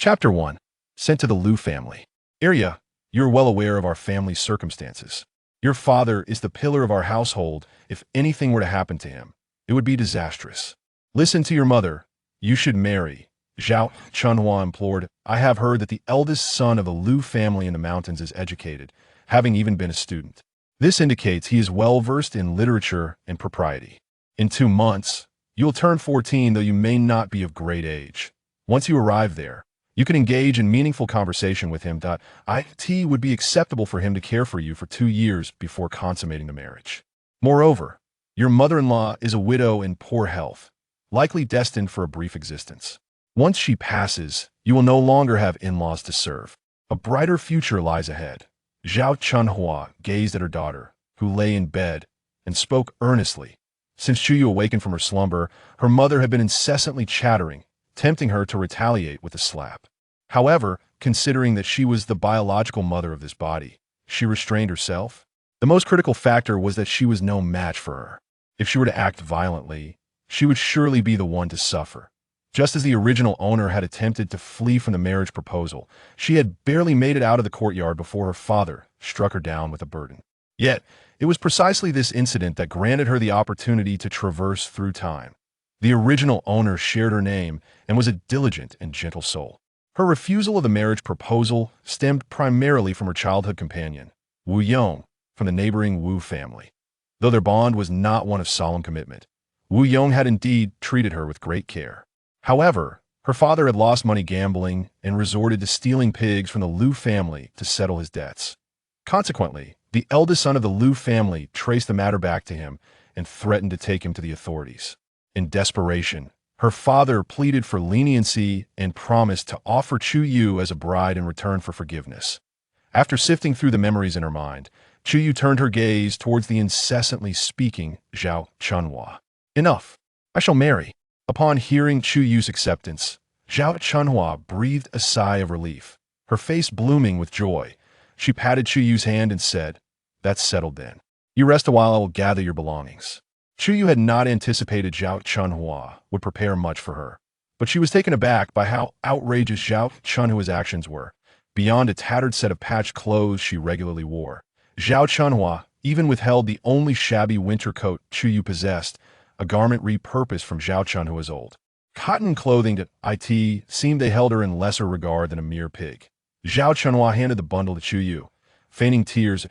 Chapter 1. Sent to the Liu family. Area, you're well aware of our family's circumstances. Your father is the pillar of our household. If anything were to happen to him, it would be disastrous. Listen to your mother. You should marry. Zhao Chunhua implored. I have heard that the eldest son of the Liu family in the mountains is educated, having even been a student. This indicates he is well versed in literature and propriety. In 2 months, you will turn 14, though you may not be of great age. Once you arrive there, you can engage in meaningful conversation with him. It would be acceptable for him to care for you for 2 years before consummating the marriage. Moreover, your mother-in-law is a widow in poor health, likely destined for a brief existence. Once she passes, you will no longer have in-laws to serve. A brighter future lies ahead. Zhao Chunhua gazed at her daughter, who lay in bed, and spoke earnestly. Since Chu Yue awakened from her slumber, her mother had been incessantly chattering, tempting her to retaliate with a slap. However, considering that she was the biological mother of this body, she restrained herself. The most critical factor was that she was no match for her. If she were to act violently, she would surely be the one to suffer. Just as the original owner had attempted to flee from the marriage proposal, she had barely made it out of the courtyard before her father struck her down with a burden. Yet, it was precisely this incident that granted her the opportunity to traverse through time. The original owner shared her name and was a diligent and gentle soul. Her refusal of the marriage proposal stemmed primarily from her childhood companion, Wu Yong, from the neighboring Wu family. Though their bond was not one of solemn commitment, Wu Yong had indeed treated her with great care. However, her father had lost money gambling and resorted to stealing pigs from the Liu family to settle his debts. Consequently, the eldest son of the Liu family traced the matter back to him and threatened to take him to the authorities. In desperation, her father pleaded for leniency and promised to offer Chu Yue as a bride in return for forgiveness. After sifting through the memories in her mind, Chu Yue turned her gaze towards the incessantly speaking Zhao Chunhua. Enough! I shall marry. Upon hearing Chu Yue's acceptance, Zhao Chunhua breathed a sigh of relief. Her face blooming with joy, she patted Chu Yue's hand and said, That's settled then. You rest a while, I will gather your belongings. Chu Yue had not anticipated Zhao Chunhua would prepare much for her, but she was taken aback by how outrageous Zhao Chunhua's actions were. Beyond a tattered set of patched clothes she regularly wore, Zhao Chunhua even withheld the only shabby winter coat Chu Yue possessed, a garment repurposed from Zhao Chunhua's old cotton clothing that seemed they held her in lesser regard than a mere pig. Zhao Chunhua handed the bundle to Chu Yue, feigning tears.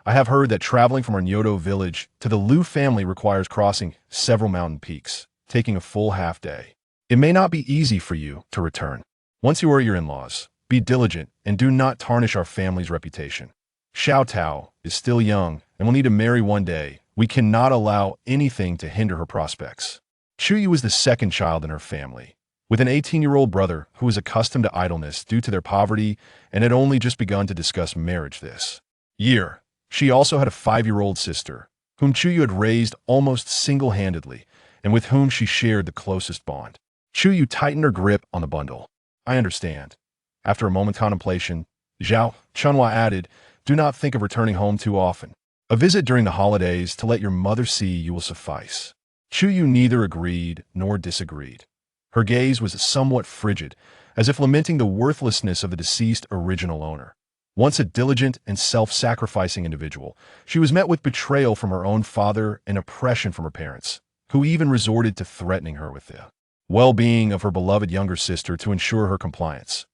I have heard that traveling from our Nyoto village to the Liu family requires crossing several mountain peaks, taking a full half-day. It may not be easy for you to return. Once you are your in-laws, be diligent and do not tarnish our family's reputation. Xiao Tao is still young and will need to marry one day. We cannot allow anything to hinder her prospects. Chu Yue was the second child in her family, with an 18-year-old brother who was accustomed to idleness due to their poverty and had only just begun to discuss marriage this year. She also had a 5-year-old sister, whom Chu Yue had raised almost single-handedly, and with whom she shared the closest bond. Chu Yue tightened her grip on the bundle. I understand. After a moment's contemplation, Zhao Chunhua added, Do not think of returning home too often. A visit during the holidays to let your mother see you will suffice. Chu Yue neither agreed nor disagreed. Her gaze was somewhat frigid, as if lamenting the worthlessness of the deceased original owner. Once a diligent and self-sacrificing individual, she was met with betrayal from her own father and oppression from her parents, who even resorted to threatening her with the well-being of her beloved younger sister to ensure her compliance.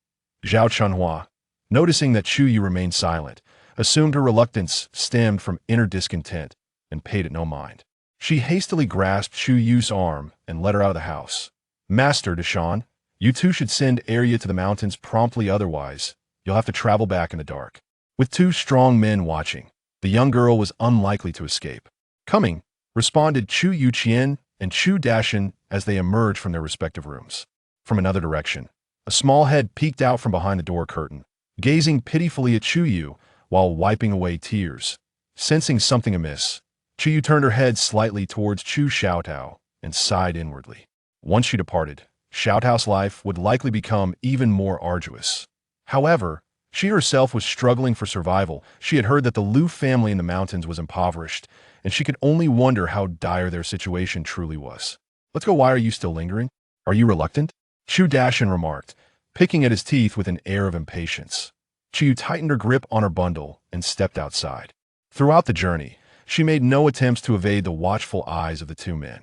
Zhao Chunhua, noticing that Chu Yue remained silent, assumed her reluctance stemmed from inner discontent and paid it no mind. She hastily grasped Chu Yue's arm and led her out of the house. Master Deshan, you two should send Arya to the mountains promptly, otherwise you'll have to travel back in the dark. With 2 strong men watching, the young girl was unlikely to escape. Coming, responded Chu Yuqian and Chu Dashan as they emerged from their respective rooms. From another direction, a small head peeked out from behind the door curtain, gazing pitifully at Chu Yue while wiping away tears. Sensing something amiss, Chu Yue turned her head slightly towards Chu Xiaotao and sighed inwardly. Once she departed, Xiaotao's life would likely become even more arduous. However, she herself was struggling for survival. She had heard that the Liu family in the mountains was impoverished, and she could only wonder how dire their situation truly was. Let's go. Why are you still lingering? Are you reluctant? Chu Dashan remarked, picking at his teeth with an air of impatience. Chu Yue tightened her grip on her bundle and stepped outside. Throughout the journey, she made no attempts to evade the watchful eyes of the two men.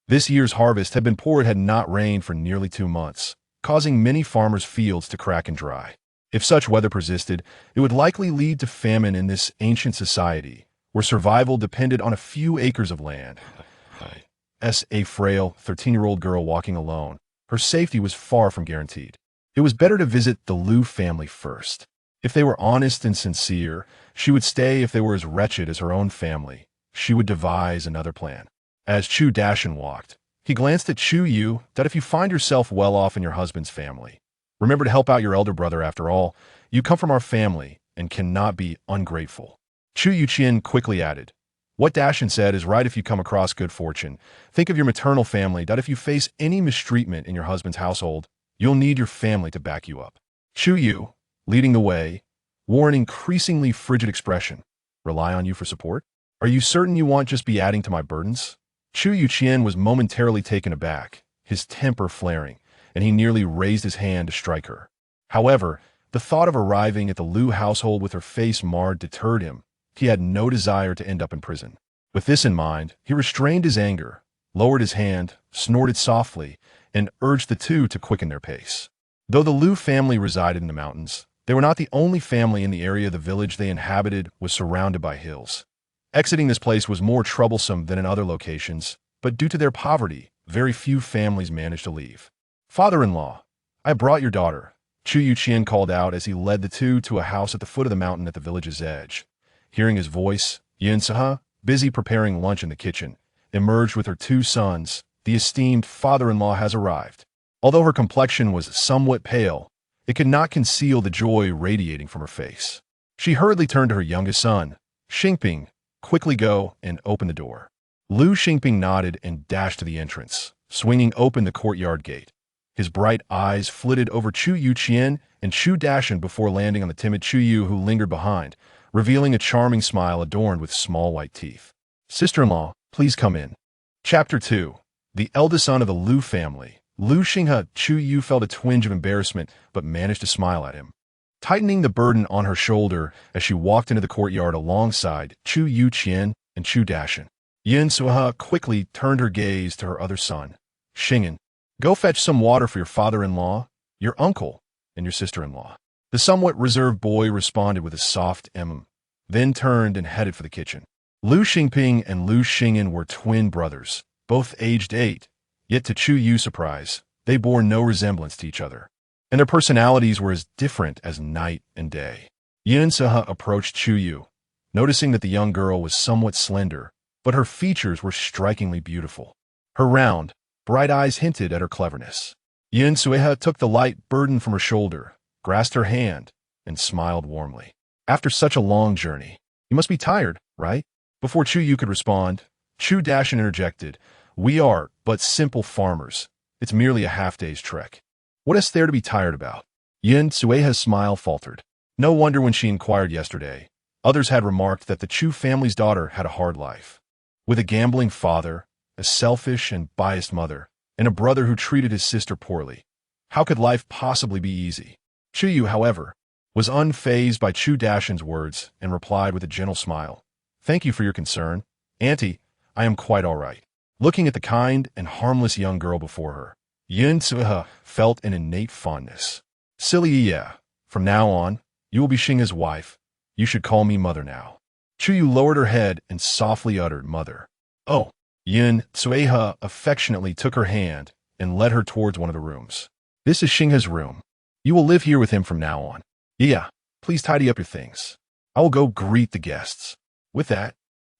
This year's harvest had been poor. It had not rained for nearly 2 months, causing many farmers' fields to crack and dry. If such weather persisted, it would likely lead to famine in this ancient society, where survival depended on a few acres of land. As a frail, 13-year-old girl walking alone, her safety was far from guaranteed. It was better to visit the Liu family first. If they were honest and sincere, she would stay. If they were as wretched as her own family, she would devise another plan. As Chu Dashan walked, he glanced at Chu Yue. That if you find yourself well off in your husband's family, remember to help out your elder brother. After all, you come from our family and cannot be ungrateful. Chu Yuqian quickly added, what Dashan said is right. If you come across good fortune, think of your maternal family. That if you face any mistreatment in your husband's household, you'll need your family to back you up. Chu Yue, leading the way, wore an increasingly frigid expression. Rely on you for support? Are you certain you won't just be adding to my burdens? Chu Yuqian was momentarily taken aback, his temper flaring, and he nearly raised his hand to strike her. However, the thought of arriving at the Liu household with her face marred deterred him. He had no desire to end up in prison. With this in mind, he restrained his anger, lowered his hand, snorted softly, and urged the two to quicken their pace. Though the Liu family resided in the mountains, they were not the only family in the area. The village they inhabited was surrounded by hills. Exiting this place was more troublesome than in other locations, but due to their poverty, very few families managed to leave. Father-in-law, I brought your daughter, Chu Yuqian called out as he led the two to a house at the foot of the mountain at the village's edge. Hearing his voice, Yin Saha, busy preparing lunch in the kitchen, emerged with her 2 sons. The esteemed father-in-law has arrived. Although her complexion was somewhat pale, it could not conceal the joy radiating from her face. She hurriedly turned to her youngest son, Xingping, quickly go and open the door. Liu Xingping nodded and dashed to the entrance, swinging open the courtyard gate. His bright eyes flitted over Chu Yuqian and Chu Dashan before landing on the timid Chu Yue, who lingered behind, revealing a charming smile adorned with small white teeth. Sister-in-law, please come in. Chapter 2. The eldest son of the Liu family, Liu Xinghe. Chu Yue felt a twinge of embarrassment but managed to smile at him, tightening the burden on her shoulder as she walked into the courtyard alongside Chu Yuqian and Chu Dashan. Yin Suha quickly turned her gaze to her other son, Xing'an. Go fetch some water for your father-in-law, your uncle, and your sister-in-law. The somewhat reserved boy responded with a soft then turned and headed for the kitchen. Liu Xingping and Liu Xing'an were twin brothers, both aged 8, yet to Chu Yue's surprise, they bore no resemblance to each other, and their personalities were as different as night and day. Yin Saha approached Chu Yue, noticing that the young girl was somewhat slender, but her features were strikingly beautiful. Her round, bright eyes hinted at her cleverness. Yin Sueha took the light burden from her shoulder, grasped her hand, and smiled warmly. After such a long journey, you must be tired, right? Before Chu Yue could respond, Chu Dashan interjected, we are but simple farmers. It's merely a half-day's trek. What is there to be tired about? Yin Sueha's smile faltered. No wonder when she inquired yesterday, others had remarked that the Chu family's daughter had a hard life. With a gambling father, a selfish and biased mother, and a brother who treated his sister poorly. How could life possibly be easy? Chu Yue, however, was unfazed by Chu Dashan's words and replied with a gentle smile. Thank you for your concern. Auntie, I am quite all right. Looking at the kind and harmless young girl before her, Yin Suha felt an innate fondness. Silly, yeah. From now on, you will be Xinghe's wife. You should call me mother now. Chu Yue lowered her head and softly uttered, mother. Oh. Yin Sueha affectionately took her hand and led her towards one of the rooms. This is Xinghe's room. You will live here with him from now on. Yeah, please tidy up your things. I will go greet the guests. With that,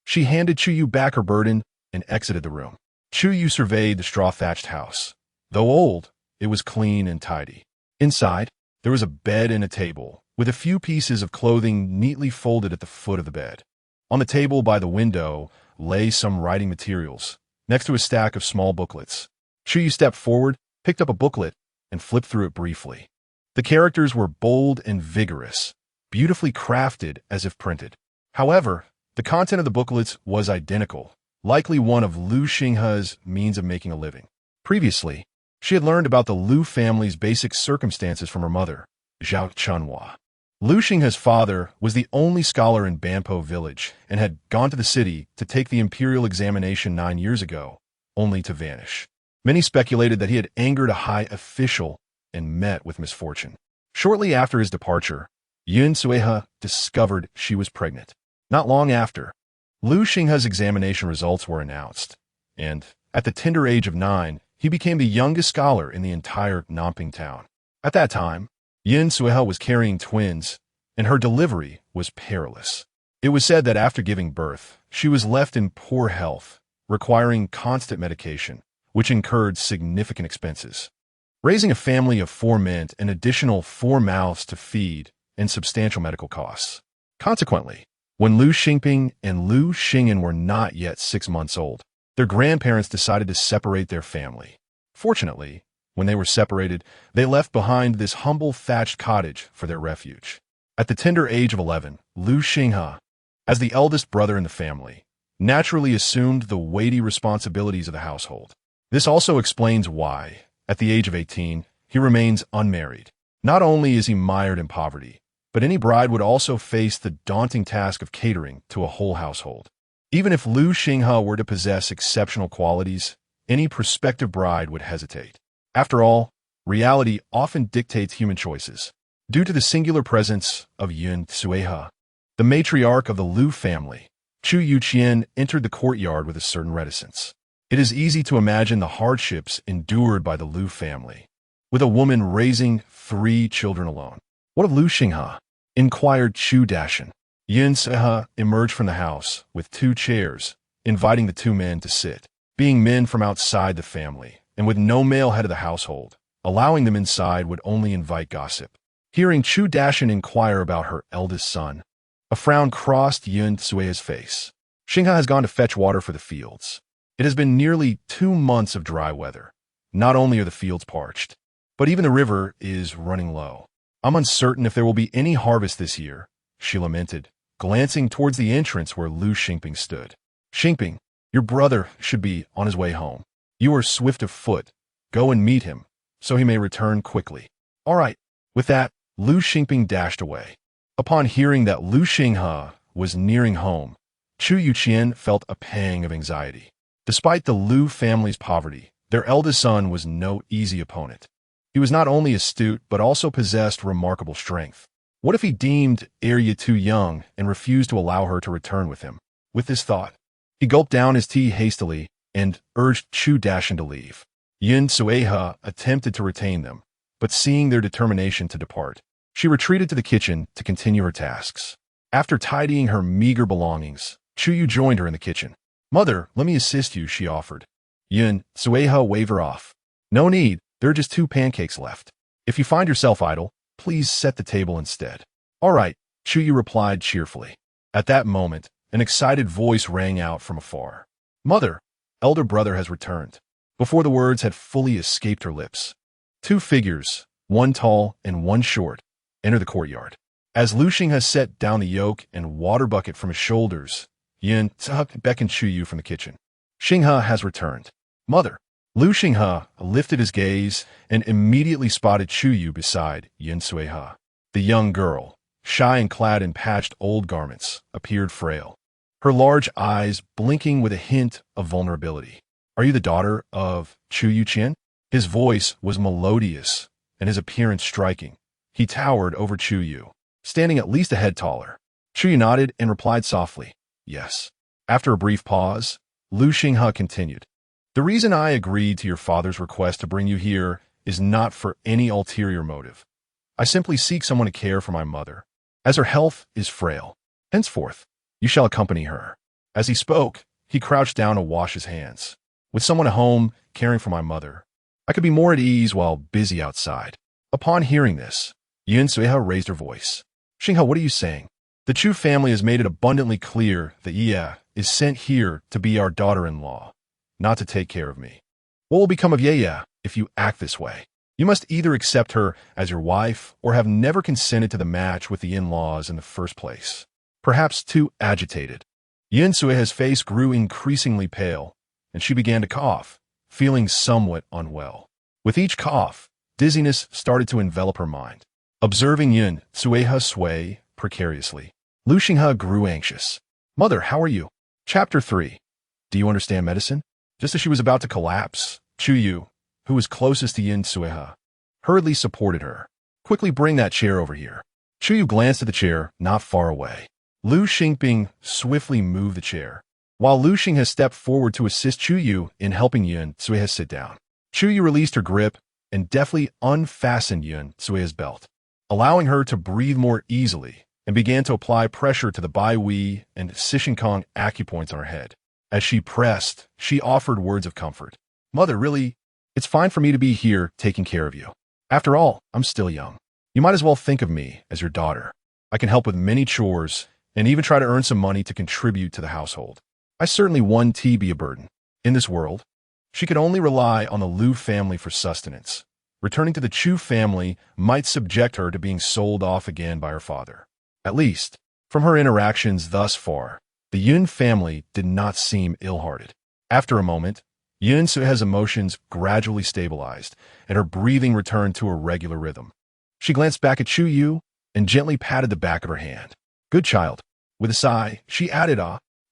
she handed Chu Yue back her burden and exited the room. Chu Yue surveyed the straw-thatched house. Though old, it was clean and tidy. Inside, there was a bed and a table, with a few pieces of clothing neatly folded at the foot of the bed. On the table by the window lay some writing materials, next to a stack of small booklets. Chu Yue stepped forward, picked up a booklet, and flipped through it briefly. The characters were bold and vigorous, beautifully crafted as if printed. However, the content of the booklets was identical, likely one of Liu Xinghe's means of making a living. Previously, She had learned about the Lu family's basic circumstances from her mother, Zhao Chunhua. Lu Xinghe's father was the only scholar in Banpo village and had gone to the city to take the imperial examination 9 years ago, only to vanish. Many speculated that he had angered a high official and met with misfortune. Shortly after his departure, Yun Sueha discovered she was pregnant. Not long after, Lu Xinghe's examination results were announced, and at the tender age of 9, he became the youngest scholar in the entire Nanping town. At that time, Yun Sueha was carrying twins, and her delivery was perilous. It was said that after giving birth, she was left in poor health, requiring constant medication, which incurred significant expenses. Raising a family of 4 meant an additional 4 mouths to feed and substantial medical costs. Consequently, when Lu Xingping and Lu Xingyan were not yet 6 months old, their grandparents decided to separate their family. Fortunately, when they were separated, they left behind this humble thatched cottage for their refuge. At the tender age of 11, Lu Xinghe, as the eldest brother in the family, naturally assumed the weighty responsibilities of the household. This also explains why, at the age of 18, he remains unmarried. Not only is he mired in poverty, but any bride would also face the daunting task of catering to a whole household. Even if Lu Xinghe were to possess exceptional qualities, any prospective bride would hesitate. After all, reality often dictates human choices. Due to the singular presence of Yun Sueha, the matriarch of the Lu family, Chu Yue entered the courtyard with a certain reticence. It is easy to imagine the hardships endured by the Lu family, with a woman raising 3 children alone. What of Lu Xinghe? Inquired Chu Dashan. Yun Sueha emerged from the house with 2 chairs, inviting the 2 men to sit. Being men from outside the family, and with no male head of the household, allowing them inside would only invite gossip. Hearing Chu Dashan inquire about her eldest son, a frown crossed Yun Sueha's face. Xinghe has gone to fetch water for the fields. It has been nearly 2 months of dry weather. Not only are the fields parched, but even the river is running low. I'm uncertain if there will be any harvest this year, she lamented, glancing towards the entrance where Lu Xingping stood. Xingping, your brother should be on his way home. You are swift of foot. Go and meet him, so he may return quickly. All right. With that, Lu Xingping dashed away. Upon hearing that Lu Xinghe was nearing home, Chu Yue felt a pang of anxiety. Despite the Lu family's poverty, their eldest son was no easy opponent. He was not only astute, but also possessed remarkable strength. What if he deemed Arya too young and refused to allow her to return with him? With this thought, he gulped down his tea hastily and urged Chu Dashan to leave. Yun Sueha attempted to retain them, but seeing their determination to depart, she retreated to the kitchen to continue her tasks. After tidying her meager belongings, Chu Yue joined her in the kitchen. Mother, let me assist you, she offered. Yun Sueha waved her off. No need, there are just 2 pancakes left. If you find yourself idle, please set the table instead. All right, Chu Yue replied cheerfully. At that moment, an excited voice rang out from afar. Mother, elder brother has returned. Before the words had fully escaped her lips, 2 figures, one tall and one short, entered the courtyard. As Lu Xinghe set down the yoke and water bucket from his shoulders, Yun Sueha beckoned Chu Yue from the kitchen. Xinghe has returned. Mother. Lu Xinghe lifted his gaze and immediately spotted Chu Yue beside Yun Sueha. The young girl, shy and clad in patched old garments, appeared frail, her large eyes blinking with a hint of vulnerability. Are you the daughter of Chu Yue? His voice was melodious and his appearance striking. He towered over Chu Yue, standing at least a head taller. Chu Yue nodded and replied softly, yes. After a brief pause, Lu Xinghe continued. The reason I agreed to your father's request to bring you here is not for any ulterior motive. I simply seek someone to care for my mother, as her health is frail. Henceforth, you shall accompany her. As he spoke, he crouched down to wash his hands. With someone at home caring for my mother, I could be more at ease while busy outside. Upon hearing this, Yun Sueha raised her voice. Xinghe, what are you saying? The Chu family has made it abundantly clear that Ye is sent here to be our daughter-in-law, not to take care of me. What will become of Ye if you act this way? You must either accept her as your wife or have never consented to the match with the in-laws in the first place. Perhaps too agitated, Yun Sueha's face grew increasingly pale, and she began to cough, feeling somewhat unwell. With each cough, dizziness started to envelop her mind. Observing Yun Sueha sway precariously, Lu Xinghe grew anxious. Mother, how are you? Chapter 3. Do you understand medicine? Just as she was about to collapse, Chu Yue, who was closest to Yun Sueha, hurriedly supported her. Quickly bring that chair over here. Chu Yue glanced at the chair not far away. Lu Xingping swiftly moved the chair, while Lu Xinghe stepped forward to assist Chu Yue in helping Yun Sueha sit down. Chu Yue released her grip and deftly unfastened Yun Sueha's belt, allowing her to breathe more easily, and began to apply pressure to the Bai Wei and Sishinkong acupoints on her head. As she pressed, she offered words of comfort. Mother, really, it's fine for me to be here taking care of you. After all, I'm still young. You might as well think of me as your daughter. I can help with many chores and even try to earn some money to contribute to the household. I certainly won't be a burden. In this world, she could only rely on the Lu family for sustenance. Returning to the Chu family might subject her to being sold off again by her father. At least, from her interactions thus far, the Yun family did not seem ill-hearted. After a moment, Yun Sueha's emotions gradually stabilized, and her breathing returned to a regular rhythm. She glanced back at Chu Yue and gently patted the back of her hand. Good child. With a sigh, she added,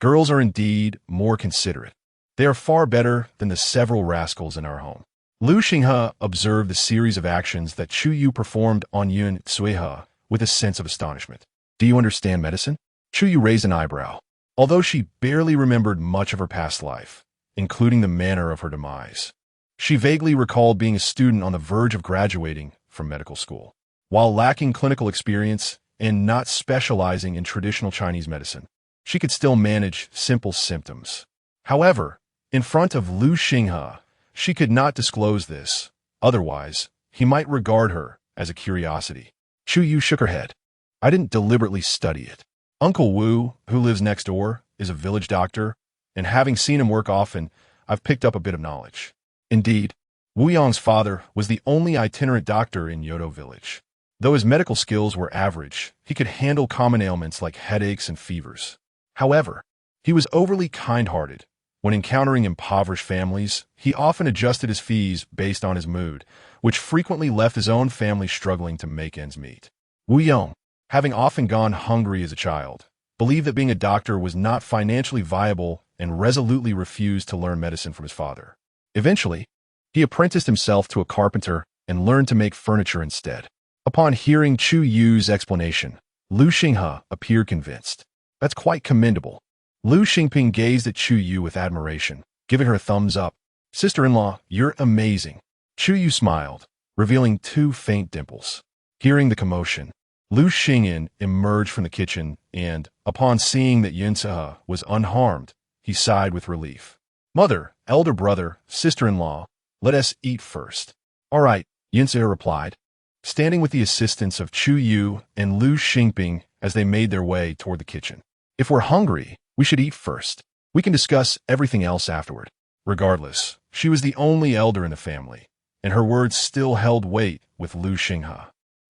girls are indeed more considerate. They are far better than the several rascals in our home. Lu Xinghe observed the series of actions that Chu Yue performed on Yun Sueha with a sense of astonishment. Do you understand medicine? Chu Yue raised an eyebrow. Although she barely remembered much of her past life, including the manner of her demise, she vaguely recalled being a student on the verge of graduating from medical school. While lacking clinical experience and not specializing in traditional Chinese medicine, she could still manage simple symptoms. However, in front of Lu Xinghe, she could not disclose this. Otherwise, he might regard her as a curiosity. Chu Yue shook her head. I didn't deliberately study it. Uncle Wu, who lives next door, is a village doctor, and having seen him work often, I've picked up a bit of knowledge. Indeed, Wu Yang's father was the only itinerant doctor in Yodo village. Though his medical skills were average, he could handle common ailments like headaches and fevers. However, he was overly kind-hearted. When encountering impoverished families, he often adjusted his fees based on his mood, which frequently left his own family struggling to make ends meet. Wu Yang, having often gone hungry as a child, believed that being a doctor was not financially viable and resolutely refused to learn medicine from his father. Eventually, he apprenticed himself to a carpenter and learned to make furniture instead. Upon hearing Chu Yue's explanation, Lu Xinghe appeared convinced. That's quite commendable. Lu Xingping gazed at Chu Yue with admiration, giving her a thumbs up. Sister-in-law, you're amazing. Chu Yue smiled, revealing 2 faint dimples. Hearing the commotion, Lu Xingyin emerged from the kitchen and, upon seeing that Yun Sueha was unharmed, he sighed with relief. Mother, elder brother, sister-in-law, let us eat first. All right, Yun Sueha replied, standing with the assistance of Chu Yue and Lu Xingping as they made their way toward the kitchen. If we're hungry, we should eat first. We can discuss everything else afterward. Regardless, she was the only elder in the family, and her words still held weight with Lu Xinghe.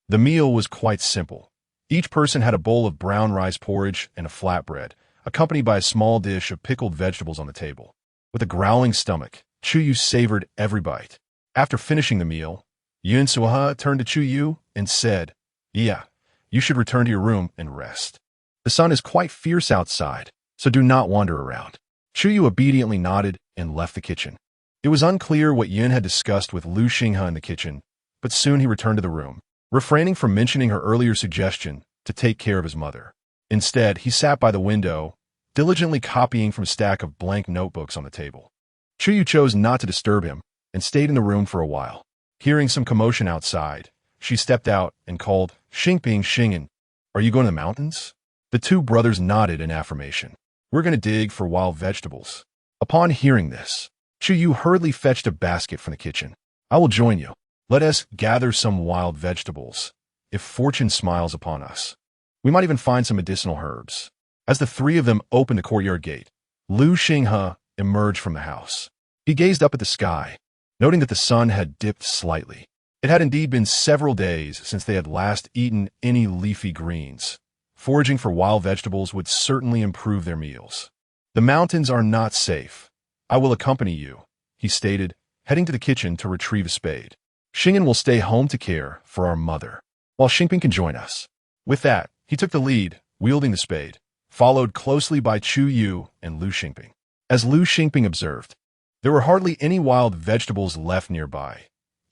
The meal was quite simple. Each person had a bowl of brown rice porridge and a flatbread, accompanied by a small dish of pickled vegetables on the table. With a growling stomach, Chu Yue savored every bite. After finishing the meal, Yun Sueha turned to Chu Yue and said, Yeah, you should return to your room and rest. The sun is quite fierce outside, so do not wander around. Chu Yue obediently nodded and left the kitchen. It was unclear what Yun had discussed with Lu Xinghe in the kitchen, but soon he returned to the room, refraining from mentioning her earlier suggestion to take care of his mother. Instead, he sat by the window, diligently copying from a stack of blank notebooks on the table. Chu Yue chose not to disturb him and stayed in the room for a while. Hearing some commotion outside, she stepped out and called, Xingping, Xingyin, are you going to the mountains? The 2 brothers nodded in affirmation. We're going to dig for wild vegetables. Upon hearing this, Chu Yue hurriedly fetched a basket from the kitchen. I will join you. Let us gather some wild vegetables. If fortune smiles upon us, we might even find some medicinal herbs. As the 3 of them opened the courtyard gate, Lu Xinghe emerged from the house. He gazed up at the sky, noting that the sun had dipped slightly. It had indeed been several days since they had last eaten any leafy greens. Foraging for wild vegetables would certainly improve their meals. The mountains are not safe. I will accompany you, he stated, heading to the kitchen to retrieve a spade. Xing'an will stay home to care for our mother, while Xingping can join us. With that, he took the lead, wielding the spade, followed closely by Chu Yue and Lu Xingping. As Lu Xingping observed, there were hardly any wild vegetables left nearby.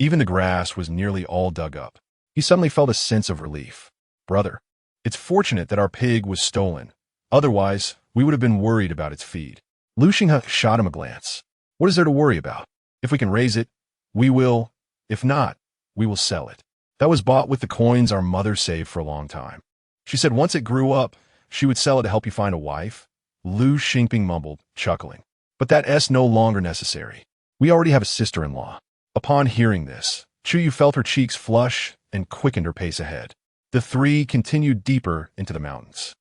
Even the grass was nearly all dug up. He suddenly felt a sense of relief. Brother, it's fortunate that our pig was stolen. Otherwise, we would have been worried about its feed. Lu Xinghe shot him a glance. What is there to worry about? If we can raise it, we will. If not, we will sell it. That was bought with the coins our mother saved for a long time. She said once it grew up, she would sell it to help you find a wife. Lu Xingping mumbled, chuckling. But that is no longer necessary. We already have a sister-in-law. Upon hearing this, Chu Yue felt her cheeks flush and quickened her pace ahead. The three continued deeper into the mountains.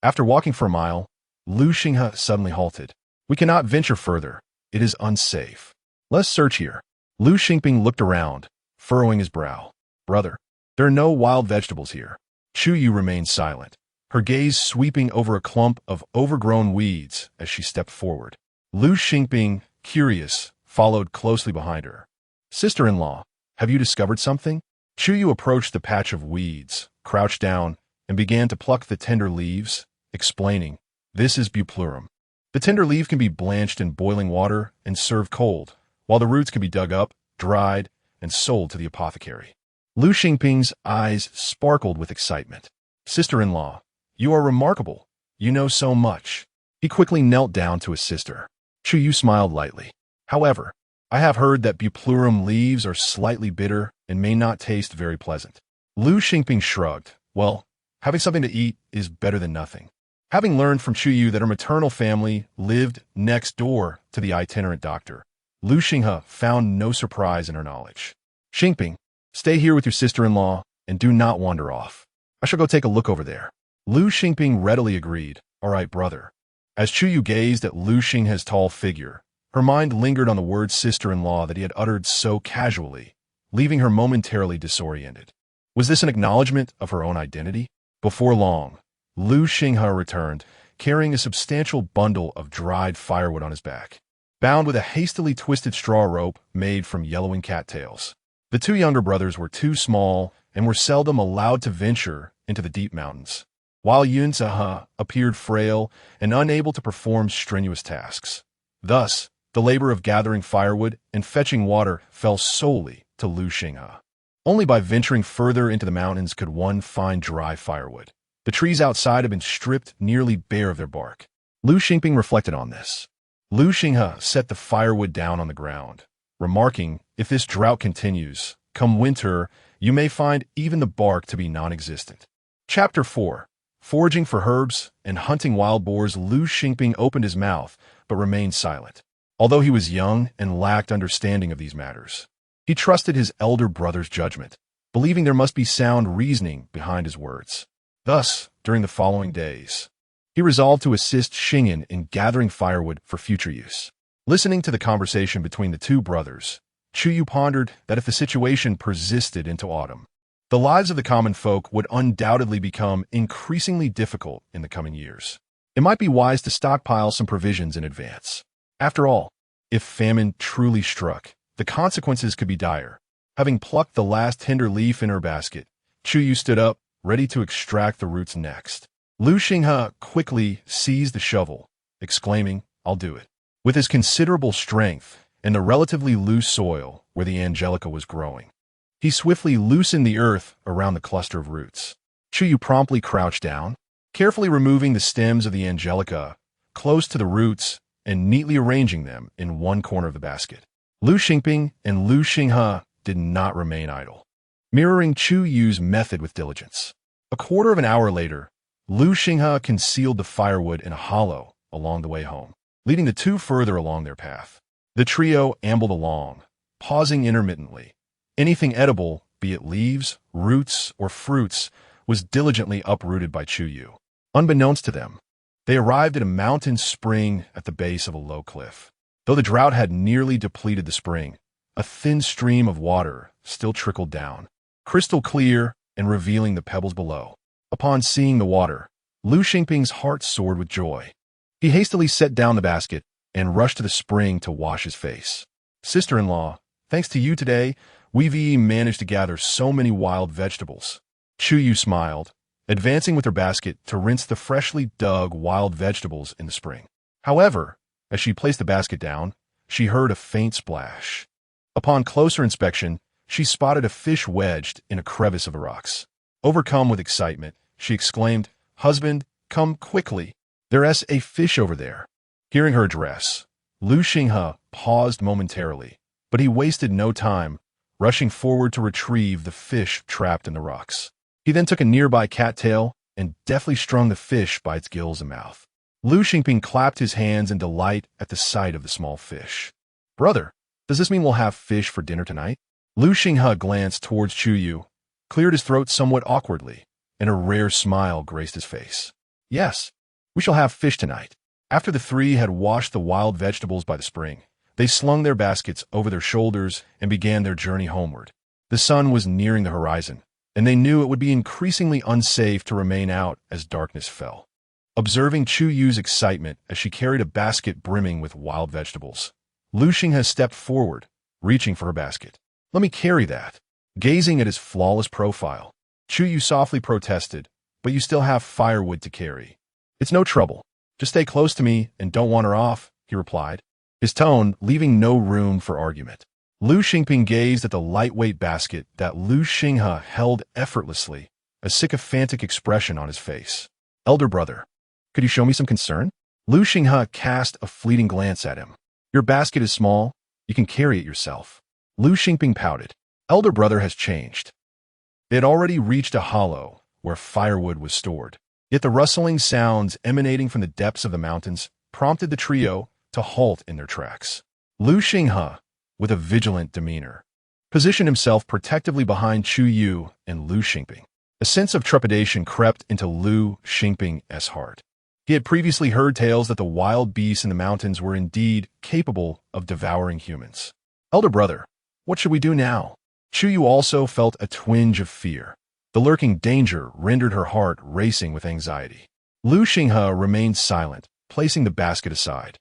After walking for a mile, Lu Xinghe suddenly halted. We cannot venture further. It is unsafe. Let's search here. Lu Xingping looked around, furrowing his brow. Brother, there are no wild vegetables here. Chu Yue remained silent, her gaze sweeping over a clump of overgrown weeds as she stepped forward. Lu Xingping, curious, followed closely behind her. Sister-in-law, have you discovered something? Chu Yue approached the patch of weeds, crouched down, and began to pluck the tender leaves, explaining, this is buplurum. The tender leaf can be blanched in boiling water and served cold, while the roots can be dug up, dried, and sold to the apothecary. Lu Xingping's eyes sparkled with excitement. Sister-in-law, you are remarkable. You know so much. He quickly knelt down to his sister. Chu Yue smiled lightly. However, I have heard that buplurum leaves are slightly bitter and may not taste very pleasant. Lu Xingping shrugged. Well, having something to eat is better than nothing. Having learned from Chu Yue that her maternal family lived next door to the itinerant doctor, Lu Xinghe found no surprise in her knowledge. Xingping, stay here with your sister-in-law and do not wander off. I shall go take a look over there. Lu Xingping readily agreed. All right, brother. As Chu Yue gazed at Lu Xinghe's tall figure, her mind lingered on the word sister-in-law that he had uttered so casually, leaving her momentarily disoriented. Was this an acknowledgement of her own identity? Before long, Lu Xinghe returned, carrying a substantial bundle of dried firewood on his back, bound with a hastily twisted straw rope made from yellowing cattails. The two younger brothers were too small and were seldom allowed to venture into the deep mountains, while Yun Zahe appeared frail and unable to perform strenuous tasks. Thus, the labor of gathering firewood and fetching water fell solely to Lu Xinghe. Only by venturing further into the mountains could one find dry firewood. The trees outside had been stripped nearly bare of their bark. Lu Xingping reflected on this. Lu Xinghe set the firewood down on the ground, remarking, if this drought continues, come winter, you may find even the bark to be non-existent. Chapter 4. Foraging for herbs and hunting wild boars. Lu Xingping opened his mouth, but remained silent. Although he was young and lacked understanding of these matters, he trusted his elder brother's judgment, believing there must be sound reasoning behind his words. Thus, during the following days, he resolved to assist Xing'an in gathering firewood for future use. Listening to the conversation between the two brothers, Chu Yue pondered that if the situation persisted into autumn, the lives of the common folk would undoubtedly become increasingly difficult in the coming years. It might be wise to stockpile some provisions in advance. After all, if famine truly struck, the consequences could be dire. Having plucked the last tender leaf in her basket, Chu Yue stood up, ready to extract the roots next. Lu Xinghe quickly seized the shovel, exclaiming, I'll do it. With his considerable strength and the relatively loose soil where the angelica was growing, he swiftly loosened the earth around the cluster of roots. Chu Yue promptly crouched down, carefully removing the stems of the angelica close to the roots and neatly arranging them in one corner of the basket. Lu Xingping and Lu Xinghe did not remain idle, mirroring Chu Yue's method with diligence. A quarter of an hour later, Lu Xinghe concealed the firewood in a hollow along the way home, leading the two further along their path. The trio ambled along, pausing intermittently. Anything edible, be it leaves, roots, or fruits, was diligently uprooted by Chu Yue. Unbeknownst to them, they arrived at a mountain spring at the base of a low cliff. Though the drought had nearly depleted the spring, a thin stream of water still trickled down, crystal clear and revealing the pebbles below. Upon seeing the water, Lu Xingping's heart soared with joy. He hastily set down the basket and rushed to the spring to wash his face. Sister-in-law, Thanks to you today, we've managed to gather so many wild vegetables. Chu Yue smiled, advancing with her basket to rinse the freshly dug wild vegetables in the spring. However, as she placed the basket down, she heard a faint splash. Upon closer inspection, she spotted a fish wedged in a crevice of the rocks. Overcome with excitement, she exclaimed, "Husband, come quickly. There's a fish over there." Hearing her address, Lu Xinghe paused momentarily, but he wasted no time, rushing forward to retrieve the fish trapped in the rocks. He then took a nearby cattail and deftly strung the fish by its gills and mouth. Lu Xingping clapped his hands in delight at the sight of the small fish. "Brother, does this mean we'll have fish for dinner tonight?" Lu Xinghe glanced towards Chu Yue, cleared his throat somewhat awkwardly, and a rare smile graced his face. "Yes, we shall have fish tonight." After the three had washed the wild vegetables by the spring, they slung their baskets over their shoulders and began their journey homeward. The sun was nearing the horizon, and they knew it would be increasingly unsafe to remain out as darkness fell. Observing Chu Yue's excitement as she carried a basket brimming with wild vegetables, Lu Xinghe stepped forward, reaching for her basket. "Let me carry that." Gazing at his flawless profile, Chu Yue softly protested, "But you still have firewood to carry." "It's no trouble. Just stay close to me and don't wander off," he replied, his tone leaving no room for argument. Lu Xingping gazed at the lightweight basket that Lu Xinghe held effortlessly, a sycophantic expression on his face. "Elder brother, could you show me some concern?" Lu Xinghe cast a fleeting glance at him. "Your basket is small. You can carry it yourself." Lu Xingping pouted. Elder brother has changed. It had already reached a hollow where firewood was stored. Yet the rustling sounds emanating from the depths of the mountains prompted the trio to halt in their tracks. Lu Xinghe, with a vigilant demeanor, positioned himself protectively behind Chu Yue and Lu Xingping. A sense of trepidation crept into Lu Xingping's heart. He had previously heard tales that the wild beasts in the mountains were indeed capable of devouring humans. "Elder brother, what should we do now?" Chu Yue also felt a twinge of fear. The lurking danger rendered her heart racing with anxiety. Lu Xinghe remained silent, placing the basket aside,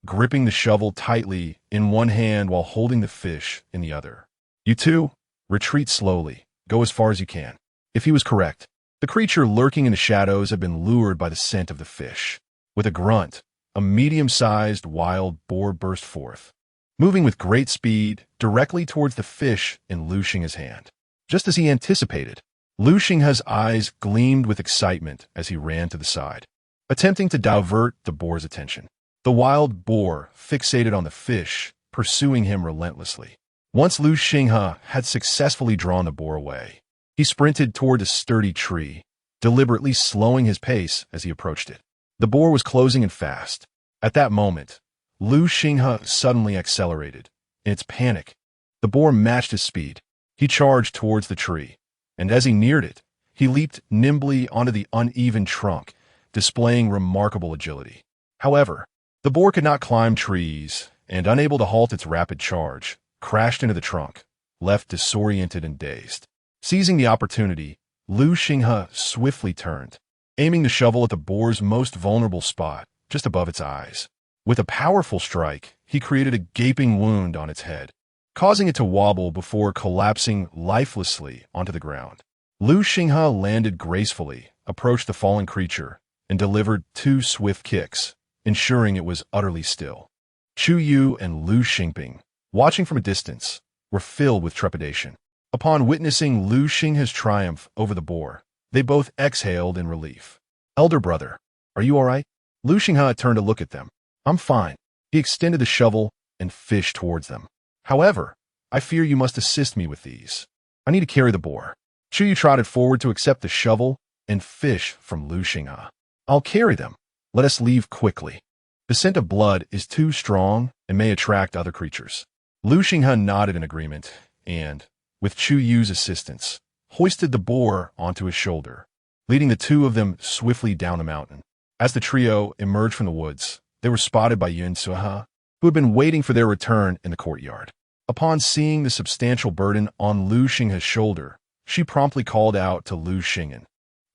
gripping the shovel tightly in one hand while holding the fish in the other. "You two, retreat slowly. Go as far as you can." If he was correct, the creature lurking in the shadows had been lured by the scent of the fish. With a grunt, a medium-sized wild boar burst forth, moving with great speed directly towards the fish in Lu Xinghe's hand. Just as he anticipated, Lu Xinghe's eyes gleamed with excitement as he ran to the side, attempting to divert the boar's attention. The wild boar fixated on the fish, pursuing him relentlessly. Once Lu Xinghe had successfully drawn the boar away, he sprinted toward a sturdy tree, deliberately slowing his pace as he approached it. The boar was closing in fast. At that moment, Lu Xinghe suddenly accelerated. In its panic, the boar matched his speed. He charged towards the tree, and as he neared it, he leaped nimbly onto the uneven trunk, displaying remarkable agility. However, the boar could not climb trees, and unable to halt its rapid charge, crashed into the trunk, left disoriented and dazed. Seizing the opportunity, Lu Xinghe swiftly turned, aiming the shovel at the boar's most vulnerable spot, just above its eyes. With a powerful strike, he created a gaping wound on its head, causing it to wobble before collapsing lifelessly onto the ground. Lu Xinghe landed gracefully, approached the fallen creature, and delivered 2 swift kicks, ensuring it was utterly still. Chu Yue and Lu Xingping, watching from a distance, were filled with trepidation. Upon witnessing Lu Xinghe's triumph over the boar, they both exhaled in relief. "Elder brother, are you all right?" Lu Xinghe turned to look at them. "I'm fine." He extended the shovel and fished towards them. "However, I fear you must assist me with these. I need to carry the boar." Chu Yue trotted forward to accept the shovel and fish from Lu Xinghe. "I'll carry them. Let us leave quickly. The scent of blood is too strong and may attract other creatures." Lu Xinghe nodded in agreement and, with Chu Yue's assistance, hoisted the boar onto his shoulder, leading the two of them swiftly down the mountain. As the trio emerged from the woods, they were spotted by Yun Suha, who had been waiting for their return in the courtyard. Upon seeing the substantial burden on Lu Xinghe's shoulder, she promptly called out to Lu Xing'an,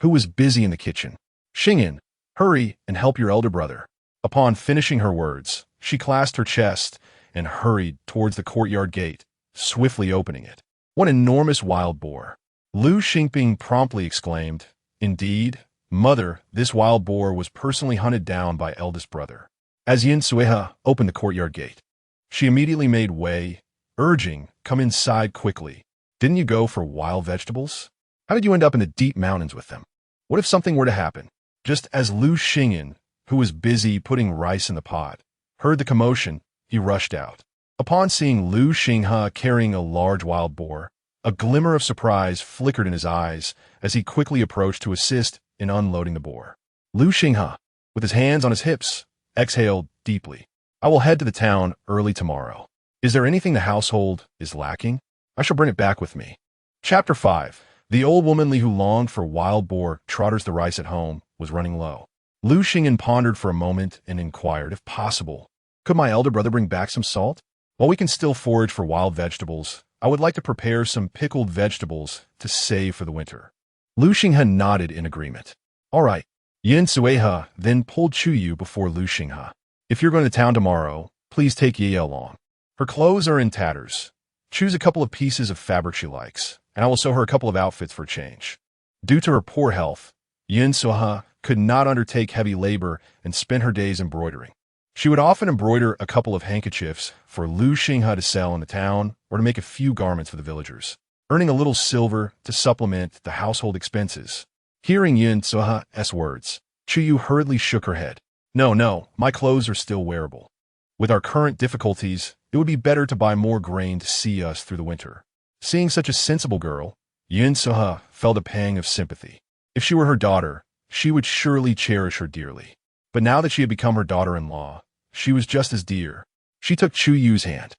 who was busy in the kitchen. "Xing'an, hurry and help your elder brother." Upon finishing her words, she clasped her chest and hurried towards the courtyard gate, swiftly opening it. What enormous wild boar! Lu Xingping promptly exclaimed. Indeed, mother, this wild boar was personally hunted down by eldest brother. As Yin Sueha opened the courtyard gate, she immediately made way, urging, come inside quickly. Didn't you go for wild vegetables? How did you end up in the deep mountains with them? What if something were to happen? Just as Lu Xingyan, who was busy putting rice in the pot, heard the commotion, he rushed out. Upon seeing Lu Xinghe carrying a large wild boar, a glimmer of surprise flickered in his eyes as he quickly approached to assist in unloading the boar. Lu Xinghe, with his hands on his hips, exhaled deeply. I will head to the town early tomorrow. Is there anything the household is lacking? I shall bring it back with me. Chapter 5. The old woman Li who longed for wild boar trotters the rice at home was running low. Lu Xingyan pondered for a moment and inquired, if possible, could my elder brother bring back some salt? While we can still forage for wild vegetables, I would like to prepare some pickled vegetables to save for the winter. Lu Xinghe nodded in agreement. All right. Yin Sueha then pulled Chu Yue before Lu Xinghe. If you're going to town tomorrow, please take Ye along. Her clothes are in tatters. Choose a couple of pieces of fabric she likes, and I will sew her a couple of outfits for a change. Due to her poor health, Yin Sueha could not undertake heavy labor and spend her days embroidering. She would often embroider a couple of handkerchiefs for Lu Xinghe to sell in the town or to make a few garments for the villagers, earning a little silver to supplement the household expenses. Hearing Yin Sueha's words, Chu Yue hurriedly shook her head. No, my clothes are still wearable. With our current difficulties, it would be better to buy more grain to see us through the winter. Seeing such a sensible girl, Yin Sueha felt a pang of sympathy. If she were her daughter, she would surely cherish her dearly. But now that she had become her daughter-in-law, she was just as dear. She took Chu Yue's hand.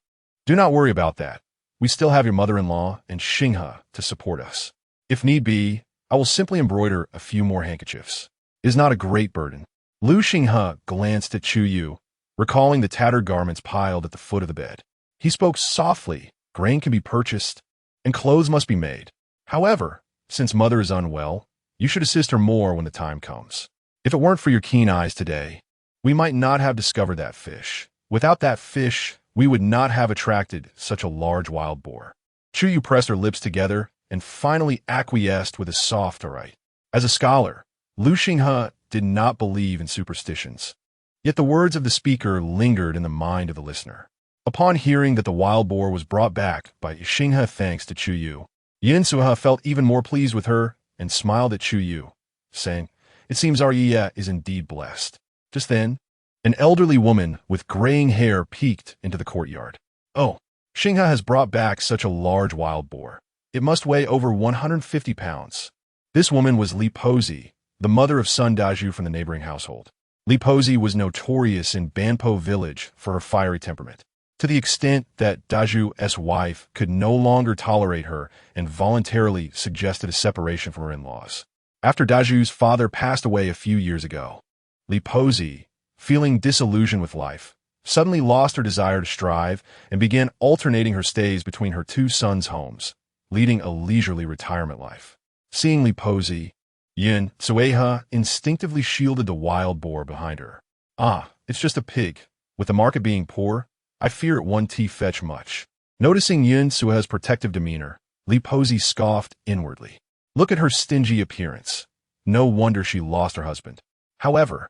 Do not worry about that. We still have your mother-in-law and Xinghe to support us. If need be, I will simply embroider a few more handkerchiefs. It is not a great burden. Lu Xinghe glanced at Chu Yue, recalling the tattered garments piled at the foot of the bed. He spoke softly. Grain can be purchased, and clothes must be made. However, since mother is unwell, you should assist her more when the time comes. If it weren't for your keen eyes today, we might not have discovered that fish. Without that fish, we would not have attracted such a large wild boar. Chu Yue pressed her lips together and finally acquiesced with a soft all right. As a scholar, Lu Xinghe did not believe in superstitions. Yet the words of the speaker lingered in the mind of the listener. Upon hearing that the wild boar was brought back by Xinghe thanks to Chu Yue, Yin Sueha felt even more pleased with her and smiled at Chu Yue, saying, It seems our Ye is indeed blessed. Just then, an elderly woman with graying hair peeked into the courtyard. Oh, Xinghe has brought back such a large wild boar. It must weigh over 150 pounds. This woman was Li Pozi, the mother of Sun Daju from the neighboring household. Li Pozi was notorious in Banpo village for her fiery temperament, to the extent that Daju's wife could no longer tolerate her and voluntarily suggested a separation from her in-laws. After Daju's father passed away a few years ago, Li Pozi, feeling disillusioned with life, suddenly lost her desire to strive and began alternating her stays between her two sons' homes, leading a leisurely retirement life. Seeing Li Pozi, Yin Sueha instinctively shielded the wild boar behind her. Ah, it's just a pig. With the market being poor, I fear it won't fetch much. Noticing Yin Sueha's protective demeanor, Li Pozi scoffed inwardly. Look at her stingy appearance. No wonder she lost her husband. However,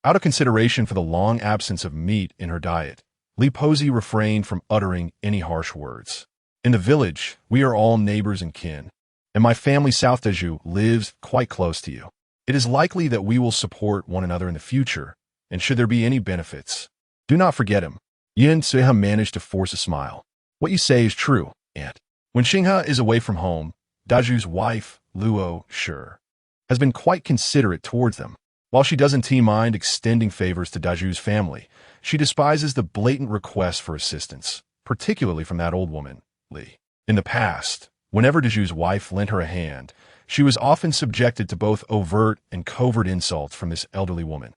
out of consideration for the long absence of meat in her diet, Li Pozi refrained from uttering any harsh words. In the village, we are all neighbors and kin, and my family South Daju lives quite close to you. It is likely that we will support one another in the future, and should there be any benefits, do not forget him. Yin Sueha managed to force a smile. What you say is true, Aunt. When Xinghe is away from home, Daju's wife, Luo Shi, has been quite considerate towards them. While she doesn't mind extending favors to Daju's family, she despises the blatant requests for assistance, particularly from that old woman, Li. In the past, whenever Daju's wife lent her a hand, she was often subjected to both overt and covert insults from this elderly woman,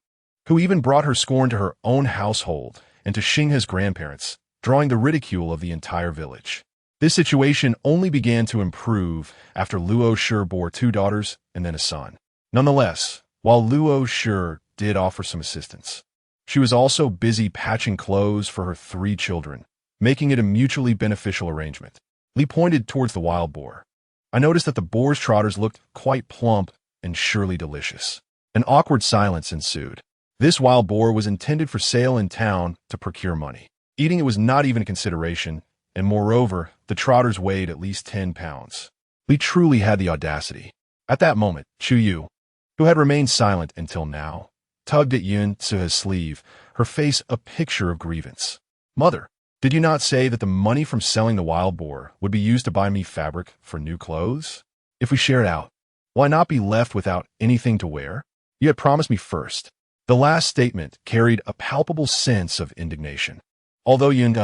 who even brought her scorn to her own household and to Xinghe's grandparents, drawing the ridicule of the entire village. This situation only began to improve after Luo Shi bore 2 daughters and then a son. Nonetheless, while Luo Shi did offer some assistance, she was also busy patching clothes for her 3 children, making it a mutually beneficial arrangement. Li pointed towards the wild boar. I noticed that the boar's trotters looked quite plump and surely delicious. An awkward silence ensued. This wild boar was intended for sale in town to procure money. Eating it was not even a consideration, and moreover, the trotters weighed at least 10 pounds. Li truly had the audacity. At that moment, Chu Yue, who had remained silent until now, tugged at Yun Tsuhe's sleeve, her face a picture of grievance. Mother, did you not say that the money from selling the wild boar would be used to buy me fabric for new clothes? If we share it out, will I not be left without anything to wear? You had promised me first. The last statement carried a palpable sense of indignation. Although Yun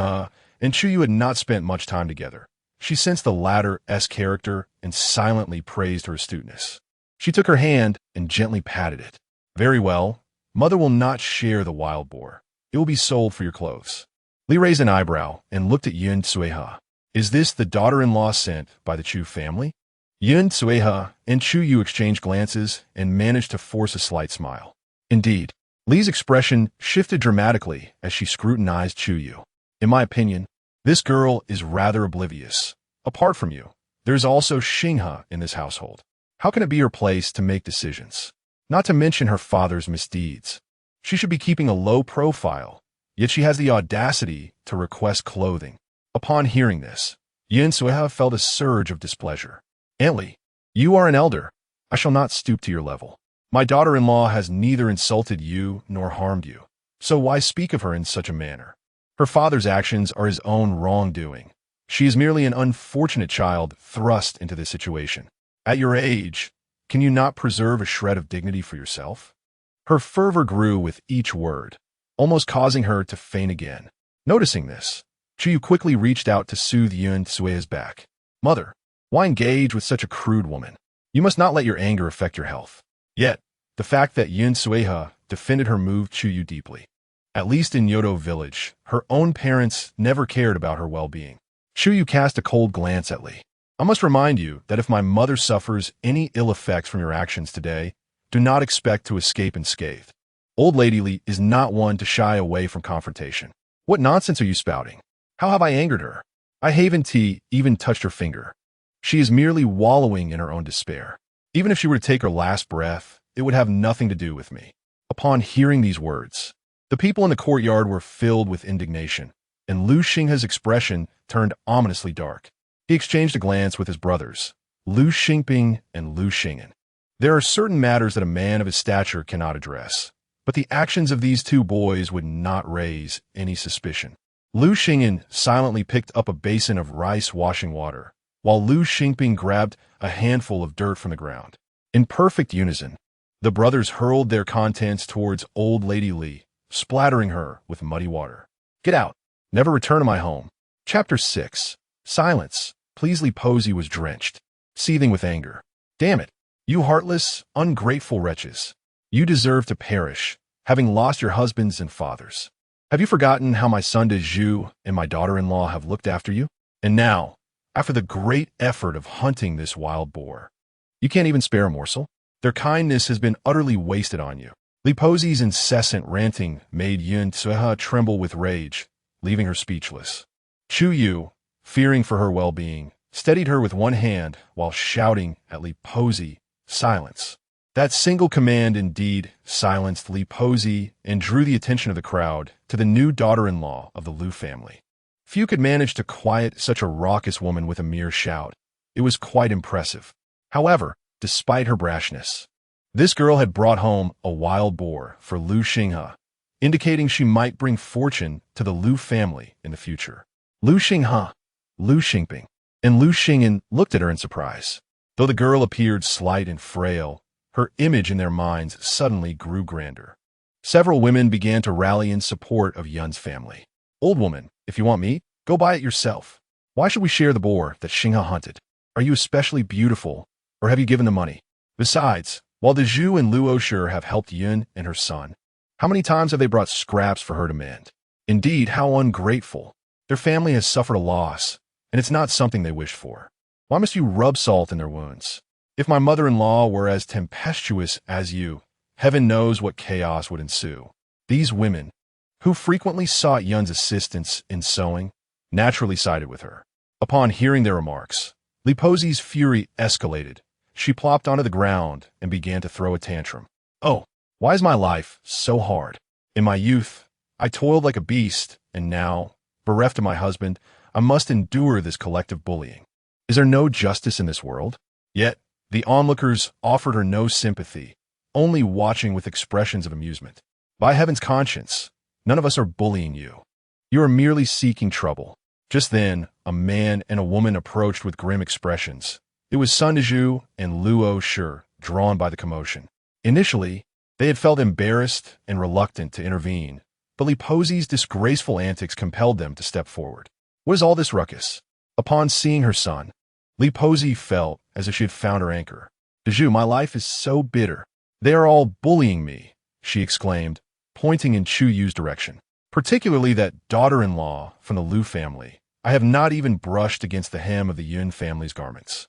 and Chu Yue had not spent much time together, she sensed the latter's character and silently praised her astuteness. She took her hand and gently patted it. Very well, mother will not share the wild boar. It will be sold for your clothes. Li raised an eyebrow and looked at Yun Tsuhe. Is this the daughter-in-law sent by the Chu family? Yun Tsuhe and Chu Yue exchanged glances and managed to force a slight smile. Indeed, Li's expression shifted dramatically as she scrutinized Chu Yue. In my opinion, this girl is rather oblivious. Apart from you, there's also Xinghe in this household. How can it be her place to make decisions? Not to mention her father's misdeeds. She should be keeping a low profile, yet she has the audacity to request clothing. Upon hearing this, Yun Tsuhe felt a surge of displeasure. Aunt Li, you are an elder. I shall not stoop to your level. My daughter-in-law has neither insulted you nor harmed you, so why speak of her in such a manner? Her father's actions are his own wrongdoing. She is merely an unfortunate child thrust into this situation. At your age, can you not preserve a shred of dignity for yourself? Her fervor grew with each word, almost causing her to faint again. Noticing this, Chu Yue quickly reached out to soothe Yun Tsue's back. Mother, why engage with such a crude woman? You must not let your anger affect your health. Yet, the fact that Yun Tsuhe defended her moved Chu Yue deeply. At least in Yodo village, her own parents never cared about her well-being. Chu Yue cast a cold glance at Li. I must remind you that if my mother suffers any ill effects from your actions today, do not expect to escape unscathed. Old Lady Li is not one to shy away from confrontation. What nonsense are you spouting? How have I angered her? I haven't even touched her finger. She is merely wallowing in her own despair. Even if she were to take her last breath, it would have nothing to do with me. Upon hearing these words, the people in the courtyard were filled with indignation, and Lu Xinghe's expression turned ominously dark. He exchanged a glance with his brothers, Lu Xingping and Lu Xing'an. There are certain matters that a man of his stature cannot address, but the actions of these two boys would not raise any suspicion. Lu Xing'an silently picked up a basin of rice washing water, while Lu Xingping grabbed a handful of dirt from the ground. In perfect unison, the brothers hurled their contents towards old Lady Li, splattering her with muddy water. Get out. Never return to my home. Chapter 6. Silence. Please Li Posey was drenched, seething with anger. Damn it. You heartless, ungrateful wretches. You deserve to perish, having lost your husbands and fathers. Have you forgotten how my son De Zhu and my daughter-in-law have looked after you? And now, after the great effort of hunting this wild boar, you can't even spare a morsel? Their kindness has been utterly wasted on you. Li Posey's incessant ranting made Yun Tsuhe tremble with rage, leaving her speechless. Chu Yue, fearing for her well-being, steadied her with one hand while shouting at Li Posey, silence. That single command indeed silenced Li Posey and drew the attention of the crowd to the new daughter-in-law of the Lu family. Few could manage to quiet such a raucous woman with a mere shout. It was quite impressive. However, despite her brashness, this girl had brought home a wild boar for Lu Xinghe, indicating she might bring fortune to the Lu family in the future. Lu Xinghe, Lu Xingping, and Lu Xing'an looked at her in surprise. Though the girl appeared slight and frail, her image in their minds suddenly grew grander. Several women began to rally in support of Yun's family. Old woman, if you want meat, go buy it yourself. Why should we share the boar that Xinghe hunted? Are you especially beautiful, or have you given the money? Besides, while the Zhu and Luo Shi have helped Yun and her son, how many times have they brought scraps for her to mend? Indeed, how ungrateful. Their family has suffered a loss, and it's not something they wished for. Why must you rub salt in their wounds? If my mother-in-law were as tempestuous as you, heaven knows what chaos would ensue. These women, who frequently sought Yun's assistance in sewing, naturally sided with her. Upon hearing their remarks, Li Posi's fury escalated. She plopped onto the ground and began to throw a tantrum. Oh, why is my life so hard? In my youth, I toiled like a beast, and now, bereft of my husband, I must endure this collective bullying. Is there no justice in this world? Yet, the onlookers offered her no sympathy, only watching with expressions of amusement. By heaven's conscience, none of us are bullying you. You are merely seeking trouble. Just then, a man and a woman approached with grim expressions. It was Sun Dezhu and Luo Shi, drawn by the commotion. Initially, they had felt embarrassed and reluctant to intervene, but Li Posi's disgraceful antics compelled them to step forward. What is all this ruckus? Upon seeing her son, Li Posi felt as if she had found her anchor. Dezhu, my life is so bitter. They are all bullying me, she exclaimed, pointing in Chu Yue's direction. Particularly that daughter-in-law from the Lu family. I have not even brushed against the hem of the Yun family's garments.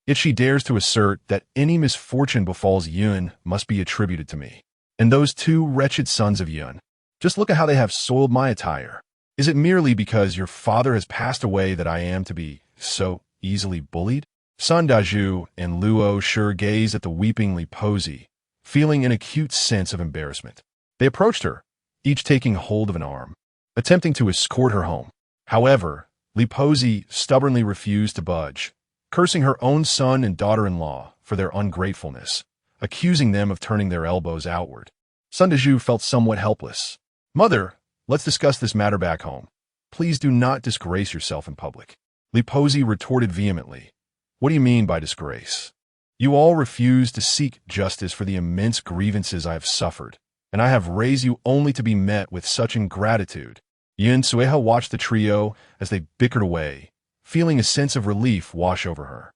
Yet she dares to assert that any misfortune befalls Yun must be attributed to me. And those two wretched sons of Yun. Just look at how they have soiled my attire. Is it merely because your father has passed away that I am to be so easily bullied? Sun Dezhu and Luo Shi gazed at the weeping Li Posi, feeling an acute sense of embarrassment. They approached her, each taking hold of an arm, attempting to escort her home. However, Li Posi stubbornly refused to budge, cursing her own son and daughter-in-law for their ungratefulness, accusing them of turning their elbows outward. Sun Dezhu felt somewhat helpless. Mother, let's discuss this matter back home. Please do not disgrace yourself in public. Li Posi retorted vehemently. What do you mean by disgrace? You all refuse to seek justice for the immense grievances I have suffered, and I have raised you only to be met with such ingratitude. Yun Sueha watched the trio as they bickered away, feeling a sense of relief wash over her.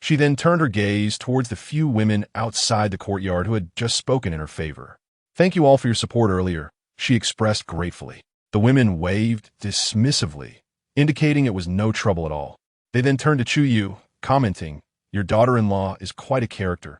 She then turned her gaze towards the few women outside the courtyard who had just spoken in her favor. Thank you all for your support earlier, she expressed gratefully. The women waved dismissively, indicating it was no trouble at all. They then turned to Chu Yue, commenting, your daughter-in-law is quite a character.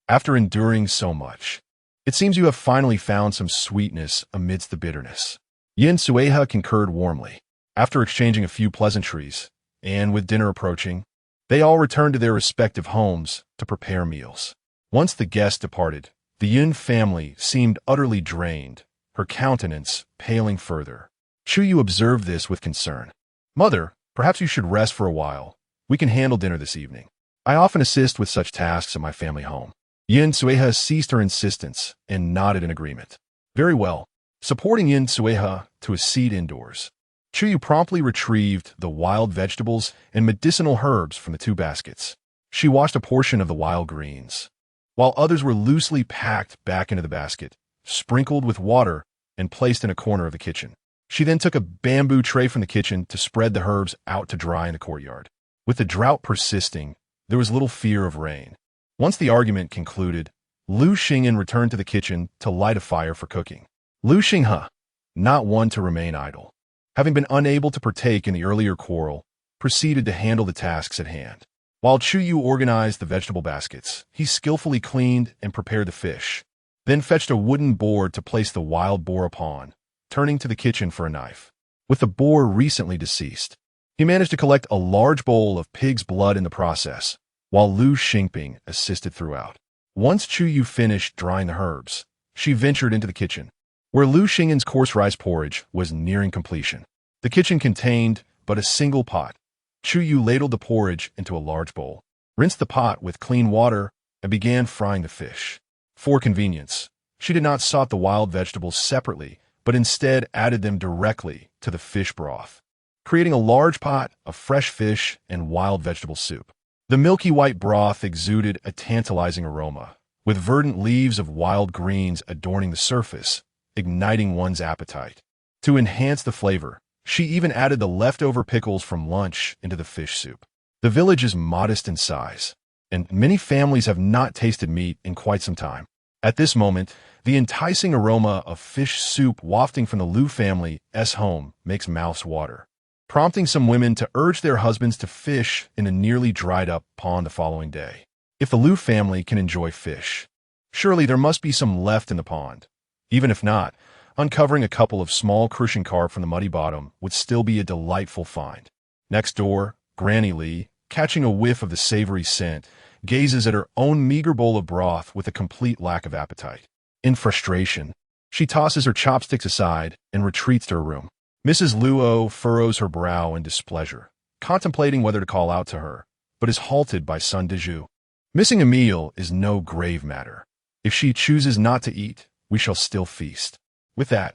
After enduring so much, it seems you have finally found some sweetness amidst the bitterness. Yin Sueha concurred warmly. After exchanging a few pleasantries, and with dinner approaching, they all returned to their respective homes to prepare meals. Once the guests departed, the Yun family seemed utterly drained, her countenance paling further. Chu Yu observed this with concern. Mother, perhaps you should rest for a while. We can handle dinner this evening. I often assist with such tasks at my family home. Yin Sueha ceased her insistence and nodded in agreement. Very well. Supporting Yin Sueha to a seat indoors, Chu Yu promptly retrieved the wild vegetables and medicinal herbs from the two baskets. She washed a portion of the wild greens, while others were loosely packed back into the basket, sprinkled with water, and placed in a corner of the kitchen. She then took a bamboo tray from the kitchen to spread the herbs out to dry in the courtyard. With the drought persisting, there was little fear of rain. Once the argument concluded, Lu Xingyan returned to the kitchen to light a fire for cooking. Lu Xinghe, not one to remain idle, having been unable to partake in the earlier quarrel, proceeded to handle the tasks at hand. While Chu Yu organized the vegetable baskets, he skillfully cleaned and prepared the fish, then fetched a wooden board to place the wild boar upon, turning to the kitchen for a knife. With the boar recently deceased, he managed to collect a large bowl of pig's blood in the process, while Lu Xingping assisted throughout. Once Chu Yu finished drying the herbs, she ventured into the kitchen, where Lu Xingyan's coarse rice porridge was nearing completion. The kitchen contained but a single pot. Chu Yu ladled the porridge into a large bowl, rinsed the pot with clean water, and began frying the fish. For convenience, she did not salt the wild vegetables separately, but instead added them directly to the fish broth, creating a large pot of fresh fish and wild vegetable soup. The milky white broth exuded a tantalizing aroma, with verdant leaves of wild greens adorning the surface, igniting one's appetite. To enhance the flavor, she even added the leftover pickles from lunch into the fish soup. The village is modest in size, and many families have not tasted meat in quite some time. At this moment, the enticing aroma of fish soup wafting from the Lu family's home makes mouths water, prompting some women to urge their husbands to fish in a nearly dried-up pond the following day. If the Lu family can enjoy fish, surely there must be some left in the pond. Even if not, Uncovering a couple of small crushing carp from the muddy bottom would still be a delightful find. Next door, Granny Lee, catching a whiff of the savory scent, gazes at her own meager bowl of broth with a complete lack of appetite. In frustration, she tosses her chopsticks aside and retreats to her room. Mrs. Luo furrows her brow in displeasure, contemplating whether to call out to her, but is halted by Sun Deju. Missing a meal is no grave matter. If she chooses not to eat, we shall still feast. With that,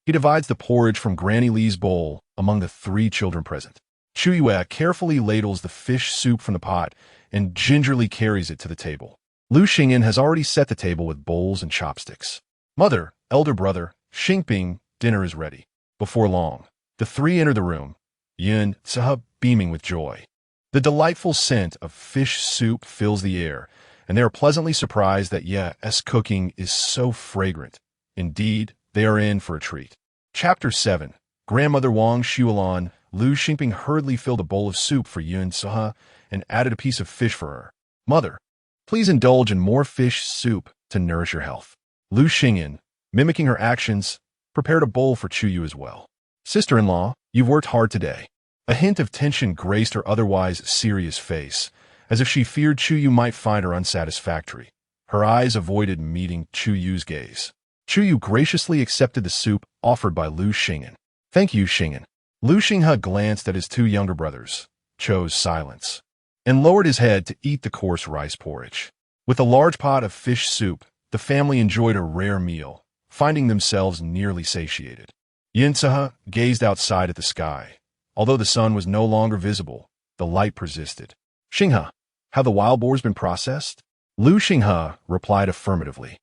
he divides the porridge from Granny Lee's bowl among the 3 children present. Chu Yue carefully ladles the fish soup from the pot and gingerly carries it to the table. Lu Xingyan has already set the table with bowls and chopsticks. Mother, elder brother, Xingping, dinner is ready. Before long, the 3 enter the room, Yun Tse beaming with joy. The delightful scent of fish soup fills the air, and they are pleasantly surprised that Ye's cooking is so fragrant. Indeed, they are in for a treat. Chapter 7. Grandmother Wang Xuelan. Lu Xingping hurriedly filled a bowl of soup for Yun Tse and added a piece of fish for her. Mother, please indulge in more fish soup to nourish your health. Lu Xingyan, mimicking her actions, prepared a bowl for Chu Yue as well. Sister-in-law, you've worked hard today. A hint of tension graced her otherwise serious face, as if she feared Chu Yue might find her unsatisfactory. Her eyes avoided meeting Chu Yue's gaze. Chu Yue graciously accepted the soup offered by Lu Xingyan. Thank you, Xingyan. Lu Xinghe glanced at his 2 younger brothers, chose silence, and lowered his head to eat the coarse rice porridge. With a large pot of fish soup, the family enjoyed a rare meal, finding themselves nearly satiated. Yin Tse gazed outside at the sky. Although the sun was no longer visible, the light persisted. Xinghe, have the wild boars been processed? Lu Xinghe replied affirmatively.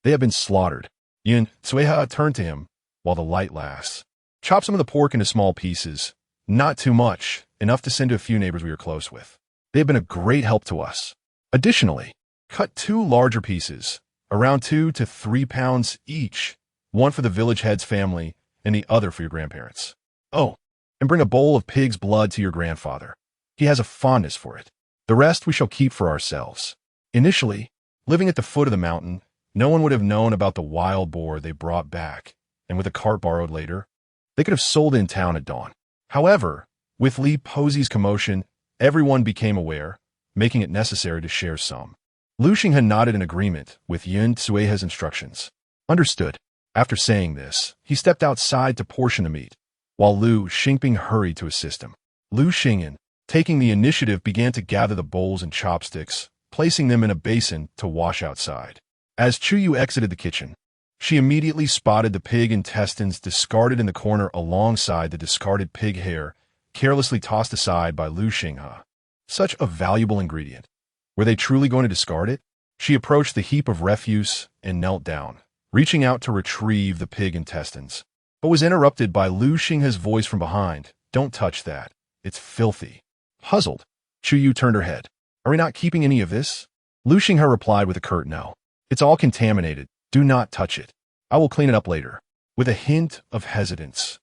They have been slaughtered. Yin Tse turned to him, while the light lasts. Chop some of the pork into small pieces. Not too much, enough to send to a few neighbors we are close with. They have been a great help to us. Additionally, cut 2 larger pieces, around 2 to 3 pounds each, one for the village head's family and the other for your grandparents. Oh, and bring a bowl of pig's blood to your grandfather. He has a fondness for it. The rest we shall keep for ourselves. Initially, living at the foot of the mountain, no one would have known about the wild boar they brought back, and with a cart borrowed later, they could have sold it in town at dawn. However, with Li Posey's commotion, everyone became aware, making it necessary to share some. Lu Xinghe nodded in agreement with Yun Tse's instructions. Understood. After saying this, he stepped outside to portion the meat, while Lu Xingping hurried to assist him. Lu Xingyan, taking the initiative, began to gather the bowls and chopsticks, placing them in a basin to wash outside. As Chu Yue exited the kitchen, she immediately spotted the pig intestines discarded in the corner alongside the discarded pig hair, carelessly tossed aside by Lu Xinghe. Such a valuable ingredient. Were they truly going to discard it? She approached the heap of refuse and knelt down, reaching out to retrieve the pig intestines, but was interrupted by Lu Xinghe's voice from behind. Don't touch that. It's filthy. Puzzled, Chu Yue turned her head. Are we not keeping any of this? Lu Xinghe replied with a curt no. It's all contaminated. Do not touch it. I will clean it up later. With a hint of hesitance,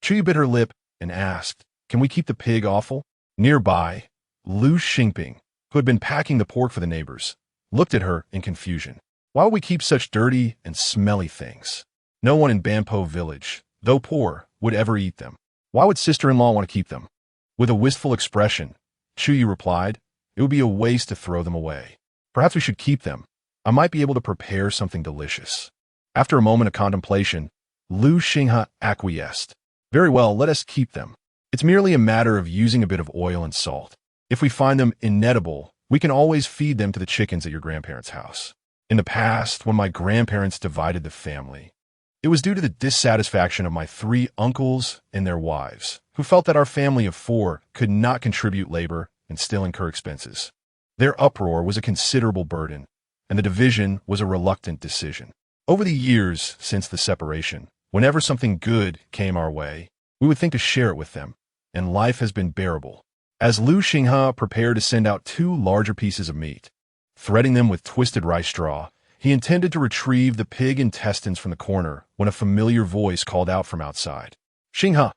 Chu Yue bit her lip and asked, can we keep the pig offal? Nearby, Lu Xingping, who had been packing the pork for the neighbors, looked at her in confusion. Why would we keep such dirty and smelly things? No one in Banpo village, though poor, would ever eat them. Why would sister-in-law want to keep them? With a wistful expression, Chu Yue replied, it would be a waste to throw them away. Perhaps we should keep them. I might be able to prepare something delicious. After a moment of contemplation, Lu Xinghe acquiesced. Very well, let us keep them. It's merely a matter of using a bit of oil and salt. If we find them inedible, we can always feed them to the chickens at your grandparents' house. In the past, when my grandparents divided the family, it was due to the dissatisfaction of my 3 uncles and their wives, who felt that our family of 4 could not contribute labor and still incur expenses. Their uproar was a considerable burden, and the division was a reluctant decision. Over the years since the separation, whenever something good came our way, we would think to share it with them, and life has been bearable. As Lu Xinghe prepared to send out 2 larger pieces of meat, threading them with twisted rice straw, he intended to retrieve the pig intestines from the corner when a familiar voice called out from outside. Xinghe,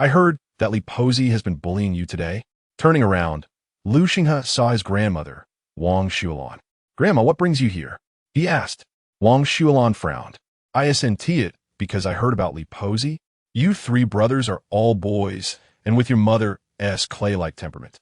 I heard that Li Posey has been bullying you today. Turning around, Lu Xinghe saw his grandmother, Wang Xuelan. Grandma, what brings you here? He asked. Wang Xuelan frowned. I sent it because I heard about Li Posey. You three brothers are all boys, and with your mother's clay-like temperament.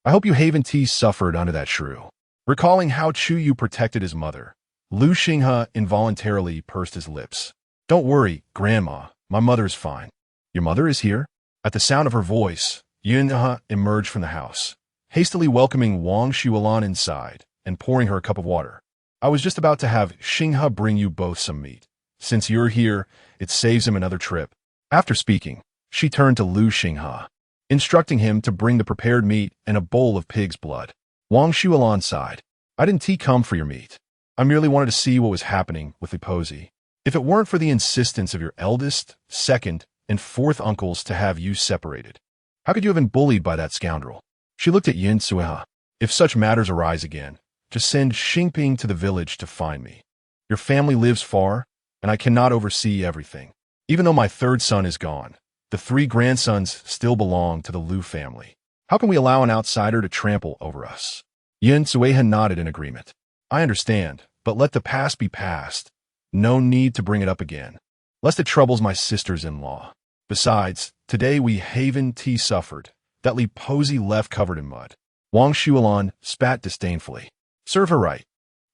I hope you Haven T suffered under that shrew. Recalling how Chu Yue protected his mother, Lu Xinghe involuntarily pursed his lips. Don't worry, Grandma. My mother is fine. Your mother is here? At the sound of her voice, Yunhe emerged from the house, hastily welcoming Wang Xuelan inside and pouring her a cup of water. I was just about to have Xinghe bring you both some meat. Since you're here, it saves him another trip. After speaking, she turned to Lu Xinghe, instructing him to bring the prepared meat and a bowl of pig's blood. Wang Xuelan sighed. I didn't come for your meat. I merely wanted to see what was happening with Li Posey. If it weren't for the insistence of your eldest, second, and fourth uncles to have you separated, how could you have been bullied by that scoundrel? She looked at Yin Suiha. If such matters arise again, just send Xingping to the village to find me. Your family lives far, and I cannot oversee everything. Even though my third son is gone, the three grandsons still belong to the Liu family. How can we allow an outsider to trample over us? Yin Suiha nodded in agreement. I understand, but let the past be past. No need to bring it up again, lest it troubles my sisters-in-law. Besides, today we Haven T suffered, that Li Posey left covered in mud. Wang Xuelan spat disdainfully. Serve her right.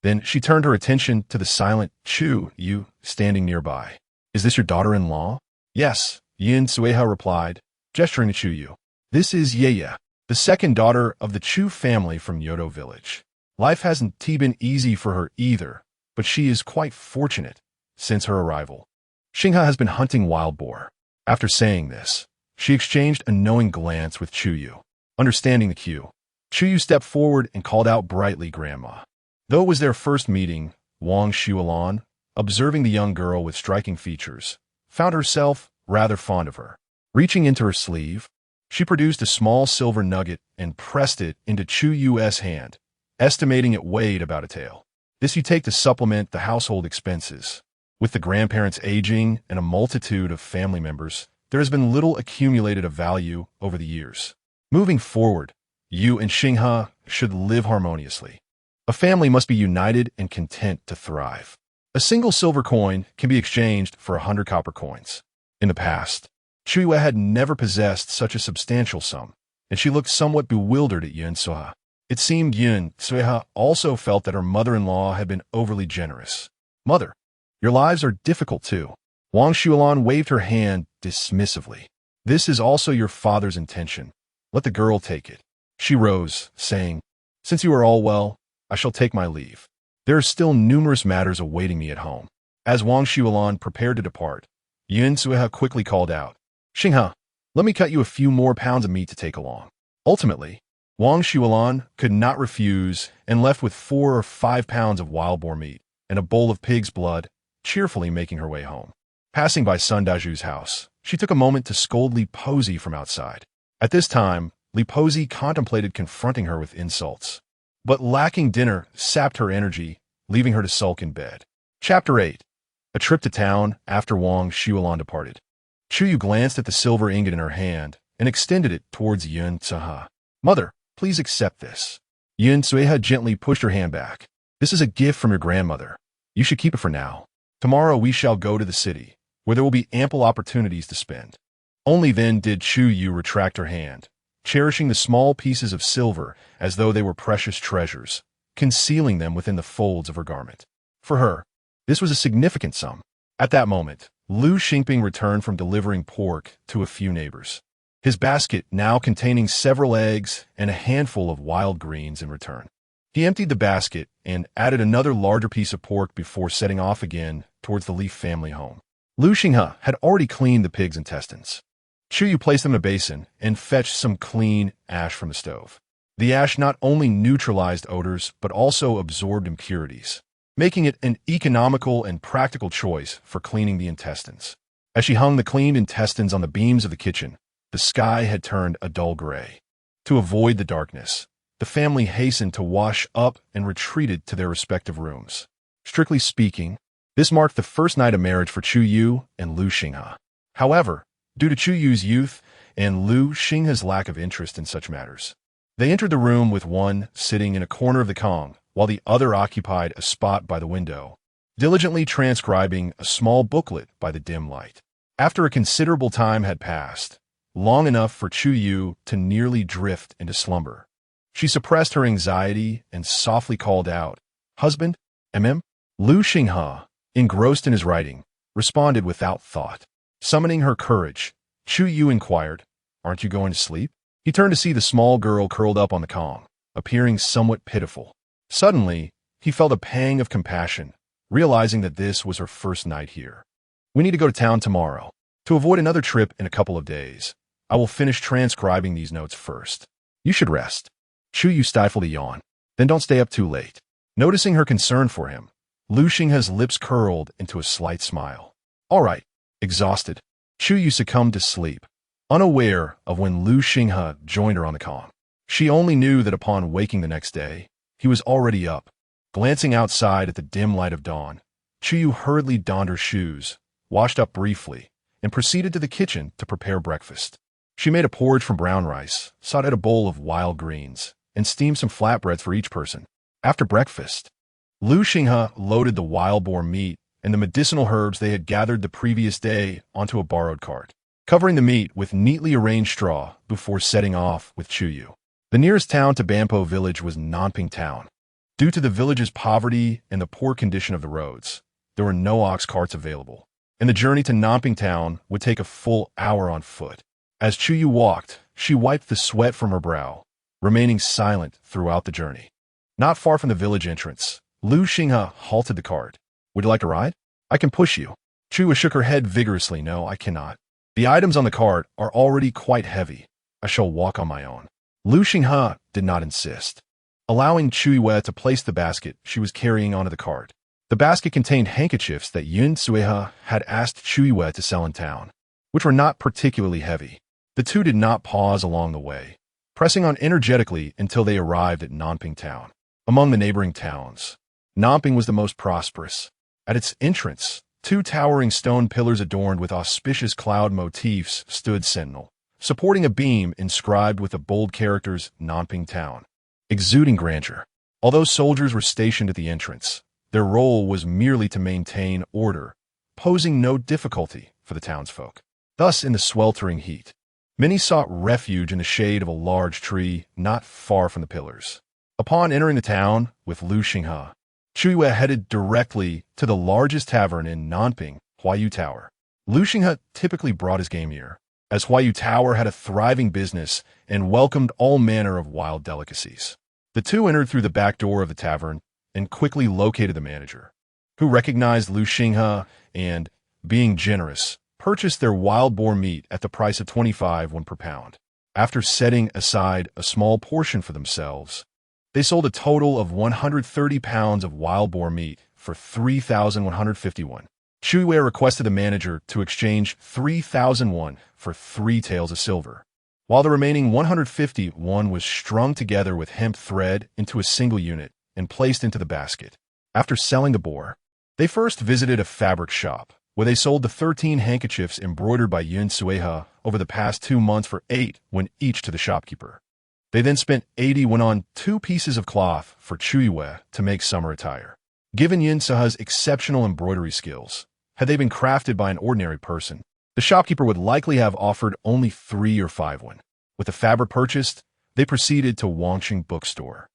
Then she turned her attention to the silent Chu Yue standing nearby. Is this your daughter-in-law? Yes, Yin Suiha replied, gesturing to Chu Yue. This is Ye, the second daughter of the Chu family from Yodo village. Life hasn't been easy for her either, but she is quite fortunate since her arrival. Xinghe has been hunting wild boar. After saying this, she exchanged a knowing glance with Chu Yue. Understanding the cue, Chu Yue stepped forward and called out brightly, Grandma. Though it was their first meeting, Wang Xuelan, observing the young girl with striking features, found herself rather fond of her. Reaching into her sleeve, she produced a small silver nugget and pressed it into Chu Yue's hand, estimating it weighed about a tael. This you take to supplement the household expenses. With the grandparents aging and a multitude of family members, there has been little accumulated of value over the years. Moving forward, you and Xinghe should live harmoniously. A family must be united and content to thrive. A single silver coin can be exchanged for 100 copper coins. In the past, Chu Yue had never possessed such a substantial sum, and she looked somewhat bewildered at Yin Suiha. It seemed Yin Suiha also felt that her mother-in-law had been overly generous. Mother, your lives are difficult too. Wang Xuelan waved her hand dismissively. This is also your father's intention. Let the girl take it. She rose, saying, Since you are all well, I shall take my leave. There are still numerous matters awaiting me at home. As Wang Xuelan prepared to depart, Yin Suiha quickly called out, Xinghe, let me cut you a few more pounds of meat to take along. Ultimately, Wang Xuelan could not refuse and left with 4 or 5 pounds of wild boar meat and a bowl of pig's blood, cheerfully making her way home. Passing by Sun Daju's house, she took a moment to scold Li Posey from outside. At this time, Li Posey contemplated confronting her with insults, but lacking dinner sapped her energy, leaving her to sulk in bed. Chapter 8. A trip to town after Wang Xuelan departed. Chu Yue glanced at the silver ingot in her hand and extended it towards Yin Suiha. Mother, please accept this. Yin Suiha gently pushed her hand back. This is a gift from your grandmother. You should keep it for now. Tomorrow we shall go to the city, where there will be ample opportunities to spend. Only then did Chu Yue retract her hand, cherishing the small pieces of silver as though they were precious treasures, concealing them within the folds of her garment. For her, this was a significant sum. At that moment, Lu Xingping returned from delivering pork to a few neighbors, his basket now containing several eggs and a handful of wild greens in return. He emptied the basket and added another larger piece of pork before setting off again towards the Li family home. Lu Xinghe had already cleaned the pig's intestines. Chu Yue placed them in a basin and fetched some clean ash from the stove. The ash not only neutralized odors but also absorbed impurities, making it an economical and practical choice for cleaning the intestines. As she hung the cleaned intestines on the beams of the kitchen, the sky had turned a dull gray. To avoid the darkness, the family hastened to wash up and retreated to their respective rooms. Strictly speaking, this marked the first night of marriage for Chu Yue and Lu Xinghe. However, due to Chu Yue's youth and Lu Xinghe's lack of interest in such matters, they entered the room with one sitting in a corner of the Kong, while the other occupied a spot by the window, diligently transcribing a small booklet by the dim light. After a considerable time had passed, long enough for Chu Yue to nearly drift into slumber, she suppressed her anxiety and softly called out, "Husband, Lu Xinghe, engrossed in his writing, responded without thought. Summoning her courage, Chu Yue inquired, "Aren't you going to sleep?" He turned to see the small girl curled up on the kong, appearing somewhat pitiful. Suddenly, he felt a pang of compassion, realizing that this was her first night here. "We need to go to town tomorrow. To avoid another trip in a couple of days, I will finish transcribing these notes first. You should rest." Chu Yue stifled a yawn. "Then don't stay up too late." Noticing her concern for him, Lu Xinghe's lips curled into a slight smile. "All right." Exhausted, Chu Yue succumbed to sleep, unaware of when Lu Xinghe joined her on the kong. She only knew that upon waking the next day, he was already up. Glancing outside at the dim light of dawn, Chu Yue hurriedly donned her shoes, washed up briefly, and proceeded to the kitchen to prepare breakfast. She made a porridge from brown rice, sauteed a bowl of wild greens, and steamed some flatbreads for each person. After breakfast, Lu Xinghe loaded the wild boar meat and the medicinal herbs they had gathered the previous day onto a borrowed cart, covering the meat with neatly arranged straw before setting off with Chu Yue. The nearest town to Bampo village was Nanping Town. Due to the village's poverty and the poor condition of the roads, there were no ox carts available, and the journey to Nanping Town would take a full hour on foot. As Chu Yue walked, she wiped the sweat from her brow, remaining silent throughout the journey. Not far from the village entrance, Lu Xinghe halted the cart. "Would you like to ride? I can push you." Chu Yue shook her head vigorously. "No, I cannot. The items on the cart are already quite heavy. I shall walk on my own." Lu Xinghe did not insist, allowing Chu Yue to place the basket she was carrying onto the cart. The basket contained handkerchiefs that Yun Suihe had asked Chu Yue to sell in town, which were not particularly heavy. The two did not pause along the way, pressing on energetically until they arrived at Nanping Town. Among the neighboring towns, Nanping was the most prosperous. At its entrance, two towering stone pillars adorned with auspicious cloud motifs stood sentinel, supporting a beam inscribed with the bold characters Nanping Town, exuding grandeur. Although soldiers were stationed at the entrance, their role was merely to maintain order, posing no difficulty for the townsfolk. Thus, in the sweltering heat, many sought refuge in the shade of a large tree not far from the pillars. Upon entering the town with Lu Xinghe, Chu Yue headed directly to the largest tavern in Nanping, Huayu Tower. Lu Xinghe typically brought his game here, as Huayu Tower had a thriving business and welcomed all manner of wild delicacies. The two entered through the back door of the tavern and quickly located the manager, who recognized Lu Xinghe and, being generous, purchased their wild boar meat at the price of 25 won per pound. After setting aside a small portion for themselves, they sold a total of 130 pounds of wild boar meat for 3,150 won. Chu Yue requested the manager to exchange 3,000 won for 3 taels of silver, while the remaining 150 won was strung together with hemp thread into a single unit and placed into the basket. After selling the boar, they first visited a fabric shop, where they sold the 13 handkerchiefs embroidered by Yun Suihe over the past 2 months for 8 won each to the shopkeeper. They then spent 80 won on 2 pieces of cloth for Chu Yue to make summer attire. Given Yun Suihe's exceptional embroidery skills, had they been crafted by an ordinary person, the shopkeeper would likely have offered only 3 or 5 won. With the fabric purchased, they proceeded to Wangqing bookstore.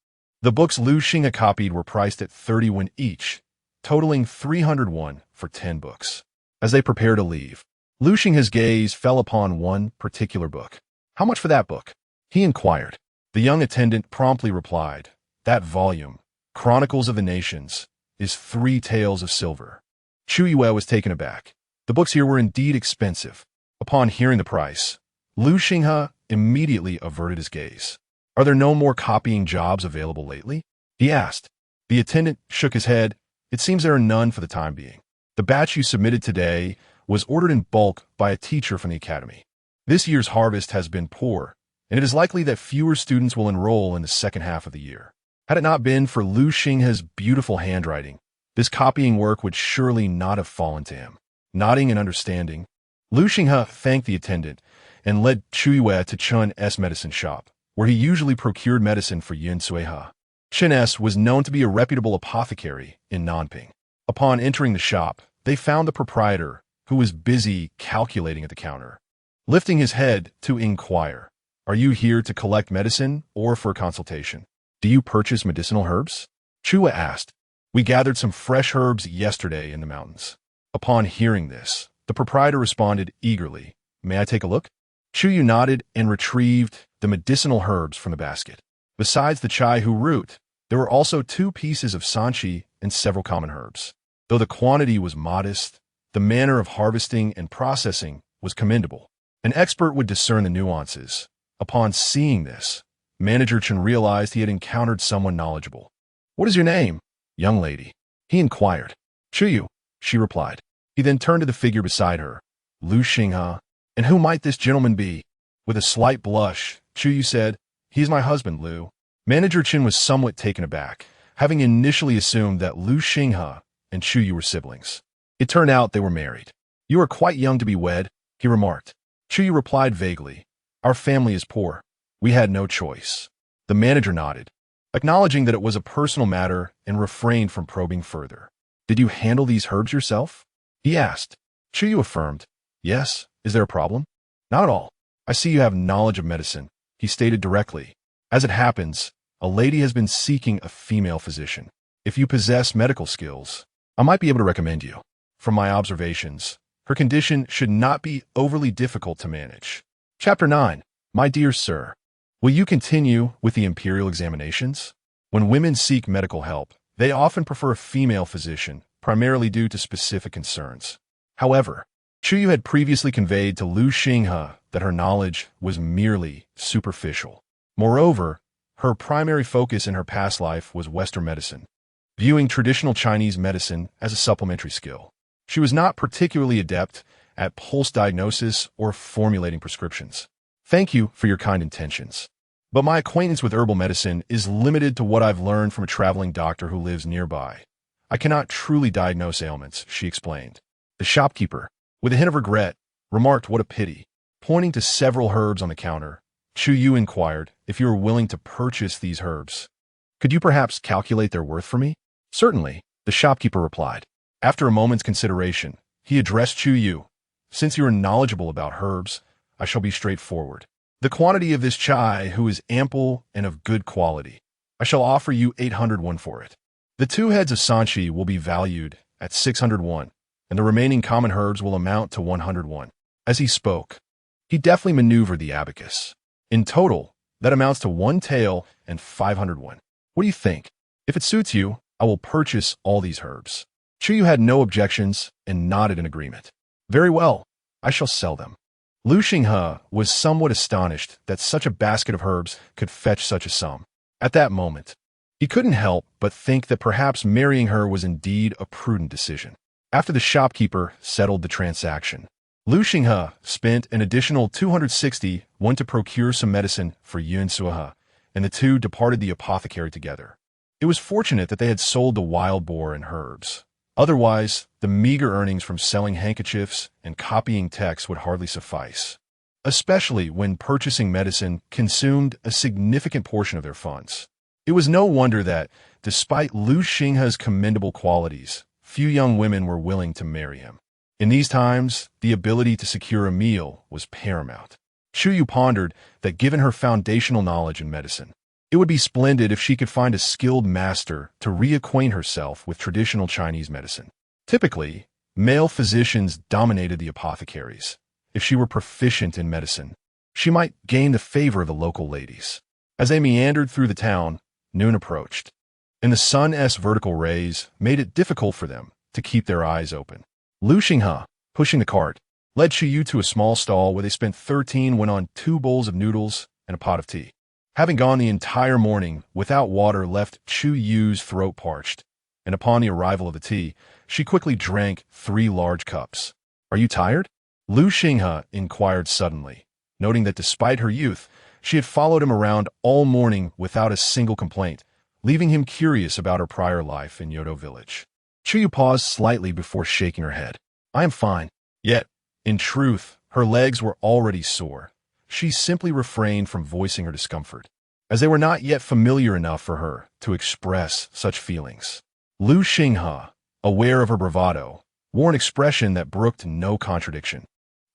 The books Lu Xinghe copied were priced at 30 won each, totaling 300 won for 10 books. As they prepared to leave, Lu Xinghe's gaze fell upon one particular book. "How much for that book?" he inquired. The young attendant promptly replied, "That volume, Chronicles of the Nations, is 3 taels of silver." Chu Yue was taken aback. The books here were indeed expensive. Upon hearing the price, Lu Xinghe immediately averted his gaze. "Are there no more copying jobs available lately?" he asked. The attendant shook his head. "It seems there are none for the time being. The batch you submitted today was ordered in bulk by a teacher from the academy. This year's harvest has been poor, and it is likely that fewer students will enroll in the second half of the year. Had it not been for Lu Xinghe's beautiful handwriting, this copying work would surely not have fallen to him." Nodding in understanding, Lu Xinghe thanked the attendant and led Chu Yue to Chun S' medicine shop, where he usually procured medicine for Yun Suihe. Chun S was known to be a reputable apothecary in Nanping. Upon entering the shop, they found the proprietor, who was busy calculating at the counter. Lifting his head to inquire, "Are you here to collect medicine or for a consultation? Do you purchase medicinal herbs?" Chu Yue asked. "We gathered some fresh herbs yesterday in the mountains." Upon hearing this, the proprietor responded eagerly, "May I take a look?" Chu Yue nodded and retrieved the medicinal herbs from the basket. Besides the chai hu root, there were also 2 pieces of sanchi and several common herbs. Though the quantity was modest, the manner of harvesting and processing was commendable. An expert would discern the nuances. Upon seeing this, Manager Chen realized he had encountered someone knowledgeable. "What is your name, young lady?" he inquired. "Chu Yue," she replied. He then turned to the figure beside her. "Lu Xinghe, and who might this gentleman be?" With a slight blush, Chu Yue said, "He is my husband, Lu." Manager Chen was somewhat taken aback, having initially assumed that Lu Xinghe and Chu Yue were siblings. It turned out they were married. "You are quite young to be wed," he remarked. Chu Yue replied vaguely, "Our family is poor. We had no choice." The manager nodded, acknowledging that it was a personal matter and refrained from probing further. "Did you handle these herbs yourself?" he asked. Chu Yue affirmed, "Yes. Is there a problem?" "Not at all. I see you have knowledge of medicine," he stated directly. "As it happens, a lady has been seeking a female physician. If you possess medical skills, I might be able to recommend you. From my observations, her condition should not be overly difficult to manage." Chapter 9. My dear sir, will you continue with the imperial examinations? When women seek medical help, they often prefer a female physician, primarily due to specific concerns. However, Chu Yue had previously conveyed to Lu Xinghe that her knowledge was merely superficial. Moreover, her primary focus in her past life was Western medicine, viewing traditional Chinese medicine as a supplementary skill. She was not particularly adept at pulse diagnosis or formulating prescriptions. "Thank you for your kind intentions, but my acquaintance with herbal medicine is limited to what I've learned from a traveling doctor who lives nearby. I cannot truly diagnose ailments," she explained. The shopkeeper, with a hint of regret, remarked, "What a pity." Pointing to several herbs on the counter, Chu Yue inquired if you were willing to purchase these herbs. "Could you perhaps calculate their worth for me?" "Certainly," the shopkeeper replied. After a moment's consideration, he addressed Chu Yue. "Since you are knowledgeable about herbs, I shall be straightforward. The quantity of this chai hu is ample and of good quality. I shall offer you 800 won for it. The 2 heads of sanchi will be valued at 600 won, and the remaining common herbs will amount to 100 won. As he spoke, he deftly maneuvered the abacus. In total, that amounts to 1 tael and 500 won. What do you think? If it suits you, I will purchase all these herbs." Chu Yue had no objections and nodded in agreement. "Very well, I shall sell them." Lu Xinghe was somewhat astonished that such a basket of herbs could fetch such a sum. At that moment, he couldn't help but think that perhaps marrying her was indeed a prudent decision. After the shopkeeper settled the transaction, Lu Xinghe spent an additional 260 won to procure some medicine for Yun Suhe, and the 2 departed the apothecary together. It was fortunate that they had sold the wild boar and herbs. Otherwise, the meager earnings from selling handkerchiefs and copying texts would hardly suffice, especially when purchasing medicine consumed a significant portion of their funds. It was no wonder that, despite Lu Xinghe's commendable qualities, few young women were willing to marry him. In these times, the ability to secure a meal was paramount. Chu Yue pondered that given her foundational knowledge in medicine, it would be splendid if she could find a skilled master to reacquaint herself with traditional Chinese medicine. Typically, male physicians dominated the apothecaries. If she were proficient in medicine, she might gain the favor of the local ladies. As they meandered through the town, noon approached, and the sun's vertical rays made it difficult for them to keep their eyes open. Lu Xinghe, pushing the cart, led Chu Yue to a small stall where they spent 13 went on 2 bowls of noodles and a pot of tea. Having gone the entire morning without water left Chu Yue's throat parched, and upon the arrival of the tea, she quickly drank 3 large cups. "Are you tired?" Lu Xinghe inquired suddenly, noting that despite her youth, she had followed him around all morning without a single complaint, leaving him curious about her prior life in Yodo village. Chu Yue paused slightly before shaking her head. "I am fine." Yet, in truth, her legs were already sore. She simply refrained from voicing her discomfort, as they were not yet familiar enough for her to express such feelings. Lu Xinghe, aware of her bravado, wore an expression that brooked no contradiction.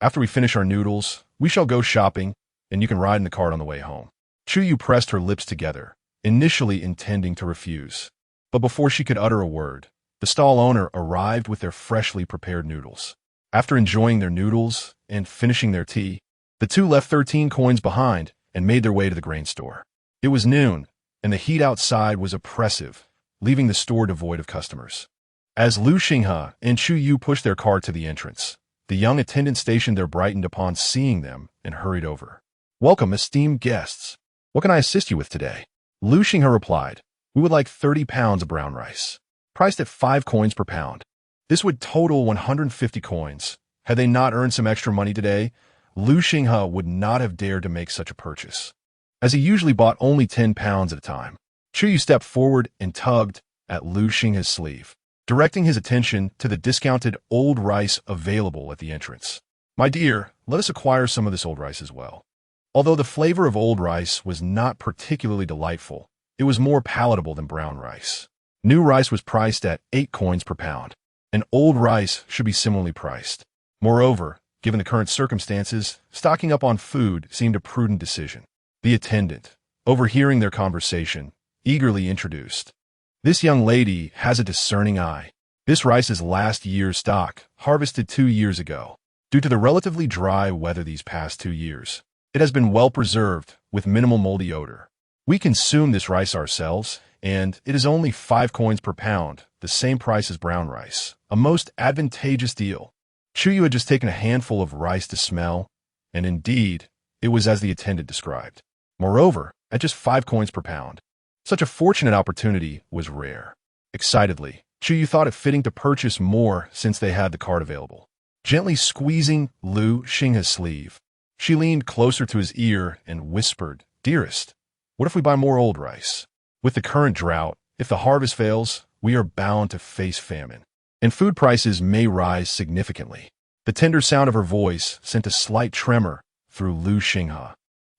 After we finish our noodles, we shall go shopping, and you can ride in the cart on the way home. Chu Yue pressed her lips together, initially intending to refuse. But before she could utter a word, the stall owner arrived with their freshly prepared noodles. After enjoying their noodles and finishing their tea, the two left 13 coins behind and made their way to the grain store. It was noon, and the heat outside was oppressive, leaving the store devoid of customers. As Lu Xinghe and Chu Yue pushed their cart to the entrance, the young attendant stationed there brightened upon seeing them and hurried over. "Welcome, esteemed guests. What can I assist you with today?" Lu Xinghe replied, "We would like 30 pounds of brown rice, priced at 5 coins per pound. This would total 150 coins. Had they not earned some extra money today, Lu Xinghe would not have dared to make such a purchase, as he usually bought only 10 pounds at a time." Chu Yue stepped forward and tugged at Lu Xinghe's sleeve, directing his attention to the discounted old rice available at the entrance. "My dear, let us acquire some of this old rice as well." Although the flavor of old rice was not particularly delightful, it was more palatable than brown rice. New rice was priced at 8 coins per pound, and old rice should be similarly priced. Moreover, given the current circumstances, stocking up on food seemed a prudent decision. The attendant, overhearing their conversation, eagerly introduced, "This young lady has a discerning eye. This rice is last year's stock, harvested 2 years ago. Due to the relatively dry weather these past 2 years, it has been well preserved with minimal moldy odor. We consume this rice ourselves, and it is only 5 coins per pound, the same price as brown rice, a most advantageous deal." Chu Yue had just taken a handful of rice to smell, and indeed, it was as the attendant described. Moreover, at just 5 coins per pound, such a fortunate opportunity was rare. Excitedly, Chu Yue thought it fitting to purchase more since they had the cart available. Gently squeezing Lu Xinghe's sleeve, she leaned closer to his ear and whispered, "Dearest, what if we buy more old rice? With the current drought, if the harvest fails, we are bound to face famine, and food prices may rise significantly." The tender sound of her voice sent a slight tremor through Lu Xinghe,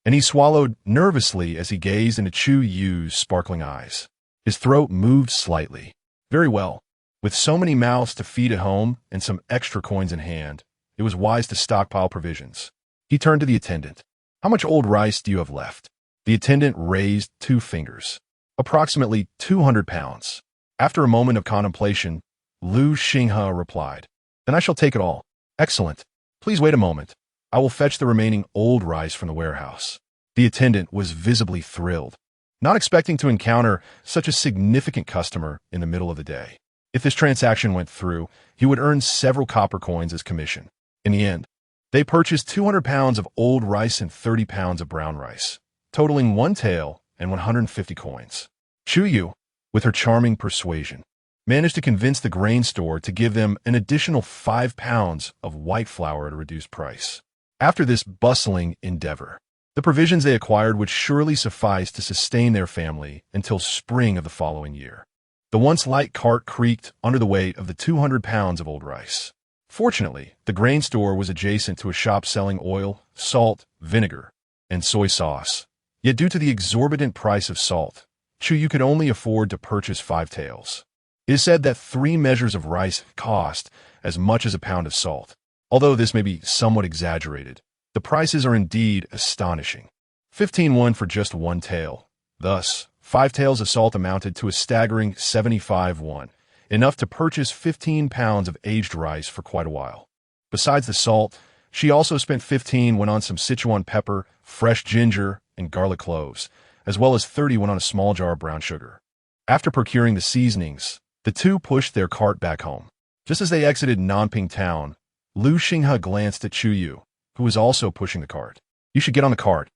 and he swallowed nervously as he gazed into Chu Yue's sparkling eyes. His throat moved slightly. Very well. With so many mouths to feed at home and some extra coins in hand, it was wise to stockpile provisions. He turned to the attendant. "How much old rice do you have left?" The attendant raised 2 fingers. "Approximately 200 pounds. After a moment of contemplation, Lu Xinghe replied, "Then I shall take it all." "Excellent. Please wait a moment. I will fetch the remaining old rice from the warehouse." The attendant was visibly thrilled, not expecting to encounter such a significant customer in the middle of the day. If this transaction went through, he would earn several copper coins as commission. In the end, they purchased 200 pounds of old rice and 30 pounds of brown rice, totaling 1 tael and 150 coins. Chu Yue, with her charming persuasion, managed to convince the grain store to give them an additional 5 pounds of white flour at a reduced price. After this bustling endeavor, the provisions they acquired would surely suffice to sustain their family until spring of the following year. The once light cart creaked under the weight of the 200 pounds of old rice. Fortunately, the grain store was adjacent to a shop selling oil, salt, vinegar, and soy sauce. Yet due to the exorbitant price of salt, Chu Yue could only afford to purchase 5 taels. It is said that 3 measures of rice cost as much as a pound of salt. Although this may be somewhat exaggerated, the prices are indeed astonishing. 15 won for just 1 tael. Thus, 5 taels of salt amounted to a staggering 75 won, enough to purchase 15 pounds of aged rice for quite a while. Besides the salt, she also spent 15 went on some Sichuan pepper, fresh ginger, and garlic cloves, as well as 30 went on a small jar of brown sugar. After procuring the seasonings, the two pushed their cart back home. Just as they exited Nanping town, Lu Xinghe glanced at Chu Yue, who was also pushing the cart. "You should get on the cart.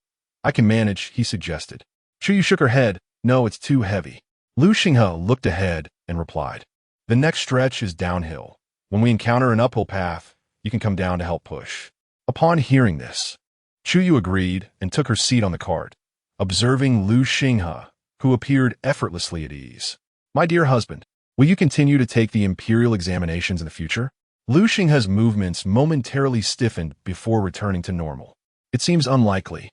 I can manage," he suggested. Chu Yue shook her head. "No, it's too heavy." Lu Xinghe looked ahead and replied, "The next stretch is downhill. When we encounter an uphill path, you can come down to help push." Upon hearing this, Chu Yue agreed and took her seat on the cart, observing Lu Xinghe, who appeared effortlessly at ease. "My dear husband, will you continue to take the imperial examinations in the future?" Lu Xinghe's movements momentarily stiffened before returning to normal. "It seems unlikely."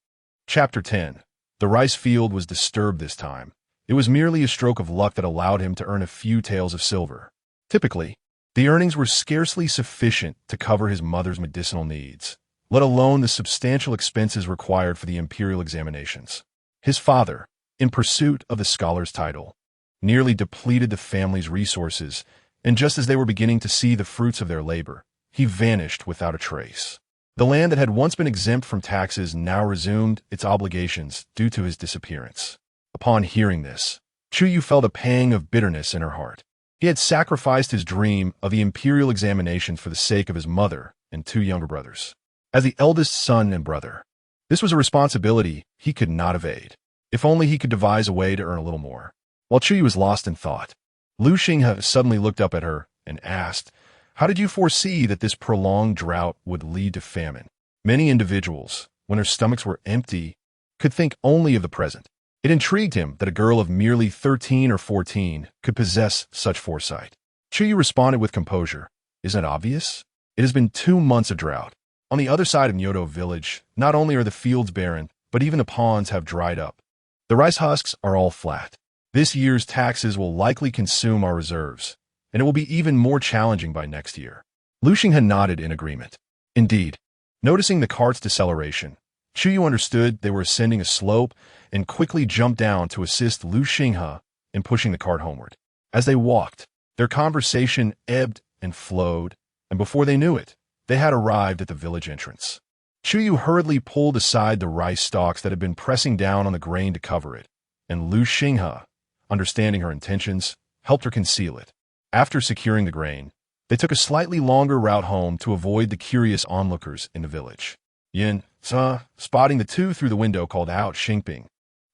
Chapter 10. The rice field was disturbed this time. It was merely a stroke of luck that allowed him to earn a few taels of silver. Typically, the earnings were scarcely sufficient to cover his mother's medicinal needs, let alone the substantial expenses required for the imperial examinations. His father, in pursuit of the scholar's title, nearly depleted the family's resources, and just as they were beginning to see the fruits of their labor, he vanished without a trace. The land that had once been exempt from taxes now resumed its obligations due to his disappearance. Upon hearing this, Chu Yue felt a pang of bitterness in her heart. He had sacrificed his dream of the imperial examinations for the sake of his mother and two younger brothers. As the eldest son and brother, this was a responsibility he could not evade. If only he could devise a way to earn a little more. While Chu Yue was lost in thought, Lu Xinghe suddenly looked up at her and asked, "How did you foresee that this prolonged drought would lead to famine?" Many individuals, when their stomachs were empty, could think only of the present. It intrigued him that a girl of merely 13 or 14 could possess such foresight. Chu Yue responded with composure, "Isn't it obvious? It has been 2 months of drought. On the other side of Nyoto village, not only are the fields barren, but even the ponds have dried up. The rice husks are all flat. This year's taxes will likely consume our reserves, and it will be even more challenging by next year." Lu Xinghe nodded in agreement. Indeed, noticing the cart's deceleration, Chu Yue understood they were ascending a slope and quickly jumped down to assist Lu Xinghe in pushing the cart homeward. As they walked, their conversation ebbed and flowed, and before they knew it, they had arrived at the village entrance. Chu Yue hurriedly pulled aside the rice stalks that had been pressing down on the grain to cover it, and Lu Xinghe, understanding her intentions, helped her conceal it. After securing the grain, they took a slightly longer route home to avoid the curious onlookers in the village. Yin, spotting the two through the window, called out, "Xingping,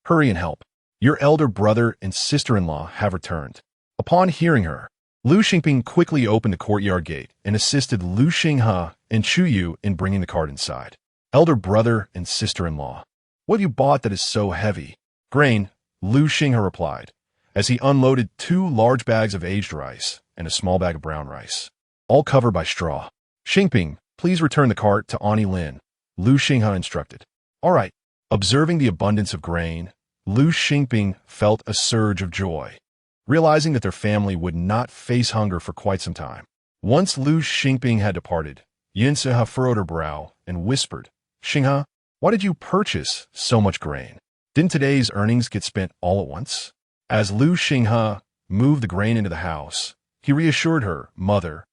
hurry and help. Your elder brother and sister-in-law have returned." Upon hearing her, Lu Xingping quickly opened the courtyard gate and assisted Lu Xinghe and Chu Yue in bringing the cart inside. "Elder brother and sister-in-law, what have you bought that is so heavy?" "Grain," Lu Xinghe replied, as he unloaded 2 large bags of aged rice and a small bag of brown rice, all covered by straw. "Xingping, please return the cart to Ani Lin," Lu Xinghe instructed. "All right." Observing the abundance of grain, Lu Xingping felt a surge of joy, realizing that their family would not face hunger for quite some time. Once Lu Xingping had departed, Yin Seha furrowed her brow and whispered, "Xinghe, why did you purchase so much grain? Didn't today's earnings get spent all at once?" As Lu Xinghe moved the grain into the house, he reassured her, "Mother,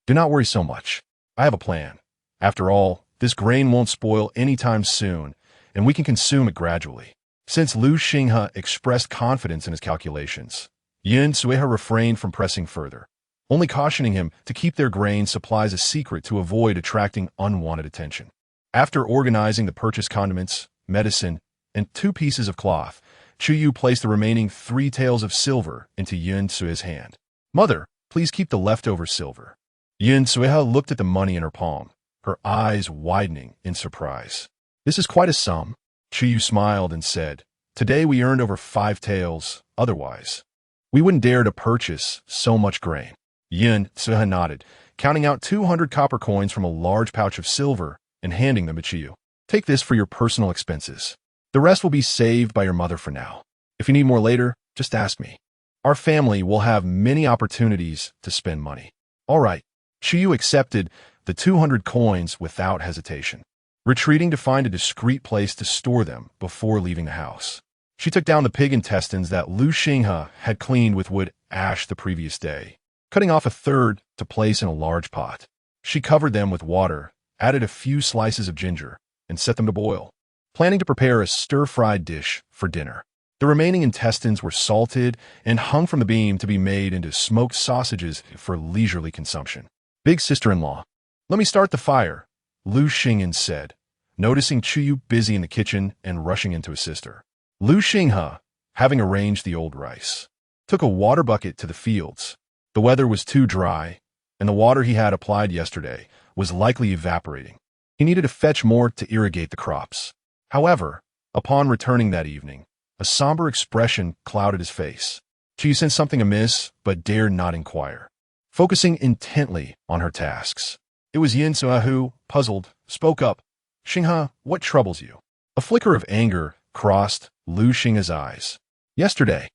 do not worry so much. I have a plan. After all, this grain won't spoil anytime soon, and we can consume it gradually." Since Lu Xinghe expressed confidence in his calculations, Yin Sueha refrained from pressing further, only cautioning him to keep their grain supplies a secret to avoid attracting unwanted attention. After organizing the purchased condiments, medicine, and 2 pieces of cloth, Chu Yue placed the remaining 3 taels of silver into Yin Sue's hand. "Mother, please keep the leftover silver." Yin Sueha looked at the money in her palm, her eyes widening in surprise. "This is quite a sum." Chu Yue smiled and said, "Today we earned over 5 taels, otherwise we wouldn't dare to purchase so much grain." Yin Sueha nodded, counting out 200 copper coins from a large pouch of silver and handing them to Chu Yue. "Take this for your personal expenses. The rest will be saved by your mother for now. If you need more later, just ask me. Our family will have many opportunities to spend money." "All right." Chu Yue accepted the 200 coins without hesitation, retreating to find a discreet place to store them before leaving the house. She took down the pig intestines that Lu Xinghe had cleaned with wood ash the previous day, cutting off a third to place in a large pot. She covered them with water, added a few slices of ginger, and set them to boil, planning to prepare a stir-fried dish for dinner. The remaining intestines were salted and hung from the beam to be made into smoked sausages for leisurely consumption. "Big sister-in-law, let me start the fire," Lu Xinghe said, noticing Chu Yue busy in the kitchen and rushing in to assist her. Lu Xinghe, having arranged the old rice, took a water bucket to the fields. The weather was too dry, and the water he had applied yesterday was likely evaporating. He needed to fetch more to irrigate the crops. However, upon returning that evening, a somber expression clouded his face. She sensed something amiss, but dared not inquire, focusing intently on her tasks. It was Yin Sueha who, puzzled, spoke up. "Xinghe, what troubles you?" A flicker of anger crossed Lu Xinghe's eyes. "Yesterday,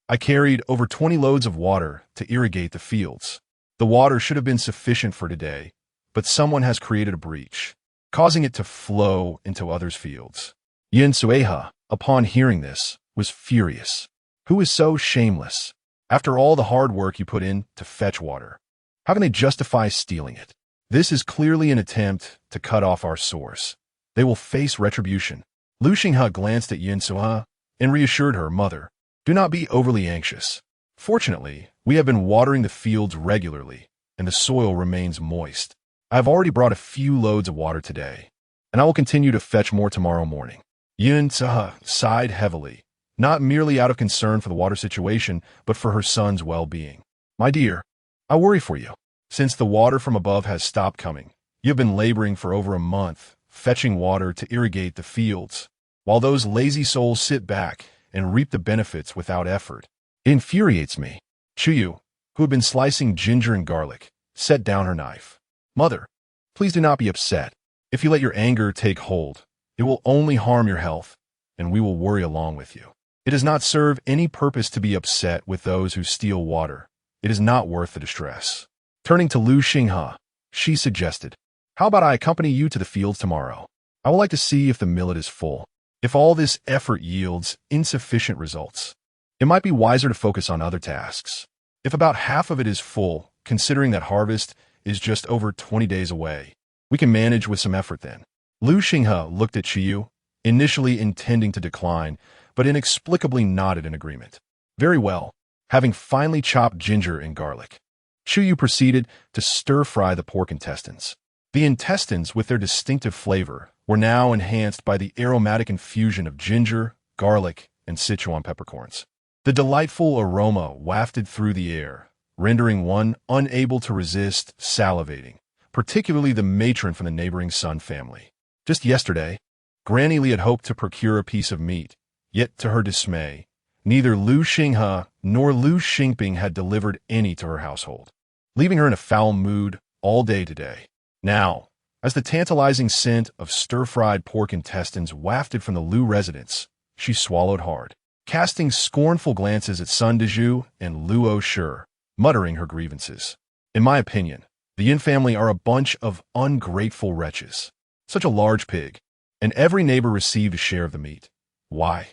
I carried over 20 loads of water to irrigate the fields. The water should have been sufficient for today, but someone has created a breach, causing it to flow into others' fields. Yin Sueha, upon hearing this, was furious. Who is so shameless? After all the hard work you put in to fetch water, how can they justify stealing it? This is clearly an attempt to cut off our source. They will face retribution. Lu Xinghe glanced at Yin Sueha and reassured her, Mother, do not be overly anxious. Fortunately, we have been watering the fields regularly, and the soil remains moist. I have already brought a few loads of water today, and I will continue to fetch more tomorrow morning. Yin Sueha sighed heavily, not merely out of concern for the water situation, but for her son's well-being. My dear, I worry for you. Since the water from above has stopped coming, you have been laboring for over a month, fetching water to irrigate the fields, while those lazy souls sit back and reap the benefits without effort. It infuriates me. Chu Yue, who had been slicing ginger and garlic, set down her knife. Mother, please do not be upset. If you let your anger take hold, it will only harm your health, and we will worry along with you. It does not serve any purpose to be upset with those who steal water. It is not worth the distress. Turning to Lu Xinghe, she suggested, how about I accompany you to the fields tomorrow? I would like to see if the millet is full. If all this effort yields insufficient results, it might be wiser to focus on other tasks. If about half of it is full, considering that harvest is just over 20 days away, we can manage with some effort then. Lu Xinghe looked at Chu Yue, initially intending to decline, but inexplicably nodded in agreement. Very well. Having finally chopped ginger and garlic, Chu Yue proceeded to stir-fry the pork intestines. The intestines, with their distinctive flavor, were now enhanced by the aromatic infusion of ginger, garlic, and Sichuan peppercorns. The delightful aroma wafted through the air, rendering one unable to resist salivating, particularly the matron from the neighboring Sun family. Just yesterday, Granny Li had hoped to procure a piece of meat, yet to her dismay, neither Lu Xinghe nor Lu Xingping had delivered any to her household, leaving her in a foul mood all day today. Now, as the tantalizing scent of stir-fried pork intestines wafted from the Lu residence, she swallowed hard, casting scornful glances at Sun Dezhu and Luo Shi, muttering her grievances. In my opinion, the Yin family are a bunch of ungrateful wretches. Such a large pig, and every neighbor received a share of the meat. Why,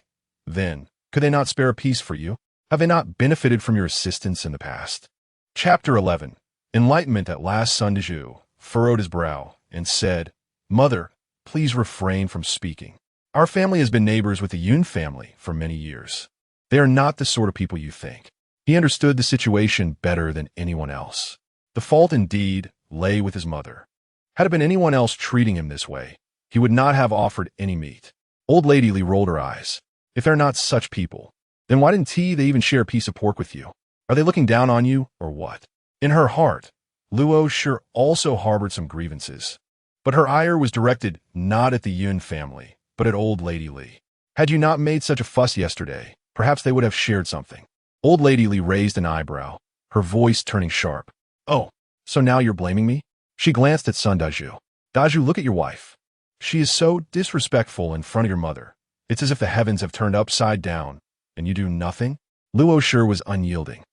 then, could they not spare a piece for you? Have they not benefited from your assistance in the past? Chapter 11. Enlightenment at last. Sun Dezhu furrowed his brow and said, Mother, please refrain from speaking. Our family has been neighbors with the Yun family for many years. They are not the sort of people you think. He understood the situation better than anyone else. The fault, indeed, lay with his mother. Had it been anyone else treating him this way, he would not have offered any meat. Old Lady Li rolled her eyes. If they're not such people, then why didn't they even share a piece of pork with you? Are they looking down on you, or what? In her heart, Luo Shi also harbored some grievances, but her ire was directed not at the Yun family, but at Old Lady Li. Had you not made such a fuss yesterday, perhaps they would have shared something. Old Lady Li raised an eyebrow, her voice turning sharp. Oh, so now you're blaming me? She glanced at Sun Dezhu. Dezhu, look at your wife. She is so disrespectful in front of your mother. It's as if the heavens have turned upside down, and you do nothing? Luo Shi was unyielding.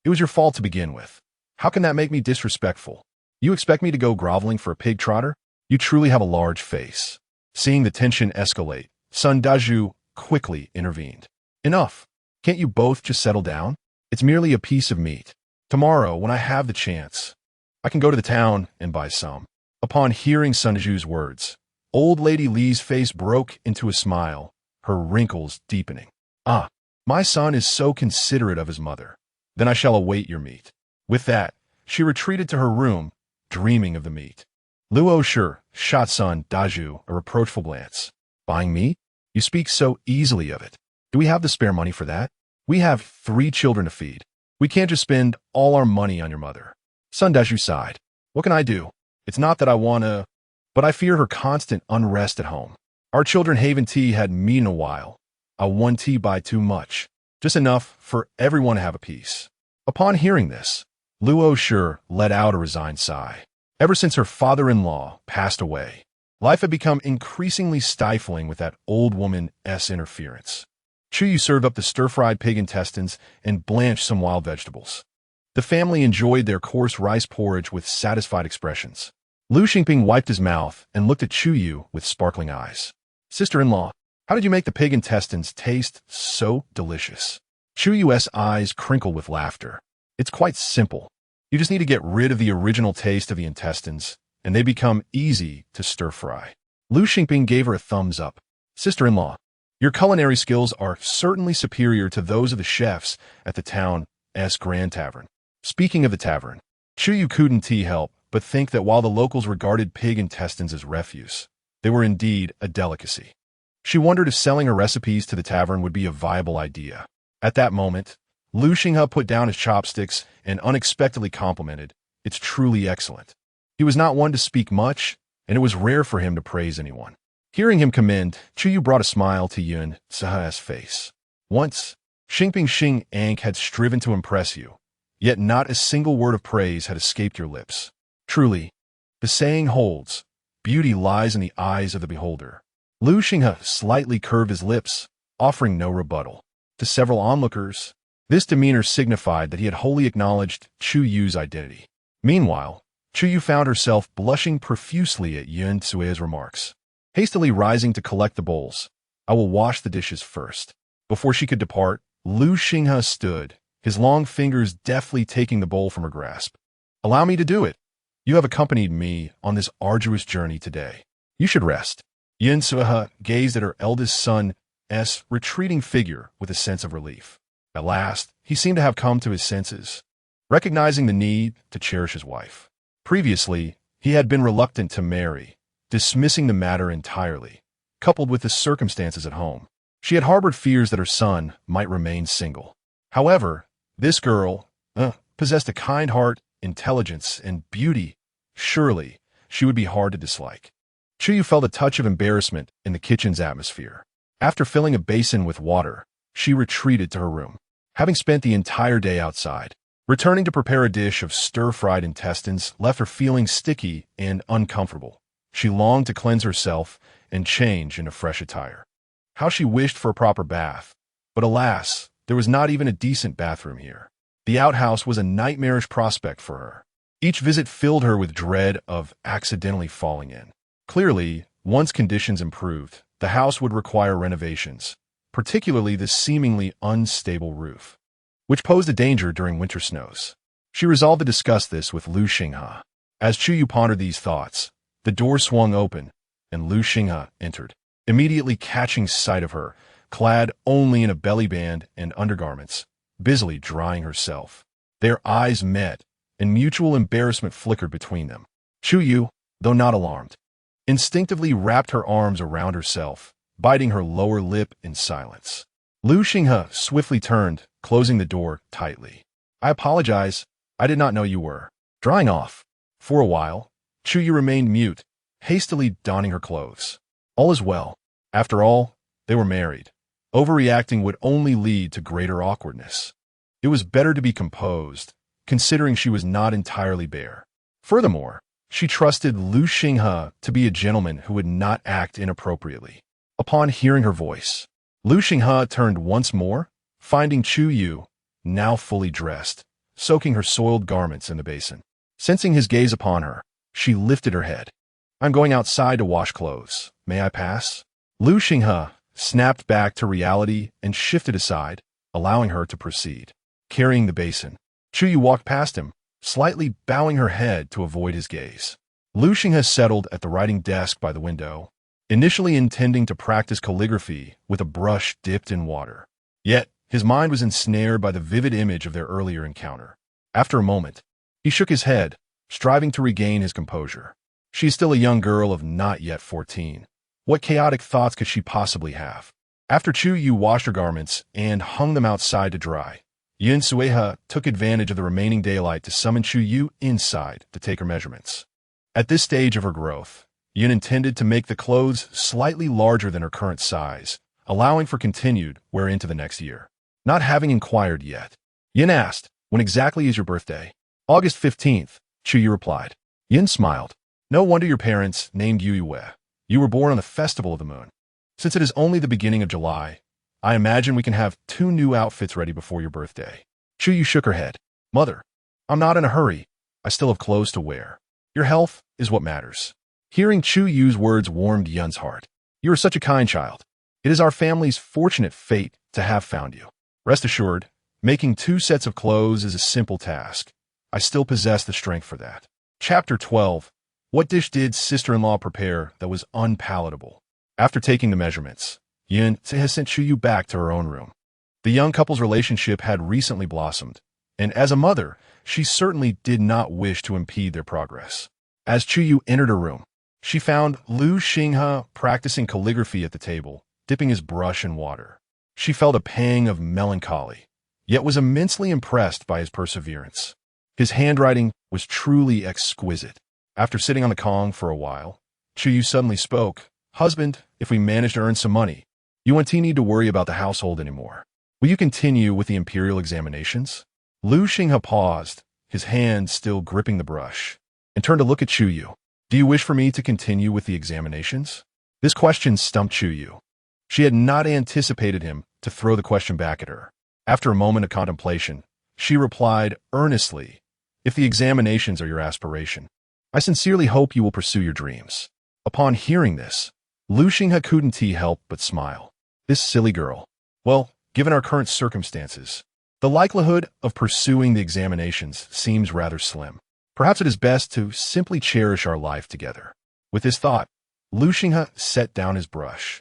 It was your fault to begin with. How can that make me disrespectful? You expect me to go groveling for a pig trotter? You truly have a large face. Seeing the tension escalate, Sun Dezhu quickly intervened. Enough. Can't you both just settle down? It's merely a piece of meat. Tomorrow, when I have the chance, I can go to the town and buy some. Upon hearing Sun Dezhu's words, Old Lady Li's face broke into a smile, her wrinkles deepening. Ah, my son is so considerate of his mother. Then I shall await your meat. With that, she retreated to her room, dreaming of the meat. Luo Shi shot Sun Dezhu a reproachful glance. Buying meat? You speak so easily of it. Do we have the spare money for that? We have 3 children to feed. We can't just spend all our money on your mother. Sun Dezhu sighed. What can I do? It's not that I want to, but I fear her constant unrest at home. Our children haven't had meat in a while. I want tea by too much, just enough for everyone to have a piece. Upon hearing this, Luo Shi let out a resigned sigh. Ever since her father-in-law passed away, life had become increasingly stifling with that old woman's interference. Chu Yue served up the stir-fried pig intestines and blanched some wild vegetables. The family enjoyed their coarse rice porridge with satisfied expressions. Lu Xingping wiped his mouth and looked at Chu Yue with sparkling eyes. Sister-in-law, how did you make the pig intestines taste so delicious? Chu Yue's eyes crinkled with laughter. It's quite simple. You just need to get rid of the original taste of the intestines, and they become easy to stir-fry. Lu Xingping gave her a thumbs up. Sister-in-law, your culinary skills are certainly superior to those of the chefs at the town's Grand Tavern. Speaking of the tavern, Chu Yue couldn't help but think that while the locals regarded pig intestines as refuse, they were indeed a delicacy. She wondered if selling her recipes to the tavern would be a viable idea. At that moment, Lu Xinghe put down his chopsticks and unexpectedly complimented, "It's truly excellent." He was not one to speak much, and it was rare for him to praise anyone. Hearing him commend, Chu Yue brought a smile to Yun Saha's face. Once, Xingping Xing Ank had striven to impress you, yet not a single word of praise had escaped your lips. Truly, the saying holds, beauty lies in the eyes of the beholder. Lu Xinghe slightly curved his lips, offering no rebuttal. To several onlookers, this demeanor signified that he had wholly acknowledged Chu Yue's identity. Meanwhile, Chu Yue found herself blushing profusely at Yun Sue's remarks. Hastily rising to collect the bowls, "I will wash the dishes first." Before she could depart, Lu Xinghe stood, his long fingers deftly taking the bowl from her grasp. "Allow me to do it. You have accompanied me on this arduous journey today. You should rest." Yun Sue gazed at her eldest son's retreating figure with a sense of relief. At last, he seemed to have come to his senses, recognizing the need to cherish his wife. Previously, he had been reluctant to marry, dismissing the matter entirely, coupled with the circumstances at home. She had harbored fears that her son might remain single. However, this girl possessed a kind heart, intelligence, and beauty. Surely, she would be hard to dislike. Chu Yue felt a touch of embarrassment in the kitchen's atmosphere. After filling a basin with water, she retreated to her room. Having spent the entire day outside, returning to prepare a dish of stir-fried intestines left her feeling sticky and uncomfortable. She longed to cleanse herself and change into fresh attire. How she wished for a proper bath. But alas, there was not even a decent bathroom here. The outhouse was a nightmarish prospect for her. Each visit filled her with dread of accidentally falling in. Clearly, once conditions improved, the house would require renovations, particularly the seemingly unstable roof, which posed a danger during winter snows. She resolved to discuss this with Lu Xinghe. As Chu Yue pondered these thoughts, the door swung open, and Lu Xinghe entered, immediately catching sight of her, clad only in a belly band and undergarments, busily drying herself. Their eyes met, and mutual embarrassment flickered between them. Chu Yue, though not alarmed, instinctively wrapped her arms around herself, biting her lower lip in silence. Lu Xinghe swiftly turned, closing the door tightly. "I apologize. I did not know you were." Drying off. For a while, Chu Yue remained mute, hastily donning her clothes. All is well. After all, they were married. Overreacting would only lead to greater awkwardness. It was better to be composed, considering she was not entirely bare. Furthermore, she trusted Lu Xinghe to be a gentleman who would not act inappropriately. Upon hearing her voice, Lu Xinghe turned once more, finding Chu Yue, now fully dressed, soaking her soiled garments in the basin. Sensing his gaze upon her, she lifted her head. "I'm going outside to wash clothes. May I pass?" Lu Xinghe snapped back to reality and shifted aside, allowing her to proceed. Carrying the basin, Chu Yue walked past him, slightly bowing her head to avoid his gaze. Lu Xinghe settled at the writing desk by the window, initially intending to practice calligraphy with a brush dipped in water. Yet, his mind was ensnared by the vivid image of their earlier encounter. After a moment, he shook his head, striving to regain his composure. She is still a young girl of not yet 14. What chaotic thoughts could she possibly have? After Chu Yue washed her garments and hung them outside to dry, Yun Sue took advantage of the remaining daylight to summon Chu Yue inside to take her measurements. At this stage of her growth, Yun intended to make the clothes slightly larger than her current size, allowing for continued wear into the next year. Not having inquired yet, Yun asked, "When exactly is your birthday?" "August 15th, Chu Yue replied. Yun smiled. "No wonder your parents named you Yue. You were born on the festival of the moon. Since it is only the beginning of July, I imagine we can have 2 new outfits ready before your birthday." Chu Yue shook her head. "Mother, I'm not in a hurry. I still have clothes to wear. Your health is what matters. Hearing Chu Yu's words warmed Yun's heart. You are such a kind child. It is our family's fortunate fate to have found you. Rest assured, making 2 sets of clothes is a simple task. I still possess the strength for that. Chapter 12. What dish did sister-in-law prepare that was unpalatable? After taking the measurements, Yun has sent Chu Yu back to her own room. The young couple's relationship had recently blossomed, and as a mother, she certainly did not wish to impede their progress. As Chu Yu entered her room, she found Lu Xinghe practicing calligraphy at the table, dipping his brush in water. She felt a pang of melancholy, yet was immensely impressed by his perseverance. His handwriting was truly exquisite. After sitting on the Kong for a while, Chu Yu suddenly spoke. Husband, if we manage to earn some money, you won't need to worry about the household anymore. Will you continue with the imperial examinations? Lu Xinghe paused, his hand still gripping the brush, and turned to look at Chu Yu. Do you wish for me to continue with the examinations? This question stumped Chu Yu. She had not anticipated him to throw the question back at her. After a moment of contemplation, she replied earnestly, if the examinations are your aspiration, I sincerely hope you will pursue your dreams. Upon hearing this, Lu Xinghe couldn't help but smile. This silly girl. Well, given our current circumstances, the likelihood of pursuing the examinations seems rather slim. Perhaps it is best to simply cherish our life together. With this thought, Lu Xinghe set down his brush,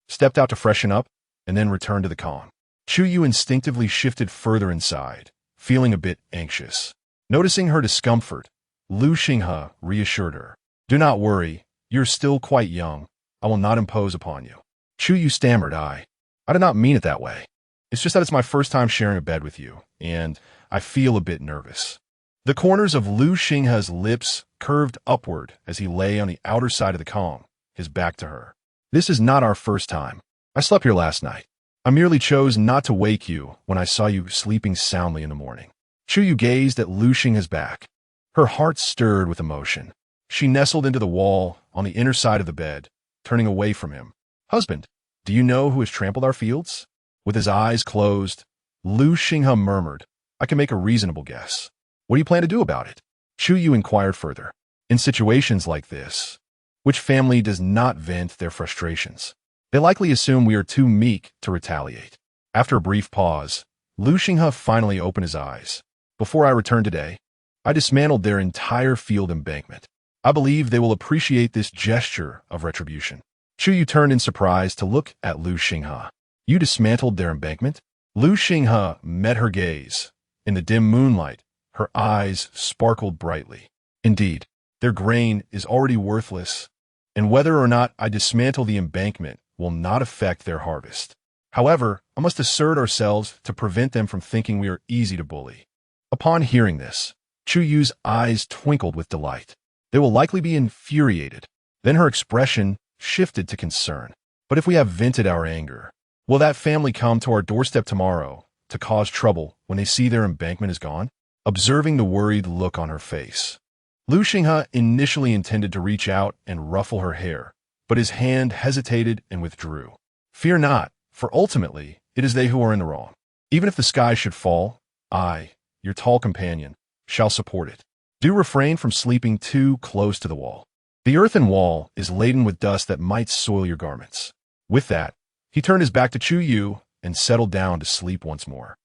stepped out to freshen up, and then returned to the Kong. Chu Yu instinctively shifted further inside, feeling a bit anxious. Noticing her discomfort, Lu Xinghe reassured her. Do not worry, you're still quite young. I will not impose upon you. Chu Yu stammered, I did not mean it that way. It's just that it's my first time sharing a bed with you, and I feel a bit nervous. The corners of Lu Xinghe's lips curved upward as he lay on the outer side of the Kong, his back to her. This is not our first time. I slept here last night. I merely chose not to wake you when I saw you sleeping soundly in the morning. Chu Yu gazed at Lu Xinghe's back. Her heart stirred with emotion. She nestled into the wall on the inner side of the bed, turning away from him. Husband, do you know who has trampled our fields? With his eyes closed, Lu Xinghe murmured, I can make a reasonable guess. What do you plan to do about it? Chu Yu inquired further. In situations like this, which family does not vent their frustrations? They likely assume we are too meek to retaliate. After a brief pause, Lu Xinghe finally opened his eyes. Before I return today, I dismantled their entire field embankment. I believe they will appreciate this gesture of retribution. Chu Yu turned in surprise to look at Lu Xinghe. You dismantled their embankment? Lu Xinghe met her gaze. In the dim moonlight, her eyes sparkled brightly. Indeed, their grain is already worthless, and whether or not I dismantle the embankment will not affect their harvest. However, I must assert ourselves to prevent them from thinking we are easy to bully. Upon hearing this, Chu Yu's eyes twinkled with delight. They will likely be infuriated. Then her expression shifted to concern. But if we have vented our anger, will that family come to our doorstep tomorrow to cause trouble when they see their embankment is gone? Observing the worried look on her face, Lu Xinghe initially intended to reach out and ruffle her hair, but his hand hesitated and withdrew. Fear not, for ultimately it is they who are in the wrong. Even if the sky should fall, I, your tall companion, shall support it. Do refrain from sleeping too close to the wall. The earthen wall is laden with dust that might soil your garments. With that, he turned his back to Chu Yu and settled down to sleep once more.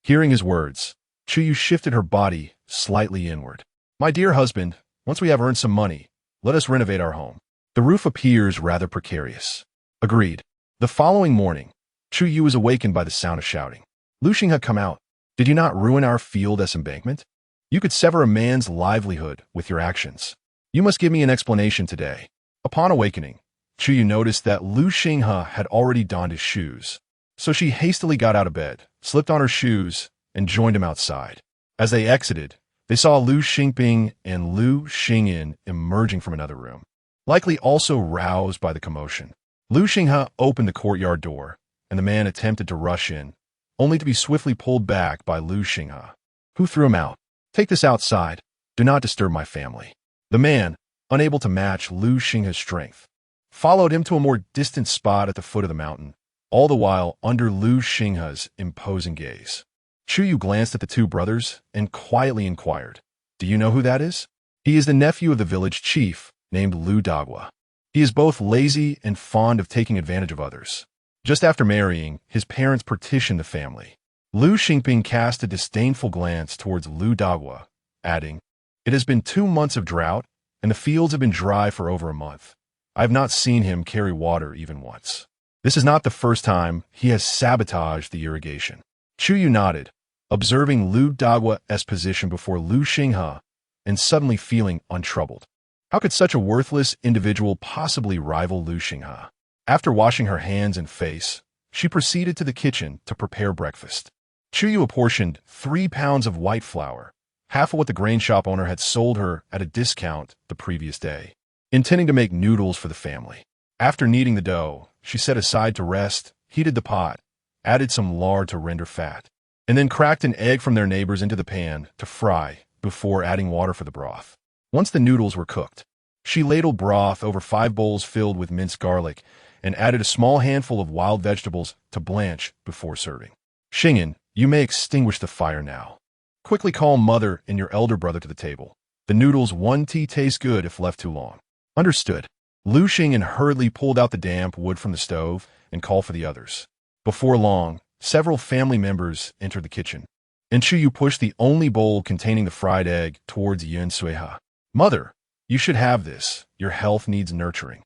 Hearing his words, Chu Yu shifted her body slightly inward. My dear husband, once we have earned some money, let us renovate our home. The roof appears rather precarious. Agreed. The following morning, Chu Yu was awakened by the sound of shouting. Lu Xinghe, come out. Did you not ruin our field as embankment? You could sever a man's livelihood with your actions. You must give me an explanation today. Upon awakening, Chu Yu noticed that Lu Xinghe had already donned his shoes. So she hastily got out of bed, slipped on her shoes, and joined him outside. As they exited, they saw Lu Xingping and Lu Xingyin emerging from another room, likely also roused by the commotion. Lu Xinghe opened the courtyard door, and the man attempted to rush in, only to be swiftly pulled back by Lu Xinghe, who threw him out. Take this outside. Do not disturb my family. The man, unable to match Lu Xinghe's strength, followed him to a more distant spot at the foot of the mountain, all the while under Lu Xinghe's imposing gaze. Chu Yu glanced at the two brothers and quietly inquired, "Do you know who that is?" "He is the nephew of the village chief, named Lu Dagua. He is both lazy and fond of taking advantage of others. Just after marrying, his parents partitioned the family." Lu Xingping cast a disdainful glance towards Lu Dagua, adding, "It has been 2 months of drought, and the fields have been dry for over a month. I have not seen him carry water even once. This is not the first time he has sabotaged the irrigation." Chu Yu nodded, observing Lu Dagua's position before Lu Xinghe, and suddenly feeling untroubled. How could such a worthless individual possibly rival Lu Xinghe? After washing her hands and face, she proceeded to the kitchen to prepare breakfast. Chu Yu apportioned 3 pounds of white flour, half of what the grain shop owner had sold her at a discount the previous day, intending to make noodles for the family. After kneading the dough, she set aside to rest, heated the pot, added some lard to render fat, and then cracked an egg from their neighbors into the pan to fry before adding water for the broth. Once the noodles were cooked, she ladled broth over 5 bowls filled with minced garlic and added a small handful of wild vegetables to blanch before serving. "Xingyan, you may extinguish the fire now. Quickly call mother and your elder brother to the table. The noodles won't taste good if left too long." "Understood." Lu Xingyan hurriedly pulled out the damp wood from the stove and called for the others. Before long, several family members entered the kitchen, and Chu Yu pushed the only bowl containing the fried egg towards Yun Suiha. "Mother, you should have this. Your health needs nurturing.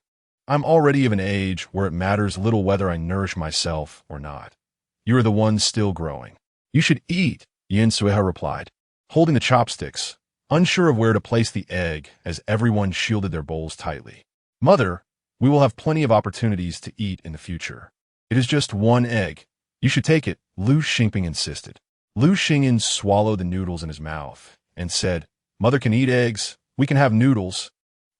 I'm already of an age where it matters little whether I nourish myself or not. You are the one still growing. You should eat," Yun Suiha replied, holding the chopsticks, unsure of where to place the egg as everyone shielded their bowls tightly. "Mother, we will have plenty of opportunities to eat in the future. It is just 1 egg. You should take it," Lu Xingping insisted. Lu Xingyan swallowed the noodles in his mouth and said, "Mother can eat eggs, we can have noodles,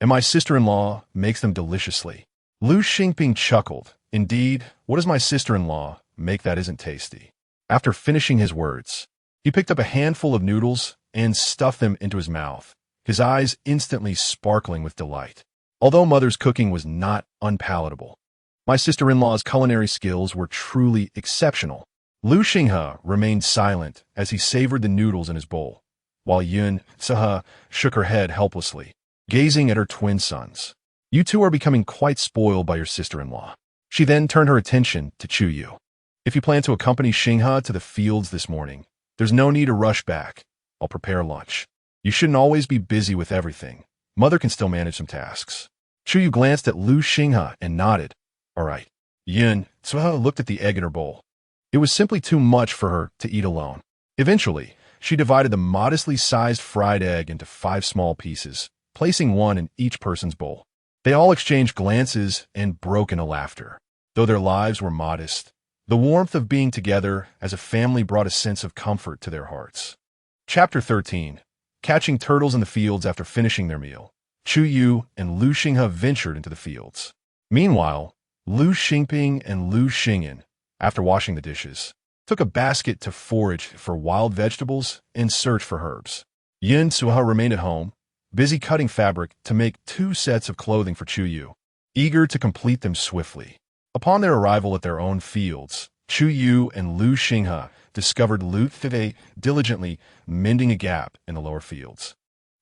and my sister-in-law makes them deliciously." Lu Xingping chuckled. "Indeed, what does my sister-in-law make that isn't tasty?" After finishing his words, he picked up a handful of noodles and stuffed them into his mouth, his eyes instantly sparkling with delight. Although mother's cooking was not unpalatable, my sister-in-law's culinary skills were truly exceptional. Lu Xinghe remained silent as he savored the noodles in his bowl, while Yun Suiha shook her head helplessly, gazing at her twin sons. "You two are becoming quite spoiled by your sister-in-law." She then turned her attention to Chu Yu. "If you plan to accompany Xinghe to the fields this morning, there's no need to rush back. I'll prepare lunch. You shouldn't always be busy with everything. Mother can still manage some tasks." Chu Yu glanced at Lu Xinghe and nodded. "All right." Yun Suiha looked at the egg in her bowl. It was simply too much for her to eat alone. Eventually, she divided the modestly sized fried egg into 5 small pieces, placing 1 in each person's bowl. They all exchanged glances and broke into laughter. Though their lives were modest, the warmth of being together as a family brought a sense of comfort to their hearts. Chapter 13. Catching turtles in the fields after finishing their meal. Chu Yu and Lu Xinghe ventured into the fields. Meanwhile, Lu Xingping and Lu Xingyan, after washing the dishes, took a basket to forage for wild vegetables and search for herbs. Yun Suiha remained at home, busy cutting fabric to make 2 sets of clothing for Chu Yu, eager to complete them swiftly. Upon their arrival at their own fields, Chu Yu and Lu Xinghe discovered Lu Fei diligently mending a gap in the lower fields.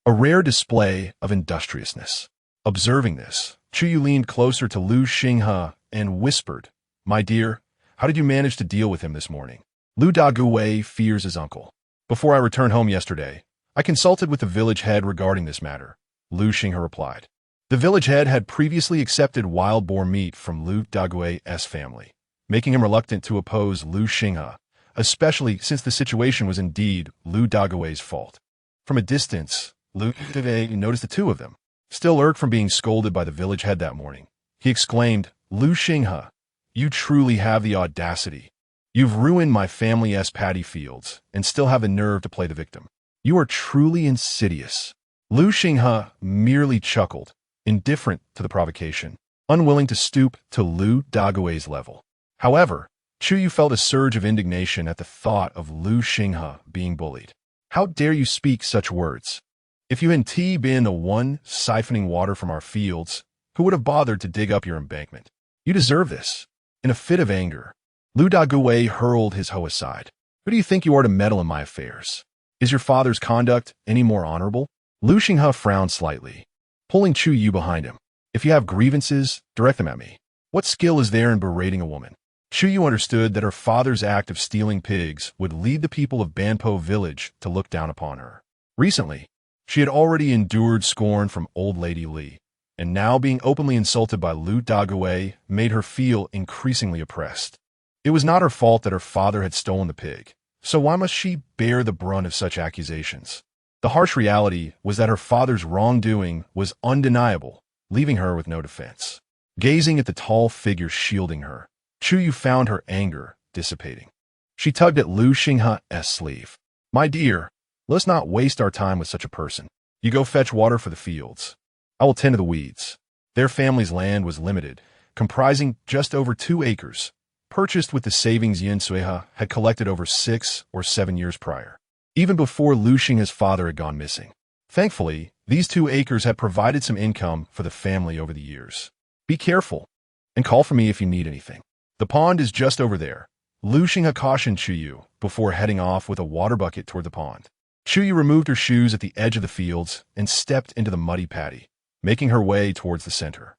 A rare display of industriousness. Observing this, Chu Yu leaned closer to Lu Xinghe and whispered, "My dear, how did you manage to deal with him this morning?" Lu Daguwei fears his uncle. "Before I returned home yesterday, I consulted with the village head regarding this matter," Lu Xinghe replied. The village head had previously accepted wild boar meat from Lu Daguwei's family, making him reluctant to oppose Lu Xinghe, especially since the situation was indeed Lu Daguwei's fault. From a distance, Lu Daguwei noticed the two of them, still irked from being scolded by the village head that morning. He exclaimed, "Lu Xinghe, you truly have the audacity. You've ruined my family's paddy fields and still have the nerve to play the victim. You are truly insidious." Lu Xinghe merely chuckled, indifferent to the provocation, unwilling to stoop to Lu Daguwei's level. However, Chu Yu felt a surge of indignation at the thought of Lu Xinghe being bullied. "How dare you speak such words? If you had been the one siphoning water from our fields, who would have bothered to dig up your embankment? You deserve this." In a fit of anger, Lu Daguwei hurled his hoe aside. Who do you think you are to meddle in my affairs? Is your father's conduct any more honorable? Lu Xinghe frowned slightly, pulling Chu Yue behind him. If you have grievances, direct them at me. What skill is there in berating a woman? Chu Yue understood that her father's act of stealing pigs would lead the people of Banpo village to look down upon her. Recently, she had already endured scorn from old lady Li, and now being openly insulted by Lu Dague made her feel increasingly oppressed. It was not her fault that her father had stolen the pig, so why must she bear the brunt of such accusations? The harsh reality was that her father's wrongdoing was undeniable, leaving her with no defense. Gazing at the tall figure shielding her, Chu Yue found her anger dissipating. She tugged at Lu Xinghe's sleeve. "My dear, let's not waste our time with such a person. You go fetch water for the fields. I will tend to the weeds." Their family's land was limited, comprising just over 2 acres, purchased with the savings Yin Suihe had collected over 6 or 7 years prior, even before Lu Xinghe's father had gone missing. Thankfully, these 2 acres had provided some income for the family over the years. "Be careful, and call for me if you need anything. The pond is just over there," Lu Xinghe cautioned Chu Yue before heading off with a water bucket toward the pond. Chu Yue removed her shoes at the edge of the fields and stepped into the muddy paddy, making her way towards the center.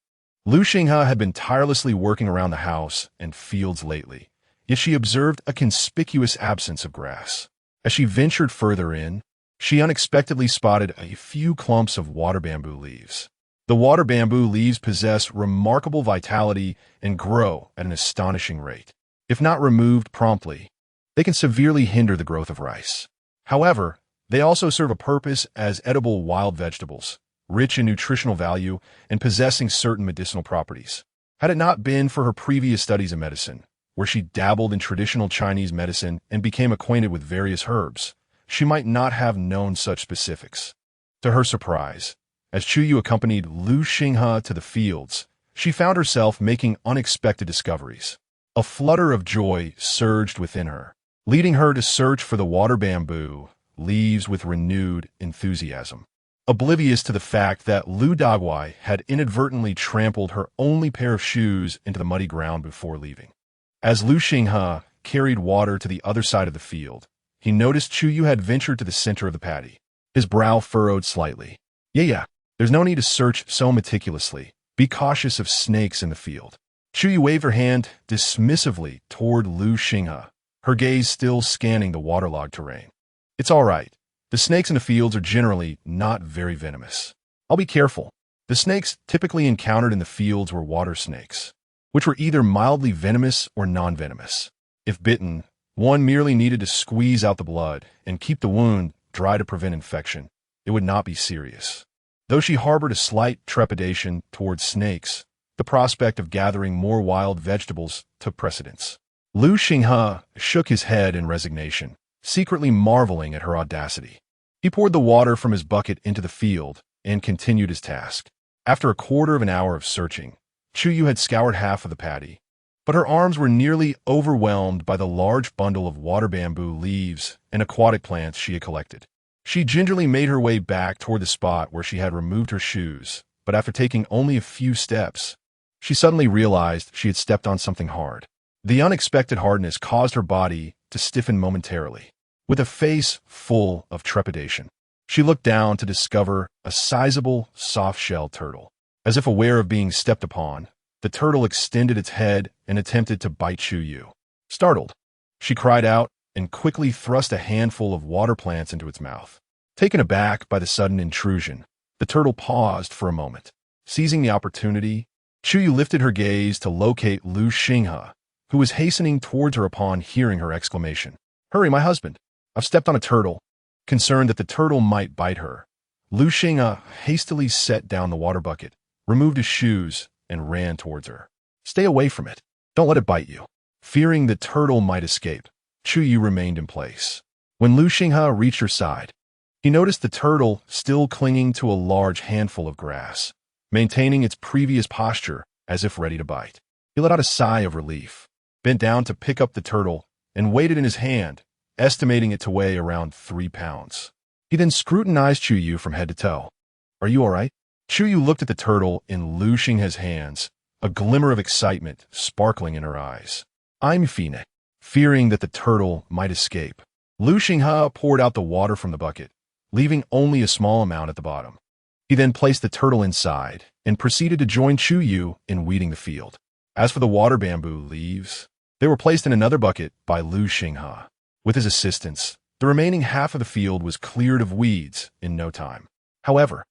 Lu Xinghe had been tirelessly working around the house and fields lately, yet she observed a conspicuous absence of grass. As she ventured further in, she unexpectedly spotted a few clumps of water bamboo leaves. The water bamboo leaves possess remarkable vitality and grow at an astonishing rate. If not removed promptly, they can severely hinder the growth of rice. However, they also serve a purpose as edible wild vegetables, rich in nutritional value and possessing certain medicinal properties. Had it not been for her previous studies in medicine, where she dabbled in traditional Chinese medicine and became acquainted with various herbs, she might not have known such specifics. To her surprise, as Chu Yue accompanied Lu Xinghe to the fields, she found herself making unexpected discoveries. A flutter of joy surged within her, leading her to search for the water bamboo leaves with renewed enthusiasm. Oblivious to the fact that Lu Dague had inadvertently trampled her only pair of shoes into the muddy ground before leaving. As Lu Xinghe carried water to the other side of the field, he noticed Chu Yue had ventured to the center of the paddy. His brow furrowed slightly. Yeah, there's no need to search so meticulously. Be cautious of snakes in the field." Chu Yue waved her hand dismissively toward Lu Xinghe, her gaze still scanning the waterlogged terrain. "It's all right. The snakes in the fields are generally not very venomous. I'll be careful." The snakes typically encountered in the fields were water snakes, which were either mildly venomous or non-venomous. If bitten, one merely needed to squeeze out the blood and keep the wound dry to prevent infection. It would not be serious. Though she harbored a slight trepidation towards snakes, the prospect of gathering more wild vegetables took precedence. Lu Xinghe shook his head in resignation, secretly marveling at her audacity. He poured the water from his bucket into the field and continued his task. After a quarter of an hour of searching, Chu Yue had scoured half of the paddy, but her arms were nearly overwhelmed by the large bundle of water bamboo leaves and aquatic plants she had collected. She gingerly made her way back toward the spot where she had removed her shoes, but after taking only a few steps, she suddenly realized she had stepped on something hard. The unexpected hardness caused her body to stiffen momentarily. With a face full of trepidation, she looked down to discover a sizable, soft-shelled turtle. As if aware of being stepped upon, the turtle extended its head and attempted to bite Chu Yue. Startled, she cried out and quickly thrust a handful of water plants into its mouth. Taken aback by the sudden intrusion, the turtle paused for a moment. Seizing the opportunity, Chu Yue lifted her gaze to locate Lu Xinghe, who was hastening towards her upon hearing her exclamation. "Hurry, my husband! I've stepped on a turtle." Concerned that the turtle might bite her, Lu Xinghe hastily set down the water bucket, removed his shoes, and ran towards her. "Stay away from it. Don't let it bite you." Fearing the turtle might escape, Chu Yue remained in place. When Lu Xinghe reached her side, he noticed the turtle still clinging to a large handful of grass, maintaining its previous posture as if ready to bite. He let out a sigh of relief, bent down to pick up the turtle, and weighed it in his hand, estimating it to weigh around 3 pounds. He then scrutinized Chu Yue from head to toe. "Are you all right?" Chu Yue looked at the turtle in Lu Xinghe's hands, a glimmer of excitement sparkling in her eyes. "I'm fine. fearing that the turtle might escape. Lu Xinghe poured out the water from the bucket, leaving only a small amount at the bottom. He then placed the turtle inside and proceeded to join Chu Yue in weeding the field. As for the water bamboo leaves, they were placed in another bucket by Lu Xinghe. With his assistance, the remaining half of the field was cleared of weeds in no time. However,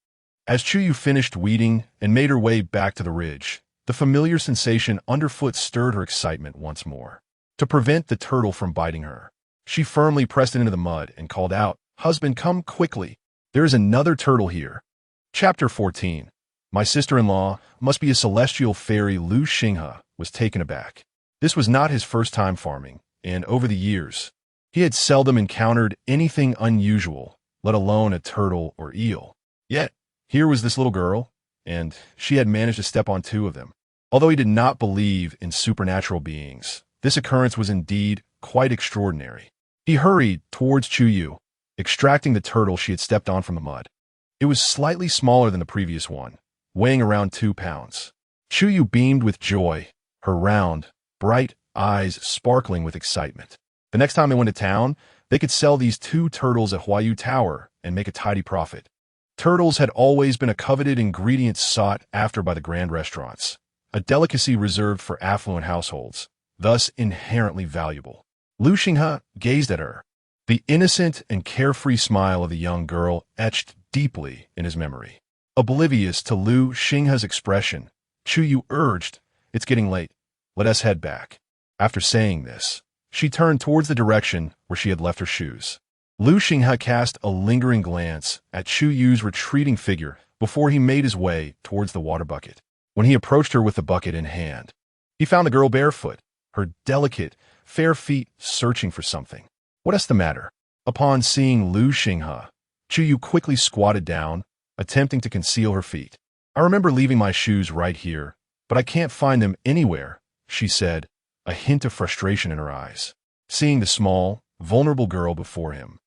as Chu Yue finished weeding and made her way back to the ridge, the familiar sensation underfoot stirred her excitement once more. To prevent the turtle from biting her, she firmly pressed it into the mud and called out, "Husband, come quickly. There is another turtle here." Chapter 14. My sister-in-law must be a celestial fairy. Lu Xinghe was taken aback. This was not his first time farming, and over the years, he had seldom encountered anything unusual, let alone a turtle or eel. Yet, here was this little girl, and she had managed to step on two of them. Although he did not believe in supernatural beings, this occurrence was indeed quite extraordinary. He hurried towards Chu Yue, extracting the turtle she had stepped on from the mud. It was slightly smaller than the previous one, weighing around 2 pounds. Chu Yue beamed with joy, her round, bright eyes sparkling with excitement. The next time they went to town, they could sell these 2 turtles at Huayu Tower and make a tidy profit. Turtles had always been a coveted ingredient sought after by the grand restaurants, a delicacy reserved for affluent households, thus inherently valuable. Lu Xinghe gazed at her. The innocent and carefree smile of the young girl etched deeply in his memory. Oblivious to Lu Xinghe's expression, Chu Yue urged, "It's getting late. Let us head back." After saying this, she turned towards the direction where she had left her shoes. Lu Xinghe cast a lingering glance at Chu Yue's retreating figure before he made his way towards the water bucket. When he approached her with the bucket in hand, he found the girl barefoot, her delicate, fair feet searching for something. "What's the matter?" Upon seeing Lu Xinghe, Chu Yue quickly squatted down, attempting to conceal her feet. "I remember leaving my shoes right here, but I can't find them anywhere," she said, a hint of frustration in her eyes. Seeing the small, vulnerable girl before him,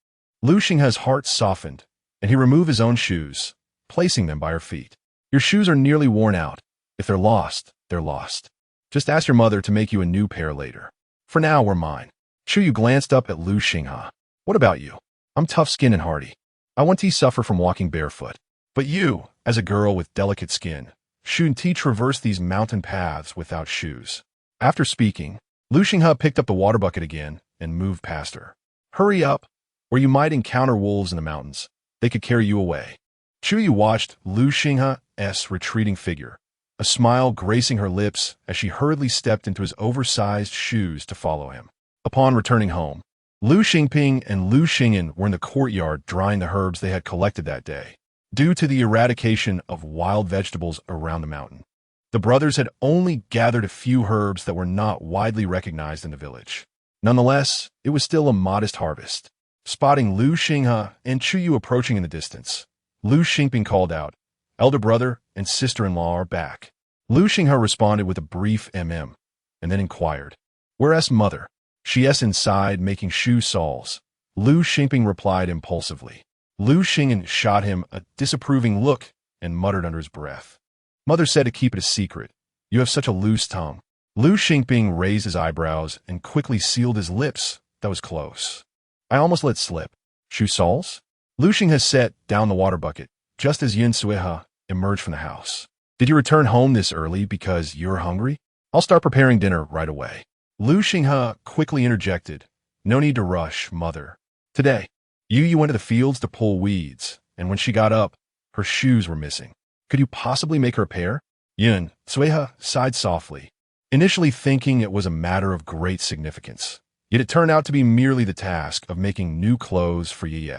Lu Xinghe's heart softened, and he removed his own shoes, placing them by her feet. "Your shoes are nearly worn out. If they're lost, they're lost. Just ask your mother to make you a new pair later. For now, we're mine." Chu Yue glanced up at Lu Xinghe. "What about you? I'm tough-skinned and hardy. I want to suffer from walking barefoot. But you, as a girl with delicate skin, shouldn't traverse these mountain paths without shoes." After speaking, Lu Xinghe picked up the water bucket again and moved past her. "Hurry up, or you might encounter wolves in the mountains. They could carry you away." Chu Yue watched Lu Xinghe's retreating figure, a smile gracing her lips as she hurriedly stepped into his oversized shoes to follow him. Upon returning home, Lu Xingping and Lu Xingyan were in the courtyard drying the herbs they had collected that day. Due to the eradication of wild vegetables around the mountain, the brothers had only gathered a few herbs that were not widely recognized in the village. Nonetheless, it was still a modest harvest. Spotting Lu Xinghe and Chu Yue approaching in the distance, Lu Xingping called out, "Elder brother and sister-in-law are back." Lu Xinghe responded with a brief and then inquired, "Where's mother?" "She's inside making shoe soles," Lu Xingping replied impulsively. Lu Xingyan shot him a disapproving look and muttered under his breath, "Mother said to keep it a secret. You have such a loose tongue." Lu Xingping raised his eyebrows and quickly sealed his lips. "That was close. I almost let slip." "Shoe soles?" Lu Xinghe set down the water bucket just as Yin Suihe emerged from the house. "Did you return home this early because you're hungry? I'll start preparing dinner right away." Lu Xinghe quickly interjected, "No need to rush, mother. Today, Yu went to the fields to pull weeds, and when she got up, her shoes were missing. Could you possibly make her a pair?" Yin Suihe sighed softly, initially thinking it was a matter of great significance. Yet it turned out to be merely the task of making new clothes for Ye.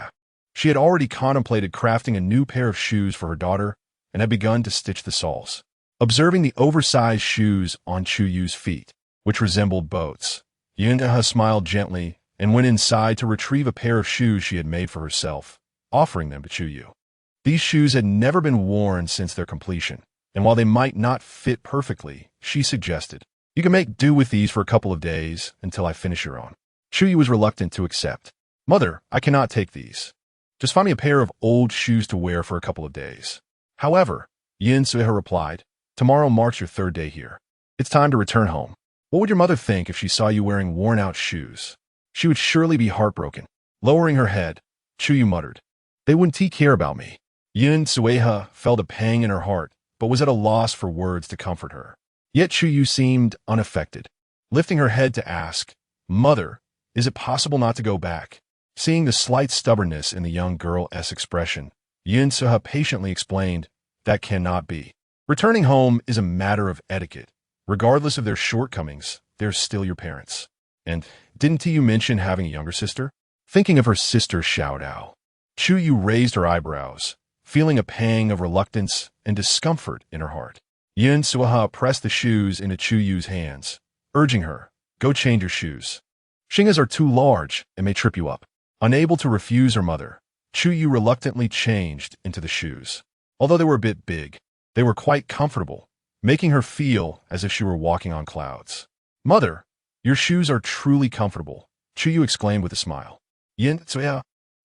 She had already contemplated crafting a new pair of shoes for her daughter and had begun to stitch the soles. Observing the oversized shoes on Chu Yue's feet, which resembled boats, Yin smiled gently and went inside to retrieve a pair of shoes she had made for herself, offering them to Chu Yue. These shoes had never been worn since their completion, and while they might not fit perfectly, she suggested, "You can make do with these for a couple of days until I finish your own." Chu Yue was reluctant to accept. "Mother, I cannot take these. Just find me a pair of old shoes to wear for a couple of days." However, Yin Suihe replied, "Tomorrow marks your 3rd day here. It's time to return home. What would your mother think if she saw you wearing worn-out shoes? She would surely be heartbroken. Lowering her head, Chu Yue muttered, "They wouldn't care about me." Yun Sueha felt a pang in her heart, but was at a loss for words to comfort her. Yet Chu Yue seemed unaffected, lifting her head to ask, "Mother, is it possible not to go back?" Seeing the slight stubbornness in the young girl's expression, Yun Suha patiently explained, "That cannot be. Returning home is a matter of etiquette. Regardless of their shortcomings, they're still your parents. And didn't you mention having a younger sister?" Thinking of her sister Xiaodao, Chu Yue raised her eyebrows, feeling a pang of reluctance and discomfort in her heart. Yun Suha pressed the shoes into Chu Yue's hands, urging her, "Go change your shoes. Shingas are too large and may trip you up." Unable to refuse her mother, Chu Yue reluctantly changed into the shoes. Although they were a bit big, they were quite comfortable, making her feel as if she were walking on clouds. "Mother, your shoes are truly comfortable," Chu Yue exclaimed with a smile. Yin Tsuya,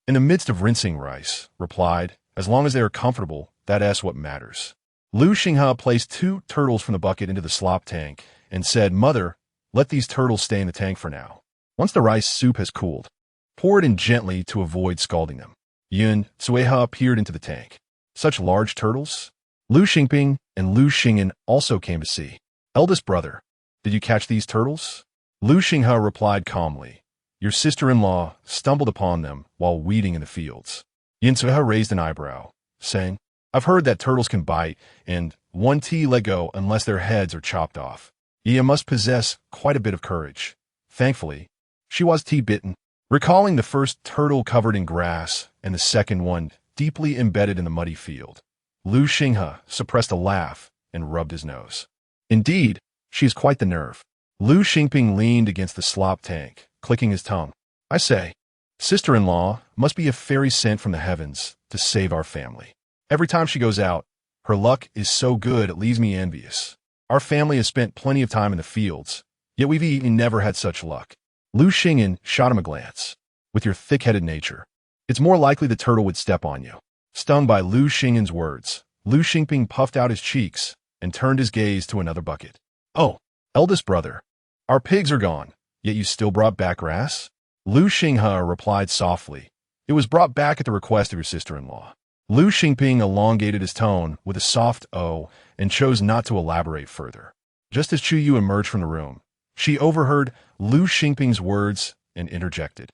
in the midst of rinsing rice, replied, "As long as they are comfortable, that's what matters." Lu Xinghe placed 2 turtles from the bucket into the slop tank and said, "Mother, let these turtles stay in the tank for now. Once the rice soup has cooled, pour it in gently to avoid scalding them." Yun Tsueha peered into the tank. Such large turtles? Lu Xingping and Lu Xingyan also came to see. "Eldest brother, did you catch these turtles?" Lu Xinghe replied calmly, "Your sister-in-law stumbled upon them while weeding in the fields." Yin Tsueha raised an eyebrow, saying, "I've heard that turtles can bite and won't let go unless their heads are chopped off. Ye must possess quite a bit of courage." Thankfully, she was bitten. Recalling the first turtle covered in grass and the second one deeply embedded in the muddy field, Lu Xinghe suppressed a laugh and rubbed his nose. "Indeed, she is quite the nerve." Lu Xingping leaned against the slop tank, clicking his tongue. "I say, sister-in-law must be a fairy sent from the heavens to save our family. Every time she goes out, her luck is so good it leaves me envious. Our family has spent plenty of time in the fields, yet we've never had such luck." Lu Xingyan shot him a glance. "With your thick-headed nature, it's more likely the turtle would step on you." Stung by Lu Xingyan's words, Lu Xingping puffed out his cheeks and turned his gaze to another bucket. "Oh, eldest brother, our pigs are gone, yet you still brought back grass?" Lu Xinghe replied softly, "It was brought back at the request of your sister-in-law." Lu Xingping elongated his tone with a soft "oh" and chose not to elaborate further. Just as Chu Yue emerged from the room, she overheard Lu Xingping's words and interjected,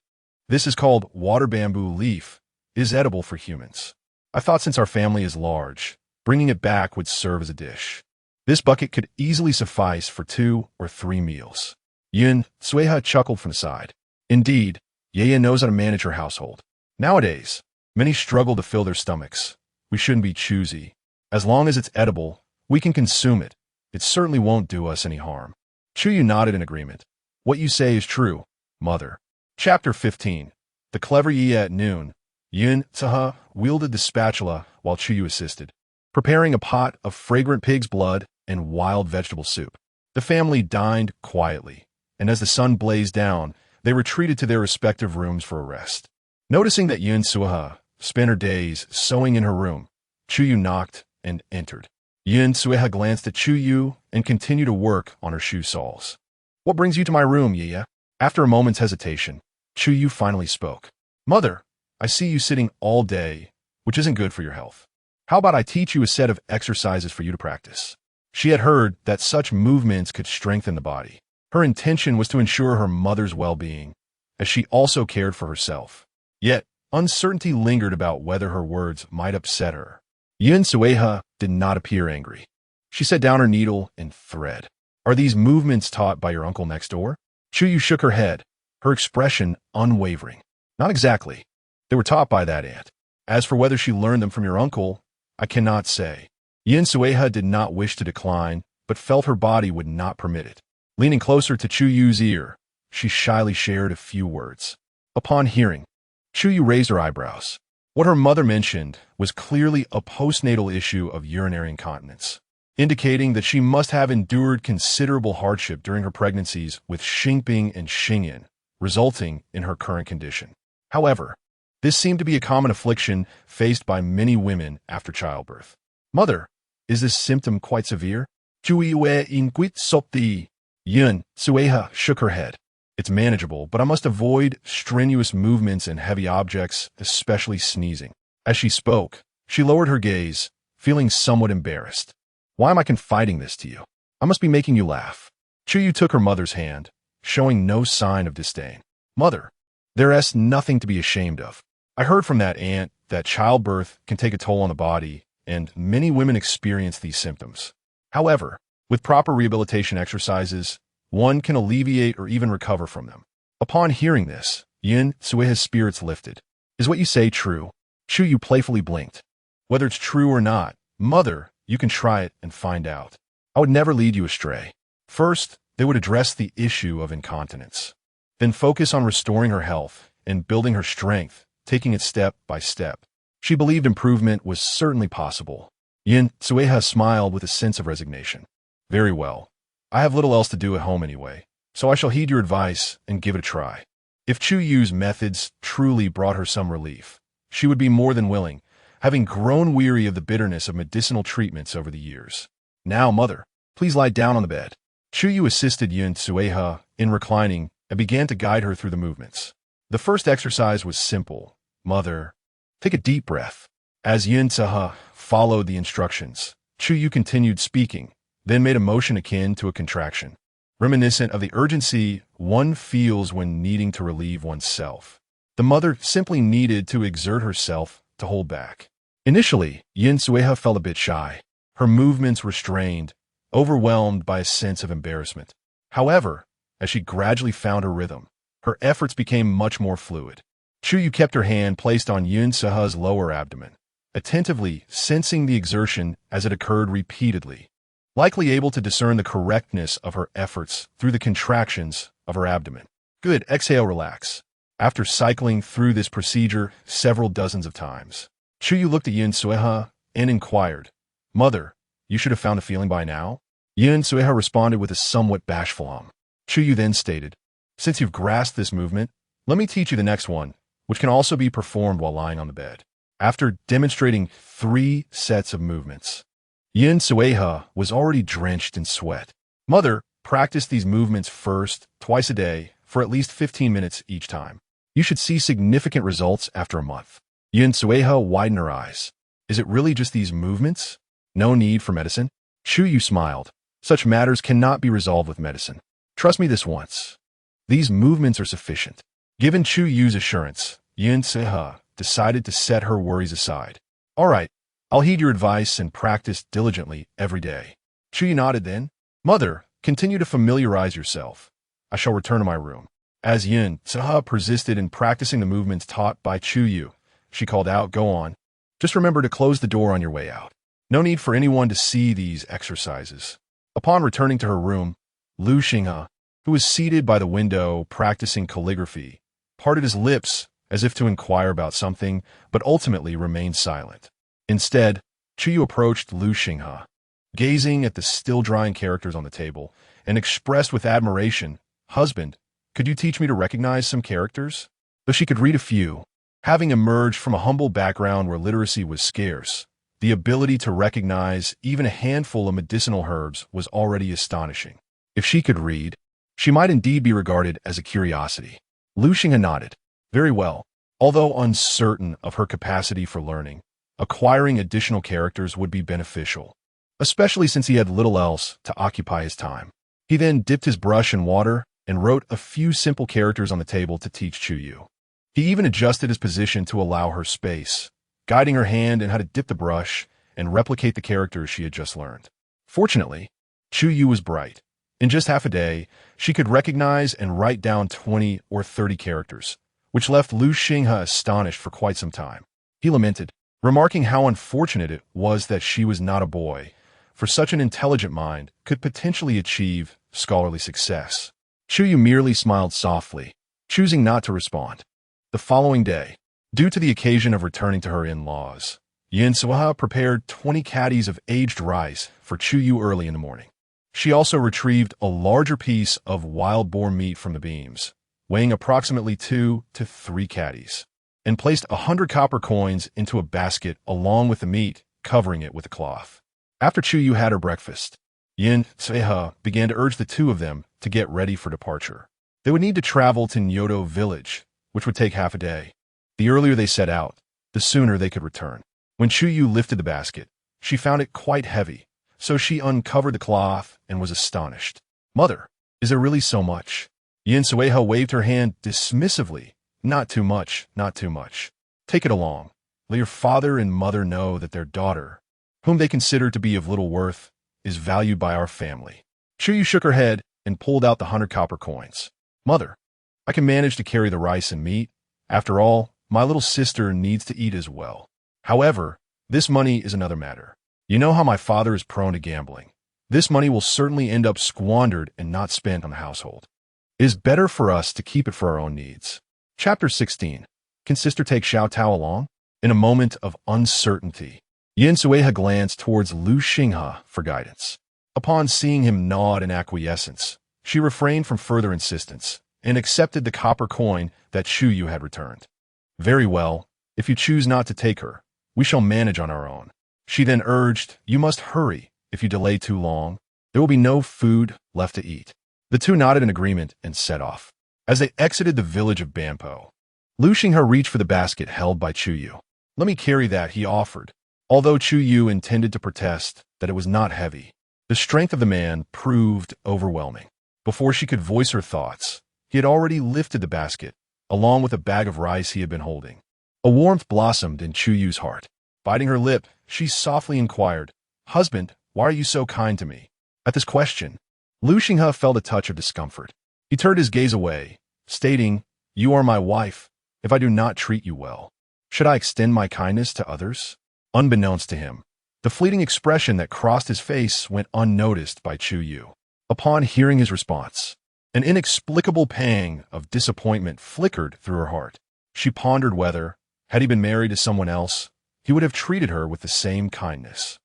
"This is called water bamboo leaf. It is edible for humans. I thought since our family is large, bringing it back would serve as a dish. This bucket could easily suffice for 2 or 3 meals." Yun Sueha chuckled from the side. "Indeed, Yaya knows how to manage her household. Nowadays, many struggle to fill their stomachs. We shouldn't be choosy. As long as it's edible, we can consume it. It certainly won't do us any harm." Chu Yue nodded in agreement. "What you say is true, mother." Chapter 15. The Clever Yi. At noon, Yun Tsuha wielded the spatula while Chu Yue assisted, preparing a pot of fragrant pig's blood and wild vegetable soup. The family dined quietly, and as the sun blazed down, they retreated to their respective rooms for a rest. Noticing that Yun Tsuha spent her days sewing in her room, Chu Yue knocked and entered. Yun Tsueha glanced at Chu Yue and continued to work on her shoe soles. "What brings you to my room, Yaya?" After a moment's hesitation, Chu Yue finally spoke. "Mother, I see you sitting all day, which isn't good for your health. How about I teach you a set of exercises for you to practice?" She had heard that such movements could strengthen the body. Her intention was to ensure her mother's well-being, as she also cared for herself. Yet, uncertainty lingered about whether her words might upset her. Yun Sueha did not appear angry. She set down her needle and thread. "Are these movements taught by your uncle next door?" Chu Yue shook her head, her expression unwavering. "Not exactly. They were taught by that aunt. As for whether she learned them from your uncle, I cannot say." Yun Sueha did not wish to decline, but felt her body would not permit it. Leaning closer to Chu Yue's ear, she shyly shared a few words. Upon hearing, Chu Yue raised her eyebrows. What her mother mentioned was clearly a postnatal issue of urinary incontinence, indicating that she must have endured considerable hardship during her pregnancies with Xingping and Xingyan, resulting in her current condition. However, this seemed to be a common affliction faced by many women after childbirth. "Mother, is this symptom quite severe?" Chu Yue inquit sopti. Yun Sueha shook her head. It's manageable, but I must avoid strenuous movements and heavy objects, especially sneezing. As she spoke, she lowered her gaze, feeling somewhat embarrassed. Why am I confiding this to you? I must be making you laugh. Chu Yue took her mother's hand, showing no sign of disdain. Mother, there's nothing to be ashamed of. I heard from that aunt that childbirth can take a toll on the body, and many women experience these symptoms. However, with proper rehabilitation exercises, one can alleviate or even recover from them. Upon hearing this, Yun Sueha's spirits lifted. Is what you say true? Chu Yue playfully blinked. Whether it's true or not, mother, you can try it and find out. I would never lead you astray. First, they would address the issue of incontinence. Then focus on restoring her health and building her strength, taking it step by step. She believed improvement was certainly possible. Yun Sueha smiled with a sense of resignation. Very well. I have little else to do at home anyway, so I shall heed your advice and give it a try. If Chu Yue's methods truly brought her some relief, she would be more than willing, having grown weary of the bitterness of medicinal treatments over the years. Now, mother, please lie down on the bed. Chu Yue assisted Yun Sueha in reclining and began to guide her through the movements. The first exercise was simple. Mother, take a deep breath. As Yun Sueha followed the instructions, Chu Yue continued speaking, then made a motion akin to a contraction, reminiscent of the urgency one feels when needing to relieve oneself. The mother simply needed to exert herself to hold back. Initially, Yun Sueha felt a bit shy, her movements restrained, overwhelmed by a sense of embarrassment. However, as she gradually found her rhythm, her efforts became much more fluid. Chu Yue kept her hand placed on Yun Sueha's lower abdomen, attentively sensing the exertion as it occurred repeatedly, likely able to discern the correctness of her efforts through the contractions of her abdomen. Good, exhale, relax. After cycling through this procedure several dozens of times, Chu Yue looked at Yun Sueha and inquired, Mother, you should have found a feeling by now? Yun Sueha responded with a somewhat bashful Chu Yue then stated, Since you've grasped this movement, let me teach you the next one, which can also be performed while lying on the bed. After demonstrating 3 sets of movements, Yun Sueha was already drenched in sweat. Mother, practice these movements first, twice a day, for at least 15 minutes each time. You should see significant results after a month. Yun Sueha widened her eyes. Is it really just these movements? No need for medicine? Chu Yue smiled. Such matters cannot be resolved with medicine. Trust me this once. These movements are sufficient. Given Chu Yue's assurance, Yun Sueha decided to set her worries aside. All right, I'll heed your advice and practice diligently every day. Chu Yue nodded then. Mother, continue to familiarize yourself. I shall return to my room. As Yun Sueha persisted in practicing the movements taught by Chu Yue, she called out, Go on. Just remember to close the door on your way out. No need for anyone to see these exercises. Upon returning to her room, Lu Xinghe, who was seated by the window practicing calligraphy, parted his lips as if to inquire about something, but ultimately remained silent. Instead, Chu Yue approached Lu Xinghe, gazing at the still-drying characters on the table, and expressed with admiration, Husband, could you teach me to recognize some characters? Though she could read a few, having emerged from a humble background where literacy was scarce, the ability to recognize even a handful of medicinal herbs was already astonishing. If she could read, she might indeed be regarded as a curiosity. Lu Xinghe nodded. Very well. Although uncertain of her capacity for learning, acquiring additional characters would be beneficial, especially since he had little else to occupy his time. He then dipped his brush in water and wrote a few simple characters on the table to teach Chu Yue. He even adjusted his position to allow her space, guiding her hand in how to dip the brush and replicate the characters she had just learned. Fortunately, Chu Yue was bright. In just half a day, she could recognize and write down 20 or 30 characters, which left Lu Xinghe astonished for quite some time. He lamented, remarking how unfortunate it was that she was not a boy, for such an intelligent mind could potentially achieve scholarly success. Chu Yue merely smiled softly, choosing not to respond. The following day, due to the occasion of returning to her in-laws, Yun Sueha prepared 20 caddies of aged rice for Chu Yue early in the morning. She also retrieved a larger piece of wild boar meat from the beams, weighing approximately 2 to 3 caddies, and placed 100 copper coins into a basket along with the meat, covering it with a cloth. After Chu Yue had her breakfast, Yin Seha began to urge the two of them to get ready for departure. They would need to travel to Nyoto village, which would take half a day. The earlier they set out, the sooner they could return. When Chu Yue lifted the basket, she found it quite heavy, so she uncovered the cloth and was astonished. Mother, is there really so much? Yin Sueha waved her hand dismissively. Not too much, not too much. Take it along. Let your father and mother know that their daughter, whom they consider to be of little worth, is valued by our family. Chu Yue shook her head and pulled out the 100 copper coins. Mother, I can manage to carry the rice and meat. After all, my little sister needs to eat as well. However, this money is another matter. You know how my father is prone to gambling. This money will certainly end up squandered and not spent on the household. It is better for us to keep it for our own needs. Chapter 16. Can sister take Xiao Tao along? In a moment of uncertainty, Yin Sueha glanced towards Lu Xinghe for guidance. Upon seeing him nod in acquiescence, she refrained from further insistence and accepted the copper coin that Chu Yue had returned. Very well, if you choose not to take her, we shall manage on our own. She then urged, you must hurry. If you delay too long, there will be no food left to eat. The two nodded in agreement and set off. As they exited the village of Banpo, Lu Xinghe reached for the basket held by Chu Yue. Let me carry that, he offered. Although Chu Yue intended to protest that it was not heavy, the strength of the man proved overwhelming. Before she could voice her thoughts, he had already lifted the basket, along with a bag of rice he had been holding. A warmth blossomed in Chu Yue's heart. Biting her lip, she softly inquired, Husband, why are you so kind to me? At this question, Lu Xinghe felt a touch of discomfort. He turned his gaze away, stating, You are my wife. If I do not treat you well, should I extend my kindness to others? Unbeknownst to him, the fleeting expression that crossed his face went unnoticed by Chu Yue. Upon hearing his response, an inexplicable pang of disappointment flickered through her heart. She pondered whether, had he been married to someone else, he would have treated her with the same kindness.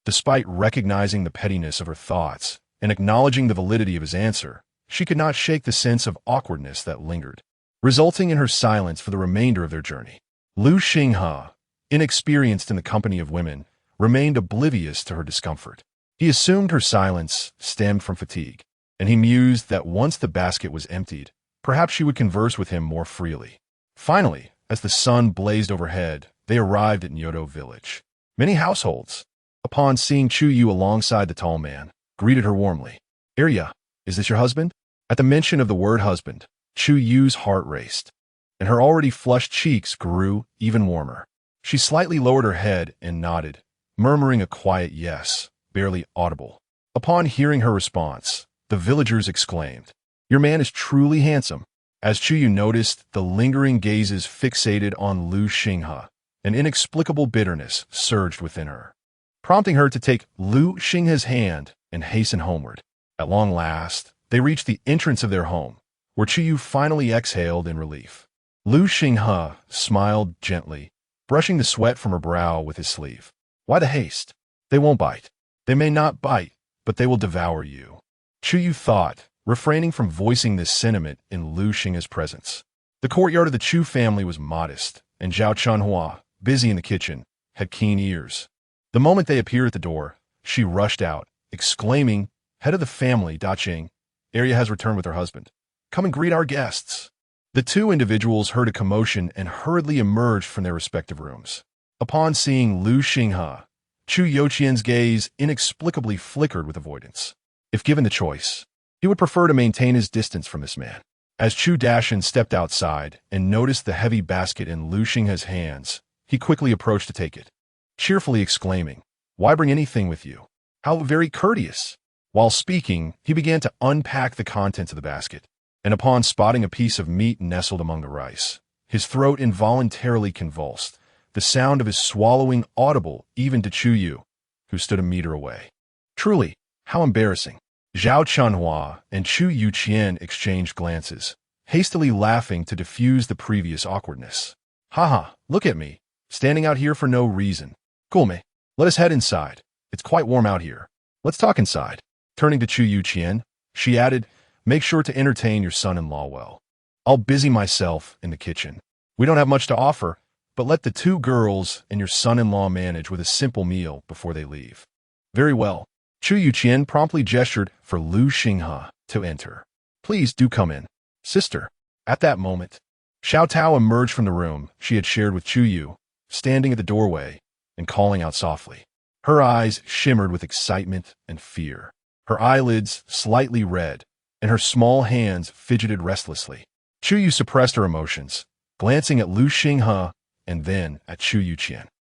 Despite recognizing the pettiness of her thoughts and acknowledging the validity of his answer, she could not shake the sense of awkwardness that lingered, resulting in her silence for the remainder of their journey. Lu Xinghe, inexperienced in the company of women, remained oblivious to her discomfort. He assumed her silence stemmed from fatigue, and he mused that once the basket was emptied, perhaps she would converse with him more freely. Finally, as the sun blazed overhead, they arrived at Nyoto village. Many households, upon seeing Chu Yue alongside the tall man, greeted her warmly. Arya, is this your husband? At the mention of the word husband, Chu Yue's heart raced, and her already flushed cheeks grew even warmer. She slightly lowered her head and nodded, murmuring a quiet yes, barely audible. Upon hearing her response, the villagers exclaimed, Your man is truly handsome. As Chu Yue noticed the lingering gazes fixated on Lu Xinghe, an inexplicable bitterness surged within her, prompting her to take Lu Xinghe's hand and hasten homeward. At long last, they reached the entrance of their home, where Chu Yue finally exhaled in relief. Lu Xinghe smiled gently, brushing the sweat from her brow with his sleeve. Why the haste? They won't bite. They may not bite, but they will devour you. Chu Yue thought, refraining from voicing this sentiment in Lu Xinghe's presence. The courtyard of the Chu family was modest, and Zhao Chunhua, busy in the kitchen, had keen ears. The moment they appeared at the door, she rushed out, exclaiming, Head of the family, Da Qing, Arya has returned with her husband. Come and greet our guests. The two individuals heard a commotion and hurriedly emerged from their respective rooms. Upon seeing Lu Xinghe, Chu Youqian's gaze inexplicably flickered with avoidance. If given the choice, he would prefer to maintain his distance from this man. As Chu Dashan stepped outside and noticed the heavy basket in Lu Xinghe's hands, he quickly approached to take it, cheerfully exclaiming, Why bring anything with you? How very courteous! While speaking, he began to unpack the contents of the basket, and upon spotting a piece of meat nestled among the rice, his throat involuntarily convulsed, the sound of his swallowing audible even to Chu Yue, who stood a meter away. Truly, how embarrassing! Zhao Chunhua and Chu Yuqian exchanged glances, hastily laughing to diffuse the previous awkwardness. Haha, look at me, standing out here for no reason. Cool me. Let us head inside. It's quite warm out here. Let's talk inside. Turning to Chu Yuqian, she added, Make sure to entertain your son-in-law well. I'll busy myself in the kitchen. We don't have much to offer, but let the two girls and your son-in-law manage with a simple meal before they leave. Very well. Chu Yue promptly gestured for Lu Xinghe to enter. "Please do come in, sister." At that moment, Xiao Tao emerged from the room she had shared with Chu Yue, standing at the doorway and calling out softly. Her eyes shimmered with excitement and fear. Her eyelids slightly red, and her small hands fidgeted restlessly. Chu Yue suppressed her emotions, glancing at Lu Xinghe and then at Chu Yue.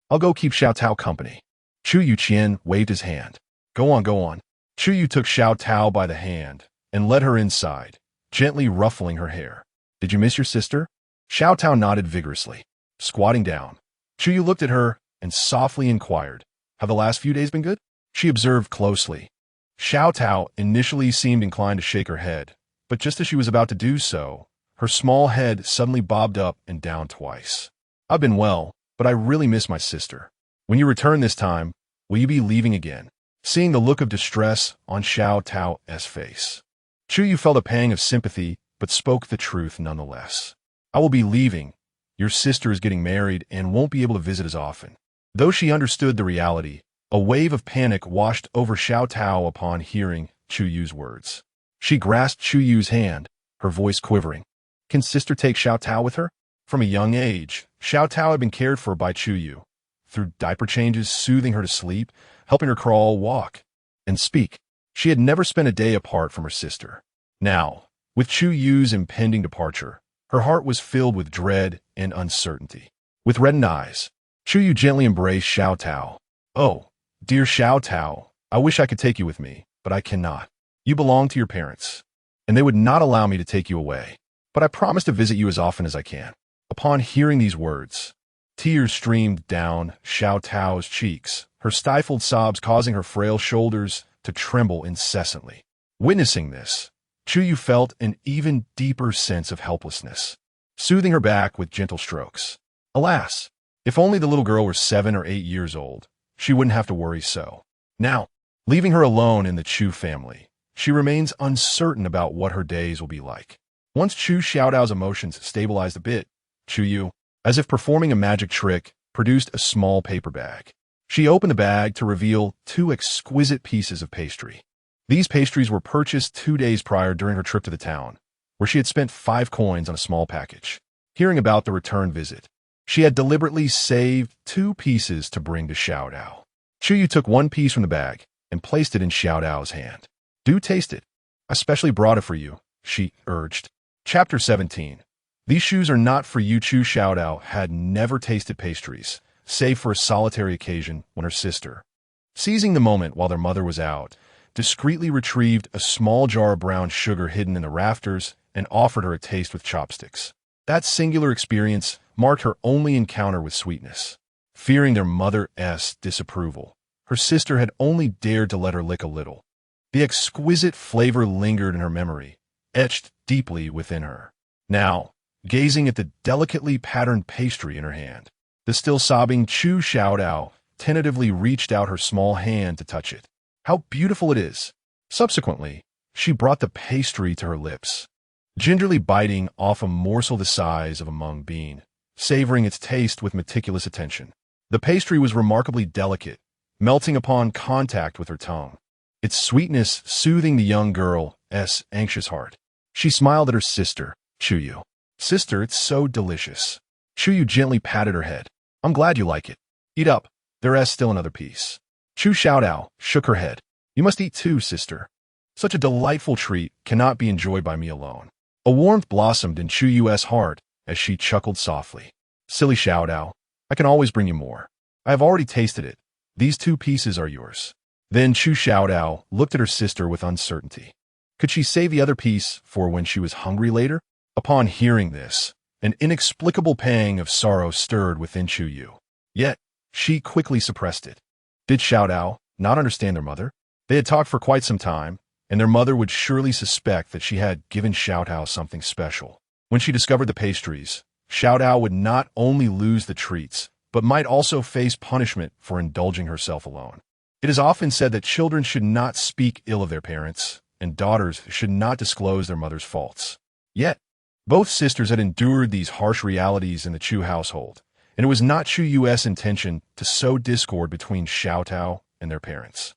"I'll go keep Xiao Tao company." Chu Yue waved his hand. Go on, go on." Chu Yue took Xiao Tao by the hand and led her inside, gently ruffling her hair. "Did you miss your sister?" Xiao Tao nodded vigorously. Squatting down, Chu Yue looked at her and softly inquired, "Have the last few days been good?" She observed closely. Xiao Tao initially seemed inclined to shake her head, but just as she was about to do so, her small head suddenly bobbed up and down twice. "I've been well, but I really miss my sister. When you return this time, will you be leaving again?" Seeing the look of distress on Xiao Tao's face, Chu Yue felt a pang of sympathy, but spoke the truth nonetheless. "I will be leaving. Your sister is getting married and won't be able to visit as often." Though she understood the reality, a wave of panic washed over Xiao Tao upon hearing Chu Yue's words. She grasped Chu Yue's hand, her voice quivering. "Can sister take Xiao Tao with her?" From a young age, Xiao Tao had been cared for by Chu Yue, through diaper changes, soothing her to sleep, helping her crawl, walk, and speak. She had never spent a day apart from her sister. Now, with Chu Yue's impending departure, her heart was filled with dread and uncertainty. With reddened eyes, Chu Yue gently embraced Xiao Tao. "Oh, dear Xiao Tao, I wish I could take you with me, but I cannot. You belong to your parents, and they would not allow me to take you away. But I promise to visit you as often as I can." Upon hearing these words, tears streamed down Xiao Tao's cheeks, her stifled sobs causing her frail shoulders to tremble incessantly. Witnessing this, Chu Yue felt an even deeper sense of helplessness, soothing her back with gentle strokes. Alas, if only the little girl were 7 or 8 years old, she wouldn't have to worry so. Now, leaving her alone in the Chu family, she remains uncertain about what her days will be like. Once Chu Xiaodao's emotions stabilized a bit, Chu Yue, as if performing a magic trick, produced a small paper bag. She opened the bag to reveal 2 exquisite pieces of pastry. These pastries were purchased 2 days prior during her trip to the town, where she had spent 5 coins on a small package. Hearing about the return visit, she had deliberately saved 2 pieces to bring to Xiao Dao. Chu Yue took 1 piece from the bag and placed it in Xiao Dao's hand. "Do taste it. I specially brought it for you," she urged. Chapter 17. These shoes are not for you. Chu Xiaodao had never tasted pastries, save for a solitary occasion when her sister, seizing the moment while their mother was out, discreetly retrieved a small jar of brown sugar hidden in the rafters and offered her a taste with chopsticks. That singular experience marked her only encounter with sweetness. Fearing their mother's disapproval, her sister had only dared to let her lick a little. The exquisite flavor lingered in her memory, etched deeply within her. Now, gazing at the delicately patterned pastry in her hand, the still sobbing Chu Xiaodao tentatively reached out her small hand to touch it. "How beautiful it is!" Subsequently, she brought the pastry to her lips, gingerly biting off a morsel the size of a mung bean, savoring its taste with meticulous attention. The pastry was remarkably delicate, melting upon contact with her tongue, its sweetness soothing the young girl's anxious heart. She smiled at her sister, Chu Yue. "Sister, it's so delicious." Chu Yue gently patted her head. "I'm glad you like it. Eat up. There's still another piece." Chu Xiaodao shook her head. "You must eat too, sister. Such a delightful treat cannot be enjoyed by me alone." A warmth blossomed in Chu Yue's heart as she chuckled softly. "Silly Xiaodao, I can always bring you more. I have already tasted it. These 2 pieces are yours." Then Chu Xiaodao looked at her sister with uncertainty. Could she save the other piece for when she was hungry later? Upon hearing this, an inexplicable pang of sorrow stirred within Chu Yue. Yet, she quickly suppressed it. Did Xiaodao not understand their mother? They had talked for quite some time, and their mother would surely suspect that she had given Xiaodao something special. When she discovered the pastries, Xiaodao would not only lose the treats, but might also face punishment for indulging herself alone. It is often said that children should not speak ill of their parents, and daughters should not disclose their mother's faults. Yet, both sisters had endured these harsh realities in the Chu household, and it was not Chu Yue's intention to sow discord between Xiao Tao and their parents.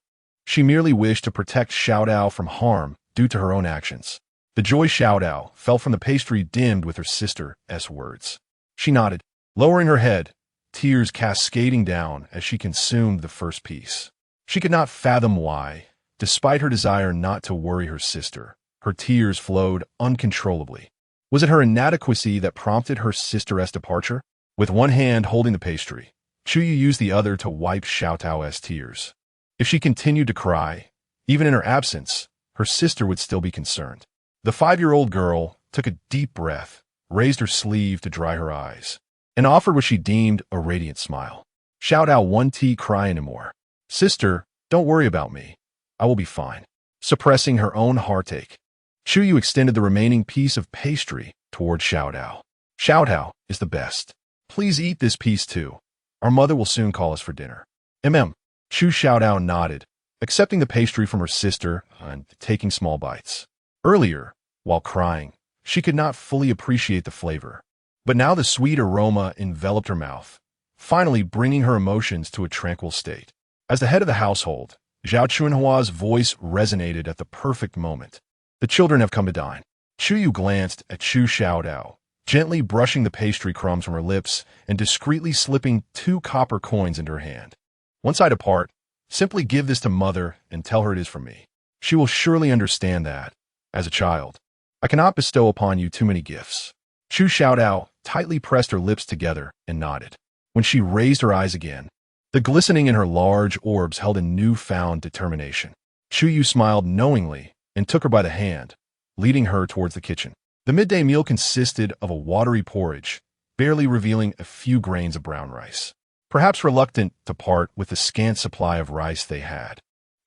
She merely wished to protect Xiao Dao from harm due to her own actions. The joy Xiao Dao felt from the pastry dimmed with her sister's words. She nodded, lowering her head, tears cascading down as she consumed the first piece. She could not fathom why, despite her desire not to worry her sister, her tears flowed uncontrollably. Was it her inadequacy that prompted her sister's departure? With one hand holding the pastry, Chu Yue used the other to wipe Xiao Tao's tears. If she continued to cry, even in her absence, her sister would still be concerned. The 5-year-old girl took a deep breath, raised her sleeve to dry her eyes, and offered what she deemed a radiant smile. Xiao Dao won't cry anymore. Sister, don't worry about me. I will be fine. Suppressing her own heartache, Chu Yue extended the remaining piece of pastry toward Xiao Dao. Xiao Dao is the best. Please eat this piece too. Our mother will soon call us for dinner. Chu Xiao Dao nodded, accepting the pastry from her sister and taking small bites. Earlier, while crying, she could not fully appreciate the flavor, but now the sweet aroma enveloped her mouth, finally bringing her emotions to a tranquil state. As the head of the household, Zhao Chunhua's voice resonated at the perfect moment. The children have come to dine. Chu Yue glanced at Chu Xiao Dao, gently brushing the pastry crumbs from her lips and discreetly slipping 2 copper coins into her hand. One side apart, simply give this to mother and tell her it is from me. She will surely understand that, as a child, I cannot bestow upon you too many gifts. Chu Xiao Dao tightly pressed her lips together and nodded. When she raised her eyes again, the glistening in her large orbs held a newfound determination. Chu Yue smiled knowingly and took her by the hand, leading her towards the kitchen. The midday meal consisted of a watery porridge, barely revealing a few grains of brown rice. Perhaps reluctant to part with the scant supply of rice they had,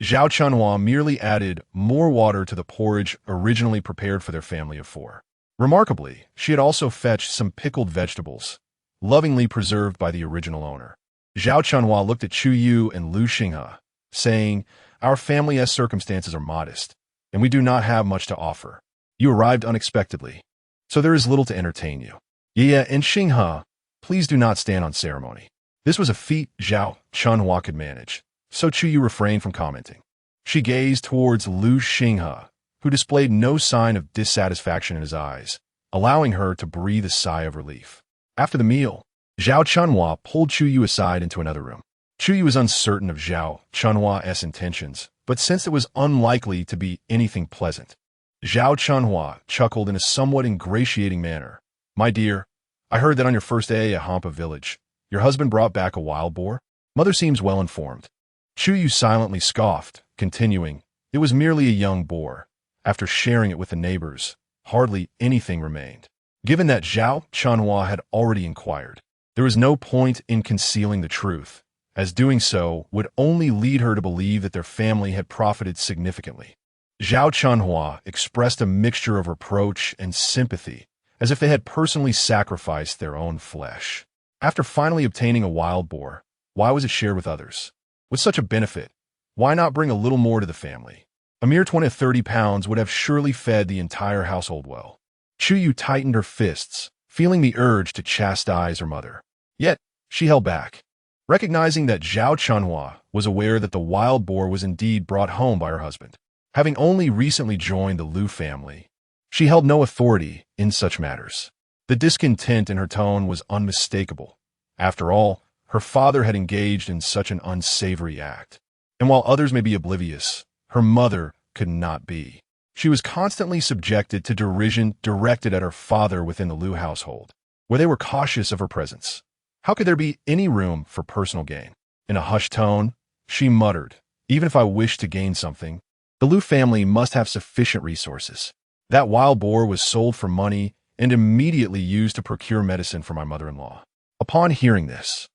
Zhao Chunhua merely added more water to the porridge originally prepared for their family of 4. Remarkably, she had also fetched some pickled vegetables, lovingly preserved by the original owner. Zhao Chunhua looked at Chu Yue and Lu Xinghe, saying, Our family's circumstances are modest, and we do not have much to offer. You arrived unexpectedly, so there is little to entertain you. Ye and Xinghe, please do not stand on ceremony. This was a feat Zhao Chunhua could manage, so Chu Yue refrained from commenting. She gazed towards Lu Xinghe, who displayed no sign of dissatisfaction in his eyes, allowing her to breathe a sigh of relief. After the meal, Zhao Chunhua pulled Chu Yue aside into another room. Chu Yue was uncertain of Zhao Chunhua's intentions, but sensed it was unlikely to be anything pleasant. Zhao Chunhua chuckled in a somewhat ingratiating manner. My dear, I heard that on your first day at Hampa village, your husband brought back a wild boar? Mother seems well informed. Chu Yue silently scoffed, continuing, It was merely a young boar. After sharing it with the neighbors, hardly anything remained. Given that Zhao Chunhua had already inquired, there was no point in concealing the truth, as doing so would only lead her to believe that their family had profited significantly. Zhao Chunhua expressed a mixture of reproach and sympathy, as if they had personally sacrificed their own flesh. After finally obtaining a wild boar, why was it shared with others? With such a benefit, why not bring a little more to the family? A mere 20 to 30 pounds would have surely fed the entire household well. Chu Yue tightened her fists, feeling the urge to chastise her mother. Yet, she held back. Recognizing that Zhao Chunhua was aware that the wild boar was indeed brought home by her husband. Having only recently joined the Lu family, she held no authority in such matters. The discontent in her tone was unmistakable. After all, her father had engaged in such an unsavory act. And while others may be oblivious, her mother could not be. She was constantly subjected to derision directed at her father within the Lu household, where they were cautious of her presence. How could there be any room for personal gain? In a hushed tone, she muttered, Even if I wish to gain something, the Lu family must have sufficient resources. That wild boar was sold for money and immediately used to procure medicine for my mother-in-law. Upon hearing this,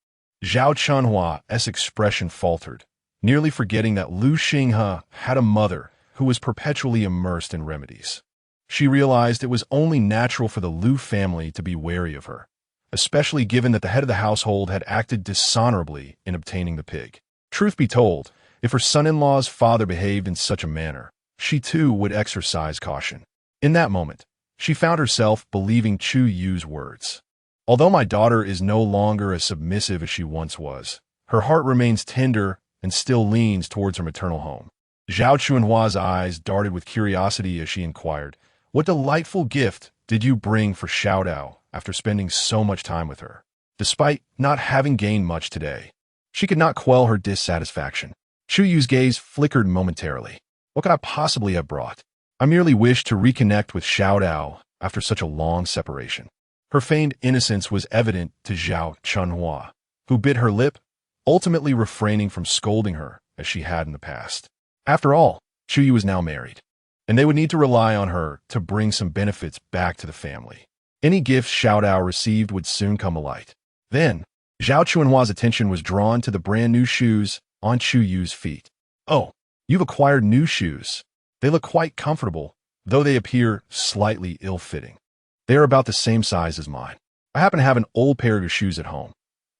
Zhao Chunhua's expression faltered, nearly forgetting that Lu Xinghe had a mother who was perpetually immersed in remedies. She realized it was only natural for the Lu family to be wary of her, especially given that the head of the household had acted dishonorably in obtaining the pig. Truth be told, if her son-in-law's father behaved in such a manner, she too would exercise caution. In that moment, she found herself believing Chu Yue's words. Although my daughter is no longer as submissive as she once was, her heart remains tender and still leans towards her maternal home. Zhao Chunhua's eyes darted with curiosity as she inquired, "What delightful gift did you bring for Xiao Dao after spending so much time with her?" Despite not having gained much today, she could not quell her dissatisfaction. Chu Yu's gaze flickered momentarily. "What could I possibly have brought? I merely wished to reconnect with Xiao Dao after such a long separation." Her feigned innocence was evident to Zhao Chunhua, who bit her lip, ultimately refraining from scolding her as she had in the past. After all, Chu Yu was now married, and they would need to rely on her to bring some benefits back to the family. Any gifts Xiao Dao received would soon come alight. Then, Zhao Chunhua's attention was drawn to the brand new shoes on Chu Yu's feet. "Oh, you've acquired new shoes. They look quite comfortable, though they appear slightly ill-fitting. They are about the same size as mine. I happen to have an old pair of shoes at home.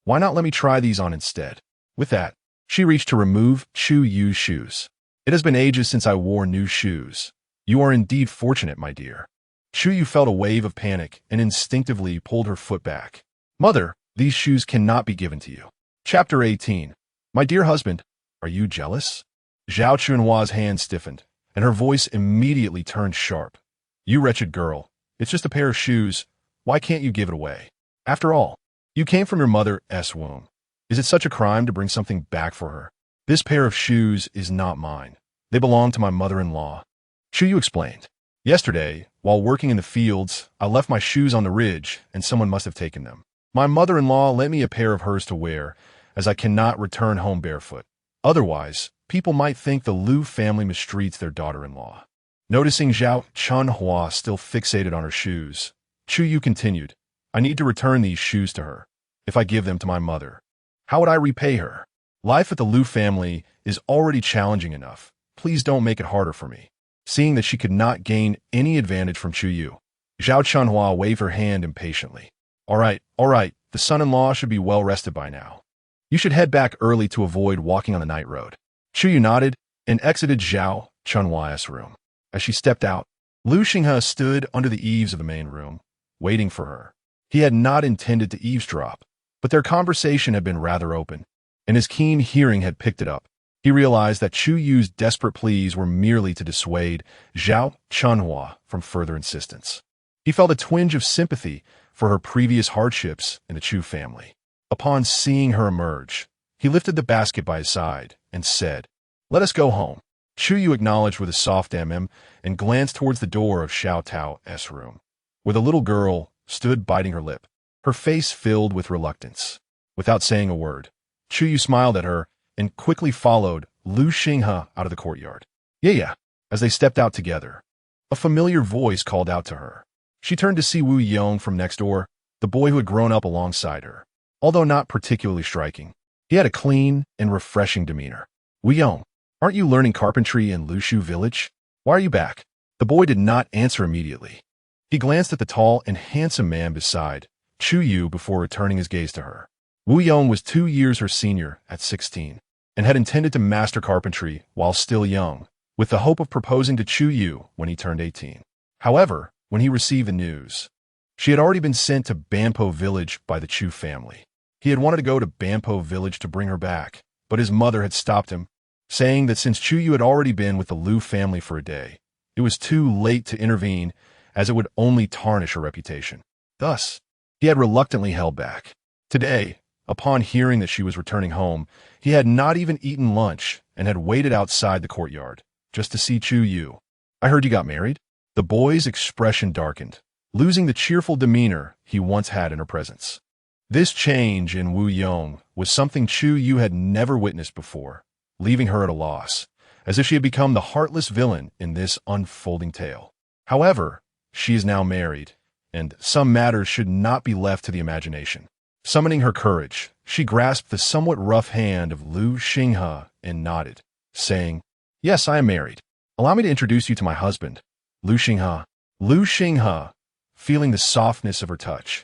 Why not let me try these on instead?" With that, she reached to remove Chu Yu's shoes. "It has been ages since I wore new shoes. You are indeed fortunate, my dear." Chu Yu felt a wave of panic and instinctively pulled her foot back. "Mother, these shoes cannot be given to you." Chapter 18. "My dear husband, are you jealous?" Zhao Chunhua's hand stiffened, and her voice immediately turned sharp. "You wretched girl, it's just a pair of shoes. Why can't you give it away? After all, you came from your mother's womb. Is it such a crime to bring something back for her? This pair of shoes is not mine. They belong to my mother-in-law." Chu Yu explained. "Yesterday, while working in the fields, I left my shoes on the ridge, and someone must have taken them. My mother-in-law lent me a pair of hers to wear, as I cannot return home barefoot. Otherwise, people might think the Liu family mistreats their daughter-in-law." Noticing Zhao Chunhua still fixated on her shoes, Chu Yu continued, "I need to return these shoes to her. If I give them to my mother, how would I repay her? Life at the Liu family is already challenging enough. Please don't make it harder for me." Seeing that she could not gain any advantage from Chu Yu, Zhao Chunhua waved her hand impatiently. All right, the son-in-law should be well rested by now. You should head back early to avoid walking on the night road." Chu Yu nodded and exited Zhao Chunhua's room. As she stepped out, Liu Xinghe stood under the eaves of the main room, waiting for her. He had not intended to eavesdrop, but their conversation had been rather open, and his keen hearing had picked it up. He realized that Chu Yu's desperate pleas were merely to dissuade Zhao Chunhua from further insistence. He felt a twinge of sympathy for her previous hardships in the Chu family. Upon seeing her emerge, he lifted the basket by his side and said, "Let us go home." Chu Yu acknowledged with a soft mm and glanced towards the door of Xiao Tao's room, where the little girl stood biting her lip, her face filled with reluctance. Without saying a word, Chu Yu smiled at her and quickly followed Liu Xinghe out of the courtyard. Yeah. As they stepped out together, a familiar voice called out to her. She turned to see Wu Yong from next door, the boy who had grown up alongside her. Although not particularly striking, he had a clean and refreshing demeanor. "Wu Yong, aren't you learning carpentry in Lushu village? Why are you back?" The boy did not answer immediately. He glanced at the tall and handsome man beside Chu Yu before returning his gaze to her. Wu Yong was 2 years her senior at 16. And had intended to master carpentry while still young, with the hope of proposing to Chu Yu when he turned 18. However, when he received the news, she had already been sent to Banpo village by the Chu family. He had wanted to go to Banpo village to bring her back, but his mother had stopped him, saying that since Chu Yu had already been with the Liu family for a day, it was too late to intervene as it would only tarnish her reputation. Thus, he had reluctantly held back. Today, upon hearing that she was returning home, he had not even eaten lunch and had waited outside the courtyard, just to see Chu Yu. "I heard you got married?" The boy's expression darkened, losing the cheerful demeanor he once had in her presence. This change in Wu Yong was something Chu Yu had never witnessed before, leaving her at a loss, as if she had become the heartless villain in this unfolding tale. However, she is now married, and some matters should not be left to the imagination. Summoning her courage, she grasped the somewhat rough hand of Liu Xinghe and nodded, saying, "Yes, I am married. Allow me to introduce you to my husband, Liu Xinghe." Liu Xinghe, feeling the softness of her touch,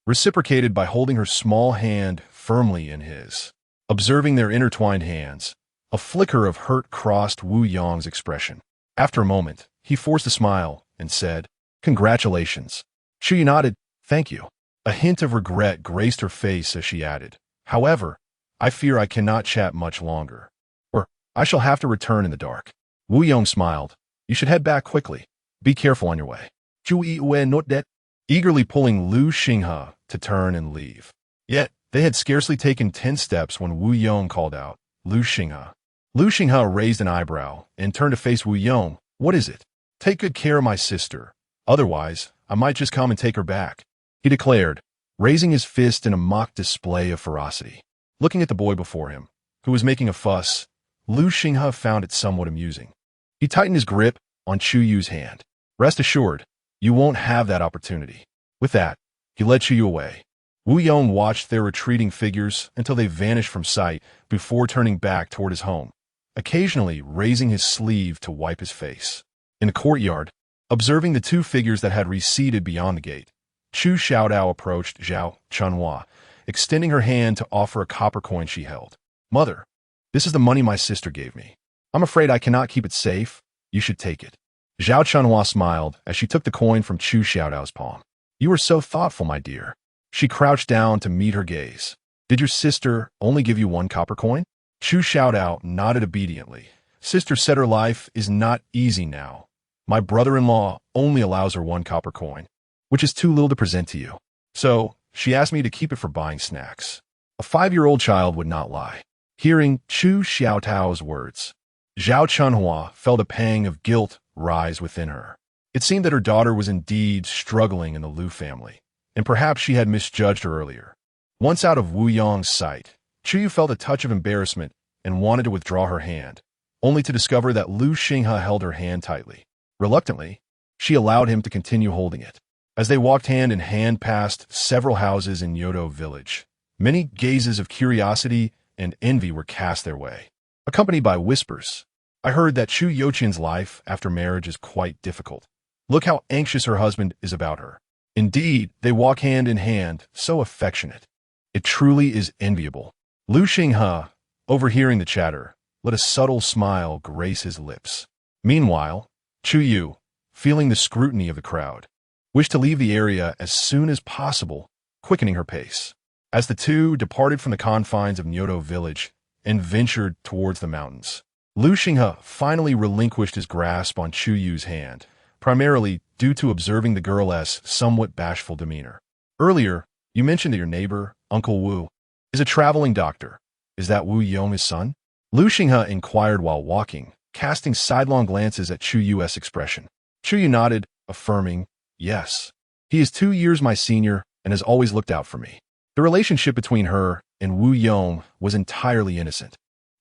reciprocated by holding her small hand firmly in his. Observing their intertwined hands, a flicker of hurt crossed Wu Yong's expression. After a moment, he forced a smile and said, "Congratulations." Chu Yu nodded, "Thank you." A hint of regret graced her face as she added, "However, I fear I cannot chat much longer, or I shall have to return in the dark." Wu Yong smiled. You should head back quickly. Be careful on your way. Chu Yue not that, eagerly pulling Lu Xinghe to turn and leave. Yet, they had scarcely taken 10 steps when Wu Yong called out, Lu Xinghe. Lu Xinghe raised an eyebrow and turned to face Wu Yong. What is it? Take good care of my sister. Otherwise, I might just come and take her back, he declared, raising his fist in a mock display of ferocity. Looking at the boy before him, who was making a fuss, Lu Xinghe found it somewhat amusing. He tightened his grip on Chu Yue's hand. Rest assured, you won't have that opportunity. With that, he led Chu Yue away. Wu Yong watched their retreating figures until they vanished from sight before turning back toward his home, occasionally raising his sleeve to wipe his face. In the courtyard, observing the two figures that had receded beyond the gate, Chu Xiaodao approached Zhao Chunhua, extending her hand to offer a copper coin she held. Mother, this is the money my sister gave me. I'm afraid I cannot keep it safe. You should take it. Zhao Chunhua smiled as she took the coin from Chu Xiaodao's palm. You are so thoughtful, my dear. She crouched down to meet her gaze. Did your sister only give you 1 copper coin? Chu Xiaodao nodded obediently. Sister said her life is not easy now. My brother-in-law only allows her 1 copper coin, which is too little to present to you. So, she asked me to keep it for buying snacks. A 5-year-old child would not lie. Hearing Chu Xiaodao's words, Zhao Chunhua felt a pang of guilt rise within her. It seemed that her daughter was indeed struggling in the Lu family, and perhaps she had misjudged her earlier. Once out of Wu Yong's sight, Chu Yue felt a touch of embarrassment and wanted to withdraw her hand, only to discover that Lu Xinghe held her hand tightly. Reluctantly, she allowed him to continue holding it. As they walked hand in hand past several houses in Yodo village, many gazes of curiosity and envy were cast their way, accompanied by whispers. I heard that Chu Youqian's life after marriage is quite difficult. Look how anxious her husband is about her. Indeed, they walk hand in hand, so affectionate. It truly is enviable. Lu Xinghe, overhearing the chatter, let a subtle smile grace his lips. Meanwhile, Chu Yue, feeling the scrutiny of the crowd, wished to leave the area as soon as possible, quickening her pace. As the two departed from the confines of Nyoto village and ventured towards the mountains, Lu Xinghe finally relinquished his grasp on Chu Yue's hand, primarily due to observing the girl's somewhat bashful demeanor. Earlier, you mentioned that your neighbor, Uncle Wu, is a traveling doctor. Is that Wu Yong's son? Lu Xinghe inquired while walking, casting sidelong glances at Chu Yue's expression. Chu Yue nodded, affirming, yes. He is 2 years my senior and has always looked out for me. The relationship between her and Wu Yong was entirely innocent,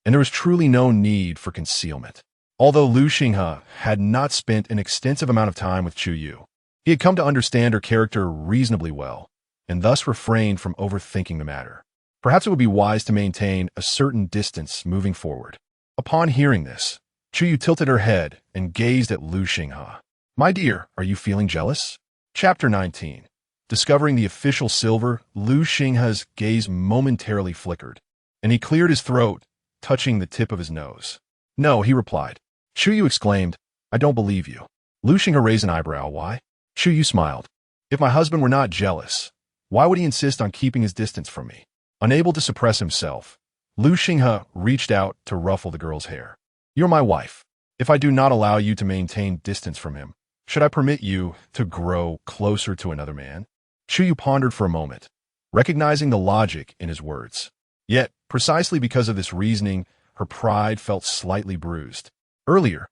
and there was truly no need for concealment. Although Lu Xinghe had not spent an extensive amount of time with Chu Yue, he had come to understand her character reasonably well, and thus refrained from overthinking the matter. Perhaps it would be wise to maintain a certain distance moving forward. Upon hearing this, Chu Yue tilted her head and gazed at Lu Xinghe. My dear, are you feeling jealous? Chapter 19. Discovering the official silver, Lu Xinghe's gaze momentarily flickered, and he cleared his throat, touching the tip of his nose. No, he replied. Chu Yue exclaimed, I don't believe you. Lu Xinghe raised an eyebrow. Why? Chu Yue smiled. If my husband were not jealous, why would he insist on keeping his distance from me? Unable to suppress himself, Lu Xinghe reached out to ruffle the girl's hair. You're my wife. If I do not allow you to maintain distance from him, should I permit you to grow closer to another man? Chu Yue pondered for a moment, recognizing the logic in his words. Yet, precisely because of this reasoning, her pride felt slightly bruised. Earlier,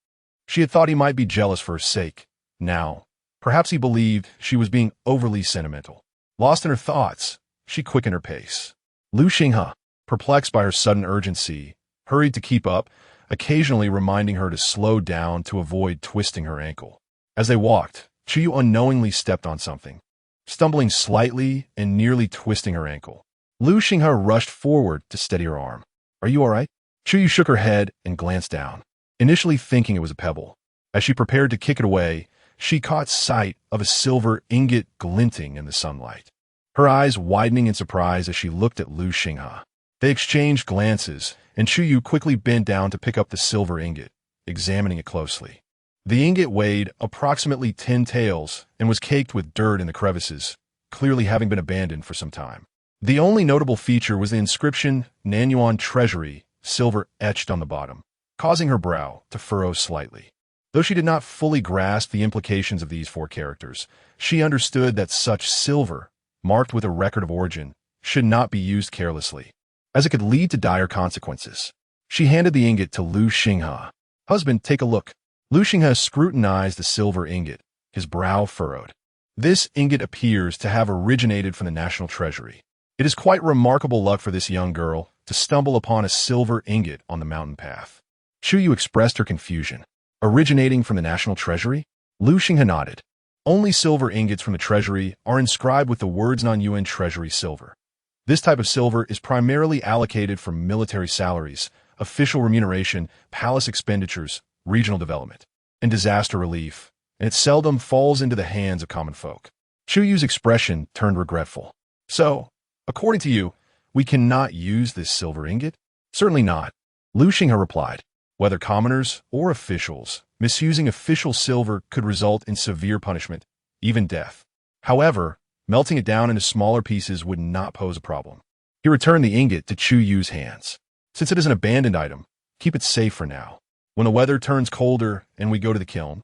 she had thought he might be jealous for her sake. Now, perhaps he believed she was being overly sentimental. Lost in her thoughts, she quickened her pace. Lu Xinghe, perplexed by her sudden urgency, hurried to keep up, occasionally reminding her to slow down to avoid twisting her ankle. As they walked, Chu Yue unknowingly stepped on something, stumbling slightly and nearly twisting her ankle. Lu Xinghe rushed forward to steady her arm. Are you all right? Chu Yue shook her head and glanced down, initially thinking it was a pebble. As she prepared to kick it away, she caught sight of a silver ingot glinting in the sunlight. Her eyes widening in surprise as she looked at Lu Xinghe. They exchanged glances, and Chu Yue quickly bent down to pick up the silver ingot, examining it closely. The ingot weighed approximately 10 taels and was caked with dirt in the crevices, clearly having been abandoned for some time. The only notable feature was the inscription Nanyuan Treasury, silver etched on the bottom. causing her brow to furrow slightly. Though she did not fully grasp the implications of these four characters, she understood that such silver, marked with a record of origin, should not be used carelessly, as it could lead to dire consequences. She handed the ingot to Lu Xinghe. "Husband, take a look." Lu Xinghe scrutinized the silver ingot, his brow furrowed. This ingot appears to have originated from the national treasury. It is quite remarkable luck for this young girl to stumble upon a silver ingot on the mountain path. Chu Yue expressed her confusion. Originating from the national treasury? Lu Xinghe nodded. Only silver ingots from the treasury are inscribed with the words non-yuan treasury silver. This type of silver is primarily allocated for military salaries, official remuneration, palace expenditures, regional development, and disaster relief, and it seldom falls into the hands of common folk. Chu Yue's expression turned regretful. "So, according to you, we cannot use this silver ingot?" "Certainly not," Lu Xinghe replied. "Whether commoners or officials, misusing official silver could result in severe punishment, even death. However, melting it down into smaller pieces would not pose a problem." He returned the ingot to Chu Yue's hands. "Since it is an abandoned item, keep it safe for now. When the weather turns colder and we go to the kiln,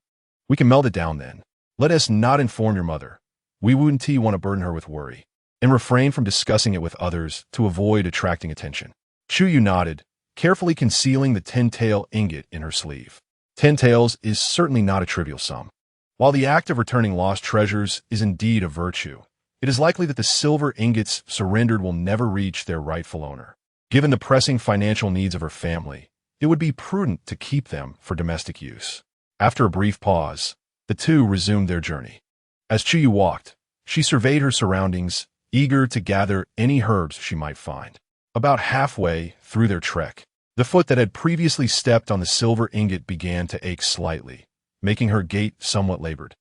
we can melt it down then. Let us not inform your mother. We wouldn't want to burden her with worry, and refrain from discussing it with others to avoid attracting attention." Chu Yue nodded, carefully concealing the 10-tael ingot in her sleeve. 10 taels is certainly not a trivial sum. While the act of returning lost treasures is indeed a virtue, it is likely that the silver ingots surrendered will never reach their rightful owner. Given the pressing financial needs of her family, it would be prudent to keep them for domestic use. After a brief pause, the two resumed their journey. As Chu Yue walked, she surveyed her surroundings, eager to gather any herbs she might find. About halfway through their trek, the foot that had previously stepped on the silver ingot began to ache slightly, making her gait somewhat labored.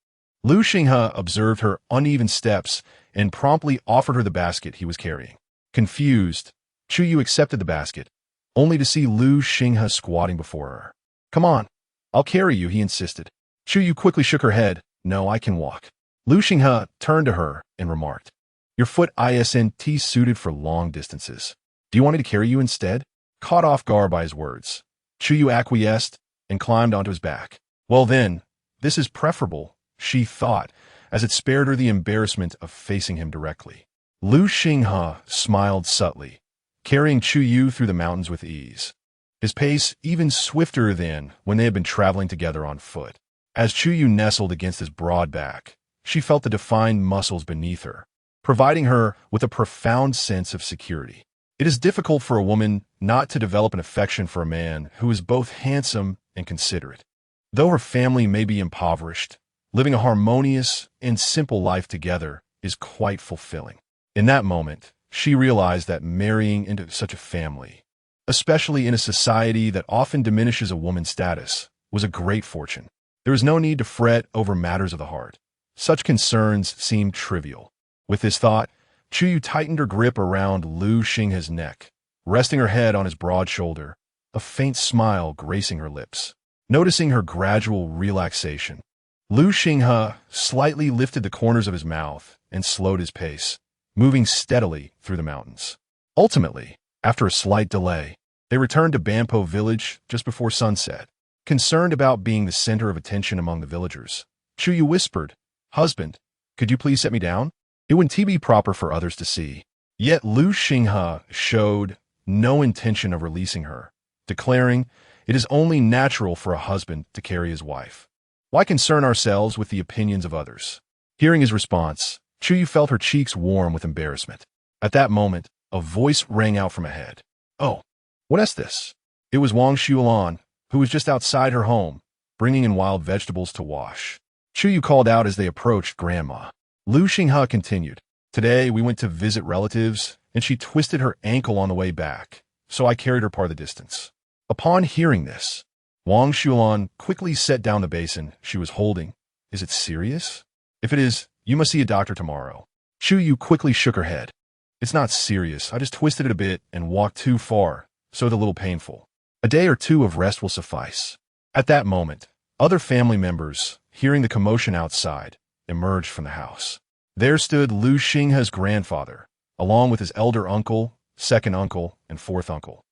Lu Xinghe observed her uneven steps and promptly offered her the basket he was carrying. Confused, Chu Yue accepted the basket, only to see Lu Xinghe squatting before her. "Come on, I'll carry you," he insisted. Chu Yue quickly shook her head. "No, I can walk." Lu Xinghe turned to her and remarked, "Your foot isn't suited for long distances. Do you want me to carry you instead?" Caught off guard by his words, Chu Yue acquiesced and climbed onto his back. "Well then, this is preferable," she thought, as it spared her the embarrassment of facing him directly. Lu Xinghe smiled subtly, carrying Chu Yue through the mountains with ease, his pace even swifter than when they had been traveling together on foot. As Chu Yue nestled against his broad back, she felt the defined muscles beneath her, providing her with a profound sense of security. It is difficult for a woman not to develop an affection for a man who is both handsome and considerate. Though her family may be impoverished, living a harmonious and simple life together is quite fulfilling. In that moment, she realized that marrying into such a family, especially in a society that often diminishes a woman's status, was a great fortune. There was no need to fret over matters of the heart. Such concerns seemed trivial. With this thought, Chu Yue tightened her grip around Lu Xinghe's neck, resting her head on his broad shoulder, a faint smile gracing her lips. Noticing her gradual relaxation, Lu Xinghe slightly lifted the corners of his mouth and slowed his pace, moving steadily through the mountains. Ultimately, after a slight delay, they returned to Banpo village just before sunset. Concerned about being the center of attention among the villagers, Chu Yue whispered, "Husband, could you please set me down? It wouldn't be proper for others to see." Yet Lu Xinghe showed no intention of releasing her, declaring, "It is only natural for a husband to carry his wife. Why concern ourselves with the opinions of others?" Hearing his response, Chu Yue felt her cheeks warm with embarrassment. At that moment, a voice rang out from ahead. "Oh, what is this?" It was Wang Xuelan, who was just outside her home, bringing in wild vegetables to wash. Chu Yue called out as they approached Grandma. Lu Xinghe continued, "Today we went to visit relatives, and she twisted her ankle on the way back, so I carried her part of the distance." Upon hearing this, Wang Xuelan quickly set down the basin she was holding. "Is it serious? If it is, you must see a doctor tomorrow." Chu Yue quickly shook her head. "It's not serious. I just twisted it a bit and walked too far, so it's a little painful. A day or two of rest will suffice." At that moment, other family members, hearing the commotion outside, emerged from the house. There stood Lu Xinghe's grandfather, along with his elder uncle, second uncle, and fourth uncle.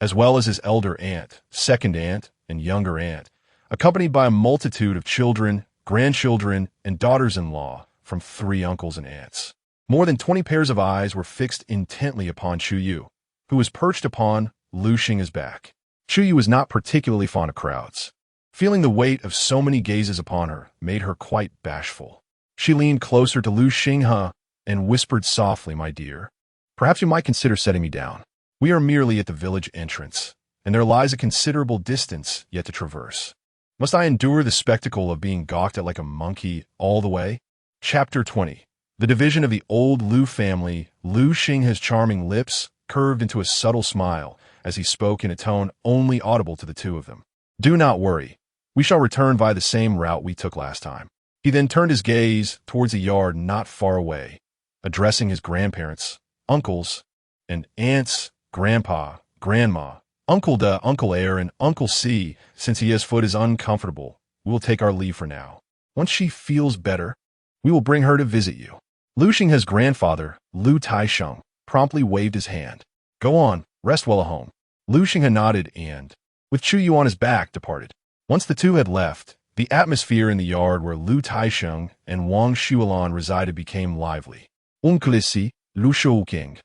as well as his elder aunt, second aunt, and younger aunt, accompanied by a multitude of children, grandchildren, and daughters-in-law from 3 uncles and aunts. More than 20 pairs of eyes were fixed intently upon Chu Yue, who was perched upon Lu Xing's back. Chu Yue was not particularly fond of crowds. Feeling the weight of so many gazes upon her made her quite bashful. She leaned closer to Lu Xinghe and whispered softly, "My dear, perhaps you might consider setting me down. We are merely at the village entrance, and there lies a considerable distance yet to traverse. Must I endure the spectacle of being gawked at like a monkey all the way?" Chapter 20. The division of the old Lu family. Lu Xinghe's charming lips curved into a subtle smile as he spoke in a tone only audible to the two of them. "Do not worry. We shall return by the same route we took last time." He then turned his gaze towards a yard not far away, addressing his grandparents, uncles, and aunts, grandpa, grandma, Uncle Da, Uncle Air, and Uncle C. "Since his foot is uncomfortable, we will take our leave for now. Once she feels better, we will bring her to visit you." Lu Xinghe's grandfather, Lu Taisheng, promptly waved his hand. "Go on, rest well at home." Lu Xinghe nodded and, with Chu Yue on his back, departed. Once the two had left, the atmosphere in the yard where Lu Taisheng and Wang Xuelan resided became lively. Uncle Si, Lu Shouking,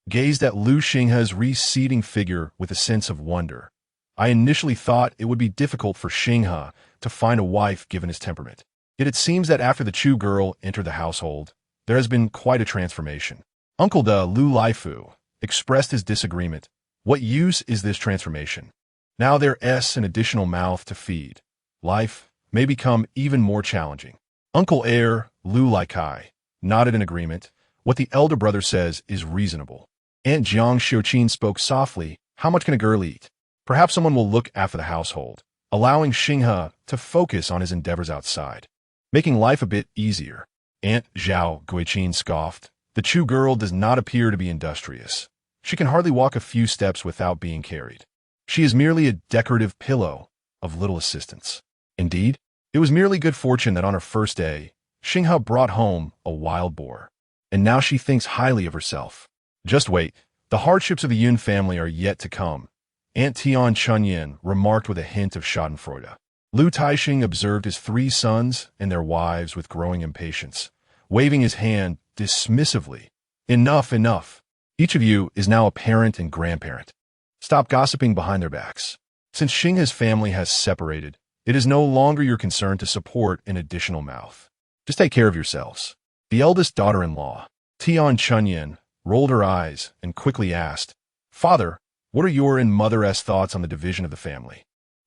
gazed at Lu Xinghe's receding figure with a sense of wonder. "I initially thought it would be difficult for Xinghe to find a wife given his temperament. Yet it seems that after the Chu girl entered the household, there has been quite a transformation." Uncle Da, Lu Laifu, expressed his disagreement. "What use is this transformation? Now there's an additional mouth to feed. Life may become even more challenging." Uncle Air, Lu Laikai, nodded in agreement. "What the elder brother says is reasonable." Aunt Jiang Xiuqin spoke softly. "How much can a girl eat? Perhaps someone will look after the household, allowing Xinghe to focus on his endeavors outside, making life a bit easier." Aunt Zhao Guiqin scoffed. "The Chu girl does not appear to be industrious. She can hardly walk a few steps without being carried. She is merely a decorative pillow of little assistance." Indeed, it was merely good fortune that on her first day, Xinghe brought home a wild boar. And now she thinks highly of herself. "Just wait. The hardships of the Yun family are yet to come," Aunt Tian Chunyin remarked with a hint of schadenfreude. Lu Taisheng observed his 3 sons and their wives with growing impatience, waving his hand dismissively. "Enough, enough. Each of you is now a parent and grandparent. Stop gossiping behind their backs. Since Xinghe's family has separated, it is no longer your concern to support an additional mouth. Just take care of yourselves." The eldest daughter-in-law, Tian Chunyin, rolled her eyes and quickly asked, "Father, what are your and Mother's thoughts on the division of the family?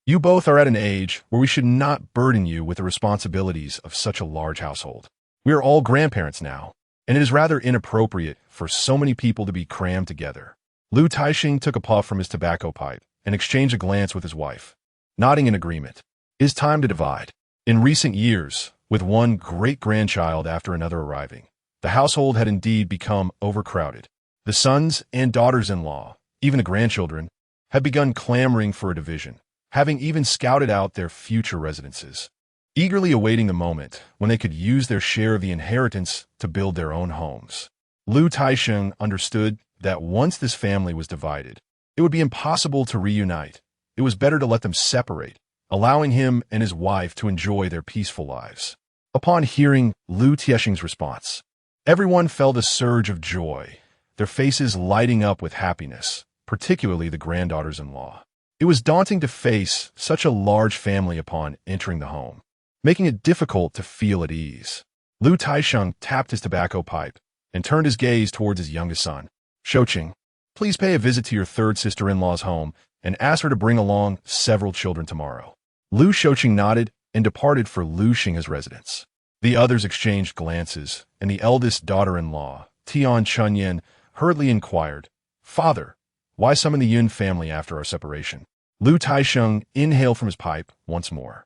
You both are at an age where we should not burden you with the responsibilities of such a large household. We are all grandparents now, and it is rather inappropriate for so many people to be crammed together." Lu Taisheng took a puff from his tobacco pipe and exchanged a glance with his wife, nodding in agreement. "It is time to divide." In recent years, with one great-grandchild after another arriving, the household had indeed become overcrowded. The sons and daughters-in-law, even the grandchildren, had begun clamoring for a division, having even scouted out their future residences, eagerly awaiting the moment when they could use their share of the inheritance to build their own homes. Lu Taisheng understood that once this family was divided, it would be impossible to reunite. It was better to let them separate, allowing him and his wife to enjoy their peaceful lives. Upon hearing Lu Taisheng's response, everyone felt a surge of joy, their faces lighting up with happiness, particularly the granddaughters-in-law. It was daunting to face such a large family upon entering the home, making it difficult to feel at ease. Lu Taisheng tapped his tobacco pipe and turned his gaze towards his youngest son. "Shouqing, please pay a visit to your 3rd sister-in-law's home and ask her to bring along several children tomorrow." Lu Shouqing nodded and departed for Lu Xinghe's residence. The others exchanged glances, and the eldest daughter-in-law, Tian Chunyin, hurriedly inquired, "Father, why summon the Yun family after our separation?" Lu Taisheng inhaled from his pipe once more.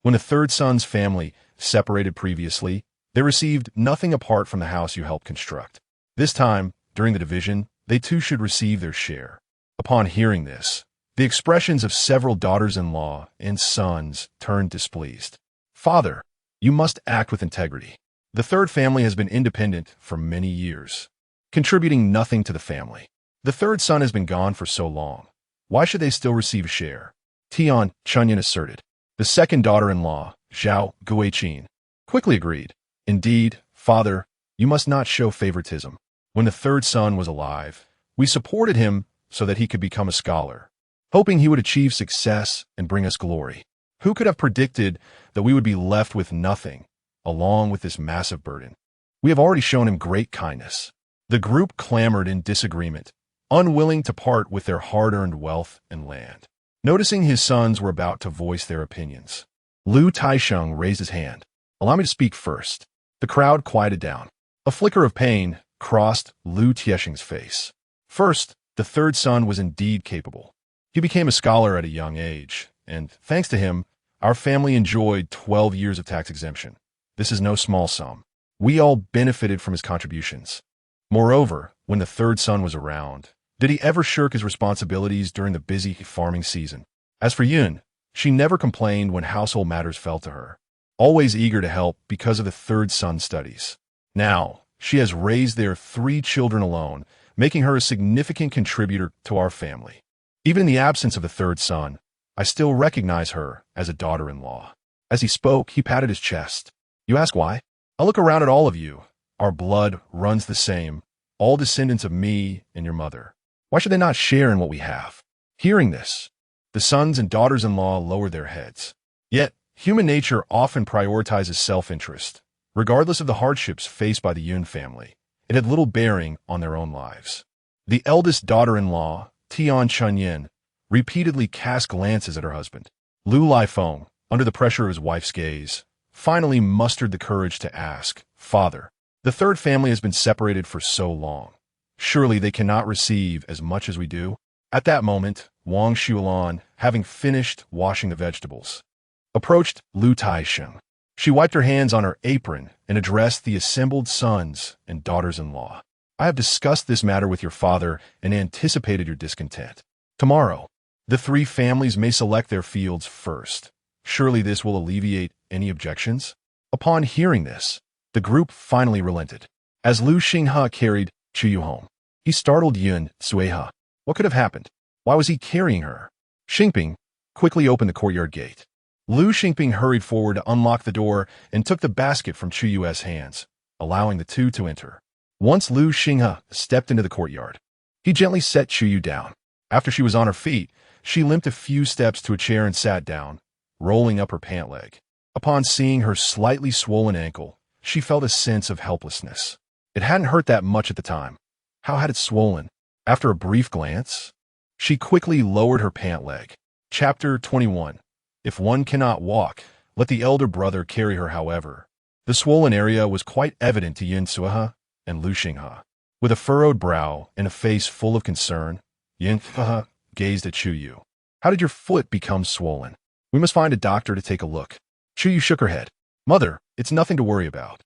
When the 3rd son's family separated previously, they received nothing apart from the house you helped construct. This time, during the division, they too should receive their share. Upon hearing this, the expressions of several daughters-in-law and sons turned displeased. "Father, you must act with integrity. The 3rd family has been independent for many years, contributing nothing to the family. The 3rd son has been gone for so long. Why should they still receive a share? Tian Chunyan asserted. The second daughter-in-law, Zhao Guiqin, quickly agreed. Indeed, father, you must not show favoritism. When the third son was alive, we supported him so that he could become a scholar, hoping he would achieve success and bring us glory. Who could have predicted that we would be left with nothing, along with this massive burden? We have already shown him great kindness. The group clamored in disagreement, unwilling to part with their hard-earned wealth and land. Noticing his sons were about to voice their opinions, Lu Taisheng raised his hand. Allow me to speak first. The crowd quieted down. A flicker of pain crossed Lu Tiesheng's face. First, the third son was indeed capable. He became a scholar at a young age, and thanks to him, our family enjoyed 12 years of tax exemption. This is no small sum. We all benefited from his contributions. Moreover, when the third son was around, did he ever shirk his responsibilities during the busy farming season? As for Yun, she never complained when household matters fell to her, always eager to help because of the third son's studies. Now, she has raised their 3 children alone, making her a significant contributor to our family. Even in the absence of the third son, I still recognize her as a daughter-in-law. As he spoke, he patted his chest. You ask why? I look around at all of you. Our blood runs the same, all descendants of me and your mother. Why should they not share in what we have? Hearing this, the sons and daughters-in-law lowered their heads. Yet, human nature often prioritizes self-interest. Regardless of the hardships faced by the Yun family, it had little bearing on their own lives. The eldest daughter-in-law, Tian Chunyan, repeatedly cast glances at her husband. Lu Lifeng, under the pressure of his wife's gaze, finally mustered the courage to ask, Father, the third family has been separated for so long. Surely they cannot receive as much as we do? At that moment, Wang Xulan, having finished washing the vegetables, approached Lu Taisheng. She wiped her hands on her apron and addressed the assembled sons and daughters-in-law. I have discussed this matter with your father and anticipated your discontent. Tomorrow, the 3 families may select their fields first. Surely this will alleviate any objections? Upon hearing this, the group finally relented. As Lu Xinghe carried Chu Yue home, he startled Yun Suihe. What could have happened? Why was he carrying her? Xingping quickly opened the courtyard gate. Lu Xingping hurried forward to unlock the door and took the basket from Chu Yue's hands, allowing the two to enter. Once Lu Xinghe stepped into the courtyard, he gently set Chu Yue down. After she was on her feet, she limped a few steps to a chair and sat down, rolling up her pant leg. Upon seeing her slightly swollen ankle, she felt a sense of helplessness. It hadn't hurt that much at the time. How had it swollen? After a brief glance, she quickly lowered her pant leg. Chapter 21. If one cannot walk, let the elder brother carry her. However, the swollen area was quite evident to Yin Suihe and Lu Xinghe. With a furrowed brow and a face full of concern, Yin Suihe gazed at Chu Yue. How did your foot become swollen? We must find a doctor to take a look. Chu Yue shook her head. Mother, it's nothing to worry about.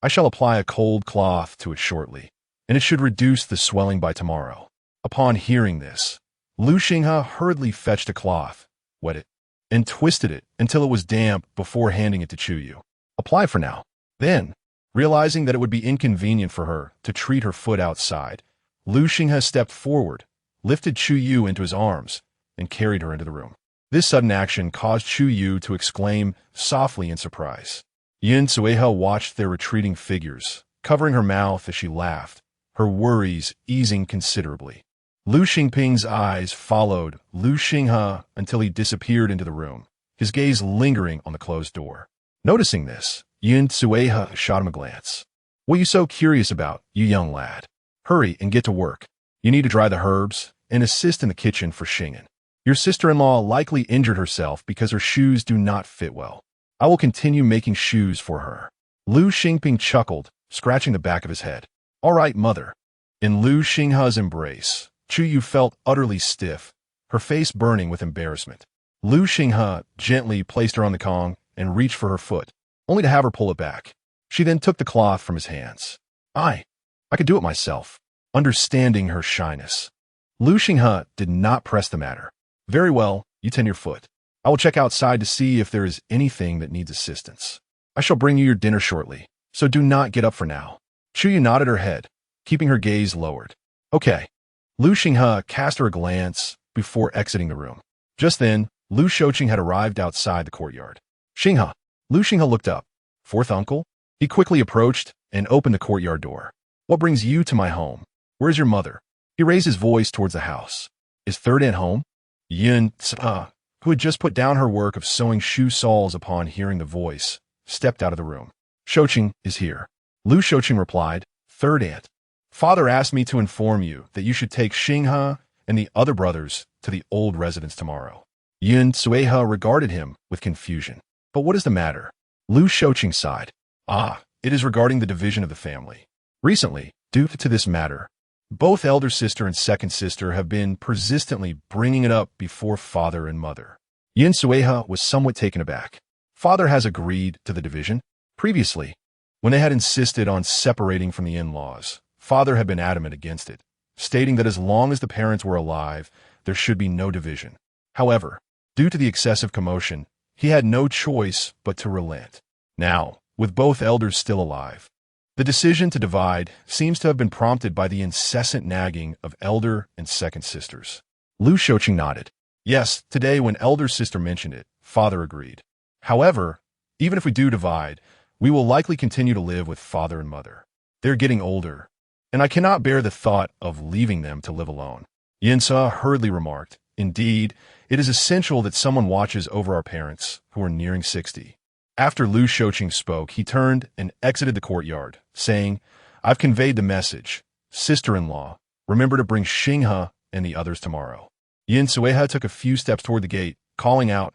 I shall apply a cold cloth to it shortly, and it should reduce the swelling by tomorrow. Upon hearing this, Lu Xinghe hurriedly fetched a cloth, wet it, and twisted it until it was damp before handing it to Chu Yue. Apply for now. Then, realizing that it would be inconvenient for her to treat her foot outside, Lu Xinghe stepped forward, lifted Chu Yue into his arms, and carried her into the room. This sudden action caused Chu Yue to exclaim softly in surprise. Yin Suihe watched their retreating figures, covering her mouth as she laughed, her worries easing considerably. Lu Xingping's eyes followed Lu Xinghe until he disappeared into the room, his gaze lingering on the closed door. Noticing this, Yin Suihe shot him a glance. What are you so curious about, you young lad? Hurry and get to work. You need to dry the herbs and assist in the kitchen for Xingen. Your sister-in-law likely injured herself because her shoes do not fit well. I will continue making shoes for her. Lu Xingping chuckled, scratching the back of his head. All right, mother. In Lu Xinghe's embrace, Chu Yue felt utterly stiff, her face burning with embarrassment. Lu Xinghe gently placed her on the Kong and reached for her foot, only to have her pull it back. She then took the cloth from his hands. I could do it myself. Understanding her shyness, Lu Xinghe did not press the matter. Very well, you tend your foot. I will check outside to see if there is anything that needs assistance. I shall bring you your dinner shortly, so do not get up for now. Chu Yue nodded her head, keeping her gaze lowered. Okay. Lu Xinghe cast her a glance before exiting the room. Just then, Lu Shouqing had arrived outside the courtyard. Xinghe. Lu Xinghe looked up. Fourth uncle? He quickly approached and opened the courtyard door. What brings you to my home? Where is your mother? He raised his voice towards the house. Is third aunt home? Yin Tsa, who had just put down her work of sewing shoe soles upon hearing the voice, stepped out of the room. Shouqing is here. Lu Shouqing replied, Third aunt. Father asked me to inform you that you should take Xinghe and the other brothers to the old residence tomorrow. Yin Sueha regarded him with confusion. But what is the matter? Lu Shouqing sighed. It is regarding the division of the family. Recently, due to this matter, both elder sister and second sister have been persistently bringing it up before father and mother. Yin Sueha was somewhat taken aback. Father has agreed to the division. Previously, when they had insisted on separating from the in-laws, father had been adamant against it, stating that as long as the parents were alive, there should be no division. However, due to the excessive commotion, he had no choice but to relent. Now, with both elders still alive, the decision to divide seems to have been prompted by the incessant nagging of elder and second sisters. Lu Shouqing nodded. Yes, today when elder sister mentioned it, father agreed. However, even if we do divide, we will likely continue to live with father and mother. They're getting older, and I cannot bear the thought of leaving them to live alone. Yinsa hurriedly remarked, Indeed, it is essential that someone watches over our parents, who are nearing 60. After Lu Shouqing spoke, he turned and exited the courtyard, saying, I've conveyed the message. Sister-in-law, remember to bring Xinghe and the others tomorrow. Yin Sueha took a few steps toward the gate, calling out,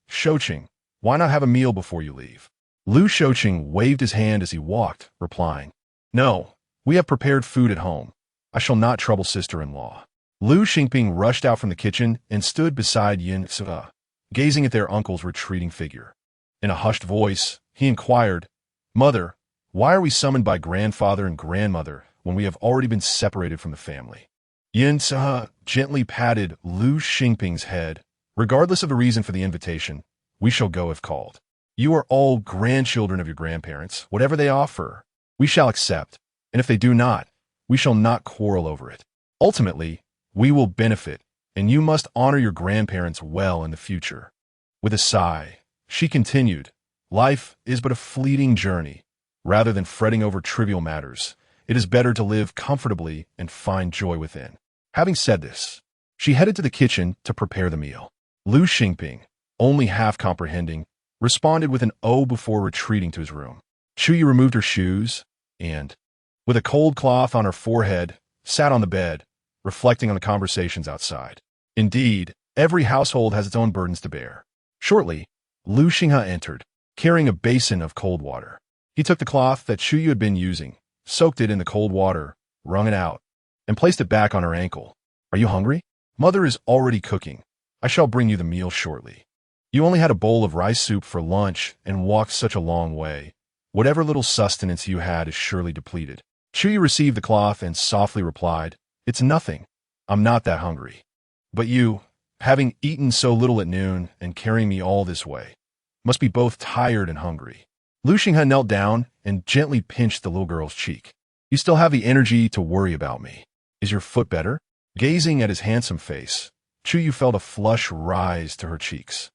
Shouqing, why not have a meal before you leave? Lu Shouqing waved his hand as he walked, replying, No, we have prepared food at home. I shall not trouble sister-in-law. Lu Xingping rushed out from the kitchen and stood beside Yin Sueha, gazing at their uncle's retreating figure. In a hushed voice, he inquired, Mother, why are we summoned by grandfather and grandmother when we have already been separated from the family? Yin Sueha gently patted Lu Xingping's head. Regardless of the reason for the invitation, we shall go if called. You are all grandchildren of your grandparents. Whatever they offer, we shall accept, and if they do not, we shall not quarrel over it. Ultimately, we will benefit, and you must honor your grandparents well in the future. With a sigh, she continued, Life is but a fleeting journey. Rather than fretting over trivial matters, it is better to live comfortably and find joy within. Having said this, she headed to the kitchen to prepare the meal. Lu Xingping, only half comprehending, responded with an "oh" before retreating to his room. Chu Yue removed her shoes and, with a cold cloth on her forehead, sat on the bed, reflecting on the conversations outside. Indeed, every household has its own burdens to bear. Shortly, Lu Xinghe entered, carrying a basin of cold water. He took the cloth that Chu Yue had been using, soaked it in the cold water, wrung it out, and placed it back on her ankle. Are you hungry? Mother is already cooking. I shall bring you the meal shortly. You only had a bowl of rice soup for lunch and walked such a long way. Whatever little sustenance you had is surely depleted. Chu Yue received the cloth and softly replied, It's nothing. I'm not that hungry. But you, having eaten so little at noon and carrying me all this way, must be both tired and hungry. Lu Xinghe knelt down and gently pinched the little girl's cheek. You still have the energy to worry about me. Is your foot better? Gazing at his handsome face, Chu Yue felt a flush rise to her cheeks,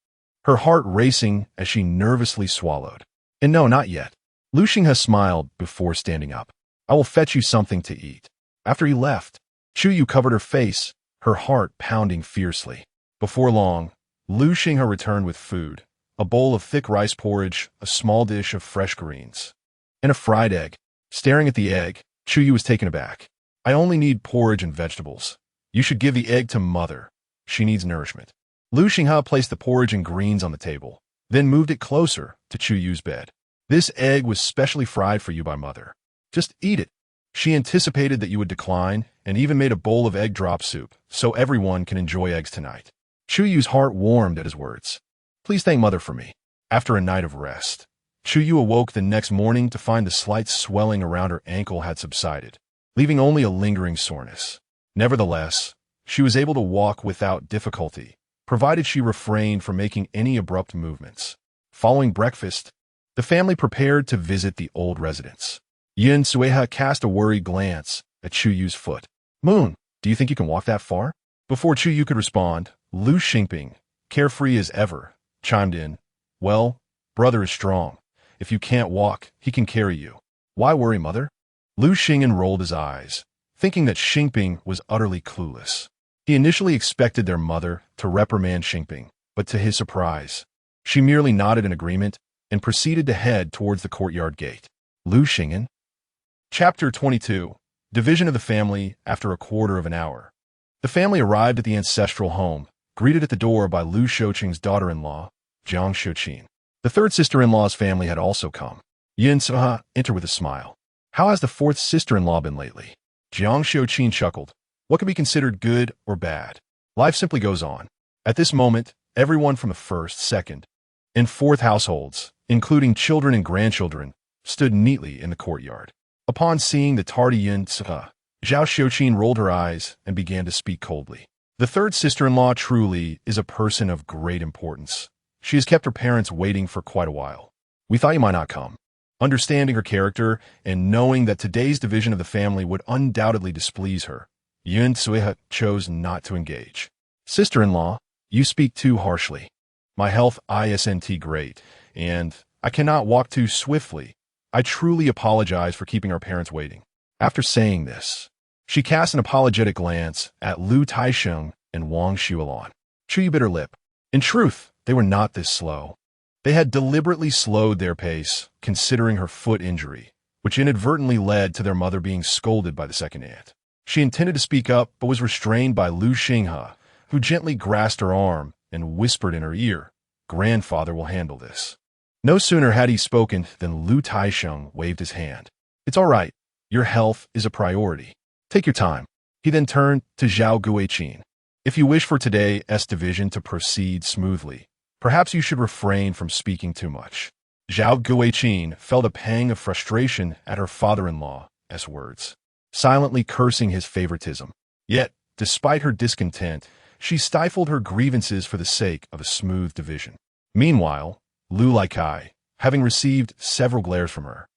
her heart racing as she nervously swallowed. And no, not yet. Lu Xinghe smiled before standing up. I will fetch you something to eat. After he left, Chu Yue covered her face, her heart pounding fiercely. Before long, Lu Xinghe returned with food, a bowl of thick rice porridge, a small dish of fresh greens, and a fried egg. Staring at the egg, Chu Yue was taken aback. I only need porridge and vegetables. You should give the egg to Mother. She needs nourishment. Lu Xinghe placed the porridge and greens on the table, then moved it closer to Chu Yue's bed. This egg was specially fried for you by Mother. Just eat it. She anticipated that you would decline and even made a bowl of egg drop soup so everyone can enjoy eggs tonight. Chu Yue's heart warmed at his words. Please thank Mother for me. After a night of rest, Chu Yue awoke the next morning to find the slight swelling around her ankle had subsided, leaving only a lingering soreness. Nevertheless, she was able to walk without difficulty, provided she refrained from making any abrupt movements. Following breakfast, the family prepared to visit the old residence. Yin Sueha cast a worried glance at Chu Yue's foot. Moon, do you think you can walk that far? Before Chu Yue could respond, Lu Xingping, carefree as ever, chimed in, "Well, brother is strong. If you can't walk, he can carry you. Why worry, mother?" Lu Xing'an rolled his eyes, thinking that Xingping was utterly clueless. He initially expected their mother to reprimand Xingping, but to his surprise, she merely nodded in agreement and proceeded to head towards the courtyard gate. Lu Xing'an. Chapter 22. Division of the family after a quarter of an hour. The family arrived at the ancestral home, greeted at the door by Lu Shouqing's daughter-in-law, Jiang Shouqing. The third sister-in-law's family had also come. Yin Suha entered with a smile. "How has the fourth sister-in-law been lately?" Jiang Shouqing chuckled. "What can be considered good or bad? Life simply goes on." At this moment, everyone from the first, second, and fourth households, including children and grandchildren, stood neatly in the courtyard. Upon seeing the tardy Yin Suha, Zhao Shouqing rolled her eyes and began to speak coldly. "The third sister-in-law truly is a person of great importance. She has kept her parents waiting for quite a while. We thought you might not come." Understanding her character and knowing that today's division of the family would undoubtedly displease her, Yun Suiha chose not to engage. "Sister-in-law, you speak too harshly. My health isn't great, and I cannot walk too swiftly. I truly apologize for keeping our parents waiting." After saying this, she cast an apologetic glance at Lu Taisheng and Wang Xuelan. Chu Yue bit her lip. In truth, they were not this slow. They had deliberately slowed their pace, considering her foot injury, which inadvertently led to their mother being scolded by the second aunt. She intended to speak up, but was restrained by Lu Xinghe, who gently grasped her arm and whispered in her ear, "Grandfather will handle this." No sooner had he spoken than Lu Taisheng waved his hand. "It's all right. Your health is a priority. Take your time." He then turned to Zhao Guiqin. "If you wish for today's division to proceed smoothly, perhaps you should refrain from speaking too much." Zhao Guiqin felt a pang of frustration at her father-in-law's words, silently cursing his favoritism. Yet, despite her discontent, she stifled her grievances for the sake of a smooth division. Meanwhile, Lu Laikai, having received several glares from her,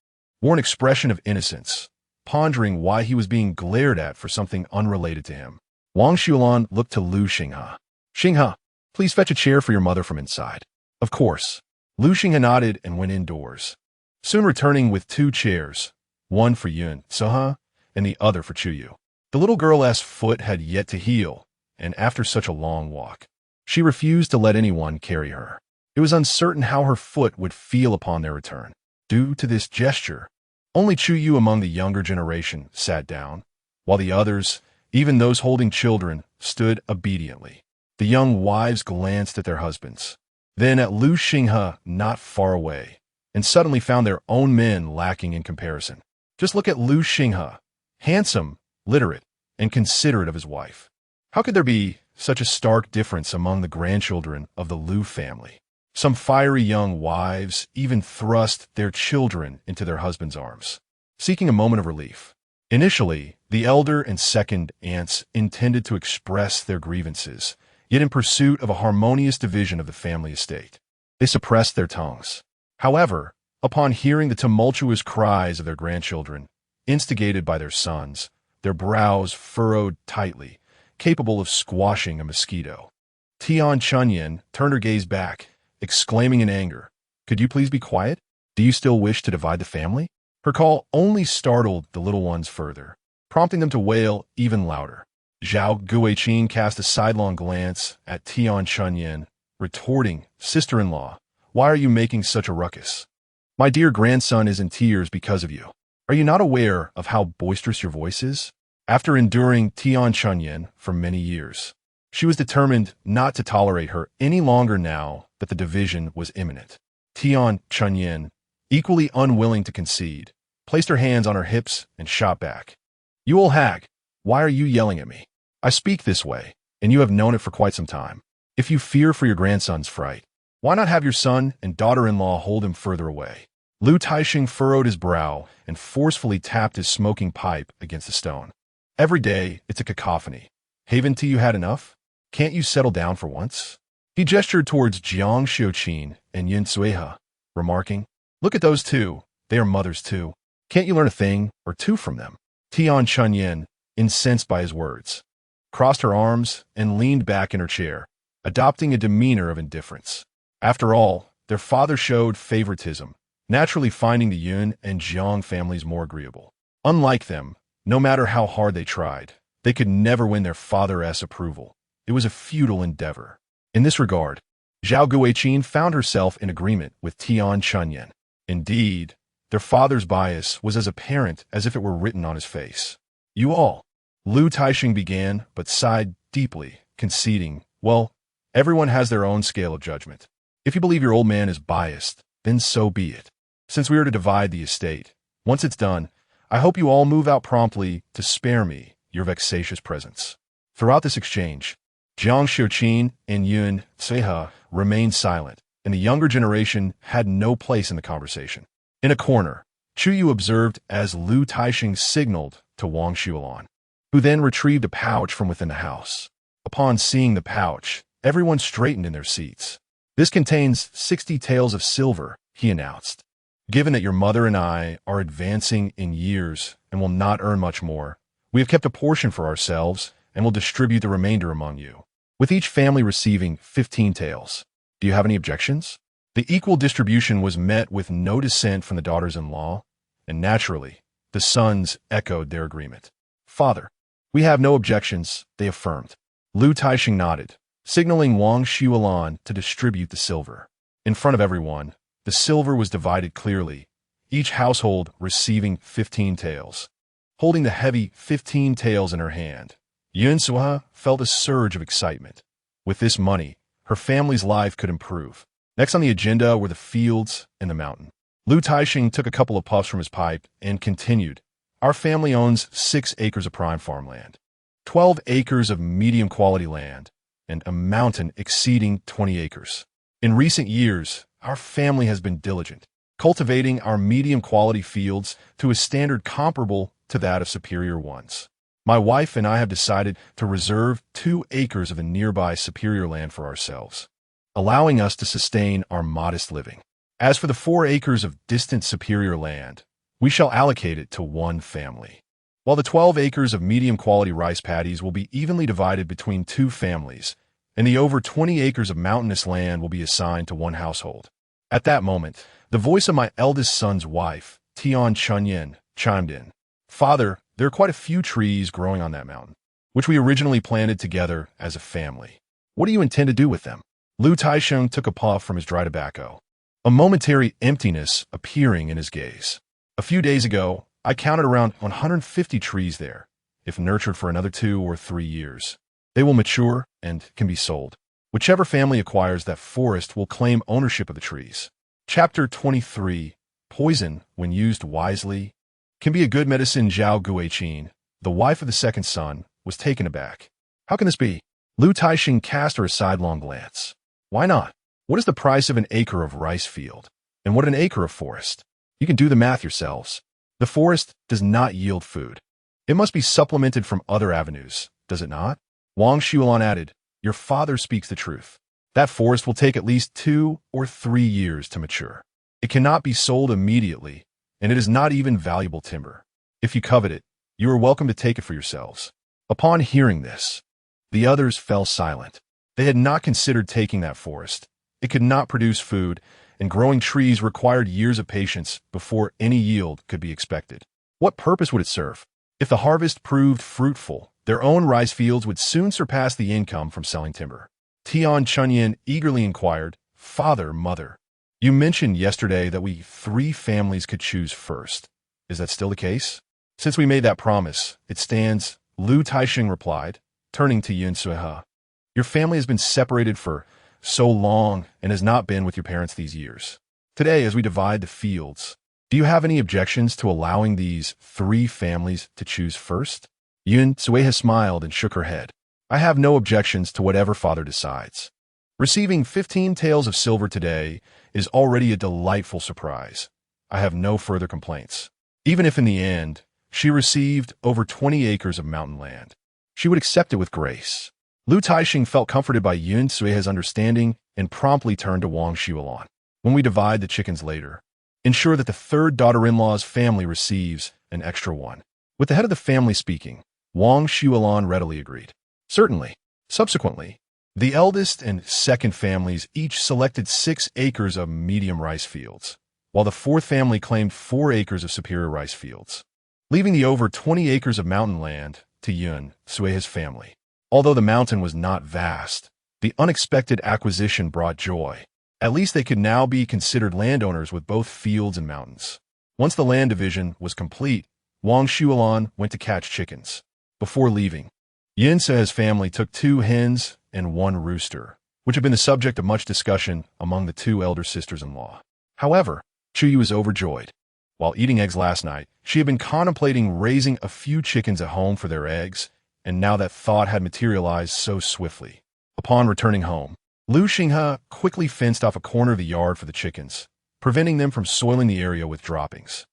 wore an expression of innocence, pondering why he was being glared at for something unrelated to him. Wang Xuelan looked to Lu Xinghe. "Xinghe, please fetch a chair for your mother from inside." "Of course." Lu Xinghe nodded and went indoors, soon returning with 2 chairs, one for Yun Suha and the other for Chu Yue. The little girl's foot had yet to heal, and after such a long walk, she refused to let anyone carry her. It was uncertain how her foot would feel upon their return. Due to this gesture, only Chu Yue among the younger generation sat down, while the others, even those holding children, stood obediently. The young wives glanced at their husbands, then at Lu Xinghe not far away, and suddenly found their own men lacking in comparison. Just look at Lu Xinghe, handsome, literate, and considerate of his wife. How could there be such a stark difference among the grandchildren of the Lu family? Some fiery young wives even thrust their children into their husbands' arms, seeking a moment of relief. Initially, the elder and second aunts intended to express their grievances, yet in pursuit of a harmonious division of the family estate, they suppressed their tongues. However, upon hearing the tumultuous cries of their grandchildren, instigated by their sons, their brows furrowed tightly, capable of squashing a mosquito. Tian Chunyan turned her gaze back, exclaiming in anger, "Could you please be quiet? Do you still wish to divide the family?" Her call only startled the little ones further, prompting them to wail even louder. Zhao Guiqin cast a sidelong glance at Tian Chunyan, retorting, "Sister-in-law, why are you making such a ruckus? My dear grandson is in tears because of you. Are you not aware of how boisterous your voice is?" After enduring Tian Chunyan for many years, she was determined not to tolerate her any longer now that the division was imminent. Tian Chunyan, equally unwilling to concede, placed her hands on her hips and shot back. "You old hag, why are you yelling at me? I speak this way, and you have known it for quite some time. If you fear for your grandson's fright, why not have your son and daughter-in-law hold him further away?" Lu Taisheng furrowed his brow and forcefully tapped his smoking pipe against the stone. "Every day, it's a cacophony. Haven't you had enough? Can't you settle down for once?" He gestured towards Jiang Shouqing and Yin Suiha, remarking, "Look at those two. They are mothers too. Can't you learn a thing or two from them?" Tian Chunyan, incensed by his words, crossed her arms, and leaned back in her chair, adopting a demeanor of indifference. After all, their father showed favoritism, naturally finding the Yun and Jiang families more agreeable. Unlike them, no matter how hard they tried, they could never win their father's approval. It was a futile endeavor. In this regard, Zhao Guiqin found herself in agreement with Tian Chunyan. Indeed, their father's bias was as apparent as if it were written on his face. You all, Lu Taixing began, but sighed deeply, conceding, well, everyone has their own scale of judgment. If you believe your old man is biased, then so be it. Since we are to divide the estate, once it's done, I hope you all move out promptly to spare me your vexatious presence. Throughout this exchange, Jiang Xiuqin and Yun Cehe remained silent, and the younger generation had no place in the conversation. In a corner, Chu Yue observed as Lu Taixing signaled to Wang Xuelan, who then retrieved a pouch from within the house. Upon seeing the pouch, everyone straightened in their seats. This contains 60 taels of silver, he announced. Given that your mother and I are advancing in years and will not earn much more, we have kept a portion for ourselves and will distribute the remainder among you, with each family receiving 15 taels. Do you have any objections? The equal distribution was met with no dissent from the daughters-in-law, and naturally, the sons echoed their agreement. Father, we have no objections, they affirmed. Lu Taixing nodded, signaling Wang Xuelan to distribute the silver. In front of everyone, the silver was divided clearly, each household receiving 15 taels. Holding the heavy 15 taels in her hand, Yun Cehe felt a surge of excitement. With this money, her family's life could improve. Next on the agenda were the fields and the mountain. Lu Taixing took a couple of puffs from his pipe and continued. Our family owns 6 acres of prime farmland, 12 acres of medium-quality land, and a mountain exceeding 20 acres. In recent years, our family has been diligent, cultivating our medium-quality fields to a standard comparable to that of superior ones. My wife and I have decided to reserve 2 acres of the nearby superior land for ourselves, allowing us to sustain our modest living. As for the 4 acres of distant superior land, we shall allocate it to one family, while the 12 acres of medium-quality rice paddies will be evenly divided between 2 families, and the over 20 acres of mountainous land will be assigned to one household. At that moment, the voice of my eldest son's wife, Tian Chunyan, chimed in. Father, there are quite a few trees growing on that mountain, which we originally planted together as a family. What do you intend to do with them? Lu Taixing took a puff from his dry tobacco, a momentary emptiness appearing in his gaze. A few days ago, I counted around 150 trees there. If nurtured for another 2 or 3 years, they will mature and can be sold. Whichever family acquires that forest will claim ownership of the trees. Chapter 23. Poison, when used wisely, can be a good medicine. Zhao Guiqin, the wife of the second son, was taken aback. How can this be? Lu Taixing cast her a sidelong glance. Why not? What is the price of an acre of rice field? And what an acre of forest? You can do the math yourselves. The forest does not yield food. It must be supplemented from other avenues, does it not? Wang Xuelan added, your father speaks the truth. That forest will take at least 2 or 3 years to mature. It cannot be sold immediately, and it is not even valuable timber. If you covet it, you are welcome to take it for yourselves. Upon hearing this, the others fell silent. They had not considered taking that forest. It could not produce food, and growing trees required years of patience before any yield could be expected. What purpose would it serve? If the harvest proved fruitful, their own rice fields would soon surpass the income from selling timber. Tian Chunyan eagerly inquired, Father, Mother, you mentioned yesterday that we 3 families could choose first. Is that still the case? Since we made that promise, it stands, Lu Taixing replied, turning to Yun Cehe. Your family has been separated for so long and has not been with your parents these years. Today, as we divide the fields, do you have any objections to allowing these 3 families to choose first? Yun Cehe smiled and shook her head. I have no objections to whatever father decides. Receiving 15 taels of silver today is already a delightful surprise. I have no further complaints. Even if in the end, she received over 20 acres of mountain land, she would accept it with grace. Lu Taixing felt comforted by Yun Cehe's understanding and promptly turned to Wang Xuelan. When we divide the chickens later, ensure that the 3rd daughter-in-law's family receives an extra one. With the head of the family speaking, Wang Xuelan readily agreed. Certainly. Subsequently, the eldest and second families each selected 6 acres of medium rice fields, while the fourth family claimed 4 acres of superior rice fields, leaving the over 20 acres of mountain land to Yun Sue's family. Although the mountain was not vast, the unexpected acquisition brought joy. At least they could now be considered landowners with both fields and mountains. Once the land division was complete, Wang Shuolan went to catch chickens. Before leaving, Yin Sue's family took 2 hens and 1 rooster, which had been the subject of much discussion among the 2 elder sisters-in-law. However, Chu Yue was overjoyed. While eating eggs last night, she had been contemplating raising a few chickens at home for their eggs, and now that thought had materialized so swiftly. Upon returning home, Lu Xinghe quickly fenced off a corner of the yard for the chickens, preventing them from soiling the area with droppings.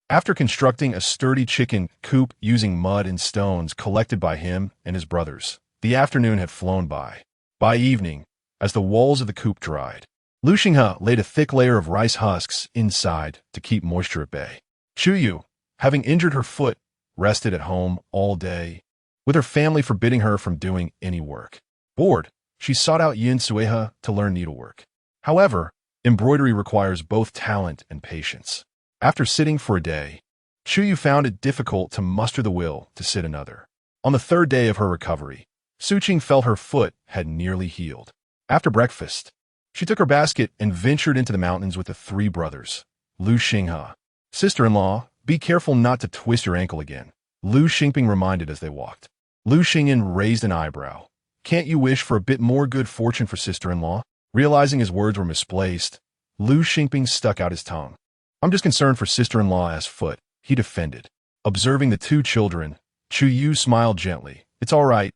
After constructing a sturdy chicken coop using mud and stones collected by him and his brothers, the afternoon had flown by. By evening, as the walls of the coop dried, Lu Xinghe laid a thick layer of rice husks inside to keep moisture at bay. Chu Yue, having injured her foot, rested at home all day, with her family forbidding her from doing any work. Bored, she sought out Yin Suehe to learn needlework. However, embroidery requires both talent and patience. After sitting for a day, Chu Yue found it difficult to muster the will to sit another. On the 3rd day of her recovery, Su Qing felt her foot had nearly healed. After breakfast, she took her basket and ventured into the mountains with the 3 brothers. Lu Xinghe, sister-in-law, be careful not to twist your ankle again, Lu Xingping reminded as they walked. Lu Xingyan raised an eyebrow. Can't you wish for a bit more good fortune for sister-in-law? Realizing his words were misplaced, Lu Xingping stuck out his tongue. I'm just concerned for sister-in-law's foot, he defended. Observing the 2 children, Chu Yue smiled gently. It's all right.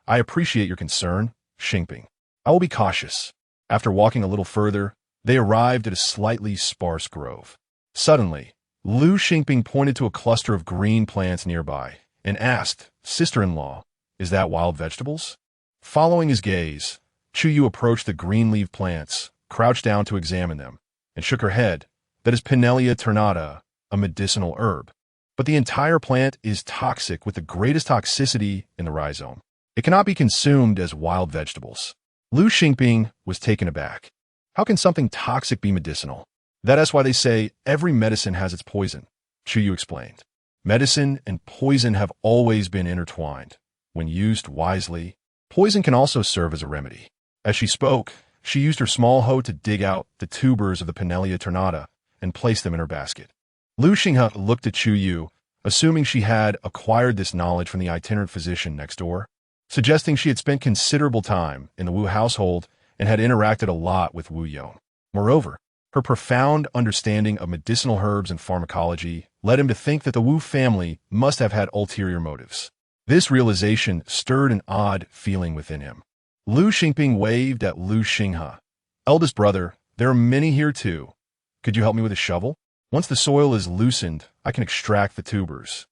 I appreciate your concern, Xingping. I will be cautious. After walking a little further, they arrived at a slightly sparse grove. Suddenly, Lu Xingping pointed to a cluster of green plants nearby and asked, Sister-in-law, is that wild vegetables? Following his gaze, Chu Yue approached the green-leaved plants, crouched down to examine them, and shook her head. That is Pinellia ternata, a medicinal herb. But the entire plant is toxic with the greatest toxicity in the rhizome. It cannot be consumed as wild vegetables. Lu Xingping was taken aback. How can something toxic be medicinal? That is why they say every medicine has its poison, Chu Yue explained. Medicine and poison have always been intertwined. When used wisely, poison can also serve as a remedy. As she spoke, she used her small hoe to dig out the tubers of the Pinellia ternata and place them in her basket. Lu Xinghe looked at Chu Yue, assuming she had acquired this knowledge from the itinerant physician next door, suggesting she had spent considerable time in the Wu household and had interacted a lot with Wu Yong. Moreover, her profound understanding of medicinal herbs and pharmacology led him to think that the Wu family must have had ulterior motives. This realization stirred an odd feeling within him. Lu Xingping waved at Lu Xinghe. Eldest brother, there are many here too. Could you help me with a shovel? Once the soil is loosened, I can extract the tubers.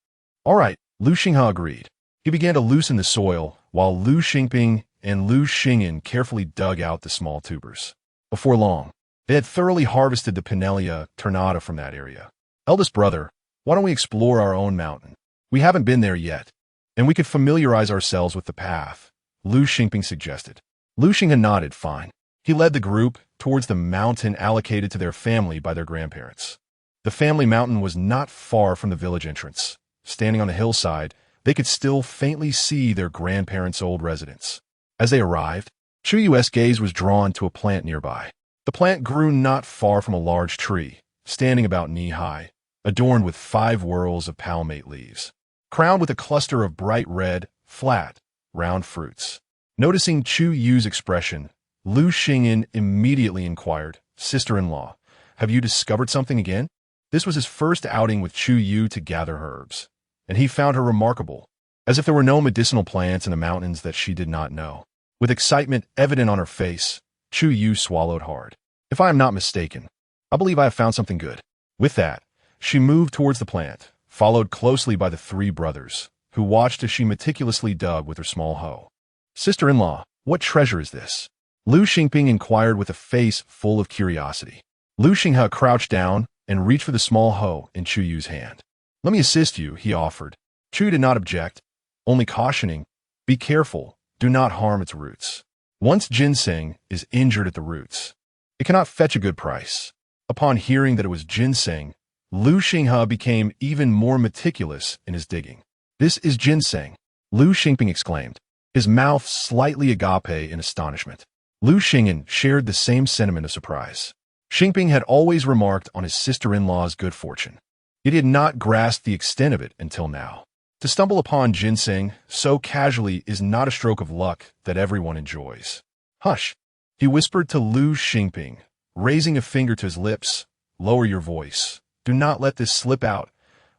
All right, Lu Xinghe agreed. He began to loosen the soil, while Lu Xingping and Lu Xingyan carefully dug out the small tubers. Before long, they had thoroughly harvested the Pinellia ternata from that area. Eldest brother, why don't we explore our own mountain? We haven't been there yet, and we could familiarize ourselves with the path, Lu Xingping suggested. Lu Xinghe nodded fine. He led the group towards the mountain allocated to their family by their grandparents. The family mountain was not far from the village entrance. Standing on the hillside, they could still faintly see their grandparents' old residence. As they arrived, Chu Yue's gaze was drawn to a plant nearby. The plant grew not far from a large tree, standing about knee-high, adorned with 5 whorls of palmate leaves, crowned with a cluster of bright red, flat, round fruits. Noticing Chu Yue's expression, Lu Xingyan immediately inquired, Sister-in-law, have you discovered something again? This was his first outing with Chu Yue to gather herbs, and he found her remarkable, as if there were no medicinal plants in the mountains that she did not know. With excitement evident on her face, Chu Yue swallowed hard. If I am not mistaken, I believe I have found something good. With that, she moved towards the plant, followed closely by the 3 brothers, who watched as she meticulously dug with her small hoe. Sister-in-law, what treasure is this? Lu Xingping inquired with a face full of curiosity. Lu Xinghe crouched down and reached for the small hoe in Chu Yue's hand. Let me assist you, he offered. Chu did not object, only cautioning, be careful, Do not harm its roots. Once ginseng is injured at the roots, it cannot fetch a good price. Upon hearing that it was ginseng, Lu Xinghe became even more meticulous in his digging. This is ginseng, Lu Xingping exclaimed, his mouth slightly agape in astonishment. Lu Xing'an shared the same sentiment of surprise. Xingping had always remarked on his sister-in-law's good fortune, yet he had not grasped the extent of it until now. To stumble upon ginseng so casually is not a stroke of luck that everyone enjoys. Hush, he whispered to Lu Xingping, raising a finger to his lips. Lower your voice. Do not let this slip out,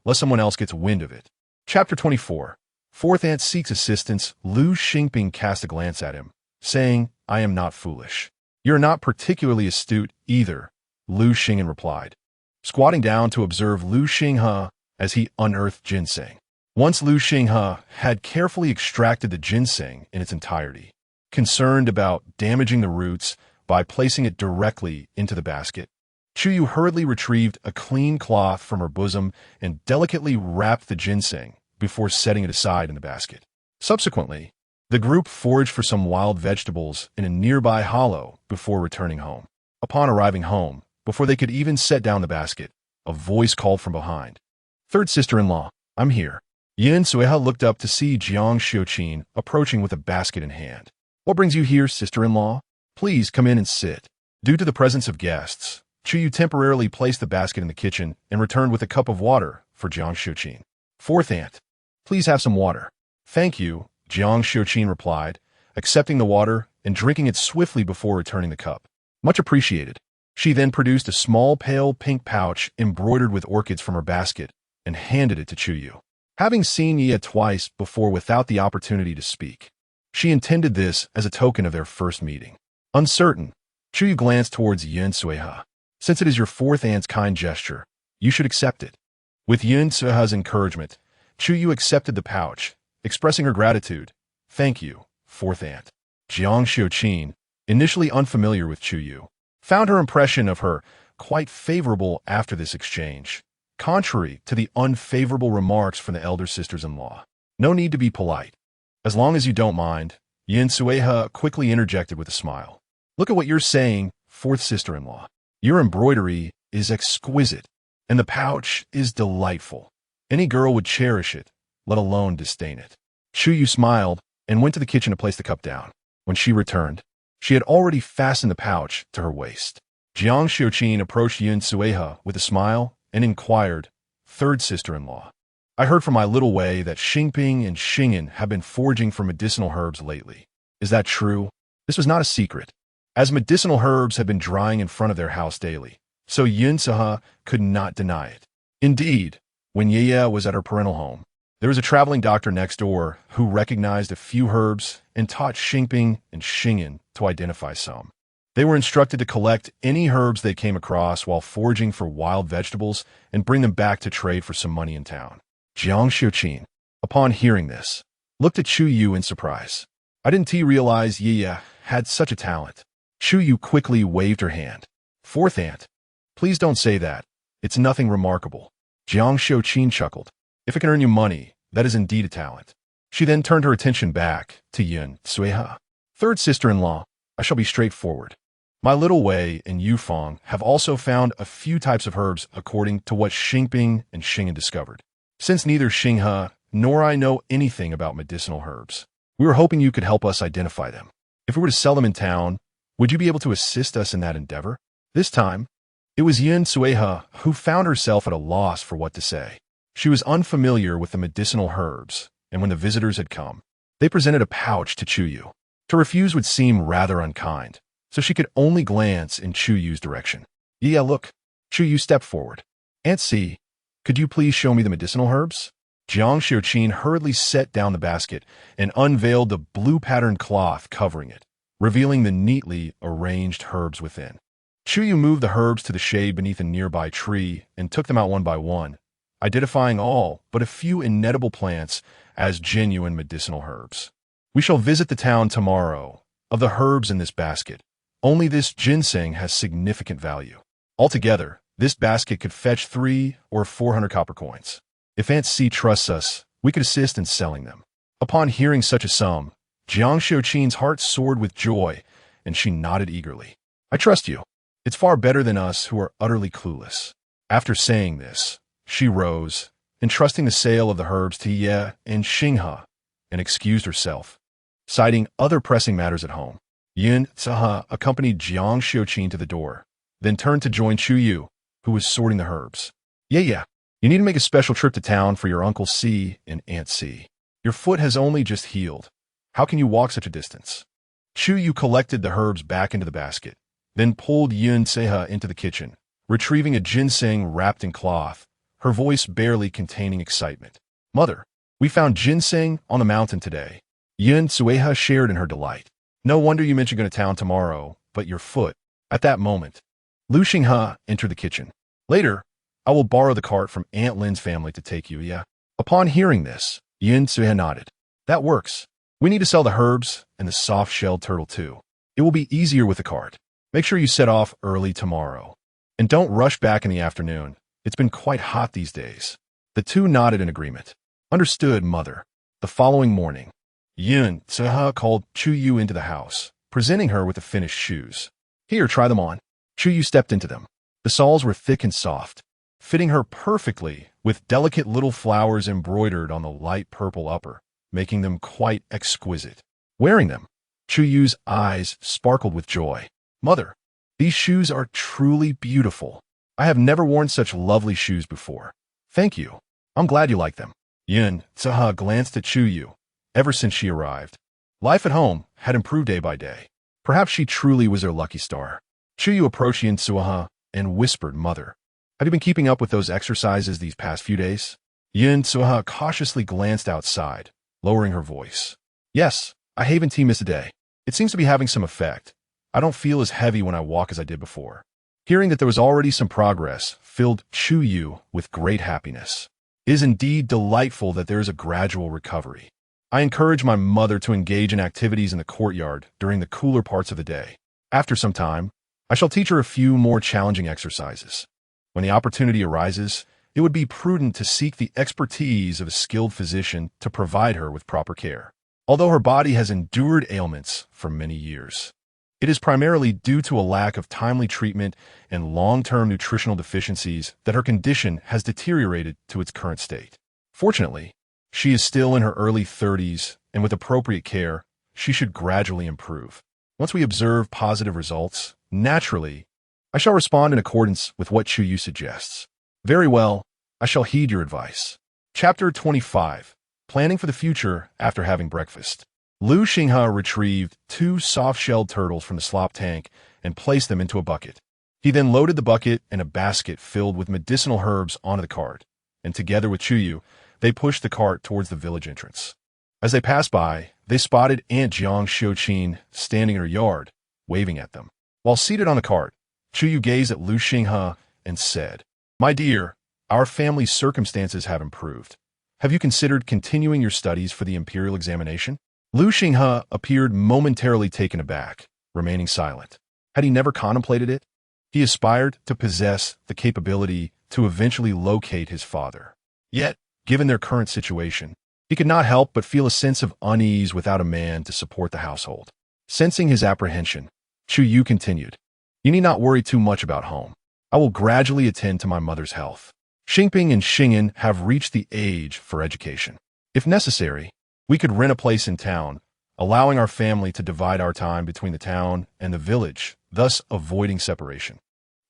lest someone else gets wind of it. Chapter 24. Fourth aunt seeks assistance. Lu Xingping cast a glance at him, saying, I am not foolish. You're not particularly astute either, Lu Xing'an replied, squatting down to observe Lu Xinghe as he unearthed ginseng. Once Lu Xinghe had carefully extracted the ginseng in its entirety, concerned about damaging the roots by placing it directly into the basket, Chu Yue hurriedly retrieved a clean cloth from her bosom and delicately wrapped the ginseng before setting it aside in the basket. Subsequently, the group foraged for some wild vegetables in a nearby hollow before returning home. Upon arriving home, before they could even set down the basket, a voice called from behind. Third sister-in-law, I'm here. Yin Sueha looked up to see Jiang Xiuqin approaching with a basket in hand. What brings you here, sister-in-law? Please come in and sit. Due to the presence of guests, Chu Yue temporarily placed the basket in the kitchen and returned with a cup of water for Jiang Xiuqin. Fourth aunt, please have some water. Thank you, Jiang Xiuqin replied, accepting the water and drinking it swiftly before returning the cup. Much appreciated. She then produced a small pale pink pouch embroidered with orchids from her basket and handed it to Chu Yue. Having seen Ye twice before without the opportunity to speak, she intended this as a token of their first meeting. Uncertain, Chu Yue glanced towards Yin Sueha. Since it is your fourth aunt's kind gesture, you should accept it. With Yin Sueha's encouragement, Chu Yue accepted the pouch, expressing her gratitude. Thank you, fourth aunt. Jiang Xiuqin, initially unfamiliar with Chu Yue, found her impression of her quite favorable after this exchange, contrary to the unfavorable remarks from the elder sisters-in-law. No need to be polite. As long as you don't mind, Yin Sueha quickly interjected with a smile. Look at what you're saying, fourth sister-in-law. Your embroidery is exquisite, and the pouch is delightful. Any girl would cherish it, let alone disdain it. Chu Yue smiled and went to the kitchen to place the cup down. When she returned, she had already fastened the pouch to her waist. Jiang Xiuqin approached Yin Sueha with a smile and inquired, Third sister-in-law, I heard from my little Wei that Xingping and Xing'an have been foraging for medicinal herbs lately. Is that true? This was not a secret, as medicinal herbs had been drying in front of their house daily, so Yin Sueha could not deny it. Indeed, when Ye was at her parental home, there was a traveling doctor next door who recognized a few herbs and taught Xingping and Xing'an to identify some. They were instructed to collect any herbs they came across while foraging for wild vegetables and bring them back to trade for some money in town. Jiang Xiuqin, upon hearing this, looked at Chu Yue in surprise. I didn't realize Ye had such a talent. Chu Yue quickly waved her hand. Fourth aunt, please don't say that. It's nothing remarkable. Jiang Xiuqin chuckled. If it can earn you money, that is indeed a talent. She then turned her attention back to Yin Sueha. Third sister-in-law, I shall be straightforward. My little Wei and Yufeng have also found a few types of herbs according to what Xingping and Xing'an discovered. Since neither Xinghe nor I know anything about medicinal herbs, we were hoping you could help us identify them. If we were to sell them in town, would you be able to assist us in that endeavor? This time, it was Yin Sueha who found herself at a loss for what to say. She was unfamiliar with the medicinal herbs, and when the visitors had come, they presented a pouch to Chu Yue. To refuse would seem rather unkind, so she could only glance in Chu Yue's direction. Yeah, look. Chu Yue stepped forward. Aunt C, could you please show me the medicinal herbs? Jiang Xiuqin hurriedly set down the basket and unveiled the blue-patterned cloth covering it, revealing the neatly arranged herbs within. Chu Yue moved the herbs to the shade beneath a nearby tree and took them out one by one, identifying all but a few inedible plants as genuine medicinal herbs. We shall visit the town tomorrow. Of the herbs in this basket, only this ginseng has significant value. Altogether, this basket could fetch 300 or 400 copper coins. If Aunt C trusts us, we could assist in selling them. Upon hearing such a sum, Jiang Xiuqin's heart soared with joy, and she nodded eagerly. I trust you. It's far better than us who are utterly clueless. After saying this, she rose, entrusting the sale of the herbs to Ye and Xinghe, and excused herself, citing other pressing matters at home. Yun Tsehe accompanied Jiang Xiuqin to the door, then turned to join Chu Yue, who was sorting the herbs. Yeah. You need to make a special trip to town for your Uncle C and Aunt C. Your foot has only just healed. How can you walk such a distance? Chu Yue collected the herbs back into the basket, then pulled Yun Tsehe into the kitchen, retrieving a ginseng wrapped in cloth, her voice barely containing excitement. Mother, we found ginseng on the mountain today. Yun Tsehe shared in her delight. No wonder you mentioned going to town tomorrow, but your foot. At that moment, Lu Xinghe entered the kitchen. Later, I will borrow the cart from Aunt Lin's family to take you, yeah? Upon hearing this, Yun Tsehe nodded. That works. We need to sell the herbs and the soft-shelled turtle too. It will be easier with the cart. Make sure you set off early tomorrow. And don't rush back in the afternoon. It's been quite hot these days. The two nodded in agreement. Understood, mother. The following morning, Yun Tsehe called Chu Yue into the house, presenting her with the finished shoes. Here, try them on. Chu Yue stepped into them. The soles were thick and soft, fitting her perfectly with delicate little flowers embroidered on the light purple upper, making them quite exquisite. Wearing them, Chu Yue's eyes sparkled with joy. Mother, these shoes are truly beautiful. I have never worn such lovely shoes before. Thank you. I'm glad you like them. Yun Tsehe glanced at Chu Yue. Ever since she arrived, life at home had improved day by day. Perhaps she truly was their lucky star. Chu Yue approached Yun Tsehe and whispered, Mother, have you been keeping up with those exercises these past few days? Yun Tsehe cautiously glanced outside, lowering her voice. Yes, I haven't missed a day. It seems to be having some effect. I don't feel as heavy when I walk as I did before. Hearing that there was already some progress filled Chu Yue with great happiness. It is indeed delightful that there is a gradual recovery. I encourage my mother to engage in activities in the courtyard during the cooler parts of the day. After some time, I shall teach her a few more challenging exercises. When the opportunity arises, it would be prudent to seek the expertise of a skilled physician to provide her with proper care. Although her body has endured ailments for many years, it is primarily due to a lack of timely treatment and long-term nutritional deficiencies that her condition has deteriorated to its current state. Fortunately, she is still in her early 30s, and with appropriate care, she should gradually improve. Once we observe positive results, naturally, I shall respond in accordance with what Chu Yue suggests. Very well, I shall heed your advice. Chapter 25. Planning for the future after having breakfast. Lu Xinghe retrieved 2 soft-shelled turtles from the slop tank and placed them into a bucket. He then loaded the bucket and a basket filled with medicinal herbs onto the cart, and together with Chu Yue, they pushed the cart towards the village entrance. As they passed by, they spotted Aunt Jiang Xiuqin standing in her yard, waving at them. While seated on the cart, Chu Yue gazed at Lu Xinghe and said, My dear, our family's circumstances have improved. Have you considered continuing your studies for the imperial examination? Lu Xinghe appeared momentarily taken aback, remaining silent. Had he never contemplated it? He aspired to possess the capability to eventually locate his father. Yet, given their current situation, he could not help but feel a sense of unease without a man to support the household. Sensing his apprehension, Chu Yue continued, You need not worry too much about home. I will gradually attend to my mother's health. Xingping and Xing'an have reached the age for education. If necessary, we could rent a place in town, allowing our family to divide our time between the town and the village, thus avoiding separation.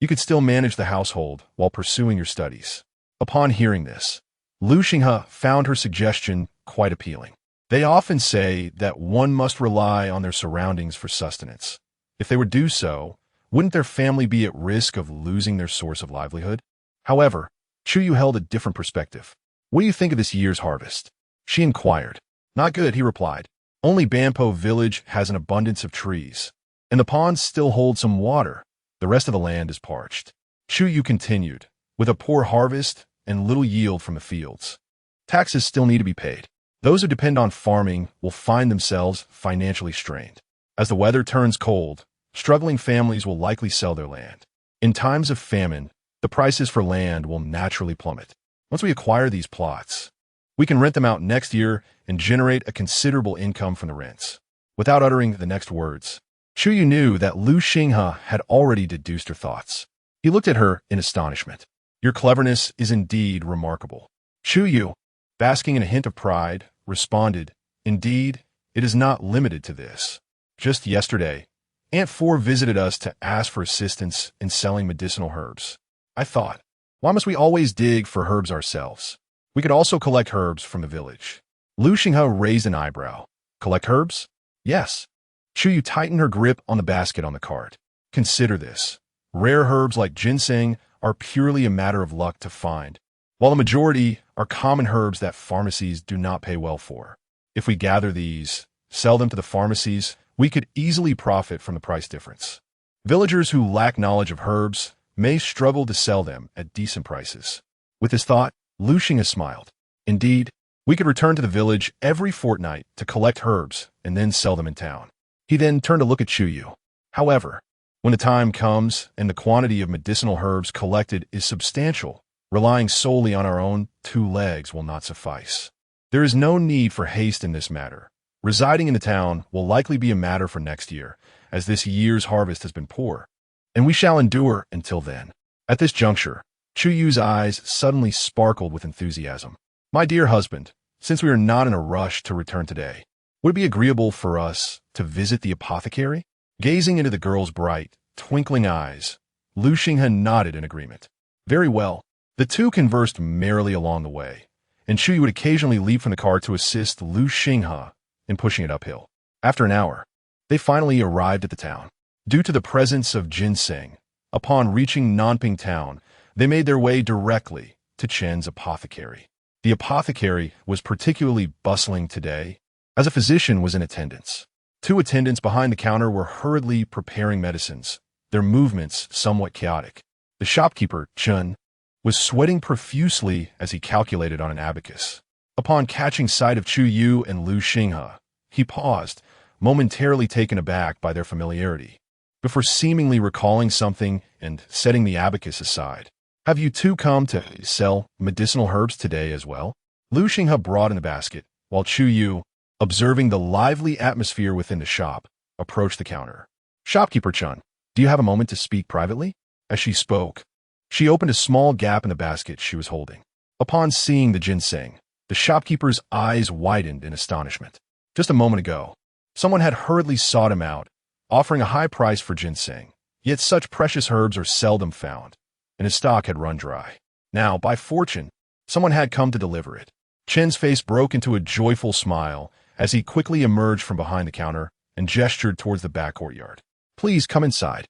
You could still manage the household while pursuing your studies. Upon hearing this, Lu Xinghe found her suggestion quite appealing. They often say that one must rely on their surroundings for sustenance. If they would do so, wouldn't their family be at risk of losing their source of livelihood? However, Chu Yue held a different perspective. What do you think of this year's harvest? She inquired. Not good, he replied. Only Banpo village has an abundance of trees, and the ponds still hold some water. The rest of the land is parched. Chu Yue continued, with a poor harvest and little yield from the fields. Taxes still need to be paid. Those who depend on farming will find themselves financially strained. As the weather turns cold, struggling families will likely sell their land. In times of famine, the prices for land will naturally plummet. Once we acquire these plots, we can rent them out next year and generate a considerable income from the rents. Without uttering the next words, Chu Yue knew that Lu Xinghe had already deduced her thoughts. He looked at her in astonishment. Your cleverness is indeed remarkable. Chu Yue, basking in a hint of pride, responded, Indeed, it is not limited to this. Just yesterday, Aunt Four visited us to ask for assistance in selling medicinal herbs. I thought, why must we always dig for herbs ourselves? We could also collect herbs from the village. Lu Xinghe raised an eyebrow. Collect herbs? Yes. Chu Yue tightened her grip on the basket on the cart. Consider this. Rare herbs like ginseng are purely a matter of luck to find, while the majority are common herbs that pharmacies do not pay well for. If we gather these, sell them to the pharmacies, we could easily profit from the price difference. Villagers who lack knowledge of herbs may struggle to sell them at decent prices. With this thought, Lu Xinghe smiled. Indeed, we could return to the village every fortnight to collect herbs and then sell them in town. He then turned to look at Chu Yue. However, when the time comes and the quantity of medicinal herbs collected is substantial, relying solely on our own 2 legs will not suffice. There is no need for haste in this matter. Residing in the town will likely be a matter for next year, as this year's harvest has been poor, and we shall endure until then. At this juncture, Chu Yue's eyes suddenly sparkled with enthusiasm. My dear husband, since we are not in a rush to return today, would it be agreeable for us to visit the apothecary? Gazing into the girl's bright, twinkling eyes, Lu Xinghe nodded in agreement. Very well. The two conversed merrily along the way, and Chu Yue would occasionally leap from the car to assist Lu Xinghe in pushing it uphill. After an hour, they finally arrived at the town. Due to the presence of ginseng, upon reaching Nanping town, they made their way directly to Chen's apothecary. The apothecary was particularly bustling today, as a physician was in attendance. 2 attendants behind the counter were hurriedly preparing medicines, their movements somewhat chaotic. The shopkeeper, Chen, was sweating profusely as he calculated on an abacus. Upon catching sight of Chu Yue and Lu Xinghe, he paused, momentarily taken aback by their familiarity, before seemingly recalling something and setting the abacus aside. Have you 2 come to sell medicinal herbs today as well? Lu Xinghe brought in the basket, while Chu Yue, observing the lively atmosphere within the shop, approached the counter. Shopkeeper Chen, do you have a moment to speak privately? As she spoke, she opened a small gap in the basket she was holding. Upon seeing the ginseng, the shopkeeper's eyes widened in astonishment. Just a moment ago, someone had hurriedly sought him out, offering a high price for ginseng, yet such precious herbs are seldom found, and his stock had run dry. Now, by fortune, someone had come to deliver it. Chen's face broke into a joyful smile as he quickly emerged from behind the counter and gestured towards the back courtyard. Please come inside.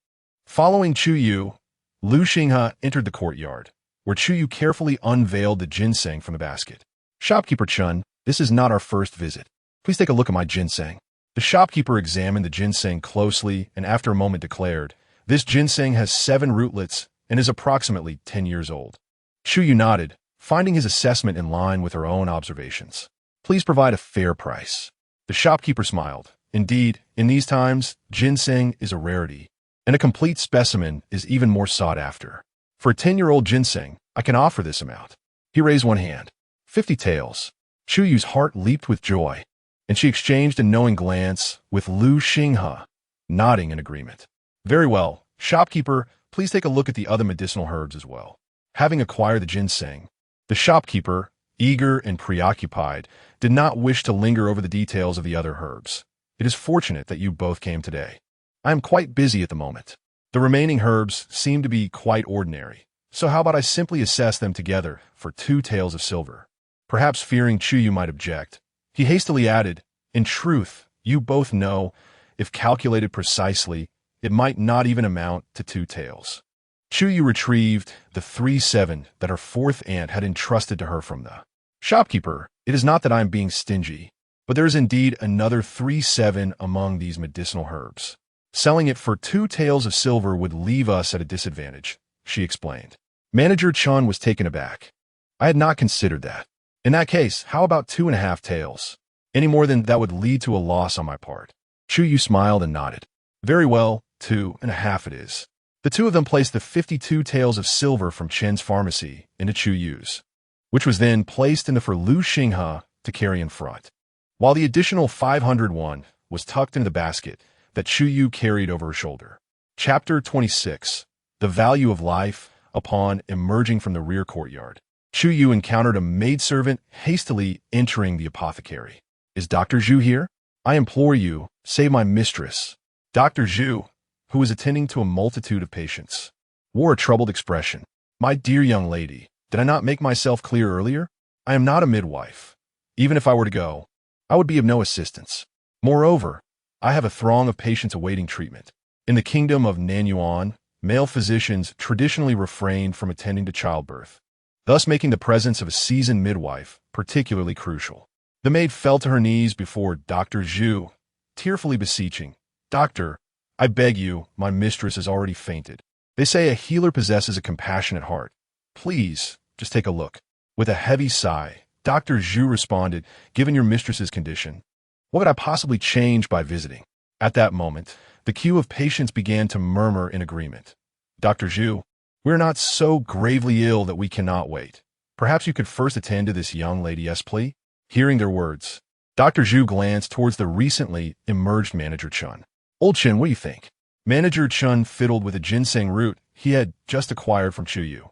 Following Chu Yue, Lu Xinghe entered the courtyard, where Chu Yue carefully unveiled the ginseng from the basket. Shopkeeper Chen, this is not our first visit. Please take a look at my ginseng. The shopkeeper examined the ginseng closely and after a moment declared, this ginseng has 7 rootlets and is approximately 10 years old. Chu Yue nodded, finding his assessment in line with her own observations. Please provide a fair price. The shopkeeper smiled. Indeed, in these times, ginseng is a rarity, and a complete specimen is even more sought after. For a 10-year-old ginseng, I can offer this amount. He raised one hand. 50 taels. Chu Yue's heart leaped with joy, and she exchanged a knowing glance with Lu Xinghe, nodding in agreement. Very well, shopkeeper, please take a look at the other medicinal herbs as well. Having acquired the ginseng, the shopkeeper, eager and preoccupied, did not wish to linger over the details of the other herbs. It is fortunate that you both came today. I am quite busy at the moment. The remaining herbs seem to be quite ordinary, so how about I simply assess them together for 2 taels of silver? Perhaps fearing Chu Yue might object, he hastily added, in truth, you both know, if calculated precisely, it might not even amount to 2 taels. Chu Yue retrieved the 3/7 that her 4th aunt had entrusted to her from the shopkeeper. It is not that I am being stingy, but there is indeed another 3/7 among these medicinal herbs. Selling it for 2 taels of silver would leave us at a disadvantage, she explained. Manager Chun was taken aback. I had not considered that. In that case, how about 2.5 taels? Any more than that would lead to a loss on my part. Chu Yue smiled and nodded. Very well, 2.5 it is. The 2 of them placed the 52 taels of silver from Chen's pharmacy into Chu Yue's, which was then placed into for Lu Xinghe to carry in front, while the additional 501 was tucked into the basket that Chu Yue carried over her shoulder. Chapter 26. The Value of Life. Upon emerging from the rear courtyard, Chu Yue encountered a maidservant hastily entering the apothecary. "Is Dr. Zhu here? I implore you, save my mistress." Dr. Zhu, who was attending to a multitude of patients, wore a troubled expression. "My dear young lady, did I not make myself clear earlier? I am not a midwife. Even if I were to go, I would be of no assistance. Moreover, I have a throng of patients awaiting treatment. In the kingdom of Nanyuan, male physicians traditionally refrained from attending to childbirth, thus making the presence of a seasoned midwife particularly crucial." The maid fell to her knees before Dr. Zhu, tearfully beseeching, "Doctor, I beg you, my mistress has already fainted. They say a healer possesses a compassionate heart. Please, just take a look." With a heavy sigh, Dr. Zhu responded, "Given your mistress's condition, what could I possibly change by visiting?" At that moment, the queue of patients began to murmur in agreement. "Dr. Zhu, we are not so gravely ill that we cannot wait. Perhaps you could first attend to this young lady, yes, please?" Hearing their words, Dr. Zhu glanced towards the recently emerged manager Chun. "Old Chen, what do you think?" Manager Chun fiddled with a ginseng root he had just acquired from Chu Yue.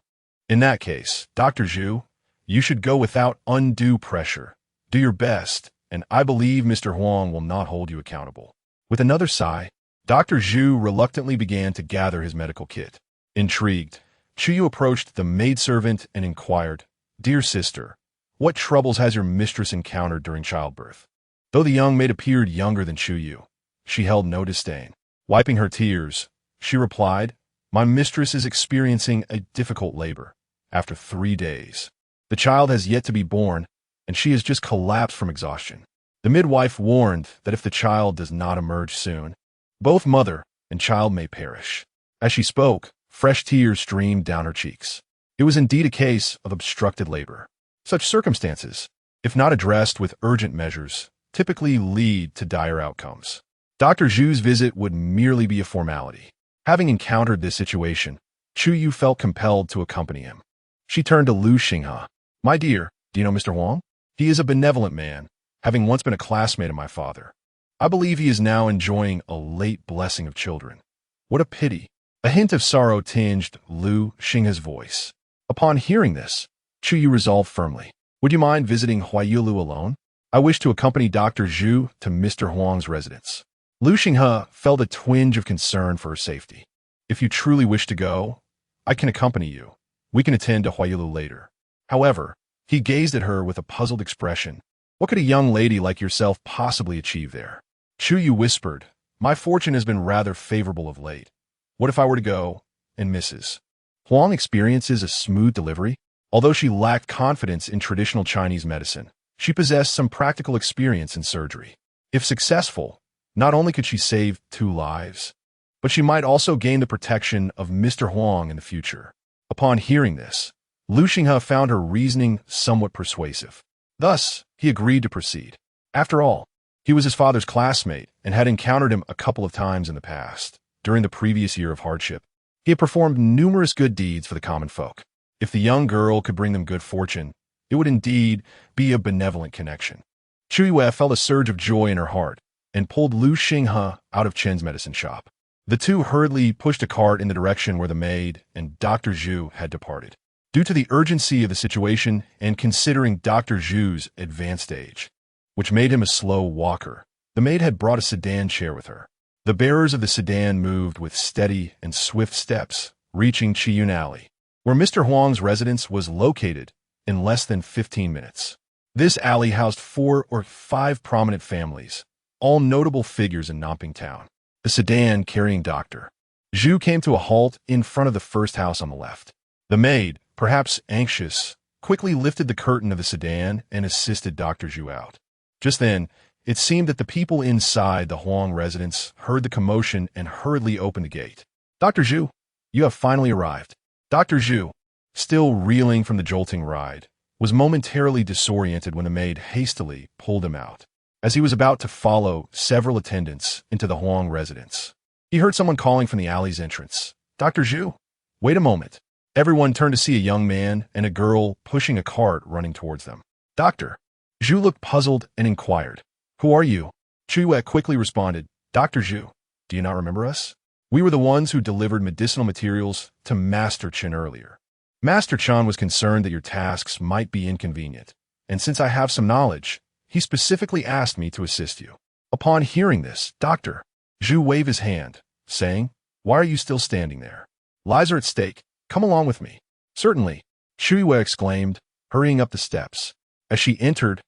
"In that case, Dr. Zhu, you should go without undue pressure. Do your best, and I believe Mr. Huang will not hold you accountable." With another sigh, Dr. Zhu reluctantly began to gather his medical kit. Intrigued, Chu Yue approached the maidservant and inquired, "Dear sister, what troubles has your mistress encountered during childbirth?" Though the young maid appeared younger than Chu Yue, she held no disdain. Wiping her tears, she replied, "My mistress is experiencing a difficult labor. After 3 days, the child has yet to be born, and she has just collapsed from exhaustion. The midwife warned that if the child does not emerge soon, both mother and child may perish." As she spoke, fresh tears streamed down her cheeks. It was indeed a case of obstructed labor. Such circumstances, if not addressed with urgent measures, typically lead to dire outcomes. Dr. Zhu's visit would merely be a formality. Having encountered this situation, Chu Yue felt compelled to accompany him. She turned to Lu Xinghe. "My dear, do you know Mr. Huang? He is a benevolent man, having once been a classmate of my father. I believe he is now enjoying a late blessing of children. What a pity." A hint of sorrow tinged Lu Xinghe's voice. Upon hearing this, Chu Yue resolved firmly, "Would you mind visiting Huaiyulu alone? I wish to accompany Dr. Zhu to Mr. Huang's residence." Lu Xinghe felt a twinge of concern for her safety. "If you truly wish to go, I can accompany you. We can attend to Huaiyulu later." However, he gazed at her with a puzzled expression. What could a young lady like yourself possibly achieve there? Chu Yue whispered, "My fortune has been rather favorable of late. What if I were to go, and Mrs. Huang experiences a smooth delivery?" Although she lacked confidence in traditional Chinese medicine, she possessed some practical experience in surgery. If successful, not only could she save 2 lives, but she might also gain the protection of Mr. Huang in the future. Upon hearing this, Lu Xinghe found her reasoning somewhat persuasive. Thus, he agreed to proceed. After all, he was his father's classmate and had encountered him a couple of times in the past. During the previous year of hardship, he had performed numerous good deeds for the common folk. If the young girl could bring them good fortune, it would indeed be a benevolent connection. Chu Yue felt a surge of joy in her heart and pulled Lu Xinghe out of Chen's medicine shop. The two hurriedly pushed a cart in the direction where the maid and Dr. Zhu had departed. Due to the urgency of the situation and considering Dr. Zhu's advanced age, which made him a slow walker, the maid had brought a sedan chair with her. The bearers of the sedan moved with steady and swift steps, reaching Chiyun Alley, where Mr. Huang's residence was located, in less than 15 minutes. This alley housed 4 or 5 prominent families, all notable figures in Namping Town. The sedan carrying Dr. Zhu came to a halt in front of the first house on the left. The maid, perhaps anxious, quickly lifted the curtain of the sedan and assisted Dr. Zhu out. Just then, it seemed that the people inside the Huang residence heard the commotion and hurriedly opened the gate. "Dr. Zhu, you have finally arrived." Dr. Zhu, still reeling from the jolting ride, was momentarily disoriented when the maid hastily pulled him out. As he was about to follow several attendants into the Huang residence, he heard someone calling from the alley's entrance. "Dr. Zhu, wait a moment." Everyone turned to see a young man and a girl pushing a cart running towards them. Dr. Zhu looked puzzled and inquired, "Who are you?" Chu Yue quickly responded, Dr. Zhu, do you not remember us? We were the ones who delivered medicinal materials to Master Chen earlier. Master Chen was concerned that your tasks might be inconvenient, and since I have some knowledge, he specifically asked me to assist you. Upon hearing this, Dr. Zhu waved his hand, saying, Why are you still standing there? Lives are at stake. Come along with me. Certainly, Chu Yue exclaimed, hurrying up the steps. As she entered,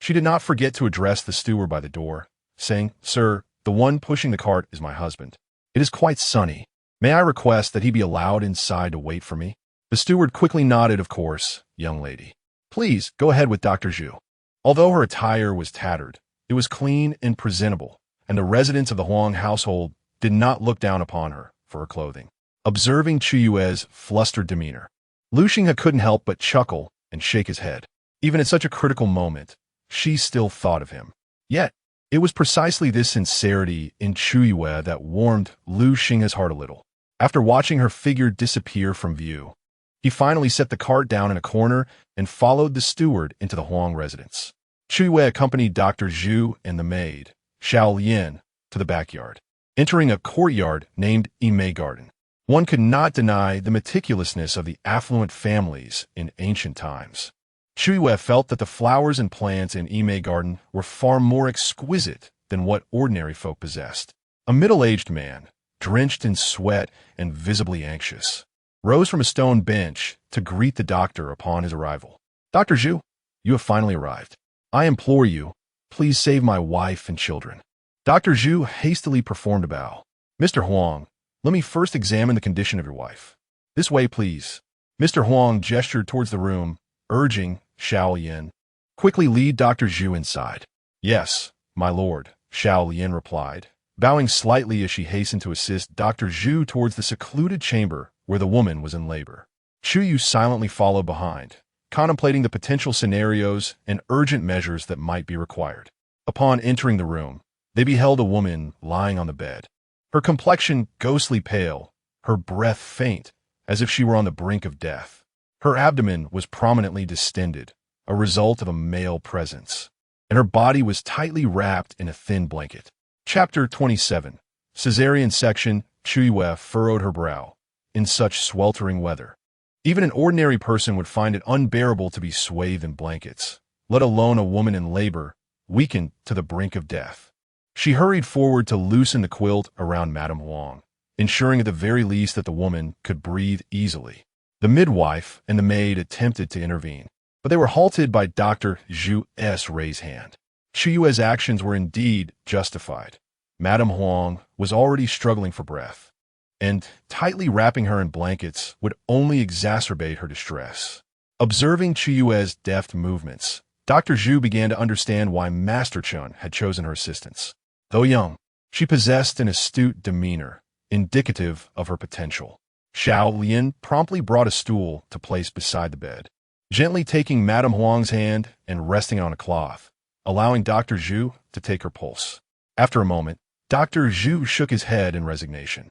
she did not forget to address the steward by the door, saying, Sir, the one pushing the cart is my husband. It is quite sunny. May I request that he be allowed inside to wait for me? The steward quickly nodded, Of course, young lady. Please, go ahead with Dr. Zhu. Although her attire was tattered, it was clean and presentable, and the residents of the Huang household did not look down upon her for her clothing. Observing Chu Yue's flustered demeanor, Lu Xinghe couldn't help but chuckle and shake his head. Even at such a critical moment, she still thought of him. Yet, it was precisely this sincerity in Chu Yue that warmed Lu Xinghe's heart a little. After watching her figure disappear from view, he finally set the cart down in a corner and followed the steward into the Huang residence. Chu Yue accompanied Dr. Zhu and the maid, Xiao Lian, to the backyard. Entering a courtyard named Yimei Garden, one could not deny the meticulousness of the affluent families in ancient times. Chu Yue felt that the flowers and plants in Yimei Garden were far more exquisite than what ordinary folk possessed. A middle-aged man, drenched in sweat and visibly anxious, rose from a stone bench to greet the doctor upon his arrival. Dr. Zhu, you have finally arrived. I implore you, please save my wife and children. Dr. Zhu hastily performed a bow. Mr. Huang, let me first examine the condition of your wife. This way, please. Mr. Huang gestured towards the room, urging Xiao Lian, quickly lead Dr. Zhu inside. Yes, my lord, Xiao Lian replied, bowing slightly as she hastened to assist Dr. Zhu towards the secluded chamber where the woman was in labor. Chu Yue silently followed behind, contemplating the potential scenarios and urgent measures that might be required. Upon entering the room, they beheld a woman lying on the bed, her complexion ghostly pale, her breath faint, as if she were on the brink of death. Her abdomen was prominently distended, a result of a male presence, and her body was tightly wrapped in a thin blanket. Chapter 27. Caesarean section. Chu Yue furrowed her brow. In such sweltering weather, even an ordinary person would find it unbearable to be swathed in blankets, let alone a woman in labor, weakened to the brink of death. She hurried forward to loosen the quilt around Madame Huang, ensuring at the very least that the woman could breathe easily. The midwife and the maid attempted to intervene, but they were halted by Dr. Zhu's raised hand. Chu Yue's actions were indeed justified. Madame Huang was already struggling for breath, and tightly wrapping her in blankets would only exacerbate her distress. Observing Chu Yue's deft movements, Dr. Zhu began to understand why Master Chen had chosen her assistance. Though young, she possessed an astute demeanor, indicative of her potential. Xiao Lian promptly brought a stool to place beside the bed, gently taking Madame Huang's hand and resting on a cloth, allowing Dr. Zhu to take her pulse. After a moment, Dr. Zhu shook his head in resignation.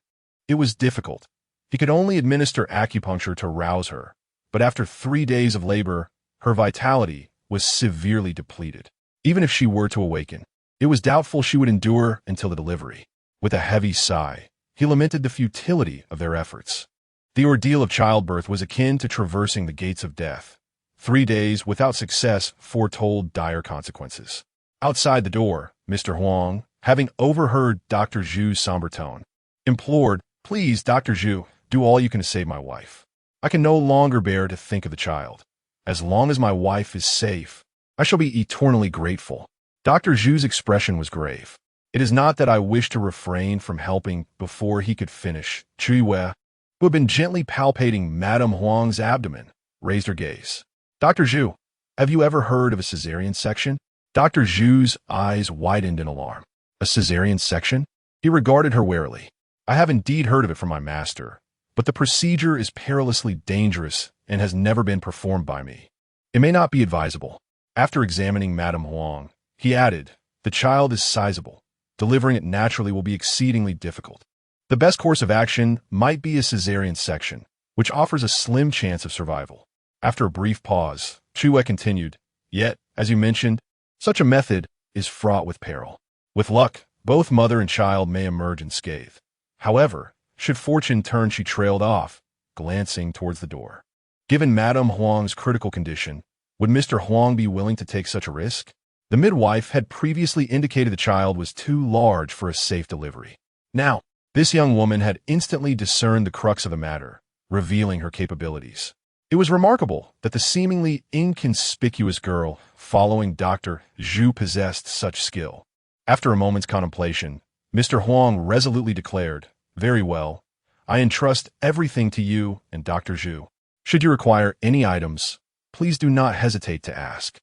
It was difficult. He could only administer acupuncture to rouse her, but after 3 days of labor, her vitality was severely depleted. Even if she were to awaken, it was doubtful she would endure until the delivery. With a heavy sigh, he lamented the futility of their efforts. The ordeal of childbirth was akin to traversing the gates of death. 3 days without success foretold dire consequences. Outside the door, Mr. Huang, having overheard Dr. Zhu's somber tone, implored, Please, Dr. Zhu, do all you can to save my wife. I can no longer bear to think of the child. As long as my wife is safe, I shall be eternally grateful. Dr. Zhu's expression was grave. It is not that I wish to refrain from helping before he could finish. Chu Yue, who had been gently palpating Madame Huang's abdomen, raised her gaze. Dr. Zhu, have you ever heard of a caesarean section? Dr. Zhu's eyes widened in alarm. A caesarean section? He regarded her warily. I have indeed heard of it from my master, but the procedure is perilously dangerous and has never been performed by me. It may not be advisable. After examining Madame Huang, he added, The child is sizable. Delivering it naturally will be exceedingly difficult. The best course of action might be a caesarean section, which offers a slim chance of survival. After a brief pause, Chu Yue continued, Yet, as you mentioned, such a method is fraught with peril. With luck, both mother and child may emerge unscathed. However, should fortune turn, she trailed off, glancing towards the door. Given Madame Huang's critical condition, would Mr. Huang be willing to take such a risk? The midwife had previously indicated the child was too large for a safe delivery. Now, this young woman had instantly discerned the crux of the matter, revealing her capabilities. It was remarkable that the seemingly inconspicuous girl following Dr. Zhu possessed such skill. After a moment's contemplation, Mr. Huang resolutely declared, "Very well, I entrust everything to you and Dr. Zhu. Should you require any items, please do not hesitate to ask."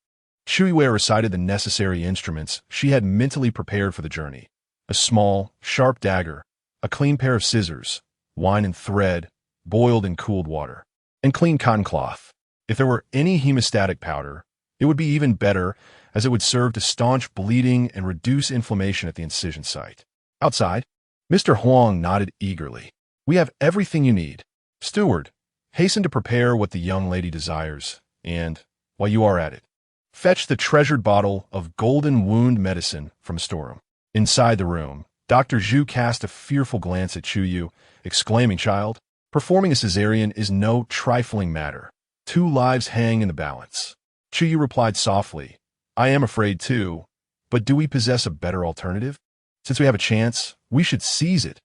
Chu Yue recited the necessary instruments she had mentally prepared for the journey. A small, sharp dagger, a clean pair of scissors, wine and thread, boiled in cooled water, and clean cotton cloth. If there were any hemostatic powder, it would be even better, as it would serve to staunch bleeding and reduce inflammation at the incision site. Outside, Mr. Huang nodded eagerly. "We have everything you need. Steward, hasten to prepare what the young lady desires, and, while you are at it, fetch the treasured bottle of golden wound medicine from a storeroom." Inside the room, Dr. Zhu cast a fearful glance at Chu Yue, exclaiming, "Child, performing a cesarean is no trifling matter. 2 lives hang in the balance." Chu Yue replied softly, "I am afraid too, but do we possess a better alternative? Since we have a chance, we should seize it.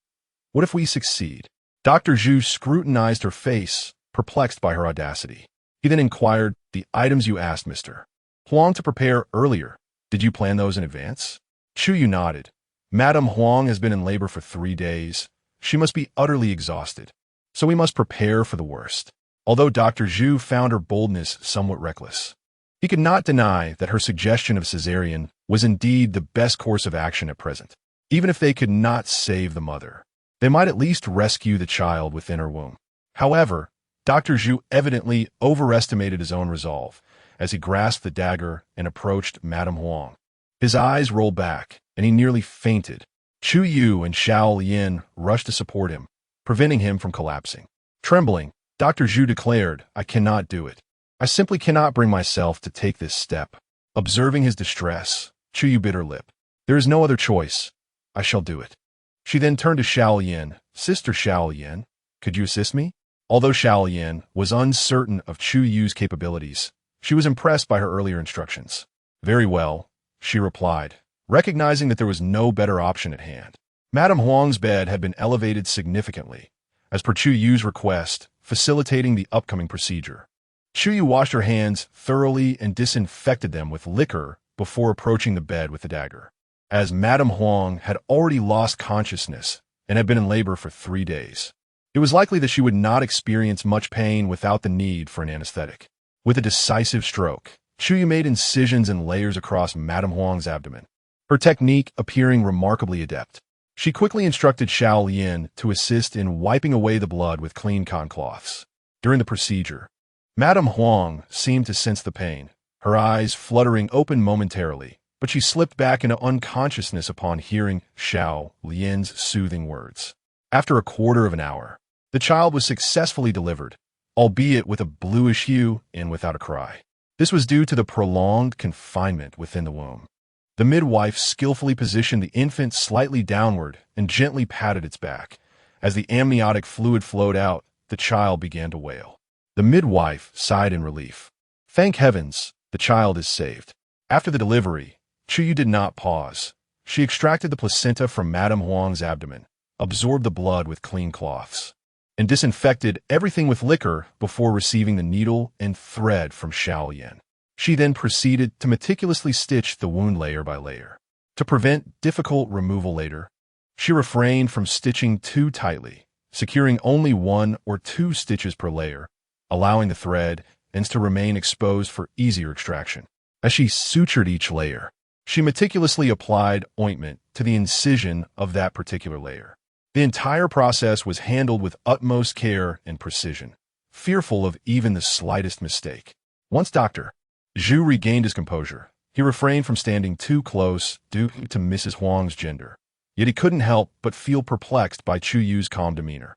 What if we succeed?" Dr. Zhu scrutinized her face, perplexed by her audacity. He then inquired, "The items you asked Mr. Huang to prepare earlier, did you plan those in advance?" Chu Yue nodded. "Madame Huang has been in labor for 3 days. She must be utterly exhausted, so we must prepare for the worst." Although Dr. Zhu found her boldness somewhat reckless, he could not deny that her suggestion of cesarean was indeed the best course of action at present. Even if they could not save the mother, they might at least rescue the child within her womb. However, Dr. Zhu evidently overestimated his own resolve as he grasped the dagger and approached Madame Huang. His eyes rolled back, and he nearly fainted. Chu Yue and Xiao Lian rushed to support him, preventing him from collapsing. Trembling, Dr. Zhu declared, "I cannot do it. I simply cannot bring myself to take this step." Observing his distress, Chu Yue bit her lip. "There is no other choice. I shall do it." She then turned to Xiao Lian. "Sister Xiao Lian, could you assist me?" Although Xiao Lian was uncertain of Chu Yue's capabilities, she was impressed by her earlier instructions. "Very well," she replied, recognizing that there was no better option at hand. Madame Huang's bed had been elevated significantly, as per Chu Yue's request, facilitating the upcoming procedure. Chu Yue washed her hands thoroughly and disinfected them with liquor before approaching the bed with the dagger. As Madame Huang had already lost consciousness and had been in labor for 3 days, it was likely that she would not experience much pain without the need for an anesthetic. With a decisive stroke, Chu Yue made incisions and layers across Madame Huang's abdomen, her technique appearing remarkably adept. She quickly instructed Xiao Lian to assist in wiping away the blood with clean cotton cloths. During the procedure, Madame Huang seemed to sense the pain, her eyes fluttering open momentarily, but she slipped back into unconsciousness upon hearing Xiao Lian's soothing words. After a quarter of an hour, the child was successfully delivered, albeit with a bluish hue and without a cry. This was due to the prolonged confinement within the womb. The midwife skillfully positioned the infant slightly downward and gently patted its back. As the amniotic fluid flowed out, the child began to wail. The midwife sighed in relief. "Thank heavens, the child is saved." After the delivery, Chu Yue did not pause. She extracted the placenta from Madame Huang's abdomen, absorbed the blood with clean cloths, and disinfected everything with liquor before receiving the needle and thread from Xiao Lian. She then proceeded to meticulously stitch the wound layer by layer. To prevent difficult removal later, she refrained from stitching too tightly, securing only 1 or 2 stitches per layer, allowing the thread ends to remain exposed for easier extraction. As she sutured each layer, she meticulously applied ointment to the incision of that particular layer. The entire process was handled with utmost care and precision, fearful of even the slightest mistake. Once Dr. Zhu regained his composure, he refrained from standing too close due to Mrs. Huang's gender. Yet he couldn't help but feel perplexed by Chu Yue's calm demeanor.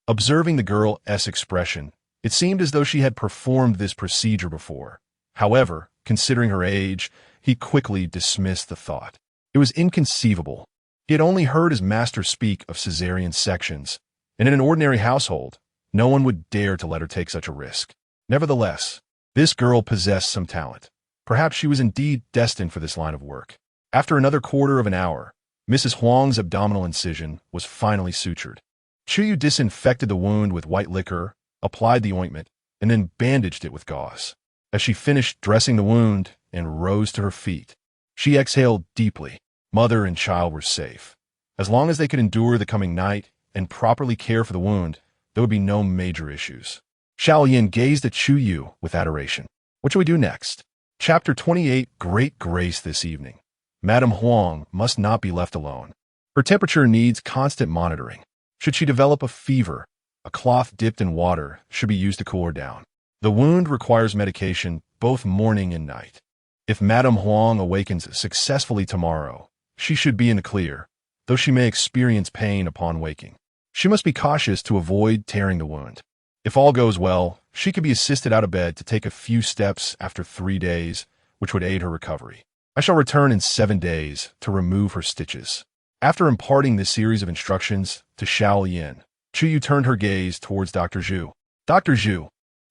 Observing the girl's expression, it seemed as though she had performed this procedure before. However, considering her age, he quickly dismissed the thought. It was inconceivable. He had only heard his master speak of cesarean sections, and in an ordinary household, no one would dare to let her take such a risk. Nevertheless, this girl possessed some talent. Perhaps she was indeed destined for this line of work. After another quarter of an hour, Mrs. Huang's abdominal incision was finally sutured. Chu Yue disinfected the wound with white liquor, applied the ointment, and then bandaged it with gauze. As she finished dressing the wound and rose to her feet, she exhaled deeply. Mother and child were safe. As long as they could endure the coming night and properly care for the wound, there would be no major issues. Xiao Yin gazed at Chu Yue with adoration. What shall we do next? Chapter 28, Great Grace this evening. Madame Huang must not be left alone. Her temperature needs constant monitoring. Should she develop a fever, a cloth dipped in water should be used to cool her down. The wound requires medication both morning and night. If Madame Huang awakens successfully tomorrow, she should be in the clear, though she may experience pain upon waking. She must be cautious to avoid tearing the wound. If all goes well, she could be assisted out of bed to take a few steps after 3 days, which would aid her recovery. I shall return in 7 days to remove her stitches. After imparting this series of instructions to Xiao Yin, Chu Yue turned her gaze towards Dr. Zhu. Dr. Zhu,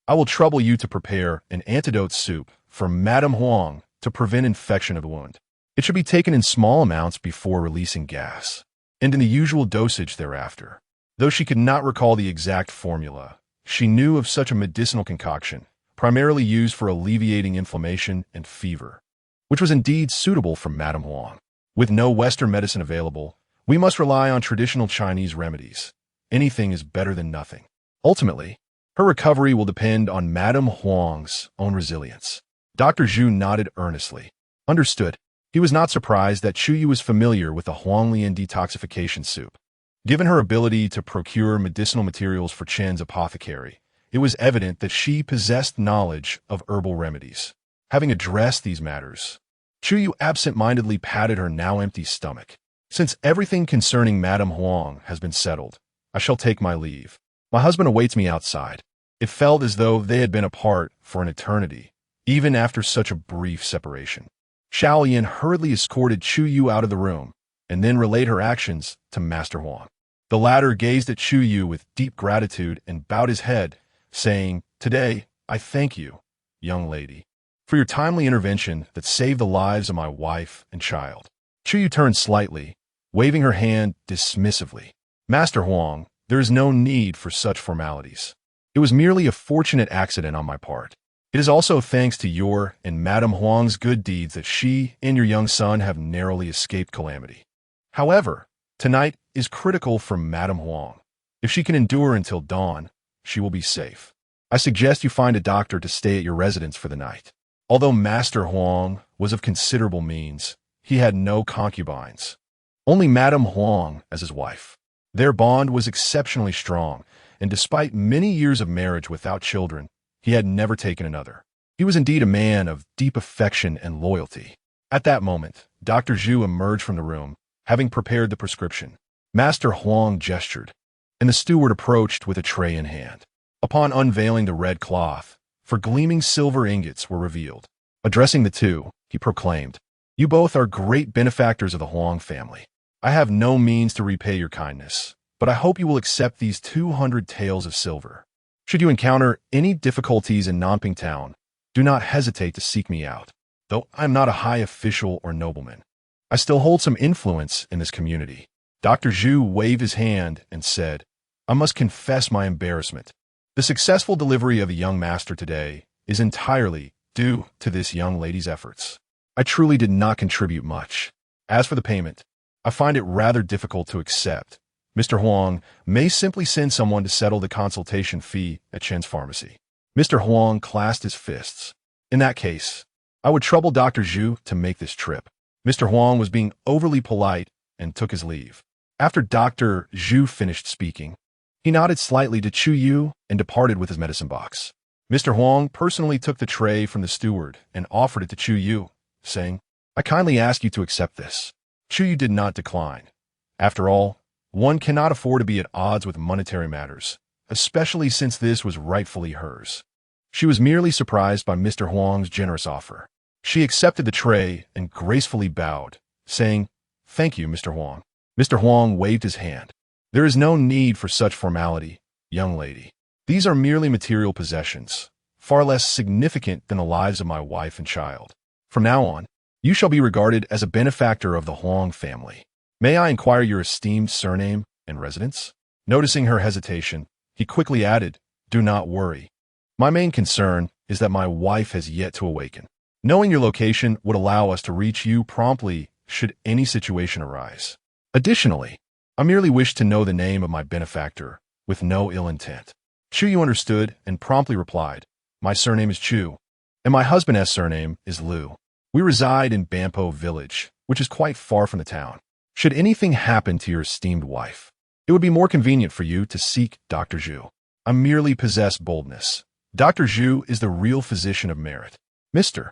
I will trouble you to prepare an antidote soup for Madame Huang to prevent infection of the wound. It should be taken in small amounts before releasing gas, and in the usual dosage thereafter. Though she could not recall the exact formula, she knew of such a medicinal concoction, primarily used for alleviating inflammation and fever, which was indeed suitable for Madame Huang. With no Western medicine available, we must rely on traditional Chinese remedies. Anything is better than nothing. Ultimately, her recovery will depend on Madame Huang's own resilience. Dr. Zhu nodded earnestly. Understood. He was not surprised that Chu Yue was familiar with the Huanglian detoxification soup. Given her ability to procure medicinal materials for Chen's apothecary, it was evident that she possessed knowledge of herbal remedies. Having addressed these matters, Chu Yue absent-mindedly patted her now empty stomach. Since everything concerning Madame Huang has been settled, I shall take my leave. My husband awaits me outside. It felt as though they had been apart for an eternity, even after such a brief separation. Xiao Yin hurriedly escorted Chu Yue out of the room, and then relayed her actions to Master Huang. The latter gazed at Chu Yue with deep gratitude and bowed his head, saying, "Today, I thank you, young lady, for your timely intervention that saved the lives of my wife and child." Chu Yue turned slightly, waving her hand dismissively. "Master Huang, there is no need for such formalities. It was merely a fortunate accident on my part. It is also thanks to your and Madame Huang's good deeds that she and your young son have narrowly escaped calamity. However, tonight is critical for Madame Huang. If she can endure until dawn, she will be safe. I suggest you find a doctor to stay at your residence for the night." Although Master Huang was of considerable means, he had no concubines, only Madame Huang as his wife. Their bond was exceptionally strong, and despite many years of marriage without children, he had never taken another. He was indeed a man of deep affection and loyalty. At that moment, Dr. Zhu emerged from the room, having prepared the prescription. Master Huang gestured, and the steward approached with a tray in hand. Upon unveiling the red cloth, for gleaming silver ingots were revealed. Addressing the two, he proclaimed, "You both are great benefactors of the Huang family. I have no means to repay your kindness, but I hope you will accept these 200 taels of silver. Should you encounter any difficulties in Nanping Town, do not hesitate to seek me out. Though I am not a high official or nobleman, I still hold some influence in this community." Dr. Zhu waved his hand and said, "I must confess my embarrassment. The successful delivery of the young master today is entirely due to this young lady's efforts. I truly did not contribute much. As for the payment, I find it rather difficult to accept. Mr. Huang may simply send someone to settle the consultation fee at Chen's pharmacy." Mr. Huang clasped his fists. "In that case, I would trouble Dr. Zhu to make this trip." Mr. Huang was being overly polite and took his leave. After Dr. Zhu finished speaking, he nodded slightly to Chu Yue and departed with his medicine box. Mr. Huang personally took the tray from the steward and offered it to Chu Yue, saying, "I kindly ask you to accept this." Chu Yue did not decline. After all, one cannot afford to be at odds with monetary matters, especially since this was rightfully hers. She was merely surprised by Mr. Huang's generous offer. She accepted the tray and gracefully bowed, saying, "Thank you, Mr. Huang." Mr. Huang waved his hand. "There is no need for such formality, young lady. These are merely material possessions, far less significant than the lives of my wife and child. From now on, you shall be regarded as a benefactor of the Huang family. May I inquire your esteemed surname and residence?" Noticing her hesitation, he quickly added, "Do not worry. My main concern is that my wife has yet to awaken. Knowing your location would allow us to reach you promptly should any situation arise. Additionally, I merely wish to know the name of my benefactor with no ill intent." Chu Yue understood and promptly replied, "My surname is Chu, and my husband's surname is Liu. We reside in Bampo village, which is quite far from the town. Should anything happen to your esteemed wife, it would be more convenient for you to seek Dr. Zhu. I merely possess boldness. Dr. Zhu is the real physician of merit." Mr.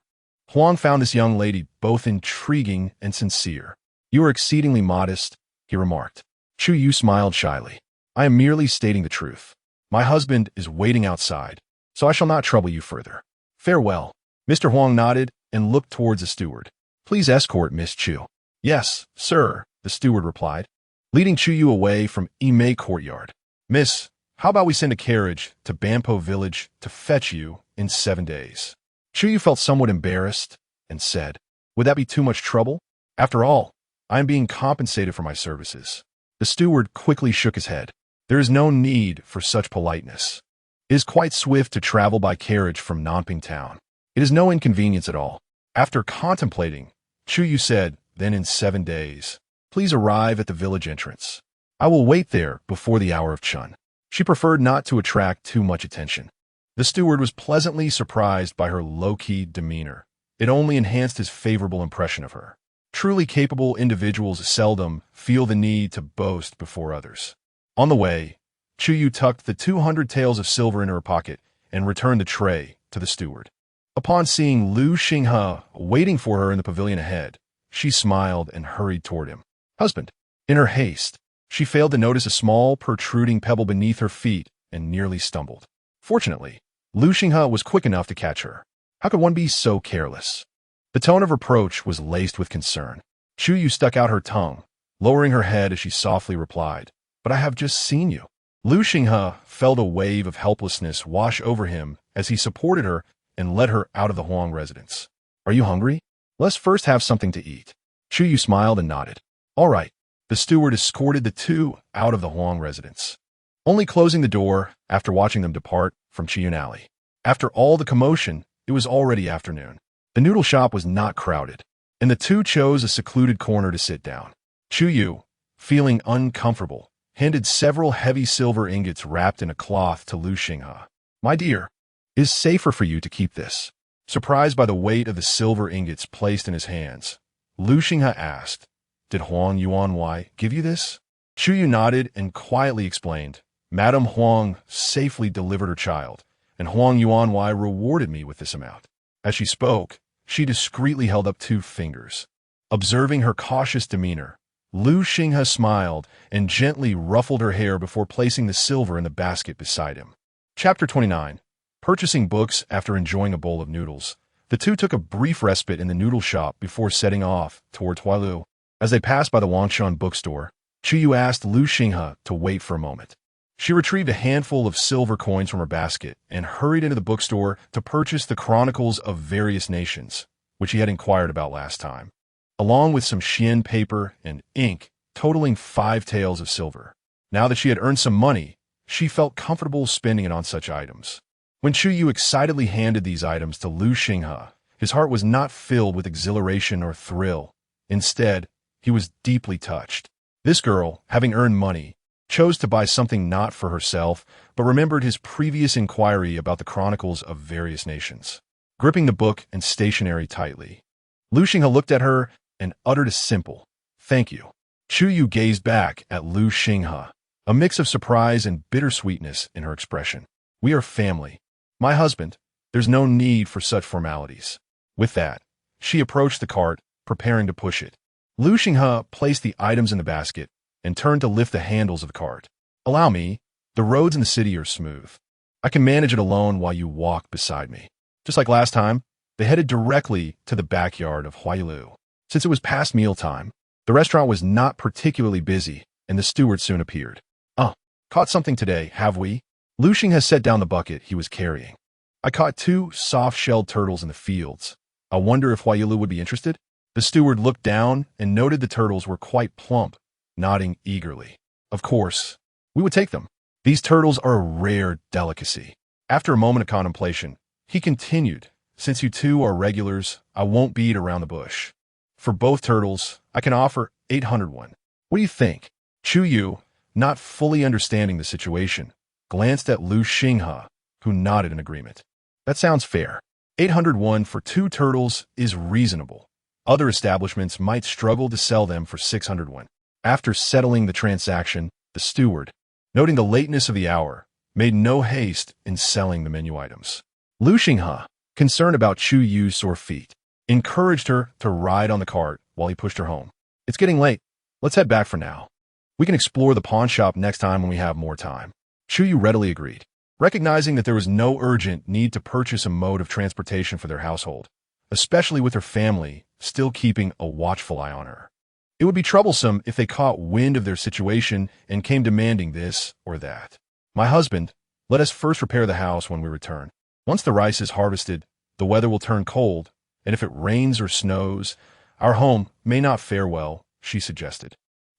Huang found this young lady both intriguing and sincere. "You are exceedingly modest," he remarked. Chu Yue smiled shyly. "I am merely stating the truth. My husband is waiting outside, so I shall not trouble you further. Farewell." Mr. Huang nodded and looked towards the steward. "Please escort Miss Chu." "Yes, sir," the steward replied, leading Chu Yue away from Yimei Courtyard. "Miss, how about we send a carriage to Bampo village to fetch you in 7 days?" Chu Yue felt somewhat embarrassed and said, "Would that be too much trouble? After all, I am being compensated for my services." The steward quickly shook his head. "There is no need for such politeness. It is quite swift to travel by carriage from Nanping town. It is no inconvenience at all." After contemplating, Chu Yue said, "Then in 7 days, please arrive at the village entrance. I will wait there before the hour of Chun." She preferred not to attract too much attention. The steward was pleasantly surprised by her low-key demeanor. It only enhanced his favorable impression of her. Truly capable individuals seldom feel the need to boast before others. On the way, Chu Yue tucked the 200 taels of silver in her pocket and returned the tray to the steward. Upon seeing Liu Xinghe waiting for her in the pavilion ahead, she smiled and hurried toward him. "Husband." In her haste, she failed to notice a small, protruding pebble beneath her feet and nearly stumbled. Fortunately, Liu Xinghe was quick enough to catch her. How could one be so careless? The tone of reproach was laced with concern. Chu Yue stuck out her tongue, lowering her head as she softly replied, "But I have just seen you." Liu Xinghe felt a wave of helplessness wash over him as he supported her and led her out of the Huang residence. "Are you hungry? Let's first have something to eat." Chu Yue smiled and nodded. "All right." The steward escorted the two out of the Huang residence, only closing the door after watching them depart from Chiyun Alley. After all the commotion, it was already afternoon. The noodle shop was not crowded, and the two chose a secluded corner to sit down. Chu Yue, feeling uncomfortable, handed several heavy silver ingots wrapped in a cloth to Liu Xinghe. "My dear, it is safer for you to keep this." Surprised by the weight of the silver ingots placed in his hands, Liu Xinghe asked, "Did Huang Yuanwei give you this?" Chu Yue nodded and quietly explained, "Madame Huang safely delivered her child, and Huang Yuanwei rewarded me with this amount." As she spoke, she discreetly held up 2 fingers. Observing her cautious demeanor, Liu Xinghe smiled and gently ruffled her hair before placing the silver in the basket beside him. Chapter 29. Purchasing books after enjoying a bowl of noodles, the two took a brief respite in the noodle shop before setting off toward Huailu. As they passed by the Wangshan bookstore, Chu Yue asked Liu Xinghe to wait for a moment. She retrieved a handful of silver coins from her basket and hurried into the bookstore to purchase the Chronicles of Various Nations, which he had inquired about last time, along with some Xian paper and ink totaling 5 taels of silver. Now that she had earned some money, she felt comfortable spending it on such items. When Chu Yue excitedly handed these items to Liu Xinghe, his heart was not filled with exhilaration or thrill. Instead, he was deeply touched. This girl, having earned money, chose to buy something not for herself, but remembered his previous inquiry about the Chronicles of Various Nations. Gripping the book and stationery tightly, Liu Xinghe looked at her and uttered a simple, "Thank you." Chu Yue gazed back at Liu Xinghe, a mix of surprise and bittersweetness in her expression. "We are family. My husband, there's no need for such formalities." With that, she approached the cart, preparing to push it. Liu Xinghe placed the items in the basket and turned to lift the handles of the cart. "Allow me. The roads in the city are smooth. I can manage it alone while you walk beside me." Just like last time, they headed directly to the backyard of Huailu. Since it was past mealtime, the restaurant was not particularly busy, and the steward soon appeared. Caught something today, have we? Lu Xing has set down the bucket he was carrying. I caught 2 soft-shelled turtles in the fields. I wonder if Huailu would be interested? The steward looked down and noted the turtles were quite plump, nodding eagerly. Of course, we would take them. These turtles are a rare delicacy. After a moment of contemplation, he continued, since you two are regulars, I won't beat around the bush. For both turtles, I can offer 800 won. What do you think? Chu Yue, not fully understanding the situation, glanced at Lu Xinghe, who nodded in agreement. That sounds fair. 800 won for 2 turtles is reasonable. Other establishments might struggle to sell them for 600 won. After settling the transaction, the steward, noting the lateness of the hour, made no haste in selling the menu items. Lu Xinghe, concerned about Chu Yue's sore feet, encouraged her to ride on the cart while he pushed her home. It's getting late. Let's head back for now. We can explore the pawn shop next time when we have more time. Chu Yue readily agreed, recognizing that there was no urgent need to purchase a mode of transportation for their household, especially with her family still keeping a watchful eye on her. It would be troublesome if they caught wind of their situation and came demanding this or that. My husband, let us first repair the house when we return. Once the rice is harvested, the weather will turn cold, and if it rains or snows, our home may not fare well, she suggested.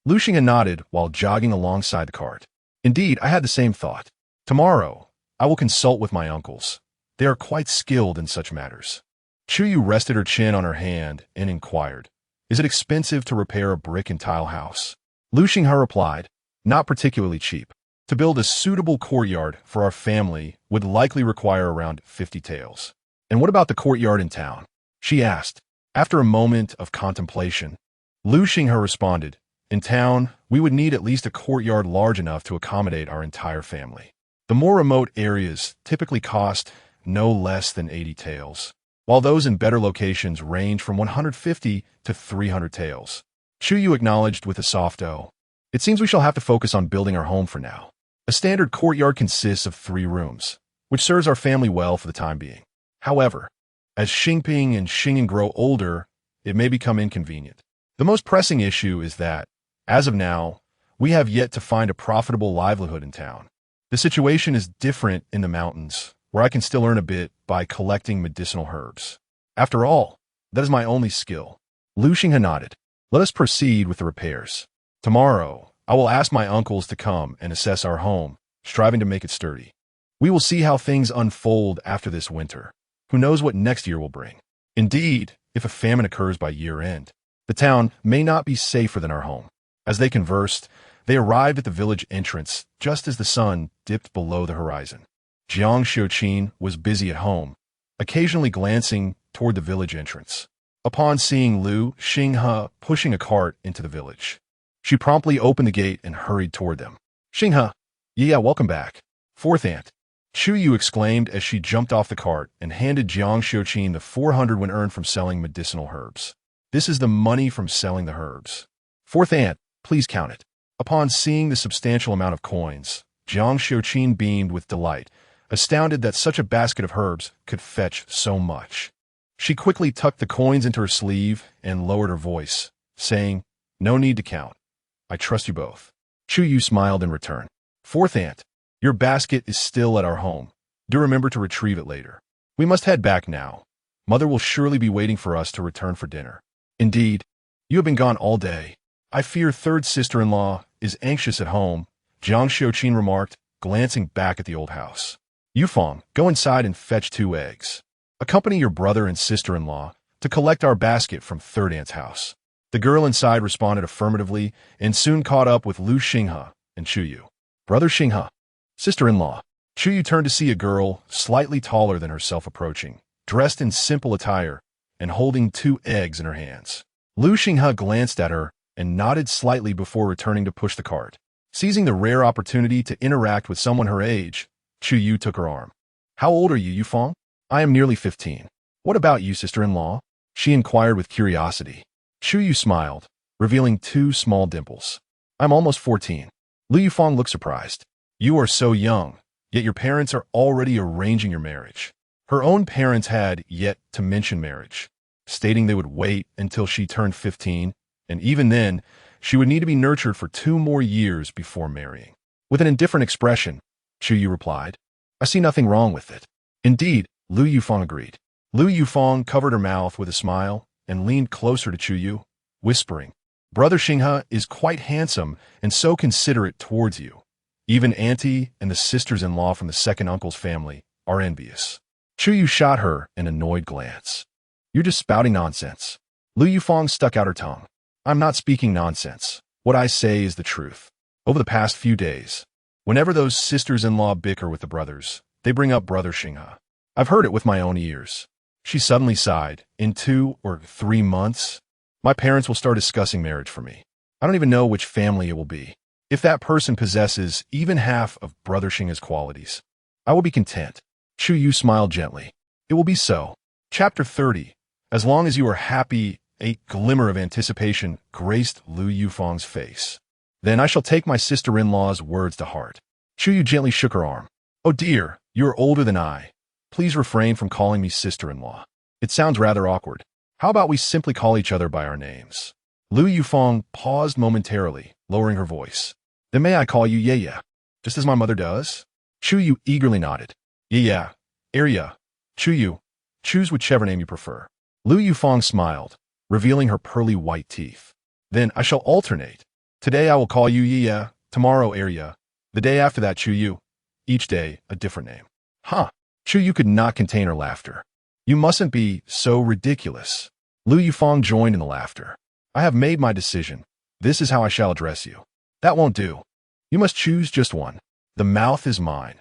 Lu Xinghe nodded while jogging alongside the cart. Indeed, I had the same thought. Tomorrow, I will consult with my uncles. They are quite skilled in such matters. Chu Yue rested her chin on her hand and inquired, is it expensive to repair a brick and tile house? Lu Xinghe replied, not particularly cheap. To build a suitable courtyard for our family would likely require around 50 taels. And what about the courtyard in town? She asked. After a moment of contemplation, Lu Xinghe responded, in town, we would need at least a courtyard large enough to accommodate our entire family. The more remote areas typically cost no less than 80 taels, while those in better locations range from 150 to 300 taels. Chu Yue acknowledged with a soft O. It seems we shall have to focus on building our home for now. A standard courtyard consists of 3 rooms, which serves our family well for the time being. However, as Xingping and Xing'an grow older, it may become inconvenient. The most pressing issue is that, as of now, we have yet to find a profitable livelihood in town. The situation is different in the mountains, where I can still earn a bit by collecting medicinal herbs. After all, that is my only skill. Lu Xinghe nodded. Let us proceed with the repairs. Tomorrow, I will ask my uncles to come and assess our home, striving to make it sturdy. We will see how things unfold after this winter. Who knows what next year will bring? Indeed, if a famine occurs by year-end, the town may not be safer than our home. As they conversed, they arrived at the village entrance just as the sun dipped below the horizon. Jiang Xiuqin was busy at home, occasionally glancing toward the village entrance. Upon seeing Lu Xinghe pushing a cart into the village, she promptly opened the gate and hurried toward them. Xinghe, yeah, welcome back. Fourth aunt. Chu Yue exclaimed as she jumped off the cart and handed Jiang Xiuqin the 400 when earned from selling medicinal herbs. This is the money from selling the herbs. Fourth aunt, please count it. Upon seeing the substantial amount of coins, Jiang Xiuqin beamed with delight, astounded that such a basket of herbs could fetch so much. She quickly tucked the coins into her sleeve and lowered her voice, saying, no need to count. I trust you both. Chu Yue smiled in return. Fourth aunt, your basket is still at our home. Do remember to retrieve it later. We must head back now. Mother will surely be waiting for us to return for dinner. Indeed, you have been gone all day. I fear third sister-in-law is anxious at home, Jiang Xiuqin remarked, glancing back at the old house. Yufeng, go inside and fetch 2 eggs. Accompany your brother and sister-in-law to collect our basket from third aunt's house. The girl inside responded affirmatively and soon caught up with Lu Xinghe and Chu Yue. Brother Xinghe, sister-in-law. Chu Yue turned to see a girl slightly taller than herself approaching, dressed in simple attire and holding 2 eggs in her hands. Lu Xinghe glanced at her and nodded slightly before returning to push the cart. Seizing the rare opportunity to interact with someone her age, Chu Yue took her arm. How old are you, Yufeng? I am nearly 15. What about you, sister-in-law? She inquired with curiosity. Chu Yue smiled, revealing 2 small dimples. I'm almost 14. Lu Yufeng looked surprised. You are so young, yet your parents are already arranging your marriage. Her own parents had yet to mention marriage. stating they would wait until she turned 15, and even then, she would need to be nurtured for 2 more years before marrying. With an indifferent expression, Chu Yue replied, I see nothing wrong with it. Indeed, Lu Yufeng agreed. Lu Yufeng covered her mouth with a smile and leaned closer to Chu Yue, whispering, Brother Xinghe is quite handsome and so considerate towards you. Even auntie and the sisters-in-law from the second uncle's family are envious. Chu Yue shot her an annoyed glance. You're just spouting nonsense. Lu Yufeng stuck out her tongue. I'm not speaking nonsense. What I say is the truth. Over the past few days, whenever those sisters-in-law bicker with the brothers, they bring up Brother Xinghe. I've heard it with my own ears. She suddenly sighed. In 2 or 3 months, my parents will start discussing marriage for me. I don't even know which family it will be. If that person possesses even half of Brother Xinghe's qualities, I will be content. Chu Yue smiled gently. It will be so. Chapter 30. As long as you are happy, a glimmer of anticipation graced Lu Yufeng's face. Then I shall take my sister-in-law's words to heart. Chu Yue gently shook her arm. Oh dear, you are older than I. Please refrain from calling me sister-in-law. It sounds rather awkward. How about we simply call each other by our names? Lu Yufeng paused momentarily, lowering her voice. Then may I call you Ye, just as my mother does? Chu Yue eagerly nodded. Ye, Arya, Chu Yue, choose whichever name you prefer. Lu Yufeng smiled, revealing her pearly white teeth. Then I shall alternate. Today I will call you Ye, tomorrow Arya, the day after that Chu Yue. Each day a different name. Huh. Chu Yue could not contain her laughter. You mustn't be so ridiculous. Lu Yufeng joined in the laughter. I have made my decision. This is how I shall address you. That won't do. You must choose just one. The mouth is mine.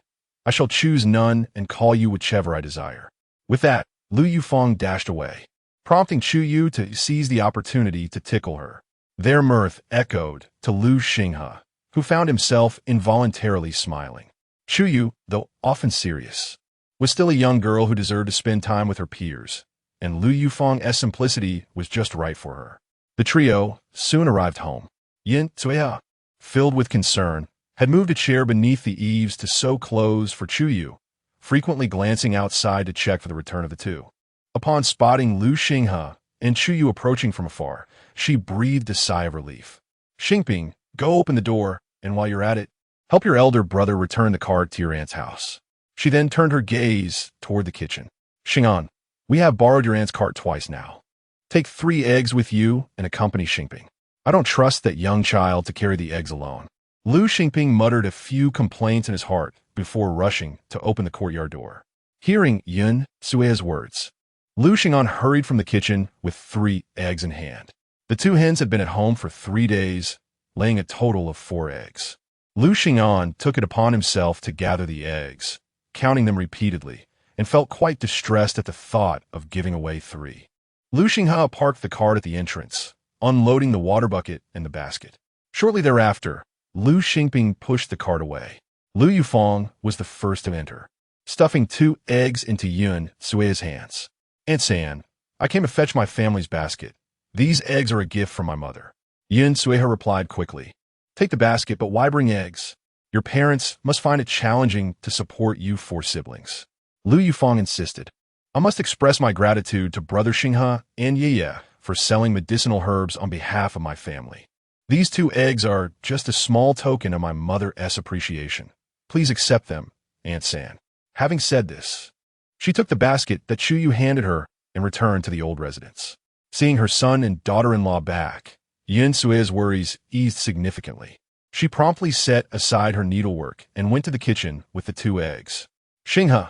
I shall choose none and call you whichever I desire. With that, Lu Yufeng dashed away, prompting Chu Yue to seize the opportunity to tickle her. Their mirth echoed to Lu Xinghe, who found himself involuntarily smiling. Chu Yue, though often serious, was still a young girl who deserved to spend time with her peers, and Lu Yufeng's simplicity was just right for her. The trio soon arrived home. Yin Zuehe, filled with concern, had moved a chair beneath the eaves to sew clothes for Chu Yue, frequently glancing outside to check for the return of the two. Upon spotting Lu Xinghe and Chu Yue approaching from afar, she breathed a sigh of relief. Xingping, go open the door, and while you're at it, help your elder brother return the cart to your aunt's house. She then turned her gaze toward the kitchen. Xing'an, we have borrowed your aunt's cart twice now. Take 3 eggs with you and accompany Xingping. I don't trust that young child to carry the eggs alone. Lu Xingping muttered a few complaints in his heart before rushing to open the courtyard door. Hearing Yun Sue's words, Lu Xing'an hurried from the kitchen with 3 eggs in hand. The 2 hens had been at home for 3 days, laying a total of 4 eggs. Lu Xing'an took it upon himself to gather the eggs, counting them repeatedly, and felt quite distressed at the thought of giving away 3. Lu Xinghe parked the cart at the entrance, unloading the water bucket and the basket. Shortly thereafter, Lu Xingping pushed the cart away. Lu Yufeng was the first to enter, stuffing 2 eggs into Yun Sue's hands. Aunt San, I came to fetch my family's basket. These eggs are a gift from my mother. Yun Sueha replied quickly. Take the basket, but why bring eggs? Your parents must find it challenging to support you 4 siblings. Lu Yufeng insisted. I must express my gratitude to Brother Xinghe and Ye for selling medicinal herbs on behalf of my family. These 2 eggs are just a small token of my mother's appreciation. Please accept them, Aunt San. Having said this, she took the basket that Chu Yue handed her and returned to the old residence. Seeing her son and daughter-in-law back, Yun Sue's worries eased significantly. She promptly set aside her needlework and went to the kitchen with the 2 eggs. Xinghe,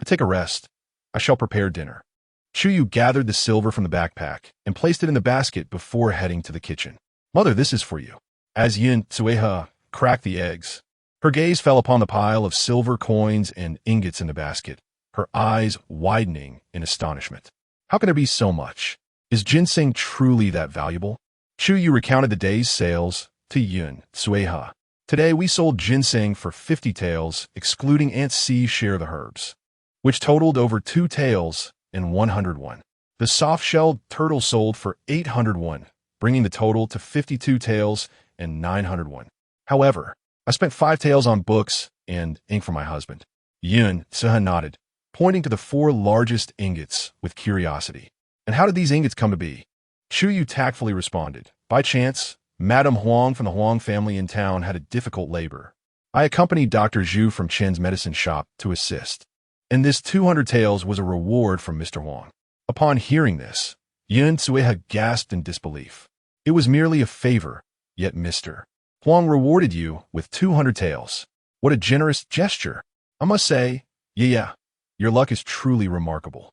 take a rest. I shall prepare dinner. Chu Yue gathered the silver from the backpack and placed it in the basket before heading to the kitchen. Mother, this is for you. As Yun Sueha cracked the eggs, her gaze fell upon the pile of silver coins and ingots in the basket, her eyes widening in astonishment. How can there be so much? Is ginseng truly that valuable? Chu Yue recounted the day's sales to Yun Sueha. Today we sold ginseng for 50 taels, excluding Aunt C's share of the herbs, which totaled over 2 taels and 101. The soft-shelled turtle sold for 801, bringing the total to 52 taels and 901. However, I spent 5 taels on books and ink for my husband. Yun Sueha nodded, pointing to the 4 largest ingots with curiosity. And how did these ingots come to be? Chu Yue tactfully responded, by chance, Madame Huang from the Huang family in town had a difficult labor. I accompanied Dr. Zhu from Chen's medicine shop to assist. And this 200 taels was a reward from Mr. Huang. Upon hearing this, Yun Tsueha gasped in disbelief. It was merely a favor, yet Mr. Huang rewarded you with 200 taels. What a generous gesture. I must say, yeah, your luck is truly remarkable.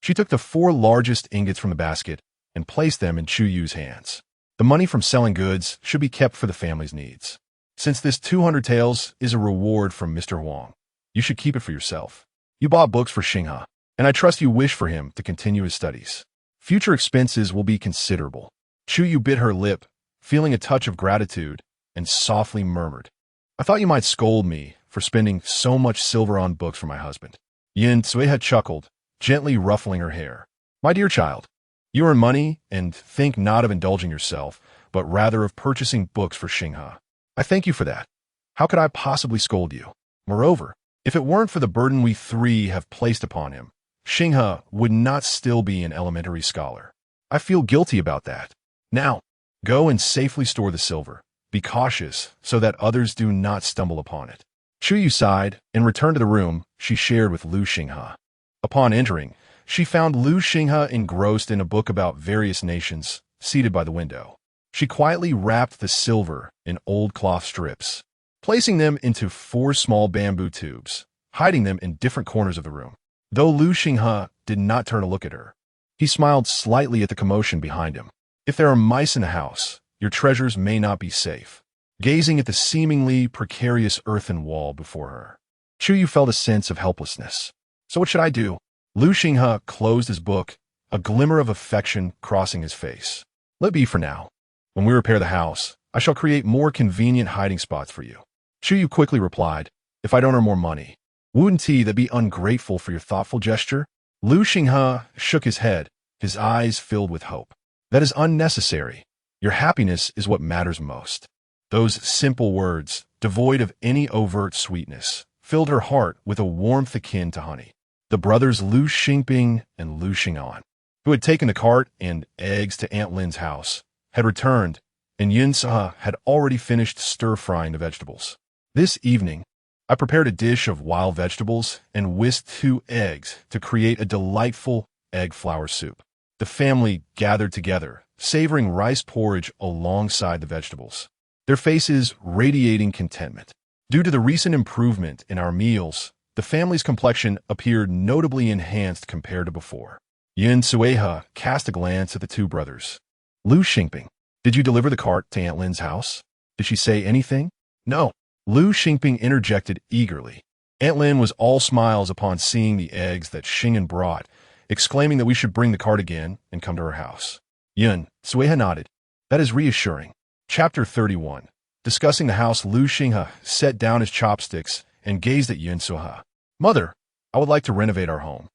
She took the 4 largest ingots from the basket and placed them in Chu Yue's hands. The money from selling goods should be kept for the family's needs. Since this 200 taels is a reward from Mr. Huang, you should keep it for yourself. You bought books for Xinghe, and I trust you wish for him to continue his studies. Future expenses will be considerable. Chu Yue bit her lip, feeling a touch of gratitude, and softly murmured, I thought you might scold me for spending so much silver on books for my husband. Yin Tsueha chuckled, gently ruffling her hair. My dear child, you earn money and think not of indulging yourself, but rather of purchasing books for Xinghe. I thank you for that. How could I possibly scold you? Moreover, if it weren't for the burden we 3 have placed upon him, Xinghe would not still be an elementary scholar. I feel guilty about that. Now, go and safely store the silver. Be cautious so that others do not stumble upon it. Chu Yue sighed and returned to the room she shared with Lu Xinghe. Upon entering, she found Lu Xinghe engrossed in a book about various nations, seated by the window. She quietly wrapped the silver in old cloth strips, placing them into 4 small bamboo tubes, hiding them in different corners of the room. Though Lu Xinghe did not turn to look at her, he smiled slightly at the commotion behind him. If there are mice in the house, your treasures may not be safe. Gazing at the seemingly precarious earthen wall before her, Chu Yue felt a sense of helplessness. So what should I do? Lu Xinghe closed his book, a glimmer of affection crossing his face. Let be for now. When we repair the house, I shall create more convenient hiding spots for you. Chu Yue quickly replied, if I don't earn more money, wouldn't that be ungrateful for your thoughtful gesture? Lu Xinghe shook his head, his eyes filled with hope. That is unnecessary. Your happiness is what matters most. Those simple words, devoid of any overt sweetness, filled her heart with a warmth akin to honey. The brothers Lu Xingping and Lu Xing'an, who had taken the cart and eggs to Aunt Lin's house, had returned, and Yun Tsueha had already finished stir-frying the vegetables. This evening, I prepared a dish of wild vegetables and whisked 2 eggs to create a delightful egg flour soup. The family gathered together, savoring rice porridge alongside the vegetables, their faces radiating contentment. Due to the recent improvement in our meals, the family's complexion appeared notably enhanced compared to before. Yun Tsueha cast a glance at the 2 brothers. Lu Xingping, did you deliver the cart to Aunt Lin's house? Did she say anything? No. Lu Xingping interjected eagerly. Aunt Lin was all smiles upon seeing the eggs that Xing'an brought, exclaiming that we should bring the cart again and come to her house. Yun Tsueha nodded. That is reassuring. Chapter 31. Discussing the house, Lu Xinghe set down his chopsticks and gazed at Yun Tsueha. Mother, I would like to renovate our home.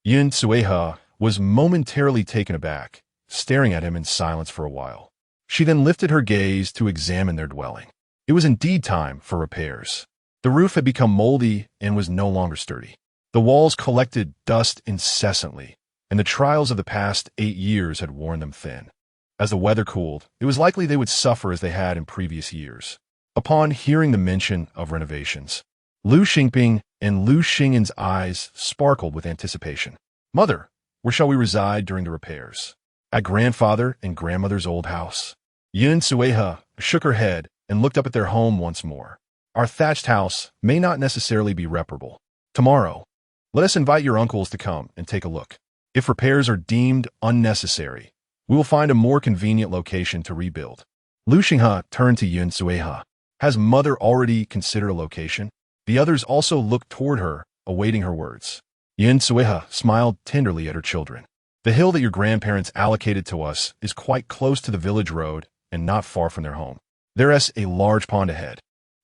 Yun Tsueha was momentarily taken aback, staring at him in silence for a while. She then lifted her gaze to examine their dwelling. It was indeed time for repairs. The roof had become moldy and was no longer sturdy. The walls collected dust incessantly, and the trials of the past 8 years had worn them thin. As the weather cooled, it was likely they would suffer as they had in previous years. Upon hearing the mention of renovations, Lu Xingping and Lu Xing'an's eyes sparkled with anticipation. Mother, where shall we reside during the repairs? At grandfather and grandmother's old house. Yun Tsueha shook her head and looked up at their home once more. Our thatched house may not necessarily be reparable. Tomorrow, let us invite your uncles to come and take a look. If repairs are deemed unnecessary, we will find a more convenient location to rebuild. Lu Xinghe turned to Yun Tsueha. Has mother already considered a location? The others also looked toward her, awaiting her words. Yun Tsueha smiled tenderly at her children. The hill that your grandparents allocated to us is quite close to the village road and not far from their home. There is a large pond ahead,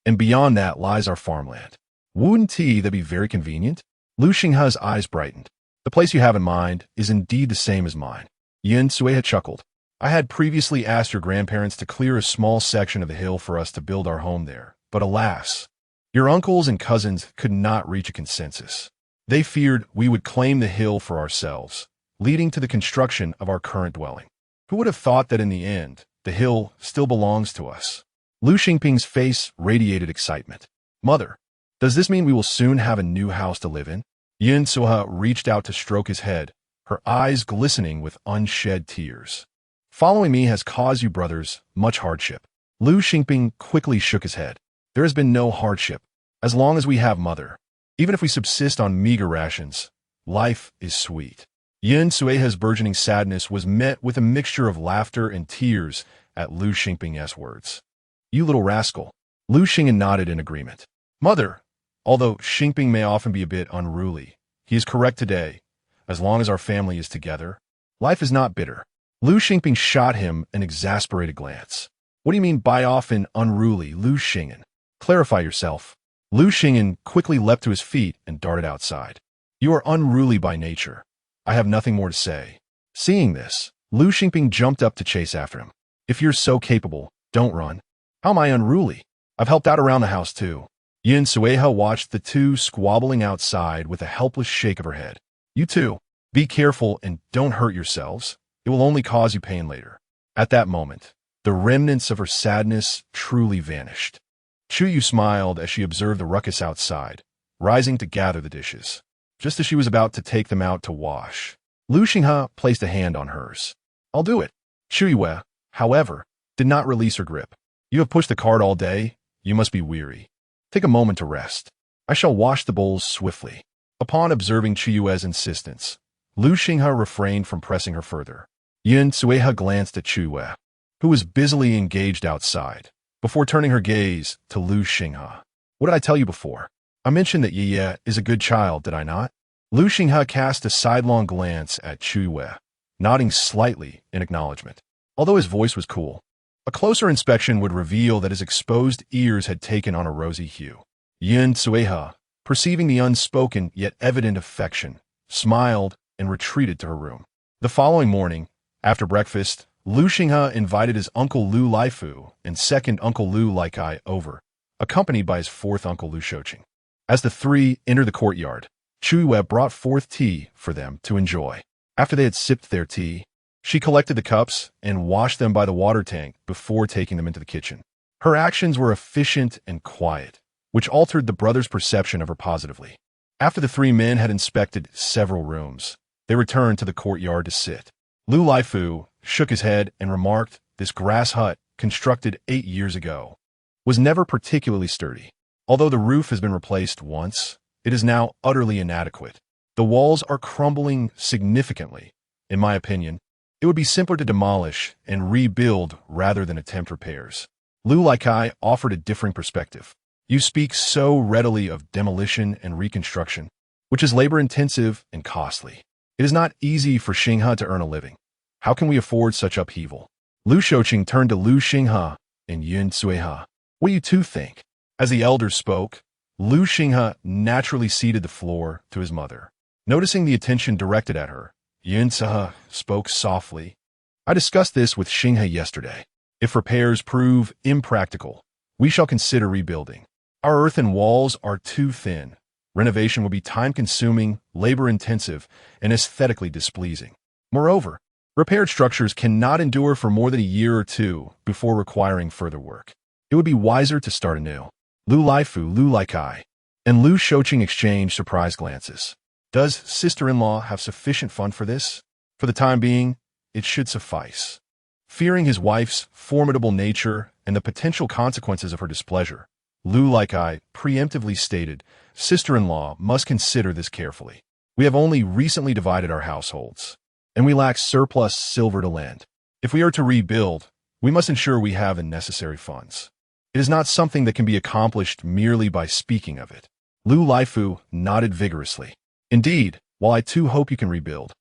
and beyond that lies our farmland. Wouldn't that be very convenient? Lu Xinghe's eyes brightened. The place you have in mind is indeed the same as mine. Yun Tsueha chuckled. I had previously asked your grandparents to clear a small section of the hill for us to build our home there, but alas, your uncles and cousins could not reach a consensus. They feared we would claim the hill for ourselves, leading to the construction of our current dwelling. Who would have thought that in the end, the hill still belongs to us? Lu Xingping's face radiated excitement. Mother, does this mean we will soon have a new house to live in? Yin Suha reached out to stroke his head, her eyes glistening with unshed tears. Following me has caused you brothers much hardship. Lu Xingping quickly shook his head. There has been no hardship. As long as we have mother, even if we subsist on meager rations, life is sweet. Yin Sueha's burgeoning sadness was met with a mixture of laughter and tears at Lu Xingping's words. You little rascal. Lu Xingyan nodded in agreement. Mother, although Xingping may often be a bit unruly, he is correct today. As long as our family is together, life is not bitter. Lu Xingping shot him an exasperated glance. What do you mean by often unruly, Lu Xingyan? Clarify yourself. Lu Xingyan quickly leapt to his feet and darted outside. You are unruly by nature. I have nothing more to say. Seeing this, Lu Xingping jumped up to chase after him. If you're so capable, don't run. How am I unruly? I've helped out around the house too. Yin Sueha watched the two squabbling outside with a helpless shake of her head. You two, be careful and don't hurt yourselves. It will only cause you pain later. At that moment, the remnants of her sadness truly vanished. Chu Yue smiled as she observed the ruckus outside, rising to gather the dishes. Just as she was about to take them out to wash, Lu Xinghe placed a hand on hers. I'll do it. Chu Yue, however, did not release her grip. You have pushed the cart all day. You must be weary. Take a moment to rest. I shall wash the bowls swiftly. Upon observing Chu Yue's insistence, Lu Xinghe refrained from pressing her further. Yin Sueha glanced at Chu Yue, who was busily engaged outside, before turning her gaze to Lu Xinghe. What did I tell you before? I mentioned that Ye is a good child, did I not? Lu Xinghe cast a sidelong glance at Chu Yue, nodding slightly in acknowledgement. Although his voice was cool, a closer inspection would reveal that his exposed ears had taken on a rosy hue. Yin Sueha, perceiving the unspoken yet evident affection, smiled and retreated to her room. The following morning, after breakfast, Lu Xinghe invited his uncle Lu Laifu and second uncle Lu Laikai over, accompanied by his fourth uncle Lu Shouqing. As the three entered the courtyard, Chu Yue brought forth tea for them to enjoy. After they had sipped their tea, she collected the cups and washed them by the water tank before taking them into the kitchen. Her actions were efficient and quiet, which altered the brothers' perception of her positively. After the three men had inspected several rooms, they returned to the courtyard to sit. Lu Laifu shook his head and remarked, this grass hut, constructed 8 years ago, was never particularly sturdy. Although the roof has been replaced once, it is now utterly inadequate. The walls are crumbling significantly. In my opinion, it would be simpler to demolish and rebuild rather than attempt repairs. Lu Laikai offered a differing perspective. You speak so readily of demolition and reconstruction, which is labor-intensive and costly. It is not easy for Xinghe to earn a living. How can we afford such upheaval? Lu Shouqing turned to Lu Xinghe and Yin Sueha. What do you two think? As the elders spoke, Lu Xinghe naturally ceded the floor to his mother. Noticing the attention directed at her, Yin Sueha spoke softly. I discussed this with Xinghe yesterday. If repairs prove impractical, we shall consider rebuilding. Our earthen walls are too thin. Renovation will be time-consuming, labor-intensive, and aesthetically displeasing. Moreover, repaired structures cannot endure for more than a year or two before requiring further work. It would be wiser to start anew. Lu Laifu, Lu Laikai, and Lu Shouqing exchanged surprised glances. Does sister-in-law have sufficient fund for this? For the time being, it should suffice. Fearing his wife's formidable nature and the potential consequences of her displeasure, Lu Laikai preemptively stated, sister-in-law must consider this carefully. We have only recently divided our households, and we lack surplus silver to lend. If we are to rebuild, we must ensure we have the necessary funds. It is not something that can be accomplished merely by speaking of it. Lu Laifu nodded vigorously. Indeed, while I too hope you can rebuild,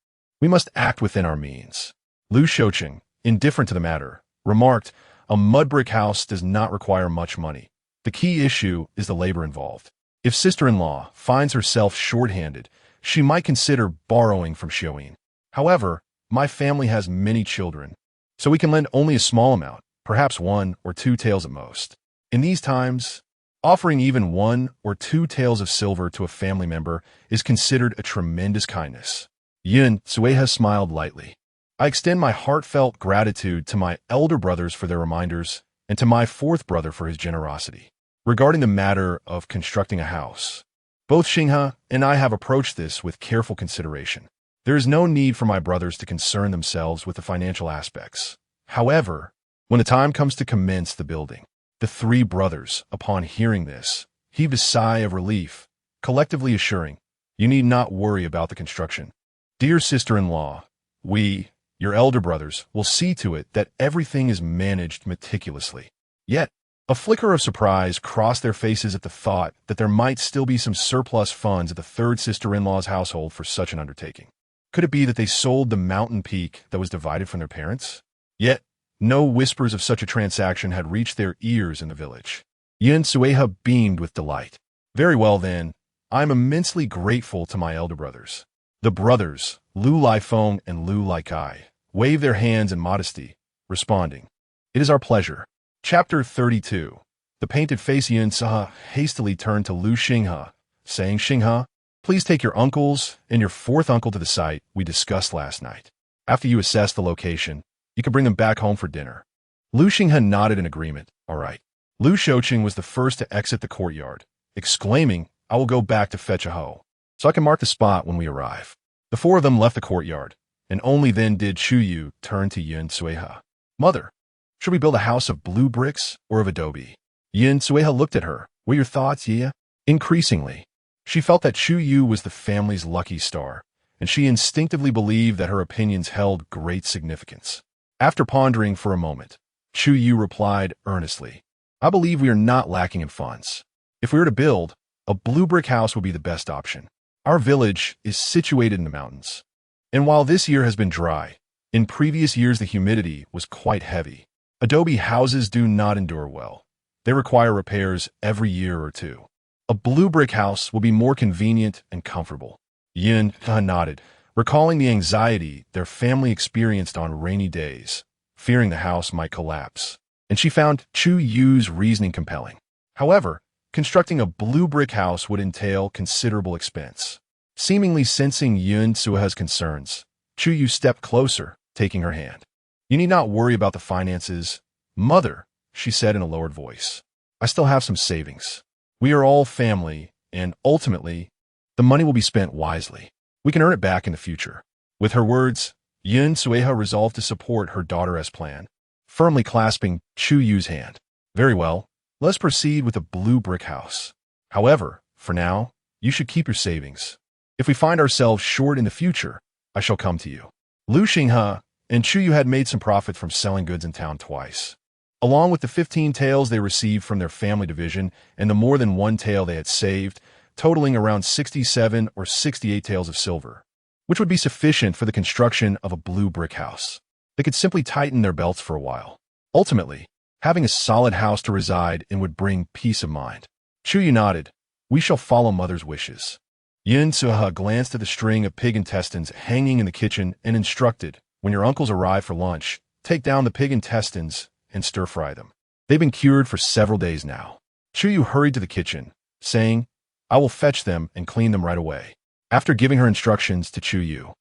we must act within our means. Lu Shouqing, indifferent to the matter, remarked, a mud brick house does not require much money. The key issue is the labor involved. If sister-in-law finds herself short-handed, she might consider borrowing from Xiaoyin. However, my family has many children, so we can lend only a small amount, perhaps 1 or 2 taels at most. In these times, offering even 1 or 2 taels of silver to a family member is considered a tremendous kindness. Yun Sueha smiled lightly. I extend my heartfelt gratitude to my elder brothers for their reminders and to my fourth brother for his generosity. Regarding the matter of constructing a house, both Xinghe and I have approached this with careful consideration. There is no need for my brothers to concern themselves with the financial aspects. However, when the time comes to commence the building, the three brothers, upon hearing this, heaved a sigh of relief, collectively assuring, "You need not worry about the construction. Dear sister-in-law, we, your elder brothers, will see to it that everything is managed meticulously." Yet, a flicker of surprise crossed their faces at the thought that there might still be some surplus funds at the third sister-in-law's household for such an undertaking. Could it be that they sold the mountain peak that was divided from their parents? Yet, no whispers of such a transaction had reached their ears in the village. Yun Sueha beamed with delight. Very well then, I am immensely grateful to my elder brothers. The brothers, Lu Laifeng and Lu Laikai, waved their hands in modesty, responding, "It is our pleasure." Chapter 32. The painted-faced Yun Sueha hastily turned to Lu Xinghe, saying, "Xinghe, please take your uncles and your fourth uncle to the site we discussed last night. After you assess the location, you can bring them back home for dinner." Lu Xinghe nodded in agreement. All right. Lu Shouqing was the first to exit the courtyard, exclaiming, "I will go back to fetch a hoe, so I can mark the spot when we arrive." The four of them left the courtyard, and only then did Chu Yue turn to Yun Sueha. "Mother, should we build a house of blue bricks or of adobe?" Yun Sueha looked at her. "What are your thoughts, Ye?" Increasingly, she felt that Chu Yue was the family's lucky star, and she instinctively believed that her opinions held great significance. After pondering for a moment, Chu Yue replied earnestly, "I believe we are not lacking in funds. If we were to build, a blue brick house would be the best option. Our village is situated in the mountains, and while this year has been dry, in previous years the humidity was quite heavy. Adobe houses do not endure well. They require repairs every year or two. A blue brick house will be more convenient and comfortable." Yun nodded, recalling the anxiety their family experienced on rainy days, fearing the house might collapse, and she found Chu Yue's reasoning compelling. However, constructing a blue brick house would entail considerable expense. Seemingly sensing Yun Sueha's concerns, Chu Yue stepped closer, taking her hand. "You need not worry about the finances, Mother," she said in a lowered voice. "I still have some savings. We are all family, and ultimately, the money will be spent wisely. We can earn it back in the future." With her words, Yun Sueha resolved to support her daughter's plan, firmly clasping Chu Yue's hand. "Very well, let's proceed with the blue brick house. However, for now, you should keep your savings. If we find ourselves short in the future, I shall come to you." Lu Xinghe and Chu Yue had made some profit from selling goods in town twice. Along with the 15 taels they received from their family division and the more than one tael they had saved, totaling around 67 or 68 taels of silver, which would be sufficient for the construction of a blue brick house. They could simply tighten their belts for a while. Ultimately, having a solid house to reside in would bring peace of mind. Chu Yue nodded. "We shall follow Mother's wishes." Yun Sueha glanced at the string of pig intestines hanging in the kitchen and instructed, "When your uncles arrive for lunch, take down the pig intestines and stir-fry them. They've been cured for several days now." Chu Yue hurried to the kitchen, saying, "I will fetch them and clean them right away." After giving her instructions to Chu Yue,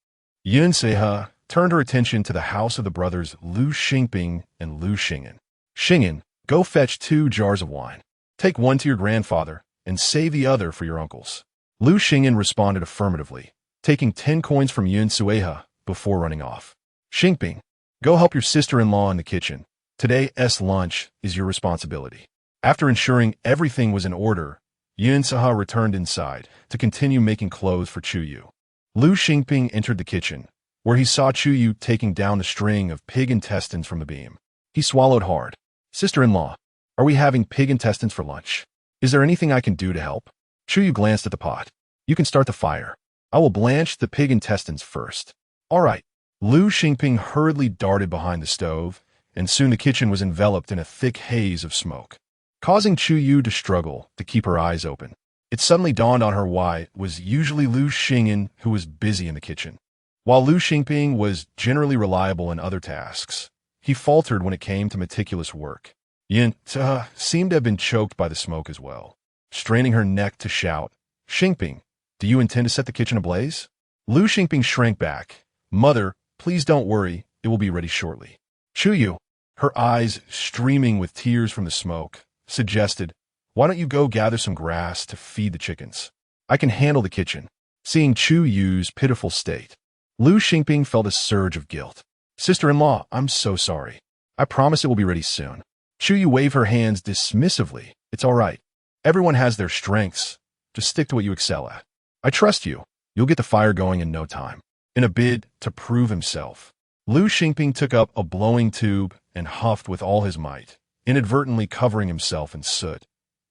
Yun Sueha turned her attention to the house of the brothers Lu Xingping and Lu Xing'an. "Xing'an, go fetch 2 jars of wine. Take one to your grandfather and save the other for your uncles." Lu Xing'an responded affirmatively, taking 10 coins from Yun Sueha before running off. "Xingping, go help your sister-in-law in the kitchen. Today's lunch is your responsibility." After ensuring everything was in order, Yun Sueha returned inside to continue making clothes for Chu Yue. Lu Xingping entered the kitchen, where he saw Chu Yue taking down the string of pig intestines from the beam. He swallowed hard. "Sister-in-law, are we having pig intestines for lunch? Is there anything I can do to help?" Chu Yue glanced at the pot. "You can start the fire. I will blanch the pig intestines first." "All right." Lu Xingping hurriedly darted behind the stove, and soon the kitchen was enveloped in a thick haze of smoke, causing Chu Yue to struggle to keep her eyes open. It suddenly dawned on her why it was usually Lu Xing'an who was busy in the kitchen. While Lu Xingping was generally reliable in other tasks, he faltered when it came to meticulous work. Yun Sueha seemed to have been choked by the smoke as well, straining her neck to shout, "Xingping, do you intend to set the kitchen ablaze?" Lu Xingping shrank back. Mother, please don't worry, it will be ready shortly. Chu Yue, her eyes streaming with tears from the smoke, suggested, why don't you go gather some grass to feed the chickens? I can handle the kitchen. Seeing Chu Yue's pitiful state, Lu Xingping felt a surge of guilt. Sister-in-law, I'm so sorry. I promise it will be ready soon. Chu Yue waved her hands dismissively. It's all right. Everyone has their strengths. Just stick to what you excel at. I trust you. You'll get the fire going in no time. In a bid to prove himself, Lu Xingping took up a blowing tube and huffed with all his might, inadvertently covering himself in soot.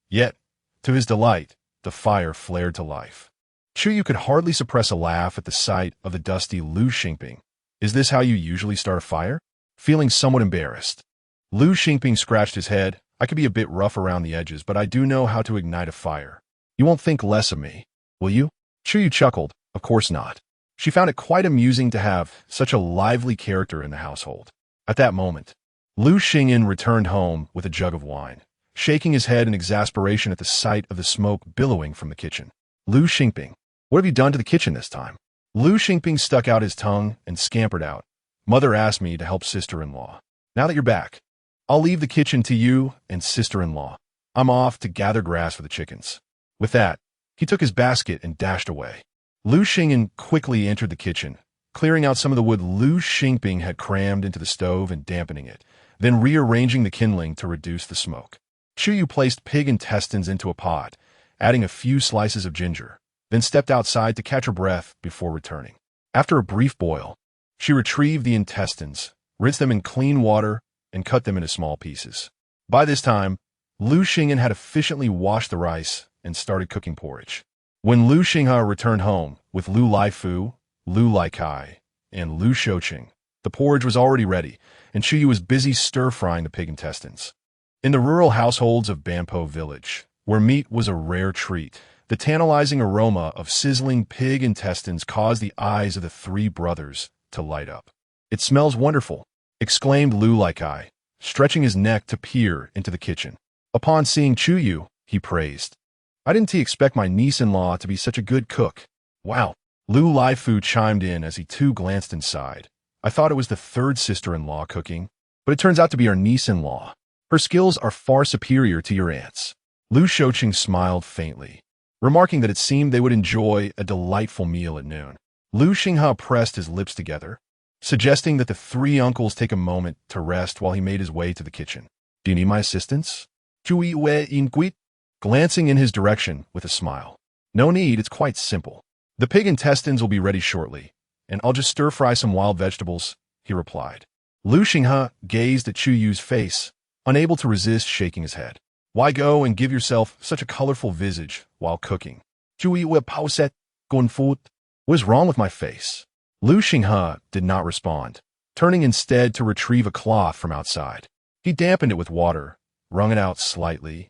Yet, to his delight, the fire flared to life. Chu Yue could hardly suppress a laugh at the sight of the dusty Lu Xingping. Is this how you usually start a fire? Feeling somewhat embarrassed, Lu Xingping scratched his head. I could be a bit rough around the edges, but I do know how to ignite a fire. You won't think less of me, will you? Chu Yue chuckled. Of course not. She found it quite amusing to have such a lively character in the household. At that moment, Lu Xingyan returned home with a jug of wine, shaking his head in exasperation at the sight of the smoke billowing from the kitchen. Lu Xingping, what have you done to the kitchen this time? Lu Xingping stuck out his tongue and scampered out. Mother asked me to help sister-in-law. Now that you're back, I'll leave the kitchen to you and sister-in-law. I'm off to gather grass for the chickens. With that, he took his basket and dashed away. Lu Xingyan quickly entered the kitchen, clearing out some of the wood Lu Xingping had crammed into the stove and dampening it, then rearranging the kindling to reduce the smoke. Chu Yue placed pig intestines into a pot, adding a few slices of ginger, then stepped outside to catch her breath before returning. After a brief boil, she retrieved the intestines, rinsed them in clean water, and cut them into small pieces. By this time, Lu Xingyan had efficiently washed the rice and started cooking porridge. When Lu Xinghe returned home with Lu Laifu, Lu Laikai, and Lu Shouqing, the porridge was already ready, and Chu Yue was busy stir-frying the pig intestines. In the rural households of Banpo village, where meat was a rare treat, the tantalizing aroma of sizzling pig intestines caused the eyes of the three brothers to light up. It smells wonderful, exclaimed Lu Laikai, stretching his neck to peer into the kitchen. Upon seeing Chu Yue, he praised, I didn't expect my niece-in-law to be such a good cook. Wow. Lu Laifu chimed in as he too glanced inside. I thought it was the third sister-in-law cooking, but it turns out to be our niece-in-law. Her skills are far superior to your aunt's. Lu Shouqing smiled faintly, remarking that it seemed they would enjoy a delightful meal at noon. Lu Xinghe pressed his lips together, suggesting that the three uncles take a moment to rest while he made his way to the kitchen. Do you need my assistance? Chu Yue inquired, glancing in his direction with a smile. No need, it's quite simple. The pig intestines will be ready shortly, and I'll just stir-fry some wild vegetables, he replied. Lu Xinghe gazed at Chu Yue's face, unable to resist shaking his head. Why go and give yourself such a colorful visage while cooking? Chu Yue pauset, gunfoot. What is wrong with my face? Lu Xinghe did not respond, turning instead to retrieve a cloth from outside. He dampened it with water, wrung it out slightly,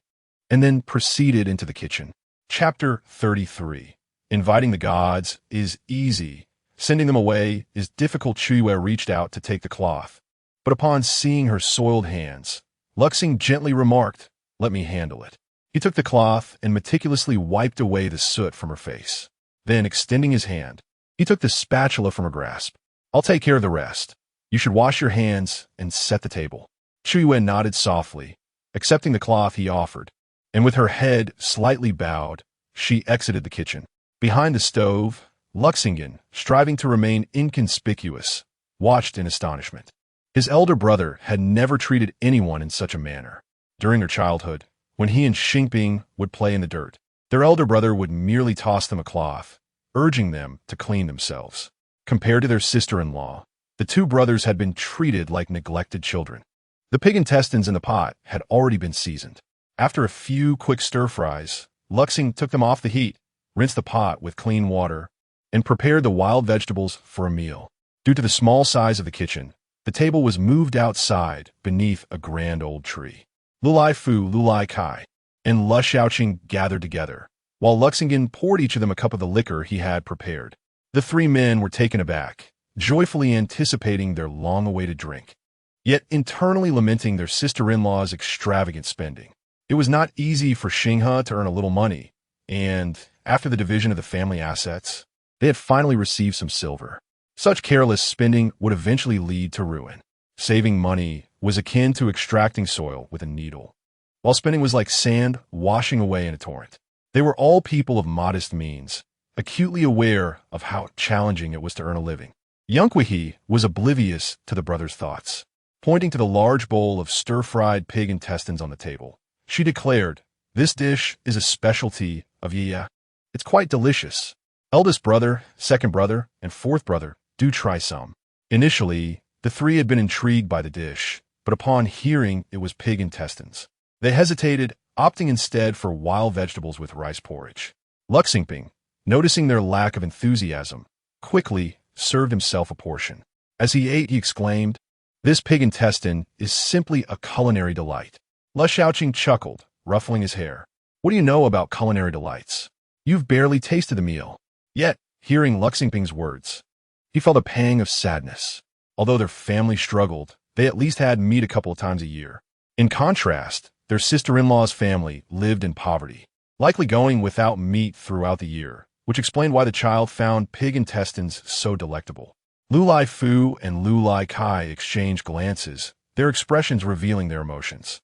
and then proceeded into the kitchen. Chapter 33. Inviting the gods is easy. Sending them away is difficult. Chu Yue reached out to take the cloth, but upon seeing her soiled hands, Luxing gently remarked, let me handle it. He took the cloth and meticulously wiped away the soot from her face. Then, extending his hand, he took the spatula from her grasp. I'll take care of the rest. You should wash your hands and set the table. Chu Yue nodded softly, accepting the cloth he offered, and with her head slightly bowed, she exited the kitchen. Behind the stove, Luxingen, striving to remain inconspicuous, watched in astonishment. His elder brother had never treated anyone in such a manner. During their childhood, when he and Xingping would play in the dirt, their elder brother would merely toss them a cloth, urging them to clean themselves. Compared to their sister-in-law, the two brothers had been treated like neglected children. The pig intestines in the pot had already been seasoned. After a few quick stir-fries, Luxing took them off the heat, rinsed the pot with clean water, and prepared the wild vegetables for a meal. Due to the small size of the kitchen, the table was moved outside beneath a grand old tree. Lu Laifu, Lu Laikai, and Lu Shouqing gathered together, while Luxingen poured each of them a cup of the liquor he had prepared. The three men were taken aback, joyfully anticipating their long-awaited drink, yet internally lamenting their sister-in-law's extravagant spending. It was not easy for Xinghe to earn a little money, and, after the division of the family assets, They had finally received some silver. Such careless spending would eventually lead to ruin. Saving money was akin to extracting soil with a needle, while spending was like sand washing away in a torrent. They were all people of modest means, acutely aware of how challenging it was to earn a living. Yunkwehi was oblivious to the brothers' thoughts. Pointing to the large bowl of stir-fried pig intestines on the table, she declared, "This dish is a specialty of Yia. It's quite delicious. Eldest brother, second brother, and fourth brother, do try some." Initially, the three had been intrigued by the dish, but upon hearing it was pig intestines, they hesitated, opting instead for wild vegetables with rice porridge. Luxingping, noticing their lack of enthusiasm, quickly served himself a portion. As he ate, he exclaimed, "This pig intestine is simply a culinary delight." Lu Shaoqing chuckled, ruffling his hair. "What do you know about culinary delights? You've barely tasted the meal." Yet, hearing Luxingping's words, he felt a pang of sadness. Although their family struggled, they at least had meat a couple of times a year. In contrast, their sister-in-law's family lived in poverty, likely going without meat throughout the year, which explained why the child found pig intestines so delectable. Lu Lai Fu and Lu Lai Kai exchanged glances, their expressions revealing their emotions.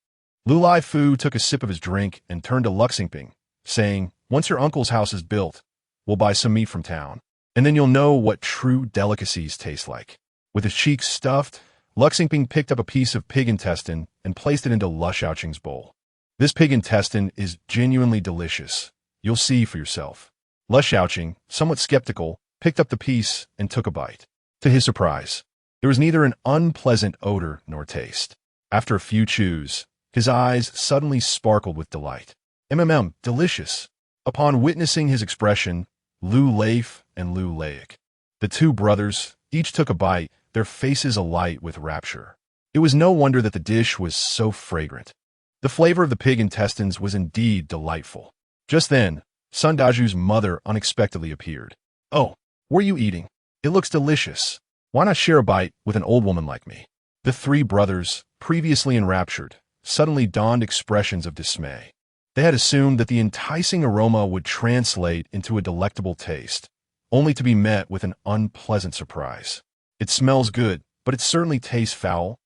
Lu Lai Fu took a sip of his drink and turned to Luxingping, saying, "Once your uncle's house is built, we'll buy some meat from town, and then you'll know what true delicacies taste like." With his cheeks stuffed, Luxingping picked up a piece of pig intestine and placed it into Lu Shaoqing's bowl. "This pig intestine is genuinely delicious. You'll see for yourself." Lu Shaoqing, somewhat skeptical, picked up the piece and took a bite. To his surprise, there was neither an unpleasant odor nor taste. After a few chews, his eyes suddenly sparkled with delight. Delicious. Upon witnessing his expression, Lu Leif and Lu Laik, the two brothers, each took a bite, their faces alight with rapture. It was no wonder that the dish was so fragrant. The flavor of the pig intestines was indeed delightful. Just then, Sun Daju's mother unexpectedly appeared. "Oh, what are you eating? It looks delicious. Why not share a bite with an old woman like me?" The three brothers, previously enraptured, suddenly donned expressions of dismay. They had assumed that the enticing aroma would translate into a delectable taste, only to be met with an unpleasant surprise. "It smells good, but it certainly tastes foul,"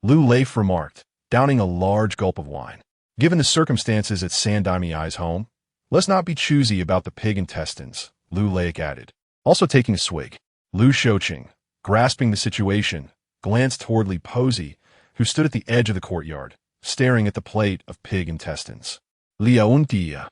Lu Leif remarked, downing a large gulp of wine. "Given the circumstances at Sandaimi's home, let's not be choosy about the pig intestines," Lu Laik added, also taking a swig. Lu Shaoqing, grasping the situation, glanced toward Li Pozi, who stood at the edge of the courtyard, staring at the plate of pig intestines. "Liauntia,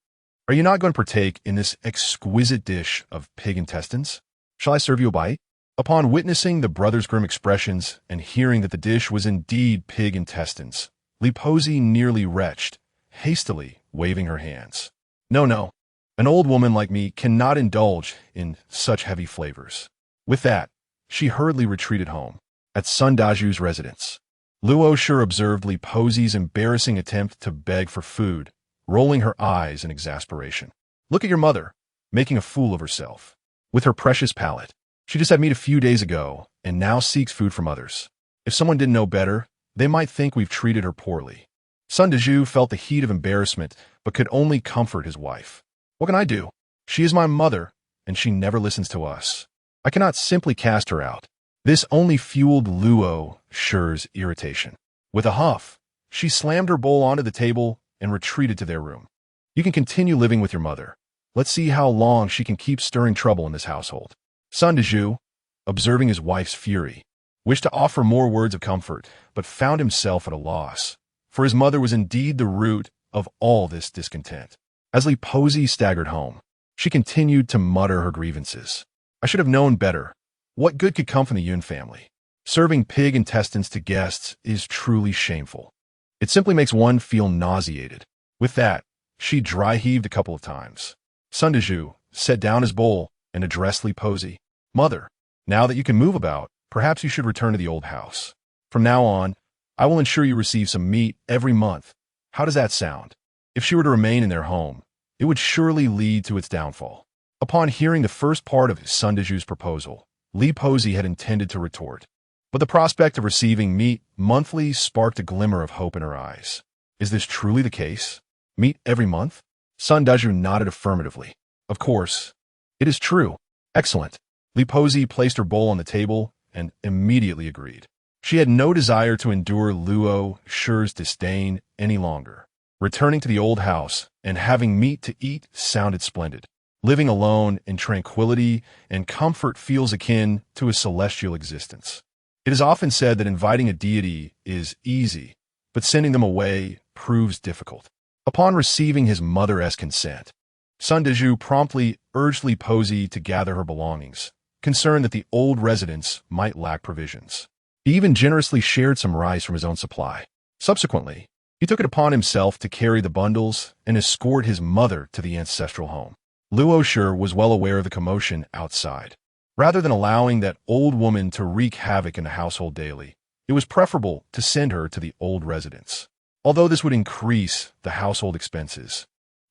are you not going to partake in this exquisite dish of pig intestines? Shall I serve you a bite?" Upon witnessing the brothers' grim expressions and hearing that the dish was indeed pig intestines, Li Pozi nearly retched, hastily waving her hands. No. An old woman like me cannot indulge in such heavy flavors." With that, she hurriedly retreated home. At Sun Daju's residence, Luo Shi observed Li Pozi's embarrassing attempt to beg for food, rolling her eyes in exasperation. "Look at your mother, making a fool of herself. With her precious palate, she just had meat a few days ago and now seeks food from others. If someone didn't know better, they might think we've treated her poorly." Sun Daju felt the heat of embarrassment but could only comfort his wife. "What can I do? She is my mother, and she never listens to us. I cannot simply cast her out." This only fueled Luo Shi's irritation. With a huff, she slammed her bowl onto the table and retreated to their room. "You can continue living with your mother. Let's see how long she can keep stirring trouble in this household." Sun Daju, observing his wife's fury, wished to offer more words of comfort, but found himself at a loss, for his mother was indeed the root of all this discontent. As Li Pozi staggered home, she continued to mutter her grievances. "I should have known better. What good could come from the Yun family? Serving pig intestines to guests is truly shameful. It simply makes one feel nauseated." With that, she dry-heaved a couple of times. Sun Daju set down his bowl and addressed Li Pozi. "Mother, now that you can move about, perhaps you should return to the old house. From now on, I will ensure you receive some meat every month. How does that sound?" If she were to remain in their home, it would surely lead to its downfall. Upon hearing the first part of Sun Daju's proposal, Li Pozi had intended to retort, but the prospect of receiving meat monthly sparked a glimmer of hope in her eyes. "Is this truly the case? Meat every month?" Sun Daju nodded affirmatively. "Of course, it is true. Excellent. Li Pozi placed her bowl on the table and immediately agreed. She had no desire to endure Luo Shi's disdain any longer. Returning to the old house and having meat to eat sounded splendid. Living alone in tranquility and comfort feels akin to a celestial existence. It is often said that inviting a deity is easy, but sending them away proves difficult. Upon receiving his mother's consent, Sun Deju promptly urged Li Pozi to gather her belongings, concerned that the old residence might lack provisions. He even generously shared some rice from his own supply. Subsequently, he took it upon himself to carry the bundles and escort his mother to the ancestral home. Luo Shi was well aware of the commotion outside. Rather than allowing that old woman to wreak havoc in the household daily, it was preferable to send her to the old residence. Although this would increase the household expenses,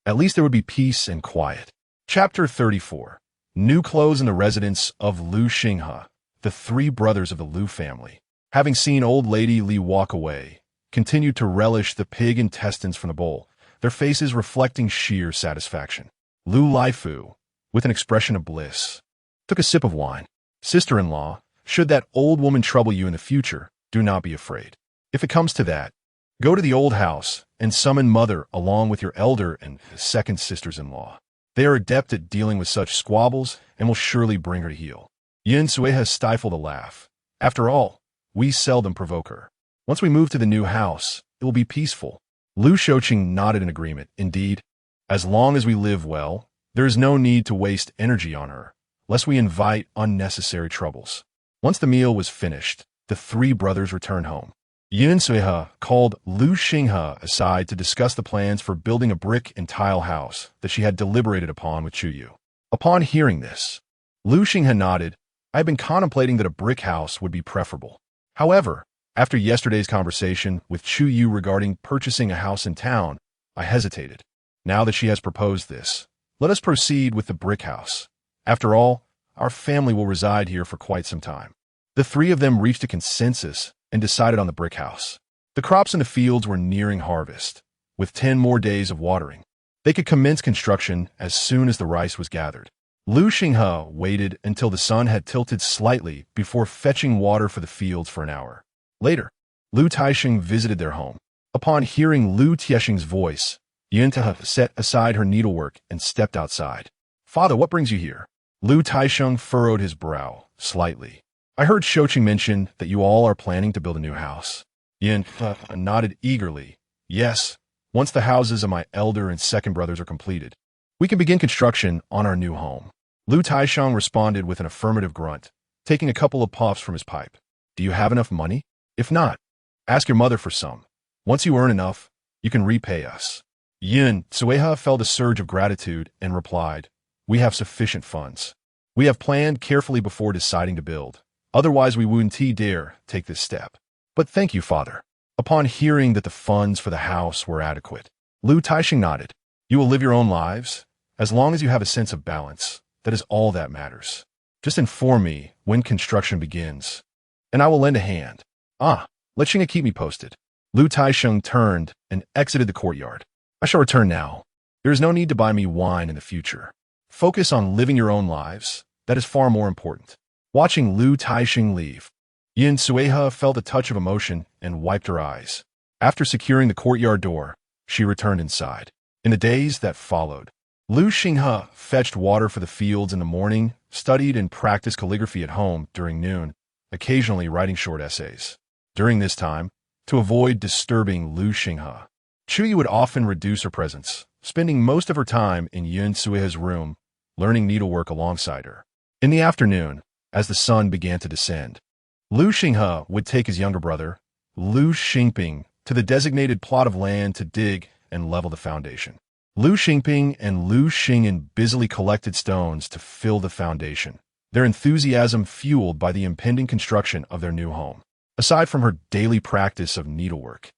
at least there would be peace and quiet. Chapter 34. New clothes in the residence of Lu Xinghe, the three brothers of the Lu family. Having seen old lady Li walk away, continued to relish the pig intestines from the bowl, their faces reflecting sheer satisfaction. Lu Laifu, with an expression of bliss, took a sip of wine. Sister-in-law, should that old woman trouble you in the future, do not be afraid. If it comes to that, go to the old house and summon mother along with your elder and second sisters-in-law. They are adept at dealing with such squabbles and will surely bring her to heel. Yin Sueha stifled a laugh. After all, we seldom provoke her. Once we move to the new house, it will be peaceful. Lu Shouqing nodded in agreement. Indeed, as long as we live well, there is no need to waste energy on her, lest we invite unnecessary troubles. Once the meal was finished, the three brothers returned home. Yin Sueha called Lu Xinghe aside to discuss the plans for building a brick and tile house that she had deliberated upon with Chu Yue. Upon hearing this, Lu Xinghe nodded. I had been contemplating that a brick house would be preferable. However, after yesterday's conversation with Chu Yue regarding purchasing a house in town, I hesitated. Now that she has proposed this, let us proceed with the brick house. After all, our family will reside here for quite some time. The three of them reached a consensus and decided on the brick house. The crops in the fields were nearing harvest, with 10 more days of watering. They could commence construction as soon as the rice was gathered. Lu Xinghe waited until the sun had tilted slightly before fetching water for the fields for an hour. Later, Lu Taixing visited their home. Upon hearing Lu Tiexing's voice, Yunta set aside her needlework and stepped outside. Father, what brings you here? Lu Taixing furrowed his brow slightly. I heard Shouqing mention that you all are planning to build a new house. Yunta nodded eagerly. Yes, once the houses of my elder and second brothers are completed, we can begin construction on our new home. Lu Taixing responded with an affirmative grunt, taking a couple of puffs from his pipe. Do you have enough money? If not, ask your mother for some. Once you earn enough, you can repay us. Yin Sueha felt a surge of gratitude and replied, we have sufficient funds. We have planned carefully before deciding to build. Otherwise, we wouldn't dare take this step. But thank you, father. Upon hearing that the funds for the house were adequate, Lu Taixing nodded. You will live your own lives. As long as you have a sense of balance, that is all that matters. Just inform me when construction begins, and I will lend a hand. Let Xinghe keep me posted. Lu Taixing turned and exited the courtyard. I shall return now. There is no need to buy me wine in the future. Focus on living your own lives. That is far more important. Watching Lu Taixing leave, Yin Sueha felt a touch of emotion and wiped her eyes. After securing the courtyard door, she returned inside. In the days that followed, Lu Xinghe fetched water for the fields in the morning, studied and practiced calligraphy at home during noon, occasionally writing short essays. During this time, to avoid disturbing Lu Xinghe, Chu Yue would often reduce her presence, spending most of her time in Yin Sueha's room, learning needlework alongside her. In the afternoon, as the sun began to descend, Lu Xinghe would take his younger brother, Lu Xingping, to the designated plot of land to dig and level the foundation. Lu Xingping and Lu Xingyan busily collected stones to fill the foundation, their enthusiasm fueled by the impending construction of their new home. Aside from her daily practice of needlework,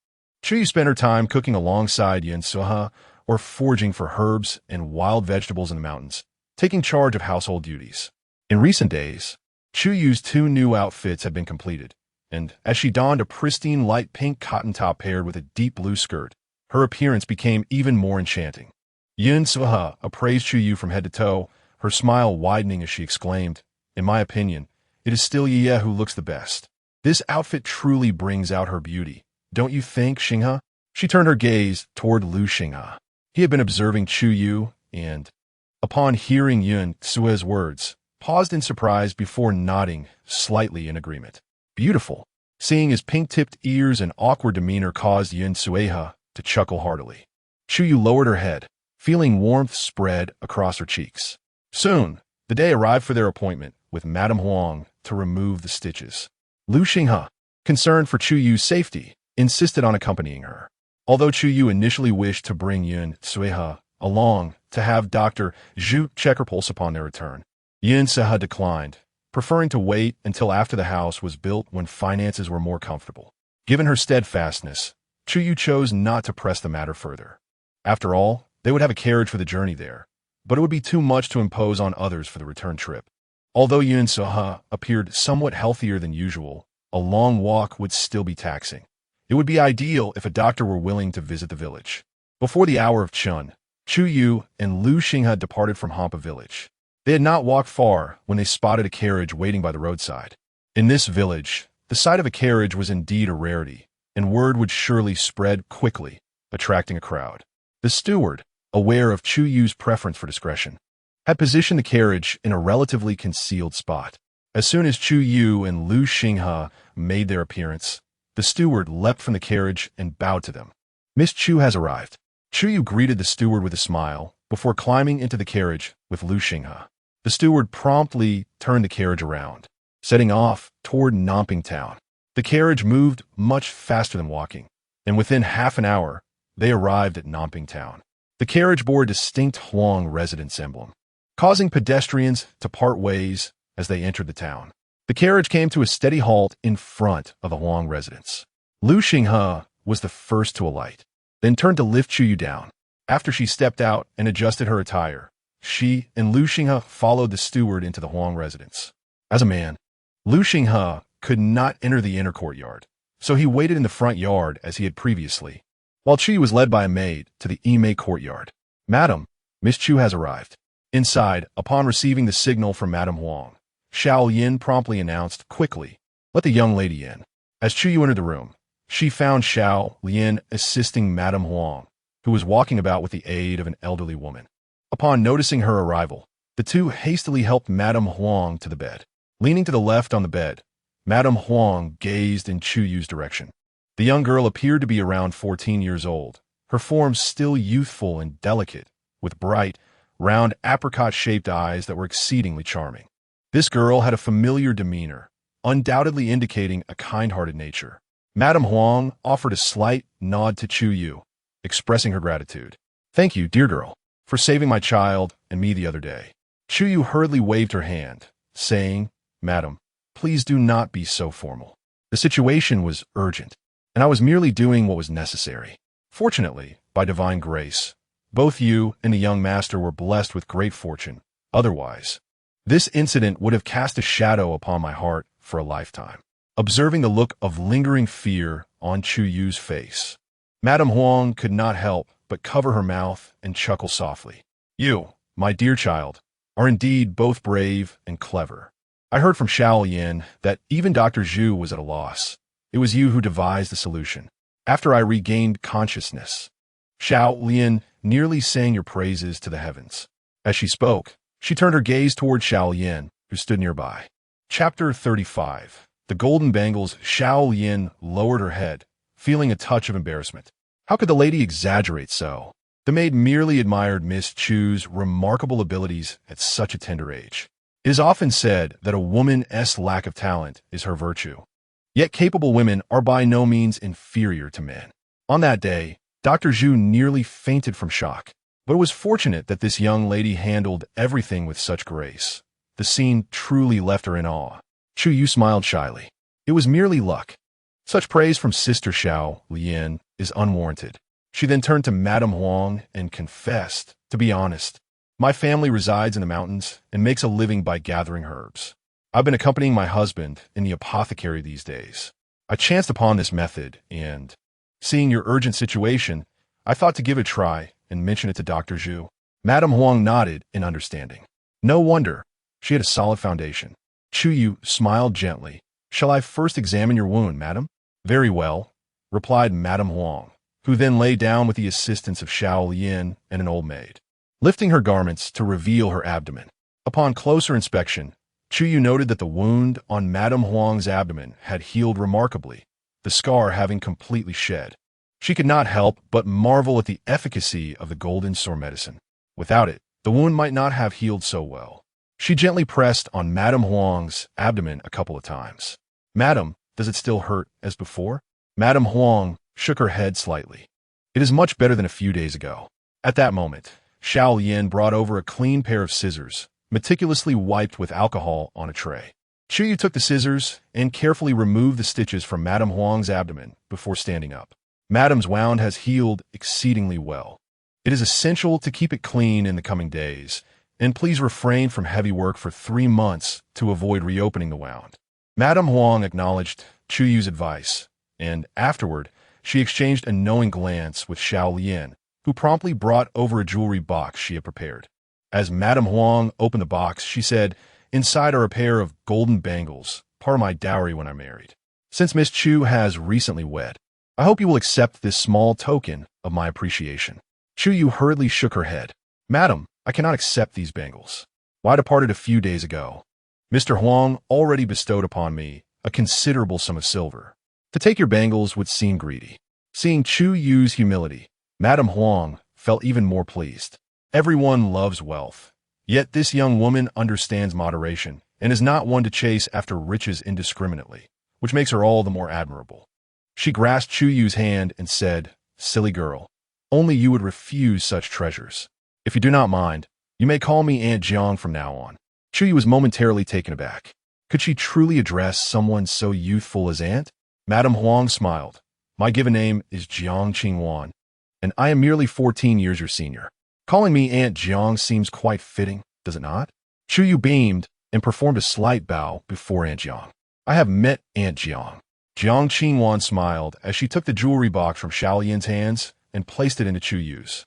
Chu Yue spent her time cooking alongside Yin Sueha or foraging for herbs and wild vegetables in the mountains, taking charge of household duties. In recent days, Chu Yue's 2 new outfits had been completed, and as she donned a pristine light pink cotton top paired with a deep blue skirt, her appearance became even more enchanting. Yin Sueha appraised Chu Yue from head to toe, her smile widening as she exclaimed, "In my opinion, it is still Yue who looks the best. This outfit truly brings out her beauty. Don't you think, Xinghe?" She turned her gaze toward Lu Xinghe. He had been observing Chu Yue and, upon hearing Yun Sue's words, paused in surprise before nodding slightly in agreement. Beautiful. Seeing his pink-tipped ears and awkward demeanor caused Yun Sueha to chuckle heartily. Chu Yue lowered her head, feeling warmth spread across her cheeks. Soon, the day arrived for their appointment with Madame Huang to remove the stitches. Lu Xinghe, concerned for Chu Yue's safety, insisted on accompanying her. Although Chu Yue initially wished to bring Yun Sueha along to have Dr. Zhu check her pulse upon their return, Yun Sueha declined, preferring to wait until after the house was built when finances were more comfortable. Given her steadfastness, Chu Yue chose not to press the matter further. After all, they would have a carriage for the journey there, but it would be too much to impose on others for the return trip. Although Yun Sueha appeared somewhat healthier than usual, a long walk would still be taxing. It would be ideal if a doctor were willing to visit the village. Before the hour of Chun, Chu Yue and Lu Xinghe departed from Hampa village. They had not walked far when they spotted a carriage waiting by the roadside. In this village, the sight of a carriage was indeed a rarity, and word would surely spread quickly, attracting a crowd. The steward, aware of Chu Yue's preference for discretion, had positioned the carriage in a relatively concealed spot. As soon as Chu Yue and Lu Xinghe made their appearance, the steward leapt from the carriage and bowed to them. "Miss Chu has arrived." Chu Yue greeted the steward with a smile before climbing into the carriage with Lu Xinghe. The steward promptly turned the carriage around, setting off toward Namping Town. The carriage moved much faster than walking, and within half an hour, they arrived at Namping Town. The carriage bore a distinct Huang residence emblem, causing pedestrians to part ways as they entered the town. The carriage came to a steady halt in front of the Huang residence. Lu Xinghe was the first to alight, then turned to lift Chu Yue down. After she stepped out and adjusted her attire, she and Lu Xinghe followed the steward into the Huang residence. As a man, Lu Xinghe could not enter the inner courtyard, so he waited in the front yard as he had previously, while Chu Yue was led by a maid to the Yimei courtyard. "Madam, Miss Chu has arrived." Inside, upon receiving the signal from Madame Huang, Xiao Yin promptly announced quickly, "Let the young lady in." As Chu Yue entered the room, she found Xiao Yin assisting Madame Huang, who was walking about with the aid of an elderly woman. Upon noticing her arrival, the two hastily helped Madame Huang to the bed. Leaning to the left on the bed, Madame Huang gazed in Chu Yue's direction. The young girl appeared to be around 14 years old, her form still youthful and delicate, with bright, round apricot-shaped eyes that were exceedingly charming. This girl had a familiar demeanor, undoubtedly indicating a kind-hearted nature. Madame Huang offered a slight nod to Chu Yue, expressing her gratitude. "Thank you, dear girl, for saving my child and me the other day." Chu Yue hurriedly waved her hand, saying, "Madam, please do not be so formal. The situation was urgent, and I was merely doing what was necessary. Fortunately, by divine grace, both you and the young master were blessed with great fortune. Otherwise, this incident would have cast a shadow upon my heart for a lifetime." Observing the look of lingering fear on Chu Yue's face, Madame Huang could not help but cover her mouth and chuckle softly. "You, my dear child, are indeed both brave and clever. I heard from Xiao Yin that even Dr. Zhu was at a loss. It was you who devised the solution. After I regained consciousness, Xiao Yin nearly sang your praises to the heavens." As she spoke, she turned her gaze toward Xiao Yin, who stood nearby. Chapter 35. The Golden Bangles. Xiao Yin lowered her head, feeling a touch of embarrassment. How could the lady exaggerate so? The maid merely admired Miss Chu's remarkable abilities at such a tender age. It is often said that a woman's lack of talent is her virtue. Yet capable women are by no means inferior to men. On that day, Dr. Zhu nearly fainted from shock, but it was fortunate that this young lady handled everything with such grace. The scene truly left her in awe. Chu Yue smiled shyly. It was merely luck. Such praise from Sister Xiao Yin is unwarranted. She then turned to Madame Huang and confessed, "To be honest, my family resides in the mountains and makes a living by gathering herbs. I've been accompanying my husband in the apothecary these days. I chanced upon this method and, seeing your urgent situation, I thought to give it a try and mention it to Dr. Zhu." Madame Huang nodded in understanding. No wonder. She had a solid foundation. Chu Yue smiled gently. Shall I first examine your wound, madam? Very well, replied Madame Huang, who then lay down with the assistance of Xiao Lian and an old maid, lifting her garments to reveal her abdomen. Upon closer inspection, Chu Yue noted that the wound on Madame Huang's abdomen had healed remarkably, the scar having completely shed. She could not help but marvel at the efficacy of the golden sword medicine. Without it, the wound might not have healed so well. She gently pressed on Madame Huang's abdomen a couple of times. Madam, does it still hurt as before? Madame Huang shook her head slightly. It is much better than a few days ago. At that moment, Xiao Lian brought over a clean pair of scissors, meticulously wiped with alcohol on a tray. Chu Yue took the scissors and carefully removed the stitches from Madame Huang's abdomen before standing up. Madam's wound has healed exceedingly well. It is essential to keep it clean in the coming days, and please refrain from heavy work for 3 months to avoid reopening the wound. Madame Huang acknowledged Chu Yue's advice, and afterward, she exchanged a knowing glance with Xiao Lian, who promptly brought over a jewelry box she had prepared. As Madame Huang opened the box, she said, "Inside are a pair of golden bangles, part of my dowry when I'm married. Since Miss Chu has recently wed, I hope you will accept this small token of my appreciation." Chu Yue hurriedly shook her head. "Madam, I cannot accept these bangles. Why departed a few days ago? Mr. Huang already bestowed upon me a considerable sum of silver. To take your bangles would seem greedy." Seeing Chu Yue's humility, Madame Huang felt even more pleased. Everyone loves wealth, yet this young woman understands moderation and is not one to chase after riches indiscriminately, which makes her all the more admirable. She grasped Chu Yue's hand and said, "Silly girl, only you would refuse such treasures. If you do not mind, you may call me Aunt Jiang from now on." Chu Yue was momentarily taken aback. Could she truly address someone so youthful as Aunt? Madame Huang smiled. "My given name is Jiang Qingwan, and I am merely 14 years your senior. Calling me Aunt Jiang seems quite fitting, does it not?" Chu Yue beamed and performed a slight bow before Aunt Jiang. "I have met Aunt Jiang." Jiang Qingwan smiled as she took the jewelry box from Xiao Lian's hands and placed it into Chu Yue's.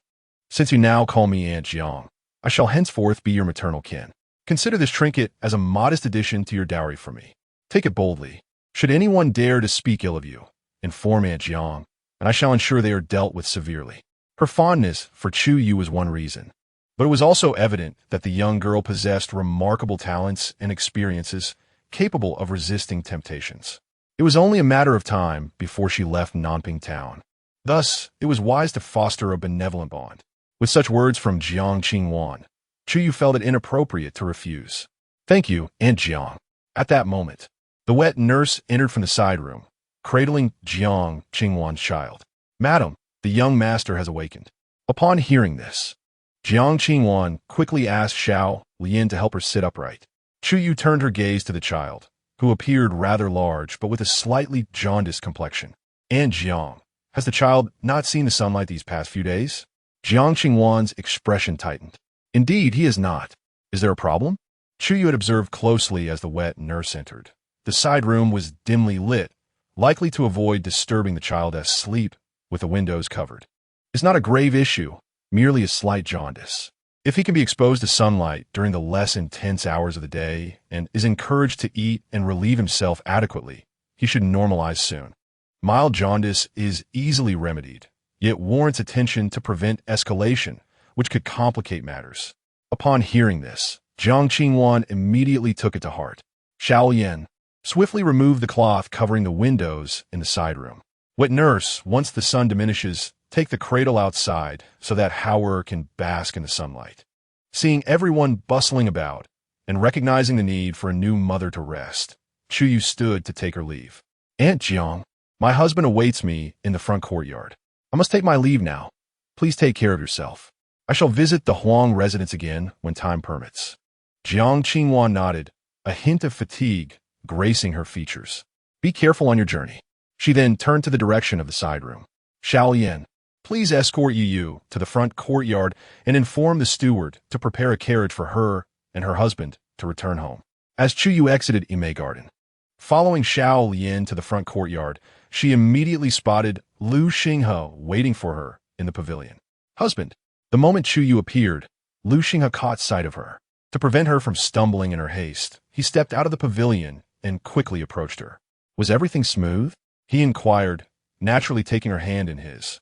"Since you now call me Aunt Jiang, I shall henceforth be your maternal kin. Consider this trinket as a modest addition to your dowry for me. Take it boldly. Should anyone dare to speak ill of you, inform Aunt Jiang, and I shall ensure they are dealt with severely." Her fondness for Chu Yue was one reason, but it was also evident that the young girl possessed remarkable talents and experiences capable of resisting temptations. It was only a matter of time before she left Nanping town. Thus, it was wise to foster a benevolent bond. With such words from Jiang Qingwan, Chu Yue felt it inappropriate to refuse. "Thank you, Aunt Jiang." At that moment, the wet nurse entered from the side room, cradling Jiang Qingwan's child. "Madam, the young master has awakened." Upon hearing this, Jiang Qingwan quickly asked Xiao Lian to help her sit upright. Chu Yue turned her gaze to the child, who appeared rather large but with a slightly jaundiced complexion. "Aunt Jiang, has the child not seen the sunlight these past few days?" Jiang Qingwan's expression tightened. "Indeed, he has not. Is there a problem?" Chu Yue had observed closely as the wet nurse entered. The side room was dimly lit, likely to avoid disturbing the child asleep with the windows covered. "It's not a grave issue, merely a slight jaundice. If he can be exposed to sunlight during the less intense hours of the day and is encouraged to eat and relieve himself adequately, he should normalize soon. Mild jaundice is easily remedied, yet warrants attention to prevent escalation, which could complicate matters." Upon hearing this, Jiang Qingwan immediately took it to heart. Xiao Lian swiftly removed the cloth covering the windows in the side room. "Wet nurse, once the sun diminishes, take the cradle outside so that Howard can bask in the sunlight." Seeing everyone bustling about and recognizing the need for a new mother to rest, Chu Yue stood to take her leave. "Aunt Jiang, my husband awaits me in the front courtyard. I must take my leave now. Please take care of yourself. I shall visit the Huang residence again when time permits." Jiang Qingwan nodded, a hint of fatigue gracing her features. "Be careful on your journey." She then turned to the direction of the side room. "Xiao Lian, please escort Yu Yu to the front courtyard and inform the steward to prepare a carriage for her and her husband to return home." As Chu Yue exited Ime Garden, following Xiao Lian to the front courtyard, she immediately spotted Lu Xinghe waiting for her in the pavilion. "Husband." The moment Chu Yue appeared, Lu Xinghe caught sight of her. To prevent her from stumbling in her haste, he stepped out of the pavilion and quickly approached her. Was everything smooth? He inquired, naturally taking her hand in his.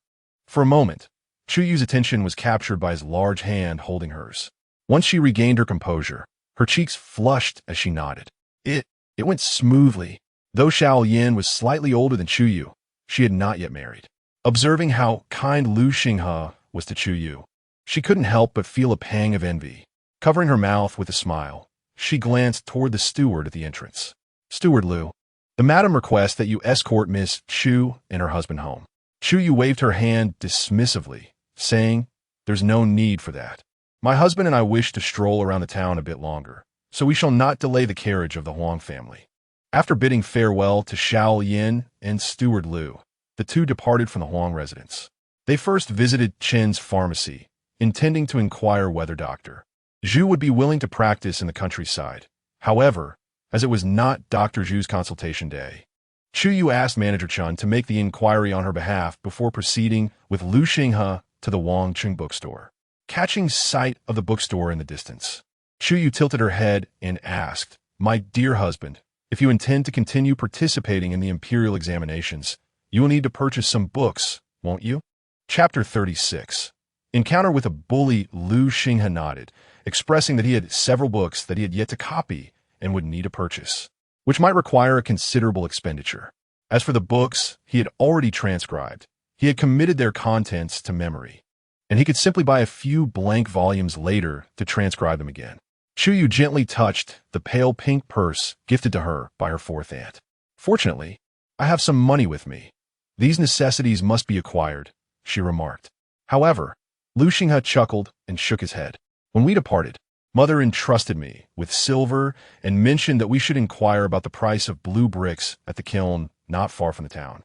For a moment, Chu Yue's attention was captured by his large hand holding hers. Once she regained her composure, her cheeks flushed as she nodded. It went smoothly. Though Xiao Yin was slightly older than Chu Yue, she had not yet married. Observing how kind Lu Xinghe was to Chu Yue, she couldn't help but feel a pang of envy. Covering her mouth with a smile, she glanced toward the steward at the entrance. "Steward Lu, the madam requests that you escort Miss Chu and her husband home." Chu Yue waved her hand dismissively, saying, "There's no need for that. My husband and I wish to stroll around the town a bit longer, so we shall not delay the carriage of the Huang family." After bidding farewell to Xiao Yin and Steward Lu, the two departed from the Huang residence. They first visited Chen's pharmacy, intending to inquire whether Dr. Zhu would be willing to practice in the countryside. However, as it was not Dr. Zhu's consultation day, Chu Yue asked Manager Chun to make the inquiry on her behalf before proceeding with Lu Xinghe to the Wangcheng bookstore. Catching sight of the bookstore in the distance, Chu Yue tilted her head and asked, "My dear husband, if you intend to continue participating in the imperial examinations, you will need to purchase some books, won't you?" Chapter 36. Encounter with a bully. Lu Xinghe nodded, expressing that he had several books that he had yet to copy and would need to purchase, which might require a considerable expenditure. As for the books he had already transcribed, he had committed their contents to memory, and he could simply buy a few blank volumes later to transcribe them again. Chu Yue gently touched the pale pink purse gifted to her by her fourth aunt. "Fortunately, I have some money with me. These necessities must be acquired," she remarked. However, Lu Xinghe chuckled and shook his head. "When we departed, Mother entrusted me with silver and mentioned that we should inquire about the price of blue bricks at the kiln not far from the town."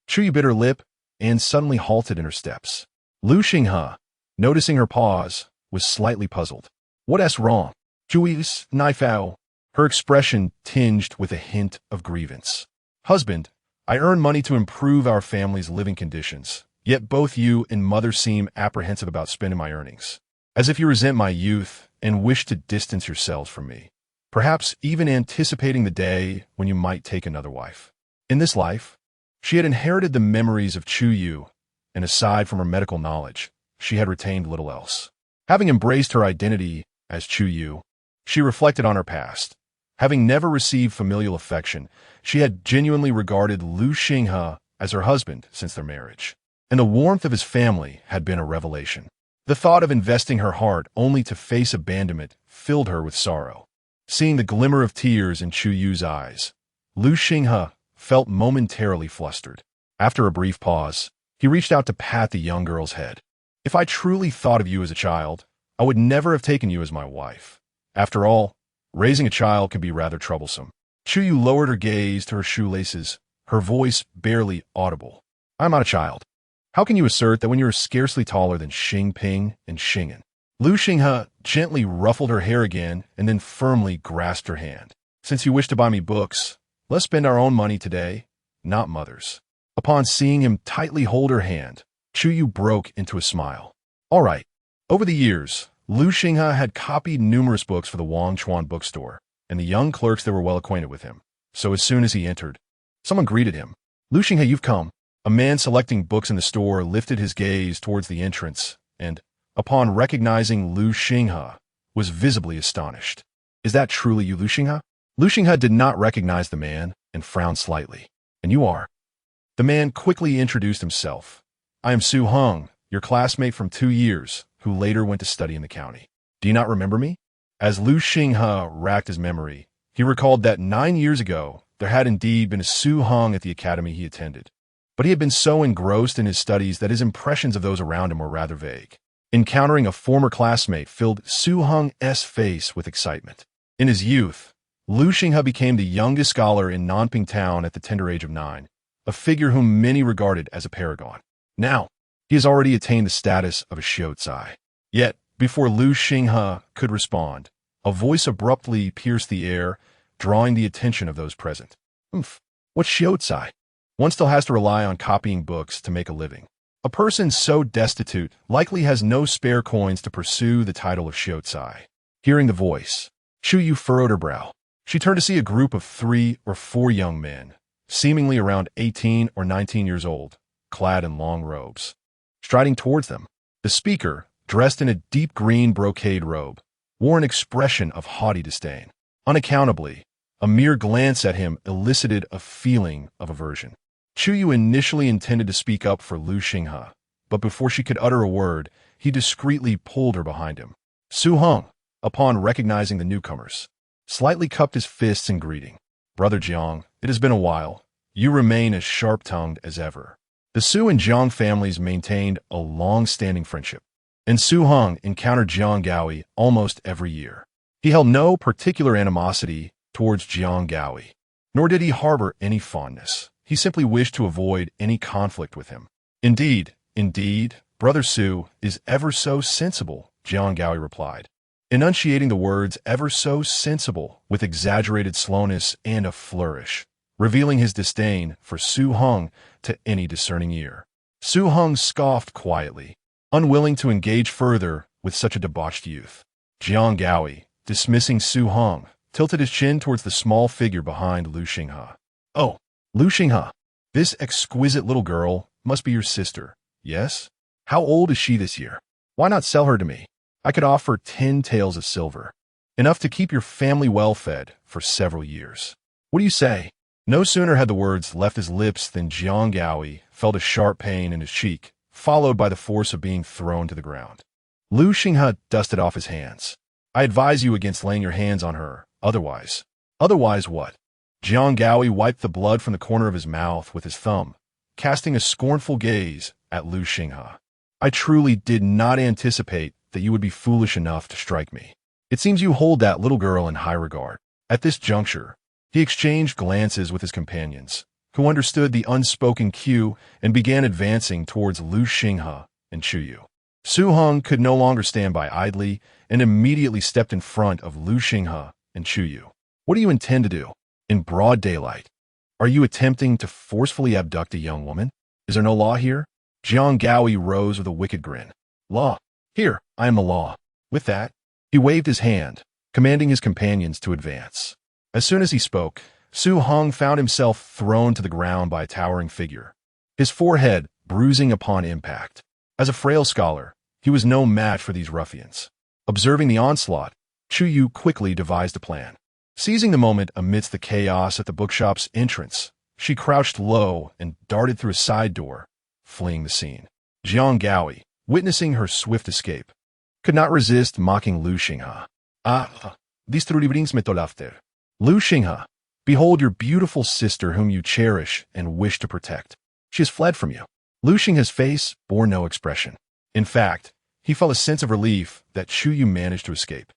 Chu Yue bit her lip and suddenly halted in her steps. Lu Xinghe, noticing her pause, was slightly puzzled. "What's wrong?" Jui's Nifao, her expression tinged with a hint of grievance. "Husband, I earn money to improve our family's living conditions, yet both you and Mother seem apprehensive about spending my earnings, as if you resent my youth and wish to distance yourselves from me, perhaps even anticipating the day when you might take another wife." In this life, she had inherited the memories of Chu Yue, and aside from her medical knowledge, she had retained little else. Having embraced her identity as Chu Yue, she reflected on her past. Having never received familial affection, she had genuinely regarded Lu Xinghe as her husband since their marriage, and the warmth of his family had been a revelation. The thought of investing her heart only to face abandonment filled her with sorrow. Seeing the glimmer of tears in Chu Yue's eyes, Lu Xinghe felt momentarily flustered. After a brief pause, he reached out to pat the young girl's head. "If I truly thought of you as a child, I would never have taken you as my wife. After all, raising a child can be rather troublesome." Chu Yue lowered her gaze to her shoelaces, her voice barely audible. "I'm not a child. How can you assert that when you are scarcely taller than Xing Ping and Xing'an?" Lu Xinghe gently ruffled her hair again and then firmly grasped her hand. "Since you wish to buy me books, let's spend our own money today, not Mother's." Upon seeing him tightly hold her hand, Chu Yue broke into a smile. "All right." Over the years, Lu Xinghe had copied numerous books for the Wangchuan bookstore, and the young clerks there were well acquainted with him. So as soon as he entered, someone greeted him. "Lu Xinghe, you've come." A man selecting books in the store lifted his gaze towards the entrance and, upon recognizing Lu Xinghe, was visibly astonished. "Is that truly you, Lu Xinghe?" Lu Xinghe did not recognize the man and frowned slightly. "And you are?" The man quickly introduced himself. "I am Su Heng, your classmate from 2 years, who later went to study in the county. Do you not remember me?" As Lu Xinghe racked his memory, he recalled that 9 years ago there had indeed been a Su Heng at the academy he attended. But he had been so engrossed in his studies that his impressions of those around him were rather vague. Encountering a former classmate filled Su Heng's face with excitement. In his youth, Lu Xinghe became the youngest scholar in Nanping Town at the tender age of 9, a figure whom many regarded as a paragon. Now, he has already attained the status of a Xiaocai. Yet, before Lu Xinghe could respond, a voice abruptly pierced the air, drawing the attention of those present. What's Xiaocai? One still has to rely on copying books to make a living. A person so destitute likely has no spare coins to pursue the title of Xiaocai. Hearing the voice, Chu Yue furrowed her brow. She turned to see a group of 3 or 4 young men, seemingly around 18 or 19 years old, clad in long robes. Striding towards them, the speaker, dressed in a deep green brocade robe, wore an expression of haughty disdain. Unaccountably, a mere glance at him elicited a feeling of aversion. Chu Yue initially intended to speak up for Lu Xinghe, but before she could utter a word, he discreetly pulled her behind him. Su Heng, upon recognizing the newcomers, slightly cupped his fists in greeting. Brother Jiang, it has been a while. You remain as sharp-tongued as ever. The Su and Jiang families maintained a long-standing friendship, and Su Heng encountered Jiang Gaoi almost every year. He held no particular animosity towards Jiang Gaoi, nor did he harbor any fondness. He simply wished to avoid any conflict with him. Indeed, Brother Su is ever so sensible, Jiang Gaoi replied, enunciating the words ever so sensible with exaggerated slowness and a flourish, revealing his disdain for Su Heng to any discerning ear. Su Heng scoffed quietly, unwilling to engage further with such a debauched youth. Jiang Gaoi, dismissing Su Heng, tilted his chin towards the small figure behind Lu Xinghe. Oh, Lu Xinghe, this exquisite little girl must be your sister, yes? How old is she this year? Why not sell her to me? I could offer 10 taels of silver, enough to keep your family well fed for several years. What do you say? No sooner had the words left his lips than Jiang Gaoi felt a sharp pain in his cheek, followed by the force of being thrown to the ground. Lu Xinghe dusted off his hands. I advise you against laying your hands on her, otherwise. Otherwise what? Jiang Gaoi wiped the blood from the corner of his mouth with his thumb, casting a scornful gaze at Lu Xinghe. I truly did not anticipate that you would be foolish enough to strike me. It seems you hold that little girl in high regard. At this juncture, he exchanged glances with his companions, who understood the unspoken cue and began advancing towards Lu Xinghe and Chu Yue. Su Heng could no longer stand by idly and immediately stepped in front of Lu Xinghe and Chu Yue. What do you intend to do? In broad daylight, are you attempting to forcefully abduct a young woman? Is there no law here? Jiang Gaoi rose with a wicked grin. Law? Here, I am the law. With that, he waved his hand, commanding his companions to advance. As soon as he spoke, Su Heng found himself thrown to the ground by a towering figure, his forehead bruising upon impact. As a frail scholar, he was no match for these ruffians. Observing the onslaught, Chu Yue quickly devised a plan. Seizing the moment amidst the chaos at the bookshop's entrance, she crouched low and darted through a side door, fleeing the scene. Jiang Gaoi, witnessing her swift escape, could not resist mocking Lu Xinghe. These trudibrings metolafter. Lu Xinghe, behold your beautiful sister whom you cherish and wish to protect. She has fled from you. Lu Xinghe's face bore no expression. In fact, he felt a sense of relief that Chu Yue managed to escape.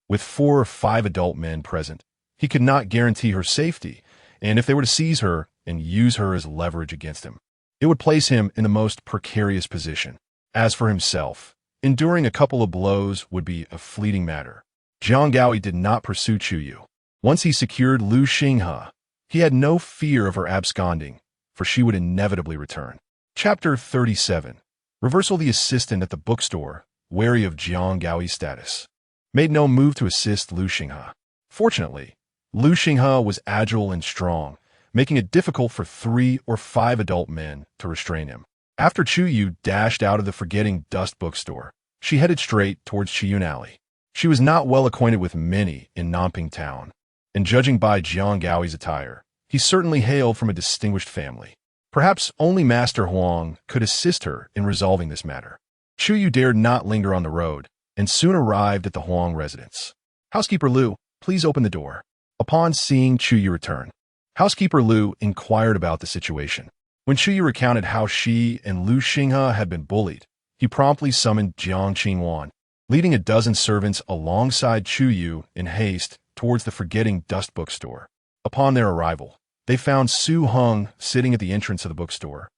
With 4 or 5 adult men present, he could not guarantee her safety, and if they were to seize her and use her as leverage against him, it would place him in the most precarious position. As for himself, enduring a couple of blows would be a fleeting matter. Jiang Gaoi did not pursue Chu Yue. Once he secured Lu Xinghe, he had no fear of her absconding, for she would inevitably return. Chapter 37. Reversal. The assistant at the bookstore, wary of Jiang Gaoi's status, made no move to assist Lu Xinghe. Fortunately, Lu Xinghe was agile and strong, making it difficult for 3 or 5 adult men to restrain him. After Chu Yue dashed out of the Forgetting Dust bookstore, she headed straight towards Chiyun Alley. She was not well acquainted with many in Nanping Town, and judging by Jiang Gaoi's attire, he certainly hailed from a distinguished family. Perhaps only Master Huang could assist her in resolving this matter. Chu Yue dared not linger on the road, and soon arrived at the Huang residence. Housekeeper Lu, please open the door. Upon seeing Chu Yue return, Housekeeper Lu inquired about the situation. When Chu Yue recounted how she and Lu Xinghe had been bullied, he promptly summoned Jiang Qingwan, leading a dozen servants alongside Chu Yue in haste towards the Forgetting Dust bookstore. Upon their arrival, they found Su Heng sitting at the entrance of the bookstore,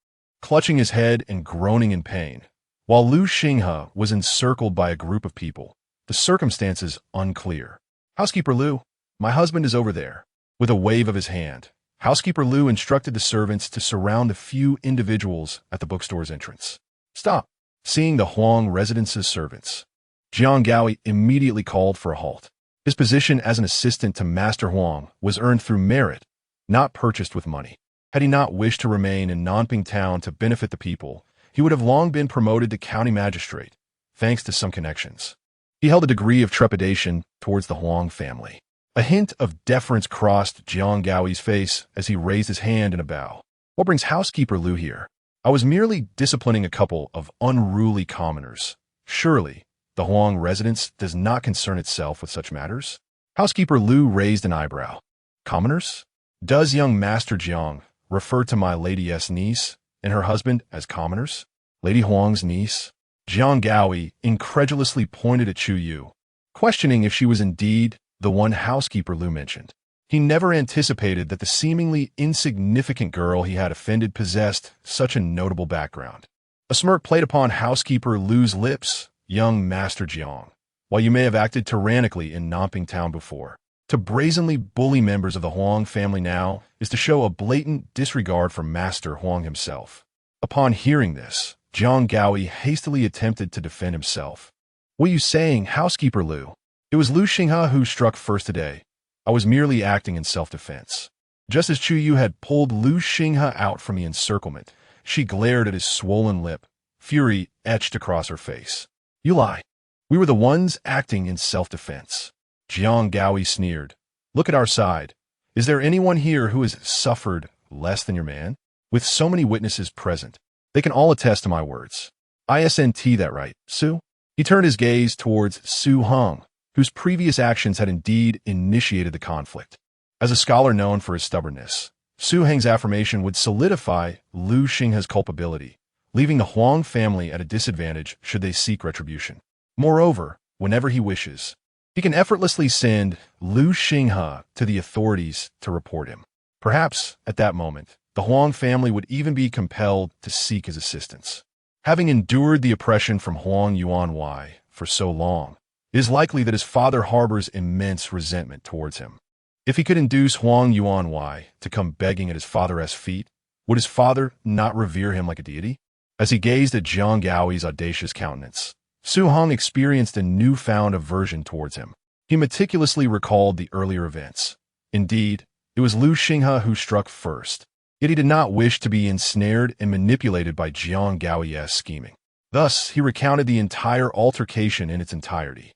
clutching his head and groaning in pain, while Lu Xinghe was encircled by a group of people, the circumstances unclear. Housekeeper Lu, my husband is over there. With a wave of his hand, Housekeeper Lu instructed the servants to surround the few individuals at the bookstore's entrance. Stop! Seeing the Huang residence's servants, Jiang Gaoi immediately called for a halt. His position as an assistant to Master Huang was earned through merit, not purchased with money. Had he not wished to remain in Nanping town to benefit the people, he would have long been promoted to county magistrate, thanks to some connections. He held a degree of trepidation towards the Huang family. A hint of deference crossed Jiang Gaoi's face as he raised his hand in a bow. What brings housekeeper Liu here? I was merely disciplining a couple of unruly commoners. Surely, the Huang residence does not concern itself with such matters. Housekeeper Liu raised an eyebrow. Commoners? Does young Master Jiang refer to my Lady S niece and her husband as commoners? Lady Huang's niece? Jiang Gaoi incredulously pointed at Chu Yue, questioning if she was indeed the one housekeeper Liu mentioned. He never anticipated that the seemingly insignificant girl he had offended possessed such a notable background. A smirk played upon housekeeper Liu's lips. Young Master Jiang, while you may have acted tyrannically in Nanping town before, to brazenly bully members of the Huang family now is to show a blatant disregard for Master Huang himself. Upon hearing this, Jiang Gaoi hastily attempted to defend himself. What are you saying, housekeeper Liu? It was Liu Xinghe who struck first today. I was merely acting in self-defense. Just as Chu Yue had pulled Liu Xinghe out from the encirclement, she glared at his swollen lip, fury etched across her face. You lie. We were the ones acting in self-defense. Jiang Gaoi sneered. Look at our side. Is there anyone here who has suffered less than your man? With so many witnesses present, they can all attest to my words. Isn't that right, Su? He turned his gaze towards Su Heng, whose previous actions had indeed initiated the conflict. As a scholar known for his stubbornness, Su Heng's affirmation would solidify Liu Xinghe's culpability, leaving the Huang family at a disadvantage should they seek retribution. Moreover, whenever he wishes, he can effortlessly send Liu Xinghe to the authorities to report him. Perhaps, at that moment, the Huang family would even be compelled to seek his assistance. Having endured the oppression from Huang Yuanwei for so long, it is likely that his father harbors immense resentment towards him. If he could induce Huang Yuanwei to come begging at his father's feet, would his father not revere him like a deity? As he gazed at Jiang Gaoi's audacious countenance, Su Heng experienced a newfound aversion towards him. He meticulously recalled the earlier events. Indeed, it was Liu Xinghe who struck first, yet he did not wish to be ensnared and manipulated by Jiang Gaoi's scheming. Thus, he recounted the entire altercation in its entirety.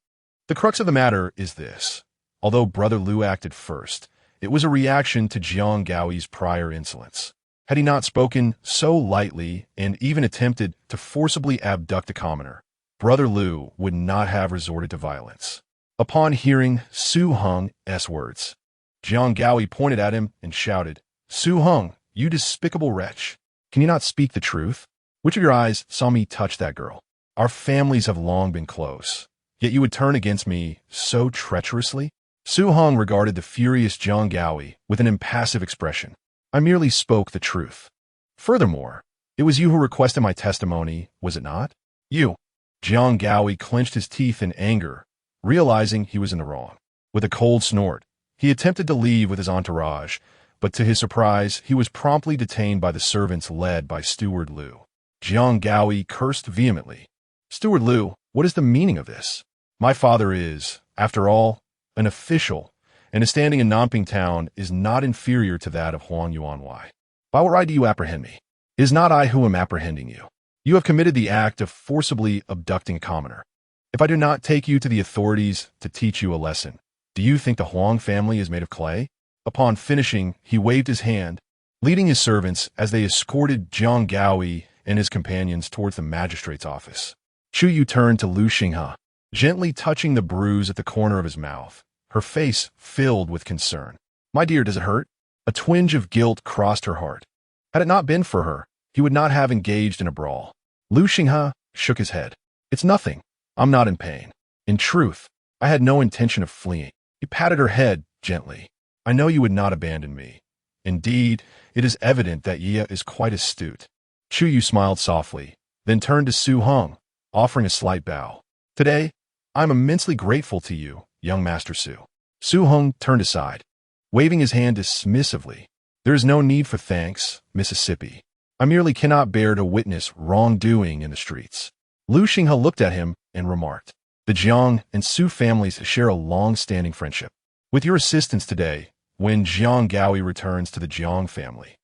The crux of the matter is this. Although Brother Liu acted first, it was a reaction to Jiang Gaoi's prior insolence. Had he not spoken so lightly and even attempted to forcibly abduct a commoner, Brother Liu would not have resorted to violence. Upon hearing Su Heng's words, Jiang Gaoi pointed at him and shouted, Su Heng, you despicable wretch! Can you not speak the truth? Which of your eyes saw me touch that girl? Our families have long been close, yet you would turn against me so treacherously? Su Heng regarded the furious Jiang Gaoi with an impassive expression. I merely spoke the truth. Furthermore, it was you who requested my testimony, was it not? You. Jiang Gaoi clenched his teeth in anger, realizing he was in the wrong. With a cold snort, he attempted to leave with his entourage, but to his surprise, he was promptly detained by the servants led by Steward Liu. Jiang Gaoi cursed vehemently. Steward Liu, what is the meaning of this? My father is, after all, an official, and his standing in Nanping town is not inferior to that of Huang Yuanwei. By what right do you apprehend me? It is not I who am apprehending you. You have committed the act of forcibly abducting a commoner. If I do not take you to the authorities to teach you a lesson, do you think the Huang family is made of clay? Upon finishing, he waved his hand, leading his servants as they escorted Jiang Gaoi and his companions towards the magistrate's office. Chu Yue turned to Liu Xinghe, gently touching the bruise at the corner of his mouth, her face filled with concern. My dear, does it hurt? A twinge of guilt crossed her heart. Had it not been for her, he would not have engaged in a brawl. Liu Xinghe shook his head. It's nothing. I'm not in pain. In truth, I had no intention of fleeing. He patted her head gently. I know you would not abandon me. Indeed, it is evident that Ye is quite astute. Chu Yue smiled softly, then turned to Su Heng, offering a slight bow. Today, I'm immensely grateful to you, young Master Su. Su Heng turned aside, waving his hand dismissively. There is no need for thanks, Mississippi. I merely cannot bear to witness wrongdoing in the streets. Liu Xinghe looked at him and remarked, The Jiang and Su families share a long-standing friendship. With your assistance today, when Jiang Gaoi returns to the Jiang family,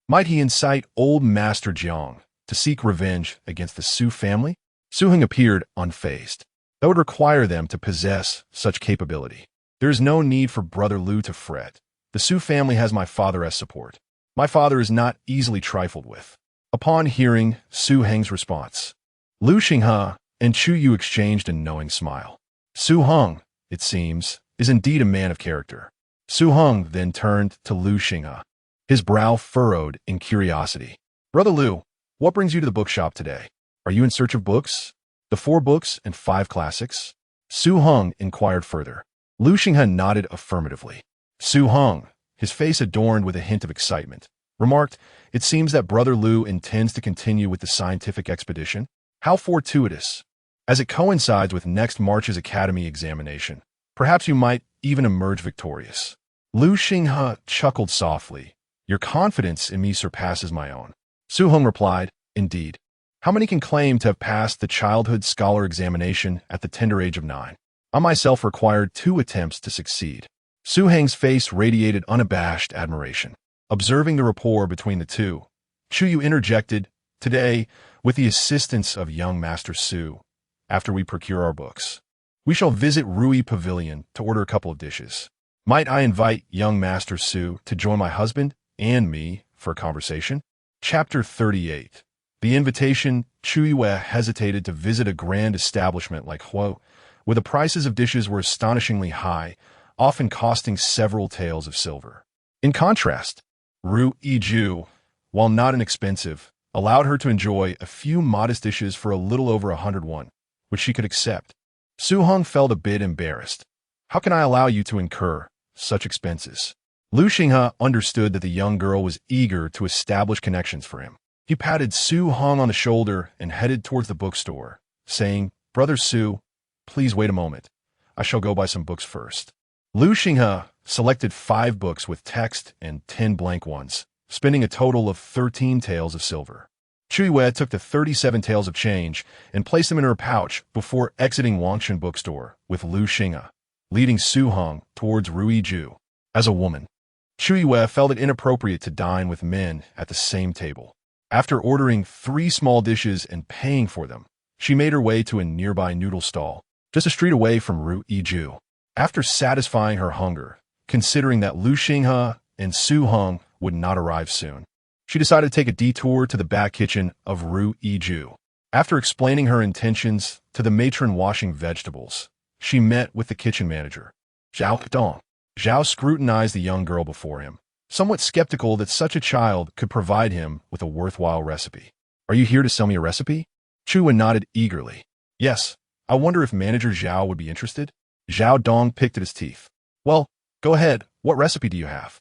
might he incite old Master Jiang to seek revenge against the Su family? Su Heng appeared unfazed. That would require them to possess such capability. There is no need for Brother Lu to fret. The Su family has my father as support. My father is not easily trifled with. Upon hearing Su Heng's response, Lu Xinghe and Chu Yue exchanged a knowing smile. Su Heng, it seems, is indeed a man of character. Su Heng then turned to Lu Xinghe, his brow furrowed in curiosity. Brother Lu, what brings you to the bookshop today? Are you in search of books? The 4 books and 5 classics? Su Heng inquired further. Lu Xinghe nodded affirmatively. Su Heng, his face adorned with a hint of excitement, remarked, "It seems that Brother Lu intends to continue with the scientific expedition. How fortuitous. As it coincides with next March's academy examination, perhaps you might even emerge victorious." Lu Xinghe chuckled softly. "Your confidence in me surpasses my own." Su Heng replied, "Indeed. How many can claim to have passed the childhood scholar examination at the tender age of 9? I myself required 2 attempts to succeed." Su Heng's face radiated unabashed admiration. Observing the rapport between the two, Chu Yue interjected, "Today, with the assistance of young Master Su, after we procure our books, we shall visit Rui Pavilion to order a couple of dishes. Might I invite young Master Su to join my husband and me for a conversation?" Chapter 38. The invitation. Chu Yue hesitated to visit a grand establishment like Huo, where the prices of dishes were astonishingly high, often costing several taels of silver. In contrast, Rui Ju, while not inexpensive, allowed her to enjoy a few modest dishes for a little over 101, which she could accept. Su Heng felt a bit embarrassed. "How can I allow you to incur such expenses?" Lu Xinghe understood that the young girl was eager to establish connections for him. He patted Su Heng on the shoulder and headed towards the bookstore, saying, "Brother Su, please wait a moment. I shall go buy some books first." Lu Xinghe selected 5 books with text and 10 blank ones, spending a total of 13 taels of silver. Chu Yue took the 37 taels of change and placed them in her pouch before exiting Wangshan bookstore with Lu Xinghe, leading Su Heng towards Rui Ju. As a woman, Chu Yue felt it inappropriate to dine with men at the same table. After ordering 3 small dishes and paying for them, she made her way to a nearby noodle stall, just a street away from Rui Ju. After satisfying her hunger, considering that Lu Xinghe and Su Heng would not arrive soon, she decided to take a detour to the back kitchen of Rui Ju. After explaining her intentions to the matron washing vegetables, she met with the kitchen manager, Zhao Dong. Zhao scrutinized the young girl before him, somewhat skeptical that such a child could provide him with a worthwhile recipe. "Are you here to sell me a recipe?" Chu Yue nodded eagerly. "Yes, I wonder if Manager Zhao would be interested." Zhao Dong picked at his teeth. "Well, go ahead. What recipe do you have?"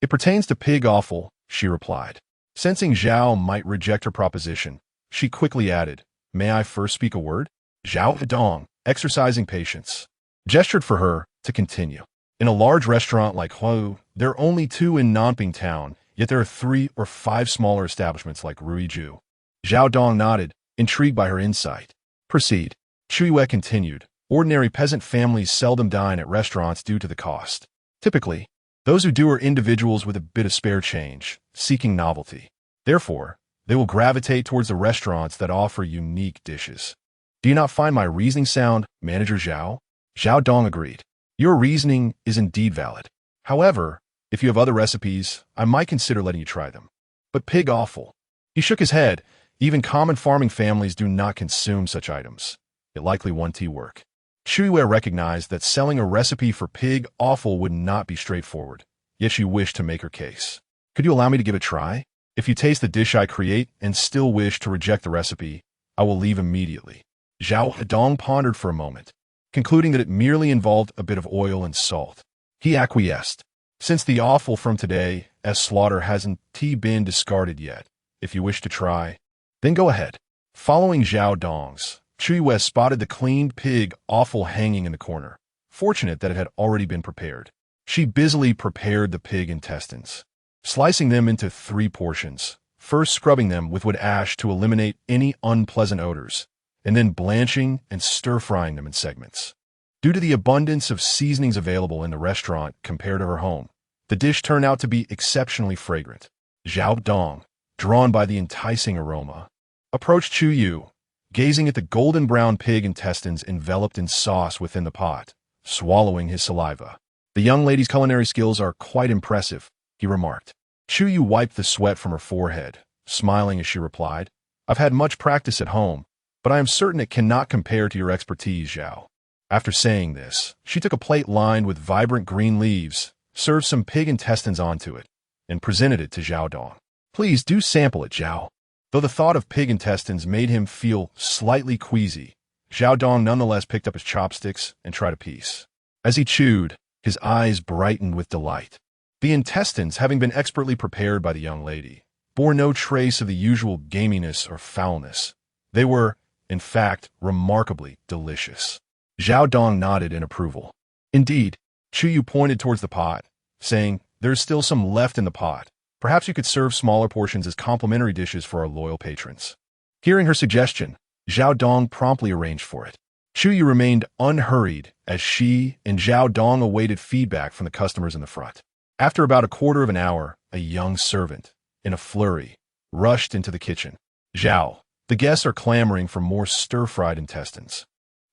"It pertains to pig offal," she replied. Sensing Zhao might reject her proposition, she quickly added, "May I first speak a word?" Zhao Dong, exercising patience, gestured for her to continue. "In a large restaurant like Huo, there are only 2 in Nanping town, yet there are 3 or 5 smaller establishments like Rui Ju." Zhao Dong nodded, intrigued by her insight. "Proceed." Chu Yue continued. "Ordinary peasant families seldom dine at restaurants due to the cost. Typically, those who do are individuals with a bit of spare change, seeking novelty. Therefore, they will gravitate towards the restaurants that offer unique dishes. Do you not find my reasoning sound, Manager Zhao?" Zhao Dong agreed. "Your reasoning is indeed valid. However, if you have other recipes, I might consider letting you try them. But pig offal." He shook his head. "Even common farming families do not consume such items. It likely won't work." Chu Yue recognized that selling a recipe for pig offal would not be straightforward, yet she wished to make her case. "Could you allow me to give it a try? If you taste the dish I create and still wish to reject the recipe, I will leave immediately." Zhao Dong pondered for a moment, concluding that it merely involved a bit of oil and salt. He acquiesced. "Since the offal from today as slaughter hasn't been discarded yet, if you wish to try, then go ahead." Following Zhao Dong's, Chu Yue spotted the cleaned pig offal hanging in the corner, fortunate that it had already been prepared. She busily prepared the pig intestines, slicing them into 3 portions, first scrubbing them with wood ash to eliminate any unpleasant odors, and then blanching and stir-frying them in segments. Due to the abundance of seasonings available in the restaurant compared to her home, the dish turned out to be exceptionally fragrant. Zhao Dong, drawn by the enticing aroma, approached Chu Yue, gazing at the golden brown pig intestines enveloped in sauce within the pot, swallowing his saliva. "The young lady's culinary skills are quite impressive," he remarked. Chu Yue wiped the sweat from her forehead, smiling as she replied, "I've had much practice at home, but I am certain it cannot compare to your expertise, Zhao." After saying this, she took a plate lined with vibrant green leaves, served some pig intestines onto it, and presented it to Zhao Dong. "Please do sample it, Zhao." Though the thought of pig intestines made him feel slightly queasy, Zhao Dong nonetheless picked up his chopsticks and tried a piece. As he chewed, his eyes brightened with delight. The intestines, having been expertly prepared by the young lady, bore no trace of the usual gaminess or foulness. They were, in fact, remarkably delicious. Zhao Dong nodded in approval. "Indeed," Chu Yue pointed towards the pot, saying, "There's still some left in the pot. Perhaps you could serve smaller portions as complimentary dishes for our loyal patrons." Hearing her suggestion, Zhao Dong promptly arranged for it. Chu Yue remained unhurried as she and Zhao Dong awaited feedback from the customers in the front. After about a quarter of an hour, a young servant, in a flurry, rushed into the kitchen. "Zhao, the guests are clamoring for more stir-fried intestines.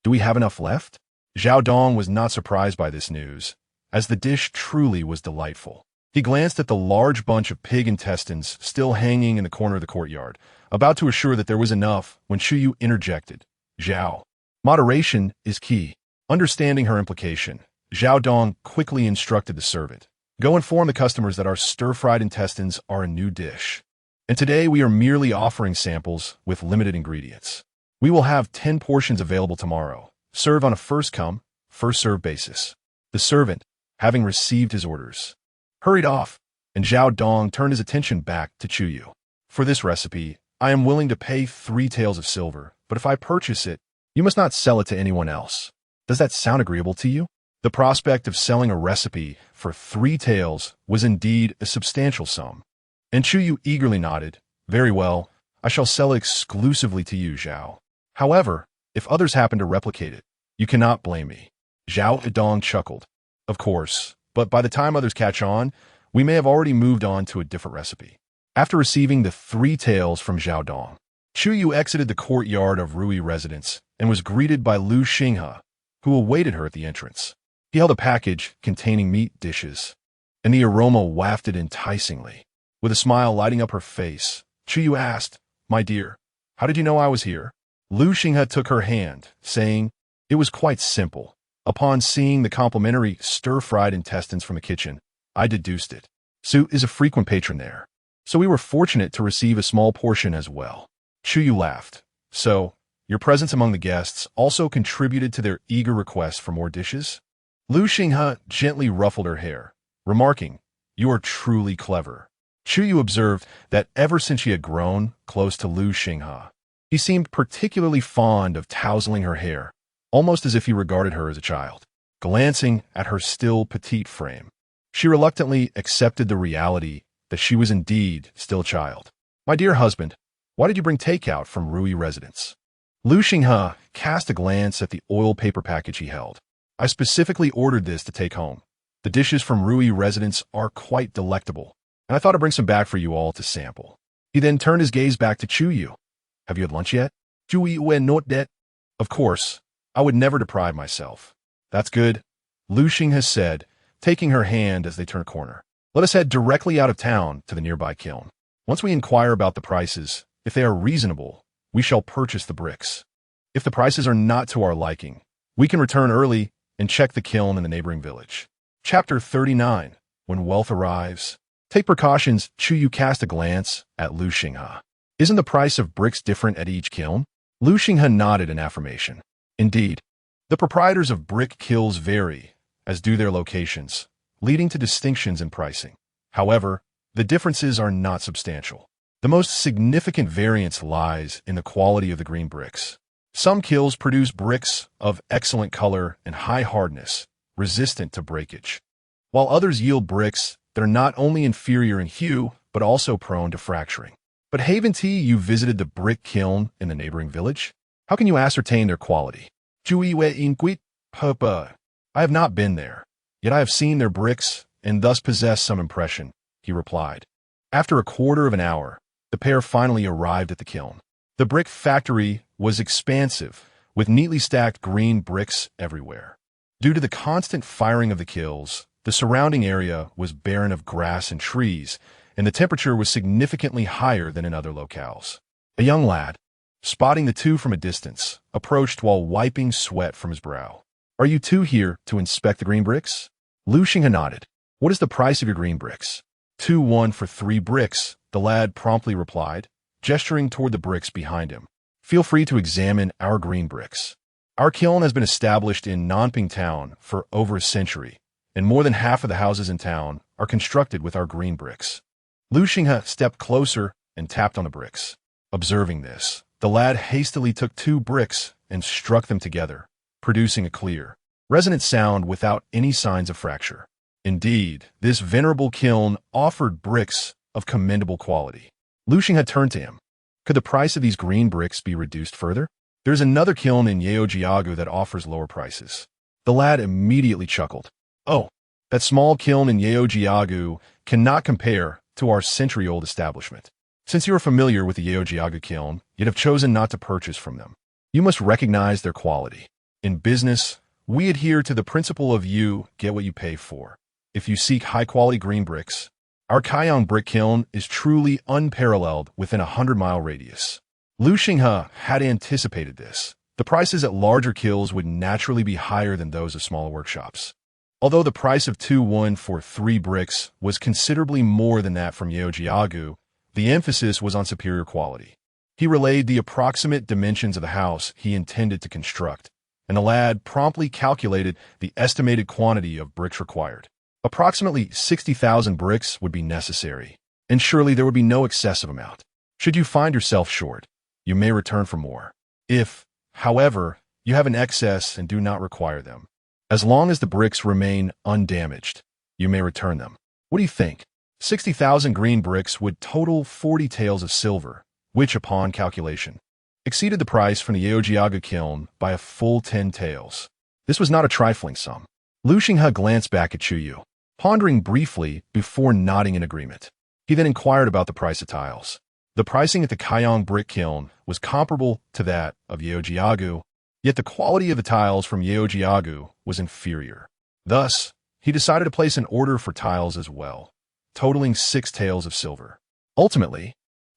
Do we have enough left?" Zhao Dong was not surprised by this news, as the dish truly was delightful. He glanced at the large bunch of pig intestines still hanging in the corner of the courtyard, about to assure that there was enough when Chu Yue interjected, "Zhao, moderation is key." Understanding her implication, Zhao Dong quickly instructed the servant, "Go inform the customers that our stir-fried intestines are a new dish, and today we are merely offering samples with limited ingredients. We will have 10 portions available tomorrow, served on a first-come, first-served basis." The servant, having received his orders, hurried off, and Zhao Dong turned his attention back to Chu Yue. "For this recipe, I am willing to pay 3 taels of silver, but if I purchase it, you must not sell it to anyone else. Does that sound agreeable to you?" The prospect of selling a recipe for 3 taels was indeed a substantial sum, and Chu Yue eagerly nodded. "Very well, I shall sell it exclusively to you, Zhao. However, if others happen to replicate it, you cannot blame me." Zhao Dong chuckled. "Of course, but by the time others catch on, we may have already moved on to a different recipe." After receiving the 3 taels from Zhao Dong, Chu Yue exited the courtyard of Rui residence and was greeted by Lu Xinghe, who awaited her at the entrance. He held a package containing meat dishes, and the aroma wafted enticingly. With a smile lighting up her face, Chu Yue asked, "My dear, how did you know I was here?" Lu Xinghe took her hand, saying, "It was quite simple. Upon seeing the complimentary stir-fried intestines from the kitchen, I deduced it. Su is a frequent patron there, so we were fortunate to receive a small portion as well." Chu Yue laughed. "So, your presence among the guests also contributed to their eager request for more dishes?" Lu Xinghe gently ruffled her hair, remarking, "You are truly clever." Chu Yue observed that ever since she had grown close to Lu Xinghe, he seemed particularly fond of tousling her hair, almost as if he regarded her as a child. Glancing at her still petite frame, she reluctantly accepted the reality that she was indeed still a child. "My dear husband, why did you bring takeout from Rui residence?" Lu Xinghe cast a glance at the oil paper package he held. "I specifically ordered this to take home. The dishes from Rui residence are quite delectable, and I thought I'd bring some back for you all to sample." He then turned his gaze back to Chu Yue. "Have you had lunch yet?" "Chu Yue not yet." "Of course, I would never deprive myself." "That's good," Lu Xinghe said, taking her hand as they turned a corner. "Let us head directly out of town to the nearby kiln. Once we inquire about the prices, if they are reasonable, we shall purchase the bricks. If the prices are not to our liking, we can return early and check the kiln in the neighboring village." Chapter 39. When Wealth Arrives. Take precautions. Chu Yue cast a glance at Lu Xinghe. "Isn't the price of bricks different at each kiln?" Lu Xinghe nodded in affirmation. "Indeed, the proprietors of brick kilns vary, as do their locations, leading to distinctions in pricing. However, the differences are not substantial. The most significant variance lies in the quality of the green bricks. Some kilns produce bricks of excellent color and high hardness, resistant to breakage, while others yield bricks that are not only inferior in hue, but also prone to fracturing. But haven't you visited the brick kiln in the neighboring village? How can you ascertain their quality? Chu Yue inquit, Papa. I have not been there, yet I have seen their bricks and thus possess some impression, he replied. After a quarter of an hour, the pair finally arrived at the kiln. The brick factory was expansive, with neatly stacked green bricks everywhere. Due to the constant firing of the kilns, the surrounding area was barren of grass and trees, and the temperature was significantly higher than in other locales. A young lad, spotting the two from a distance, approached while wiping sweat from his brow. Are you two here to inspect the green bricks? Lu Xinghe nodded. What is the price of your green bricks? 2-1 for 3 bricks, the lad promptly replied, gesturing toward the bricks behind him. Feel free to examine our green bricks. Our kiln has been established in Nanping town for over a century, and more than half of the houses in town are constructed with our green bricks. Lu Xinghe stepped closer and tapped on the bricks. Observing this, the lad hastily took 2 bricks and struck them together, producing a clear, resonant sound without any signs of fracture. Indeed, this venerable kiln offered bricks of commendable quality. Lu Xinghe turned to him. Could the price of these green bricks be reduced further? There's another kiln in Yeojiagu that offers lower prices. The lad immediately chuckled. Oh, that small kiln in Yeojiagu cannot compare to our century-old establishment. Since you are familiar with the Yeojiagu kiln, yet have chosen not to purchase from them, you must recognize their quality. In business, we adhere to the principle of you get what you pay for. If you seek high-quality green bricks, our Kaiyang brick kiln is truly unparalleled within a 100-mile radius. Lu Xinghe had anticipated this. The prices at larger kilns would naturally be higher than those of smaller workshops. Although the price of 2-1 for 3 bricks was considerably more than that from Yeojiagu, the emphasis was on superior quality. He relayed the approximate dimensions of the house he intended to construct, and the lad promptly calculated the estimated quantity of bricks required. Approximately 60,000 bricks would be necessary, and surely there would be no excessive amount. Should you find yourself short, you may return for more. If, however, you have an excess and do not require them, as long as the bricks remain undamaged, you may return them. What do you think? 60,000 green bricks would total 40 taels of silver, which, upon calculation, exceeded the price from the Yeojiagu kiln by a full 10 taels. This was not a trifling sum. Lu Xinghe glanced back at Chu Yue, pondering briefly before nodding in agreement. He then inquired about the price of tiles. The pricing at the Kaiyang brick kiln was comparable to that of Yeojiagu, yet the quality of the tiles from Yeojiagu was inferior. Thus, he decided to place an order for tiles as well, totaling 6 taels of silver. Ultimately,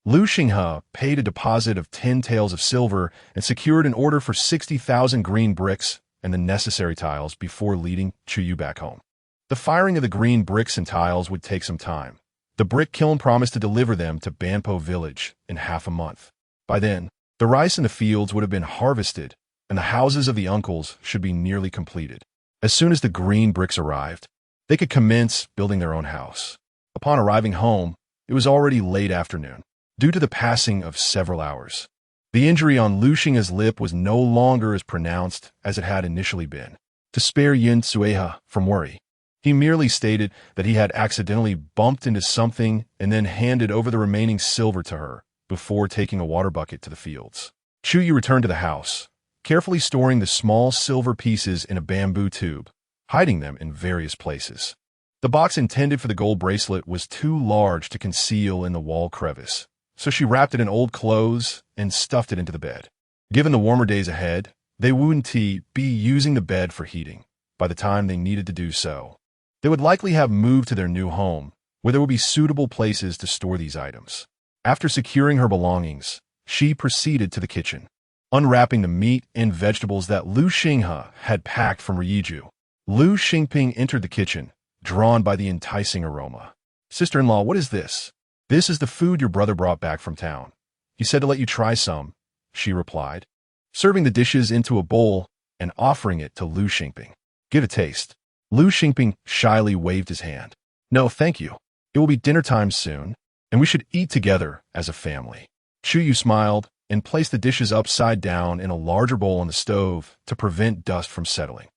Lu Xinghe paid a deposit of 10 taels of silver and secured an order for 60,000 green bricks and the necessary tiles before leading Chu Yue back home. The firing of the green bricks and tiles would take some time. The brick kiln promised to deliver them to Banpo village in half a month. By then, the rice in the fields would have been harvested, and the houses of the uncles should be nearly completed. As soon as the green bricks arrived, they could commence building their own house. Upon arriving home, it was already late afternoon, due to the passing of several hours. The injury on Lu Xinghe's lip was no longer as pronounced as it had initially been. To spare Yin Sueha from worry, he merely stated that he had accidentally bumped into something and then handed over the remaining silver to her before taking a water bucket to the fields. Chu Yue returned to the house, carefully storing the small silver pieces in a bamboo tube, hiding them in various places. The box intended for the gold bracelet was too large to conceal in the wall crevice, so she wrapped it in old clothes and stuffed it into the bed. Given the warmer days ahead, they wouldn't be using the bed for heating by the time they needed to do so. They would likely have moved to their new home, where there would be suitable places to store these items. After securing her belongings, she proceeded to the kitchen, unwrapping the meat and vegetables that Lu Xinghe had packed from Ryiju. Lu Xingping entered the kitchen, drawn by the enticing aroma. Sister-in-law, what is this? This is the food your brother brought back from town. He said to let you try some, she replied, serving the dishes into a bowl and offering it to Lu Xingping. Give a taste. Lu Xingping shyly waved his hand. No, thank you. It will be dinner time soon, and we should eat together as a family. Chu Yue smiled and placed the dishes upside down in a larger bowl on the stove to prevent dust from settling.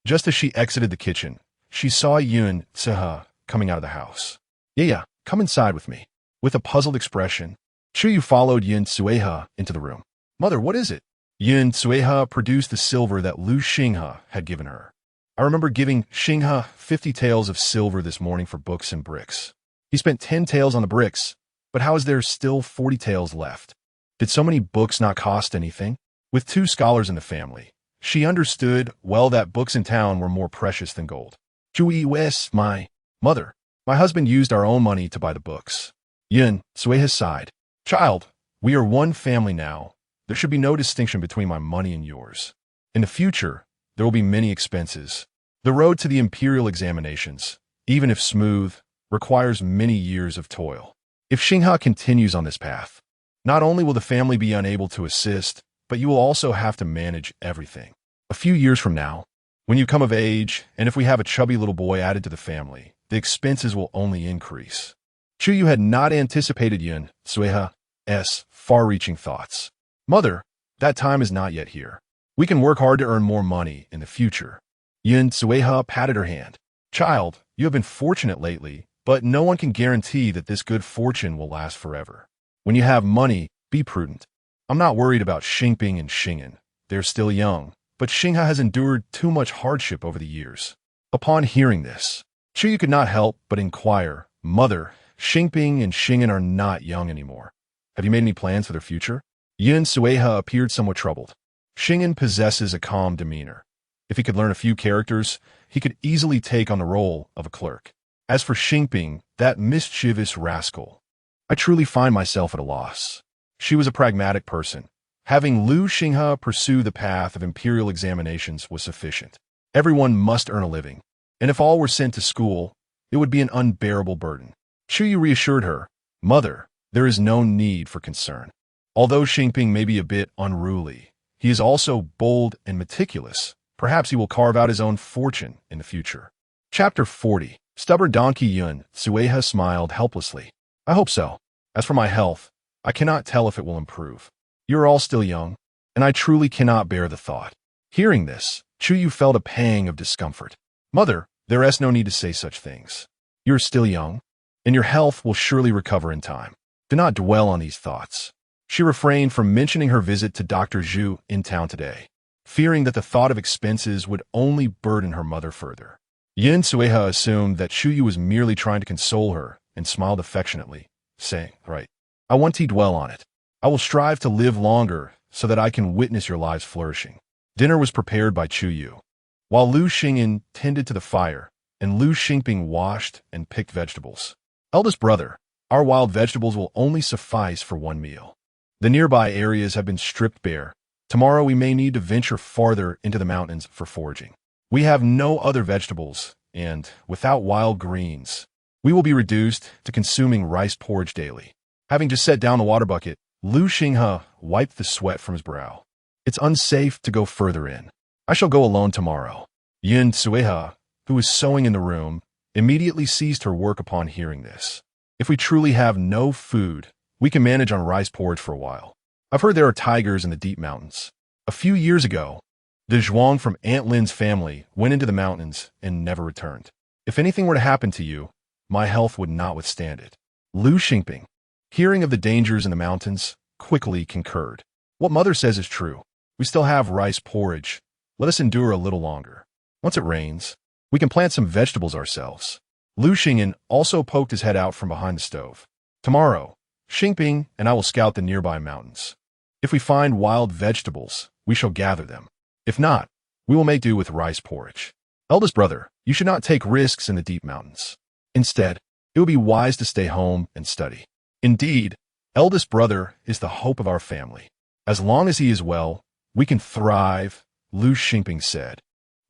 Just as she exited the kitchen, she saw Yun Tsehe coming out of the house. Yeah, come inside with me. With a puzzled expression, Chu Yue followed Yin Sueha into the room. Mother, what is it? Yun Sueha produced the silver that Lu Xinghe had given her. I remember giving Xinghe 50 taels of silver this morning for books and bricks. He spent 10 taels on the bricks, but how is there still 40 taels left? Did so many books not cost anything? With 2 scholars in the family, she understood well that books in town were more precious than gold. Chu Yue, my mother. My husband used our own money to buy the books. Yun Sueha sighed. Child, we are one family now. There should be no distinction between my money and yours. In the future, there will be many expenses. The road to the imperial examinations, even if smooth, requires many years of toil. If Xinghe continues on this path, not only will the family be unable to assist, but you will also have to manage everything. A few years from now, when you come of age, and if we have a chubby little boy added to the family, the expenses will only increase. Chu Yue had not anticipated Yun Sueha's far-reaching thoughts. Mother, that time is not yet here. We can work hard to earn more money in the future. Yun Sueha patted her hand. Child, you have been fortunate lately, but no one can guarantee that this good fortune will last forever. When you have money, be prudent. I'm not worried about Xingping and Xing'an. They're still young, but Xinghe has endured too much hardship over the years. Upon hearing this, Chu Yue could not help but inquire, Mother, Xingping and Xing'an are not young anymore. Have you made any plans for their future? Yun Sueha appeared somewhat troubled. Xing'an possesses a calm demeanor. If he could learn a few characters, he could easily take on the role of a clerk. As for Xingping, that mischievous rascal, I truly find myself at a loss. She was a pragmatic person. Having Lu Xinghe pursue the path of imperial examinations was sufficient. Everyone must earn a living, and if all were sent to school, it would be an unbearable burden. Chu Yue reassured her, Mother, there is no need for concern. Although Xingping may be a bit unruly, he is also bold and meticulous. Perhaps he will carve out his own fortune in the future. Chapter 40. Stubborn donkey Yun Sueha smiled helplessly. I hope so. As for my health, I cannot tell if it will improve. You are all still young, and I truly cannot bear the thought. Hearing this, Chu Yue felt a pang of discomfort. Mother, there is no need to say such things. You are still young, and your health will surely recover in time. Do not dwell on these thoughts. She refrained from mentioning her visit to Dr. Zhu in town today, fearing that the thought of expenses would only burden her mother further. Yun Sueha assumed that Chu Yue was merely trying to console her and smiled affectionately, saying, Right, I won't dwell on it. I will strive to live longer so that I can witness your lives flourishing. Dinner was prepared by Chu Yue, while Lu Xing'an tended to the fire and Lu Xingping washed and picked vegetables. Eldest brother, our wild vegetables will only suffice for one meal. The nearby areas have been stripped bare. Tomorrow we may need to venture farther into the mountains for foraging. We have no other vegetables, and, without wild greens, we will be reduced to consuming rice porridge daily. Having just set down the water bucket, Lu Xinghe wiped the sweat from his brow. It's unsafe to go further in. I shall go alone tomorrow. Yun Sueha, who was sewing in the room, immediately ceased her work upon hearing this. If we truly have no food, we can manage on rice porridge for a while. I've heard there are tigers in the deep mountains. A few years ago, the Zhuang from Aunt Lin's family went into the mountains and never returned. If anything were to happen to you, my health would not withstand it. Lu Xingping, hearing of the dangers in the mountains, quickly concurred. What mother says is true. We still have rice porridge. Let us endure a little longer. Once it rains, we can plant some vegetables ourselves. Lu Xing'an also poked his head out from behind the stove. Tomorrow, Xingping and I will scout the nearby mountains. If we find wild vegetables, we shall gather them. If not, we will make do with rice porridge. Eldest brother, you should not take risks in the deep mountains. Instead, it would be wise to stay home and study. Indeed, eldest brother is the hope of our family. As long as he is well, we can thrive, Lu Xingping said,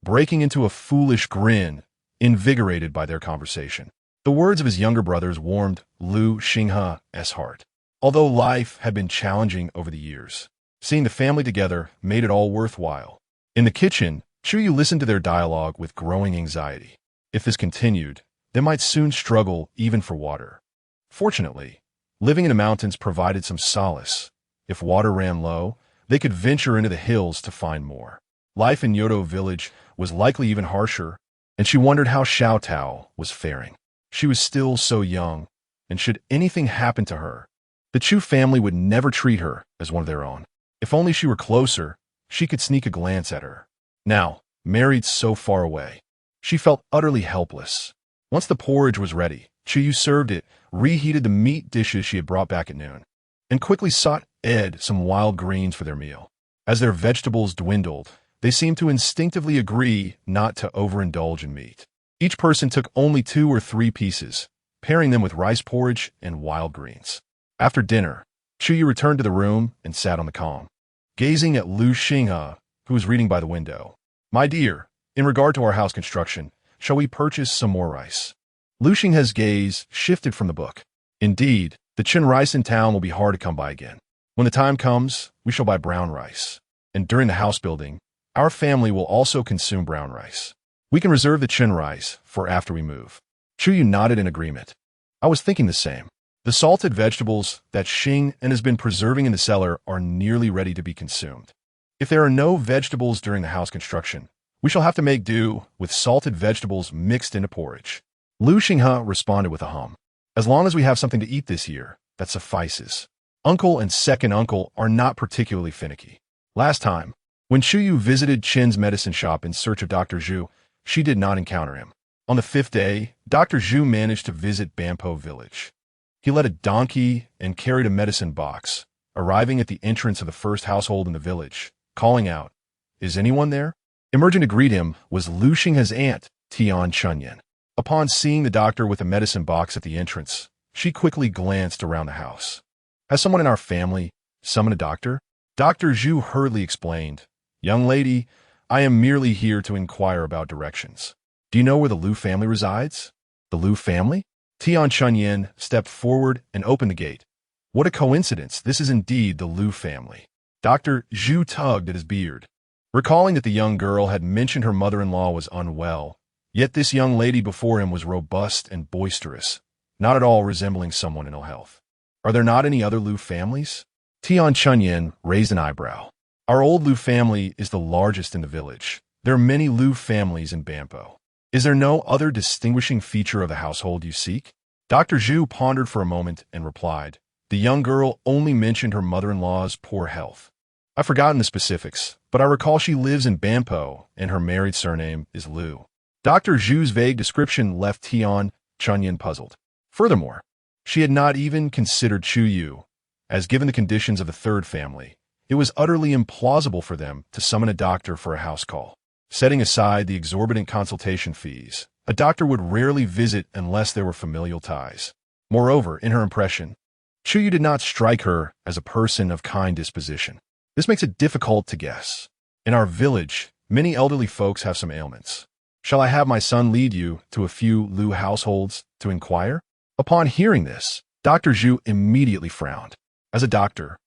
breaking into a foolish grin, invigorated by their conversation. The words of his younger brothers warmed Lu Xinghe's heart. Although life had been challenging over the years, seeing the family together made it all worthwhile. In the kitchen, Chu Yue listened to their dialogue with growing anxiety. If this continued, they might soon struggle even for water. Fortunately, living in the mountains provided some solace. If water ran low, they could venture into the hills to find more. Life in Yodo village was likely even harsher, and she wondered how Xiao Tao was faring. She was still so young, and should anything happen to her, the Chu family would never treat her as one of their own. If only she were closer, she could sneak a glance at her. Now, married so far away, she felt utterly helpless. Once the porridge was ready, Chu Yue served it, reheated the meat dishes she had brought back at noon, and quickly sought Ed some wild greens for their meal. As their vegetables dwindled, they seemed to instinctively agree not to overindulge in meat. Each person took only 2 or 3 pieces, pairing them with rice porridge and wild greens. After dinner, Chu Yue returned to the room and sat on the calm, gazing at Lu Xinghe, who was reading by the window. "My dear, in regard to our house construction, shall we purchase some more rice?" Lu Xinghe's gaze shifted from the book. "Indeed, the Chen rice in town will be hard to come by again. When the time comes, we shall buy brown rice. And during the house building, our family will also consume brown rice. We can reserve the Chen rice for after we move." Chu Yue nodded in agreement. "I was thinking the same. The salted vegetables that Xing and has been preserving in the cellar are nearly ready to be consumed. If there are no vegetables during the house construction, we shall have to make do with salted vegetables mixed into porridge." Lu Xinghe responded with a hum. "As long as we have something to eat this year, that suffices. Uncle and second uncle are not particularly finicky. Last time, when Chu Yue visited Chen's medicine shop in search of Dr. Zhu, she did not encounter him. On the 5th day, Dr. Zhu managed to visit Bampo village. He led a donkey and carried a medicine box, arriving at the entrance of the first household in the village, calling out, "Is anyone there?" Emerging to greet him was Lu Xinghe's aunt, Tian Chunyan. Upon seeing the doctor with a medicine box at the entrance, she quickly glanced around the house. "Has someone in our family summoned a doctor?" Dr. Zhu hurriedly explained, "Young lady, I am merely here to inquire about directions. Do you know where the Lu family resides?" "The Lu family?" Tian Chunyan stepped forward and opened the gate. "What a coincidence, this is indeed the Lu family." Dr. Zhu tugged at his beard, recalling that the young girl had mentioned her mother-in-law was unwell, yet this young lady before him was robust and boisterous, not at all resembling someone in ill health. "Are there not any other Lu families?" Tian Chunyan raised an eyebrow. "Our old Lu family is the largest in the village. There are many Lu families in Bampo. Is there no other distinguishing feature of the household you seek?" Dr. Zhu pondered for a moment and replied, "The young girl only mentioned her mother-in-law's poor health. I've forgotten the specifics, but I recall she lives in Bampo and her married surname is Lu." Dr. Zhu's vague description left Tian Chunyan puzzled. Furthermore, she had not even considered Chu Yue, as given the conditions of the third family, it was utterly implausible for them to summon a doctor for a house call. Setting aside the exorbitant consultation fees, a doctor would rarely visit unless there were familial ties. Moreover, in her impression, Chu Yue did not strike her as a person of kind disposition. This makes it difficult to guess. In our village, many elderly folks have some ailments. Shall I have my son lead you to a few Lu households to inquire? Upon hearing this, Dr. Zhu immediately frowned. As a doctor,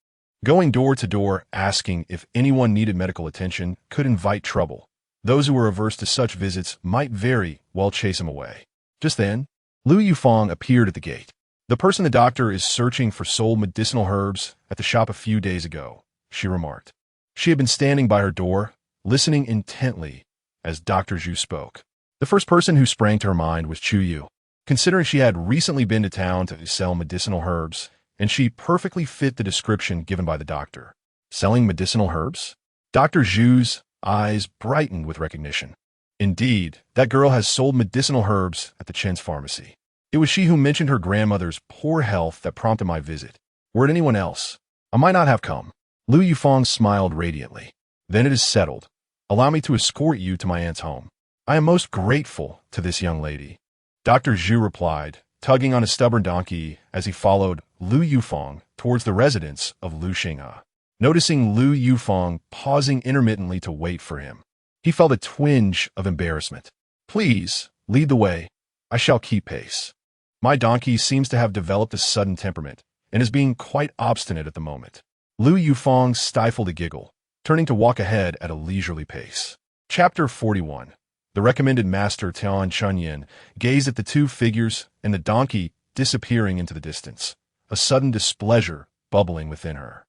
going door to door asking if anyone needed medical attention could invite trouble. Those who were averse to such visits might very well chase him away. Just then, Lu Yufang appeared at the gate. "The person the doctor is searching for sold medicinal herbs at the shop a few days ago," she remarked. She had been standing by her door, listening intently as Dr. Zhu spoke. The first person who sprang to her mind was Chu Yue. Considering she had recently been to town to sell medicinal herbs, and she perfectly fit the description given by the doctor. Selling medicinal herbs? Dr. Zhu's eyes brightened with recognition. Indeed, that girl has sold medicinal herbs at the Chen's pharmacy. It was she who mentioned her grandmother's poor health that prompted my visit. Were it anyone else, I might not have come. Lu Yufang smiled radiantly. "Then it is settled. Allow me to escort you to my aunt's home. I am most grateful to this young lady." Dr. Zhu replied, tugging on a stubborn donkey as he followed Lu Yufang towards the residence of Lu Xinghe. Noticing Lu Yufang pausing intermittently to wait for him, he felt a twinge of embarrassment. "Please, lead the way. I shall keep pace. My donkey seems to have developed a sudden temperament and is being quite obstinate at the moment." Lu Yufang stifled a giggle, turning to walk ahead at a leisurely pace. Chapter 41. The recommended master Tian Chunyan gazed at the two figures and the donkey disappearing into the distance, a sudden displeasure bubbling within her.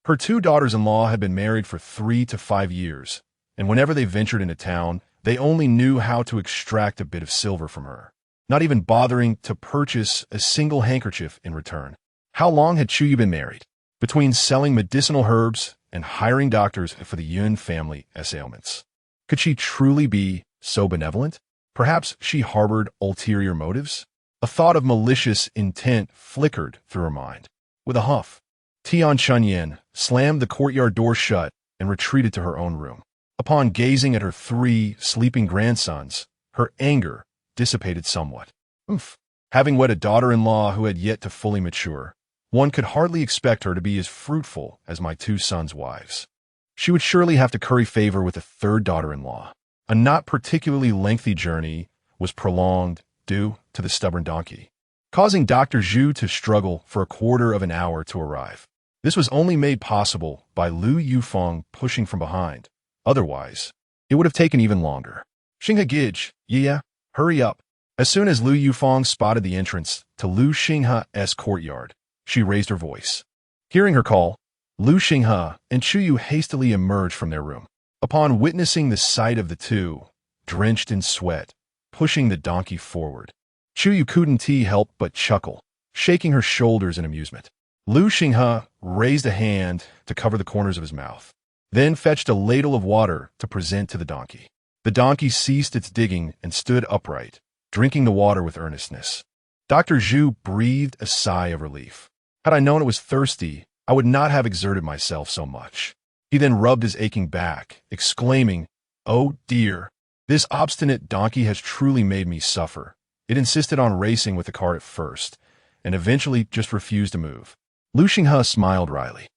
Her 2 daughters-in-law had been married for 3 to 5 years, and whenever they ventured into town, they only knew how to extract a bit of silver from her, not even bothering to purchase a single handkerchief in return. How long had Chu Yue been married? Between selling medicinal herbs and hiring doctors for the Yun family's ailments. Could she truly be so benevolent? Perhaps she harbored ulterior motives? A thought of malicious intent flickered through her mind. With a huff, Tian Chunyan slammed the courtyard door shut and retreated to her own room. Upon gazing at her 3 sleeping grandsons, her anger dissipated somewhat. Oof. Having wed a daughter-in-law who had yet to fully mature, one could hardly expect her to be as fruitful as my 2 sons' wives. She would surely have to curry favor with a 3rd daughter-in-law. A not particularly lengthy journey was prolonged due to the stubborn donkey, causing Dr. Zhu to struggle for a quarter of an hour to arrive. This was only made possible by Lu Yufeng pushing from behind. Otherwise, it would have taken even longer. Xinghe Gij, yeah, hurry up. As soon as Lu Yufeng spotted the entrance to Lu Xinghe's courtyard, she raised her voice. Hearing her call, Lu Xinghe and Chu Yue hastily emerged from their room. Upon witnessing the sight of the two, drenched in sweat, pushing the donkey forward, Chu Yue couldn't help but chuckle, shaking her shoulders in amusement. Lu Xinghe raised a hand to cover the corners of his mouth, then fetched a ladle of water to present to the donkey. The donkey ceased its digging and stood upright, drinking the water with earnestness. Dr. Zhu breathed a sigh of relief. Had I known it was thirsty, I would not have exerted myself so much. He then rubbed his aching back, exclaiming, "Oh dear, this obstinate donkey has truly made me suffer." It insisted on racing with the cart at first, and eventually just refused to move. Lu Xinghe smiled wryly.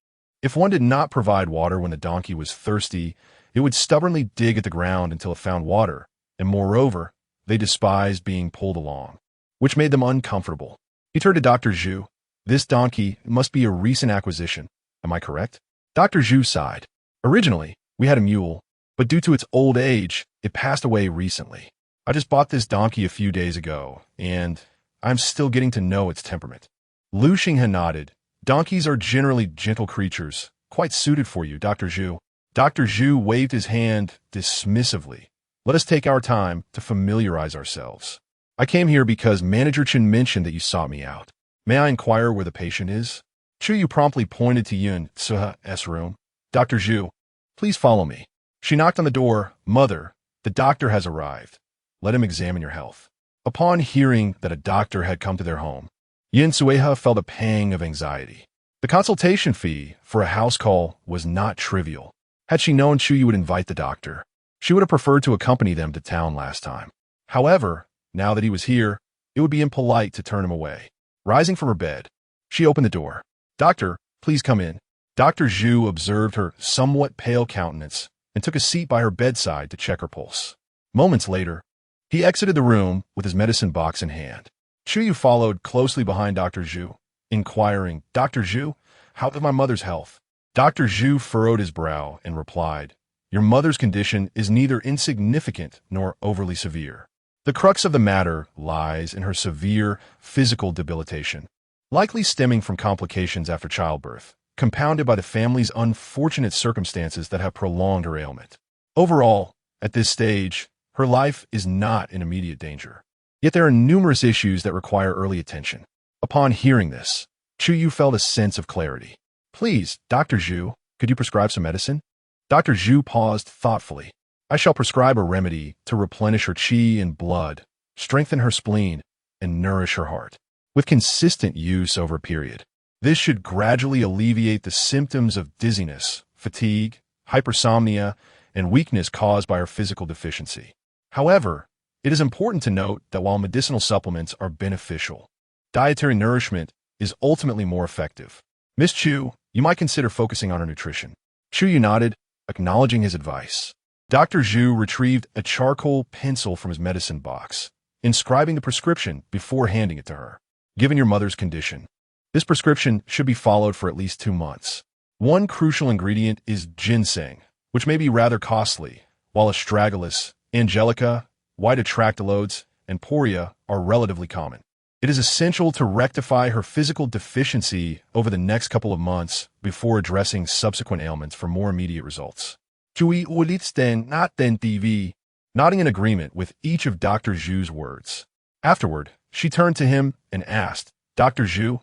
If one did not provide water when the donkey was thirsty, it would stubbornly dig at the ground until it found water, and moreover, they despised being pulled along, which made them uncomfortable. He turned to Dr. Zhu. "This donkey must be a recent acquisition. Am I correct?" Dr. Zhu sighed. "Originally, we had a mule, but due to its old age, it passed away recently. I just bought this donkey a few days ago, and I'm still getting to know its temperament." Lu Xinghe nodded. "Donkeys are generally gentle creatures, quite suited for you, Dr. Zhu." Dr. Zhu waved his hand dismissively. "Let us take our time to familiarize ourselves. I came here because Manager Chen mentioned that you sought me out. May I inquire where the patient is?" Chu Yu promptly pointed to Yun Suha's room. "Dr. Zhu, please follow me." She knocked on the door. "Mother, the doctor has arrived. Let him examine your health." Upon hearing that a doctor had come to their home, Yin Sueha felt a pang of anxiety. The consultation fee for a house call was not trivial. Had she known Chu Yu would invite the doctor, she would have preferred to accompany them to town last time. However, now that he was here, it would be impolite to turn him away. Rising from her bed, she opened the door. "Doctor, please come in." Dr. Zhu observed her somewhat pale countenance and took a seat by her bedside to check her pulse. Moments later, he exited the room with his medicine box in hand. Chu Yu followed closely behind Dr. Zhu, inquiring, "Dr. Zhu, how is my mother's health?" Dr. Zhu furrowed his brow and replied, "Your mother's condition is neither insignificant nor overly severe. The crux of the matter lies in her severe physical debilitation, likely stemming from complications after childbirth, compounded by the family's unfortunate circumstances that have prolonged her ailment. Overall, at this stage, her life is not in immediate danger. Yet there are numerous issues that require early attention." Upon hearing this, Chu Yu felt a sense of clarity. "Please, Dr. Zhu, could you prescribe some medicine?" Dr. Zhu paused thoughtfully. "I shall prescribe a remedy to replenish her qi and blood, strengthen her spleen, and nourish her heart. With consistent use over a period, this should gradually alleviate the symptoms of dizziness, fatigue, hypersomnia, and weakness caused by her physical deficiency. However, it is important to note that while medicinal supplements are beneficial, dietary nourishment is ultimately more effective. Miss Chu, you might consider focusing on her nutrition." Chu Yu nodded, acknowledging his advice. Dr. Zhu retrieved a charcoal pencil from his medicine box, inscribing the prescription before handing it to her. "Given your mother's condition, this prescription should be followed for at least 2 months. One crucial ingredient is ginseng, which may be rather costly, while astragalus, angelica, white atractylodes, and poria are relatively common. It is essential to rectify her physical deficiency over the next couple of months before addressing subsequent ailments for more immediate results." Chui Ulitsten not then TV, nodding in agreement with each of Dr. Zhu's words. Afterward, she turned to him and asked, "Dr. Zhu,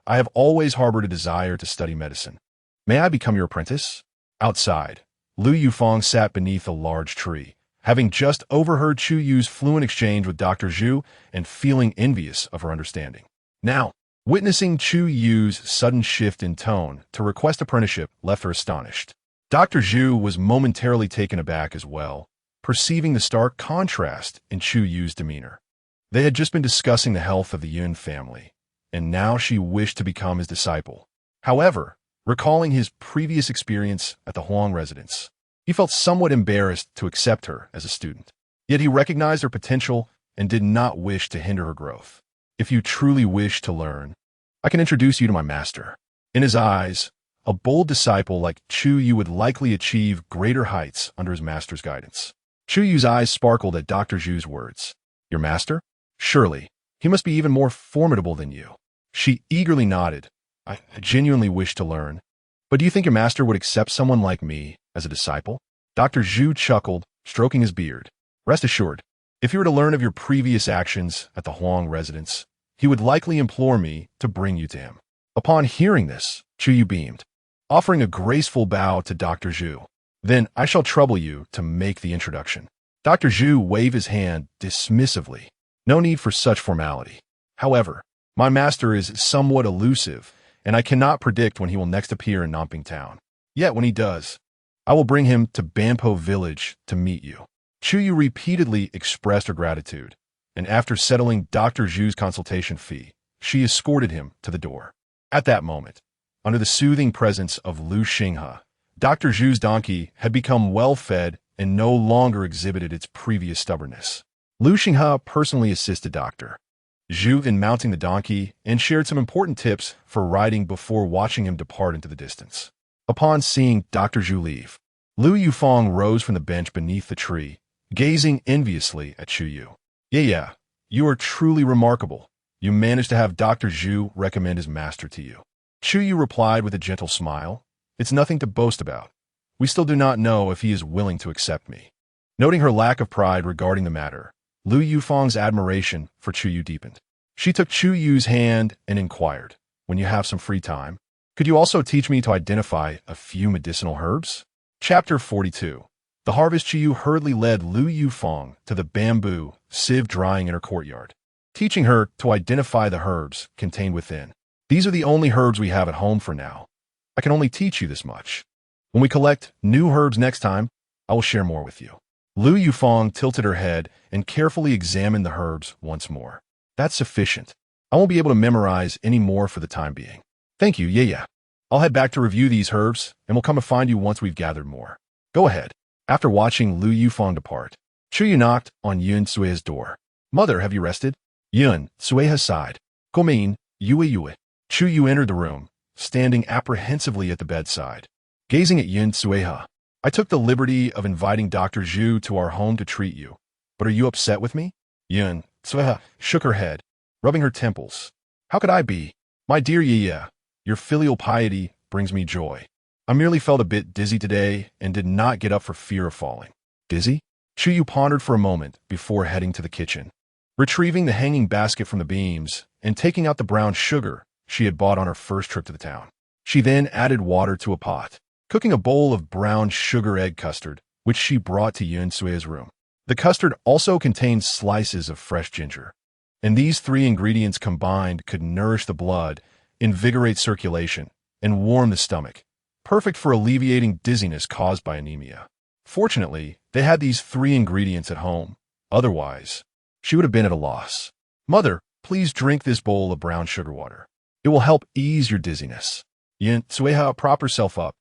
I have always harbored a desire to study medicine. May I become your apprentice?" Outside, Lu Yufeng sat beneath a large tree, having just overheard Chu Yue's fluent exchange with Dr. Zhu and feeling envious of her understanding. Now, witnessing Chu Yue's sudden shift in tone to request apprenticeship left her astonished. Dr. Zhu was momentarily taken aback as well, perceiving the stark contrast in Chu Yue's demeanor. They had just been discussing the health of the Yun family, and now she wished to become his disciple. However, recalling his previous experience at the Huang residence, he felt somewhat embarrassed to accept her as a student. Yet he recognized her potential and did not wish to hinder her growth. If you truly wish to learn, I can introduce you to my master. In his eyes, a bold disciple like Chu Yue would likely achieve greater heights under his master's guidance. Chu Yue's eyes sparkled at Dr. Zhu's words. Your master? Surely, he must be even more formidable than you. She eagerly nodded. I genuinely wish to learn. But do you think your master would accept someone like me as a disciple? Dr. Zhu chuckled, stroking his beard. Rest assured, if you were to learn of your previous actions at the Huang residence, he would likely implore me to bring you to him. Upon hearing this, Chu Yue beamed, offering a graceful bow to Dr. Zhu. Then I shall trouble you to make the introduction. Dr. Zhu waved his hand dismissively. No need for such formality. However, my master is somewhat elusive, and I cannot predict when he will next appear in Nanping Town. Yet when he does, I will bring him to Banpo Village to meet you. Chu Yue repeatedly expressed her gratitude, and after settling Dr. Zhu's consultation fee, she escorted him to the door. At that moment, under the soothing presence of Lu Xinghe, Dr. Zhu's donkey had become well-fed and no longer exhibited its previous stubbornness. Lu Xinghe personally assisted Dr. Zhu in mounting the donkey and shared some important tips for riding before watching him depart into the distance. Upon seeing Dr. Zhu leave, Lu Yufeng rose from the bench beneath the tree, gazing enviously at Chu Yue. Yeah, you are truly remarkable. You managed to have Dr. Zhu recommend his master to you. Chu Yue replied with a gentle smile. It's nothing to boast about. We still do not know if he is willing to accept me. Noting her lack of pride regarding the matter, Lu Yufeng's admiration for Chu Yue deepened. She took Chu Yue's hand and inquired, when you have some free time, could you also teach me to identify a few medicinal herbs? Chapter 42. The harvest. Chu Yue hurriedly led Lu Yufeng to the bamboo sieve drying in her courtyard, teaching her to identify the herbs contained within. These are the only herbs we have at home for now. I can only teach you this much. When we collect new herbs next time, I will share more with you. Lu Yufeng tilted her head and carefully examined the herbs once more. That's sufficient. I won't be able to memorize any more for the time being. Thank you, yeah. I'll head back to review these herbs, and we'll come to find you once we've gathered more. Go ahead. After watching Lu Yufeng depart, Chu Yue knocked on Yun Sui's door. Mother, have you rested? Yun Sui sighed. Gomin, Yue. Chu Yue entered the room, standing apprehensively at the bedside. Gazing at Yun Sui, I took the liberty of inviting Dr. Zhu to our home to treat you, but are you upset with me? Yun Sui shook her head, rubbing her temples. How could I be? My dear Ye, your filial piety brings me joy. I merely felt a bit dizzy today and did not get up for fear of falling. Dizzy? Chu Yue pondered for a moment before heading to the kitchen. Retrieving the hanging basket from the beams and taking out the brown sugar she had bought on her first trip to the town. She then added water to a pot, cooking a bowl of brown sugar egg custard, which she brought to Yun Sui's room. The custard also contained slices of fresh ginger, and these three ingredients combined could nourish the blood, invigorate circulation, and warm the stomach, perfect for alleviating dizziness caused by anemia. Fortunately, they had these three ingredients at home. Otherwise, she would have been at a loss. Mother, please drink this bowl of brown sugar water. It will help ease your dizziness. Yun Sui propped herself up,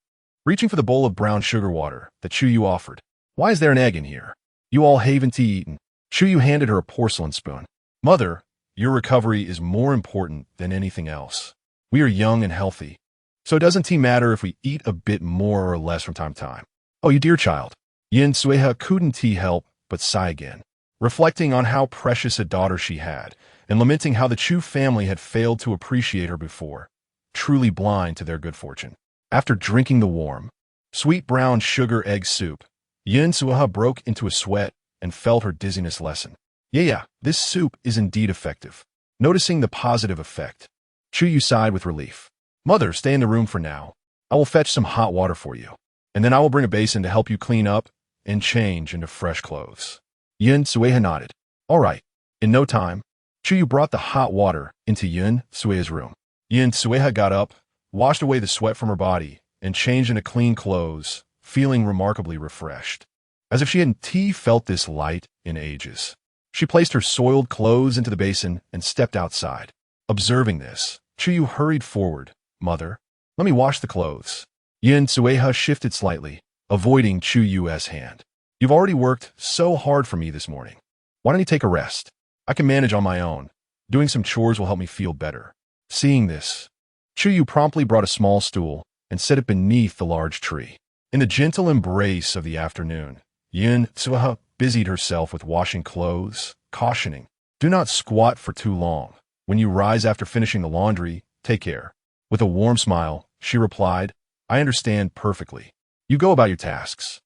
reaching for the bowl of brown sugar water that Chu Yue offered. Why is there an egg in here? You all haven't eaten. Chu Yue handed her a porcelain spoon. Mother, your recovery is more important than anything else. We are young and healthy, so it doesn't matter if we eat a bit more or less from time to time. Oh, you dear child. Yun Sui couldn't help but sigh again, reflecting on how precious a daughter she had, and lamenting how the Chu family had failed to appreciate her before, truly blind to their good fortune. After drinking the warm, sweet brown sugar egg soup, Yun Sui broke into a sweat and felt her dizziness lessen. Yeah, this soup is indeed effective. Noticing the positive effect, Chu Yue sighed with relief. Mother, stay in the room for now. I will fetch some hot water for you. and then I will bring a basin to help you clean up and change into fresh clothes. Yun Sueha nodded. All right. In no time, Chu Yue brought the hot water into Yun Sueha's room. Yun Sueha got up, washed away the sweat from her body, and changed into clean clothes, feeling remarkably refreshed. As if she hadn't felt this light in ages. She placed her soiled clothes into the basin and stepped outside. Observing this, Chu Yue hurried forward. Mother, let me wash the clothes. Yun Sueha shifted slightly, avoiding Chu Yue's hand. You've already worked so hard for me this morning. Why don't you take a rest? I can manage on my own. Doing some chores will help me feel better. Seeing this, Chu Yue promptly brought a small stool and set it beneath the large tree. In the gentle embrace of the afternoon, Yun Sueha busied herself with washing clothes, cautioning, do not squat for too long. When you rise after finishing the laundry, take care. With a warm smile, she replied, I understand perfectly. You go about your tasks.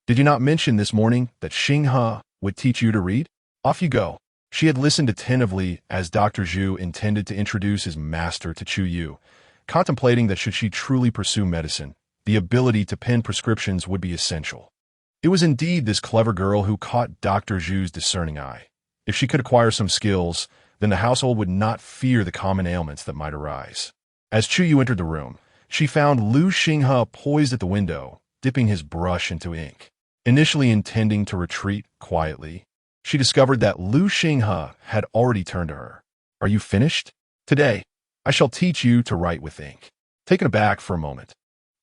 Did you not mention this morning that Xinghe would teach you to read? Off you go. She had listened attentively as Dr. Zhu intended to introduce his master to Chu Yue, contemplating that should she truly pursue medicine, the ability to pen prescriptions would be essential. It was indeed this clever girl who caught Dr. Zhu's discerning eye. If she could acquire some skills, then the household would not fear the common ailments that might arise. As Chu Yue entered the room, she found Lu Xinghe poised at the window, dipping his brush into ink. Initially intending to retreat quietly, she discovered that Lu Xinghe had already turned to her. Are you finished? Today, I shall teach you to write with ink. Taken aback for a moment,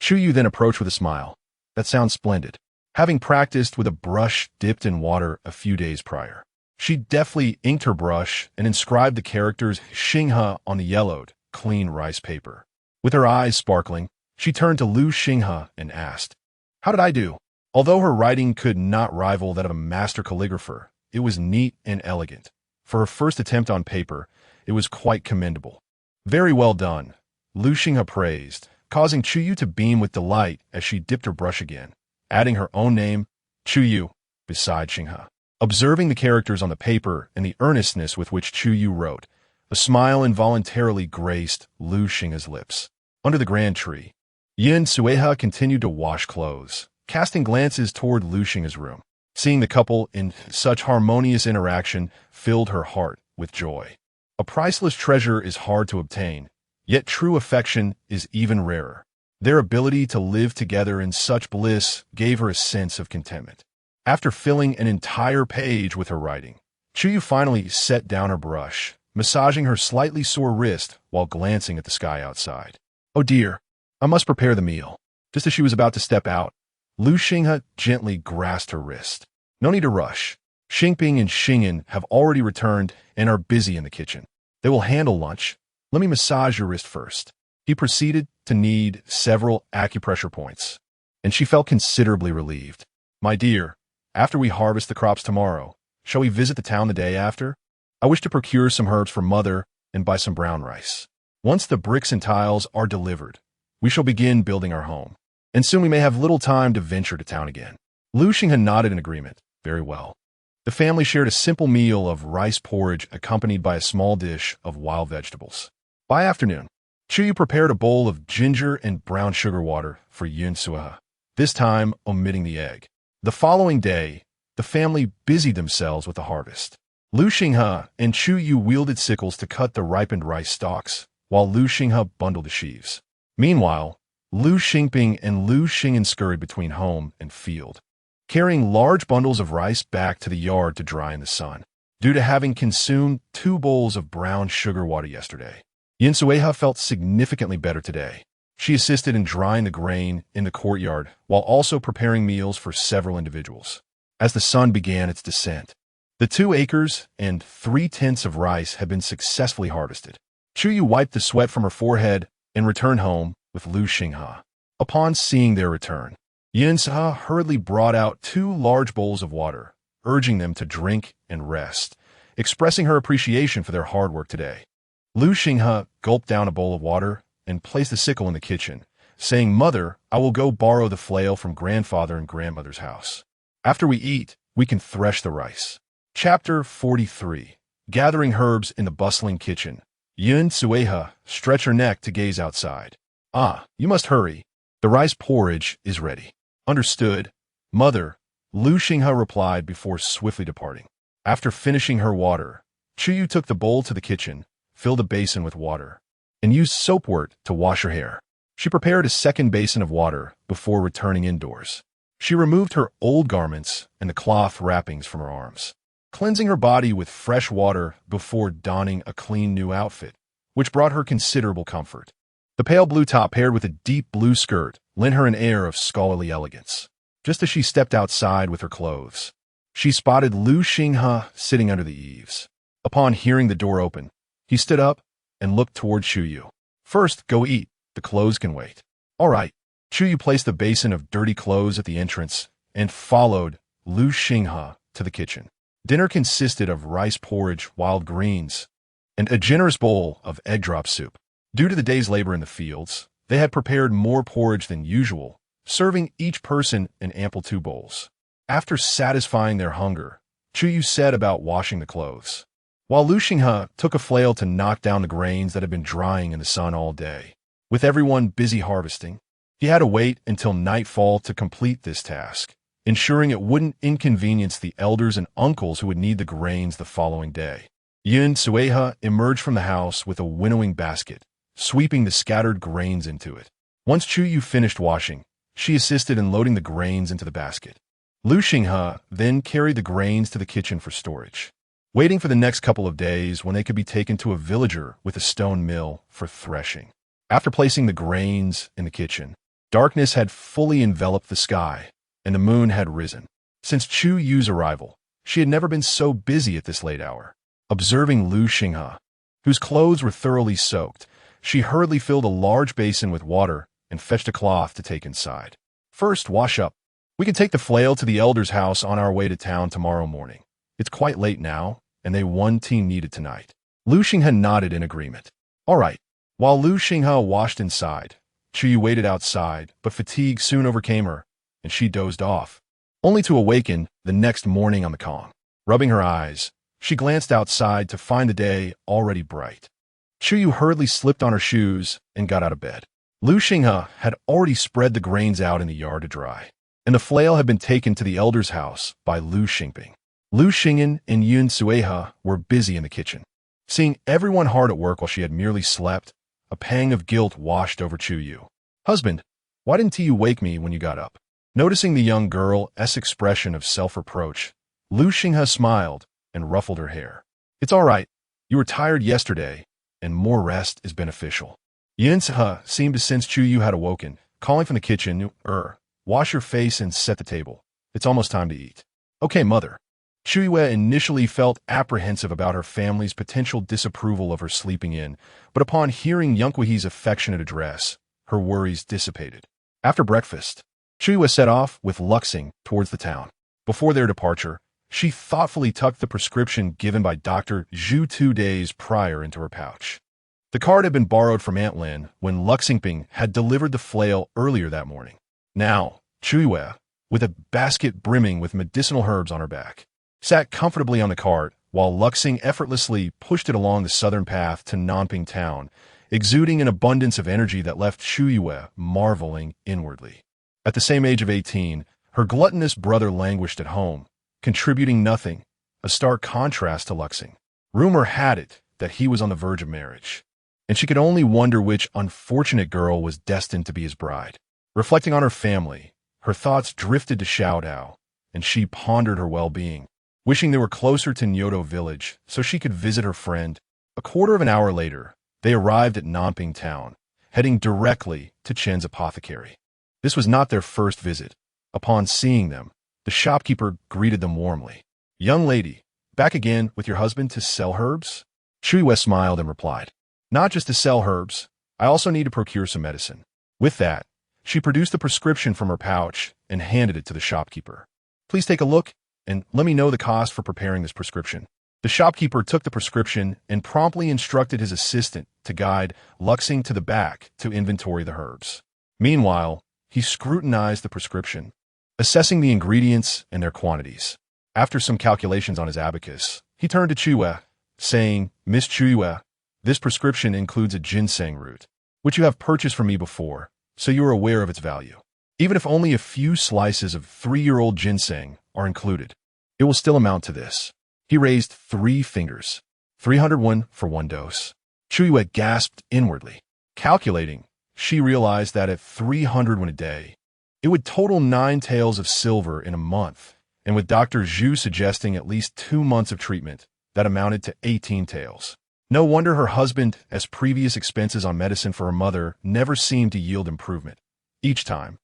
Chu Yue then approached with a smile. That sounds splendid. Having practiced with a brush dipped in water a few days prior, she deftly inked her brush and inscribed the characters Xinghe on the yellowed, clean rice paper. With her eyes sparkling, she turned to Lu Xinghe and asked, How did I do? Although her writing could not rival that of a master calligrapher, it was neat and elegant. For her first attempt on paper, it was quite commendable. Very well done, Lu Xinghe praised, causing Chu Yue to beam with delight as she dipped her brush again, adding her own name, Chu Yue, beside Xinghe. Observing the characters on the paper and the earnestness with which Chu Yue wrote, a smile involuntarily graced Lu Xinghe's lips. Under the grand tree, Yun Sueha continued to wash clothes, casting glances toward Lu Xinghe's room. Seeing the couple in such harmonious interaction filled her heart with joy. A priceless treasure is hard to obtain, yet true affection is even rarer. Their ability to live together in such bliss gave her a sense of contentment. After filling an entire page with her writing, Chu Yue finally set down her brush, massaging her slightly sore wrist while glancing at the sky outside. Oh dear, I must prepare the meal. Just as she was about to step out, Lu Xinghe gently grasped her wrist. No need to rush. Xingping and Xingyan have already returned and are busy in the kitchen. They will handle lunch. Let me massage your wrist first. He proceeded to knead several acupressure points, and she felt considerably relieved. My dear, after we harvest the crops tomorrow, shall we visit the town the day after? I wish to procure some herbs for Mother and buy some brown rice. Once the bricks and tiles are delivered, we shall begin building our home, and soon we may have little time to venture to town again. Lu Xinghe nodded in agreement. Very well. The family shared a simple meal of rice porridge accompanied by a small dish of wild vegetables. By afternoon, Chu Yue prepared a bowl of ginger and brown sugar water for Yun Sueha, this time omitting the egg. The following day, the family busied themselves with the harvest. Lu Xinghe and Chu Yue wielded sickles to cut the ripened rice stalks, while Lu Xinghe bundled the sheaves. Meanwhile, Lu Xingping and Lu Xingyan scurried between home and field, carrying large bundles of rice back to the yard to dry in the sun. Due to having consumed 2 bowls of brown sugar water yesterday, Yun Sueha felt significantly better today. She assisted in drying the grain in the courtyard while also preparing meals for several individuals. As the sun began its descent, the 2 acres and 3/10 of rice had been successfully harvested. Chu Yue wiped the sweat from her forehead and returned home with Lu Xinghe. Upon seeing their return, Yun Sueha hurriedly brought out 2 large bowls of water, urging them to drink and rest, expressing her appreciation for their hard work today. Lu Xinghe gulped down a bowl of water and placed the sickle in the kitchen, saying, Mother, I will go borrow the flail from grandfather and grandmother's house. After we eat, we can thresh the rice. Chapter 43. Gathering herbs in the bustling kitchen. Yun Sueha stretched her neck to gaze outside. Ah, you must hurry. The rice porridge is ready. Understood, mother, Lu Xinghe replied before swiftly departing. After finishing her water, Chu Yue took the bowl to the kitchen, filled a basin with water, and used soapwort to wash her hair. She prepared a second basin of water before returning indoors. She removed her old garments and the cloth wrappings from her arms, cleansing her body with fresh water before donning a clean new outfit, which brought her considerable comfort. The pale blue top paired with a deep blue skirt lent her an air of scholarly elegance. Just as she stepped outside with her clothes, she spotted Lu Xinghe sitting under the eaves. Upon hearing the door open, he stood up and looked toward Chu Yue. First, go eat. The clothes can wait. All right. Chu Yue placed the basin of dirty clothes at the entrance and followed Lu Xinghe to the kitchen. Dinner consisted of rice porridge, wild greens, and a generous bowl of egg drop soup. Due to the day's labor in the fields, they had prepared more porridge than usual, serving each person in ample 2 bowls. After satisfying their hunger, Chu Yue set about washing the clothes, while Lu Xinghe took a flail to knock down the grains that had been drying in the sun all day. With everyone busy harvesting, he had to wait until nightfall to complete this task, ensuring it wouldn't inconvenience the elders and uncles who would need the grains the following day. Yun Sueha emerged from the house with a winnowing basket, sweeping the scattered grains into it. Once Chu Yue finished washing, she assisted in loading the grains into the basket. Lu Xinghe then carried the grains to the kitchen for storage, waiting for the next couple of days when they could be taken to a villager with a stone mill for threshing. After placing the grains in the kitchen, darkness had fully enveloped the sky, and the moon had risen. Since Chu Yue's arrival, she had never been so busy at this late hour. Observing Lu Xinghe, whose clothes were thoroughly soaked, she hurriedly filled a large basin with water and fetched a cloth to take inside. First, wash up. We can take the flail to the elder's house on our way to town tomorrow morning. It's quite late now, and they one team needed tonight. Lu Xinghe nodded in agreement. All right. While Lu Xinghe washed inside, Chu Yue waited outside, but fatigue soon overcame her, and she dozed off, only to awaken the next morning on the Kong. Rubbing her eyes, she glanced outside to find the day already bright. Chu Yue hurriedly slipped on her shoes and got out of bed. Lu Xinghe had already spread the grains out in the yard to dry, and the flail had been taken to the elder's house by Lu Xingping. Lu Xingyan and Yun Sueha were busy in the kitchen. Seeing everyone hard at work while she had merely slept, a pang of guilt washed over Chu Yue. Husband, why didn't you wake me when you got up? Noticing the young girl's expression of self-reproach, Lu Xinghe smiled and ruffled her hair. It's all right. You were tired yesterday, and more rest is beneficial. Yun Sueha seemed to sense Chu Yue had awoken, calling from the kitchen, wash your face and set the table. It's almost time to eat. Okay, mother. Chu Yue initially felt apprehensive about her family's potential disapproval of her sleeping in, but upon hearing Yunkwee's affectionate address, her worries dissipated. After breakfast, Chu Yue set off with Luxing towards the town. Before their departure, she thoughtfully tucked the prescription given by Dr. Zhu 2 days prior into her pouch. The card had been borrowed from Aunt Lin when Luxingping had delivered the flail earlier that morning. Now, Chu Yue, with a basket brimming with medicinal herbs on her back, sat comfortably on the cart while Luxing effortlessly pushed it along the southern path to Nanping town, exuding an abundance of energy that left Chu Yue marveling inwardly. At the same age of 18, her gluttonous brother languished at home, contributing nothing, a stark contrast to Luxing. Rumor had it that he was on the verge of marriage, and she could only wonder which unfortunate girl was destined to be his bride. Reflecting on her family, her thoughts drifted to Xiaodao, and she pondered her well-being, wishing they were closer to Nyoto village so she could visit her friend. A quarter of an hour later, they arrived at Nanping town, heading directly to Chen's apothecary. This was not their first visit. Upon seeing them, the shopkeeper greeted them warmly. Young lady, back again with your husband to sell herbs? Chu Yue smiled and replied, not just to sell herbs, I also need to procure some medicine. With that, she produced the prescription from her pouch and handed it to the shopkeeper. Please take a look and let me know the cost for preparing this prescription. The shopkeeper took the prescription and promptly instructed his assistant to guide Luxing to the back to inventory the herbs. Meanwhile, he scrutinized the prescription, assessing the ingredients and their quantities. After some calculations on his abacus, he turned to Chu Yue, saying, Miss Chu Yue, this prescription includes a ginseng root, which you have purchased from me before, so you are aware of its value. Even if only a few slices of 3-year-old ginseng are included, it will still amount to this. He raised 3 fingers. 301 for 1 dose. Chu Yue gasped inwardly. Calculating, she realized that at 301 a day, it would total 9 taels of silver in a month, and with Dr. Zhu suggesting at least 2 months of treatment, that amounted to 18 taels. No wonder her husband, as previous expenses on medicine for her mother never seemed to yield improvement. Each time,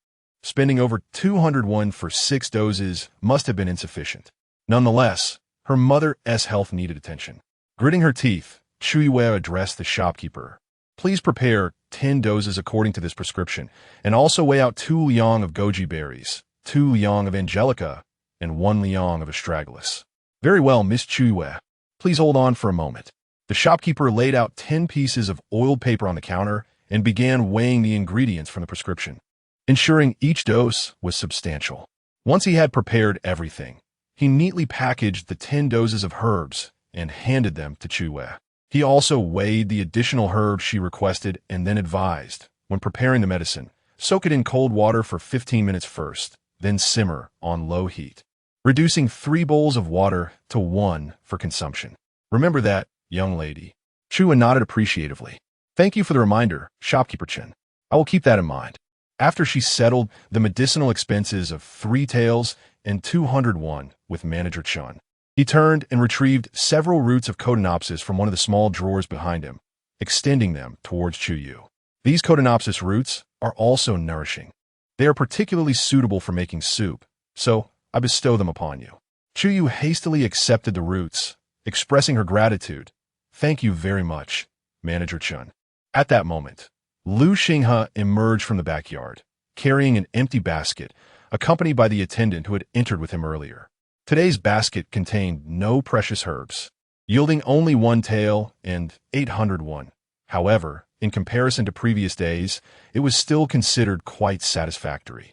spending over 201 for 6 doses must have been insufficient. Nonetheless, her mother's health needed attention. Gritting her teeth, Chu Yue addressed the shopkeeper. Please prepare 10 doses according to this prescription, and also weigh out 2 liang of goji berries, 2 liang of angelica, and 1 liang of astragalus. Very well, Miss Chu Yue. Please hold on for a moment. The shopkeeper laid out 10 pieces of oiled paper on the counter and began weighing the ingredients from the prescription, ensuring each dose was substantial. Once he had prepared everything, he neatly packaged the 10 doses of herbs and handed them to Chu Yue. He also weighed the additional herbs she requested and then advised, when preparing the medicine, soak it in cold water for 15 minutes first, then simmer on low heat, reducing 3 bowls of water to 1 for consumption. Remember that, young lady. Chu Yue nodded appreciatively. Thank you for the reminder, shopkeeper Chen. I will keep that in mind. After she settled the medicinal expenses of 3 taels and 201 with manager Chen, he turned and retrieved several roots of Cotinopsis from one of the small drawers behind him, extending them towards Chu Yue. These Cotinopsis roots are also nourishing. They are particularly suitable for making soup, so I bestow them upon you. Chu Yue hastily accepted the roots, expressing her gratitude. Thank you very much, Manager Chen. At that moment, Lu Xinghe emerged from the backyard, carrying an empty basket, accompanied by the attendant who had entered with him earlier. Today's basket contained no precious herbs, yielding only 1 tael and 801. However, in comparison to previous days, it was still considered quite satisfactory.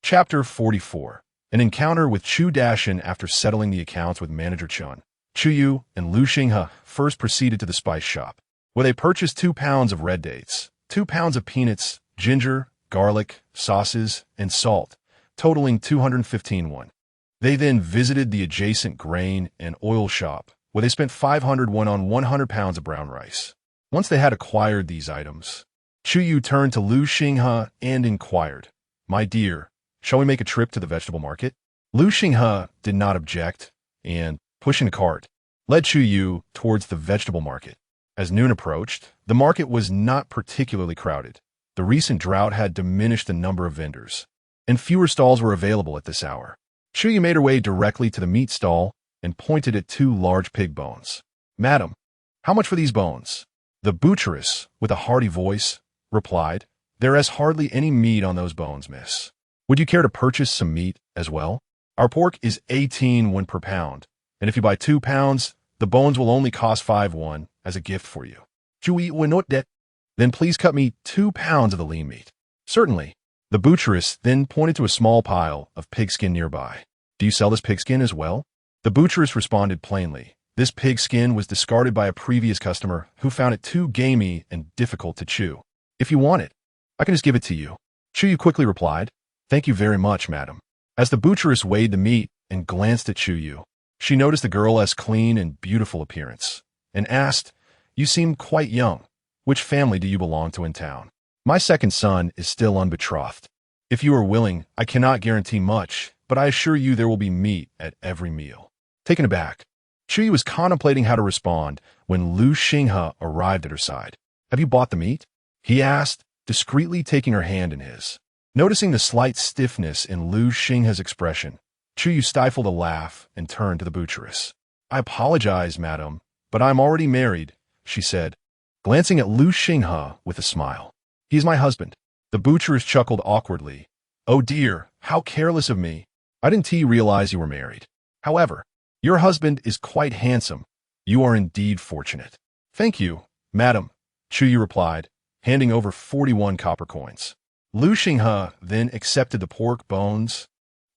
Chapter 44. An encounter with Chu Dashin after settling the accounts with Manager Chen. Chu Yue and Lu Xinghe first proceeded to the spice shop, where they purchased 2 pounds of red dates, 2 pounds of peanuts, ginger, garlic, sauces, and salt, totaling 215 won. They then visited the adjacent grain and oil shop, where they spent 500 won on 100 pounds of brown rice. Once they had acquired these items, Chu Yue turned to Lu Xinghe and inquired, "My dear, shall we make a trip to the vegetable market?" Lu Xinghe did not object, and, pushing a cart, led Chu Yue towards the vegetable market. As noon approached, the market was not particularly crowded. The recent drought had diminished the number of vendors, and fewer stalls were available at this hour. Chu Yue made her way directly to the meat stall and pointed at 2 large pig bones. "Madam, how much for these bones?" The butcheress, with a hearty voice, replied, "There is hardly any meat on those bones, miss. Would you care to purchase some meat as well? Our pork is 18 won per pound, and if you buy 2 pounds, the bones will only cost 5 won as a gift for you." Chu Yue will note that. "Then please cut me 2 pounds of the lean meat." "Certainly." The butcheress then pointed to a small pile of pigskin nearby. "Do you sell this pigskin as well?" The butcheress responded plainly. This pigskin was discarded by a previous customer who found it too gamey and difficult to chew. "If you want it, I can just give it to you." Chu Yue quickly replied, "Thank you very much, madam." As the butcheress weighed the meat and glanced at Chu Yue, she noticed the girl's clean and beautiful appearance, and asked, "You seem quite young. Which family do you belong to in town?" "My second son is still unbetrothed. If you are willing, I cannot guarantee much, but I assure you there will be meat at every meal." Taken aback, Chu Yue was contemplating how to respond when Lu Xinghe arrived at her side. "Have you bought the meat?" he asked, discreetly taking her hand in his. Noticing the slight stiffness in Lu Xinghe's expression, Chu Yue stifled a laugh and turned to the butcheress. "I apologize, madam, but I am already married," she said, glancing at Lu Xinghe with a smile. "He is my husband." The butcheress chuckled awkwardly. "Oh dear, how careless of me. I didn't realize you were married. However, your husband is quite handsome. You are indeed fortunate." "Thank you, madam," Chu Yue replied, handing over 41 copper coins. Lu Xinghe then accepted the pork bones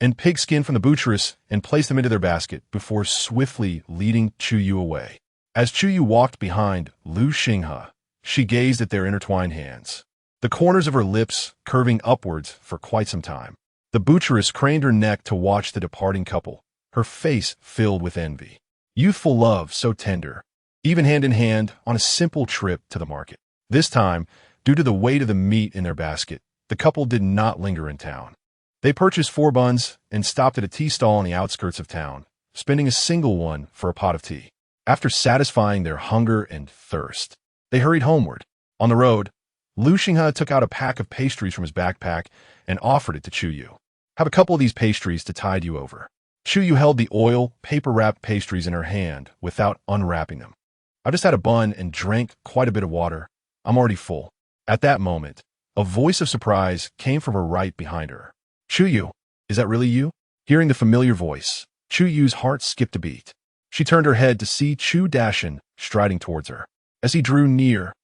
and pig skin from the butcheress and placed them into their basket before swiftly leading Chu Yue away. As Chu Yue walked behind Lu Xinghe, she gazed at their intertwined hands. the corners of her lips curving upwards for quite some time. The butcheress craned her neck to watch the departing couple, her face filled with envy. Youthful love so tender, even hand in hand on a simple trip to the market. This time, due to the weight of the meat in their basket, the couple did not linger in town. They purchased 4 buns and stopped at a tea stall on the outskirts of town, spending a single one for a pot of tea. After satisfying their hunger and thirst, they hurried homeward. On the road, Lu Xinghe took out a pack of pastries from his backpack and offered it to Chu Yue. Have a couple of these pastries to tide you over. Chu Yue held the oil, paper-wrapped pastries in her hand without unwrapping them. I just had a bun and drank quite a bit of water. I'm already full. At that moment, a voice of surprise came from her right behind her. Chu Yue, is that really you? Hearing the familiar voice, Chu Yue's heart skipped a beat. She turned her head to see Chu Dashan striding towards her. As he drew near,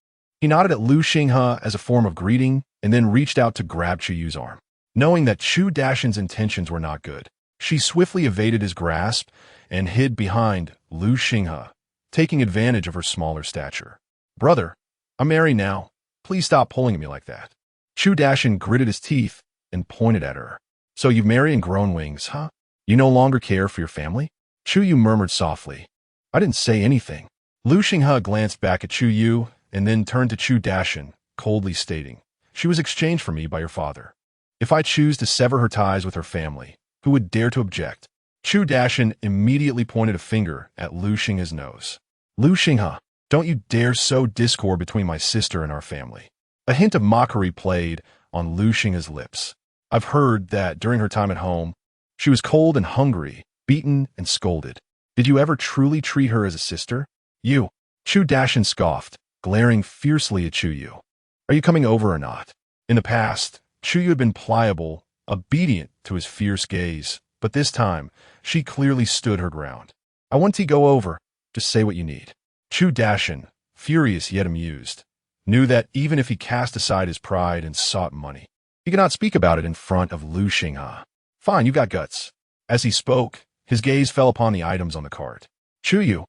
he nodded at Lu Xinghe as a form of greeting and then reached out to grab Chu Yue's arm. Knowing that Chu Dashan's intentions were not good, she swiftly evaded his grasp and hid behind Lu Xinghe, taking advantage of her smaller stature. Brother, I'm married now. Please stop pulling at me like that. Chu Dashan gritted his teeth and pointed at her. So you've married and grown wings, huh? You no longer care for your family? Chu Yue murmured softly. I didn't say anything. Lu Xinghe glanced back at Chu Yue and then turned to Chu Dashan, coldly stating, she was exchanged for me by your father. If I choose to sever her ties with her family, who would dare to object? Chu Dashan immediately pointed a finger at Lu Xinghe's nose. Lu Xinghe, don't you dare sow discord between my sister and our family. A hint of mockery played on Lu Xinghe's lips. I've heard that during her time at home, she was cold and hungry, beaten and scolded. Did you ever truly treat her as a sister? You. Chu Dashan scoffed, glaring fiercely at Chu Yue. Are you coming over or not? In the past, Chu Yue had been pliable, obedient to his fierce gaze, but this time, she clearly stood her ground. I want to go over. Just say what you need. Chu Dashan, furious yet amused, knew that even if he cast aside his pride and sought money, he could not speak about it in front of Lu Xinghe. Fine, you got guts. As he spoke, his gaze fell upon the items on the cart. Chu Yue,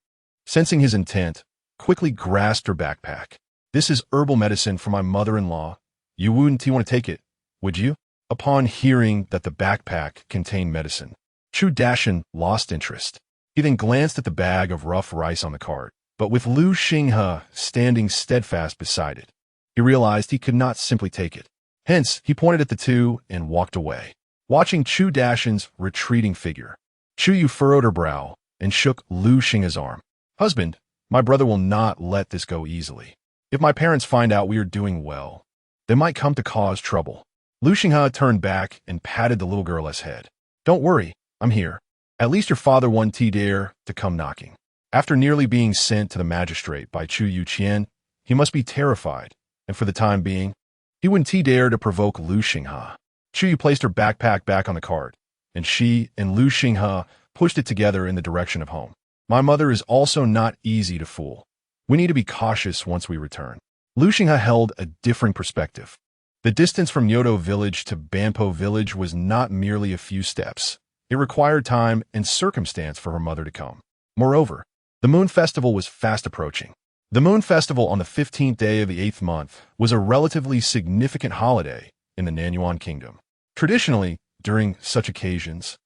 sensing his intent, quickly grasped her backpack. This is herbal medicine for my mother-in-law. You wouldn't want to take it, would you? Upon hearing that the backpack contained medicine, Chu Dashan lost interest. He then glanced at the bag of rough rice on the cart, but with Lu Xinghe standing steadfast beside it, he realized he could not simply take it. Hence, he pointed at the two and walked away. Watching Chu Dashan's retreating figure, Chu Yue furrowed her brow and shook Lu Xinghe's arm. Husband, my brother will not let this go easily. If my parents find out we are doing well, they might come to cause trouble. Lu Xinghe turned back and patted the little girl's head. Don't worry, I'm here. At least your father wouldn't dare to come knocking. After nearly being sent to the magistrate by Chu Yuqian, he must be terrified, and for the time being, he wouldn't dare to provoke Lu Xinghe. Chu Yue placed her backpack back on the cart, and she and Lu Xinghe pushed it together in the direction of home. My mother is also not easy to fool. We need to be cautious once we return. Lu Xinghe held a differing perspective. The distance from Yodo village to Banpo village was not merely a few steps. It required time and circumstance for her mother to come. Moreover, the Moon Festival was fast approaching. The Moon Festival on the 15th day of the 8th month was a relatively significant holiday in the Nanyuan Kingdom. Traditionally, during such occasions,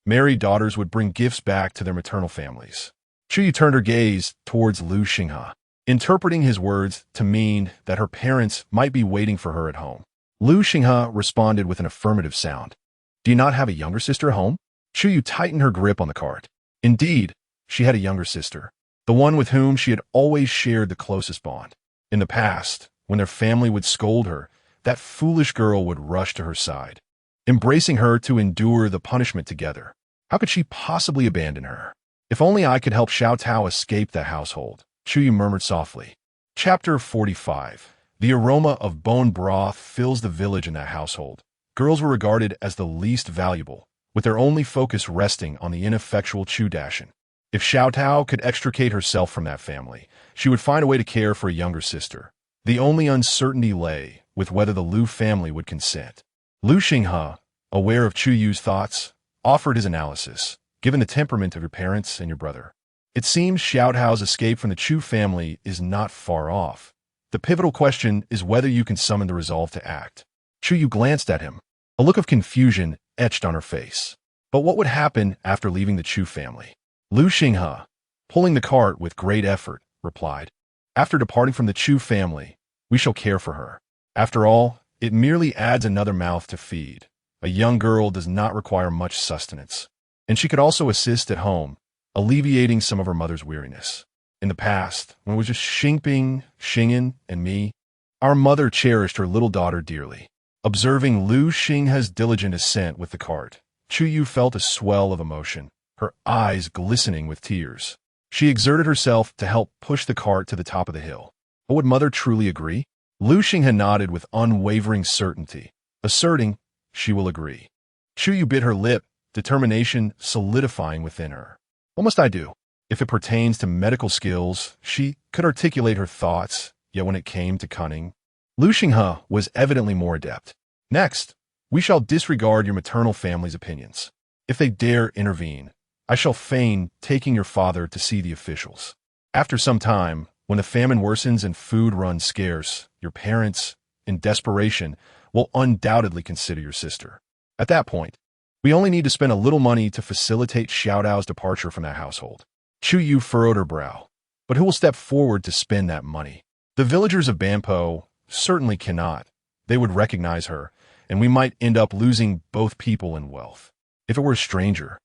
married daughters would bring gifts back to their maternal families. Chu Yue turned her gaze towards Lu Xinghe, interpreting his words to mean that her parents might be waiting for her at home. Lu Xinghe responded with an affirmative sound. Do you not have a younger sister at home? Chu Yue tightened her grip on the cart. Indeed, she had a younger sister, the one with whom she had always shared the closest bond. In the past, when their family would scold her, that foolish girl would rush to her side, embracing her to endure the punishment together. How could she possibly abandon her? If only I could help Xiao Tao escape that household, Chu Yue murmured softly. Chapter 45. The aroma of bone broth fills the village in that household. Girls were regarded as the least valuable, with their only focus resting on the ineffectual Chu Dashan. If Xiao Tao could extricate herself from that family, she would find a way to care for a younger sister. The only uncertainty lay with whether the Lu family would consent. Lu Xinghe, aware of Chu Yue's thoughts, offered his analysis. Given the temperament of your parents and your brother, it seems Xiao Tao's escape from the Chu family is not far off. The pivotal question is whether you can summon the resolve to act. Chu Yue glanced at him, a look of confusion etched on her face. But what would happen after leaving the Chu family? Lu Xinghe, pulling the cart with great effort, replied, "After departing from the Chu family, we shall care for her. After all, it merely adds another mouth to feed. A young girl does not require much sustenance. And she could also assist at home, alleviating some of her mother's weariness. In the past, when it was just Xingping, Xing'an, and me, our mother cherished her little daughter dearly." Observing Lu Xinghe's diligent ascent with the cart, Chu Yue felt a swell of emotion, her eyes glistening with tears. She exerted herself to help push the cart to the top of the hill. But would mother truly agree? Lu Xinghe nodded with unwavering certainty, asserting she will agree. Chu Yue bit her lip, determination solidifying within her. What must I do? If it pertains to medical skills, she could articulate her thoughts, yet when it came to cunning, Lu Xinghe was evidently more adept. Next, we shall disregard your maternal family's opinions. If they dare intervene, I shall feign taking your father to see the officials. After some time, when the famine worsens and food runs scarce, your parents, in desperation, will undoubtedly consider your sister. At that point, we only need to spend a little money to facilitate Xiaodao's departure from that household. Chu Yue furrowed her brow. But who will step forward to spend that money? The villagers of Banpo certainly cannot. They would recognize her, and we might end up losing both people and wealth. If it were a stranger,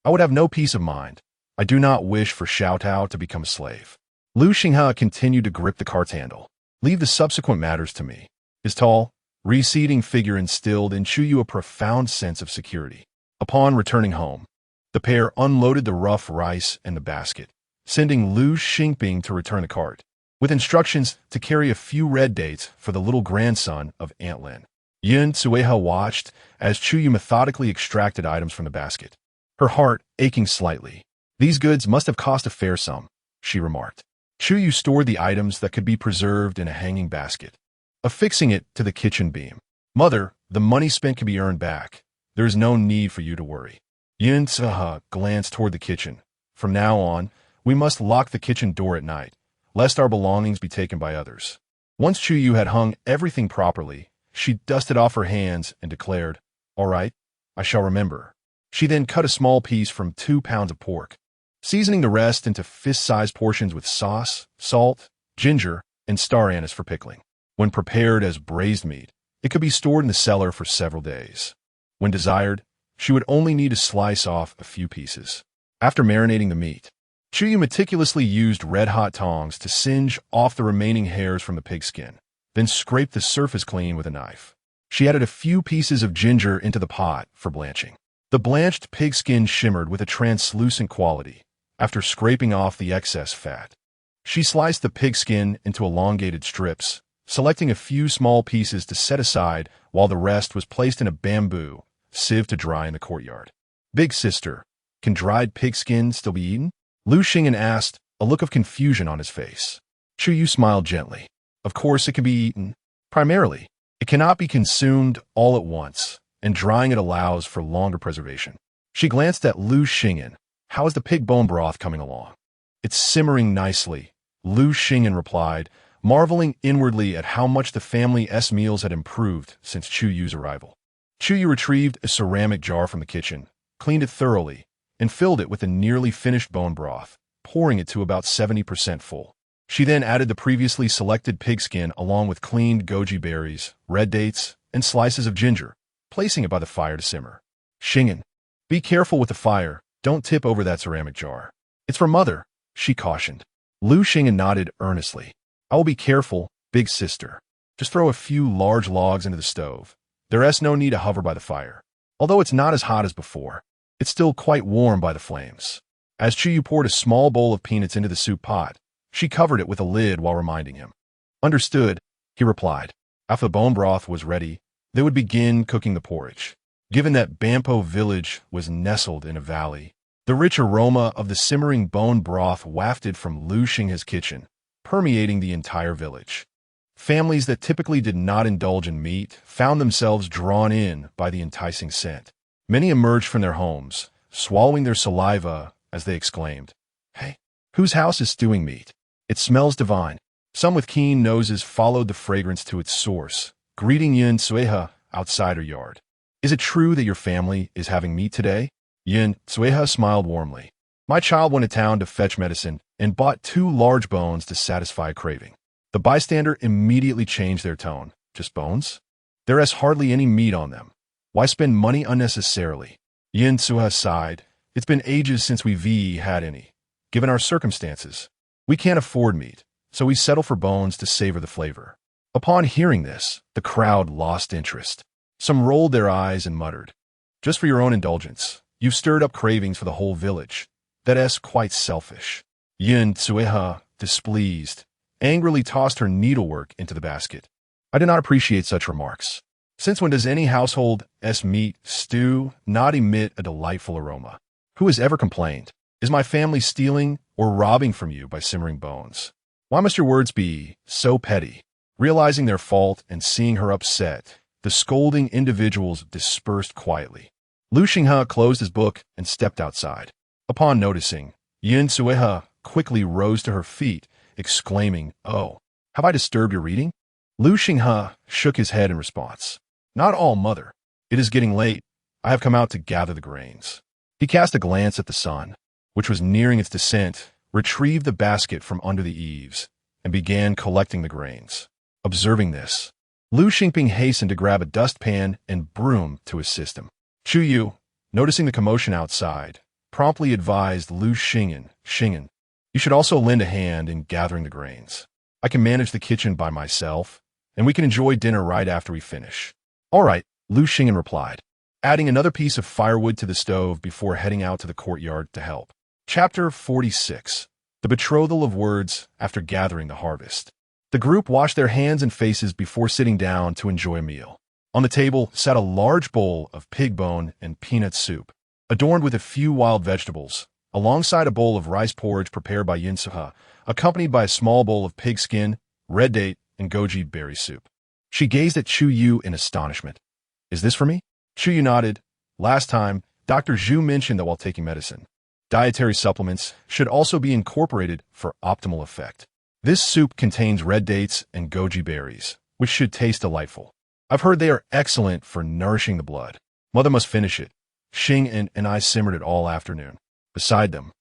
I would have no peace of mind. I do not wish for Xiaotao to become a slave. Lu Xinghe continued to grip the cart's handle. Leave the subsequent matters to me. His tall, receding figure instilled in Chu Yue a profound sense of security. Upon returning home, the pair unloaded the rough rice and the basket, sending Lu Xingping to return the cart, with instructions to carry a few red dates for the little grandson of Aunt Lin. Yun Tsueha watched as Chu Yue methodically extracted items from the basket, her heart aching slightly. "These goods must have cost a fair sum," she remarked. Chu Yue stored the items that could be preserved in a hanging basket, affixing it to the kitchen beam. "Mother, the money spent can be earned back. There is no need for you to worry." Yun Tsueha glanced toward the kitchen. "From now on, we must lock the kitchen door at night, lest our belongings be taken by others." Once Chu Yue had hung everything properly, she dusted off her hands and declared, "All right, I shall remember." She then cut a small piece from 2 pounds of pork, seasoning the rest into fist-sized portions with sauce, salt, ginger, and star anise for pickling. When prepared as braised meat, it could be stored in the cellar for several days. When desired, she would only need to slice off a few pieces. After marinating the meat, Chu Yue meticulously used red-hot tongs to singe off the remaining hairs from the pig skin, then scraped the surface clean with a knife. She added a few pieces of ginger into the pot for blanching. The blanched pig skin shimmered with a translucent quality after scraping off the excess fat. She sliced the pig skin into elongated strips, selecting a few small pieces to set aside while the rest was placed in a bamboo sieve to dry in the courtyard. "Big sister, can dried pig skin still be eaten?" Lu Xing'an asked, a look of confusion on his face. Chu Yue smiled gently. "Of course it can be eaten. Primarily, it cannot be consumed all at once, and drying it allows for longer preservation." She glanced at Lu Xing'an. "How is the pig bone broth coming along?" "It's simmering nicely," Lu Xing'an replied, marveling inwardly at how much the family's meals had improved since Chu Yue's arrival. Chu Yue retrieved a ceramic jar from the kitchen, cleaned it thoroughly, and filled it with a nearly finished bone broth, pouring it to about 70% full. She then added the previously selected pig skin along with cleaned goji berries, red dates, and slices of ginger, placing it by the fire to simmer. "Xing'an, be careful with the fire. Don't tip over that ceramic jar. It's for mother," she cautioned. Lu Xing'an nodded earnestly. "I will be careful, big sister. Just throw a few large logs into the stove. There's no need to hover by the fire. Although it's not as hot as before, it's still quite warm by the flames." As Chu Yue poured a small bowl of peanuts into the soup pot, she covered it with a lid while reminding him. "Understood," he replied. After the bone broth was ready, they would begin cooking the porridge. Given that Banpo village was nestled in a valley, the rich aroma of the simmering bone broth wafted from Lu Xinghe's kitchen, permeating the entire village. Families that typically did not indulge in meat found themselves drawn in by the enticing scent. Many emerged from their homes, swallowing their saliva as they exclaimed, "Hey, whose house is stewing meat? It smells divine." Some with keen noses followed the fragrance to its source, greeting Yin Sueha outside her yard. Is it true that your family is having meat today? Yin Sueha smiled warmly. My child went to town to fetch medicine and bought 2 large bones to satisfy a craving. The bystander immediately changed their tone. Just bones? There is hardly any meat on them. Why spend money unnecessarily? Yin Sueha sighed. It's been ages since we've had any. Given our circumstances, we can't afford meat, so we settle for bones to savor the flavor. Upon hearing this, the crowd lost interest. Some rolled their eyes and muttered, just for your own indulgence, you've stirred up cravings for the whole village. That is quite selfish. Yin Sueha, displeased, angrily tossed her needlework into the basket. I do not appreciate such remarks. Since when does any household meat stew not emit a delightful aroma? Who has ever complained? Is my family stealing or robbing from you by simmering bones? Why must your words be so petty? Realizing their fault and seeing her upset, the scolding individuals dispersed quietly. Lu Xinghe closed his book and stepped outside. Upon noticing, Yin Sueha quickly rose to her feet, exclaiming, "Oh, have I disturbed your reading?" Lu Xinghe shook his head in response. "Not all, mother. It is getting late. I have come out to gather the grains." He cast a glance at the sun, which was nearing its descent, retrieved the basket from under the eaves, and began collecting the grains. Observing this, Lu Xingping hastened to grab a dustpan and broom to assist him. Chu Yue, noticing the commotion outside, promptly advised Lu Xingen, you should also lend a hand in gathering the grains. I can manage the kitchen by myself, and we can enjoy dinner right after we finish. All right, Lu Xingen replied, adding another piece of firewood to the stove before heading out to the courtyard to help. Chapter 46. The Betrothal of Words After Gathering the Harvest. The group washed their hands and faces before sitting down to enjoy a meal. On the table sat a large bowl of pig bone and peanut soup, adorned with a few wild vegetables, alongside a bowl of rice porridge prepared by Yin Sueha, accompanied by a small bowl of pig skin, red date, and goji berry soup. She gazed at Chu Yue in astonishment. Is this for me? Chu Yue nodded. Last time, Dr. Zhu mentioned that while taking medicine, dietary supplements should also be incorporated for optimal effect. This soup contains red dates and goji berries, which should taste delightful. I've heard they are excellent for nourishing the blood. Mother must finish it. Xing and I simmered it all afternoon. Beside them,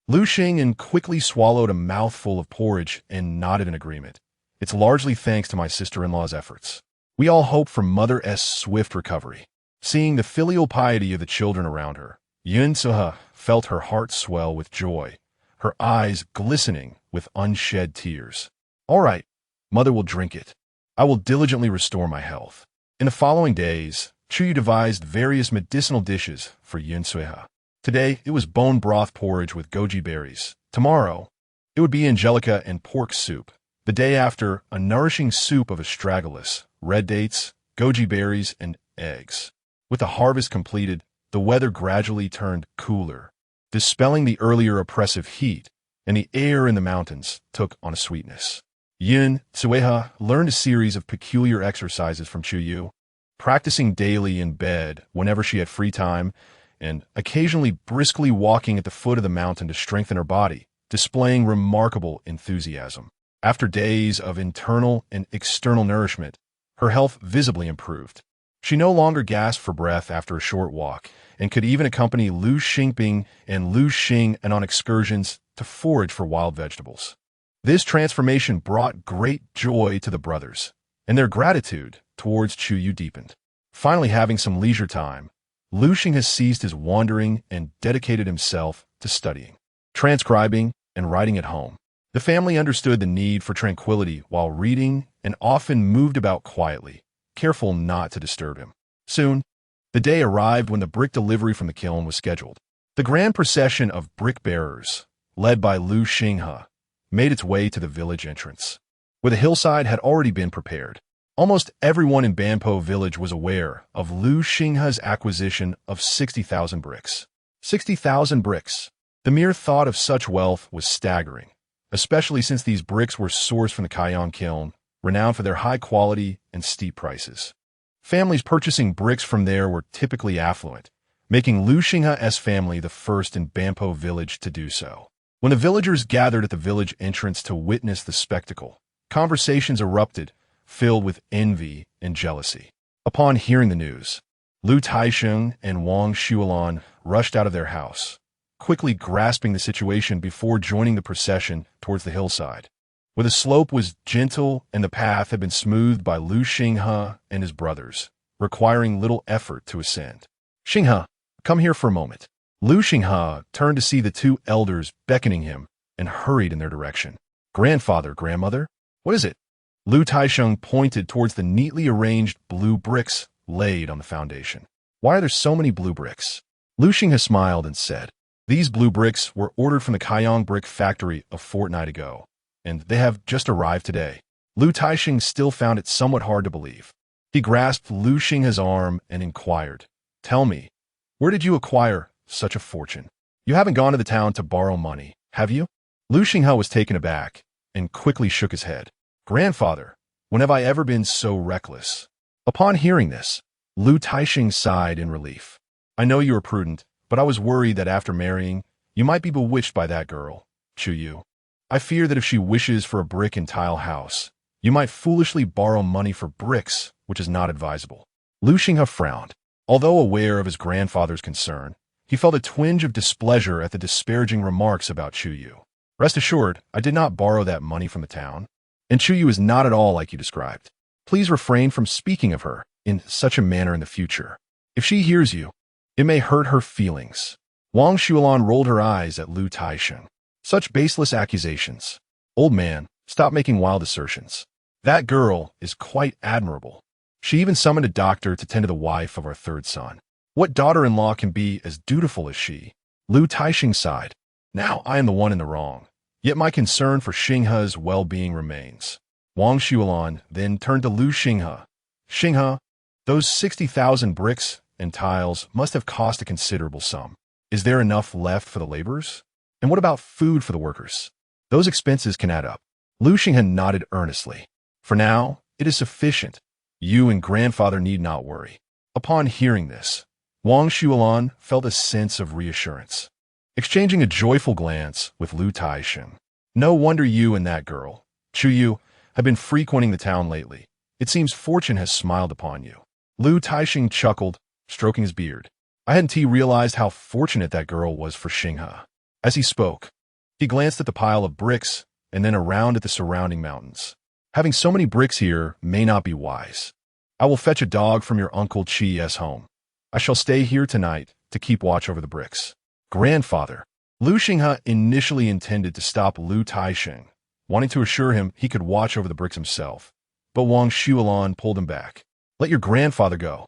Lu Xing quickly swallowed a mouthful of porridge and nodded in agreement. It's largely thanks to my sister-in-law's efforts. We all hope for Mother's swift recovery. Seeing the filial piety of the children around her, Yin Sueha felt her heart swell with joy, her eyes glistening with unshed tears. All right, Mother will drink it. I will diligently restore my health. In the following days, Chu Yue devised various medicinal dishes for Yin Sueha. Today, it was bone broth porridge with goji berries. Tomorrow, it would be angelica and pork soup. The day after, a nourishing soup of astragalus, red dates, goji berries, and eggs. With the harvest completed, the weather gradually turned cooler, dispelling the earlier oppressive heat, and the air in the mountains took on a sweetness. Yin Sueha learned a series of peculiar exercises from Chu Yue, practicing daily in bed whenever she had free time, and occasionally briskly walking at the foot of the mountain to strengthen her body, displaying remarkable enthusiasm. After days of internal and external nourishment, her health visibly improved. She no longer gasped for breath after a short walk, and could even accompany Lu Xingping and Lu Xing on excursions to forage for wild vegetables. This transformation brought great joy to the brothers, and their gratitude towards Chu Yue deepened. Finally, having some leisure time, Lu Xing has ceased his wandering and dedicated himself to studying, transcribing, and writing at home. The family understood the need for tranquility while reading and often moved about quietly, careful not to disturb him. Soon, the day arrived when the brick delivery from the kiln was scheduled. The grand procession of brick bearers, led by Lu Xinghe, made its way to the village entrance, where the hillside had already been prepared. Almost everyone in Banpo village was aware of Lu Xinghe's acquisition of 60,000 bricks. 60,000 bricks. The mere thought of such wealth was staggering, especially since these bricks were sourced from the Kaiyang kiln, renowned for their high quality and steep prices. Families purchasing bricks from there were typically affluent, making Lu Xinghe's family the first in Banpo village to do so. When the villagers gathered at the village entrance to witness the spectacle, Conversations erupted, filled with envy and jealousy. Upon hearing the news, Lu Taisheng and Wang Xuelan rushed out of their house, quickly grasping the situation before joining the procession towards the hillside, where the slope was gentle and the path had been smoothed by Lu Xinghe and his brothers, requiring little effort to ascend. Xinghe, come here for a moment. Lu Xinghe turned to see the two elders beckoning him and hurried in their direction. Grandfather, grandmother, what is it? Lu Taisheng pointed towards the neatly arranged blue bricks laid on the foundation. Why are there so many blue bricks? Lu Xinghe smiled and said, these blue bricks were ordered from the Kaiyang brick factory a fortnight ago, and they have just arrived today. Lu Taisheng still found it somewhat hard to believe. He grasped Lu Xinghe's arm and inquired, tell me, where did you acquire such a fortune? You haven't gone to the town to borrow money, have you? Lu Xinghe was taken aback and quickly shook his head. Grandfather, when have I ever been so reckless? Upon hearing this, Lu Taisheng sighed in relief. I know you are prudent, but I was worried that after marrying, you might be bewitched by that girl, Chu Yue. I fear that if she wishes for a brick and tile house, you might foolishly borrow money for bricks, which is not advisable. Lu Xinghe frowned. Although aware of his grandfather's concern, he felt a twinge of displeasure at the disparaging remarks about Chu Yue. Rest assured, I did not borrow that money from the town, and Chu Yue is not at all like you described. Please refrain from speaking of her in such a manner in the future. If she hears you, it may hurt her feelings. Wang Xuelan rolled her eyes at Lu Taisheng. Such baseless accusations. Old man, stop making wild assertions. That girl is quite admirable. She even summoned a doctor to tend to the wife of our third son. What daughter-in-law can be as dutiful as she? Lu Taisheng sighed. Now I am the one in the wrong. Yet my concern for Xinghe's well-being remains. Wang Xuelan then turned to Lu Xinghe. Xinghe, those 60,000 bricks and tiles must have cost a considerable sum. Is there enough left for the laborers? And what about food for the workers? Those expenses can add up. Lu Xinghe nodded earnestly. For now, it is sufficient. You and grandfather need not worry. Upon hearing this, Wang Xuelan felt a sense of reassurance, exchanging a joyful glance with Lu Taisheng. No wonder you and that girl, Chu Yue, have been frequenting the town lately. It seems fortune has smiled upon you. Lu Taisheng chuckled, stroking his beard. I hadn't realized how fortunate that girl was for Xinghe. As he spoke, he glanced at the pile of bricks and then around at the surrounding mountains. Having so many bricks here may not be wise. I will fetch a dog from your uncle Chi's home. I shall stay here tonight to keep watch over the bricks. Grandfather. Lu Xinghe initially intended to stop Lu Taisheng, wanting to assure him he could watch over the bricks himself. But Wang Xuelan pulled him back. Let your grandfather go.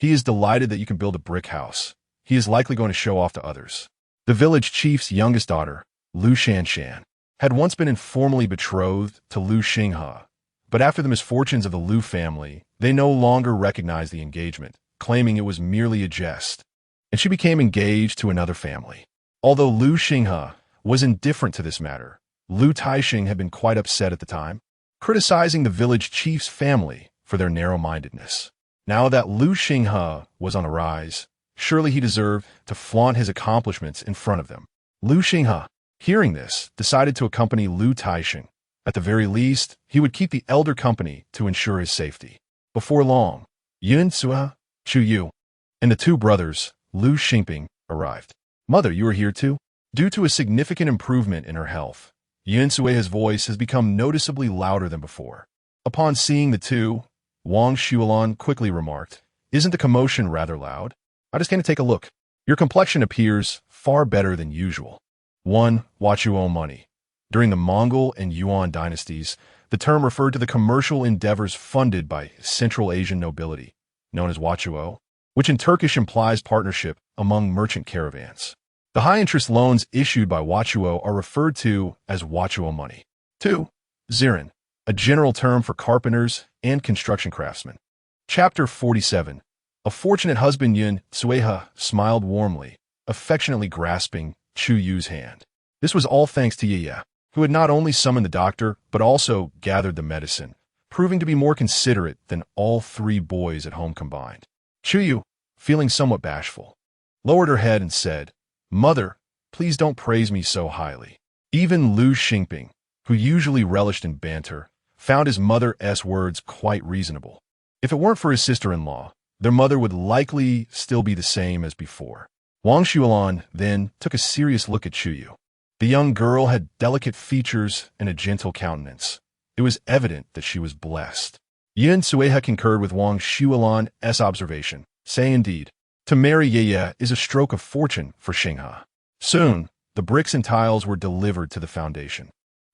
He is delighted that you can build a brick house. He is likely going to show off to others. The village chief's youngest daughter, Lu Shanshan, had once been informally betrothed to Lu Xinghe, but after the misfortunes of the Lu family, they no longer recognized the engagement, claiming it was merely a jest, and she became engaged to another family. Although Lu Xinghe was indifferent to this matter, Lu Taisheng had been quite upset at the time, criticizing the village chief's family for their narrow-mindedness. Now that Lu Xinghe was on a rise, surely he deserved to flaunt his accomplishments in front of them. Lu Xinghe, hearing this, decided to accompany Lu Taisheng. At the very least, he would keep the elder company to ensure his safety. Before long, Yun Sue, Chu Yue, and the two brothers, Lu Xingping, arrived. Mother, you are here too? Due to a significant improvement in her health, Yun Sue's voice has become noticeably louder than before. Upon seeing the two, Wang Xuelan quickly remarked, isn't the commotion rather loud? I just came to take a look. Your complexion appears far better than usual. 1. Wachuo money. During the Mongol and Yuan dynasties, the term referred to the commercial endeavors funded by Central Asian nobility, known as Wachuo, which in Turkish implies partnership among merchant caravans. The high-interest loans issued by Wachuo are referred to as Wachuo money. 2. Ziren, a general term for carpenters and construction craftsmen. Chapter 47. A fortunate husband Yun Sueha smiled warmly, affectionately grasping Chu Yue's hand. This was all thanks to Yaya, who had not only summoned the doctor, but also gathered the medicine, proving to be more considerate than all three boys at home combined. Chu Yue, feeling somewhat bashful, lowered her head and said, Mother, please don't praise me so highly. Even Lu Xingping, who usually relished in banter, found his mother's words quite reasonable. If it weren't for his sister-in-law, their mother would likely still be the same as before. Wang Xuelan then took a serious look at Chu Yue. The young girl had delicate features and a gentle countenance. It was evident that she was blessed. Yin Sueha concurred with Wang Xuelan's observation, saying indeed, to marry Ye is a stroke of fortune for Xinghe. Soon, the bricks and tiles were delivered to the foundation.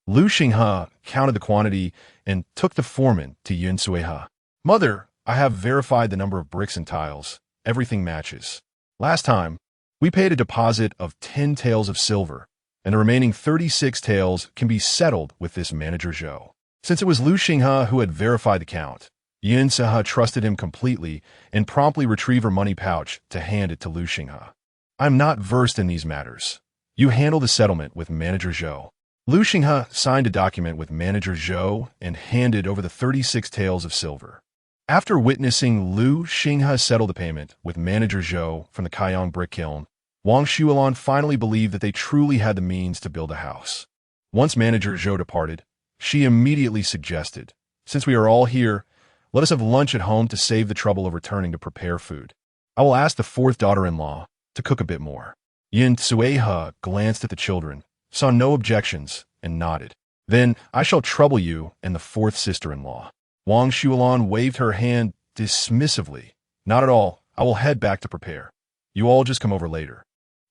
Lu Xinghe counted the quantity and took the foreman to Yin Sueha. Mother, I have verified the number of bricks and tiles. Everything matches. Last time, we paid a deposit of 10 taels of silver, and the remaining 36 taels can be settled with this manager Zhou. Since it was Lu Xinghe who had verified the count, Yin Sueha trusted him completely and promptly retrieved her money pouch to hand it to Lu Xinghe. I'm not versed in these matters. You handle the settlement with manager Zhou. Lu Xinghe signed a document with manager Zhou and handed over the 36 taels of silver. After witnessing Lu Xinghe settle the payment with manager Zhou from the Kaiyang brick kiln, Wang Xuelan finally believed that they truly had the means to build a house. Once manager Zhou departed, she immediately suggested, since we are all here, let us have lunch at home to save the trouble of returning to prepare food. I will ask the fourth daughter-in-law to cook a bit more. Yin Sueha glanced at the children, saw no objections, and nodded. Then I shall trouble you and the fourth sister-in-law. Wang Xuelan waved her hand dismissively. Not at all. I will head back to prepare. You all just come over later.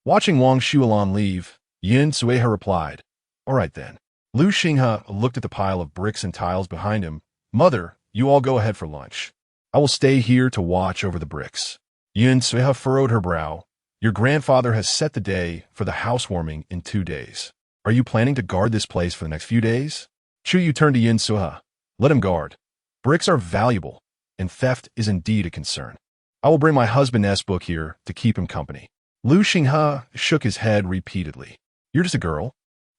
Watching Wang Xuelan leave, Yin Sueha replied, all right then. Lu Xinghe looked at the pile of bricks and tiles behind him. Mother, you all go ahead for lunch. I will stay here to watch over the bricks. Yin Sueha furrowed her brow. Your grandfather has set the day for the housewarming in 2 days. Are you planning to guard this place for the next few days? Chu Yue turned to Yin Sueha. Let him guard. Bricks are valuable, and theft is indeed a concern. I will bring my husband's book here to keep him company. Lu Xinghe shook his head repeatedly. You're just a girl.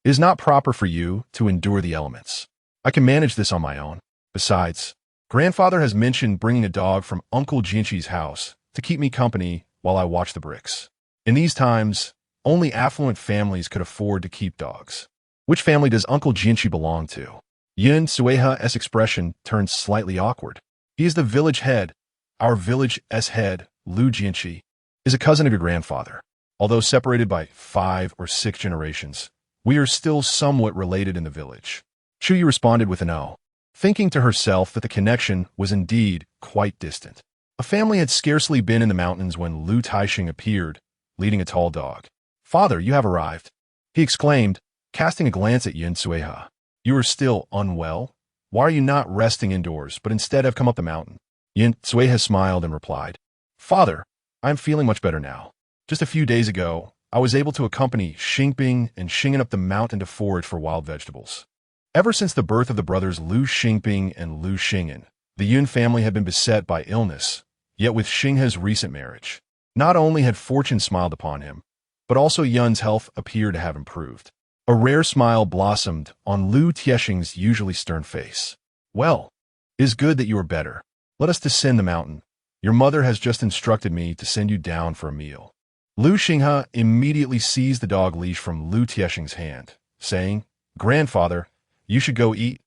It is not proper for you to endure the elements. I can manage this on my own. Besides, grandfather has mentioned bringing a dog from Uncle Jinchi's house to keep me company while I watch the bricks. In these times, only affluent families could afford to keep dogs. Which family does Uncle Jinchi belong to? Yin Sueha's expression turned slightly awkward. He is the village head. Our village's head, Lu Jinchi, is a cousin of your grandfather. Although separated by 5 or 6 generations, we are still somewhat related in the village. Chu Yue responded with an O, thinking to herself that the connection was indeed quite distant. A family had scarcely been in the mountains when Lu Taixing appeared, leading a tall dog. Father, you have arrived, he exclaimed, casting a glance at Yin Sueha. You are still unwell? Why are you not resting indoors, but instead have come up the mountain? Yin Sueha smiled and replied, Father, I am feeling much better now. Just a few days ago, I was able to accompany Xingping and Xingen up the mountain to forage for wild vegetables. Ever since the birth of the brothers Lu Xingping and Lu Xingen, the Yun family had been beset by illness, yet with Xinghe's recent marriage, not only had fortune smiled upon him, but also Yun's health appeared to have improved. A rare smile blossomed on Lu Tiexing's usually stern face. Well, it is good that you are better. Let us descend the mountain. Your mother has just instructed me to send you down for a meal. Lu Xinghe immediately seized the dog leash from Lu Tiexing's hand, saying, Grandfather, you should go eat.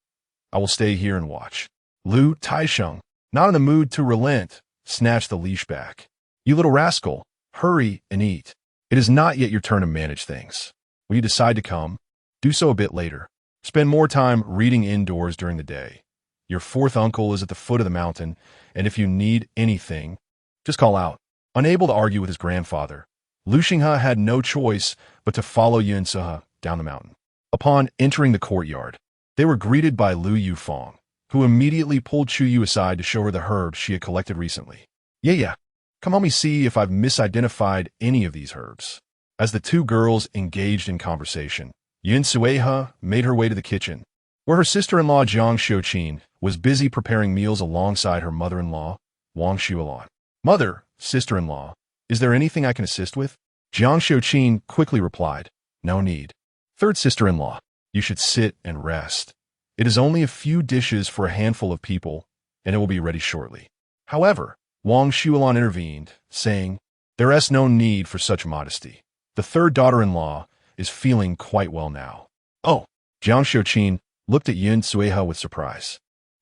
I will stay here and watch. Lu Taixing, not in the mood to relent, snatched the leash back. You little rascal, hurry and eat. It is not yet your turn to manage things. When you decide to come, do so a bit later. Spend more time reading indoors during the day. Your fourth uncle is at the foot of the mountain, and if you need anything, just call out. Unable to argue with his grandfather, Lu Xinghe had no choice but to follow Yin Sueha down the mountain. Upon entering the courtyard, they were greeted by Lu Yufeng, who immediately pulled Chu Yue aside to show her the herbs she had collected recently. Yeah, come help me see if I've misidentified any of these herbs. As the two girls engaged in conversation, Yin Sueha made her way to the kitchen, where her sister-in-law Jiang Xiuqin was busy preparing meals alongside her mother-in-law, Wang Xuelan. Mother, sister-in-law, is there anything I can assist with? Jiang Xiuqin quickly replied, no need. Third sister-in-law, you should sit and rest. It is only a few dishes for a handful of people, and it will be ready shortly. However, Wang Xuelan intervened, saying, there is no need for such modesty. The third daughter-in-law is feeling quite well now. Oh, Jiang Xiuqin looked at Yun Sueha with surprise.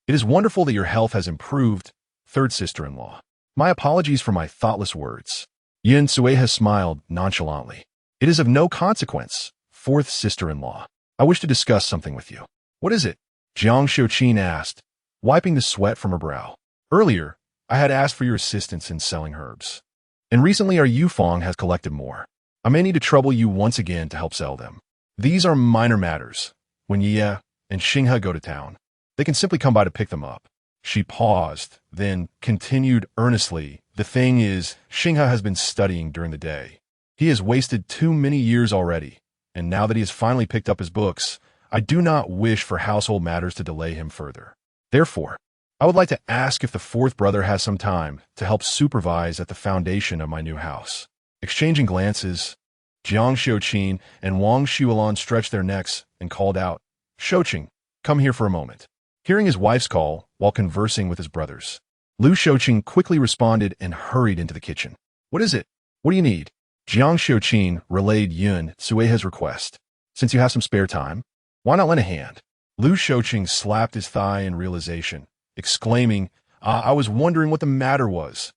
It is wonderful that your health has improved, third sister-in-law. My apologies for my thoughtless words. Yun Sueha smiled nonchalantly. It is of no consequence, fourth sister-in-law. I wish to discuss something with you. What is it? Jiang Xiuqin asked, wiping the sweat from her brow. Earlier, I had asked for your assistance in selling herbs. And recently our Yufeng has collected more. I may need to trouble you once again to help sell them. These are minor matters. When Ye and Xinghe go to town, they can simply come by to pick them up. She paused, then continued earnestly. The thing is, Xinghe has been studying during the day. He has wasted too many years already, and now that he has finally picked up his books, I do not wish for household matters to delay him further. Therefore, I would like to ask if the fourth brother has some time to help supervise at the foundation of my new house. Exchanging glances, Jiang Xiuqin and Wang Xuelan stretched their necks and called out, Shouqing, come here for a moment. Hearing his wife's call while conversing with his brothers, Lu Shouqing quickly responded and hurried into the kitchen. What is it? What do you need? Jiang Xiuqin relayed Yun Sueha's request. Since you have some spare time, why not lend a hand? Lu Shouqing slapped his thigh in realization, exclaiming, I was wondering what the matter was.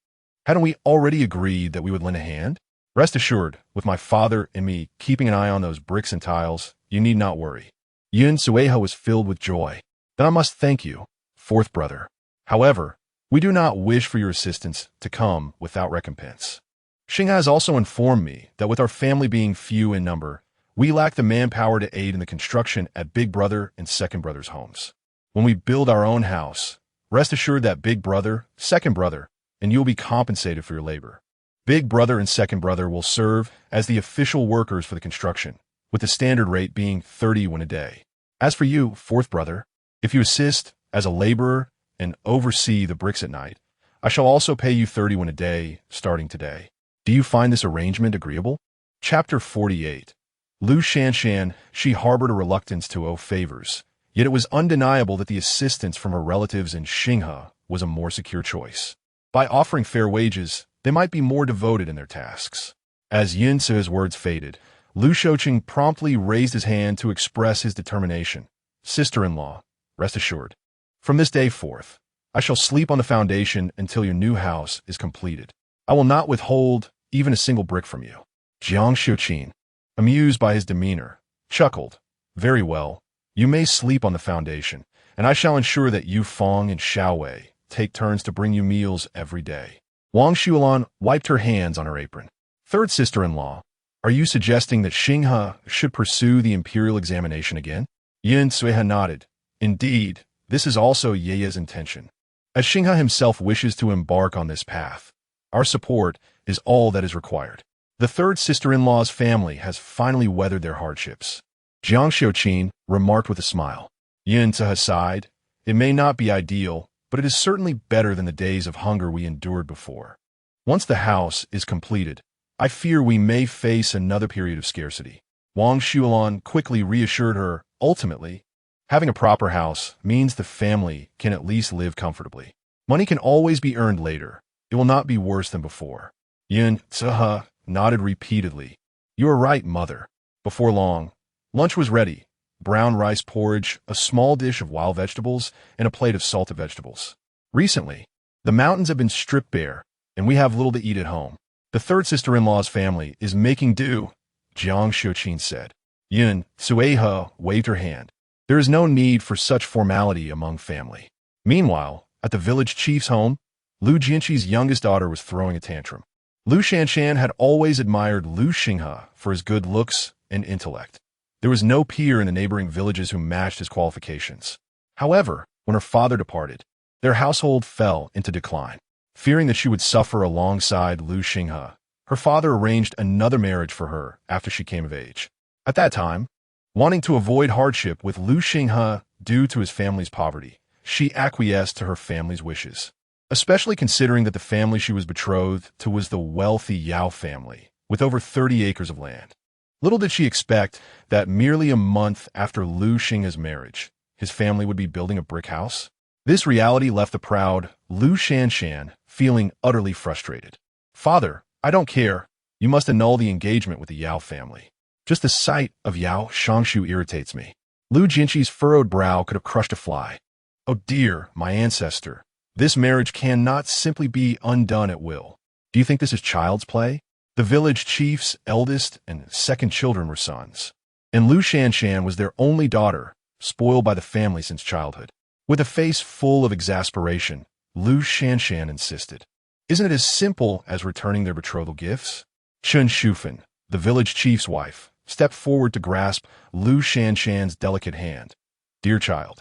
Hadn't we already agreed that we would lend a hand? Rest assured, with my father and me keeping an eye on those bricks and tiles, you need not worry. Yun Sueha was filled with joy. Then I must thank you, fourth brother. However, we do not wish for your assistance to come without recompense. Xinghe has also informed me that with our family being few in number, we lack the manpower to aid in the construction at Big Brother and Second Brother's homes. When we build our own house, rest assured that Big Brother, Second Brother, and you will be compensated for your labor. Big Brother and Second Brother will serve as the official workers for the construction, with the standard rate being 30 won a day. As for you, fourth brother, if you assist as a laborer and oversee the bricks at night, I shall also pay you 30 won a day, starting today. Do you find this arrangement agreeable? Chapter 48. Lu Shanshan, she harbored a reluctance to owe favors, yet it was undeniable that the assistance from her relatives in Xinghe was a more secure choice. By offering fair wages, they might be more devoted in their tasks. As Yin Su's words faded, Lu Shouqing promptly raised his hand to express his determination. Sister-in-law, rest assured. From this day forth, I shall sleep on the foundation until your new house is completed. I will not withhold even a single brick from you. Jiang Xiuqin, amused by his demeanor, chuckled. Very well, you may sleep on the foundation, and I shall ensure that Yu Feng and Xiao Wei take turns to bring you meals every day. Wang Xuelan wiped her hands on her apron. Third sister-in-law, are you suggesting that Xinghe should pursue the imperial examination again? Yin Sueha nodded. Indeed, this is also Ye's intention. As Xinghe himself wishes to embark on this path, our support is all that is required. The third sister-in-law's family has finally weathered their hardships. Jiang Xiuqin remarked with a smile. Yin Sueha sighed. It may not be ideal, but it is certainly better than the days of hunger we endured before. Once the house is completed, I fear we may face another period of scarcity. Wang Xuelan quickly reassured her. Ultimately, having a proper house means the family can at least live comfortably. Money can always be earned later. It will not be worse than before. Yin Sueha nodded repeatedly. You are right, mother. Before long, lunch was ready. Brown rice porridge, a small dish of wild vegetables, and a plate of salted vegetables. Recently, the mountains have been stripped bare, and we have little to eat at home. The third sister-in-law's family is making do, Jiang Xiuqin said. Yun Sueha waved her hand. There is no need for such formality among family. Meanwhile, at the village chief's home, Lu Jinqi's youngest daughter was throwing a tantrum. Lu Shanshan had always admired Lu Xinghe for his good looks and intellect. There was no peer in the neighboring villages who matched his qualifications. However, when her father departed, their household fell into decline. Fearing that she would suffer alongside Lu Xinghe, her father arranged another marriage for her after she came of age. At that time, wanting to avoid hardship with Lu Xinghe due to his family's poverty, she acquiesced to her family's wishes, especially considering that the family she was betrothed to was the wealthy Yao family, with over 30 acres of land. Little did she expect that merely a month after Lu Xinghe's marriage, his family would be building a brick house. This reality left the proud Lu Shanshan feeling utterly frustrated. Father, I don't care. You must annul the engagement with the Yao family. Just the sight of Yao Shangshu irritates me. Lu Jinqi's furrowed brow could have crushed a fly. Oh dear, my ancestor. This marriage cannot simply be undone at will. Do you think this is child's play? The village chief's eldest and second children were sons, and Lu Shanshan was their only daughter, spoiled by the family since childhood. With a face full of exasperation, Lu Shanshan insisted. Isn't it as simple as returning their betrothal gifts? Chun Shufan, the village chief's wife, stepped forward to grasp Lu Shanshan's delicate hand. Dear child,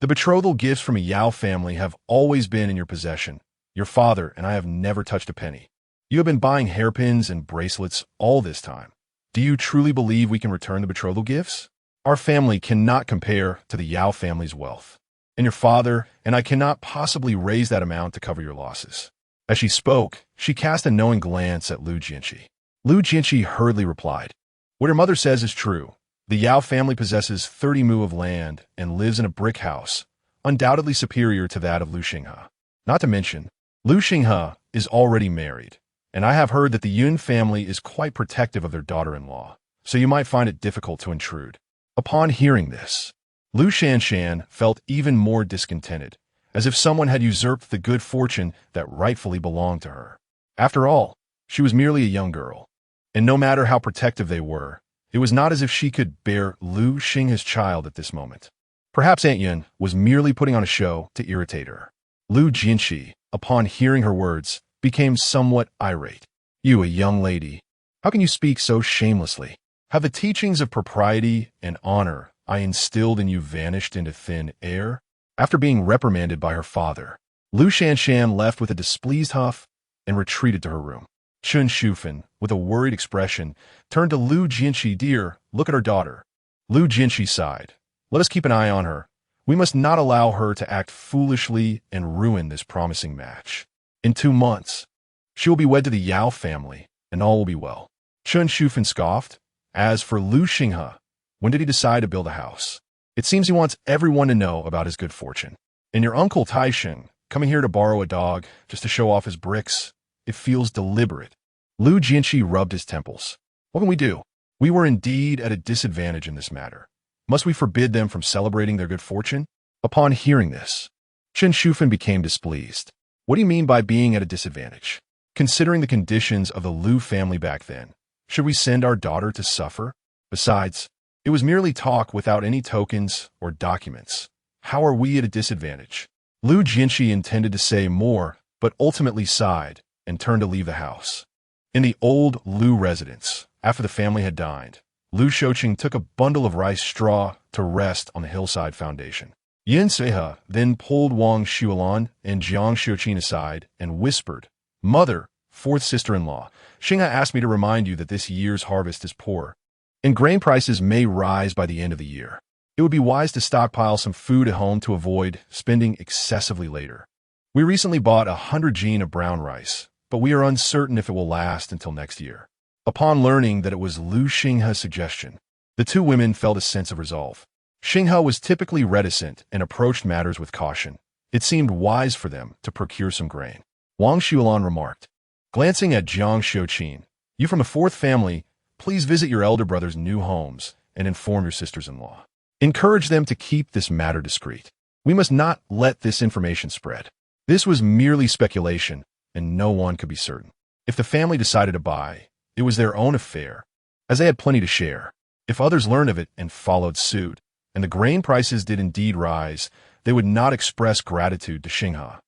the betrothal gifts from a Yao family have always been in your possession. Your father and I have never touched a penny. You have been buying hairpins and bracelets all this time. Do you truly believe we can return the betrothal gifts? Our family cannot compare to the Yao family's wealth, and your father and I cannot possibly raise that amount to cover your losses. As she spoke, she cast a knowing glance at Lu Jinqi. Lu Jinqi hurriedly replied, What your mother says is true. The Yao family possesses 30 mu of land and lives in a brick house, undoubtedly superior to that of Lu Xinghe. Not to mention, Lu Xinghe is already married, and I have heard that the Yun family is quite protective of their daughter-in-law, so you might find it difficult to intrude. Upon hearing this, Lu Shanshan felt even more discontented, as if someone had usurped the good fortune that rightfully belonged to her. After all, she was merely a young girl, and no matter how protective they were, it was not as if she could bear Lu Xinghe's child at this moment. Perhaps Aunt Yun was merely putting on a show to irritate her. Lu Jinqi, upon hearing her words, became somewhat irate. You, a young lady, how can you speak so shamelessly? Have the teachings of propriety and honor I instilled in you vanished into thin air? After being reprimanded by her father, Lu Shanshan left with a displeased huff and retreated to her room. Chun Shufan, with a worried expression, turned to Lu Jinqi. Dear, look at our daughter. Lu Jinqi sighed. Let us keep an eye on her. We must not allow her to act foolishly and ruin this promising match. In 2 months, she will be wed to the Yao family, and all will be well. Chun Shufan scoffed. As for Lu Xinghe, when did he decide to build a house? It seems he wants everyone to know about his good fortune. And your uncle Taishin, coming here to borrow a dog just to show off his bricks, it feels deliberate. Lu Jinqi rubbed his temples. What can we do? We were indeed at a disadvantage in this matter. Must we forbid them from celebrating their good fortune? Upon hearing this, Chun Shufan became displeased. What do you mean by being at a disadvantage? Considering the conditions of the Lu family back then, should we send our daughter to suffer? Besides, it was merely talk without any tokens or documents. How are we at a disadvantage? Lu Jinqi intended to say more, but ultimately sighed and turned to leave the house. In the old Lu residence, after the family had dined, Lu Shouqing took a bundle of rice straw to rest on the hillside foundation. Yin Sehe then pulled Wang Xuelan and Jiang Xiuqin aside and whispered, Mother, fourth sister-in-law, Xinghe asked me to remind you that this year's harvest is poor, and grain prices may rise by the end of the year. It would be wise to stockpile some food at home to avoid spending excessively later. We recently bought 100 jin of brown rice, but we are uncertain if it will last until next year. Upon learning that it was Lu Xinghe's suggestion, the two women felt a sense of resolve. Xinghe was typically reticent and approached matters with caution. It seemed wise for them to procure some grain. Wang Xuelan remarked, glancing at Jiang Xiuqin, you from the fourth family, please visit your elder brother's new homes and inform your sisters-in-law. Encourage them to keep this matter discreet. We must not let this information spread. This was merely speculation, and no one could be certain. If the family decided to buy, it was their own affair, as they had plenty to share. If others learned of it and followed suit, and the grain prices did indeed rise, they would not express gratitude to Xinghe.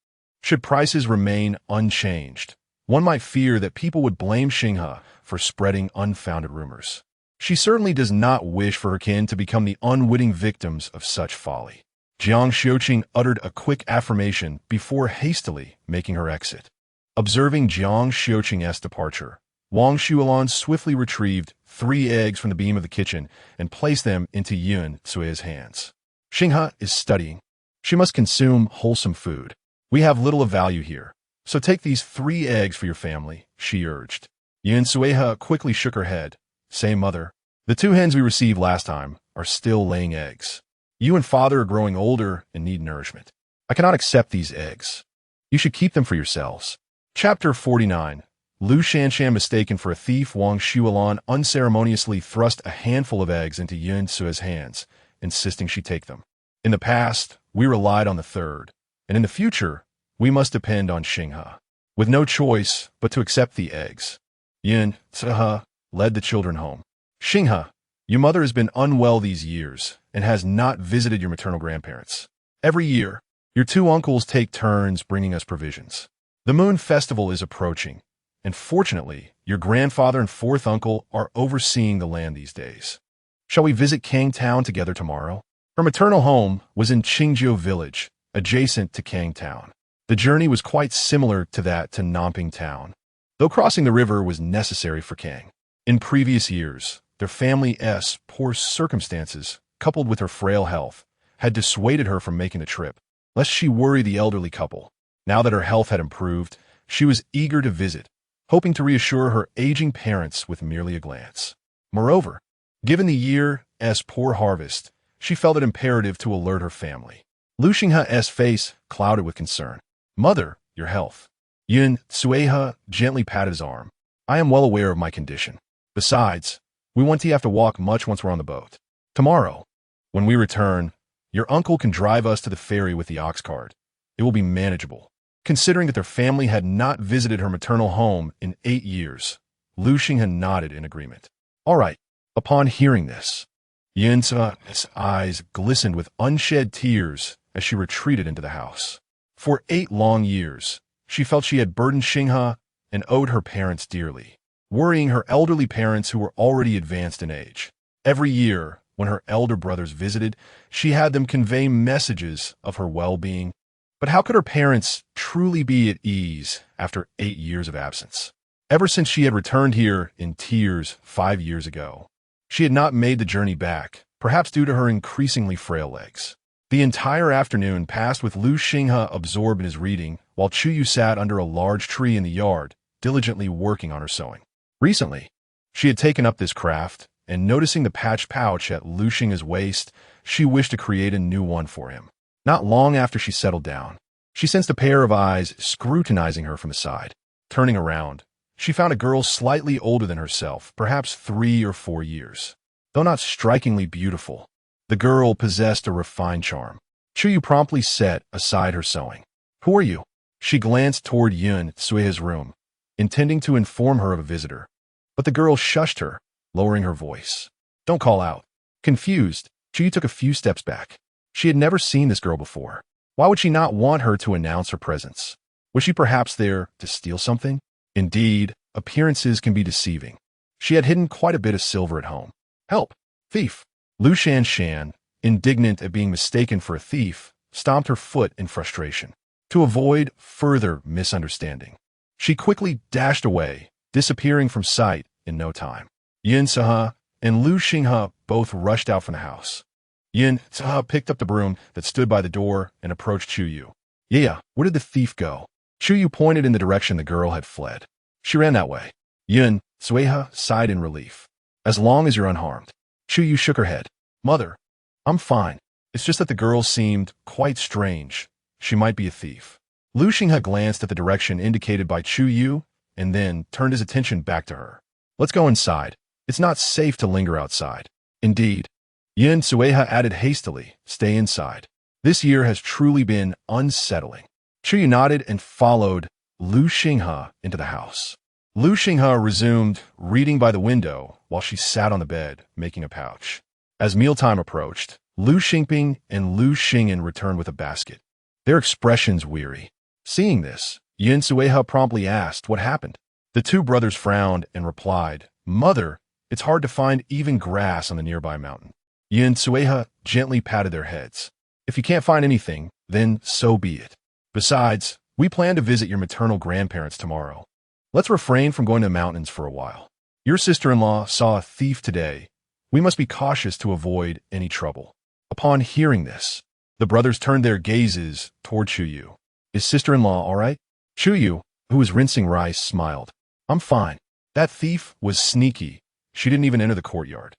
Should prices remain unchanged, one might fear that people would blame Xinghe for spreading unfounded rumors. She certainly does not wish for her kin to become the unwitting victims of such folly. Jiang Xiuqing uttered a quick affirmation before hastily making her exit. Observing Jiang Xiuqing's departure, Wang Xuelan swiftly retrieved 3 eggs from the beam of the kitchen and placed them into Yun Sue's hands. Xinghe is studying. She must consume wholesome food. We have little of value here, so take these 3 eggs for your family, she urged. Yun Sue quickly shook her head. Say, Mother, the 2 hens we received last time are still laying eggs. You and Father are growing older and need nourishment. I cannot accept these eggs. You should keep them for yourselves. Chapter 49. Lu Shanshan, mistaken for a thief, Wang Xuelan unceremoniously thrust a handful of eggs into Yun Sue's hands insisting she take them. In the past, we relied on the third, and in the future, we must depend on Xinghe. With no choice but to accept the eggs, Yin Tsehe led the children home. Xinghe, your mother has been unwell these years and has not visited your maternal grandparents. Every year, your two uncles take turns bringing us provisions. The Moon Festival is approaching, and fortunately, your grandfather and fourth uncle are overseeing the land these days. Shall we visit Kang Town together tomorrow? Her maternal home was in Qingjiu village, adjacent to Kang Town. The journey was quite similar to that to Namping Town, though crossing the river was necessary for Kang. In previous years, their family's poor circumstances, coupled with her frail health, had dissuaded her from making the trip, lest she worry the elderly couple. Now that her health had improved, she was eager to visit, hoping to reassure her aging parents with merely a glance. Moreover, given the year's poor harvest, she felt it imperative to alert her family. Lu Xinghe's face clouded with concern. Mother, your health. Yun Tsueha gently patted his arm. I am well aware of my condition. Besides, we won't have to walk much once we're on the boat. Tomorrow, when we return, your uncle can drive us to the ferry with the ox cart. It will be manageable. Considering that their family had not visited her maternal home in 8 years, Lu Xinghe nodded in agreement. All right. Upon hearing this, Yin Tsehe's eyes glistened with unshed tears as she retreated into the house. For 8 long years, she felt she had burdened Xinghe and owed her parents dearly, worrying her elderly parents who were already advanced in age. Every year, when her elder brothers visited, she had them convey messages of her well-being. But how could her parents truly be at ease after 8 years of absence? Ever since she had returned here in tears 5 years ago, she had not made the journey back, perhaps due to her increasingly frail legs. The entire afternoon passed with Lu Xinghe absorbed in his reading, while Chu Yue sat under a large tree in the yard, diligently working on her sewing. Recently, she had taken up this craft, and noticing the patched pouch at Lu Xinghe's waist, she wished to create a new one for him. Not long after she settled down, she sensed a pair of eyes scrutinizing her from the side. Turning around, she found a girl slightly older than herself, perhaps 3 or 4 years. Though not strikingly beautiful, the girl possessed a refined charm. Chu Yue promptly set aside her sewing. Who are you? She glanced toward Yun Tsue's room, intending to inform her of a visitor. But the girl shushed her, lowering her voice. Don't call out. Confused, Chu Yue took a few steps back. She had never seen this girl before. Why would she not want her to announce her presence? Was she perhaps there to steal something? Indeed, appearances can be deceiving. She had hidden quite a bit of silver at home. Help! Thief! Lu Shanshan, indignant at being mistaken for a thief, stomped her foot in frustration. To avoid further misunderstanding, she quickly dashed away, disappearing from sight in no time. Yin Tsehe and Lu Xinghe both rushed out from the house. Yin Tsehe picked up the broom that stood by the door and approached Chu Yue. Yeah, where did the thief go? Chu Yue pointed in the direction the girl had fled. She ran that way. Yin Tsueha sighed in relief. As long as you're unharmed. Chu Yue shook her head. Mother, I'm fine. It's just that the girl seemed quite strange. She might be a thief. Lu Xinghe glanced at the direction indicated by Chu Yue and then turned his attention back to her. Let's go inside. It's not safe to linger outside. Indeed. Yin Tsueha added hastily, stay inside. This year has truly been unsettling. Chu Yue nodded and followed Lu Xinghe into the house. Lu Xinghe resumed reading by the window while she sat on the bed, making a pouch. As mealtime approached, Lu Xingping and Lu Xingyan returned with a basket, their expressions weary. Seeing this, Yin Tsueha promptly asked what happened. The two brothers frowned and replied, Mother, it's hard to find even grass on the nearby mountain. Yin Tsueha gently patted their heads. If you can't find anything, then so be it. Besides, we plan to visit your maternal grandparents tomorrow. Let's refrain from going to the mountains for a while. Your sister-in-law saw a thief today. We must be cautious to avoid any trouble. Upon hearing this, the brothers turned their gazes toward Chu Yue. Is sister-in-law all right? Chu Yue, who was rinsing rice, smiled. I'm fine. That thief was sneaky. She didn't even enter the courtyard.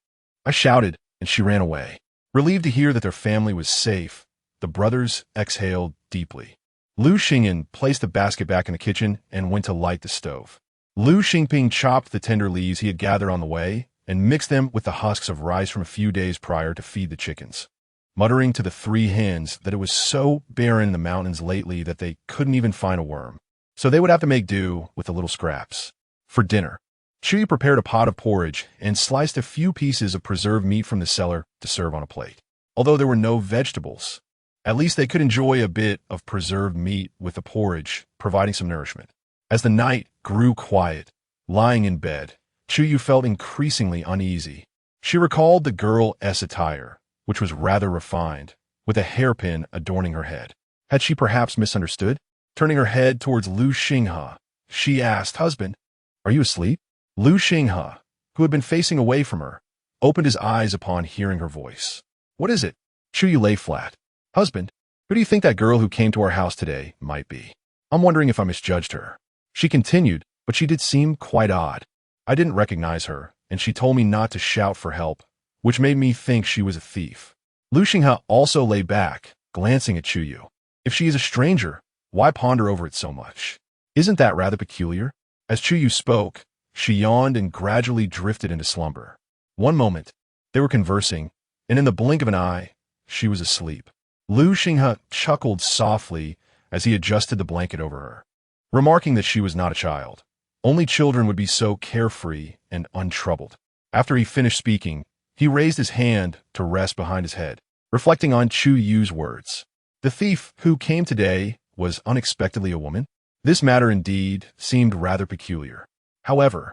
I shouted, and she ran away. Relieved to hear that their family was safe, the brothers exhaled deeply. Lu Xingyan placed the basket back in the kitchen and went to light the stove. Lu Xingping chopped the tender leaves he had gathered on the way and mixed them with the husks of rice from a few days prior to feed the chickens. muttering to the three hens that it was so barren in the mountains lately that they couldn't even find a worm. So they would have to make do with the little scraps. For dinner, Chu Yue prepared a pot of porridge and sliced a few pieces of preserved meat from the cellar to serve on a plate. Although there were no vegetables, at least they could enjoy a bit of preserved meat with the porridge, providing some nourishment. As the night grew quiet, lying in bed, Chu Yue felt increasingly uneasy. She recalled the girl's attire, which was rather refined, with a hairpin adorning her head. Had she perhaps misunderstood? Turning her head towards Lu Xinghe, she asked, "Husband, are you asleep?" Lu Xinghe, who had been facing away from her, opened his eyes upon hearing her voice. "What is it?" Chu Yue lay flat. "Husband, who do you think that girl who came to our house today might be? I'm wondering if I misjudged her." She continued, "But she did seem quite odd. I didn't recognize her, and she told me not to shout for help, which made me think she was a thief." Lu Xinghe also lay back, glancing at Chu Yue. "If she is a stranger, why ponder over it so much? Isn't that rather peculiar?" As Chu Yue spoke, she yawned and gradually drifted into slumber. One moment, they were conversing, and in the blink of an eye, she was asleep. Lu Xinghe chuckled softly as he adjusted the blanket over her, remarking that she was not a child. Only children would be so carefree and untroubled. After he finished speaking, he raised his hand to rest behind his head, reflecting on Chu Yue's words. The thief who came today was unexpectedly a woman. This matter indeed seemed rather peculiar. However,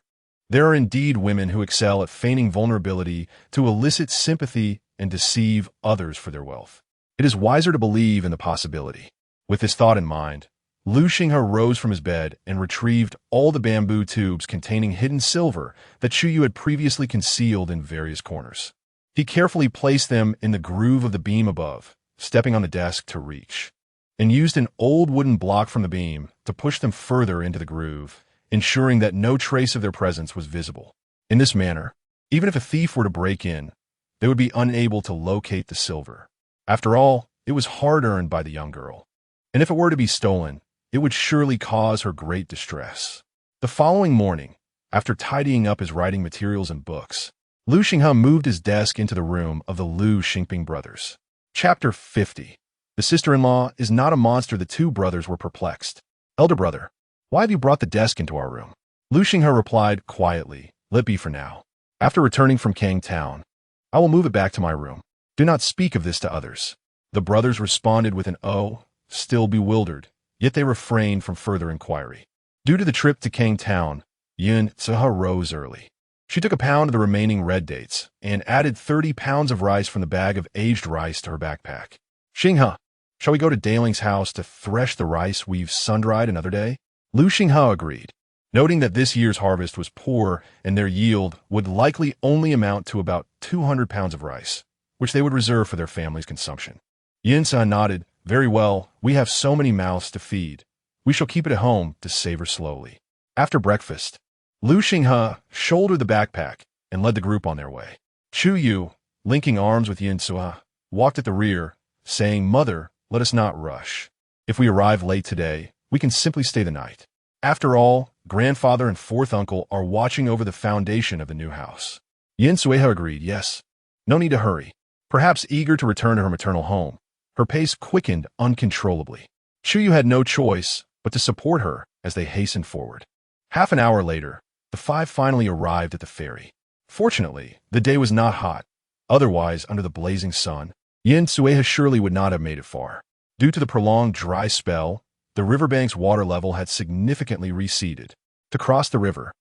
there are indeed women who excel at feigning vulnerability to elicit sympathy and deceive others for their wealth. It is wiser to believe in the possibility. With this thought in mind, Lu Xinghe rose from his bed and retrieved all the bamboo tubes containing hidden silver that Chu Yue had previously concealed in various corners. He carefully placed them in the groove of the beam above, stepping on the desk to reach, and used an old wooden block from the beam to push them further into the groove, ensuring that no trace of their presence was visible. In this manner, even if a thief were to break in, they would be unable to locate the silver. After all, it was hard-earned by the young girl, and if it were to be stolen, it would surely cause her great distress. The following morning, after tidying up his writing materials and books, Lu Xinghe moved his desk into the room of the Lu Xingping brothers. Chapter 50. The sister-in-law is not a monster. The two brothers were perplexed. "Elder brother, why have you brought the desk into our room?" Lu Xinghe replied quietly, "Let it be for now. After returning from Kang Town, I will move it back to my room. Do not speak of this to others." The brothers responded with an "oh," still bewildered, yet they refrained from further inquiry. Due to the trip to Kang Town, Yin Tsuha rose early. She took a pound of the remaining red dates and added 30 pounds of rice from the bag of aged rice to her backpack. "Xinghe, shall we go to Dailing's house to thresh the rice we've sun-dried another day?" Lu Xinghe agreed, noting that this year's harvest was poor and their yield would likely only amount to about 200 pounds of rice, which they would reserve for their family's consumption. Yin Tsuha nodded. "Very well, we have so many mouths to feed. We shall keep it at home to savor slowly." After breakfast, Lu Xinghe shouldered the backpack and led the group on their way. Chu Yue, linking arms with Yin Tsuha, walked at the rear, saying, "Mother, let us not rush. If we arrive late today, we can simply stay the night. After all, grandfather and fourth uncle are watching over the foundation of the new house." Yin Tsuha agreed, "Yes, no need to hurry." Perhaps eager to return to her maternal home, her pace quickened uncontrollably. Chu Yue had no choice but to support her as they hastened forward. Half an hour later, the five finally arrived at the ferry. Fortunately, the day was not hot. Otherwise, under the blazing sun, Yin Tsuha surely would not have made it far. Due to the prolonged dry spell, the riverbank's water level had significantly receded. To cross the river,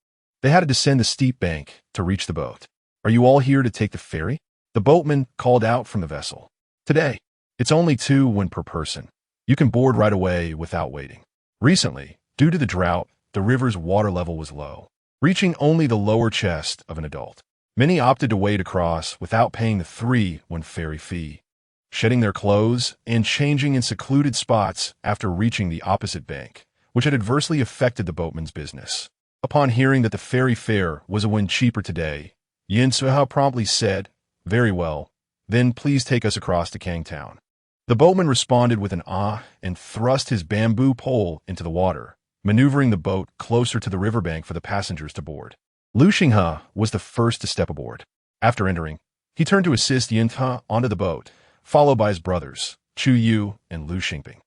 they had to descend the steep bank to reach the boat. "Are you all here to take the ferry?" The boatman called out from the vessel. "Today, it's only 2 won per person. You can board right away without waiting." Recently, due to the drought, the river's water level was low, reaching only the lower chest of an adult. Many opted to wade across without paying the 3 won ferry fee, shedding their clothes and changing in secluded spots after reaching the opposite bank, which had adversely affected the boatman's business. Upon hearing that the ferry fare was a won cheaper today, Yin Tsuha promptly said, "Very well, then please take us across to Kang Town." The boatman responded with an "ah" and thrust his bamboo pole into the water, maneuvering the boat closer to the riverbank for the passengers to board. Lu Xinghe was the first to step aboard. After entering, he turned to assist Yin Tsuha onto the boat, followed by his brothers, Chu Yue and Lu Xingping.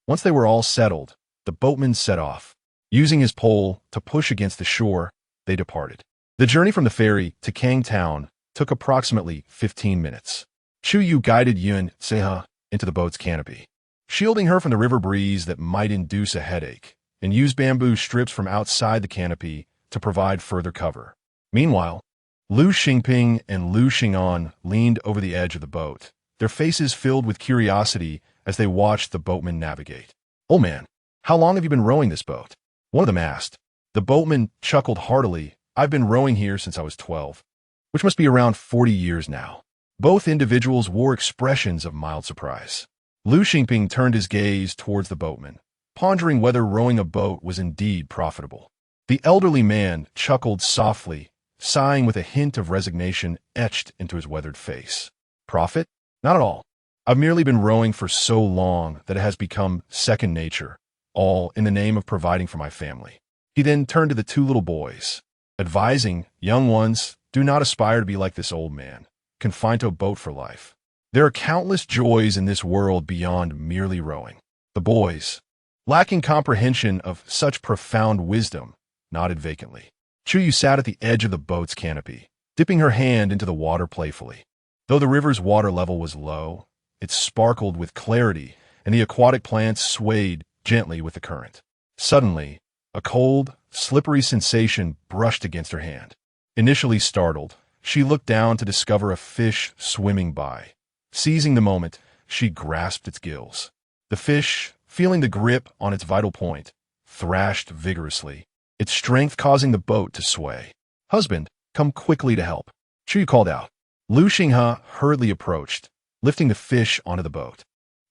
Once they were all settled, the boatman set off. Using his pole to push against the shore, they departed. The journey from the ferry to Kang Town took approximately 15 minutes. Chu Yue guided Yun Seha into the boat's canopy, shielding her from the river breeze that might induce a headache, and used bamboo strips from outside the canopy to provide further cover. Meanwhile, Lu Xingping and Lu Xing'an leaned over the edge of the boat, their faces filled with curiosity as they watched the boatman navigate. "Old man, how long have you been rowing this boat?" one of them asked. The boatman chuckled heartily. "I've been rowing here since I was 12, which must be around 40 years now." Both individuals wore expressions of mild surprise. Lu Xingping turned his gaze towards the boatman, pondering whether rowing a boat was indeed profitable. The elderly man chuckled softly, sighing with a hint of resignation etched into his weathered face. "Profit? Not at all. I've merely been rowing for so long that it has become second nature, all in the name of providing for my family." He then turned to the two little boys, advising, "Young ones, do not aspire to be like this old man, confined to a boat for life. There are countless joys in this world beyond merely rowing." The boys, lacking comprehension of such profound wisdom, nodded vacantly. Chu Yue sat at the edge of the boat's canopy, dipping her hand into the water playfully. Though the river's water level was low, it sparkled with clarity, and the aquatic plants swayed gently with the current. Suddenly, a cold, slippery sensation brushed against her hand. Initially startled, she looked down to discover a fish swimming by. Seizing the moment, she grasped its gills. The fish, feeling the grip on its vital point, thrashed vigorously, its strength causing the boat to sway. "Husband, come quickly to help," Chu Yue called out. Lu Xinghe hurriedly approached, lifting the fish onto the boat.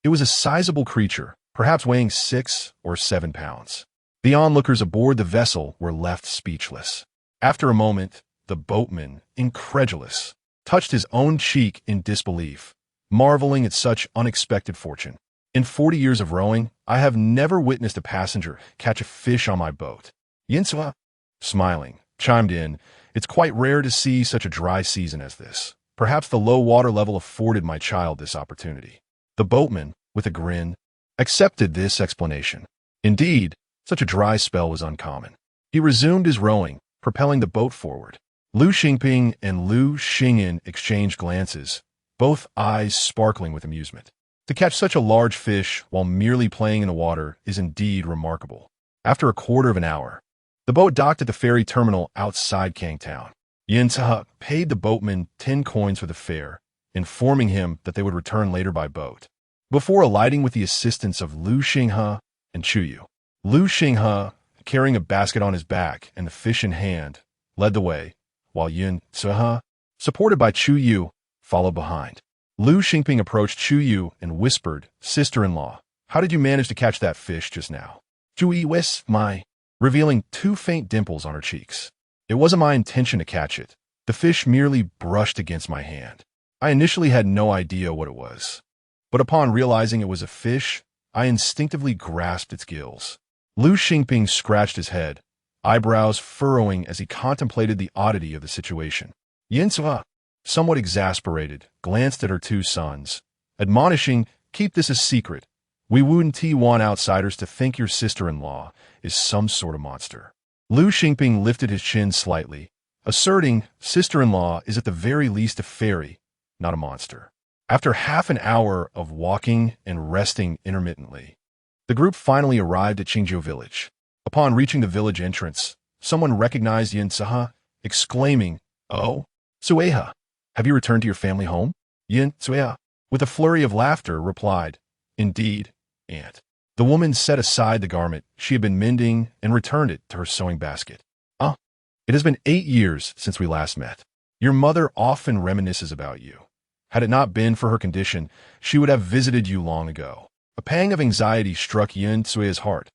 It was a sizable creature, perhaps weighing 6 or 7 pounds. The onlookers aboard the vessel were left speechless. After a moment, the boatman, incredulous, touched his own cheek in disbelief, marveling at such unexpected fortune. "In 40 years of rowing, I have never witnessed a passenger catch a fish on my boat." Yinsua, smiling, chimed in, "It's quite rare to see such a dry season as this. Perhaps the low water level afforded my child this opportunity." The boatman, with a grin, accepted this explanation. Indeed, such a dry spell was uncommon. He resumed his rowing, propelling the boat forward. Lu Xingping and Lu Xing'an exchanged glances, both eyes sparkling with amusement. To catch such a large fish while merely playing in the water is indeed remarkable. After a quarter of an hour, the boat docked at the ferry terminal outside Kang Town. Yin Tse paid the boatman 10 coins for the fare, informing him that they would return later by boat, before alighting with the assistance of Lu Xinghe and Chu Yue. Lu Xinghe, carrying a basket on his back and the fish in hand, led the way, while Yin Tse, supported by Chu Yue, followed behind. Lu Xingping approached Chu Yue and whispered, "Sister-in-law, how did you manage to catch that fish just now?" Chu Yue was revealing 2 faint dimples on her cheeks. "It wasn't my intention to catch it. The fish merely brushed against my hand. I initially had no idea what it was, but upon realizing it was a fish, I instinctively grasped its gills." Lu Xingping scratched his head, eyebrows furrowing as he contemplated the oddity of the situation. Yin Tse, somewhat exasperated, glanced at her 2 sons, admonishing, "Keep this a secret. We wouldn't want outsiders to think your sister-in-law is some sort of monster." Lu Xingping lifted his chin slightly, asserting, "Sister-in-law is at the very least a fairy, not a monster." After half an hour of walking and resting intermittently, the group finally arrived at Qingjiu village. Upon reaching the village entrance, someone recognized Yin Tse, exclaiming, "Oh, Sueha, have you returned to your family home?" Yin Tse, with a flurry of laughter, replied, "Indeed, aunt." The woman set aside the garment she had been mending and returned it to her sewing basket. "Ah, it has been 8 years since we last met. Your mother often reminisces about you. Had it not been for her condition, she would have visited you long ago." A pang of anxiety struck Yin Tse's heart.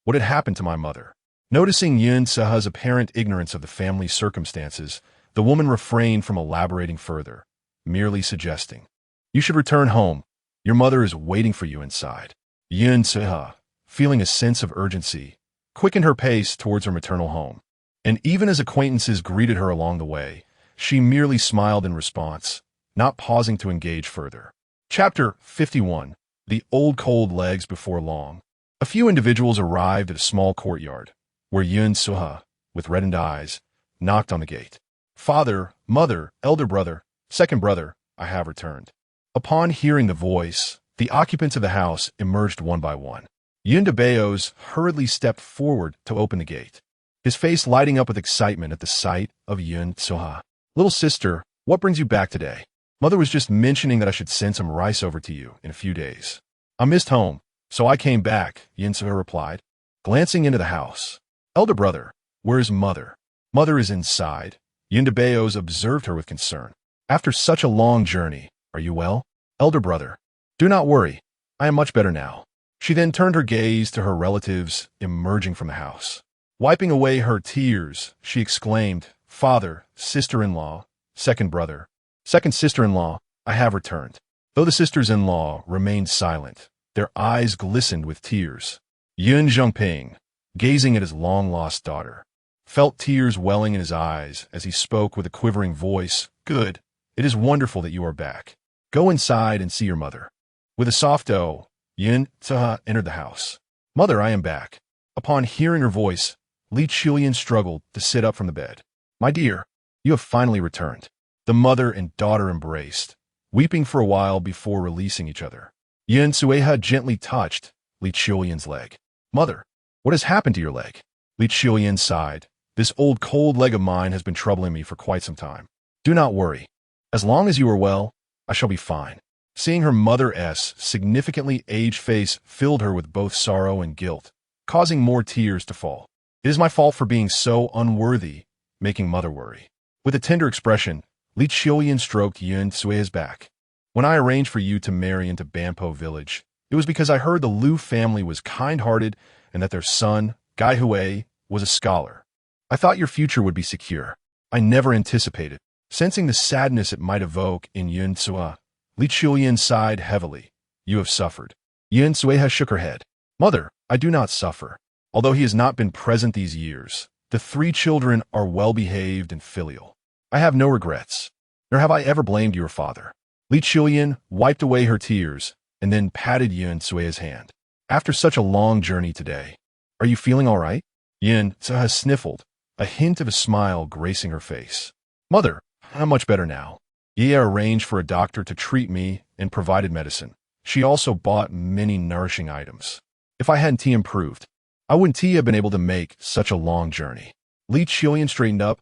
What had happened to my mother? Noticing Yin Tse's apparent ignorance of the family's circumstances, the woman refrained from elaborating further, merely suggesting, "You should return home. Your mother is waiting for you inside." Yin Tse, feeling a sense of urgency, quickened her pace towards her maternal home. And even as acquaintances greeted her along the way, she merely smiled in response, not pausing to engage further. Chapter 51. The Old Cold Legs Before Long. A few individuals arrived at a small courtyard, where Yun Suha, with reddened eyes, knocked on the gate. Father, mother, elder brother, second brother, I have returned. Upon hearing the voice, the occupants of the house emerged one by one. Yun Debeos hurriedly stepped forward to open the gate, his face lighting up with excitement at the sight of Yun Suha. Little sister, what brings you back today? Mother was just mentioning that I should send some rice over to you in a few days. I missed home, so I came back, Yun Suha replied, glancing into the house. Elder brother, where is mother? Mother is inside. Yun Debeos observed her with concern. After such a long journey, are you well? Elder brother, do not worry. I am much better now. She then turned her gaze to her relatives emerging from the house. Wiping away her tears, she exclaimed, Father, sister-in-law, second brother, second sister-in-law, I have returned. Though the sisters-in-law remained silent, their eyes glistened with tears. Yun Zhongping, gazing at his long-lost daughter, felt tears welling in his eyes as he spoke with a quivering voice. Good. It is wonderful that you are back. Go inside and see your mother. With a soft "oh," Yun Suha entered the house. Mother, I am back. Upon hearing her voice, Li Chuyan struggled to sit up from the bed. My dear, you have finally returned. The mother and daughter embraced, weeping for a while before releasing each other. Yun Sueha gently touched Li Chuyan's leg. Mother, what has happened to your leg? Li Chuyan sighed. This old cold leg of mine has been troubling me for quite some time. Do not worry. As long as you are well, I shall be fine. Seeing her mother's significantly aged face filled her with both sorrow and guilt, causing more tears to fall. It is my fault for being so unworthy, making mother worry. With a tender expression, Li Chuyan stroked Yun Sue's back. When I arranged for you to marry into Banpo village, it was because I heard the Liu family was kind-hearted and that their son, Gai Hui, was a scholar. I thought your future would be secure. I never anticipated. Sensing the sadness it might evoke in Yun Suha, Li Chuyan sighed heavily. You have suffered. Yun Sueha shook her head. Mother, I do not suffer. Although he has not been present these years, the three children are well-behaved and filial. I have no regrets, nor have I ever blamed your father. Li Chuyan wiped away her tears and then patted Yun Sue's hand. After such a long journey today, are you feeling all right? Yun Suha sniffled, a hint of a smile gracing her face. Mother, I'm much better now. Ye arranged for a doctor to treat me and provided medicine. She also bought many nourishing items. If I hadn't improved, I wouldn't have been able to make such a long journey. Li Chuyan straightened up.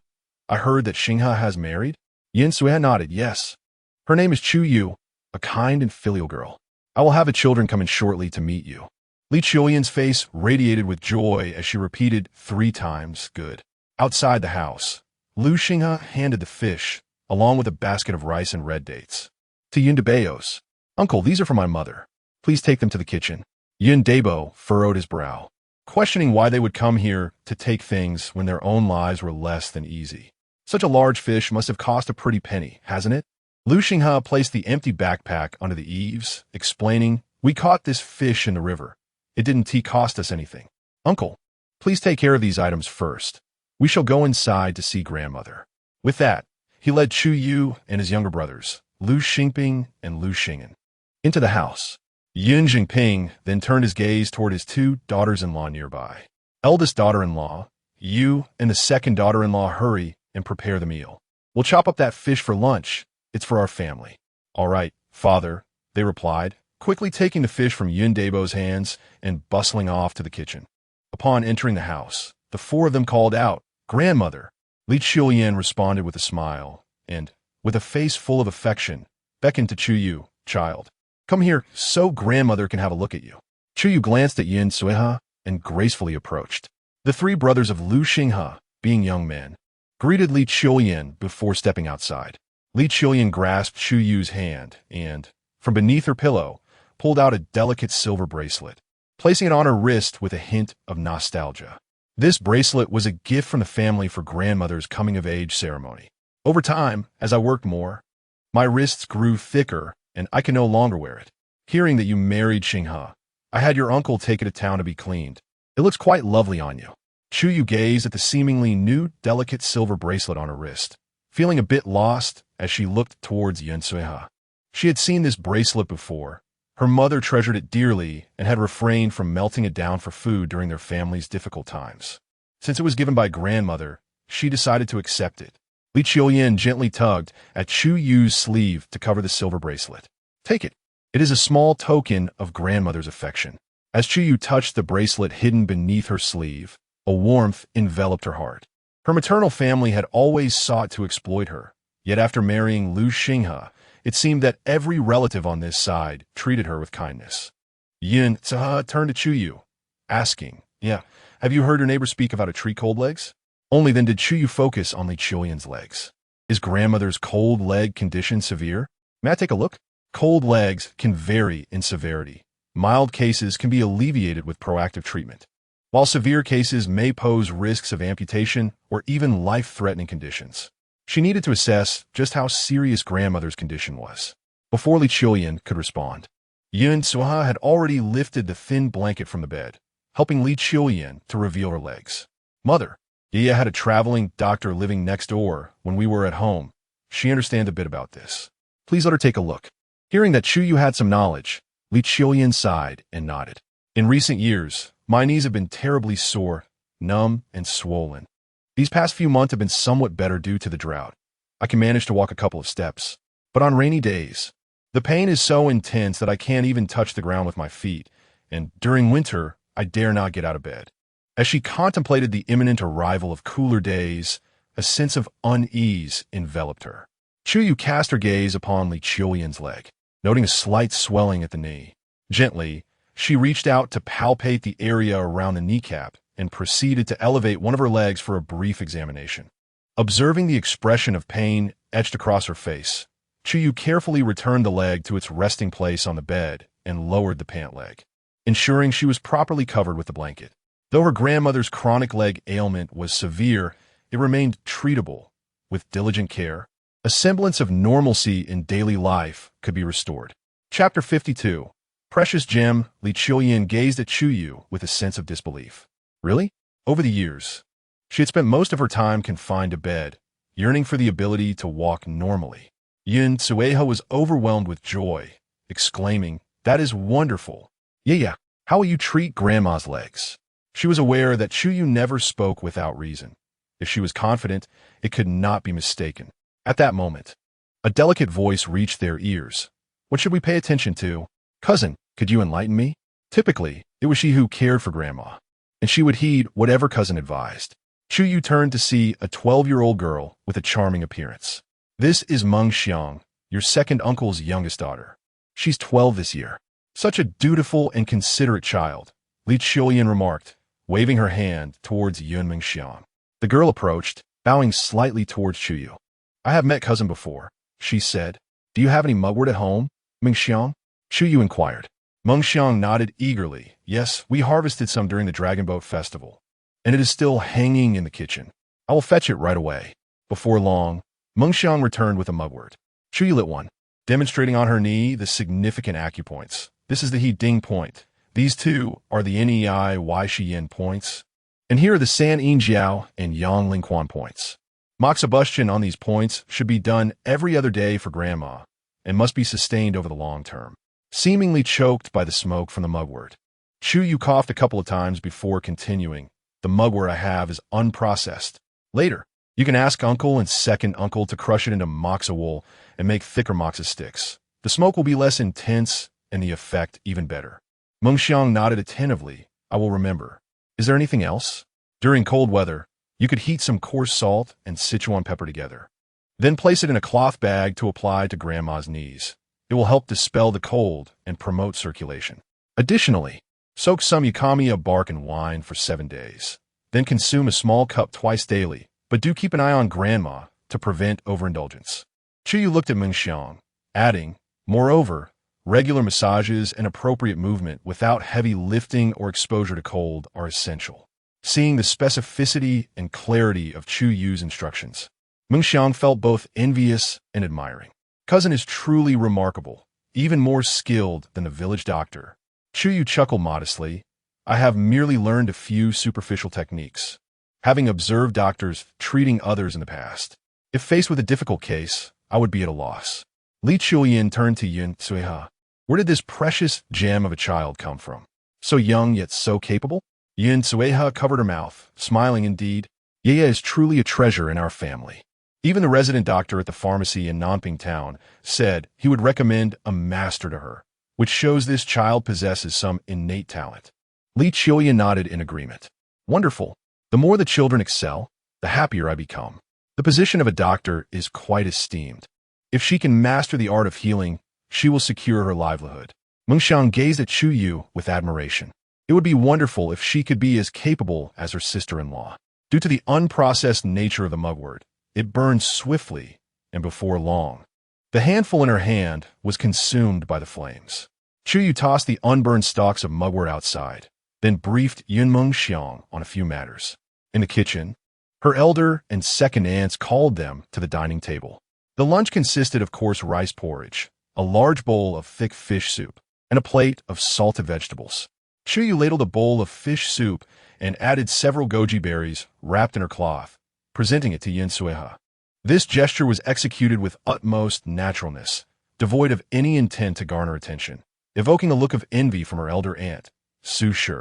I heard that Xinghe has married? Yun Sueha nodded, yes. Her name is Chu Yue, a kind and filial girl. I will have the children come in shortly to meet you. Li Chuyan's face radiated with joy as she repeated 3 times, good. Outside the house, Liu Xinghe handed the fish, along with a basket of rice and red dates, to Yun Debeos. Uncle, these are for my mother. Please take them to the kitchen. Yun Debo furrowed his brow, questioning why they would come here to take things when their own lives were less than easy. Such a large fish must have cost a pretty penny, hasn't it? Liu Xinghe placed the empty backpack under the eaves, explaining, We caught this fish in the river. It didn't cost us anything. Uncle, please take care of these items first. We shall go inside to see grandmother. With that, he led Chu Yue and his younger brothers, Liu Xingping and Liu Xingen, into the house. Yun Jingping then turned his gaze toward his 2 daughters-in-law nearby. Eldest daughter-in-law, you and the second daughter-in-law hurry and prepare the meal. We'll chop up that fish for lunch. It's for our family. All right, father, they replied, quickly taking the fish from Yun Debo's hands and bustling off to the kitchen. Upon entering the house, the 4 of them called out, Grandmother. Li Chuyan responded with a smile and, with a face full of affection, beckoned to Chu Yue, child. Come here so grandmother can have a look at you. Chu Yue glanced at Yun Sueha and gracefully approached. The 3 brothers of Liu Xinghe, being young men, greeted Li Chuyan before stepping outside. Li Chuyan grasped Chu Yue's hand and, from beneath her pillow, pulled out a delicate silver bracelet, placing it on her wrist with a hint of nostalgia. This bracelet was a gift from the family for grandmother's coming-of-age ceremony. Over time, as I worked more, my wrists grew thicker and I can no longer wear it. Hearing that you married Xinghe, I had your uncle take it to town to be cleaned. It looks quite lovely on you. Chu Yue gazed at the seemingly new, delicate silver bracelet on her wrist, feeling a bit lost as she looked towards Yun Sueha. She had seen this bracelet before. Her mother treasured it dearly and had refrained from melting it down for food during their family's difficult times. Since it was given by grandmother, she decided to accept it. Li Qiuyan gently tugged at Chu Yue's sleeve to cover the silver bracelet. Take it. It is a small token of grandmother's affection. As Chu Yue touched the bracelet hidden beneath her sleeve, a warmth enveloped her heart. Her maternal family had always sought to exploit her, yet after marrying Lu Xinghe, it seemed that every relative on this side treated her with kindness. Yin Tsaha turned to Chu Yue, asking, "Yeah, have you heard your neighbor speak about a treat cold legs?" Only then did Chu Yue focus on Li Qiuyan's legs. Is grandmother's cold leg condition severe? May I take a look? Cold legs can vary in severity. Mild cases can be alleviated with proactive treatment, while severe cases may pose risks of amputation or even life-threatening conditions. She needed to assess just how serious grandmother's condition was before Li Qiuyan could respond. Yun Suha had already lifted the thin blanket from the bed, helping Li Qiuyan to reveal her legs. Mother, Yaya had a traveling doctor living next door when we were at home. She understands a bit about this. Please let her take a look. Hearing that Chu Yue had some knowledge, Li Qiuyan sighed and nodded. In recent years, my knees have been terribly sore, numb, and swollen. These past few months have been somewhat better due to the drought. I can manage to walk a couple of steps, but on rainy days, the pain is so intense that I can't even touch the ground with my feet, and during winter, I dare not get out of bed. As she contemplated the imminent arrival of cooler days, a sense of unease enveloped her. Chu Yue cast her gaze upon Li Qiuyan's leg, noting a slight swelling at the knee. Gently, she reached out to palpate the area around the kneecap and proceeded to elevate one of her legs for a brief examination. Observing the expression of pain etched across her face, Chu Yue carefully returned the leg to its resting place on the bed and lowered the pant leg, ensuring she was properly covered with the blanket. Though her grandmother's chronic leg ailment was severe, it remained treatable. With diligent care, a semblance of normalcy in daily life could be restored. Chapter 52. Precious Gem. Li Qiuyan gazed at Chu Yue with a sense of disbelief. Really? Over the years, she had spent most of her time confined to bed, yearning for the ability to walk normally. Yun Tsueho was overwhelmed with joy, exclaiming, "That is wonderful. Yeah, how will you treat Grandma's legs?" She was aware that Chu Yue never spoke without reason. If she was confident, it could not be mistaken. At that moment, a delicate voice reached their ears. "What should we pay attention to? Cousin, could you enlighten me?" Typically, it was she who cared for Grandma, and she would heed whatever cousin advised. Chu Yue turned to see a 12-year-old girl with a charming appearance. "This is Meng Xiang, your second uncle's youngest daughter. She's 12 this year. Such a dutiful and considerate child," Li Qiuyan remarked, waving her hand towards Yun Mengxiang. The girl approached, bowing slightly towards Chu Yue. "I have met cousin before," she said. "Do you have any mugwort at home, Mengxiang?" Chu Yue inquired. Mengxiang nodded eagerly. "Yes, we harvested some during the Dragon Boat Festival, and it is still hanging in the kitchen. I will fetch it right away." Before long, Mengxiang returned with a mugwort. Chu Yue lit one, demonstrating on her knee the significant acupoints. "This is the He Ding point. These two are the Nei Y Shiyin points. And here are the San Yin Jiao and Yang Lingquan points. Moxibustion on these points should be done every other day for Grandma and must be sustained over the long term." Seemingly choked by the smoke from the mugwort, Chu Yue coughed a couple of times before continuing. "The mugwort I have is unprocessed. Later, you can ask uncle and second uncle to crush it into moxa wool and make thicker moxa sticks. The smoke will be less intense and the effect even better." Mengxiang nodded attentively. "I will remember. Is there anything else?" During cold weather, you could heat some coarse salt and Sichuan pepper together. Then place it in a cloth bag to apply to Grandma's knees. It will help dispel the cold and promote circulation. Additionally, soak some Yukamiya bark in wine for 7 days. Then consume a small cup twice daily, but do keep an eye on Grandma to prevent overindulgence. Chu Yue looked at Mengxiang, adding, "Moreover, regular massages and appropriate movement without heavy lifting or exposure to cold are essential." Seeing the specificity and clarity of Chu Yue's instructions, Mengxiang felt both envious and admiring. Cousin is truly remarkable, even more skilled than the village doctor. Chu Yue chuckled modestly. "I have merely learned a few superficial techniques, having observed doctors treating others in the past. If faced with a difficult case, I would be at a loss." Li Chuyin turned to Yun Suiha. Where did this precious gem of a child come from? So young yet so capable? Yun Suiha covered her mouth, smiling indeed. Yeye is truly a treasure in our family. Even the resident doctor at the pharmacy in Nanping town said he would recommend a master to her, which shows this child possesses some innate talent. Li Chuyin nodded in agreement. Wonderful. The more the children excel, the happier I become. The position of a doctor is quite esteemed. If she can master the art of healing, she will secure her livelihood. Mengxiang gazed at Chu Yue with admiration. It would be wonderful if she could be as capable as her sister-in-law. Due to the unprocessed nature of the mugwort, it burned swiftly and before long. The handful in her hand was consumed by the flames. Chu Yue tossed the unburned stalks of mugwort outside, then briefed Yun Mengxiang on a few matters. In the kitchen, her elder and second aunts called them to the dining table. The lunch consisted of coarse rice porridge, a large bowl of thick fish soup, and a plate of salted vegetables. Chu Yue ladled a bowl of fish soup and added several goji berries wrapped in her cloth, presenting it to Yun Suiha. This gesture was executed with utmost naturalness, devoid of any intent to garner attention, evoking a look of envy from her elder aunt, Su Shi.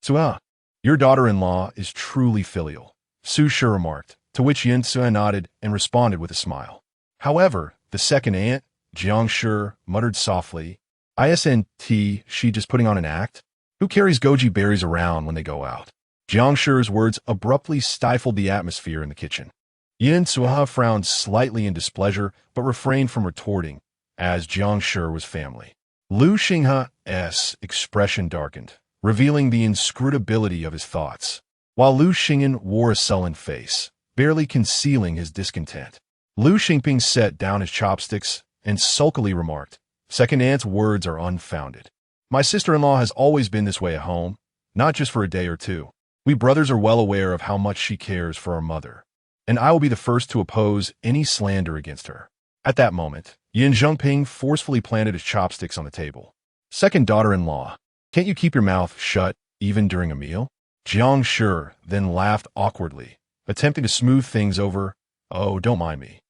Suiha, your daughter-in-law is truly filial, Su Shi remarked, to which Yun Suiha nodded and responded with a smile. However, the second aunt, Jiang Shi, muttered softly, "Isn't she just putting on an act? Who carries goji berries around when they go out?" Jiang Shi's words abruptly stifled the atmosphere in the kitchen. Yun Suiha frowned slightly in displeasure, but refrained from retorting, as Jiang Shi was family. Lu Xinghe's expression darkened, revealing the inscrutability of his thoughts, while Lu Xingyan wore a sullen face, barely concealing his discontent. Lu Xingping set down his chopsticks and sulkily remarked, "Second aunt's words are unfounded. My sister-in-law has always been this way at home, not just for a day or two. We brothers are well aware of how much she cares for our mother, and I will be the first to oppose any slander against her." At that moment, Yin Zhengping forcefully planted his chopsticks on the table. "Second daughter-in-law, can't you keep your mouth shut even during a meal?" Jiang Shi then laughed awkwardly, attempting to smooth things over. "Oh, don't mind me.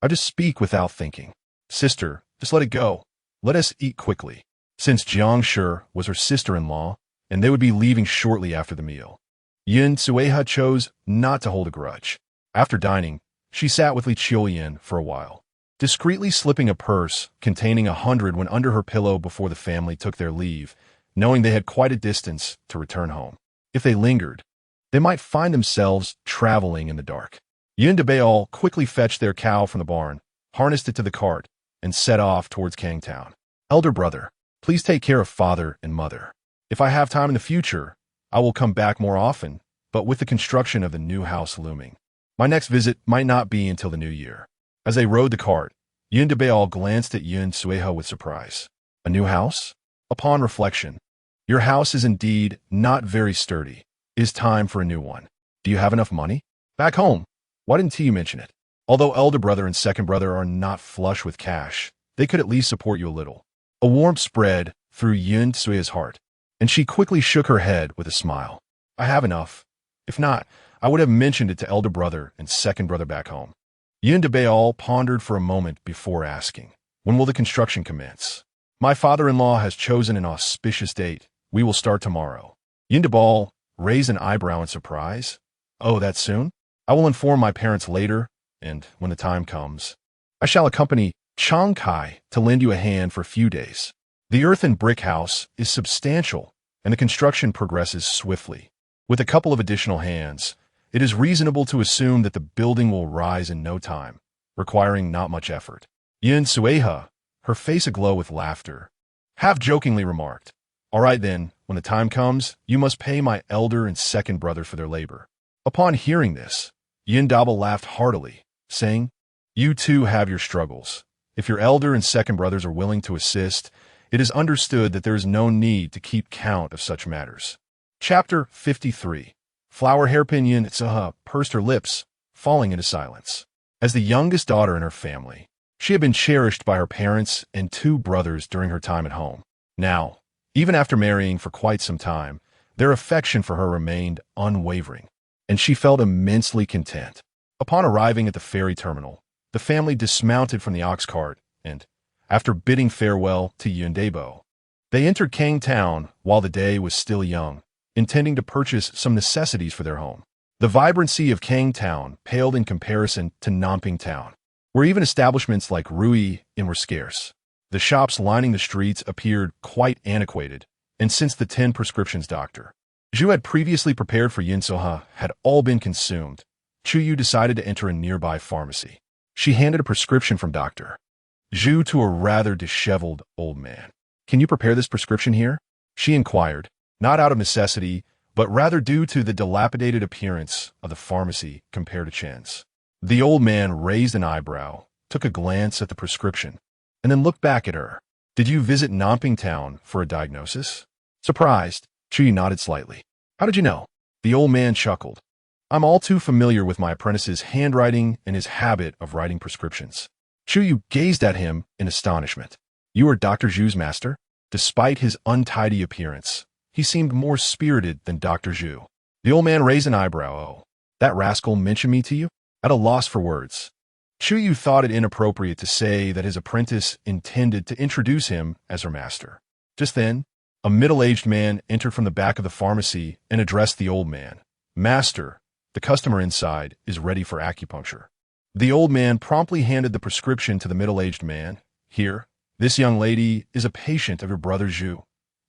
I just speak without thinking. Sister, just let it go. Let us eat quickly." Since Jiang Shi was her sister-in-law, and they would be leaving shortly after the meal, Yun Suiha chose not to hold a grudge. After dining, she sat with Li Chuyin for a while, discreetly slipping a purse containing 100 when under her pillow before the family took their leave, knowing they had quite a distance to return home. If they lingered, they might find themselves traveling in the dark. Yun Debaol quickly fetched their cow from the barn, harnessed it to the cart, and set off towards Kangtown. "Elder brother, please take care of father and mother. If I have time in the future, I will come back more often, but with the construction of the new house looming, my next visit might not be until the new year." As they rode the cart, Yun Debaol glanced at Yun Suiha with surprise. "A new house?" Upon reflection, "Your house is indeed not very sturdy. It is time for a new one. Do you have enough money? Back home, why didn't you mention it? Although elder brother and second brother are not flush with cash, they could at least support you a little." A warmth spread through Yun Suiha's heart, and she quickly shook her head with a smile. "I have enough. If not, I would have mentioned it to elder brother and second brother back home." Yun Debaol pondered for a moment before asking, "When will the construction commence?" "My father-in-law has chosen an auspicious date. We will start tomorrow." Yun Debaol raised an eyebrow in surprise. "Oh, that soon? I will inform my parents later, and when the time comes, I shall accompany Chang Kai to lend you a hand for a few days." The earthen brick house is substantial, and the construction progresses swiftly. With a couple of additional hands, it is reasonable to assume that the building will rise in no time, requiring not much effort. Yun Suiha, her face aglow with laughter, half-jokingly remarked, "All right then, when the time comes, you must pay my elder and second brother for their labor." Upon hearing this, Yun Dabal laughed heartily, saying, "You too have your struggles. If your elder and second brothers are willing to assist, it is understood that there is no need to keep count of such matters." Chapter 53. Flower Hairpin Yun Suiha pursed her lips, falling into silence. As the youngest daughter in her family, she had been cherished by her parents and two brothers during her time at home. Now, even after marrying for quite some time, their affection for her remained unwavering, and she felt immensely content. Upon arriving at the ferry terminal, the family dismounted from the ox cart and, after bidding farewell to Yundabo. They entered Kang Town while the day was still young, intending to purchase some necessities for their home. The vibrancy of Kang Town paled in comparison to Nanping Town, where even establishments like Rui Inn were scarce. The shops lining the streets appeared quite antiquated, and since the 10 prescriptions Dr. Zhu had previously prepared for Yin Soha had all been consumed, Chu Yue decided to enter a nearby pharmacy. She handed a prescription from Dr. Zhu to a rather disheveled old man. "Can you prepare this prescription here?" she inquired, not out of necessity, but rather due to the dilapidated appearance of the pharmacy compared to Chen's. The old man raised an eyebrow, took a glance at the prescription, and then looked back at her. "Did you visit Nanping Town for a diagnosis?" Surprised, Chu Yue nodded slightly. "How did you know?" The old man chuckled. "I'm all too familiar with my apprentice's handwriting and his habit of writing prescriptions." Chu Yue gazed at him in astonishment. "You are Dr. Zhu's master?" Despite his untidy appearance, he seemed more spirited than Dr. Zhu. The old man raised an eyebrow. "Oh, that rascal mentioned me to you?" At a loss for words, Chu Yue thought it inappropriate to say that his apprentice intended to introduce him as her master. Just then, a middle-aged man entered from the back of the pharmacy and addressed the old man. "Master, the customer inside is ready for acupuncture." The old man promptly handed the prescription to the middle-aged man. "Here, this young lady is a patient of your brother Zhu.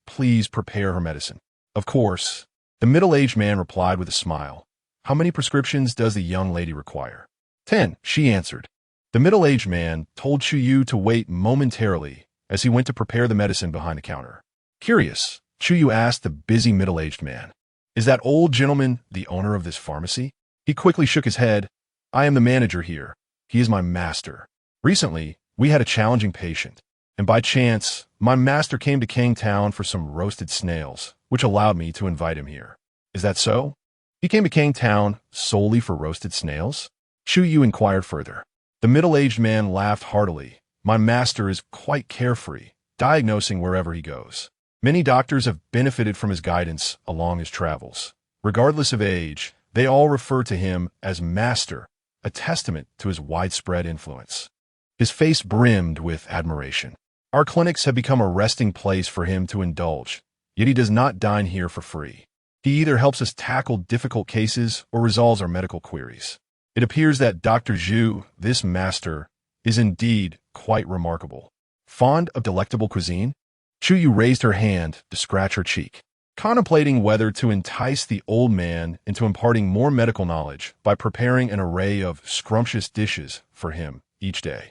Please prepare her medicine." "Of course," the middle-aged man replied with a smile. "How many prescriptions does the young lady require?" 10, she answered. The middle-aged man told Chu Yue to wait momentarily as he went to prepare the medicine behind the counter. Curious, Chu Yue asked the busy middle-aged man, "Is that old gentleman the owner of this pharmacy?" He quickly shook his head. "I am the manager here. He is my master. Recently, we had a challenging patient, and by chance, my master came to Kang Town for some roasted snails, which allowed me to invite him here." "Is that so? He came to Kang Town solely for roasted snails?" Chu Yue inquired further. The middle-aged man laughed heartily. "My master is quite carefree, diagnosing wherever he goes. Many doctors have benefited from his guidance along his travels. Regardless of age, they all refer to him as master, a testament to his widespread influence." His face brimmed with admiration. "Our clinics have become a resting place for him to indulge, yet he does not dine here for free. He either helps us tackle difficult cases or resolves our medical queries. It appears that Dr. Zhu, this master, is indeed quite remarkable. Fond of delectable cuisine?" Chu Yue raised her hand to scratch her cheek, contemplating whether to entice the old man into imparting more medical knowledge by preparing an array of scrumptious dishes for him each day.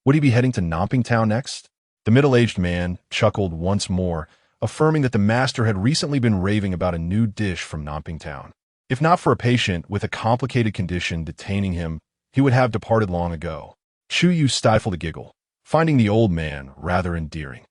Would he be heading to Nanping Town next? The middle-aged man chuckled once more, affirming that the master had recently been raving about a new dish from Nanping Town. If not for a patient with a complicated condition detaining him, he would have departed long ago. Chu Yue stifled a giggle, finding the old man rather endearing.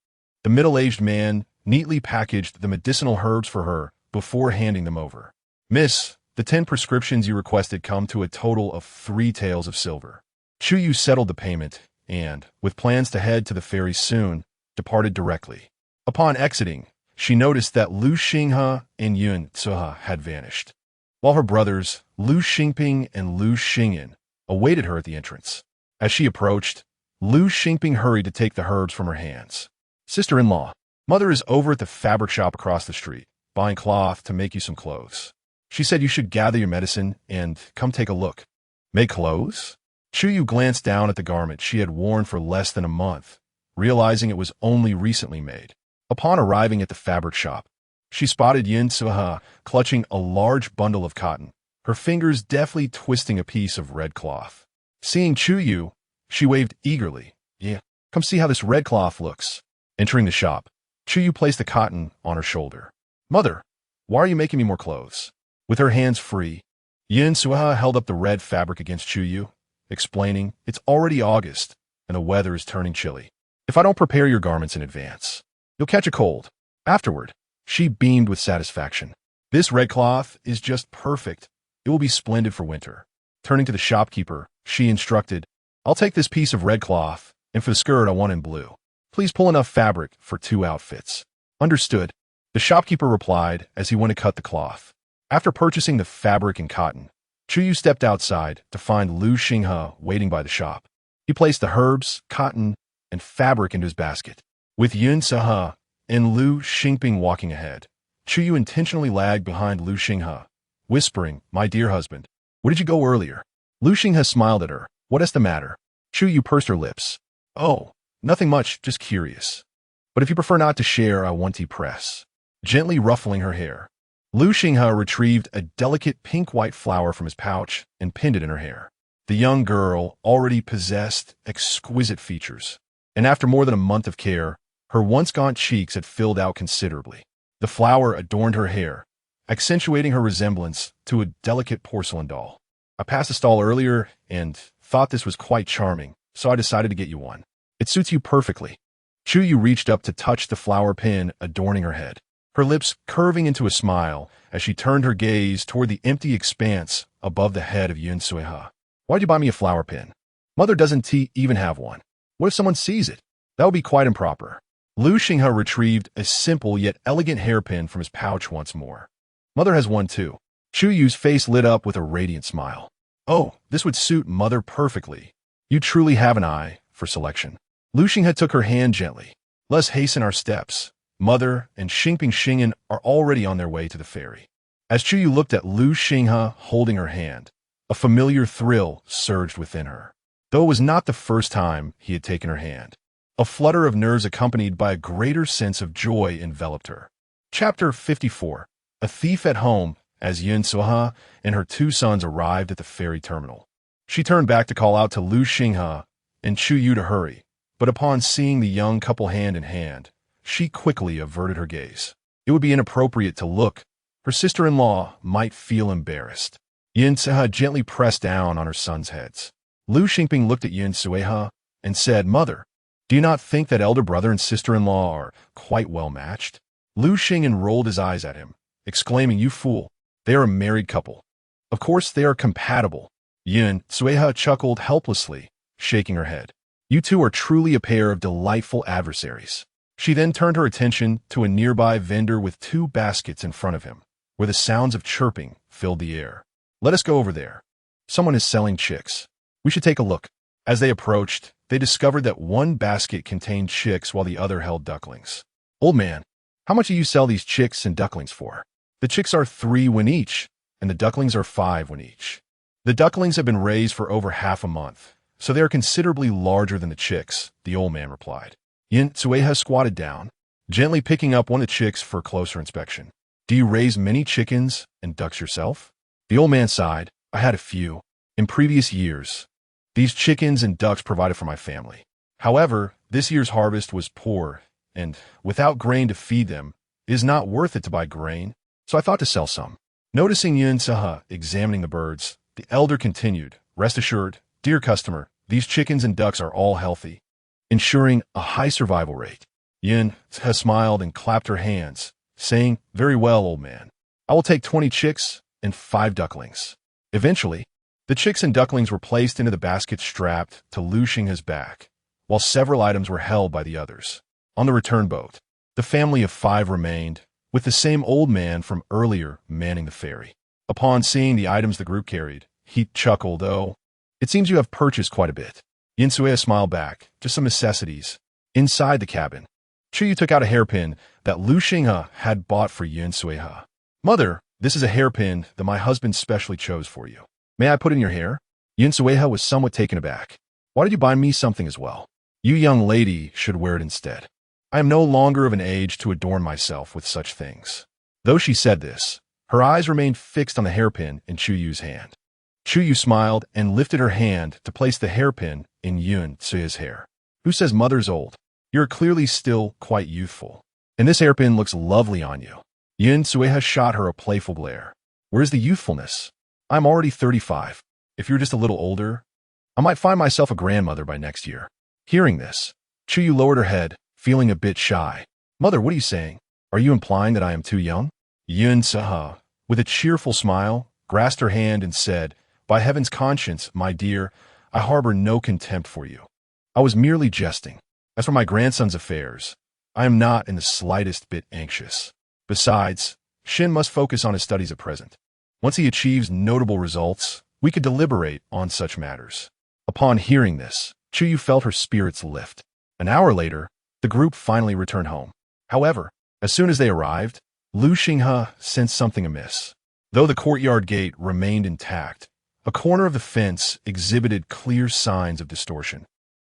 The middle-aged man neatly packaged the medicinal herbs for her before handing them over. "Miss, the 10 prescriptions you requested come to a total of 3 taels of silver." Chu Yue settled the payment and, with plans to head to the ferry soon, departed directly. Upon exiting, she noticed that Lu Xinghe and Yun Tsuhe had vanished, while her brothers, Lu Xingping and Lu Xingyan, awaited her at the entrance. As she approached, Lu Xingping hurried to take the herbs from her hands. "Sister-in-law, mother is over at the fabric shop across the street, buying cloth to make you some clothes. She said you should gather your medicine and come take a look." "Make clothes?" Chu Yue glanced down at the garment she had worn for less than a month, realizing it was only recently made. Upon arriving at the fabric shop, she spotted Yin Tsuhe clutching a large bundle of cotton, her fingers deftly twisting a piece of red cloth. Seeing Chu Yue, she waved eagerly. "Yeah, come see how this red cloth looks." Entering the shop, Chu Yue placed the cotton on her shoulder. "Mother, why are you making me more clothes?" With her hands free, Yin Tsuhe held up the red fabric against Chu Yue, explaining, "It's already August, and the weather is turning chilly. If I don't prepare your garments in advance, you'll catch a cold." Afterward, she beamed with satisfaction. "This red cloth is just perfect. It will be splendid for winter." Turning to the shopkeeper, she instructed, "I'll take this piece of red cloth, and for the skirt I want in blue. Please pull enough fabric for 2 outfits." "Understood," the shopkeeper replied as he went to cut the cloth. After purchasing the fabric and cotton, Chu Yue stepped outside to find Lu Xinghe waiting by the shop. He placed the herbs, cotton, and fabric into his basket. With Yun Sahe and Lu Xingping walking ahead, Chu Yue intentionally lagged behind Lu Xinghe, whispering, "My dear husband, where did you go earlier?" Lu Xinghe smiled at her. "What is the matter?" Chu Yue pursed her lips. "Oh, nothing much, just curious. But if you prefer not to share, I want to press." Gently ruffling her hair, Lu Xinghe retrieved a delicate pink-white flower from his pouch and pinned it in her hair. The young girl already possessed exquisite features, and after more than a month of care, her once gaunt cheeks had filled out considerably. The flower adorned her hair, accentuating her resemblance to a delicate porcelain doll. "I passed the stall earlier and thought this was quite charming, so I decided to get you one. It suits you perfectly." Chu Yue reached up to touch the flower pin adorning her head, her lips curving into a smile as she turned her gaze toward the empty expanse above the head of Yun Sahe. "Why'd you buy me a flower pin? Mother doesn't even have one. What if someone sees it? That would be quite improper." Lu Xinghe retrieved a simple yet elegant hairpin from his pouch once more. "Mother has one too." Chu Yue's face lit up with a radiant smile. "Oh, this would suit Mother perfectly. You truly have an eye for selection." Lu Xinghe took her hand gently. "Let's hasten our steps. Mother and Xingping Xingyan are already on their way to the ferry." As Chu Yue looked at Lu Xinghe holding her hand, a familiar thrill surged within her. Though it was not the first time he had taken her hand, a flutter of nerves accompanied by a greater sense of joy enveloped her. Chapter 54. A thief at home. As Yun Sahe and her two sons arrived at the ferry terminal, she turned back to call out to Lu Xinghe and Chu Yue to hurry, but upon seeing the young couple hand in hand, she quickly averted her gaze. It would be inappropriate to look. Her sister-in-law might feel embarrassed. Yun Sahe gently pressed down on her sons' heads. Lu Xingping looked at Yun Sahe and said, "Mother, do you not think that elder brother and sister-in-law are quite well matched?" Lu Xingyan rolled his eyes at him, exclaiming, "You fool. They are a married couple. Of course they are compatible." Yun Sahe chuckled helplessly, shaking her head. "You two are truly a pair of delightful adversaries." She then turned her attention to a nearby vendor with two baskets in front of him, where the sounds of chirping filled the air. "Let us go over there. Someone is selling chicks. We should take a look." As they approached, they discovered that one basket contained chicks while the other held ducklings. "Old man, how much do you sell these chicks and ducklings for?" "The chicks are 3 won each, and the ducklings are 5 won each. The ducklings have been raised for over half a month, so they are considerably larger than the chicks," the old man replied. Yun Sahe squatted down, gently picking up one of the chicks for closer inspection. "Do you raise many chickens and ducks yourself?" The old man sighed. "I had a few in previous years. These chickens and ducks provided for my family. However, this year's harvest was poor, and without grain to feed them, it is not worth it to buy grain, so I thought to sell some." Noticing Yun Sahe examining the birds, the elder continued, "Rest assured, dear customer, these chickens and ducks are all healthy, ensuring a high survival rate." Yun Sahe smiled and clapped her hands, saying, "Very well, old man. I will take 20 chicks and 5 ducklings." Eventually, the chicks and ducklings were placed into the basket strapped to Lu Xinghe's back, while several items were held by the others. On the return boat, the family of 5 remained, with the same old man from earlier manning the ferry. Upon seeing the items the group carried, he chuckled, "Oh, it seems you have purchased quite a bit." Yun Sahe smiled back, "Just some necessities." Inside the cabin, Chu Yue took out a hairpin that Lu Xinghe had bought for Yun Sahe. "Mother, this is a hairpin that my husband specially chose for you. May I put in your hair?" Yun Sahe was somewhat taken aback. "Why did you buy me something as well? You young lady should wear it instead. I am no longer of an age to adorn myself with such things." Though she said this, her eyes remained fixed on the hairpin in Chu Yue's hand. Chu Yue smiled and lifted her hand to place the hairpin in Yun Sahe's hair. "Who says mother's old? You're clearly still quite youthful. And this hairpin looks lovely on you." Yun Sahe shot her a playful glare. "Where's the youthfulness? I'm already 35. If you're just a little older, I might find myself a grandmother by next year." Hearing this, Chu Yue lowered her head, feeling a bit shy. "Mother, what are you saying? Are you implying that I am too young?" Yun Sahe, with a cheerful smile, grasped her hand and said, "By heaven's conscience, my dear, I harbor no contempt for you. I was merely jesting. As for my grandson's affairs, I am not in the slightest bit anxious. Besides, Shin must focus on his studies at present. Once he achieves notable results, we could deliberate on such matters." Upon hearing this, Chu Yue felt her spirits lift. An hour later, the group finally returned home. However, as soon as they arrived, Lu Xinghe sensed something amiss. Though the courtyard gate remained intact, a corner of the fence exhibited clear signs of distortion,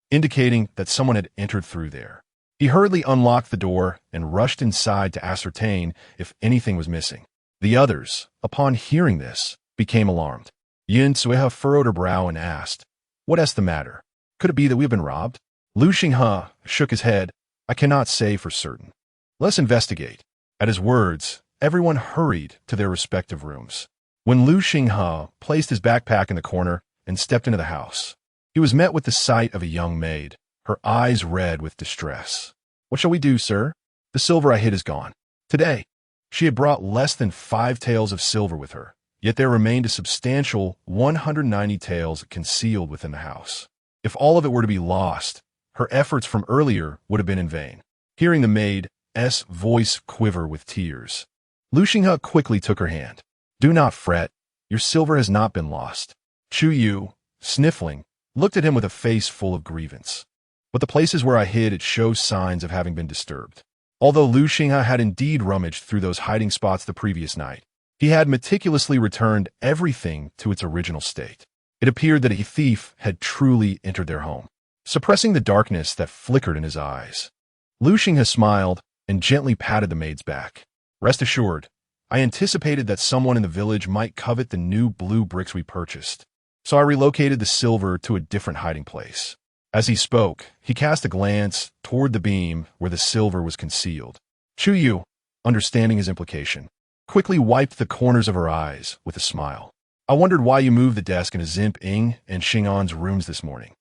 indicating that someone had entered through there. He hurriedly unlocked the door and rushed inside to ascertain if anything was missing. The others, upon hearing this, became alarmed. Yin Suiha furrowed her brow and asked, "What's the matter? Could it be that we have been robbed?" Lu Xinghe shook his head. "I cannot say for certain. Let's investigate." At his words, everyone hurried to their respective rooms. When Lu Xinghe placed his backpack in the corner and stepped into the house, he was met with the sight of a young maid, her eyes red with distress. "What shall we do, sir? The silver I hid is gone." Today, she had brought less than 5 taels of silver with her, yet there remained a substantial 190 taels concealed within the house. If all of it were to be lost, her efforts from earlier would have been in vain. Hearing the maid's voice quiver with tears, Lu Xinghe quickly took her hand. "Do not fret. Your silver has not been lost." Chu Yue, sniffling, looked at him with a face full of grievance. "But the places where I hid it shows signs of having been disturbed." Although Lu Xinghe had indeed rummaged through those hiding spots the previous night, he had meticulously returned everything to its original state. It appeared that a thief had truly entered their home. Suppressing the darkness that flickered in his eyes, Lu Xinghe smiled and gently patted the maid's back. "Rest assured, I anticipated that someone in the village might covet the new blue bricks we purchased, so I relocated the silver to a different hiding place." As he spoke, he cast a glance toward the beam where the silver was concealed. Chu Yue, understanding his implication, quickly wiped the corners of her eyes with a smile. "I wondered why you moved the desk into Zimp Ing and Xing'an's rooms this morning."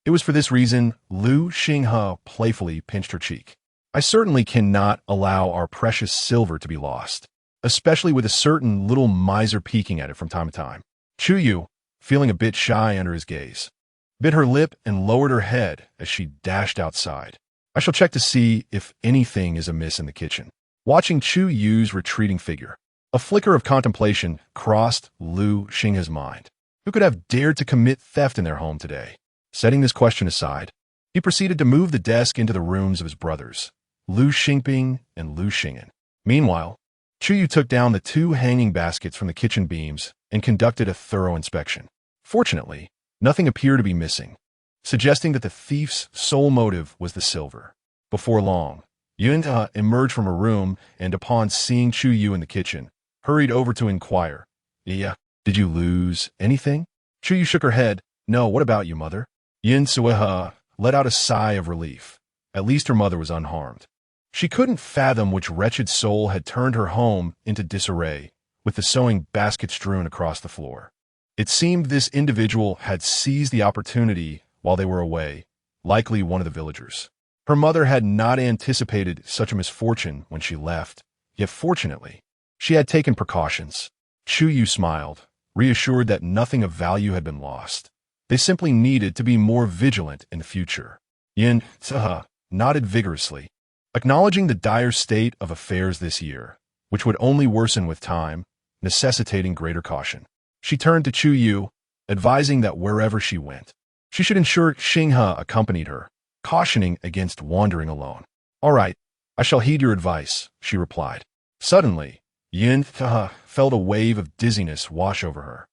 It was for this reason Lu Xinghe playfully pinched her cheek. "I certainly cannot allow our precious silver to be lost, especially with a certain little miser peeking at it from time to time." Chu Yue, feeling a bit shy under his gaze, bit her lip and lowered her head as she dashed outside. "I shall check to see if anything is amiss in the kitchen." Watching Chu Yue's retreating figure, a flicker of contemplation crossed Lu Xinghe's mind. Who could have dared to commit theft in their home today? Setting this question aside, he proceeded to move the desk into the rooms of his brothers, Lu Xingping and Lu Xing'an. Meanwhile, Chu Yue took down the 2 hanging baskets from the kitchen beams and conducted a thorough inspection. Fortunately, nothing appeared to be missing, suggesting that the thief's sole motive was the silver. Before long, Yun emerged from her room and, upon seeing Chu Yue in the kitchen, hurried over to inquire, "Yeah, did you lose anything?" Chu Yue shook her head. "No, what about you, mother?" Yin Suiha let out a sigh of relief. At least her mother was unharmed. She couldn't fathom which wretched soul had turned her home into disarray, with the sewing basket strewn across the floor. It seemed this individual had seized the opportunity while they were away, likely one of the villagers. Her mother had not anticipated such a misfortune when she left, yet fortunately, she had taken precautions. Chu Yue smiled, reassured that nothing of value had been lost. They simply needed to be more vigilant in the future. Yin Suiha nodded vigorously, acknowledging the dire state of affairs this year, which would only worsen with time, necessitating greater caution. She turned to Chu Yue, advising that wherever she went, she should ensure Xinghe accompanied her, cautioning against wandering alone. "All right, I shall heed your advice," she replied. Suddenly, Yin Suiha felt a wave of dizziness wash over her.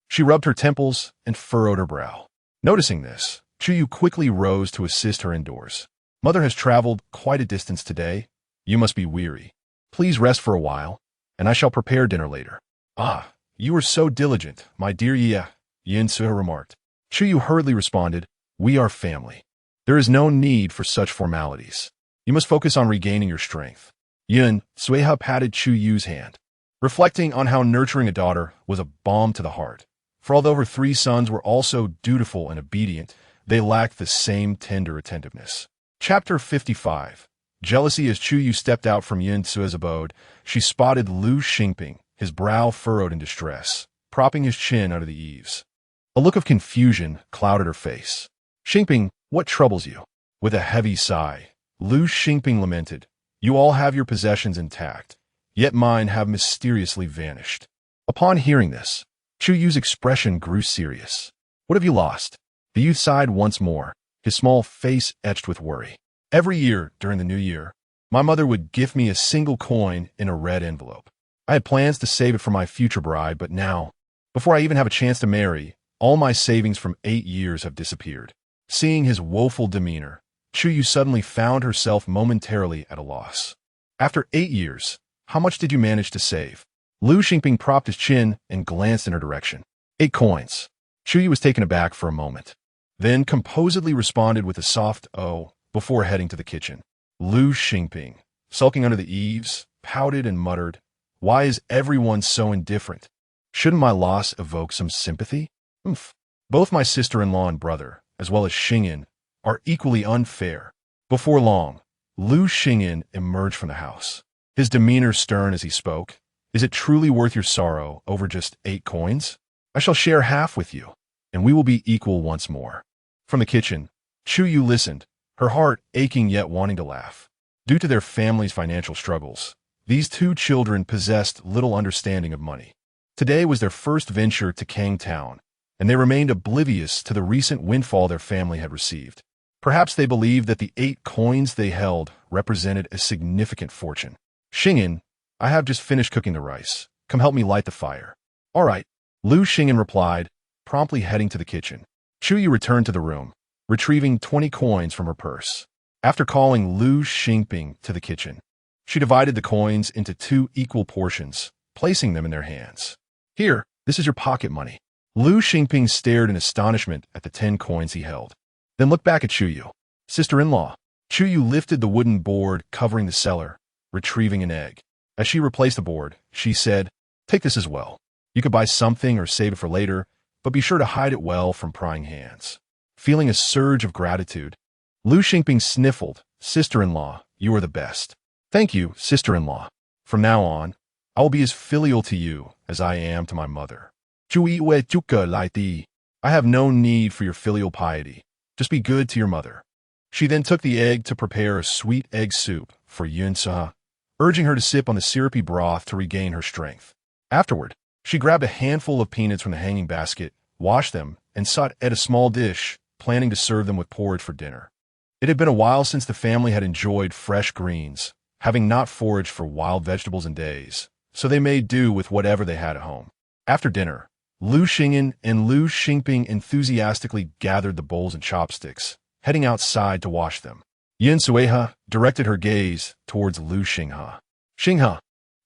She rubbed her temples and furrowed her brow. Noticing this, Chu Yue quickly rose to assist her indoors. "Mother has traveled quite a distance today. You must be weary. Please rest for a while, and I shall prepare dinner later." "Ah, you are so diligent, my dear Ye," Yin Suiha remarked. Chu Yue hurriedly responded, "We are family. There is no need for such formalities. You must focus on regaining your strength." Yin Suiha patted Chu Yue's hand, reflecting on how nurturing a daughter was a balm to the heart. For although her 3 sons were also dutiful and obedient, they lacked the same tender attentiveness. Chapter 55. Jealousy. As Chu Yue stepped out from Yin Sui's abode, she spotted Lu Xingping, his brow furrowed in distress, propping his chin under the eaves. A look of confusion clouded her face. "Xingping, what troubles you?" With a heavy sigh, Lu Xingping lamented, "You all have your possessions intact, yet mine have mysteriously vanished." Upon hearing this, Chu Yue's expression grew serious. "What have you lost?" The youth sighed once more, his small face etched with worry. Every year during the new year, my mother would gift me a single coin in a red envelope. I had plans to save it for my future bride, but now, before I even have a chance to marry, all my savings from 8 years have disappeared. Seeing his woeful demeanor, Chu Yue suddenly found herself momentarily at a loss. After 8 years, how much did you manage to save? Lu Xingping propped his chin and glanced in her direction. 8 coins. Chu Yue was taken aback for a moment, then composedly responded with a soft "oh" before heading to the kitchen. Lu Xingping, sulking under the eaves, pouted and muttered, "Why is everyone so indifferent? Shouldn't my loss evoke some sympathy? Oomph. Both my sister-in-law and brother, as well as Xingyan, are equally unfair." Before long, Lu Xingyan emerged from the house, his demeanor stern as he spoke. "Is it truly worth your sorrow over just 8 coins? I shall share half with you, and we will be equal once more." From the kitchen, Chu Yue listened, her heart aching yet wanting to laugh. Due to their family's financial struggles, these 2 children possessed little understanding of money. Today was their first venture to Kang Town, and they remained oblivious to the recent windfall their family had received. Perhaps they believed that the 8 coins they held represented a significant fortune. "Xingyan, I have just finished cooking the rice. Come help me light the fire." "All right," Lu Xingyan replied, promptly heading to the kitchen. Chu Yue returned to the room, retrieving 20 coins from her purse. After calling Lu Xingping to the kitchen, she divided the coins into 2 equal portions, placing them in their hands. "Here, this is your pocket money." Lu Xingping stared in astonishment at the 10 coins he held, then looked back at Chu Yue. "Sister-in-law." Chu Yue lifted the wooden board covering the cellar, retrieving an egg. As she replaced the board, she said, "Take this as well. You could buy something or save it for later, but be sure to hide it well from prying hands." Feeling a surge of gratitude, Lu Xingping sniffled, "Sister-in-law, you are the best." "Thank you, sister-in-law. From now on, I will be as filial to you as I am to my mother." Chu Yue Juke Lai Di. "I have no need for your filial piety. Just be good to your mother." She then took the egg to prepare a sweet egg soup for Yun Suha, urging her to sip on the syrupy broth to regain her strength. Afterward, she grabbed a handful of peanuts from the hanging basket, washed them, and sought at a small dish, planning to serve them with porridge for dinner. It had been a while since the family had enjoyed fresh greens, having not foraged for wild vegetables in days, so they made do with whatever they had at home. After dinner, Lu Xingyan and Lu Xingping enthusiastically gathered the bowls and chopsticks, heading outside to wash them. Yin Sueha directed her gaze towards Lu Xingha. "Xingha,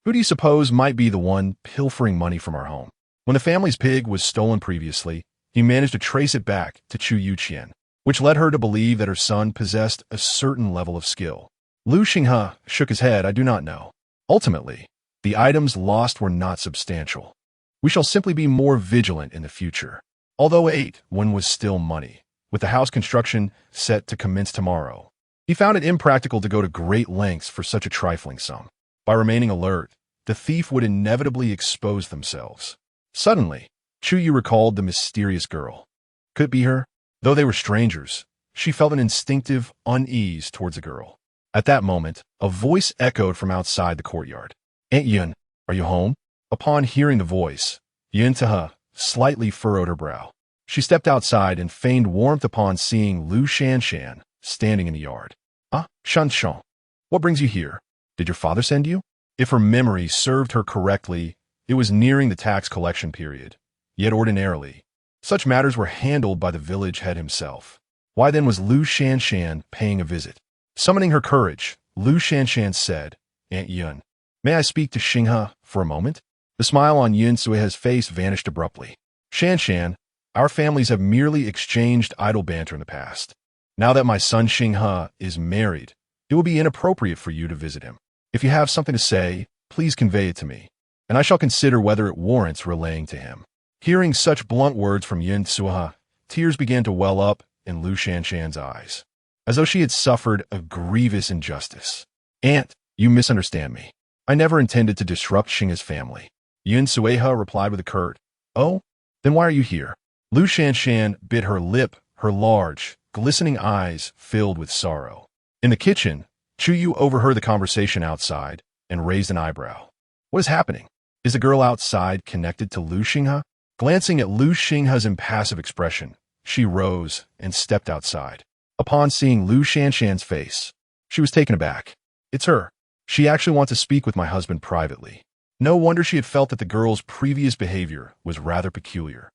who do you suppose might be the one pilfering money from our home?" When the family's pig was stolen previously, he managed to trace it back to Chu Yuqian, which led her to believe that her son possessed a certain level of skill. Lu Xingha shook his head. "I do not know. Ultimately, the items lost were not substantial. We shall simply be more vigilant in the future." Although 8 was still money, with the house construction set to commence tomorrow, he found it impractical to go to great lengths for such a trifling sum. By remaining alert, the thief would inevitably expose themselves. Suddenly, Chu Yue recalled the mysterious girl. Could it be her? Though they were strangers, she felt an instinctive unease towards the girl. At that moment, a voice echoed from outside the courtyard. "Aunt Yun, are you home?" Upon hearing the voice, Yun Taha slightly furrowed her brow. She stepped outside and feigned warmth upon seeing Lu Shanshan standing in the yard. "Ah, Shanshan, what brings you here? Did your father send you?" If her memory served her correctly, it was nearing the tax collection period. Yet ordinarily, such matters were handled by the village head himself. Why then was Lu Shanshan paying a visit? Summoning her courage, Lu Shanshan said, "Aunt Yun, may I speak to Xingha for a moment?" The smile on Yun Sueha's face vanished abruptly. "Shanshan, our families have merely exchanged idle banter in the past. Now that my son Xingha is married, it will be inappropriate for you to visit him. If you have something to say, please convey it to me, and I shall consider whether it warrants relaying to him." Hearing such blunt words from Yun Sueha, tears began to well up in Lu Shanshan's eyes, as though she had suffered a grievous injustice. "Aunt, you misunderstand me. I never intended to disrupt Xingha's family." Yun Sueha replied with a curt, "Oh, then why are you here?" Lu Shanshan bit her lip, her large, glistening eyes filled with sorrow. In the kitchen, Chu Yue overheard the conversation outside and raised an eyebrow. "What is happening? Is the girl outside connected to Lu Xingha?" Glancing at Lu Xingha's impassive expression, she rose and stepped outside. Upon seeing Lu Shanshan's face, She was taken aback. It's her. She actually wants to speak with my husband privately. No wonder she had felt that the girl's previous behavior was rather peculiar.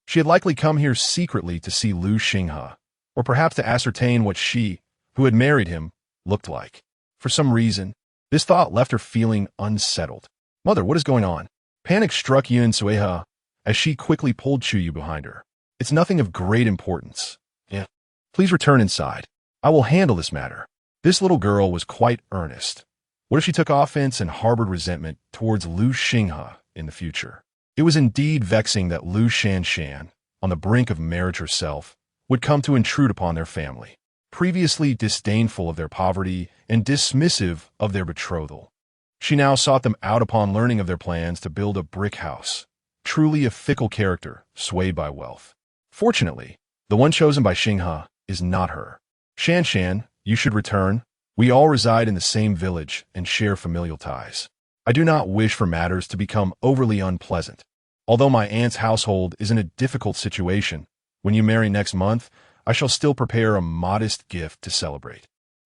She had likely come here secretly to see Lu Xinghe, or perhaps to ascertain what she, who had married him, looked like. For some reason, this thought left her feeling unsettled. Mother, what is going on? Panic struck Yun Sueha as she quickly pulled Chu Yue behind her. It's nothing of great importance. Yeah. Please return inside. I will handle this matter. This little girl was quite earnest. What if she took offense and harbored resentment towards Lu Xinghe in the future? It was indeed vexing that Lu Shanshan, on the brink of marriage herself, would come to intrude upon their family, previously disdainful of their poverty and dismissive of their betrothal. She now sought them out upon learning of their plans to build a brick house, truly a fickle character swayed by wealth. Fortunately, the one chosen by Xinghe is not her. Shanshan, you should return. We all reside in the same village and share familial ties. I do not wish for matters to become overly unpleasant. Although my aunt's household is in a difficult situation, when you marry next month, I shall still prepare a modest gift to celebrate.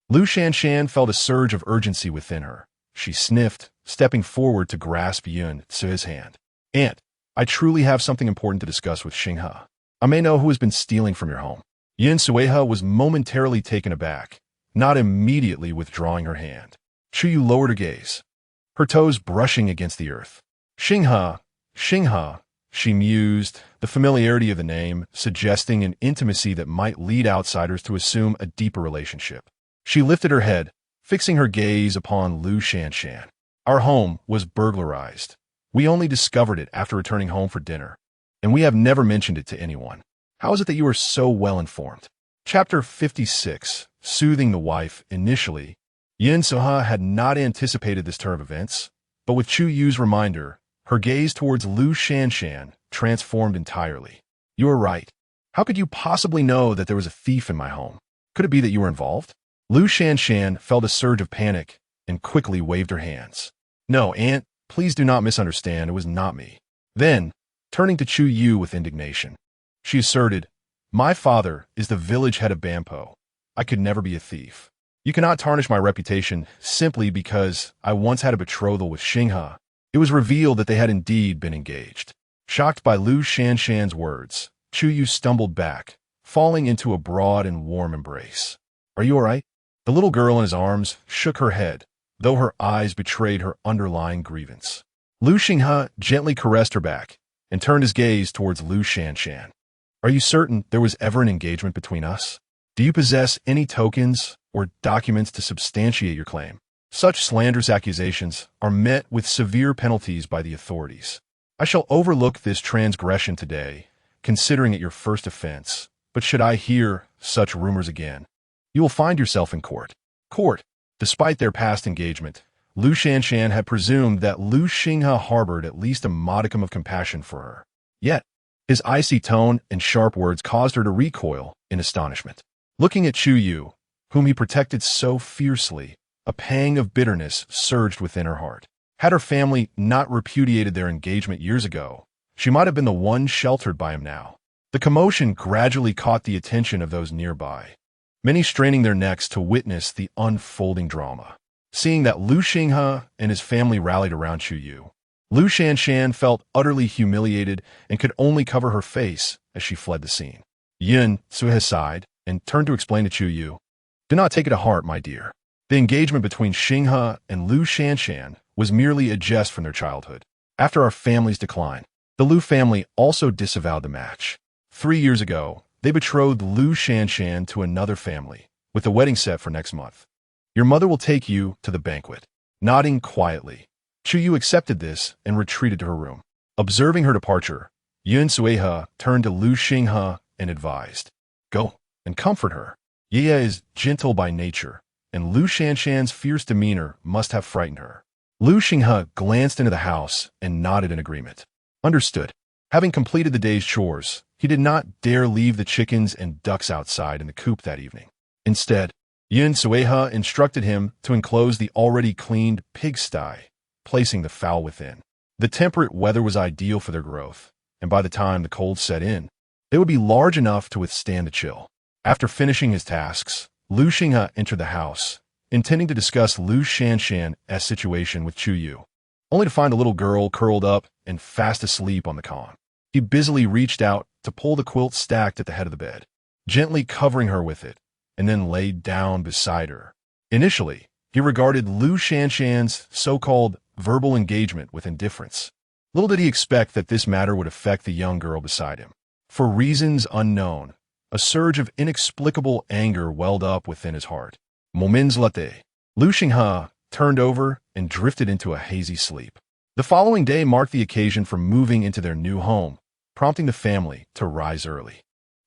Lu Shanshan felt a surge of urgency within her. She sniffed, stepping forward to grasp Yun Sue's hand. Aunt, I truly have something important to discuss with Xinghe. I may know who has been stealing from your home. Yun Sueha was momentarily taken aback, not immediately withdrawing her hand. Chu Yue lowered her gaze, her toes brushing against the earth. Xinghe, she mused, the familiarity of the name suggesting an intimacy that might lead outsiders to assume a deeper relationship. She lifted her head, fixing her gaze upon Lu Shanshan. Our home was burglarized. We only discovered it after returning home for dinner, and we have never mentioned it to anyone. How is it that you are so well informed? Chapter 56, Soothing the Wife. Initially, Yun Sueha had not anticipated this turn of events, but with Chu Yue's reminder, her gaze towards Lu Shanshan transformed entirely. You are right. How could you possibly know that there was a thief in my home? Could it be that you were involved? Lu Shanshan felt a surge of panic and quickly waved her hands. No, Aunt, please do not misunderstand. It was not me. Then, turning to Chu Yue with indignation, she asserted, my father is the village head of Bampo. I could never be a thief. You cannot tarnish my reputation simply because I once had a betrothal with Xinghe. It was revealed that they had indeed been engaged. Shocked by Lu Shanshan's words, Chu Yue stumbled back, falling into a broad and warm embrace. Are you all right? The little girl in his arms shook her head, though her eyes betrayed her underlying grievance. Lu Xinghe gently caressed her back and turned his gaze towards Lu Shanshan. Are you certain there was ever an engagement between us? Do you possess any tokens or documents to substantiate your claim? Such slanderous accusations are met with severe penalties by the authorities. I shall overlook this transgression today, considering it your first offense, but should I hear such rumors again, you will find yourself in court. Despite their past engagement, Lu Shanshan had presumed that Lu Xinghe harbored at least a modicum of compassion for her. Yet, his icy tone and sharp words caused her to recoil in astonishment. Looking at Chu Yue, whom he protected so fiercely, a pang of bitterness surged within her heart. Had her family not repudiated their engagement years ago, she might have been the one sheltered by him now. The commotion gradually caught the attention of those nearby, many straining their necks to witness the unfolding drama. Seeing that Lu Xinghe and his family rallied around Chu Yue, Lu Shanshan felt utterly humiliated and could only cover her face as she fled the scene. Yun Sueha sighed and turned to explain to Chu Yue, do not take it to heart, my dear. The engagement between Xinghe and Lu Shanshan was merely a jest from their childhood. After our family's decline, the Lu family also disavowed the match. 3 years ago, they betrothed Lu Shanshan to another family, with the wedding set for next month. Your mother will take you to the banquet. Nodding quietly, Chu Yue accepted this and retreated to her room. Observing her departure, Yun Sueha turned to Lu Xinghe and advised, go and comfort her. Ye is gentle by nature, and Lu Shanshan's fierce demeanor must have frightened her. Lu Xinghe glanced into the house and nodded in agreement. Understood. Having completed the day's chores, he did not dare leave the chickens and ducks outside in the coop that evening. Instead, Yun Sueha instructed him to enclose the already cleaned pigsty, placing the fowl within. The temperate weather was ideal for their growth, and by the time the cold set in, they would be large enough to withstand the chill. After finishing his tasks, Lu Xinghe entered the house intending to discuss Lu Shanshan's situation with Chu Yue, only to find the little girl curled up and fast asleep on the con. He busily reached out to pull the quilt stacked at the head of the bed, gently covering her with it, and then laid down beside her. Initially, he regarded Lu Shanshan's so-called verbal engagement with indifference. Little did he expect that this matter would affect the young girl beside him. For reasons unknown, a surge of inexplicable anger welled up within his heart. Moments later, Lu Xinghe turned over and drifted into a hazy sleep. The following day marked the occasion for moving into their new home, prompting the family to rise early.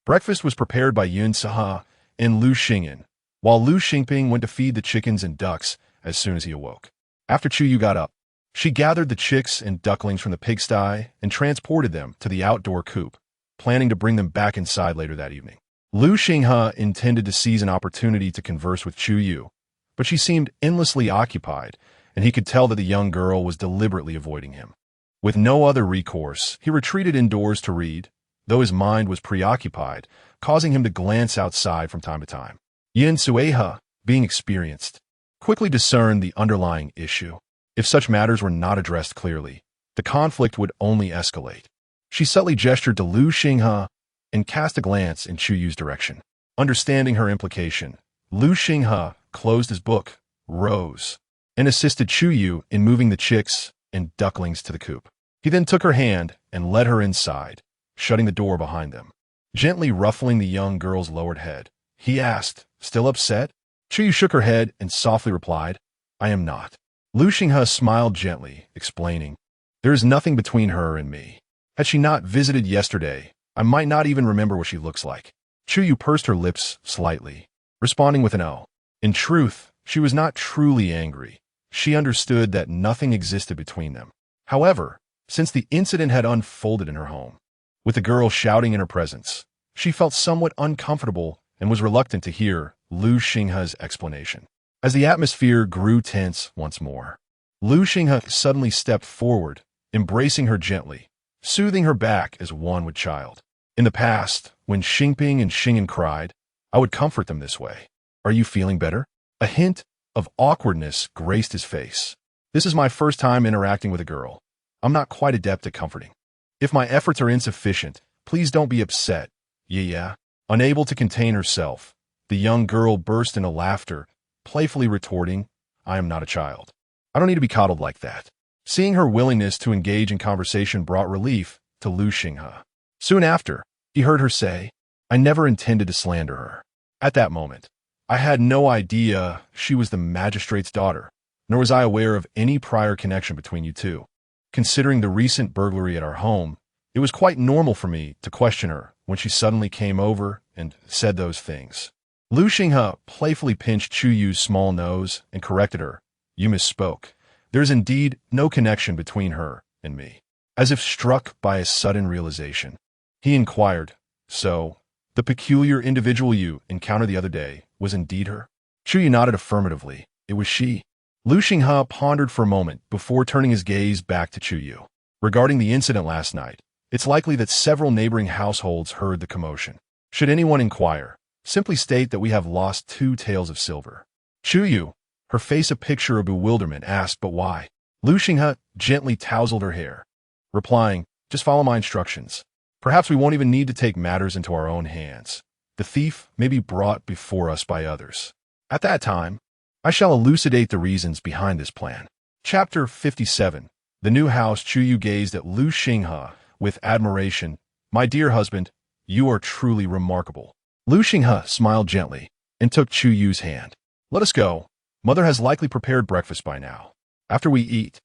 Breakfast was prepared by Yun Saha and Lu Xingyan, while Lu Xingping went to feed the chickens and ducks as soon as he awoke. After Chu Yu got up, she gathered the chicks and ducklings from the pigsty and transported them to the outdoor coop, planning to bring them back inside later that evening. Lu Xinghe intended to seize an opportunity to converse with Chu Yu, but she seemed endlessly occupied, and he could tell that the young girl was deliberately avoiding him. With no other recourse, he retreated indoors to read, though his mind was preoccupied, causing him to glance outside from time to time. Yin Sueha, being experienced, quickly discerned the underlying issue. If such matters were not addressed clearly, the conflict would only escalate. She subtly gestured to Lu Xinghe and cast a glance in Chu Yu's direction. Understanding her implication, Lu Xinghe closed his book, rose, and assisted Chu Yu in moving the chicks and ducklings to the coop. He then took her hand and led her inside, shutting the door behind them. Gently ruffling the young girl's lowered head, he asked, "Still upset?" Chu Yu shook her head and softly replied, "I am not." Lu Xinghe smiled gently, explaining, "There is nothing between her and me. Had she not visited yesterday, I might not even remember what she looks like." Chu Yu pursed her lips slightly, responding with an "oh." In truth, she was not truly angry. She understood that nothing existed between them. However, since the incident had unfolded in her home, with the girl shouting in her presence, she felt somewhat uncomfortable and was reluctant to hear Lu Xinghe's explanation. As the atmosphere grew tense once more, Lu Xinghe suddenly stepped forward, embracing her gently, soothing her back as one would child. In the past, when Xingping and Xingyan cried, I would comfort them this way. "Are you feeling better?" A hint of awkwardness graced his face. "This is my first time interacting with a girl. I'm not quite adept at comforting. If my efforts are insufficient, please don't be upset." Yeah. Unable to contain herself, the young girl burst into laughter, playfully retorting, "I am not a child. I don't need to be coddled like that." Seeing her willingness to engage in conversation brought relief to Lu Xinghe. Soon after, he heard her say, "I never intended to slander her. At that moment, I had no idea she was the magistrate's daughter, nor was I aware of any prior connection between you two. Considering the recent burglary at our home, it was quite normal for me to question her when she suddenly came over and said those things." Lu Xinghe playfully pinched Chu Yu's small nose and corrected her. "You misspoke. There is indeed no connection between her and me." As if struck by a sudden realization, he inquired, "So, the peculiar individual you encountered the other day was indeed her?" Chu Yu nodded affirmatively. It was she. Lu Xinghe pondered for a moment before turning his gaze back to Chu Yu. "Regarding the incident last night, it's likely that several neighboring households heard the commotion. Should anyone inquire, simply state that we have lost 2 taels of silver." Chu Yu, her face a picture of bewilderment, asked, "But why?" Lu Xinghe gently tousled her hair, replying, "Just follow my instructions. Perhaps we won't even need to take matters into our own hands. The thief may be brought before us by others. At that time, I shall elucidate the reasons behind this plan." Chapter 57. The New House. Chu Yu gazed at Lu Xinghe with admiration. "My dear husband, you are truly remarkable." Lu Xinghe smiled gently and took Chu Yu's hand. "Let us go. Mother has likely prepared breakfast by now. After we eat,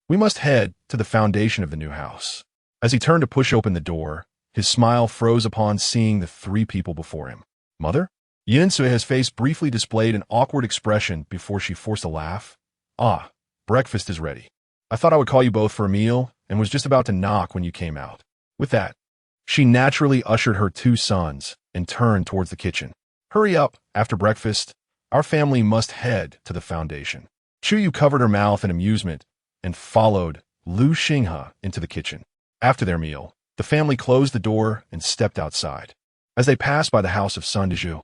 we must head to the foundation of the new house." As he turned to push open the door, his smile froze upon seeing the 3 people before him. "Mother?" Yin Sue's face briefly displayed an awkward expression before she forced a laugh. "Ah, breakfast is ready. I thought I would call you both for a meal and was just about to knock when you came out." With that, she naturally ushered her 2 sons and turned towards the kitchen. "Hurry up, after breakfast. Our family must head to the foundation." Chu Yu covered her mouth in amusement and followed Lu Xinghe into the kitchen. After their meal, the family closed the door and stepped outside. As they passed by the house of Sun Dezhu,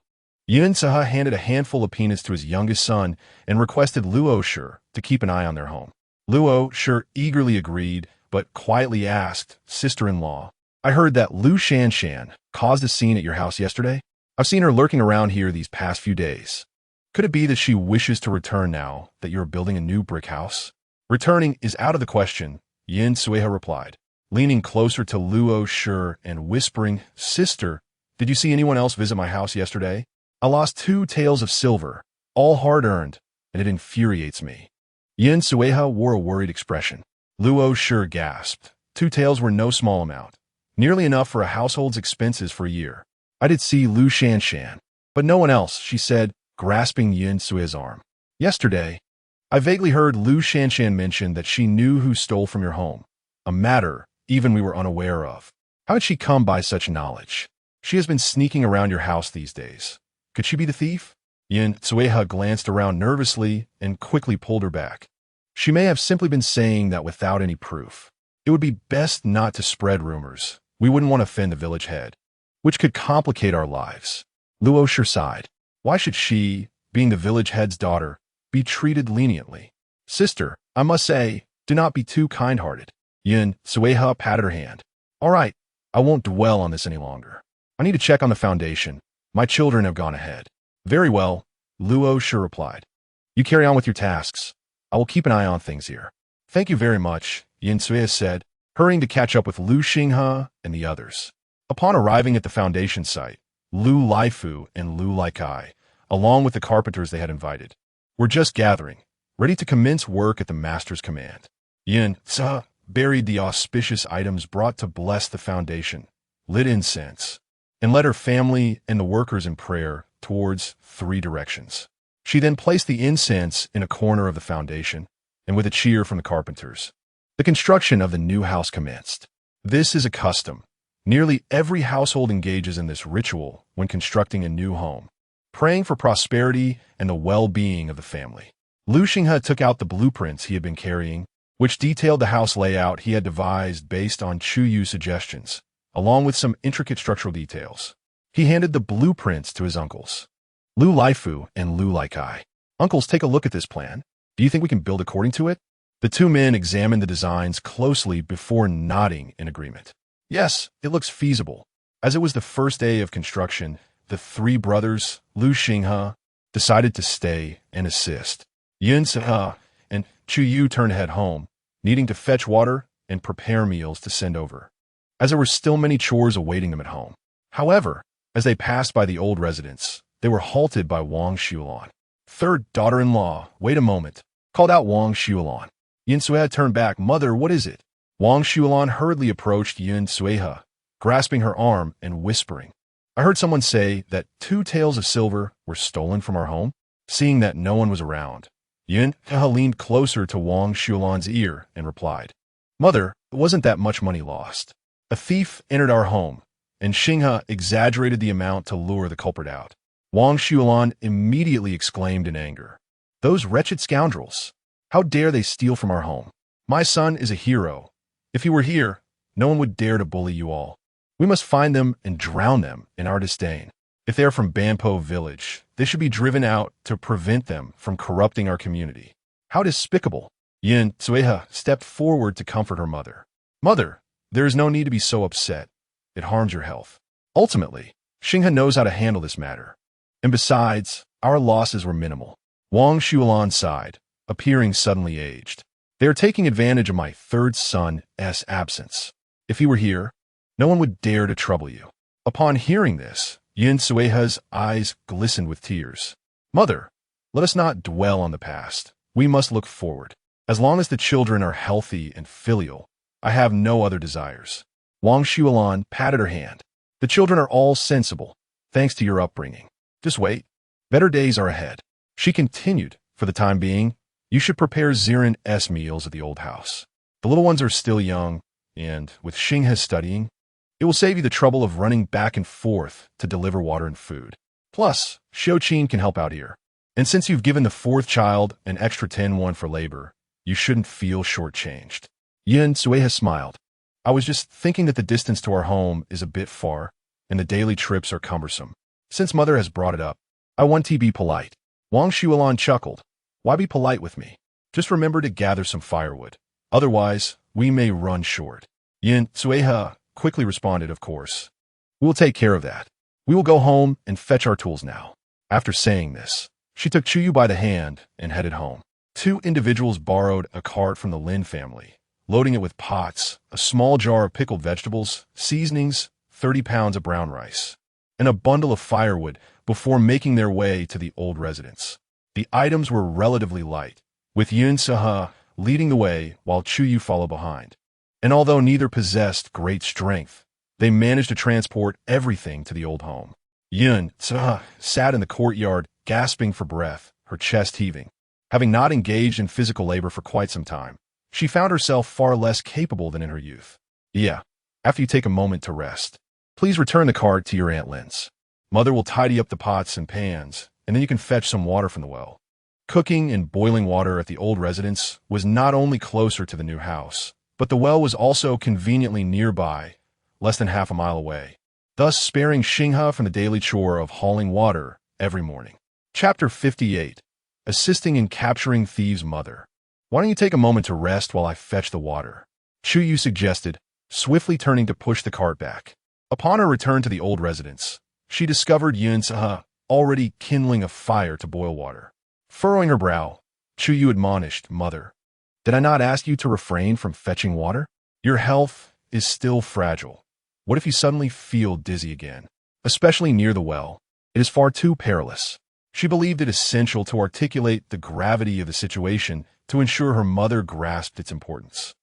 Yun Saha handed a handful of peanuts to his youngest son and requested Luo Shi to keep an eye on their home. Luo Shi eagerly agreed, but quietly asked, "Sister-in-law, I heard that Lu Shanshan caused a scene at your house yesterday. I've seen her lurking around here these past few days. Could it be that she wishes to return now that you're building a new brick house?" "Returning is out of the question," Yin Sueha replied, leaning closer to Luo Shi and whispering, "Sister, did you see anyone else visit my house yesterday? I lost 2 taels of silver, all hard-earned, and it infuriates me." Yin Sueha wore a worried expression. Luo Shi gasped. 2 taels were no small amount, nearly enough for a household's expenses for a year. "I did see Lu Shanshan, but no one else," she said, grasping Yin Sueha's arm. "Yesterday, I vaguely heard Lu Shanshan mention that she knew who stole from your home, a matter even we were unaware of. How did she come by such knowledge? She has been sneaking around your house these days. Could she be the thief?" Yin Sueha glanced around nervously and quickly pulled her back. She may have simply been saying that without any proof. It would be best not to spread rumors. We wouldn't want to offend the village head, which could complicate our lives. Luo Shi sighed. Why should she, being the village head's daughter, be treated leniently? "Sister, I must say, do not be too kind-hearted." Yin Sueha patted her hand. "All right, I won't dwell on this any longer. I need to check on the foundation. My children have gone ahead." "Very well," Luo Shi replied. "You carry on with your tasks. I will keep an eye on things here." "Thank you very much," Yin Sueha said, hurrying to catch up with Lu Xinghe and the others. Upon arriving at the foundation site, Lu Laifu and Lu Laikai, along with the carpenters they had invited, were just gathering, ready to commence work at the master's command. Yin Sueha buried the auspicious items brought to bless the foundation, lit incense, and led her family and the workers in prayer towards 3 directions. She then placed the incense in a corner of the foundation, and with a cheer from the carpenters, the construction of the new house commenced. This is a custom. Nearly every household engages in this ritual when constructing a new home, praying for prosperity and the well-being of the family. Lu Xinghe took out the blueprints he had been carrying, which detailed the house layout he had devised based on Chu Yue's suggestions, along with some intricate structural details. He handed the blueprints to his uncles, Lu Laifu and Lu Laikai. "Uncles, take a look at this plan. Do you think we can build according to it?" The 2 men examined the designs closely before nodding in agreement. Yes, it looks feasible. As it was the first day of construction, the 3 brothers, Lu Xinghe, decided to stay and assist. Yin Sueha and Chu Yue turned to head home, needing to fetch water and prepare meals to send over, as there were still many chores awaiting them at home. However, as they passed by the old residence, they were halted by Wang Xuelan. "Third daughter-in-law, wait a moment," called out Wang Xuelan. Yin Sueha turned back. "Mother, what is it?" Wang Xuelan hurriedly approached Yin Sueha, grasping her arm and whispering, "I heard someone say that 2 taels of silver were stolen from our home." Seeing that no one was around, Yin Sueha leaned closer to Wang Xuelan's ear and replied, "Mother, it wasn't that much money lost. A thief entered our home, and Xinghe exaggerated the amount to lure the culprit out." Wang Xuelan immediately exclaimed in anger, "Those wretched scoundrels! How dare they steal from our home? My son is a hero. If he were here, no one would dare to bully you all. We must find them and drown them in our disdain. If they are from Banpo village, they should be driven out to prevent them from corrupting our community." "How despicable!" Yin Sueha stepped forward to comfort her mother. "Mother, there is no need to be so upset. It harms your health. Ultimately, Xinghe knows how to handle this matter. And besides, our losses were minimal." Wang Xuelan sighed, appearing suddenly aged. "They are taking advantage of my 3rd son's absence. If he were here, no one would dare to trouble you." Upon hearing this, Yin Sueha's eyes glistened with tears. "Mother, let us not dwell on the past. We must look forward. As long as the children are healthy and filial, I have no other desires." Wang Xuelan patted her hand. "The children are all sensible, thanks to your upbringing. Just wait. Better days are ahead." She continued, "For the time being, you should prepare Ziren's meals at the old house. The little ones are still young, and with Xinghe studying, it will save you the trouble of running back and forth to deliver water and food. Plus, Xiuqin can help out here. And since you've given the 4th child an extra 10 for labor, you shouldn't feel shortchanged." Yin Sueha smiled. "I was just thinking that the distance to our home is a bit far, and the daily trips are cumbersome. Since Mother has brought it up, I want to be polite. Wang Shuolan chuckled. Why be polite with me? Just remember to gather some firewood. Otherwise, we may run short. Yin Sueha quickly responded, of course. We will take care of that. We will go home and fetch our tools now. After saying this, she took Chu Yue by the hand and headed home. Two individuals borrowed a cart from the Lin family, loading it with pots, a small jar of pickled vegetables, seasonings, 30 pounds of brown rice, and a bundle of firewood before making their way to the old residence. The items were relatively light, with Yun Saha leading the way while Chu Yue followed behind. And although neither possessed great strength, they managed to transport everything to the old home. Yun Saha sat in the courtyard, gasping for breath, her chest heaving. Having not engaged in physical labor for quite some time, she found herself far less capable than in her youth. Yeah, after you take a moment to rest, please return the cart to your Aunt Lin's. Mother will tidy up the pots and pans, and then you can fetch some water from the well. Cooking and boiling water at the old residence was not only closer to the new house, but the well was also conveniently nearby, less than half a mile away, thus sparing Xinghe from the daily chore of hauling water every morning. Chapter 58. Assisting in capturing Thieves' Mother. Why don't you take a moment to rest while I fetch the water? Chu Yue suggested, swiftly turning to push the cart back. Upon her return to the old residence, she discovered Yun Saha already kindling a fire to boil water. Furrowing her brow, Chu Yue admonished, Mother, did I not ask you to refrain from fetching water? Your health is still fragile. What if you suddenly feel dizzy again? Especially near the well. It is far too perilous. She believed it essential to articulate the gravity of the situation to ensure her mother grasped its importance.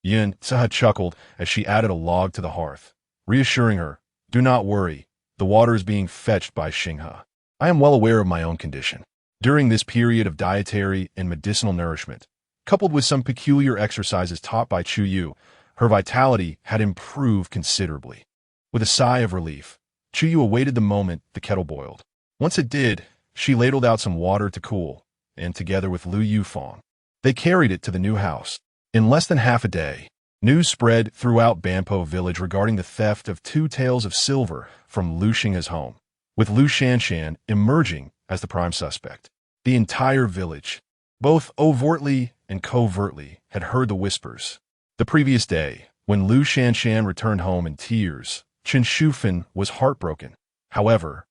Yun Saha chuckled as she added a log to the hearth, reassuring her, do not worry, the water is being fetched by Xinghe. I am well aware of my own condition. During this period of dietary and medicinal nourishment, coupled with some peculiar exercises taught by Chu Yue, her vitality had improved considerably. With a sigh of relief, Chu Yue awaited the moment the kettle boiled. Once it did, she ladled out some water to cool, and together with Lu Yufeng, they carried it to the new house. In less than half a day, news spread throughout Banpo village regarding the theft of 2 taels of silver from Lu Xinghe's home, with Lu Shanshan emerging as the prime suspect. The entire village, both overtly and covertly, had heard the whispers. The previous day, when Lu Shanshan returned home in tears, Chen Shufan was heartbroken. However,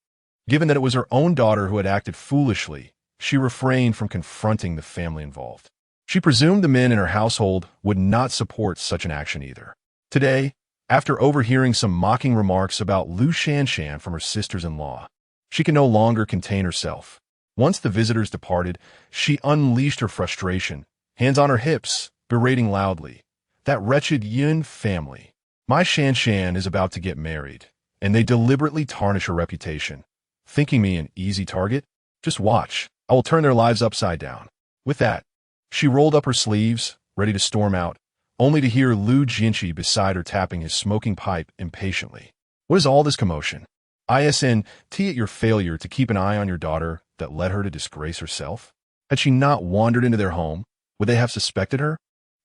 given that it was her own daughter who had acted foolishly, she refrained from confronting the family involved. She presumed the men in her household would not support such an action either. Today, after overhearing some mocking remarks about Lu Shanshan from her sisters-in-law, she could no longer contain herself. Once the visitors departed, she unleashed her frustration, hands on her hips, berating loudly, that wretched Yun family. My Shanshan is about to get married, and they deliberately tarnish her reputation. Thinking me an easy target? Just watch. I will turn their lives upside down. With that, she rolled up her sleeves, ready to storm out, only to hear Lu Jinchi beside her tapping his smoking pipe impatiently. What is all this commotion? ISNT at your failure to keep an eye on your daughter that led her to disgrace herself? Had she not wandered into their home, would they have suspected her?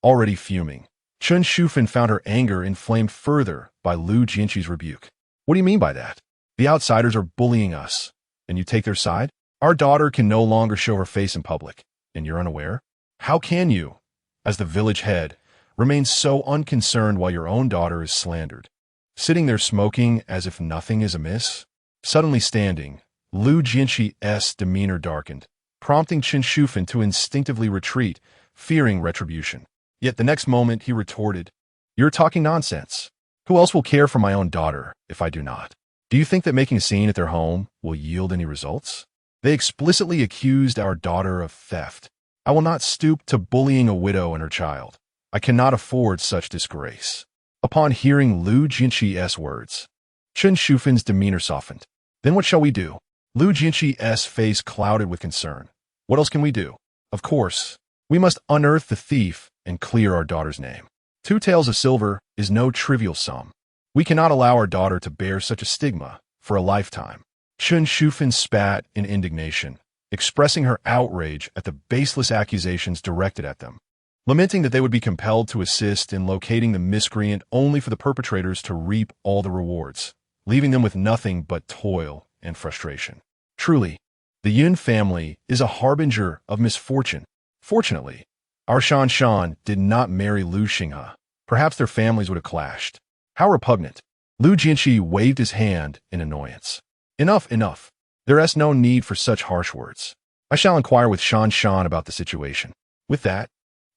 Already fuming, Chen Shufan found her anger inflamed further by Lu Jinchi's rebuke. What do you mean by that? The outsiders are bullying us, and you take their side? Our daughter can no longer show her face in public, and you're unaware? How can you, as the village head, remain so unconcerned while your own daughter is slandered? Sitting there smoking as if nothing is amiss? Suddenly standing, Lu Jinchi's demeanor darkened, prompting Chen Shufan to instinctively retreat, fearing retribution. Yet the next moment he retorted, You're talking nonsense. Who else will care for my own daughter if I do not? Do you think that making a scene at their home will yield any results? They explicitly accused our daughter of theft. I will not stoop to bullying a widow and her child. I cannot afford such disgrace. Upon hearing Lu Jinchi's words, Chen Shufan's demeanor softened. Then what shall we do? Lu Jinchi's face clouded with concern. What else can we do? Of course, we must unearth the thief and clear our daughter's name. 2 taels of silver is no trivial sum. We cannot allow our daughter to bear such a stigma for a lifetime. Chen Shufan spat in indignation, expressing her outrage at the baseless accusations directed at them, lamenting that they would be compelled to assist in locating the miscreant only for the perpetrators to reap all the rewards, leaving them with nothing but toil and frustration. Truly, The Yun family is a harbinger of misfortune. Fortunately, our Shan Shan did not marry Lu Xinghe. Perhaps their families would have clashed. How repugnant. Lu Jianqi waved his hand in annoyance. Enough, enough. There is no need for such harsh words. I shall inquire with Shan Shan about the situation. With that,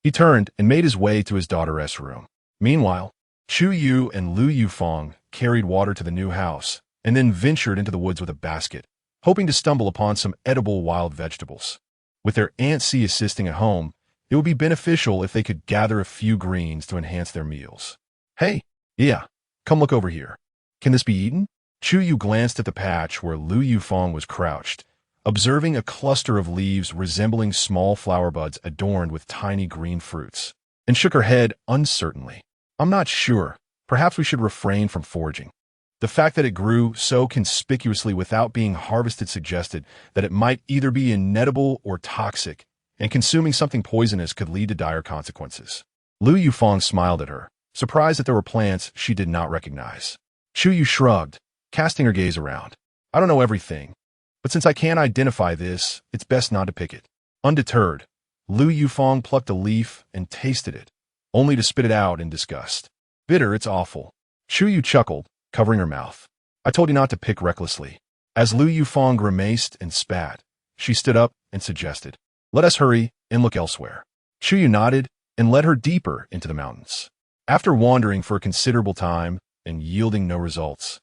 he turned and made his way to his daughter's room. Meanwhile, Chu Yue and Lu Yufeng carried water to the new house and then ventured into the woods with a basket, hoping to stumble upon some edible wild vegetables. With their Aunt C assisting at home, it would be beneficial if they could gather a few greens to enhance their meals. Hey, yeah, come look over here. Can this be eaten? Chu Yue glanced at the patch where Lu Yufeng was crouched, observing a cluster of leaves resembling small flower buds adorned with tiny green fruits, and shook her head uncertainly. I'm not sure. Perhaps we should refrain from foraging. The fact that it grew so conspicuously without being harvested suggested that it might either be inedible or toxic, and consuming something poisonous could lead to dire consequences. Lu Yufeng smiled at her, surprised that there were plants she did not recognize. Chu Yue shrugged, casting her gaze around. I don't know everything, but since I can't identify this, it's best not to pick it. Undeterred, Lu Yufeng plucked a leaf and tasted it, only to spit it out in disgust. Bitter, it's awful. Chu Yue chuckled, covering her mouth. I told you not to pick recklessly. As Lu Yufeng grimaced and spat, she stood up and suggested, let us hurry and look elsewhere. Chu Yue nodded and led her deeper into the mountains. After wandering for a considerable time and yielding no results,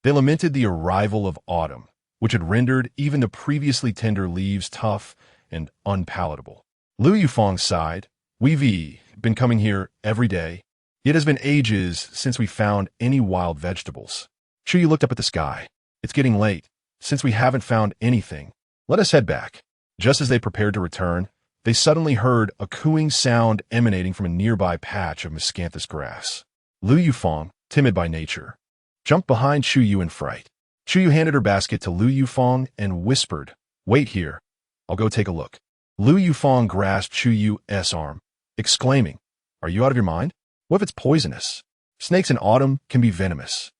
they lamented the arrival of autumn, which had rendered even the previously tender leaves tough and unpalatable. Lu Yufeng sighed. We've been coming here every day. It has been ages since we found any wild vegetables. Chu Yue looked up at the sky. It's getting late. Since we haven't found anything, let us head back. Just as they prepared to return, they suddenly heard a cooing sound emanating from a nearby patch of miscanthus grass. Lu Yufeng, timid by nature, jumped behind Chu Yue in fright. Chu Yue handed her basket to Lu Yufeng and whispered, wait here. I'll go take a look. Lu Yufeng grasped Chu Yue's arm, exclaiming, are you out of your mind? What if it's poisonous? Snakes in autumn can be venomous.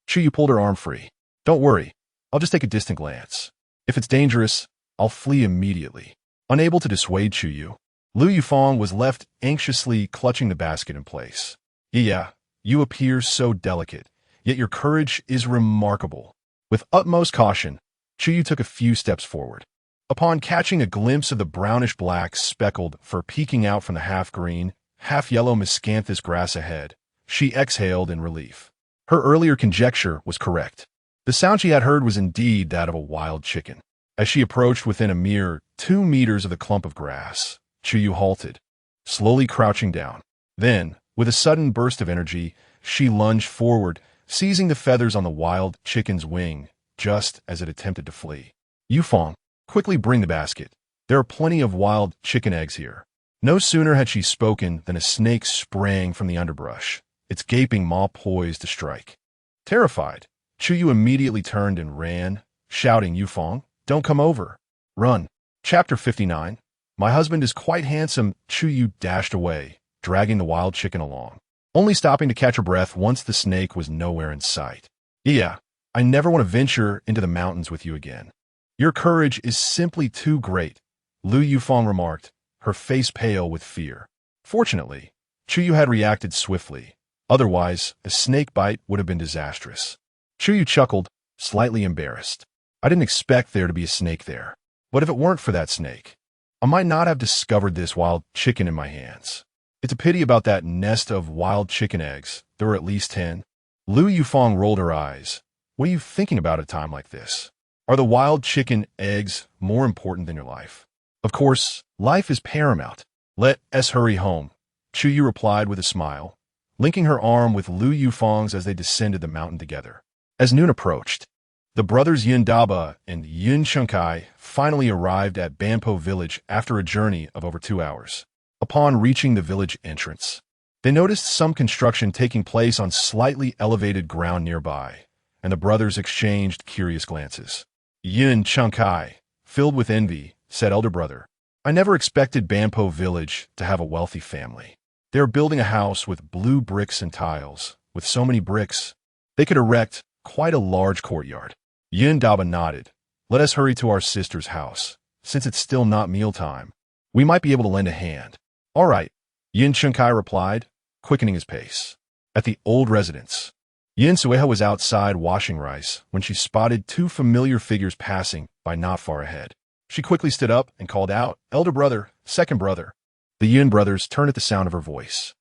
Chu Yue pulled her arm free. Don't worry, I'll just take a distant glance. If it's dangerous, I'll flee immediately. Unable to dissuade Chu Yue, Lu Yufeng was left anxiously clutching the basket in place. Yeah, you appear so delicate, yet your courage is remarkable. With utmost caution, Chu Yue took a few steps forward. Upon catching a glimpse of the brownish-black speckled fur peeking out from the half-green, half-yellow miscanthus grass ahead, she exhaled in relief. Her earlier conjecture was correct. The sound she had heard was indeed that of a wild chicken. As she approached within a mere 2 meters of the clump of grass, Chu Yue halted, slowly crouching down. Then, with a sudden burst of energy, she lunged forward, seizing the feathers on the wild chicken's wing, just as it attempted to flee. Yufeng, quickly bring the basket. There are plenty of wild chicken eggs here. No sooner had she spoken than a snake sprang from the underbrush, its gaping maw poised to strike. Terrified, Chu Yue immediately turned and ran, shouting, Yufeng, don't come over. Run. Chapter 59. My husband is quite handsome. Chu Yue dashed away, dragging the wild chicken along, only stopping to catch her breath once the snake was nowhere in sight. Yeah, I never want to venture into the mountains with you again. Your courage is simply too great, Lu Yufeng remarked, her face pale with fear. Fortunately, Chu Yue had reacted swiftly. Otherwise, a snake bite would have been disastrous. Chu Yue chuckled, slightly embarrassed. I didn't expect there to be a snake there. But if it weren't for that snake, I might not have discovered this wild chicken in my hands. It's a pity about that nest of wild chicken eggs. There were at least 10. Lu Yufeng rolled her eyes. What are you thinking about at a time like this? Are the wild chicken eggs more important than your life? Of course, life is paramount. Let us hurry home, Chu Yue replied with a smile, linking her arm with Lu Yufeng's as they descended the mountain together. As noon approached, the brothers Yun Daba and Yun Chengkai finally arrived at Banpo village after a journey of over 2 hours. Upon reaching the village entrance, they noticed some construction taking place on slightly elevated ground nearby, and the brothers exchanged curious glances. Yun Chengkai, filled with envy, said, elder brother, I never expected Banpo village to have a wealthy family. They are building a house with blue bricks and tiles. With so many bricks, they could erect quite a large courtyard. Yun Daba nodded, Let us hurry to our sister's house, since it's still not mealtime. We might be able to lend a hand. All right, Yin Chunkai replied, quickening his pace. At the old residence, Yin Sueha was outside washing rice when she spotted two familiar figures passing by not far ahead. She quickly stood up and called out, "Elder brother, second brother." The Yin brothers turned at the sound of her voice.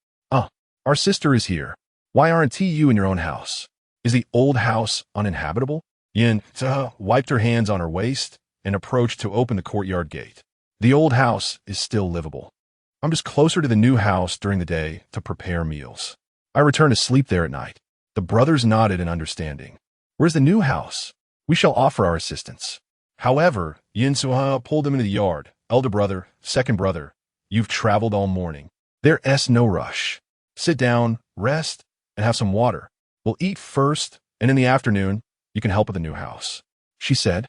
Our sister is here. Why aren't you in your own house? Is the old house uninhabitable?" Yin Sueha wiped her hands on her waist and approached to open the courtyard gate. "The old house is still livable. I'm just closer to the new house during the day to prepare meals. I return to sleep there at night." The brothers nodded in understanding. "Where's the new house? We shall offer our assistance." However, Yin Sueha pulled them into the yard. "Elder brother, second brother, you've traveled all morning. There's no rush. Sit down, rest, and have some water. We'll eat first, and in the afternoon, you can help with the new house," she said,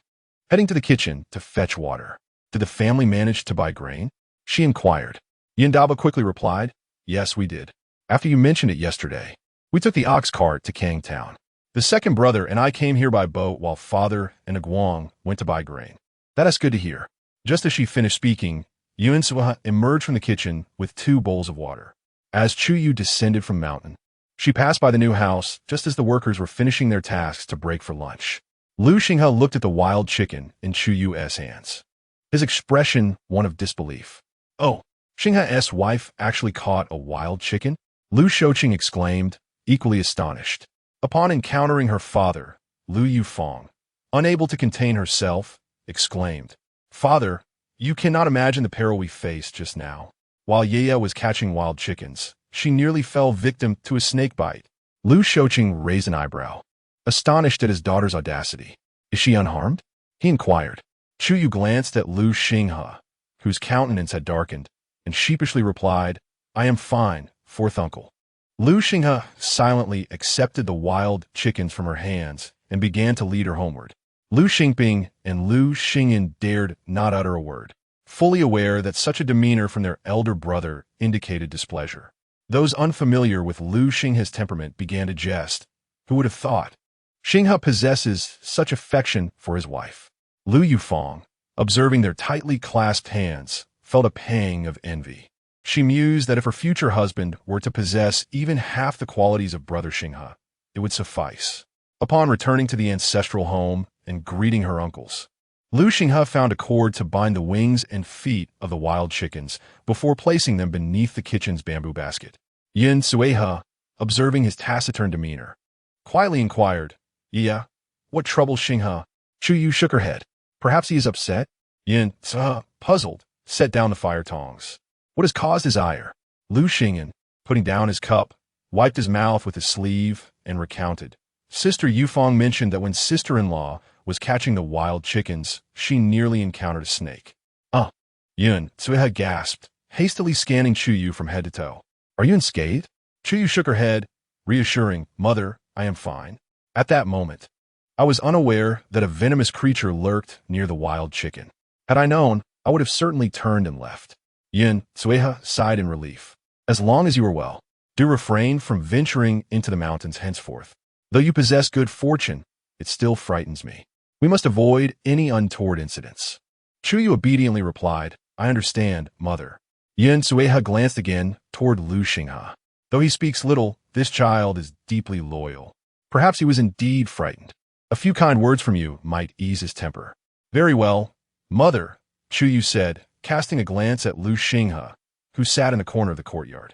heading to the kitchen to fetch water. "Did the family manage to buy grain?" she inquired. Yin Daba quickly replied, "Yes, we did. After you mentioned it yesterday, we took the ox cart to Kang Town. The second brother and I came here by boat while father and Aguang went to buy grain." "That is good to hear." Just as she finished speaking, Yun Sueha emerged from the kitchen with 2 bowls of water. As Chu Yue descended from mountain, she passed by the new house just as the workers were finishing their tasks to break for lunch. Lu Xinghe looked at the wild chicken in Chu Yue's hands, his expression one of disbelief. "Oh, Xinghe's wife actually caught a wild chicken?" Lu Shouqing exclaimed, equally astonished. Upon encountering her father, Lu Yufeng, unable to contain herself, exclaimed, "Father, you cannot imagine the peril we faced just now. While Yaya was catching wild chickens, she nearly fell victim to a snake bite." Lu Shouqing raised an eyebrow, astonished at his daughter's audacity. "Is she unharmed?" he inquired. Chu Yue glanced at Lu Xinghe, whose countenance had darkened, and sheepishly replied, "I am fine, fourth uncle." Lu Xinghe silently accepted the wild chickens from her hands and began to lead her homeward. Lu Xingping and Lu Xingyan dared not utter a word, fully aware that such a demeanor from their elder brother indicated displeasure. Those unfamiliar with Lu Xinghe's temperament began to jest. Who would have thought? Xinghe possesses such affection for his wife. Lu Yufeng, observing their tightly clasped hands, felt a pang of envy. She mused that if her future husband were to possess even half the qualities of brother Xinghe, it would suffice. Upon returning to the ancestral home and greeting her uncles, Lu Xinghe found a cord to bind the wings and feet of the wild chickens before placing them beneath the kitchen's bamboo basket. Yin Sueha, observing his taciturn demeanor, quietly inquired, "Yeah, what troubles Xinghe?" Chu Yue shook her head. "Perhaps he is upset?" Yin Sueha, puzzled, set down the fire tongs. "What has caused his ire?" Lu Xingyan, putting down his cup, wiped his mouth with his sleeve and recounted. Sister Yufeng mentioned that when sister-in-law was catching the wild chickens, she nearly encountered a snake. Yun Sueha gasped, hastily scanning Chu Yue from head to toe. "Are you unscathed?" Chu Yue shook her head, reassuring, "Mother, I am fine." At that moment, I was unaware that a venomous creature lurked near the wild chicken. Had I known, I would have certainly turned and left. Yin Sueha sighed in relief. "As long as you are well, do refrain from venturing into the mountains henceforth. Though you possess good fortune, it still frightens me. We must avoid any untoward incidents." Chu Yue obediently replied, "I understand, mother." Yin Sueha glanced again toward Lu Xinghe. Though he speaks little, this child is deeply loyal. Perhaps he was indeed frightened. A few kind words from you might ease his temper. "Very well, mother," Chu Yue said, casting a glance at Lu Xinghe, who sat in the corner of the courtyard.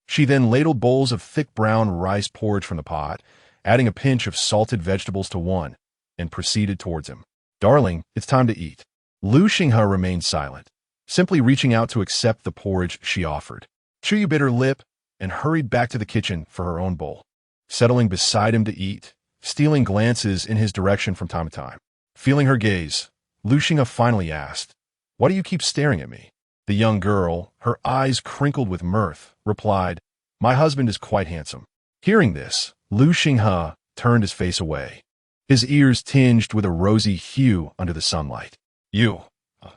She then ladled bowls of thick brown rice porridge from the pot, adding a pinch of salted vegetables to one, and proceeded towards him. "Darling, it's time to eat." Lu Xinghe remained silent, simply reaching out to accept the porridge she offered. Chu Yue bit her lip and hurried back to the kitchen for her own bowl, settling beside him to eat, stealing glances in his direction from time to time. Feeling her gaze, Lu Xinghe finally asked, "Why do you keep staring at me?" The young girl, her eyes crinkled with mirth, replied, "My husband is quite handsome." Hearing this, Lu Xinghe turned his face away, his ears tinged with a rosy hue under the sunlight. "You,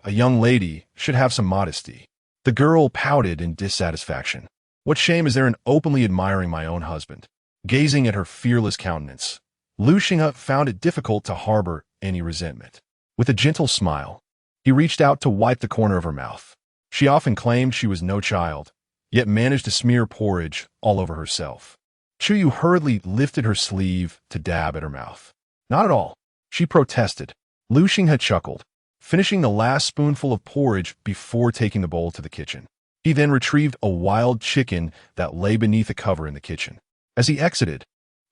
a young lady, should have some modesty." The girl pouted in dissatisfaction. "What shame is there in openly admiring my own husband?" Gazing at her fearless countenance, Lu Xinghe found it difficult to harbor any resentment. With a gentle smile, he reached out to wipe the corner of her mouth. She often claimed she was no child, yet managed to smear porridge all over herself. Chu Yue hurriedly lifted her sleeve to dab at her mouth. Not at all, she protested. Lu Xinghe chuckled, finishing the last spoonful of porridge before taking the bowl to the kitchen. He then retrieved a wild chicken that lay beneath a cover in the kitchen. As he exited,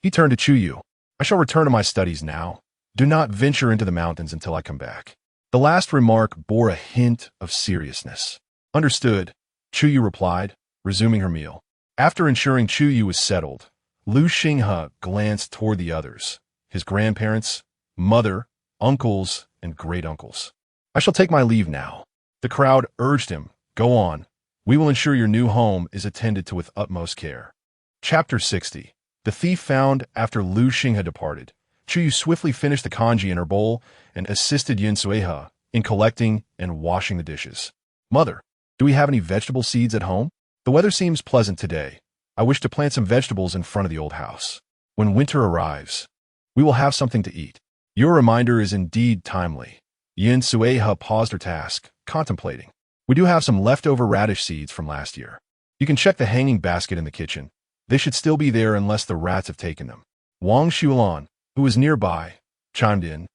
he turned to Chu Yue. I shall return to my studies now. Do not venture into the mountains until I come back. The last remark bore a hint of seriousness. Understood, Chu Yue replied, resuming her meal. After ensuring Chu Yue was settled, Lu Xinghe glanced toward the others, his grandparents, mother, uncles, and great-uncles. I shall take my leave now. The crowd urged him, Go on. We will ensure your new home is attended to with utmost care. Chapter 60. The thief found after Lu Xinghe departed. Chu Yue swiftly finished the congee in her bowl and assisted Yin Suihe in collecting and washing the dishes. Mother, do we have any vegetable seeds at home? The weather seems pleasant today. I wish to plant some vegetables in front of the old house. When winter arrives, we will have something to eat. Your reminder is indeed timely. Yin Suihe paused her task, contemplating. We do have some leftover radish seeds from last year. You can check the hanging basket in the kitchen. They should still be there unless the rats have taken them. Wang Xulan, who was nearby, chimed in.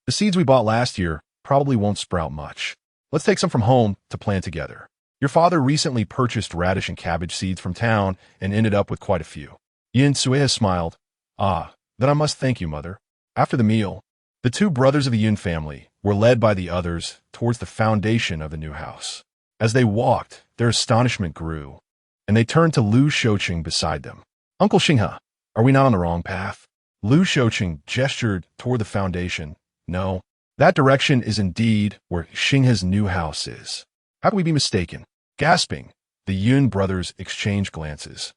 The seeds we bought last year probably won't sprout much. Let's take some from home to plant together. Your father recently purchased radish and cabbage seeds from town and ended up with quite a few. Yin Suihe smiled. Then I must thank you, mother. After the meal, the two brothers of the Yun family were led by the others towards the foundation of the new house. As they walked, their astonishment grew, and they turned to Lu Shouqing beside them. Uncle Xinghe, are we not on the wrong path? Lu Shouqing gestured toward the foundation. No, that direction is indeed where Xinghe's new house is. How could we be mistaken? Gasping, the Yun brothers exchanged glances,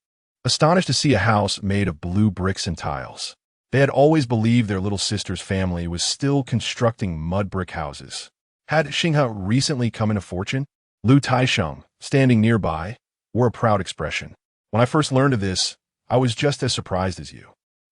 astonished to see a house made of blue bricks and tiles. They had always believed their little sister's family was still constructing mud brick houses. Had Xinghe recently come into fortune? Lu Taisheng, standing nearby, wore a proud expression. When I first learned of this, I was just as surprised as you.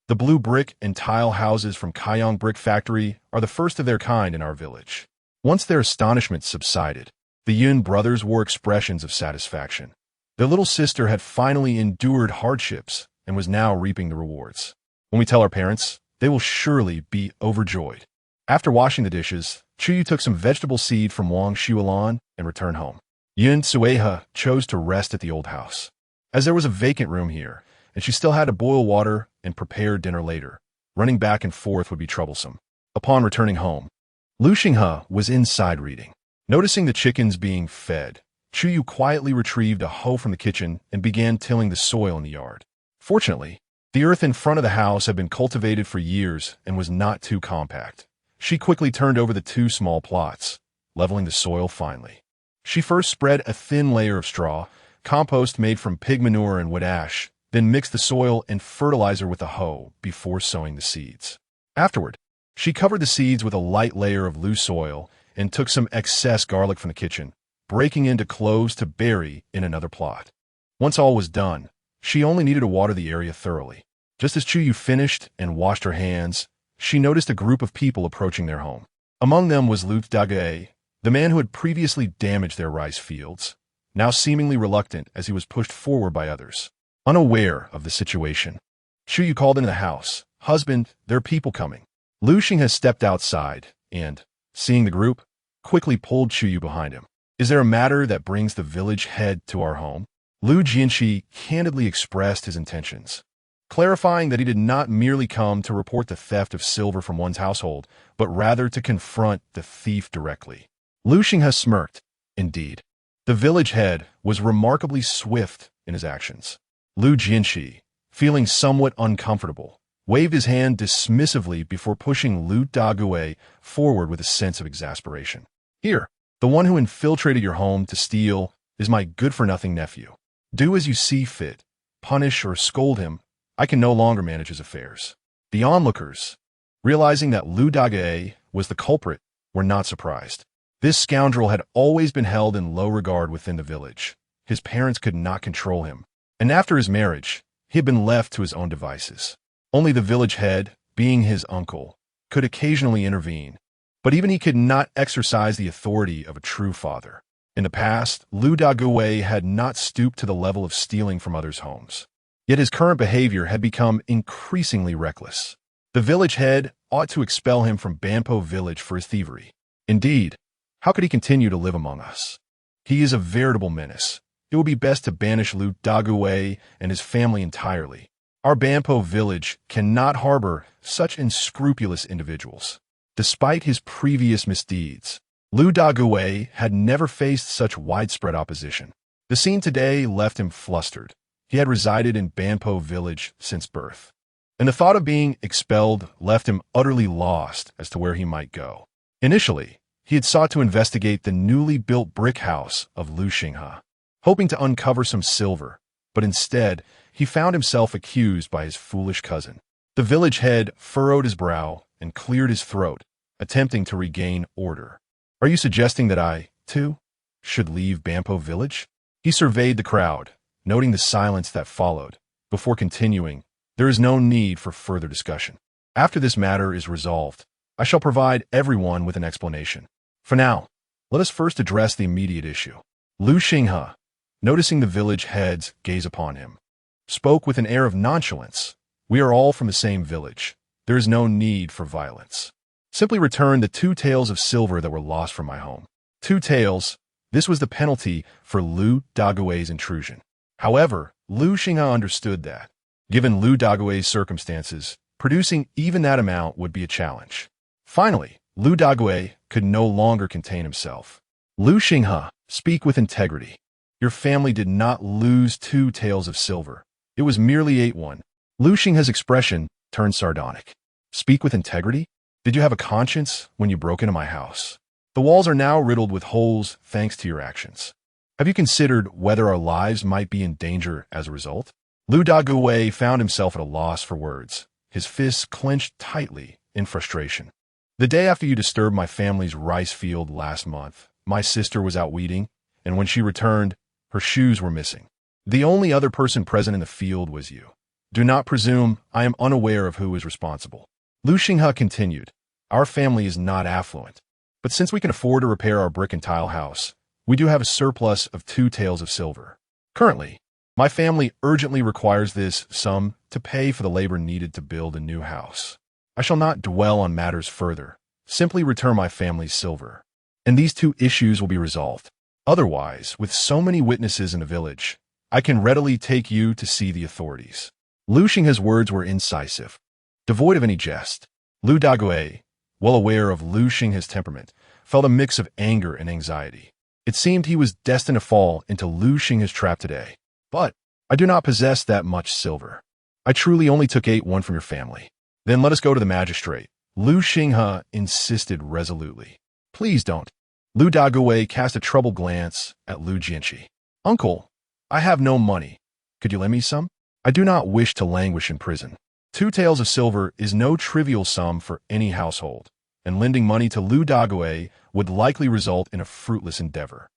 The blue brick and tile houses from Kaiyang Brick Factory are the first of their kind in our village. Once their astonishment subsided, the Yun brothers wore expressions of satisfaction. Their little sister had finally endured hardships and was now reaping the rewards. When we tell our parents, they will surely be overjoyed. After washing the dishes, Chu Yue took some vegetable seed from Wang Xulan and returned home. Yin Suihe chose to rest at the old house, as there was a vacant room here, and she still had to boil water and prepare dinner later. Running back and forth would be troublesome. Upon returning home, Lu Xinghe was inside reading. Noticing the chickens being fed, Chu Yue quietly retrieved a hoe from the kitchen and began tilling the soil in the yard. Fortunately, the earth in front of the house had been cultivated for years and was not too compact. She quickly turned over the two small plots, leveling the soil finely. She first spread a thin layer of straw, compost made from pig manure and wood ash, then mixed the soil and fertilizer with a hoe before sowing the seeds. Afterward, she covered the seeds with a light layer of loose soil and took some excess garlic from the kitchen, breaking into cloves to bury in another plot. Once all was done, she only needed to water the area thoroughly. Just as Chu Yue finished and washed her hands, she noticed a group of people approaching their home. Among them was Lu Dage, the man who had previously damaged their rice fields, now seemingly reluctant as he was pushed forward by others. Unaware of the situation, Chu Yue called into the house, "Husband, there are people coming." Lu Xinghe stepped outside and, seeing the group, quickly pulled Chu Yue behind him. "Is there a matter that brings the village head to our home?" Lu Jianqi candidly expressed his intentions, clarifying that he did not merely come to report the theft of silver from one's household, but rather to confront the thief directly. Lu Xinghe smirked. Indeed, the village head was remarkably swift in his actions. Lu Jianqi, feeling somewhat uncomfortable, waved his hand dismissively before pushing Lu Dague forward with a sense of exasperation. "Here, the one who infiltrated your home to steal is my good-for-nothing nephew. Do as you see fit. Punish or scold him. I can no longer manage his affairs." The onlookers, realizing that Lu Dague was the culprit, were not surprised. This scoundrel had always been held in low regard within the village. His parents could not control him, and after his marriage, he had been left to his own devices. Only the village head, being his uncle, could occasionally intervene, But even he could not exercise the authority of a true father. In the past, Lu Dagui had not stooped to the level of stealing from others' homes. Yet his current behavior had become increasingly reckless. The village head ought to expel him from Banpo village for his thievery. Indeed, how could he continue to live among us? He is a veritable menace. It would be best to banish Lu Dagui and his family entirely. Our Banpo village cannot harbor such unscrupulous individuals. Despite his previous misdeeds, Lu Dagui had never faced such widespread opposition. The scene today left him flustered. He had resided in Banpo village since birth, and the thought of being expelled left him utterly lost as to where he might go. Initially, he had sought to investigate the newly built brick house of Lu Xinghe, hoping to uncover some silver, but instead, he found himself accused by his foolish cousin. The village head furrowed his brow and cleared his throat, attempting to regain order. Are you suggesting that I, too, should leave Banpo village? He surveyed the crowd, noting the silence that followed. Before continuing, there is no need for further discussion. After this matter is resolved, I shall provide everyone with an explanation. For now, let us first address the immediate issue. Lu Xinghe, noticing the village head's gaze upon him, spoke with an air of nonchalance. We are all from the same village. There is no need for violence. Simply return the 2 taels of silver that were lost from my home. 2 taels, this was the penalty for Lu Dagui's intrusion. However, Lu Xinghe understood that, given Lu Dagui's circumstances, producing even that amount would be a challenge. Finally, Lu Dagui could no longer contain himself. Lu Xinghe, speak with integrity. Your family did not lose 2 taels of silver. It was merely 8 one. Lu Xinghe's expression turned sardonic. Speak with integrity? Did you have a conscience when you broke into my house? The walls are now riddled with holes thanks to your actions. Have you considered whether our lives might be in danger as a result? Lu Dagui found himself at a loss for words, his fists clenched tightly in frustration. The day after you disturbed my family's rice field last month, my sister was out weeding, and when she returned, her shoes were missing. The only other person present in the field was you. Do not presume I am unaware of who is responsible. Lu Xinghe continued, our family is not affluent, but since we can afford to repair our brick and tile house, we do have a surplus of 2 taels of silver. Currently, my family urgently requires this sum to pay for the labor needed to build a new house. I shall not dwell on matters further, simply return my family's silver, and these 2 issues will be resolved. Otherwise, with so many witnesses in the village, I can readily take you to see the authorities. Lu Xinghe's words were incisive, devoid of any jest. Lu Dagui, well aware of Lu Xinghe's temperament, felt a mix of anger and anxiety. It seemed he was destined to fall into Lu Xinghe's trap today. But I do not possess that much silver. I truly only took 8 one from your family. Then let us go to the magistrate. Lu Xinghe insisted resolutely. Please don't. Lu Dagui cast a troubled glance at Lu Jianqi. Uncle, I have no money. Could you lend me some? I do not wish to languish in prison. 2 taels of silver is no trivial sum for any household, and lending money to Lu Dagui would likely result in a fruitless endeavor.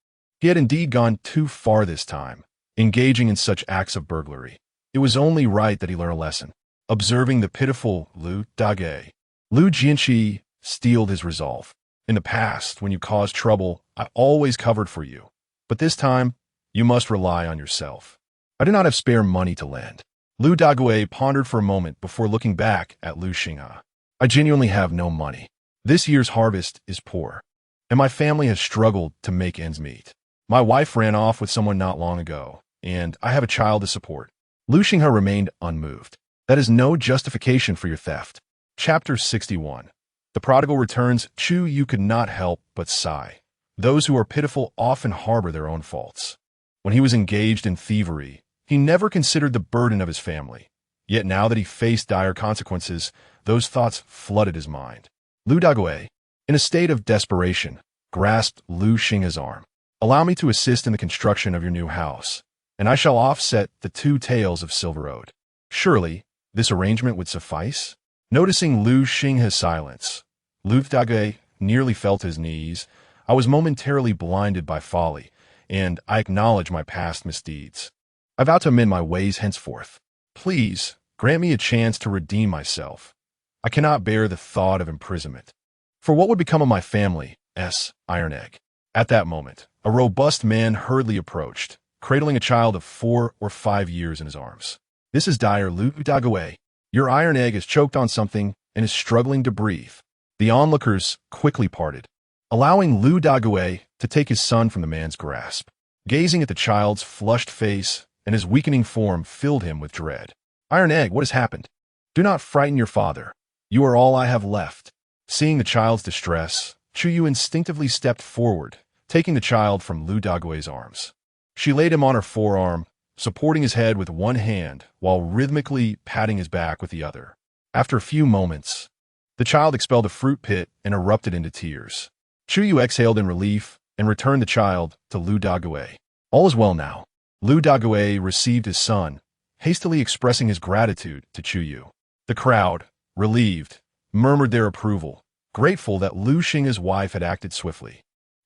He had indeed gone too far this time, engaging in such acts of burglary. It was only right that he learn a lesson. Observing the pitiful Lu Dagui, Lu Jianqi steeled his resolve. In the past, when you caused trouble, I always covered for you. But this time, you must rely on yourself. I do not have spare money to lend. Lu Dagui pondered for a moment before looking back at Lu Xinghe. I genuinely have no money. This year's harvest is poor, and my family has struggled to make ends meet. My wife ran off with someone not long ago, and I have a child to support. Lu Xinghe remained unmoved. That is no justification for your theft. Chapter 61. The prodigal returns. Chu Yue could not help but sigh. Those who are pitiful often harbor their own faults. When he was engaged in thievery, he never considered the burden of his family. Yet now that he faced dire consequences, those thoughts flooded his mind. Lu Dagui, in a state of desperation, grasped Lu Xinghe's arm. Allow me to assist in the construction of your new house, and I shall offset the 2 taels of silver owed. Surely, this arrangement would suffice? Noticing Lu Xinghe's silence, Lu Dagui nearly fell to his knees. I was momentarily blinded by folly, and I acknowledge my past misdeeds. I vow to amend my ways henceforth. Please, grant me a chance to redeem myself. I cannot bear the thought of imprisonment. For what would become of my family? Iron Egg. At that moment, a robust man hurriedly approached, cradling a child of 4 or 5 years in his arms. This is dire Lu Dague. Your Iron Egg is choked on something and is struggling to breathe. The onlookers quickly parted, allowing Lu Dague to take his son from the man's grasp. Gazing at the child's flushed face and his weakening form filled him with dread. Iron Egg, what has happened? Do not frighten your father. You are all I have left. Seeing the child's distress, Chu Yue instinctively stepped forward, taking the child from Lu Dague's arms. She laid him on her forearm, supporting his head with one hand while rhythmically patting his back with the other. After a few moments, the child expelled a fruit pit and erupted into tears. Chu Yue exhaled in relief and returned the child to Lu Dague. All is well now. Lu Dague received his son, hastily expressing his gratitude to Chu Yue. The crowd, relieved, murmured their approval, grateful that Lu Xing's wife had acted swiftly.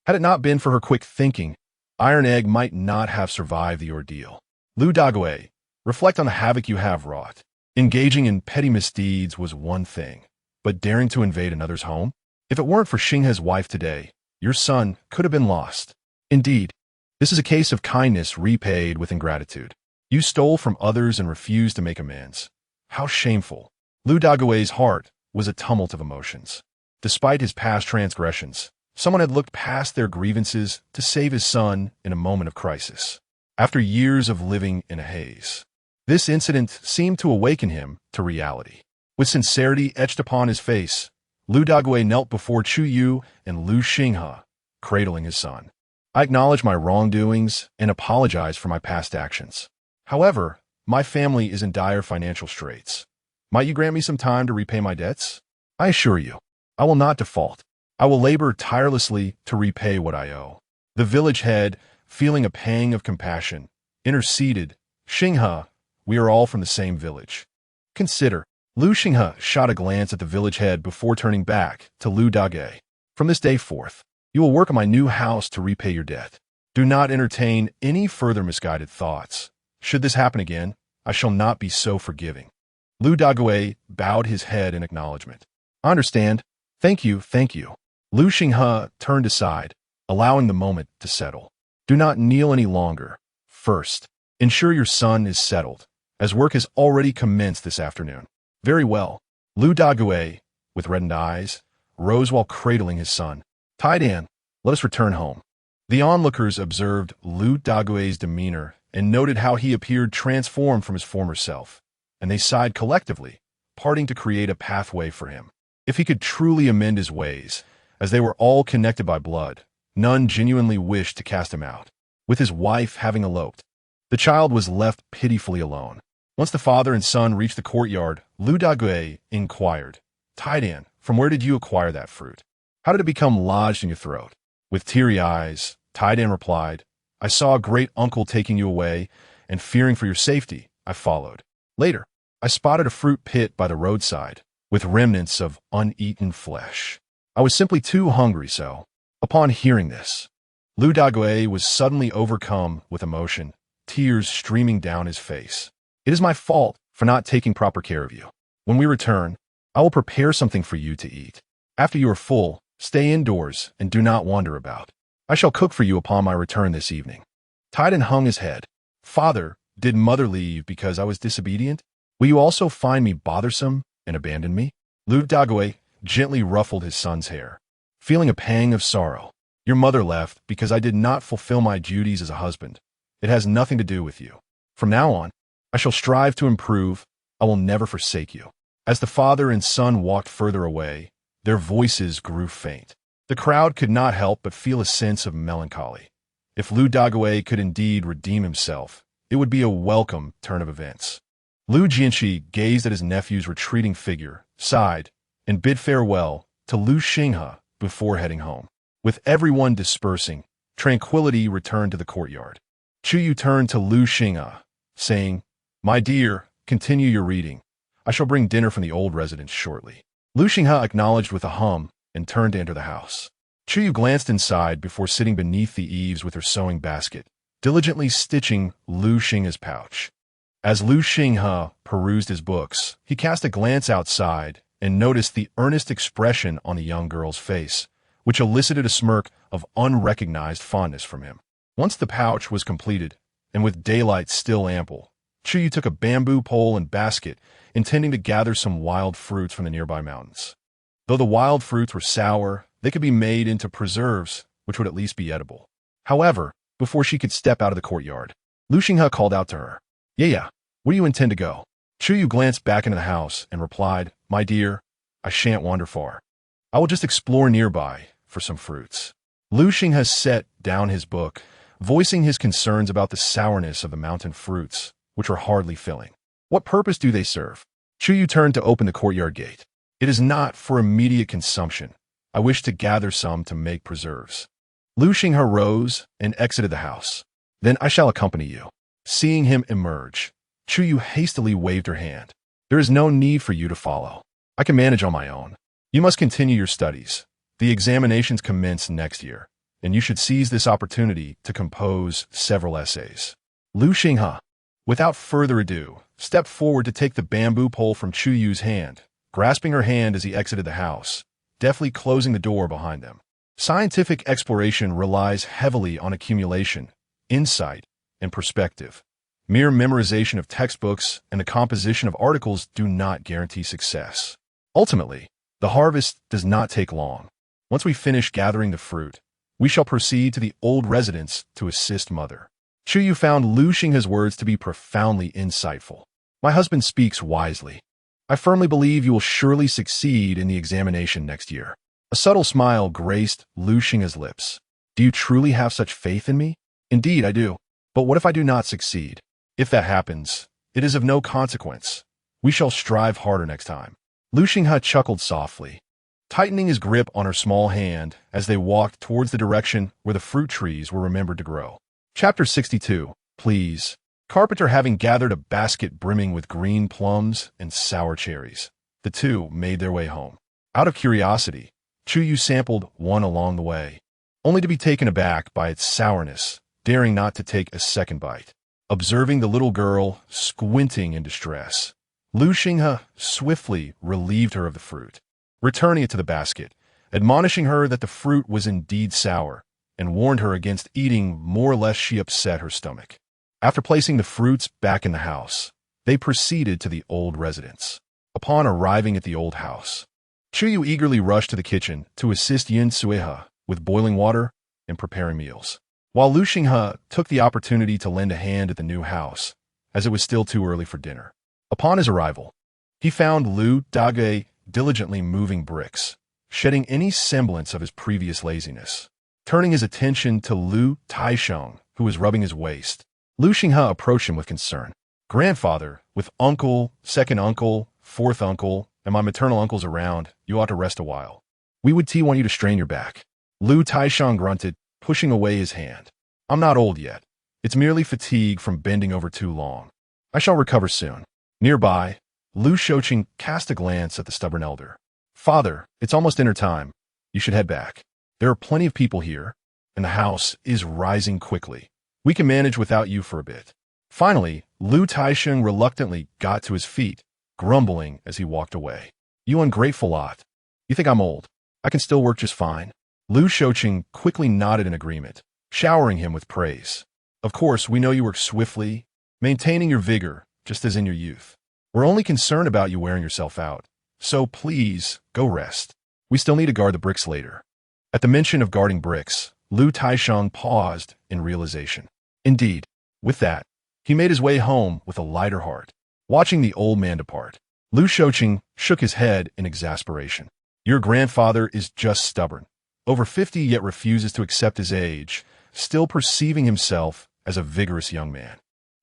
Had it not been for her quick thinking, Iron Egg might not have survived the ordeal. Lu Dague, reflect on the havoc you have wrought. Engaging in petty misdeeds was one thing, but daring to invade another's home? If it weren't for Xinghe's wife today, your son could have been lost. Indeed, this is a case of kindness repaid with ingratitude. You stole from others and refused to make amends. How shameful. Lu Dague's heart was a tumult of emotions. Despite his past transgressions, someone had looked past their grievances to save his son in a moment of crisis. After years of living in a haze, this incident seemed to awaken him to reality. With sincerity etched upon his face, Lu Dague knelt before Chu Yue and Lu Xinghe, cradling his son. I acknowledge my wrongdoings and apologize for my past actions. However, my family is in dire financial straits. Might you grant me some time to repay my debts? I assure you, I will not default. I will labor tirelessly to repay what I owe. The village head, feeling a pang of compassion, interceded. Xinghe, we are all from the same village. Consider. Lu Xinghe shot a glance at the village head before turning back to Lu Dague. From this day forth, you will work on my new house to repay your debt. Do not entertain any further misguided thoughts. Should this happen again, I shall not be so forgiving. Lu Dague bowed his head in acknowledgement. I understand. Thank you, thank you. Lu Xinghe turned aside, allowing the moment to settle. Do not kneel any longer. First, ensure your son is settled, as work has already commenced this afternoon. Very well. Lu Dague, with reddened eyes, rose while cradling his son. Taidan, let us return home. The onlookers observed Lu Dague's demeanor and noted how he appeared transformed from his former self, and they sighed collectively, parting to create a pathway for him. If he could truly amend his ways, as they were all connected by blood, none genuinely wished to cast him out. With his wife having eloped, the child was left pitifully alone. Once the father and son reached the courtyard, Lu Dague inquired, Taidan, from where did you acquire that fruit? How did it become lodged in your throat? With teary eyes, Taidan replied, I saw a great uncle taking you away, and fearing for your safety, I followed. Later, I spotted a fruit pit by the roadside, with remnants of uneaten flesh. I was simply too hungry, so. Upon hearing this, Lu Dague was suddenly overcome with emotion, tears streaming down his face. It is my fault for not taking proper care of you. When we return, I will prepare something for you to eat. After you are full, stay indoors and do not wander about. I shall cook for you upon my return this evening. Taidan hung his head. Father, did mother leave because I was disobedient? Will you also find me bothersome and abandon me? Lu Dague gently ruffled his son's hair, feeling a pang of sorrow. Your mother left because I did not fulfill my duties as a husband. It has nothing to do with you. From now on, I shall strive to improve. I will never forsake you. As the father and son walked further away, their voices grew faint. The crowd could not help but feel a sense of melancholy. If Lu Dague could indeed redeem himself, it would be a welcome turn of events. Lu Jianxi gazed at his nephew's retreating figure, sighed, and bid farewell to Lu Xinghe before heading home. With everyone dispersing, tranquility returned to the courtyard. Chu Yue turned to Lu Xinghe, saying, My dear, continue your reading. I shall bring dinner from the old residence shortly. Lu Xinghe acknowledged with a hum and turned to enter the house. Chu Yue glanced inside before sitting beneath the eaves with her sewing basket, diligently stitching Lu Xinghe's pouch. As Lu Xinghe perused his books, he cast a glance outside and noticed the earnest expression on the young girl's face, which elicited a smirk of unrecognized fondness from him. Once the pouch was completed, and with daylight still ample, Chu Yue took a bamboo pole and basket, intending to gather some wild fruits from the nearby mountains. Though the wild fruits were sour, they could be made into preserves, which would at least be edible. However, before she could step out of the courtyard, Lu Xinghe called out to her, Yeah, where do you intend to go? Chu Yue glanced back into the house and replied, My dear, I shan't wander far. I will just explore nearby for some fruits. Lu Xinghe set down his book, voicing his concerns about the sourness of the mountain fruits, which were hardly filling. What purpose do they serve? Chu Yue turned to open the courtyard gate. It is not for immediate consumption. I wish to gather some to make preserves. Lu Xinghe rose and exited the house. Then I shall accompany you. Seeing him emerge, Chu Yue hastily waved her hand. There is no need for you to follow. I can manage on my own. You must continue your studies. The examinations commence next year, and you should seize this opportunity to compose several essays. Lu Xinghe, without further ado, stepped forward to take the bamboo pole from Chu Yue's hand, grasping her hand as he exited the house, deftly closing the door behind them. Scientific exploration relies heavily on accumulation, insight, and perspective. Mere memorization of textbooks and the composition of articles do not guarantee success. Ultimately, the harvest does not take long. Once we finish gathering the fruit, we shall proceed to the old residence to assist Mother. Chu Yue found Lu Xinghe's words to be profoundly insightful. My husband speaks wisely. I firmly believe you will surely succeed in the examination next year. A subtle smile graced Lu Xinghe's lips. Do you truly have such faith in me? Indeed, I do. But what if I do not succeed? If that happens, it is of no consequence. We shall strive harder next time. Lu Xinghe chuckled softly, tightening his grip on her small hand as they walked towards the direction where the fruit trees were remembered to grow. Chapter 62. Please. Carpenter, having gathered a basket brimming with green plums and sour cherries, the two made their way home. Out of curiosity, Chu Yue sampled one along the way, only to be taken aback by its sourness, daring not to take a second bite. Observing the little girl squinting in distress, Lu Xinghe swiftly relieved her of the fruit, returning it to the basket, admonishing her that the fruit was indeed sour, and warned her against eating more lest she upset her stomach. After placing the fruits back in the house, they proceeded to the old residence. Upon arriving at the old house, Chu Yue eagerly rushed to the kitchen to assist Yin Suihe with boiling water and preparing meals, while Lu Xinghe took the opportunity to lend a hand at the new house, as it was still too early for dinner. Upon his arrival, he found Lu Dage diligently moving bricks, shedding any semblance of his previous laziness. Turning his attention to Lu Taisheng, who was rubbing his waist, Lu Xinghe approached him with concern. Grandfather, with uncle, second uncle, fourth uncle, and my maternal uncles around, you ought to rest a while. We would want you to strain your back. Lu Taisheng grunted, pushing away his hand. I'm not old yet. It's merely fatigue from bending over too long. I shall recover soon. Nearby, Lu Shoqing cast a glance at the stubborn elder. Father, it's almost dinner time. You should head back. There are plenty of people here, and the house is rising quickly. We can manage without you for a bit. Finally, Lu Taisheng reluctantly got to his feet, grumbling as he walked away. You ungrateful lot. You think I'm old? I can still work just fine. Lu Shoqing quickly nodded in agreement, showering him with praise. Of course, we know you work swiftly, maintaining your vigor, just as in your youth. We're only concerned about you wearing yourself out. So please, go rest. We still need to guard the bricks later. At the mention of guarding bricks, Lu Taisheng paused in realization. Indeed, with that, he made his way home with a lighter heart. Watching the old man depart, Lu Shoqing shook his head in exasperation. Your grandfather is just stubborn. Over 50 yet refuses to accept his age, still perceiving himself as a vigorous young man.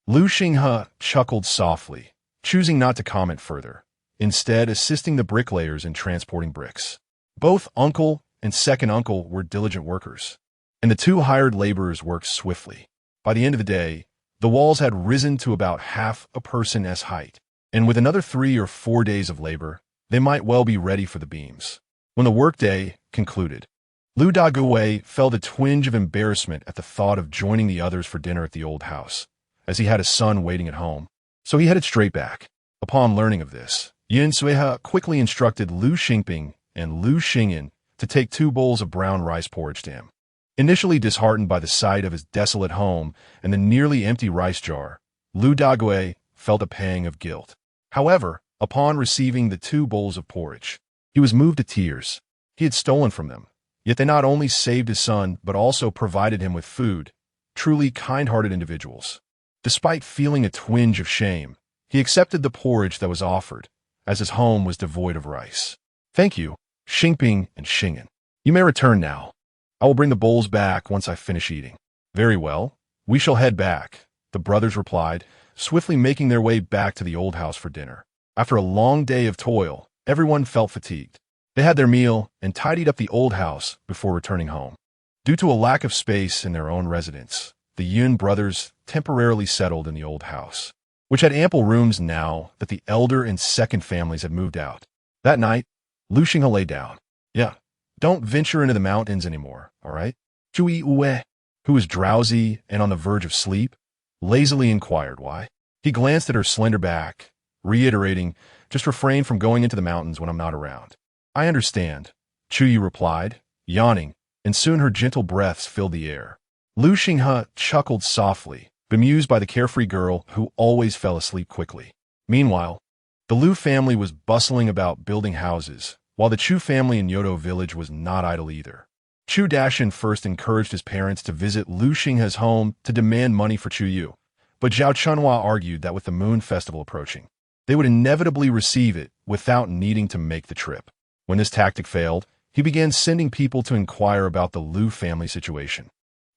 Lu Xinghe chuckled softly, choosing not to comment further, instead assisting the bricklayers in transporting bricks. Both uncle and second uncle were diligent workers, and the two hired laborers worked swiftly. By the end of the day, the walls had risen to about half a person's height, and with another 3 or 4 days of labor, they might well be ready for the beams. When the workday concluded, Lu Dagui felt a twinge of embarrassment at the thought of joining the others for dinner at the old house, as he had a son waiting at home, so he headed straight back. Upon learning of this, Yun Suihe quickly instructed Lu Xingping and Lu Xingyan to take 2 bowls of brown rice porridge to him. Initially disheartened by the sight of his desolate home and the nearly empty rice jar, Lu Dagui felt a pang of guilt. However, upon receiving the 2 bowls of porridge, he was moved to tears. He had stolen from them, yet they not only saved his son but also provided him with food, truly kind-hearted individuals. Despite feeling a twinge of shame, he accepted the porridge that was offered, as his home was devoid of rice. "Thank you, Xingping and Xingyan. You may return now. I will bring the bowls back once I finish eating." "Very well. We shall head back," the brothers replied, swiftly making their way back to the old house for dinner. After a long day of toil, everyone felt fatigued. They had their meal and tidied up the old house before returning home. Due to a lack of space in their own residence, the Yun brothers temporarily settled in the old house, which had ample rooms now that the elder and second families had moved out. That night, Lu Xinghe lay down. "Yeah, don't venture into the mountains anymore, all right?" Chu Yue, who was drowsy and on the verge of sleep, lazily inquired why. He glanced at her slender back, reiterating, "Just refrain from going into the mountains when I'm not around." "I understand," Chu Yue replied, yawning, and soon her gentle breaths filled the air. Lu Xinghe chuckled softly, bemused by the carefree girl who always fell asleep quickly. Meanwhile, the Lu family was bustling about building houses, while the Chu family in Yodo village was not idle either. Chu Dashan first encouraged his parents to visit Lu Xinghe's home to demand money for Chu Yue, but Zhao Chunhua argued that with the Moon Festival approaching, they would inevitably receive it without needing to make the trip. When this tactic failed, he began sending people to inquire about the Lu family situation.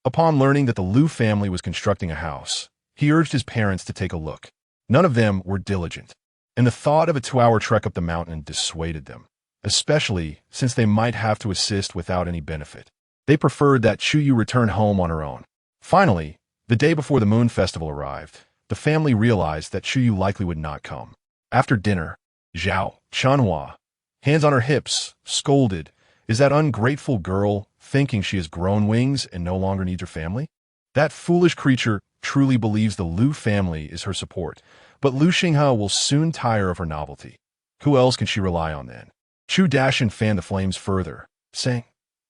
Upon learning that the Lu family was constructing a house, he urged his parents to take a look. None of them were diligent, and the thought of a 2-hour trek up the mountain dissuaded them, especially since they might have to assist without any benefit. They preferred that Chu Yue return home on her own. Finally, the day before the Moon Festival arrived, the family realized that Chu Yue likely would not come. After dinner, Zhao Chunhua, hands on her hips, scolded, "Is that ungrateful girl thinking she has grown wings and no longer needs her family? That foolish creature truly believes the Lu family is her support, but Lu Xinghe will soon tire of her novelty. Who else can she rely on then?" Chu Dashan fanned the flames further, saying,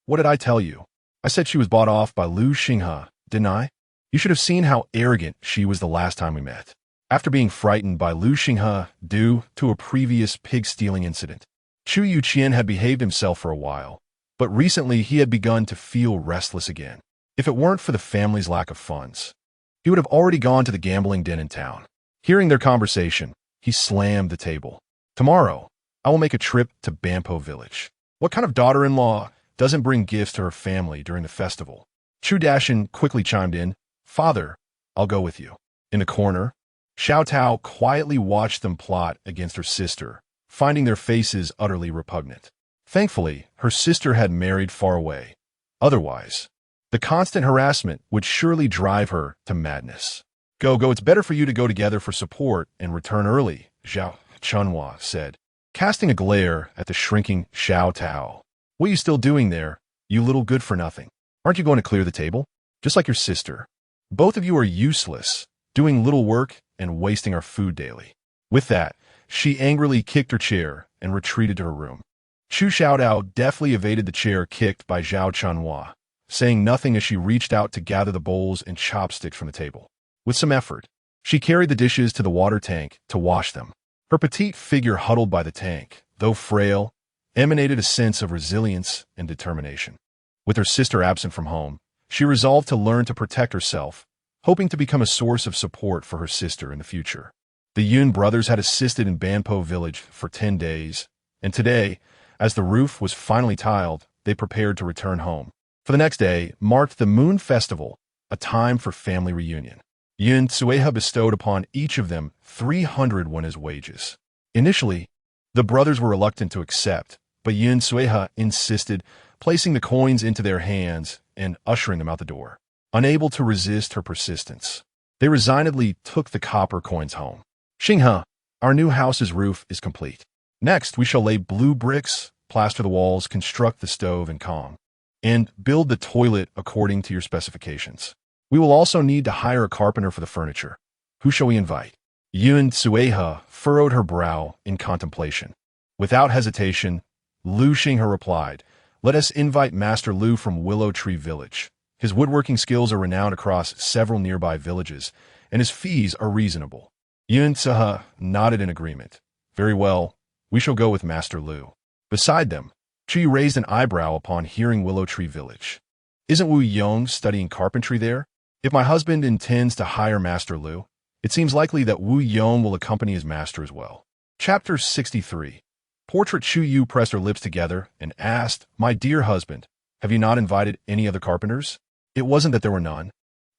"What did I tell you? I said she was bought off by Lu Xinghe, didn't I? You should have seen how arrogant she was the last time we met." After being frightened by Lu Xinghe due to a previous pig-stealing incident, Chu Yuqian had behaved himself for a while, but recently he had begun to feel restless again. If it weren't for the family's lack of funds, he would have already gone to the gambling den in town. Hearing their conversation, he slammed the table. "Tomorrow, I will make a trip to Banpo village. What kind of daughter-in-law doesn't bring gifts to her family during the festival?" Chu Dashan quickly chimed in, "Father, I'll go with you." In the corner, Xiao Tao quietly watched them plot against her sister, finding their faces utterly repugnant. Thankfully, her sister had married far away. Otherwise, the constant harassment would surely drive her to madness. Go, it's better for you to go together for support and return early," Zhao Chunhua said, casting a glare at the shrinking Xiao Tao. "What are you still doing there, you little good-for-nothing? Aren't you going to clear the table? Just like your sister. Both of you are useless, doing little work and wasting our food daily." With that, she angrily kicked her chair and retreated to her room. Chu Xiaotao deftly evaded the chair kicked by Zhao Chunhua, saying nothing as she reached out to gather the bowls and chopsticks from the table. With some effort, she carried the dishes to the water tank to wash them. Her petite figure huddled by the tank, though frail, emanated a sense of resilience and determination. With her sister absent from home, she resolved to learn to protect herself, hoping to become a source of support for her sister in the future. The Yun brothers had assisted in Banpo village for 10 days, and today, as the roof was finally tiled, they prepared to return home. For the next day marked the Moon Festival, a time for family reunion. Yun Suihe bestowed upon each of them 300 won as wages. Initially, the brothers were reluctant to accept, but Yun Suihe insisted, placing the coins into their hands and ushering them out the door. Unable to resist her persistence, they resignedly took the copper coins home. "Xinghe, our new house's roof is complete. Next, we shall lay blue bricks, plaster the walls, construct the stove and kong, and build the toilet according to your specifications. We will also need to hire a carpenter for the furniture. Who shall we invite?" Yun Sueha furrowed her brow in contemplation. Without hesitation, Lu Xinghe replied, "Let us invite Master Lu from Willow Tree Village. His woodworking skills are renowned across several nearby villages, and his fees are reasonable." Yun Sueha nodded in agreement. "Very well, we shall go with Master Lu." Beside them, Chu Yue raised an eyebrow upon hearing Willow Tree Village. "Isn't Wu Yong studying carpentry there? If my husband intends to hire Master Lu, it seems likely that Wu Yong will accompany his master as well." Chapter 63. Portrait Chu Yue pressed her lips together and asked, "My dear husband, have you not invited any other carpenters?" It wasn't that there were none,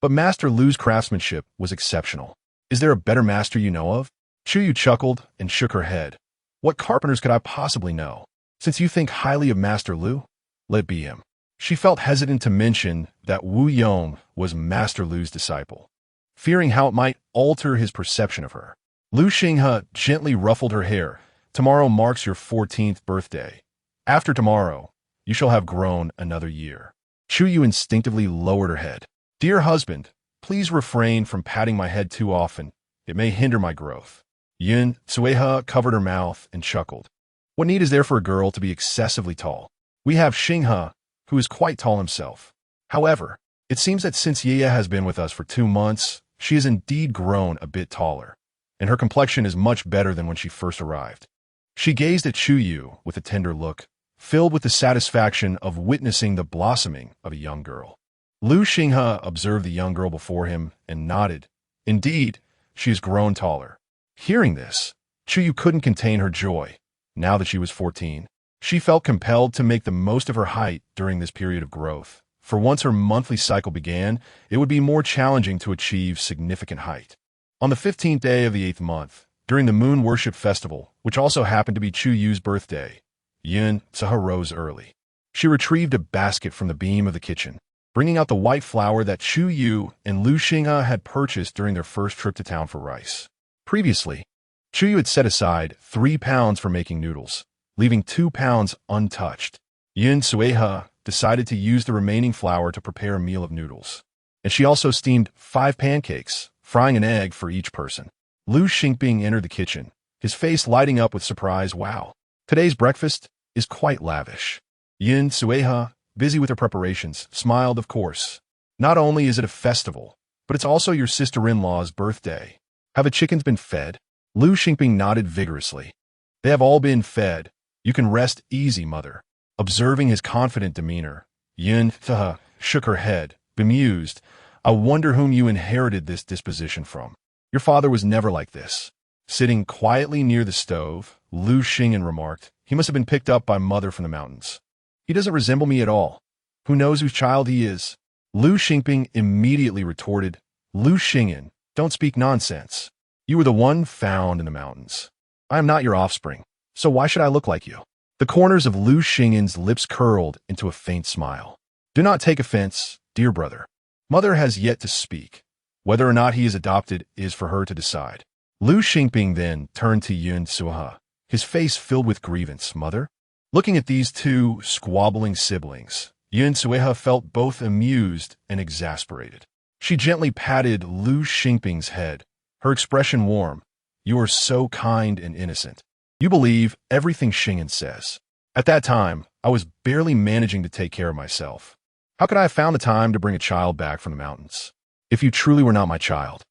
but Master Lu's craftsmanship was exceptional. "Is there a better master you know of?" Chu Yue chuckled and shook her head. "What carpenters could I possibly know? Since you think highly of Master Lu, let it be him." She felt hesitant to mention that Wu Yong was Master Lu's disciple, fearing how it might alter his perception of her. Lu Xinghe gently ruffled her hair. "Tomorrow marks your 14th birthday. After tomorrow, you shall have grown another year." Chu Yue instinctively lowered her head. "Dear husband, please refrain from patting my head too often. It may hinder my growth." Yun Sueha covered her mouth and chuckled. "What need is there for a girl to be excessively tall? We have Xinghe, who is quite tall himself. However, it seems that since Ye has been with us for 2 months, she has indeed grown a bit taller, and her complexion is much better than when she first arrived." She gazed at Chu Yue with a tender look, filled with the satisfaction of witnessing the blossoming of a young girl. Lu Xinghe observed the young girl before him and nodded. Indeed, she has grown taller. Hearing this, Chu Yue couldn't contain her joy. Now that she was 14, she felt compelled to make the most of her height during this period of growth. For once her monthly cycle began, it would be more challenging to achieve significant height. On the 15th day of the 8th month, during the Moon Worship Festival, which also happened to be Chu Yue's birthday, Yun Sueha rose early. She retrieved a basket from the beam of the kitchen, bringing out the white flour that Chu Yue and Lu Xinghe had purchased during their first trip to town for rice. Previously, Chu Yue had set aside 3 pounds for making noodles, leaving 2 pounds untouched. Yun Sueha decided to use the remaining flour to prepare a meal of noodles, and she also steamed 5 pancakes, frying an egg for each person. Lu Xingping entered the kitchen, his face lighting up with surprise. "Wow, today's breakfast is quite lavish." Yun Sueha, busy with her preparations, smiled. "Of course. Not only is it a festival, but it's also your sister-in-law's birthday. Have the chickens been fed?" Lu Xingping nodded vigorously. "They have all been fed. You can rest easy, mother." Observing his confident demeanor, Yun Sueha shook her head, bemused. "I wonder whom you inherited this disposition from. Your father was never like this." Sitting quietly near the stove, Lu Xingping remarked, "He must have been picked up by mother from the mountains. He doesn't resemble me at all. Who knows whose child he is?" Lu Xingping immediately retorted, "Lu Xingping, don't speak nonsense. You were the one found in the mountains. I am not your offspring, so why should I look like you?" The corners of Lu Xingping's lips curled into a faint smile. "Do not take offense, dear brother. Mother has yet to speak. Whether or not he is adopted is for her to decide." Lu Xingping then turned to Yun Sueha, his face filled with grievance. "Mother?" Looking at these 2 squabbling siblings, Yun Sueha felt both amused and exasperated. She gently patted Lu Xingping's head, her expression warm. "You are so kind and innocent. You believe everything Xingping says. At that time, I was barely managing to take care of myself. How could I have found the time to bring a child back from the mountains? If you truly were not my child,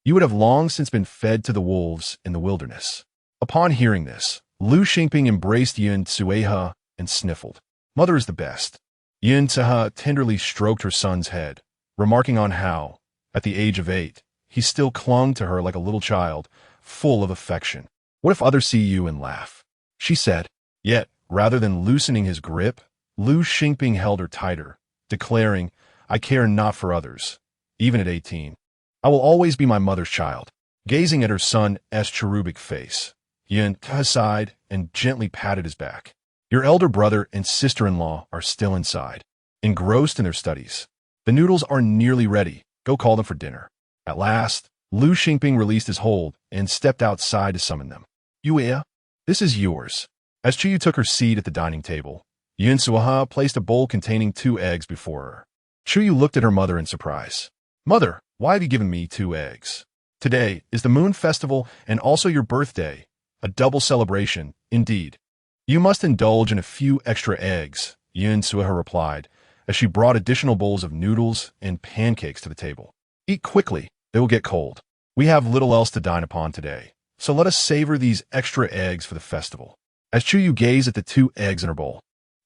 you would have long since been fed to the wolves in the wilderness." Upon hearing this, Lu Xingping embraced Yun Sueha and sniffled. "Mother is the best." Yun Sueha tenderly stroked her son's head, remarking on how, at the age of 8, he still clung to her like a little child, full of affection. "What if others see you and laugh?" she said. Yet, rather than loosening his grip, Lu Xingping held her tighter, declaring, "I care not for others, even at 18. I will always be my mother's child." Gazing at her son's cherubic face, Yun sighed and gently patted his back. "Your elder brother and sister-in-law are still inside, engrossed in their studies. The noodles are nearly ready. Go call them for dinner." At last, Lu Xingping released his hold and stepped outside to summon them. "Yue, this is yours." As Chu Yue took her seat at the dining table, Yun Sueha placed a bowl containing 2 eggs before her. Chu Yue looked at her mother in surprise. "Mother, why have you given me 2 eggs?" Today is the Moon Festival and also your birthday, a double celebration, indeed. You must indulge in a few extra eggs, Yun Sueha replied, as she brought additional bowls of noodles and pancakes to the table. Eat quickly, they will get cold. We have little else to dine upon today, so let us savor these extra eggs for the festival. As Chu Yue gazed at the 2 eggs in her bowl,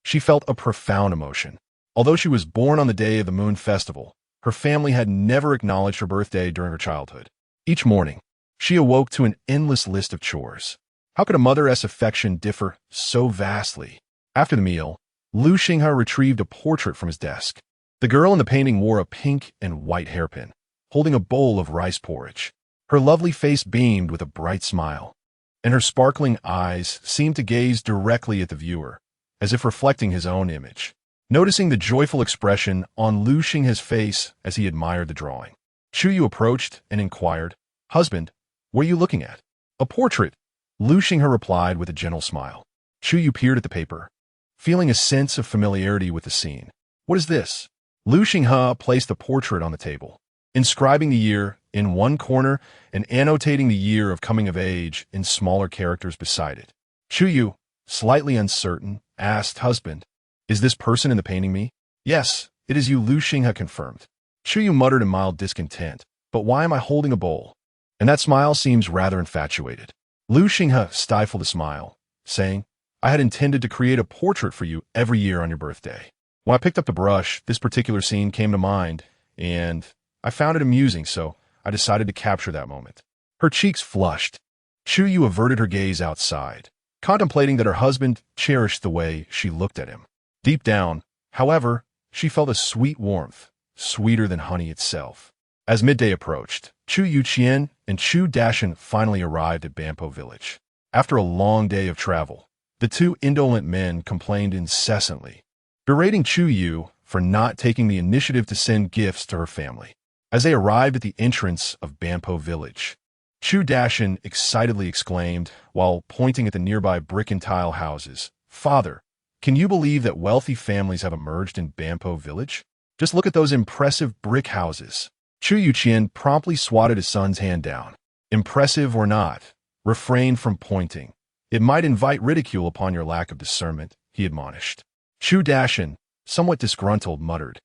she felt a profound emotion. Although she was born on the day of the Moon Festival, her family had never acknowledged her birthday during her childhood. Each morning, she awoke to an endless list of chores. How could a mother's affection differ so vastly? After the meal, Lu Xinghe retrieved a portrait from his desk. The girl in the painting wore a pink and white hairpin, holding a bowl of rice porridge. Her lovely face beamed with a bright smile, and her sparkling eyes seemed to gaze directly at the viewer, as if reflecting his own image. Noticing the joyful expression on Lu Xinghe's face as he admired the drawing, Chu Yue approached and inquired, "Husband, what are you looking at?" "A portrait," Lu Xinghe replied with a gentle smile. Chu Yue peered at the paper, feeling a sense of familiarity with the scene. "What is this?" Lu Xinghe placed the portrait on the table, inscribing the year in one corner and annotating the year of coming of age in smaller characters beside it. Chu Yue, slightly uncertain, asked, "Husband, is this person in the painting me?" "Yes, it is you," Lu Xinghe confirmed. Chu Yue muttered in mild discontent, "But why am I holding a bowl?" And that smile seems rather infatuated. Lu Xinghe stifled a smile, saying, "I had intended to create a portrait for you every year on your birthday. When I picked up the brush, this particular scene came to mind, and I found it amusing, so I decided to capture that moment." Her cheeks flushed. Chu Yue averted her gaze outside, contemplating that her husband cherished the way she looked at him. Deep down, however, she felt a sweet warmth, sweeter than honey itself. As midday approached, Chu Yuqian and Chu Dashan finally arrived at Banpo village. After a long day of travel, the 2 indolent men complained incessantly, berating Chu Yue for not taking the initiative to send gifts to her family. As they arrived at the entrance of Banpo village, Chu Dashan excitedly exclaimed while pointing at the nearby brick and tile houses, "Father, can you believe that wealthy families have emerged in Banpo village? Just look at those impressive brick houses." Chu Yuqian promptly swatted his son's hand down. "Impressive or not, refrain from pointing. It might invite ridicule upon your lack of discernment," he admonished. Chu Dashan, somewhat disgruntled, muttered,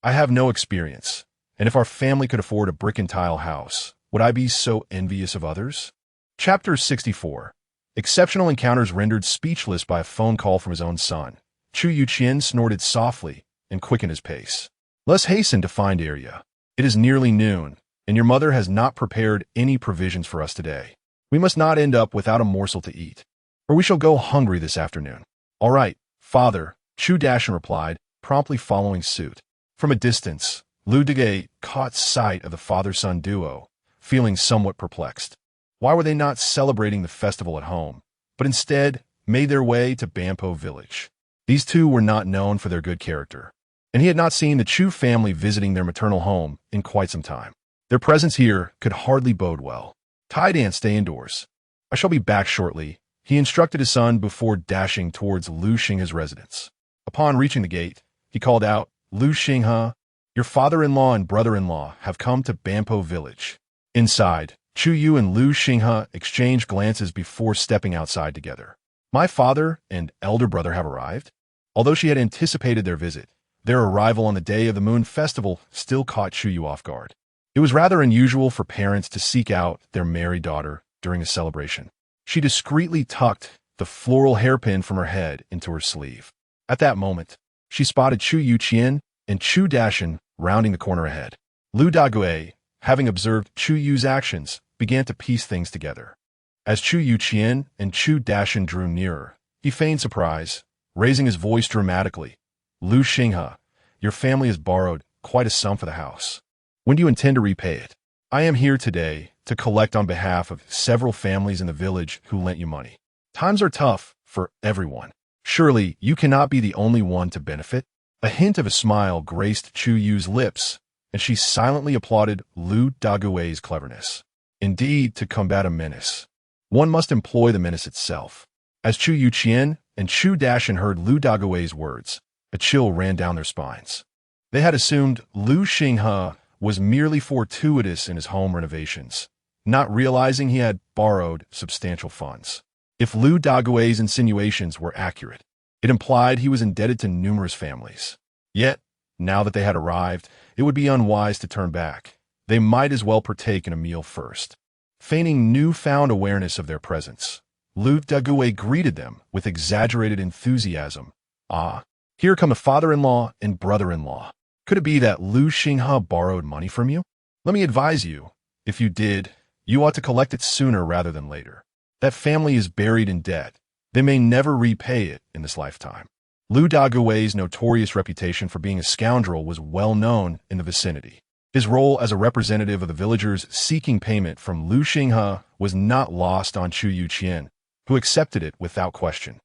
"I have no experience, and if our family could afford a brick and tile house, would I be so envious of others?" Chapter 64. Exceptional encounters rendered speechless by a phone call from his own son. Chu Yuqian snorted softly and quickened his pace. "Let's hasten to find Area. It is nearly noon, and your mother has not prepared any provisions for us today. We must not end up without a morsel to eat, or we shall go hungry this afternoon." "All right, father," Chu Dashan replied, promptly following suit. From a distance, Lu Dege caught sight of the father-son duo, feeling somewhat perplexed. Why were they not celebrating the festival at home, but instead made their way to Banpo village? These 2 were not known for their good character, and he had not seen the Chu family visiting their maternal home in quite some time. Their presence here could hardly bode well. "Tide and stay indoors. I shall be back shortly," he instructed his son before dashing towards Lu Xinghe's residence. Upon reaching the gate, he called out, "Lu Xinghe, your father-in-law and brother-in-law have come to Banpo village." Inside, Chu Yue and Lu Xinghe exchanged glances before stepping outside together. "My father and elder brother have arrived?" Although she had anticipated their visit, their arrival on the day of the Moon Festival still caught Chu Yue off guard. It was rather unusual for parents to seek out their married daughter during a celebration. She discreetly tucked the floral hairpin from her head into her sleeve. At that moment, she spotted Chu Yuqian and Chu Dashan rounding the corner ahead. Lu Dague, having observed Chu Yue's actions, began to piece things together. As Chu Yuqian and Chu Dashan drew nearer, he feigned surprise, raising his voice dramatically. "Lu Xinghe, your family has borrowed quite a sum for the house. When do you intend to repay it?" "I am here today to collect on behalf of several families in the village who lent you money. Times are tough for everyone. Surely you cannot be the only one to benefit." A hint of a smile graced Chu Yue's lips, and she silently applauded Lu Dague's cleverness. Indeed, to combat a menace, one must employ the menace itself. As Chu Yuqian and Chu Dashan heard Lu Dague's words, a chill ran down their spines. They had assumed Lu Xinghe was merely fortuitous in his home renovations, not realizing he had borrowed substantial funds. If Lu Dague's insinuations were accurate, it implied he was indebted to numerous families. Yet, now that they had arrived, it would be unwise to turn back. They might as well partake in a meal first. Feigning newfound awareness of their presence, Lu Dague greeted them with exaggerated enthusiasm. "Ah, here come the father-in-law and brother-in-law. Could it be that Lu Xinghe borrowed money from you? Let me advise you, if you did, you ought to collect it sooner rather than later. That family is buried in debt. They may never repay it in this lifetime." Lu Dague's notorious reputation for being a scoundrel was well known in the vicinity. His role as a representative of the villagers seeking payment from Lu Xinghe was not lost on Chu Yue, who accepted it without question.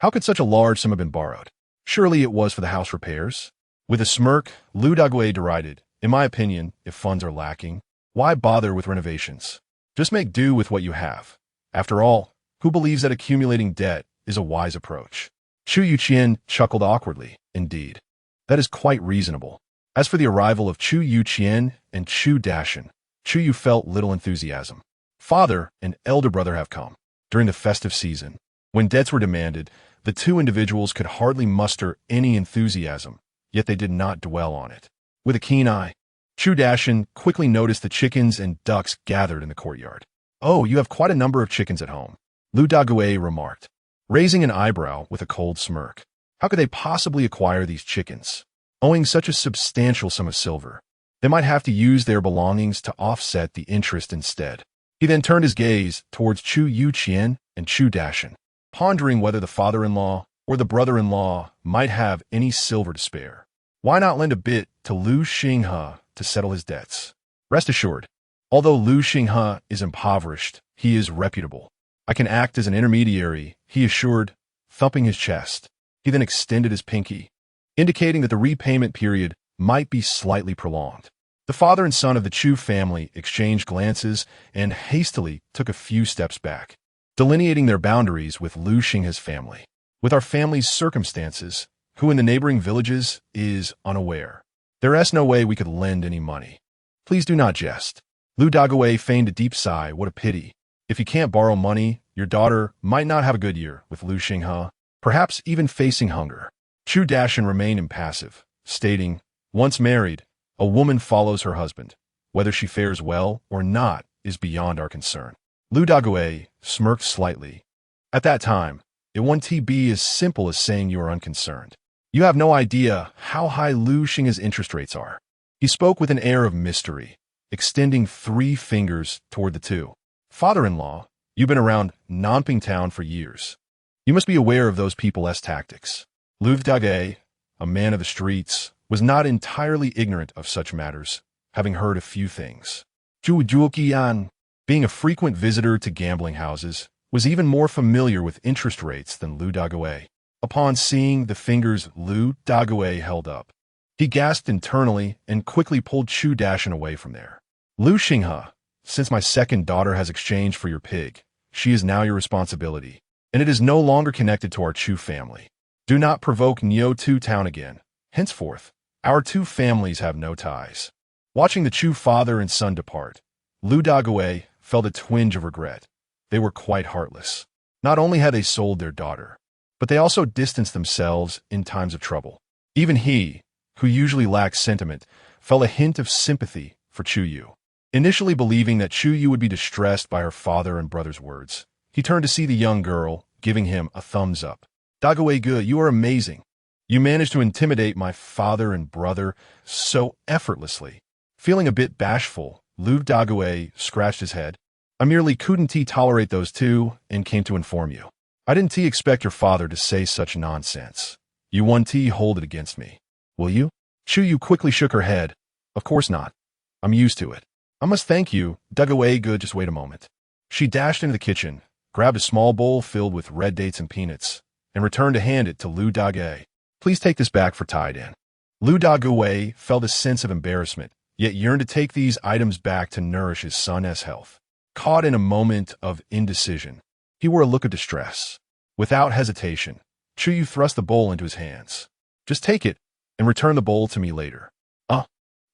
How could such a large sum have been borrowed? Surely it was for the house repairs? With a smirk, Lu Dague derided, "In my opinion, if funds are lacking, why bother with renovations? Just make do with what you have. After all, who believes that accumulating debt is a wise approach?" Chu Yue chuckled awkwardly. "Indeed, that is quite reasonable." As for the arrival of Chu Yue and Chu Dashan, Chu Yue felt little enthusiasm. Father and elder brother have come. During the festive season, when debts were demanded, the two individuals could hardly muster any enthusiasm, yet they did not dwell on it. With a keen eye, Chu Dashan quickly noticed the chickens and ducks gathered in the courtyard. "Oh, you have quite a number of chickens at home," Lu Dague remarked, raising an eyebrow with a cold smirk. How could they possibly acquire these chickens? Owing such a substantial sum of silver, they might have to use their belongings to offset the interest instead. He then turned his gaze towards Chu Yue and Chu Dashan, pondering whether the father-in-law or the brother-in-law might have any silver to spare. Why not lend a bit to Lu Xinghe to settle his debts? Rest assured, although Lu Xinghe is impoverished, he is reputable. I can act as an intermediary, he assured, thumping his chest. He then extended his pinky, indicating that the repayment period might be slightly prolonged. The father and son of the Chu family exchanged glances and hastily took a few steps back, delineating their boundaries with Lu Xinghe's family. With our family's circumstances, who in the neighboring villages is unaware. There is no way we could lend any money. Please do not jest. Lu Dague feigned a deep sigh. What a pity. If you can't borrow money, your daughter might not have a good year with Lu Xinghe, perhaps even facing hunger. Chu Dashan remained impassive, stating, "Once married, a woman follows her husband. Whether she fares well or not is beyond our concern." Lu Dague smirked slightly. At that time, it wouldn't be as simple as saying you are unconcerned. You have no idea how high Lu Xinghe's interest rates are. He spoke with an air of mystery, extending 3 fingers toward the two. "Father-in-law, you've been around Nanping Town for years. You must be aware of those people's tactics." Lu Dague, a man of the streets, was not entirely ignorant of such matters, having heard a few things. Chu Yue, being a frequent visitor to gambling houses, was even more familiar with interest rates than Lu Dague. Upon seeing the fingers Lu Dague held up, he gasped internally and quickly pulled Chu Dashan away from there. "Lu Xinghe, since my second daughter has exchanged for your pig, she is now your responsibility, and it is no longer connected to our Chu family. Do not provoke Neo-Tu Town again. Henceforth, our two families have no ties." Watching the Chu father and son depart, Lu Dague felt a twinge of regret. They were quite heartless. Not only had they sold their daughter, but they also distanced themselves in times of trouble. Even he, who usually lacked sentiment, felt a hint of sympathy for Chu Yue. Initially believing that Chu Yue would be distressed by her father and brother's words, he turned to see the young girl, giving him a thumbs up. "Dague, you are amazing. You managed to intimidate my father and brother so effortlessly." Feeling a bit bashful, Lu Dague scratched his head. "I merely couldn't tolerate those two and came to inform you. I didn't expect your father to say such nonsense. You won't hold it against me, will you?" Chu Yue quickly shook her head. "Of course not. I'm used to it. I must thank you, Dague. Just wait a moment." She dashed into the kitchen, grabbed a small bowl filled with red dates and peanuts, and returned to hand it to Lu Dague. "Please take this back for Taidan." Lu Dague felt a sense of embarrassment, yet yearned to take these items back to nourish his son's health. Caught in a moment of indecision, he wore a look of distress. Without hesitation, Chu Yue thrust the bowl into his hands. "Just take it and return the bowl to me later."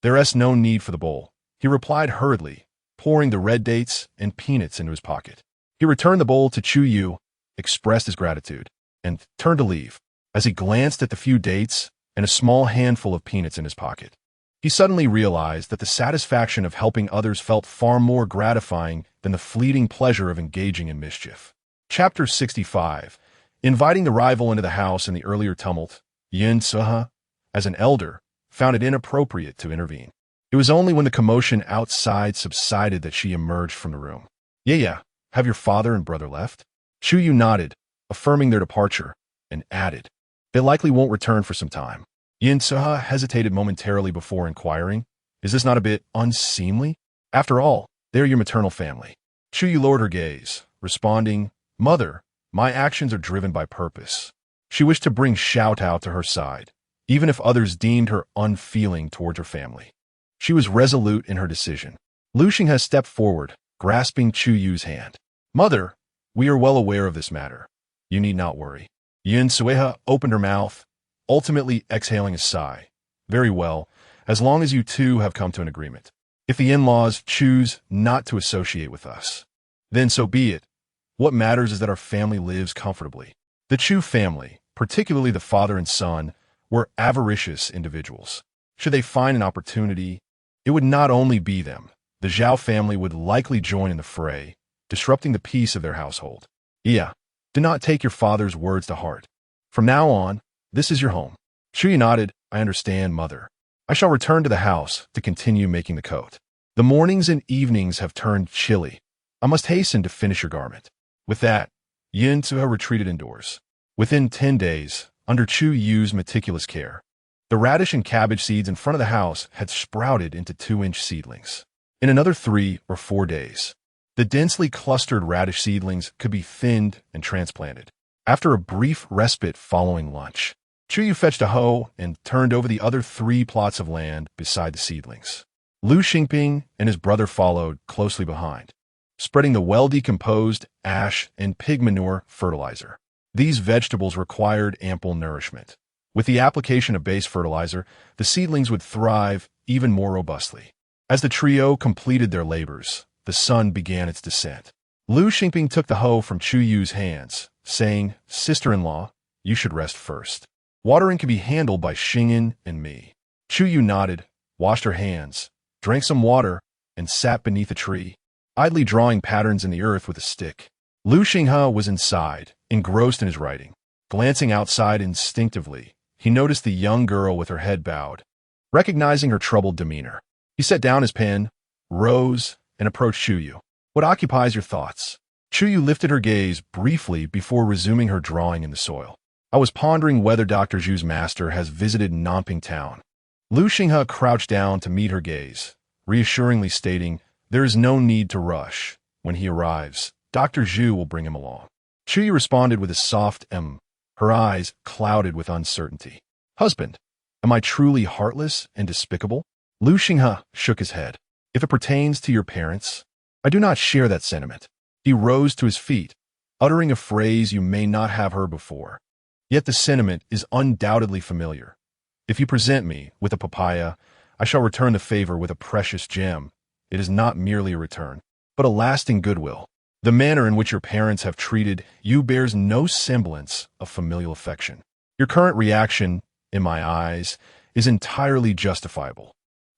There is no need for the bowl," he replied hurriedly, pouring the red dates and peanuts into his pocket. He returned the bowl to Chu Yue, expressed his gratitude, and turned to leave. As he glanced at the few dates and a small handful of peanuts in his pocket, he suddenly realized that the satisfaction of helping others felt far more gratifying than the fleeting pleasure of engaging in mischief. Chapter 65. Inviting the rival into the house in the earlier tumult, Yin Suha, as an elder, found it inappropriate to intervene. It was only when the commotion outside subsided that she emerged from the room. Yeah, have your father and brother left? Chu Yue nodded, affirming their departure, and added, they likely won't return for some time. Yin Suha hesitated momentarily before inquiring, is this not a bit unseemly? After all, they're your maternal family. Chu Yue lowered her gaze, responding, Mother, my actions are driven by purpose. She wished to bring Xiaotao to her side, even if others deemed her unfeeling towards her family. She was resolute in her decision. Lu Xinghe stepped forward, grasping Chu Yue's hand. Mother, we are well aware of this matter. You need not worry. Yin Sueha opened her mouth, ultimately exhaling a sigh. Very well, as long as you two have come to an agreement. If the in-laws choose not to associate with us, then so be it. What matters is that our family lives comfortably. The Chu family, particularly the father and son, were avaricious individuals. Should they find an opportunity, it would not only be them. The Zhao family would likely join in the fray, disrupting the peace of their household. Yeah, do not take your father's words to heart. From now on, this is your home. Chu Yue nodded, I understand, Mother. I shall return to the house to continue making the coat. The mornings and evenings have turned chilly. I must hasten to finish your garment. With that, Yin Suha retreated indoors. Within 10 days, under Chu Yue's meticulous care, the radish and cabbage seeds in front of the house had sprouted into 2-inch seedlings. In another 3 or 4 days, the densely clustered radish seedlings could be thinned and transplanted. After a brief respite following lunch, Chu Yue fetched a hoe and turned over the other 3 plots of land beside the seedlings. Lu Xingping and his brother followed closely behind, spreading the well-decomposed ash and pig manure fertilizer. These vegetables required ample nourishment. With the application of base fertilizer, the seedlings would thrive even more robustly. As the trio completed their labors, the sun began its descent. Lu Xingping took the hoe from Chu Yue's hands, saying, Sister-in-law, you should rest first. Watering can be handled by Xing'an and me. Chu Yue nodded, washed her hands, drank some water, and sat beneath a tree, idly drawing patterns in the earth with a stick. Lu Xinghe was inside, engrossed in his writing. Glancing outside instinctively, he noticed the young girl with her head bowed. Recognizing her troubled demeanor, he set down his pen, rose, and approached Chu Yue. What occupies your thoughts? Chu Yue lifted her gaze briefly before resuming her drawing in the soil. I was pondering whether Dr. Zhu's master has visited Nanping town. Lu Xinghe crouched down to meet her gaze, reassuringly stating, there is no need to rush. When he arrives, Dr. Zhu will bring him along. Chu Yue responded with a soft her eyes clouded with uncertainty. Husband, am I truly heartless and despicable? Lu Xinghe shook his head. If it pertains to your parents, I do not share that sentiment. He rose to his feet, uttering a phrase you may not have heard before. Yet the sentiment is undoubtedly familiar. If you present me with a papaya, I shall return the favor with a precious gem. It is not merely a return, but a lasting goodwill. The manner in which your parents have treated you bears no semblance of familial affection. Your current reaction, in my eyes, is entirely justifiable.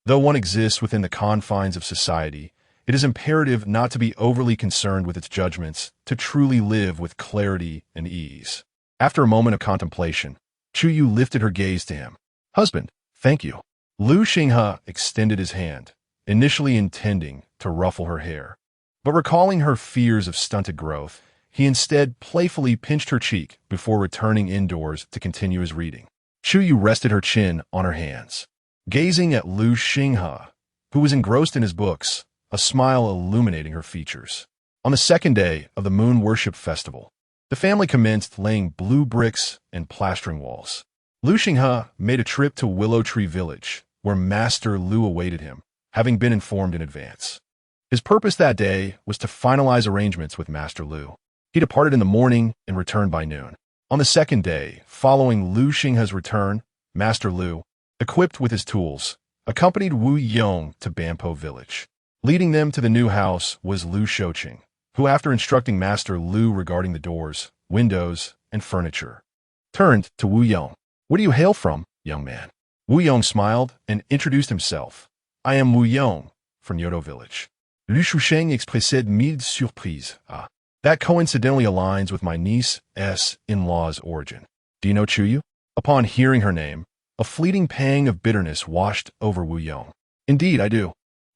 Though one exists within the confines of society, it is imperative not to be overly concerned with its judgments, to truly live with clarity and ease. After a moment of contemplation, Chu Yue lifted her gaze to him. Husband, thank you. Lu Xinghe extended his hand, initially intending to ruffle her hair. But recalling her fears of stunted growth, he instead playfully pinched her cheek before returning indoors to continue his reading. Chu Yue rested her chin on her hands. Gazing at Lu Xinghe, who was engrossed in his books, a smile illuminating her features. On the second day of the Moon Worship Festival, the family commenced laying blue bricks and plastering walls. Lu Xinghe made a trip to Willow Tree Village, where Master Lu awaited him, having been informed in advance. His purpose that day was to finalize arrangements with Master Lu. He departed in the morning and returned by noon. On the second day, following Lu Xinghe's return, Master Lu, equipped with his tools, accompanied Wu Yong to Banpo Village. Leading them to the new house was Lu Shouqing, who, after instructing Master Lu regarding the doors, windows, and furniture, turned to Wu Yong. "Where do you hail from, young man?" Wu Yong smiled and introduced himself. "I am Wu Yong, from Yodo village." Lu Shouqing expressed mille surprise. "Ah, that coincidentally aligns with my niece's in-law's origin. Do you know Chu Yue?" Upon hearing her name, a fleeting pang of bitterness washed over Wu Yong. "Indeed, I do.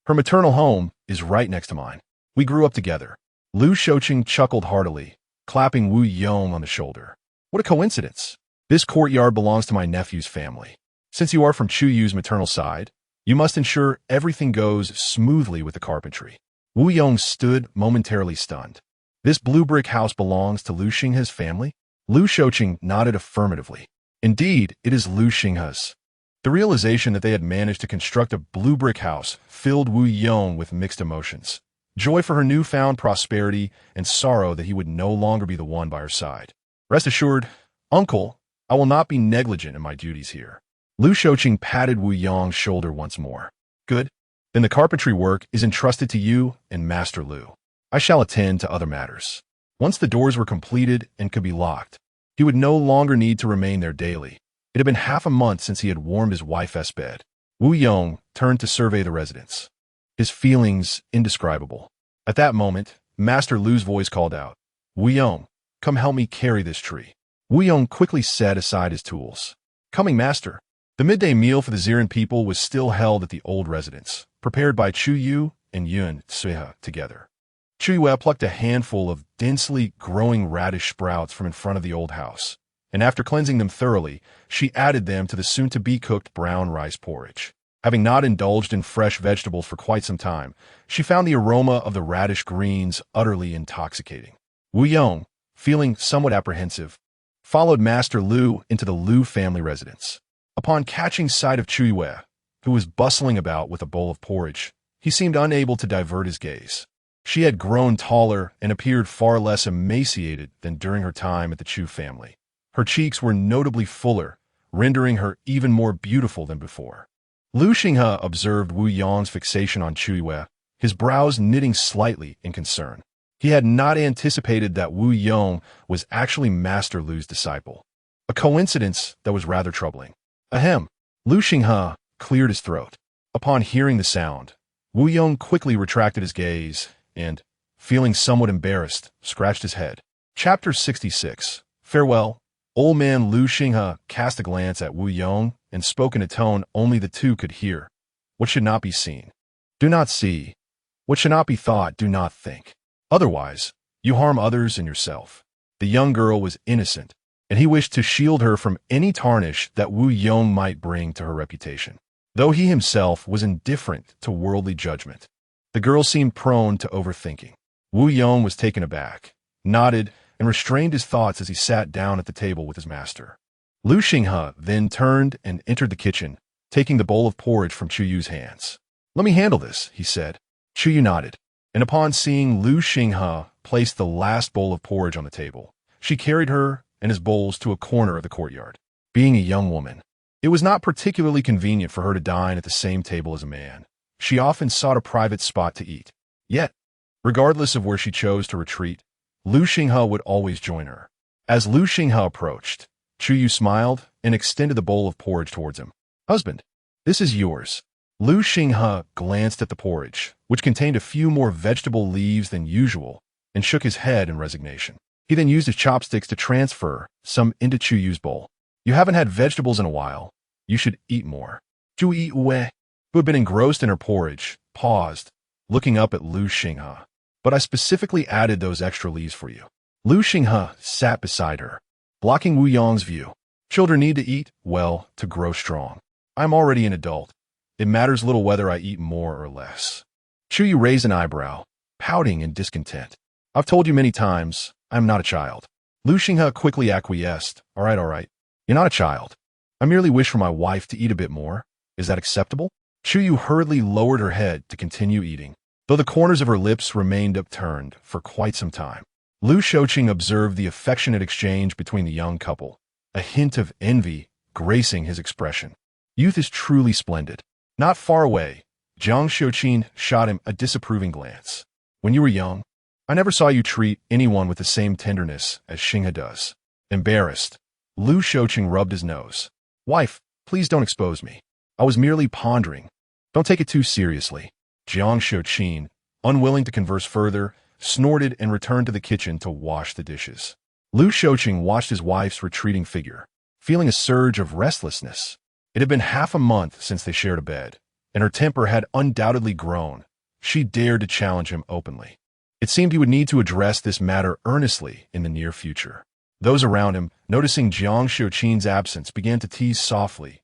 Her maternal home is right next to mine. We grew up together." Lu Shouqing chuckled heartily, clapping Wu Yong on the shoulder. "What a coincidence. This courtyard belongs to my nephew's family. Since you are from Chu Yue's maternal side, you must ensure everything goes smoothly with the carpentry." Wu Yong stood momentarily stunned. "This blue brick house belongs to Lu Xinghe's family?" Lu Shouqing nodded affirmatively. "Indeed, it is Lu Xinghe's." The realization that they had managed to construct a blue brick house filled Wu Yong with mixed emotions. Joy for her newfound prosperity and sorrow that he would no longer be the one by her side. "Rest assured, uncle, I will not be negligent in my duties here." Lu Shouqing patted Wu Yong's shoulder once more. "Good. Then the carpentry work is entrusted to you and Master Lu. I shall attend to other matters." Once the doors were completed and could be locked, he would no longer need to remain there daily. It had been half a month since he had warmed his wife's bed. Wu Yong turned to survey the residence, his feelings indescribable. At that moment, Master Lu's voice called out, "Wu Yong, come help me carry this tree." Wu Yong quickly set aside his tools. "Coming, master." The midday meal for the Ziran people was still held at the old residence, prepared by Chu Yue and Yun Tsuhe together. Chu Yue plucked a handful of densely growing radish sprouts from in front of the old house, and after cleansing them thoroughly, she added them to the soon-to-be-cooked brown rice porridge. Having not indulged in fresh vegetables for quite some time, she found the aroma of the radish greens utterly intoxicating. Wu Yong, feeling somewhat apprehensive, followed Master Lu into the Lu family residence. Upon catching sight of Chu Yue, who was bustling about with a bowl of porridge, he seemed unable to divert his gaze. She had grown taller and appeared far less emaciated than during her time at the Chu family. Her cheeks were notably fuller, rendering her even more beautiful than before. Lu Xinghe observed Wu Yong's fixation on Chu Yue, his brows knitting slightly in concern. He had not anticipated that Wu Yong was actually Master Lu's disciple, a coincidence that was rather troubling. Ahem. Lu Xinghe cleared his throat. Upon hearing the sound, Wu Yong quickly retracted his gaze and, feeling somewhat embarrassed, scratched his head. Chapter 66. Farewell. Old man Lu Xinghe cast a glance at Wu Yong and spoke in a tone only the two could hear. "What should not be seen, do not see. What should not be thought, do not think. Otherwise, you harm others and yourself." The young girl was innocent, and he wished to shield her from any tarnish that Wu Yong might bring to her reputation. Though he himself was indifferent to worldly judgment, the girl seemed prone to overthinking. Wu Yong was taken aback, nodded, and restrained his thoughts as he sat down at the table with his master. Lu Xinghe then turned and entered the kitchen, taking the bowl of porridge from Chu Yue's hands. "Let me handle this," he said. Chu Yue nodded, and upon seeing Lu Xinghe place the last bowl of porridge on the table, she carried her and his bowls to a corner of the courtyard. Being a young woman, it was not particularly convenient for her to dine at the same table as a man. She often sought a private spot to eat. Yet, regardless of where she chose to retreat, Lu Xinghe would always join her. As Lu Xinghe approached, Chu Yue smiled and extended the bowl of porridge towards him. "Husband, this is yours." Lu Xinghe glanced at the porridge, which contained a few more vegetable leaves than usual, and shook his head in resignation. He then used his chopsticks to transfer some into Chu Yue's bowl. "You haven't had vegetables in a while. You should eat more." Chu Yue, who had been engrossed in her porridge, paused, looking up at Lu Xinghe. "But I specifically added those extra leaves for you." Lu Xinghe sat beside her, blocking Wu Yong's view. "Children need to eat well to grow strong. I'm already an adult. It matters little whether I eat more or less." Chu Yue raised an eyebrow, pouting in discontent. "I've told you many times, I'm not a child." Lu Xinghe quickly acquiesced. All right. You're not a child. I merely wish for my wife to eat a bit more. Is that acceptable?" Chu Yue hurriedly lowered her head to continue eating, though the corners of her lips remained upturned for quite some time. Lu Shouqing observed the affectionate exchange between the young couple, a hint of envy gracing his expression. Youth is truly splendid. Not far away, Jiang Shouqin shot him a disapproving glance. When you were young, I never saw you treat anyone with the same tenderness as Xinghe does. Embarrassed, Lu Shouqing rubbed his nose. Wife, please don't expose me. I was merely pondering. Don't take it too seriously. Jiang Shouqin, unwilling to converse further, snorted and returned to the kitchen to wash the dishes. Lu Shouqing watched his wife's retreating figure, feeling a surge of restlessness. It had been half a month since they shared a bed, and her temper had undoubtedly grown. She dared to challenge him openly. It seemed he would need to address this matter earnestly in the near future. Those around him, noticing Jiang Shouqin's absence, began to tease softly.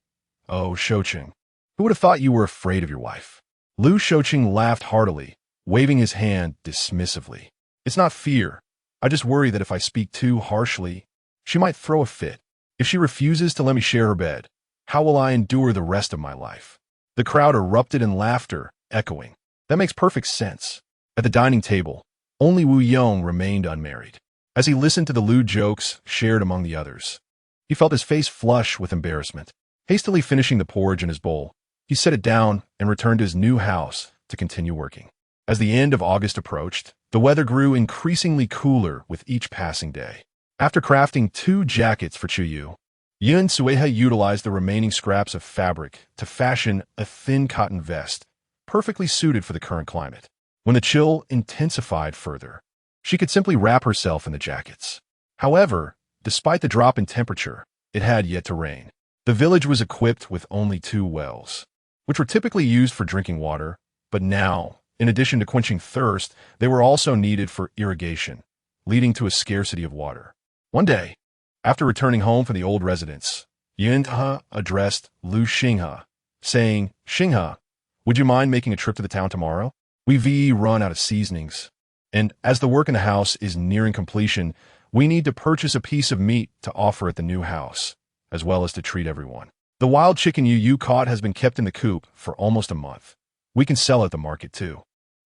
Oh, Shouqing, who would have thought you were afraid of your wife? Lu Shouqing laughed heartily, waving his hand dismissively. It's not fear. I just worry that if I speak too harshly, she might throw a fit. If she refuses to let me share her bed, how will I endure the rest of my life? The crowd erupted in laughter, echoing. That makes perfect sense. At the dining table, only Wu Yong remained unmarried. As he listened to the lewd jokes shared among the others, he felt his face flush with embarrassment. Hastily finishing the porridge in his bowl, he set it down and returned to his new house to continue working. As the end of August approached, the weather grew increasingly cooler with each passing day. After crafting 2 jackets for Chu Yue, Yun Sueha utilized the remaining scraps of fabric to fashion a thin cotton vest, perfectly suited for the current climate. When the chill intensified further, she could simply wrap herself in the jackets. However, despite the drop in temperature, it had yet to rain. The village was equipped with only 2 wells, which were typically used for drinking water, but now, in addition to quenching thirst, they were also needed for irrigation, leading to a scarcity of water. One day, after returning home from the old residence, Yunhe addressed Lu Xinghe, saying, Xinghe, would you mind making a trip to the town tomorrow? We've run out of seasonings, and as the work in the house is nearing completion, we need to purchase a piece of meat to offer at the new house, as well as to treat everyone. The wild chicken you caught has been kept in the coop for almost a month. We can sell at the market too.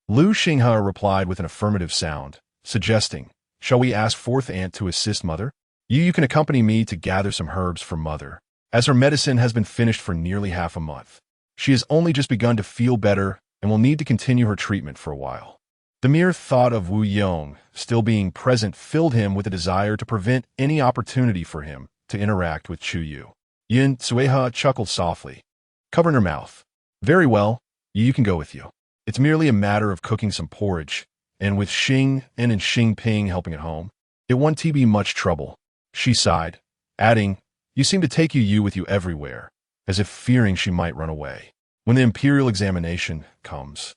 Lu Xinghe replied with an affirmative sound, suggesting, shall we ask fourth aunt to assist mother? You can accompany me to gather some herbs for mother, as her medicine has been finished for nearly half a month. She has only just begun to feel better and will need to continue her treatment for a while. The mere thought of Wu Yong still being present filled him with a desire to prevent any opportunity for him to interact with Chu Yue. Yin Sueha chuckled softly, covering her mouth. Very well, you can go with you. It's merely a matter of cooking some porridge, and with Xing and Xing Ping helping at home, it won't be much trouble. She sighed, adding, you seem to take Yu with you everywhere, as if fearing she might run away. When the imperial examination comes,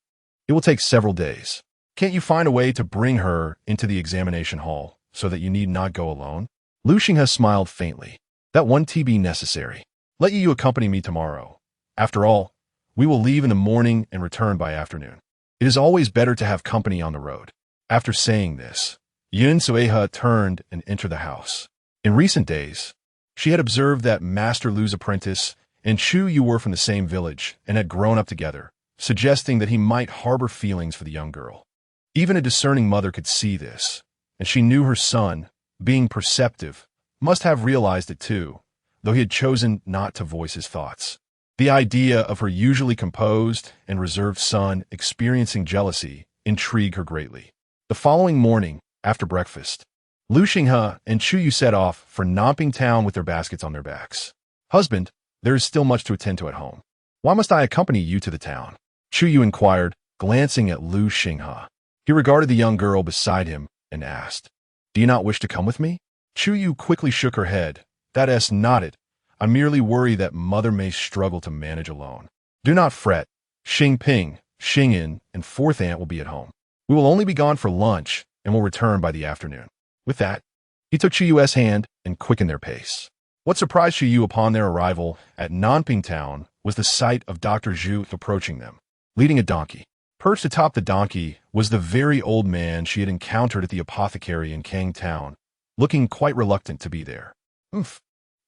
it will take several days. Can't you find a way to bring her into the examination hall so that you need not go alone? Lu Xinghe smiled faintly. That won't be necessary. Let you accompany me tomorrow. After all, we will leave in the morning and return by afternoon. It is always better to have company on the road. After saying this, Yun Sueha turned and entered the house. In recent days, she had observed that Master Lu's apprentice and Chu Yue were from the same village and had grown up together, suggesting that he might harbor feelings for the young girl. Even a discerning mother could see this, and she knew her son, being perceptive, must have realized it too, though he had chosen not to voice his thoughts. The idea of her usually composed and reserved son experiencing jealousy intrigued her greatly. The following morning, after breakfast, Lu Xinghe and Chu Yue set off for Nanping Town with their baskets on their backs. Husband, there is still much to attend to at home. Why must I accompany you to the town? Chu Yue inquired, glancing at Lu Xinghe. He regarded the young girl beside him and asked, do you not wish to come with me? Chu Yue quickly shook her head. That nodded. I merely worry that mother may struggle to manage alone. Do not fret. Xing Ping, Xing In, and fourth aunt will be at home. We will only be gone for lunch and will return by the afternoon. With that, he took Chu Yue's hand and quickened their pace. What surprised Chu Yue upon their arrival at Nanping Town was the sight of Dr. Zhu approaching them, leading a donkey. Perched atop the donkey was the very old man she had encountered at the apothecary in Kang Town, looking quite reluctant to be there.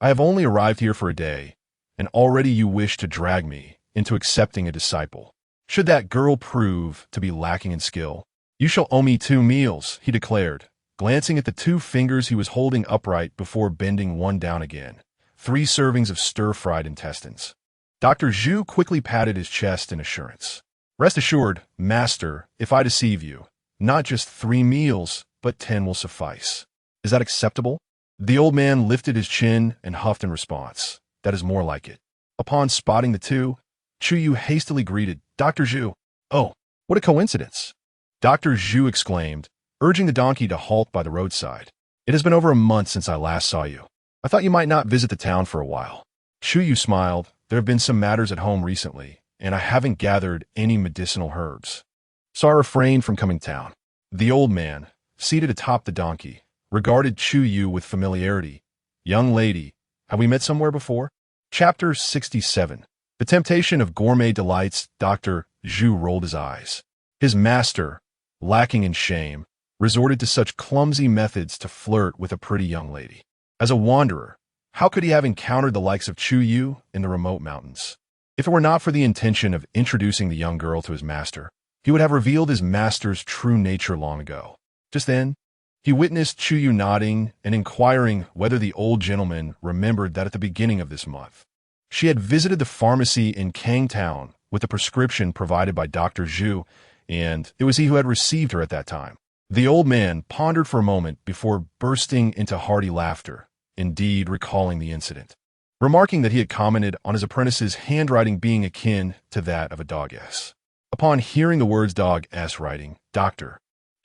I have only arrived here for a day, and already you wish to drag me into accepting a disciple. Should that girl prove to be lacking in skill, you shall owe me 2 meals, he declared, glancing at the 2 fingers he was holding upright before bending one down again. 3 servings of stir-fried intestines. Dr. Zhu quickly patted his chest in assurance. Rest assured, master, if I deceive you, not just 3 meals, but 10 will suffice. Is that acceptable? The old man lifted his chin and huffed in response. That is more like it. Upon spotting the two, Chu Yue hastily greeted, Dr. Zhu. Oh, what a coincidence. Dr. Zhu exclaimed, urging the donkey to halt by the roadside. It has been over a month since I last saw you. I thought you might not visit the town for a while. Chu Yue smiled. There have been some matters at home recently, and I haven't gathered any medicinal herbs. So I refrained from coming to town. The old man, seated atop the donkey, regarded Chu Yue with familiarity. Young lady, have we met somewhere before? Chapter 67. The Temptation of Gourmet Delights. Dr. Zhu rolled his eyes. His master, lacking in shame, resorted to such clumsy methods to flirt with a pretty young lady. As a wanderer, how could he have encountered the likes of Chu Yue in the remote mountains? If it were not for the intention of introducing the young girl to his master, he would have revealed his master's true nature long ago. Just then, he witnessed Chu Yue nodding and inquiring whether the old gentleman remembered that at the beginning of this month, she had visited the pharmacy in Kang Town with a prescription provided by Dr. Zhu, and it was he who had received her at that time. The old man pondered for a moment before bursting into hearty laughter, indeed recalling the incident, remarking that he had commented on his apprentice's handwriting being akin to that of a dog-s. Upon hearing the words dog-s writing, Dr.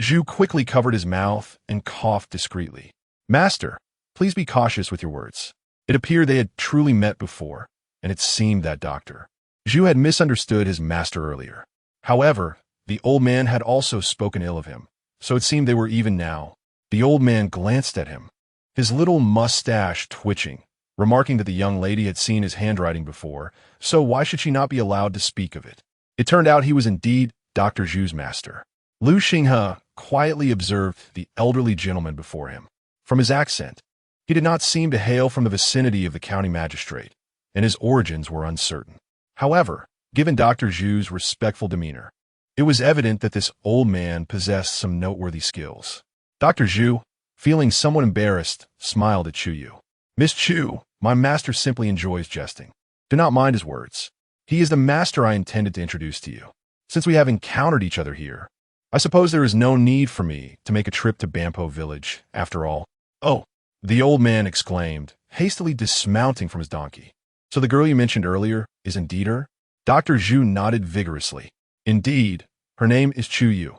Zhu quickly covered his mouth and coughed discreetly. Master, please be cautious with your words. It appeared they had truly met before, and it seemed that Dr. Zhu had misunderstood his master earlier. However, the old man had also spoken ill of him, so it seemed they were even now. The old man glanced at him, his little mustache twitching, remarking that the young lady had seen his handwriting before, so why should she not be allowed to speak of it? It turned out he was indeed Dr. Zhu's master. Lu Xinghe quietly observed the elderly gentleman before him. From his accent, he did not seem to hail from the vicinity of the county magistrate, and his origins were uncertain. However, given Dr. Zhu's respectful demeanor, it was evident that this old man possessed some noteworthy skills. Dr. Zhu, feeling somewhat embarrassed, smiled at Chu Yue. Miss Chu, my master simply enjoys jesting. Do not mind his words. He is the master I intended to introduce to you. Since we have encountered each other here, I suppose there is no need for me to make a trip to Bampo village, after all. Oh, the old man exclaimed, hastily dismounting from his donkey. So the girl you mentioned earlier is indeed her? Dr. Zhu nodded vigorously. Indeed, her name is Chu Yue,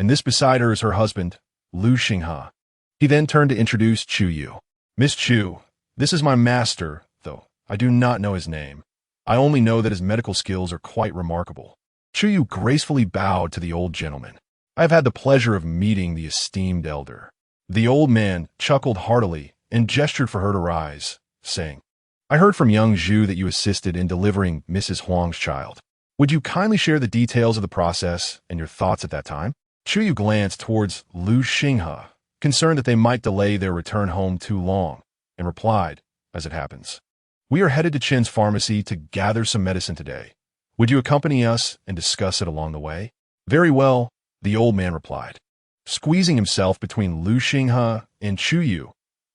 and this beside her is her husband, Lu Xinghe. He then turned to introduce Chu Yue. Miss Chu, this is my master, though I do not know his name. I only know that his medical skills are quite remarkable. Chu Yue gracefully bowed to the old gentleman. I have had the pleasure of meeting the esteemed elder. The old man chuckled heartily and gestured for her to rise, saying, I heard from young Zhu that you assisted in delivering Mrs. Huang's child. Would you kindly share the details of the process and your thoughts at that time? Chu Yue glanced towards Lu Xinghe, concerned that they might delay their return home too long, and replied, as it happens, we are headed to Chen's pharmacy to gather some medicine today. Would you accompany us and discuss it along the way? Very well, the old man replied, squeezing himself between Lu Xinghe and Chu Yue,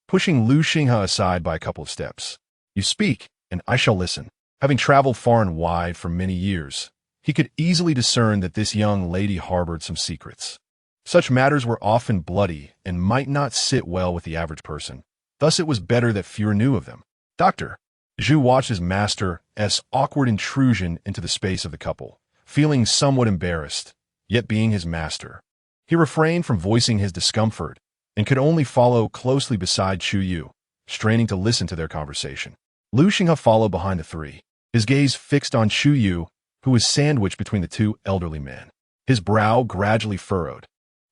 pushing Lu Xinghe aside by a couple of steps. You speak, and I shall listen. Having traveled far and wide for many years, he could easily discern that this young lady harbored some secrets. Such matters were often bloody and might not sit well with the average person. Thus it was better that fewer knew of them. Doctor, Zhu watched his master's awkward intrusion into the space of the couple, feeling somewhat embarrassed, yet being his master. He refrained from voicing his discomfort and could only follow closely beside Chu Yue, straining to listen to their conversation. Lu Xinghe followed behind the three, his gaze fixed on Chu Yue, who was sandwiched between the two elderly men. His brow gradually furrowed,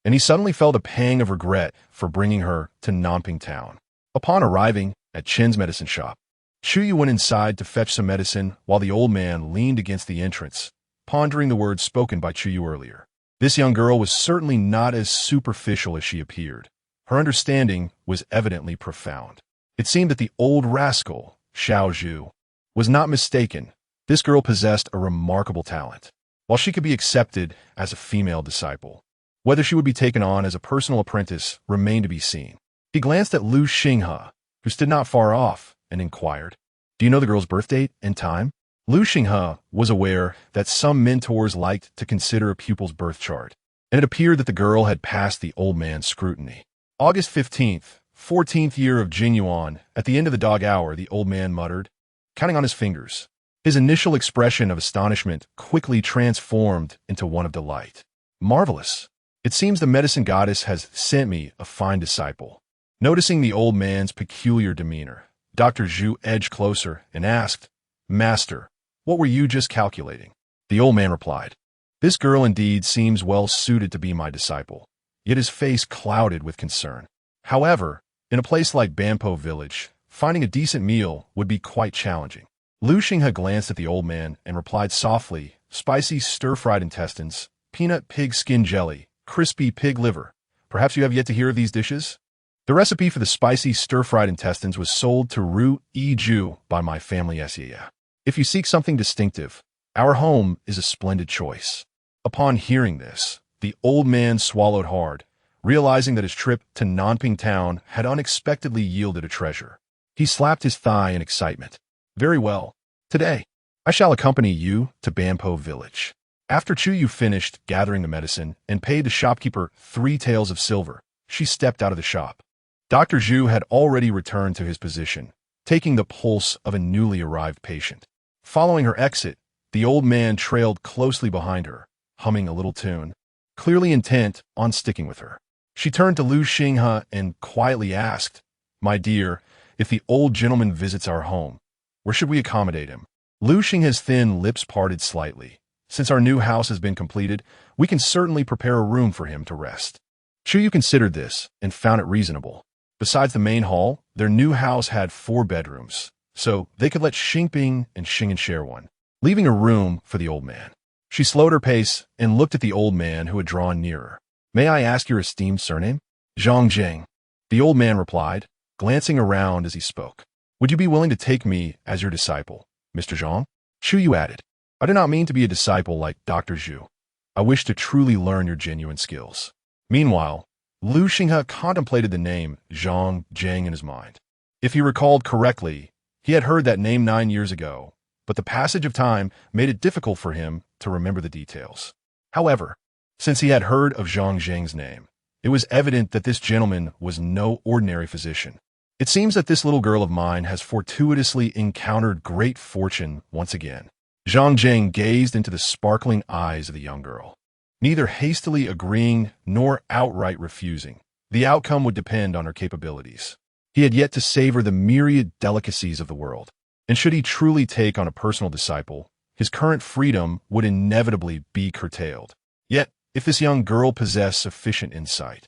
and he suddenly felt a pang of regret for bringing her to Nanping Town. Upon arriving at Chen's medicine shop, Chu Yue went inside to fetch some medicine while the old man leaned against the entrance, pondering the words spoken by Chu Yue earlier. This young girl was certainly not as superficial as she appeared. Her understanding was evidently profound. It seemed that the old rascal, Xiao Zhu, was not mistaken. This girl possessed a remarkable talent. While she could be accepted as a female disciple, whether she would be taken on as a personal apprentice remained to be seen. He glanced at Lu Xinghe, who stood not far off, and inquired, Do you know the girl's birth date and time? Lu Xinghe was aware that some mentors liked to consider a pupil's birth chart, and it appeared that the girl had passed the old man's scrutiny. August 15th, 14th year of Jin Yuan, at the end of the dog hour, the old man muttered, counting on his fingers. His initial expression of astonishment quickly transformed into one of delight. Marvelous! It seems the medicine goddess has sent me a fine disciple. Noticing the old man's peculiar demeanor, Dr. Zhu edged closer and asked, Master, what were you just calculating? The old man replied, This girl indeed seems well suited to be my disciple. Yet his face clouded with concern. However, in a place like Banpo Village, finding a decent meal would be quite challenging. Lu Xinghe glanced at the old man and replied softly, Spicy stir-fried intestines, peanut pig skin jelly, crispy pig liver. Perhaps you have yet to hear of these dishes? The recipe for the spicy stir-fried intestines was sold to Ru Yiju by my family Xie. If you seek something distinctive, our home is a splendid choice. Upon hearing this, the old man swallowed hard, realizing that his trip to Nanping town had unexpectedly yielded a treasure. He slapped his thigh in excitement. Very well. Today, I shall accompany you to Banpo Village. After Chu Yue finished gathering the medicine and paid the shopkeeper 3 taels of silver, she stepped out of the shop. Dr. Zhu had already returned to his position, taking the pulse of a newly arrived patient. Following her exit, the old man trailed closely behind her, humming a little tune, clearly intent on sticking with her. She turned to Lu Xinghe and quietly asked, My dear, if the old gentleman visits our home, where should we accommodate him? Lu Xinghe's thin lips parted slightly. Since our new house has been completed, we can certainly prepare a room for him to rest. Chu Yue considered this and found it reasonable. Besides the main hall, their new house had 4 bedrooms, so they could let Xingping and Xingen share one, leaving a room for the old man. She slowed her pace and looked at the old man who had drawn nearer. May I ask your esteemed surname? Zhang. The old man replied, glancing around as he spoke. Would you be willing to take me as your disciple, Mr. Zhang? Chu Yue added, I do not mean to be a disciple like Dr. Zhu. I wish to truly learn your genuine skills. Meanwhile, Lu Xinghe contemplated the name Zhang in his mind. If he recalled correctly, he had heard that name 9 years ago, but the passage of time made it difficult for him to remember the details. However, since he had heard of Zhang's name, it was evident that this gentleman was no ordinary physician. It seems that this little girl of mine has fortuitously encountered great fortune once again. Zhang gazed into the sparkling eyes of the young girl, neither hastily agreeing nor outright refusing. The outcome would depend on her capabilities. He had yet to savor the myriad delicacies of the world, and should he truly take on a personal disciple, his current freedom would inevitably be curtailed. Yet, if this young girl possessed sufficient insight,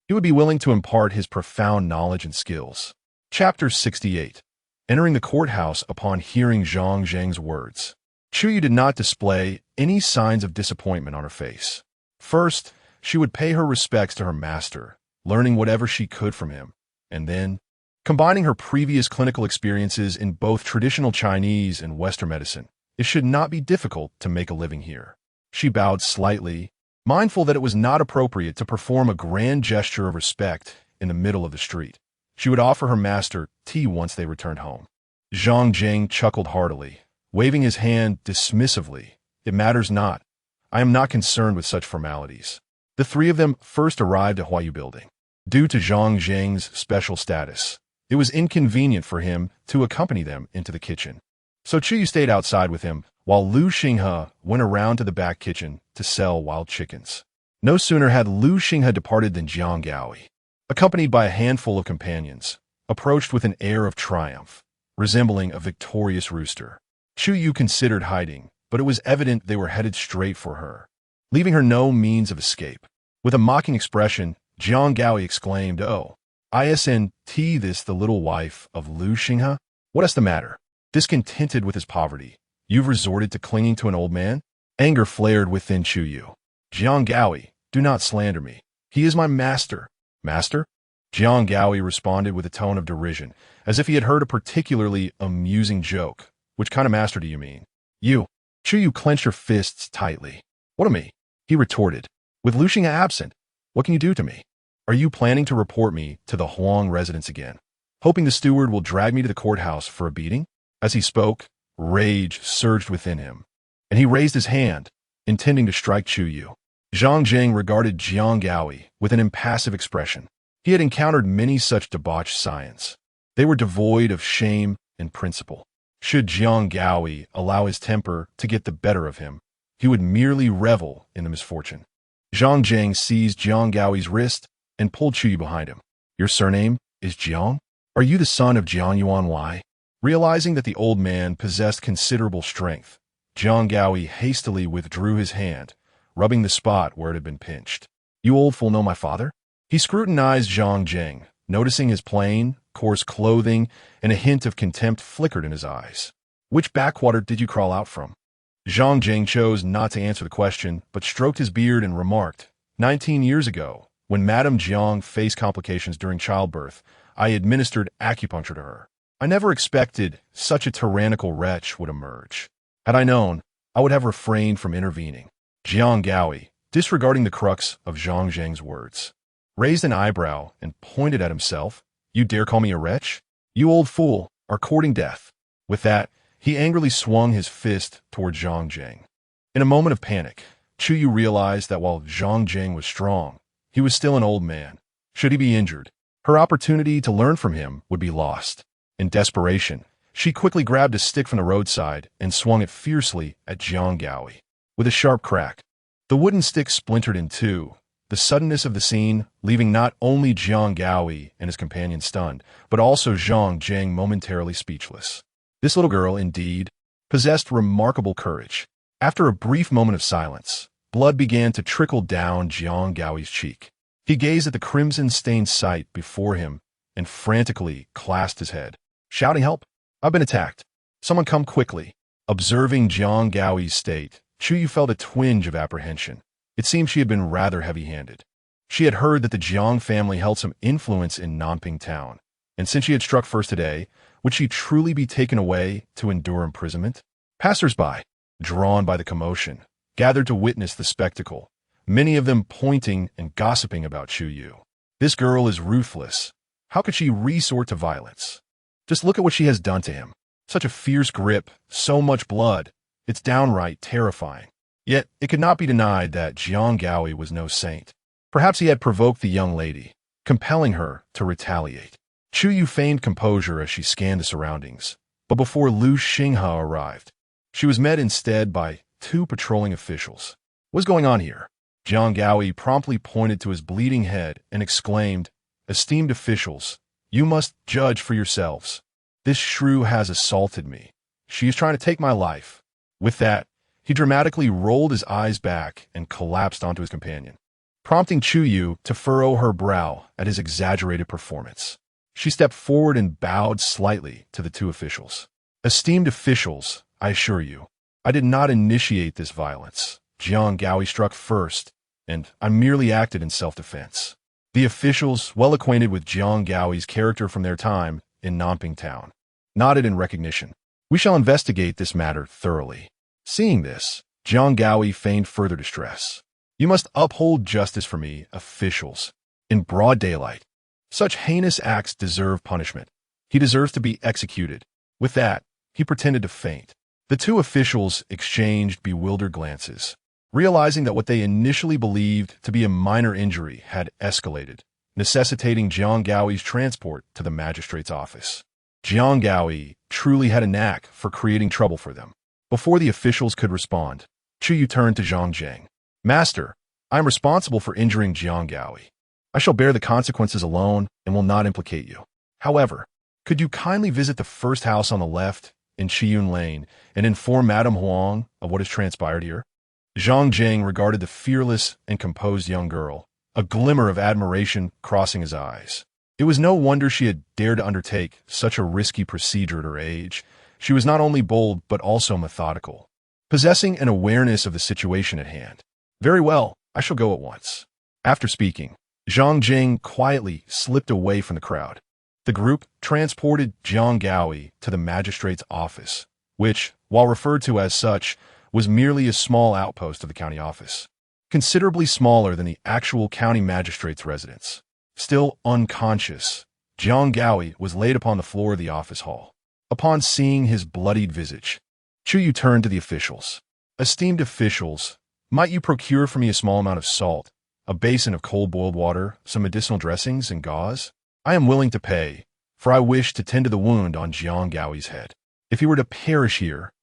he would be willing to impart his profound knowledge and skills. Chapter 68. Entering the courthouse upon hearing Zhang's words, Chu Yue did not display any signs of disappointment on her face. First, she would pay her respects to her master, learning whatever she could from him, and then, combining her previous clinical experiences in both traditional Chinese and Western medicine, it should not be difficult to make a living here. She bowed slightly, mindful that it was not appropriate to perform a grand gesture of respect in the middle of the street. She would offer her master tea once they returned home. Zhang chuckled heartily, waving his hand dismissively. It matters not. I am not concerned with such formalities. The 3 of them first arrived at Huayu Building. Due to Zhang's special status, it was inconvenient for him to accompany them into the kitchen. So Chu Yue stayed outside with him, while Lu Xinghe went around to the back kitchen to sell wild chickens. No sooner had Lu Xinghe departed than Jiang Gaoi, accompanied by a handful of companions, approached with an air of triumph, resembling a victorious rooster. Chu Yue considered hiding, but it was evident they were headed straight for her, leaving her no means of escape. With a mocking expression, Jiang Gaoi exclaimed, Oh, isn't this the little wife of Lu Xinghe? What is the matter? Discontented with his poverty, you've resorted to clinging to an old man? Anger flared within Chu Yue. Jiang Gaoi, do not slander me. He is my master. Master? Jiang Gaoi responded with a tone of derision, as if he had heard a particularly amusing joke. Which kind of master do you mean? You. Chu Yue clenched her fists tightly. What of me? He retorted. With Lu Xinghe absent, what can you do to me? Are you planning to report me to the Huang residence again, hoping the steward will drag me to the courthouse for a beating? As he spoke, Rage surged within him, and he raised his hand, intending to strike Chu Yue. Zhang Jing regarded Jiang Gaoi with an impassive expression. He had encountered many such debauched scions. They were devoid of shame and principle. Should Jiang Gaoi allow his temper to get the better of him, he would merely revel in the misfortune. Zhang Jing seized Jiang Gaoi's wrist and pulled Chu Yue behind him. Your surname is Jiang? Are you the son of Jiang Yuanwei? Realizing that the old man possessed considerable strength, Jiang Gaoi hastily withdrew his hand, rubbing the spot where it had been pinched. You old fool know my father? He scrutinized Zhang Jing, noticing his plain, coarse clothing and a hint of contempt flickered in his eyes. Which backwater did you crawl out from? Zhang Jing chose not to answer the question, but stroked his beard and remarked, 19 years ago, when Madame Jiang faced complications during childbirth, I administered acupuncture to her. I never expected such a tyrannical wretch would emerge. Had I known, I would have refrained from intervening. Jiang Gaoi, disregarding the crux of Zhang Jing's words, raised an eyebrow and pointed at himself. You dare call me a wretch? You old fool, are courting death. With that, he angrily swung his fist toward Zhang Jing. In a moment of panic, Chu Yue realized that while Zhang Jing was strong, he was still an old man. Should he be injured, her opportunity to learn from him would be lost. In desperation, she quickly grabbed a stick from the roadside and swung it fiercely at Jiang Gaoi. With a sharp crack, the wooden stick splintered in two, the suddenness of the scene leaving not only Jiang Gaoi and his companion stunned, but also Zhang Jing momentarily speechless. This little girl, indeed, possessed remarkable courage. After a brief moment of silence, blood began to trickle down Jiang Gaoi's cheek. He gazed at the crimson-stained sight before him and frantically clasped his head, shouting, "Help! I've been attacked. Someone come quickly." Observing Jiang Gaoi's state, Chu Yue felt a twinge of apprehension. It seemed she had been rather heavy-handed. She had heard that the Jiang family held some influence in Nanping town, and since she had struck first today, would she truly be taken away to endure imprisonment? Passers-by, drawn by the commotion, gathered to witness the spectacle, many of them pointing and gossiping about Chu Yue. This girl is ruthless. How could she resort to violence? Just look at what she has done to him. Such a fierce grip, so much blood. It's downright terrifying. Yet it could not be denied that Jiang Gaoi was no saint. Perhaps he had provoked the young lady, compelling her to retaliate. Chu Yue feigned composure as she scanned the surroundings, but before Lu Xinghe arrived, she was met instead by two patrolling officials. What's going on here? Jiang Gaoi promptly pointed to his bleeding head and exclaimed, Esteemed officials, you must judge for yourselves. This shrew has assaulted me. She is trying to take my life. With that, he dramatically rolled his eyes back and collapsed onto his companion, prompting Chu Yue to furrow her brow at his exaggerated performance. She stepped forward and bowed slightly to the two officials. Esteemed officials, I assure you, I did not initiate this violence. Jiang Gaoi struck first, and I merely acted in self-defense. The officials, well acquainted with Jiang Gaoi's character from their time in Nanping town, nodded in recognition. We shall investigate this matter thoroughly. Seeing this, Jiang Gaoi feigned further distress. You must uphold justice for me, officials, in broad daylight. Such heinous acts deserve punishment. He deserves to be executed. With that, he pretended to faint. The two officials exchanged bewildered glances, realizing that what they initially believed to be a minor injury had escalated, necessitating Jiang Gaoi's transport to the magistrate's office. Jiang Gaoi truly had a knack for creating trouble for them. Before the officials could respond, Chu Yue turned to Zhang Jing. Master, I am responsible for injuring Jiang Gaoi. I shall bear the consequences alone and will not implicate you. However, could you kindly visit the first house on the left in Chiyun Lane and inform Madame Huang of what has transpired here? Zhang Jing regarded the fearless and composed young girl, a glimmer of admiration crossing his eyes. It was no wonder she had dared to undertake such a risky procedure at her age. She was not only bold but also methodical, possessing an awareness of the situation at hand. Very well, I shall go at once. After speaking, Zhang Jing quietly slipped away from the crowd. The group transported Jiang Gaoi to the magistrate's office, which, while referred to as such, was merely a small outpost of the county office, considerably smaller than the actual county magistrate's residence. Still unconscious, Jiang Gaoi was laid upon the floor of the office hall. Upon seeing his bloodied visage, Chu Yue turned to the officials. Esteemed officials, might you procure for me a small amount of salt, a basin of cold-boiled water, some medicinal dressings, and gauze? I am willing to pay, for I wish to tend to the wound on Jiang Gaoi's head. If he were to perish here,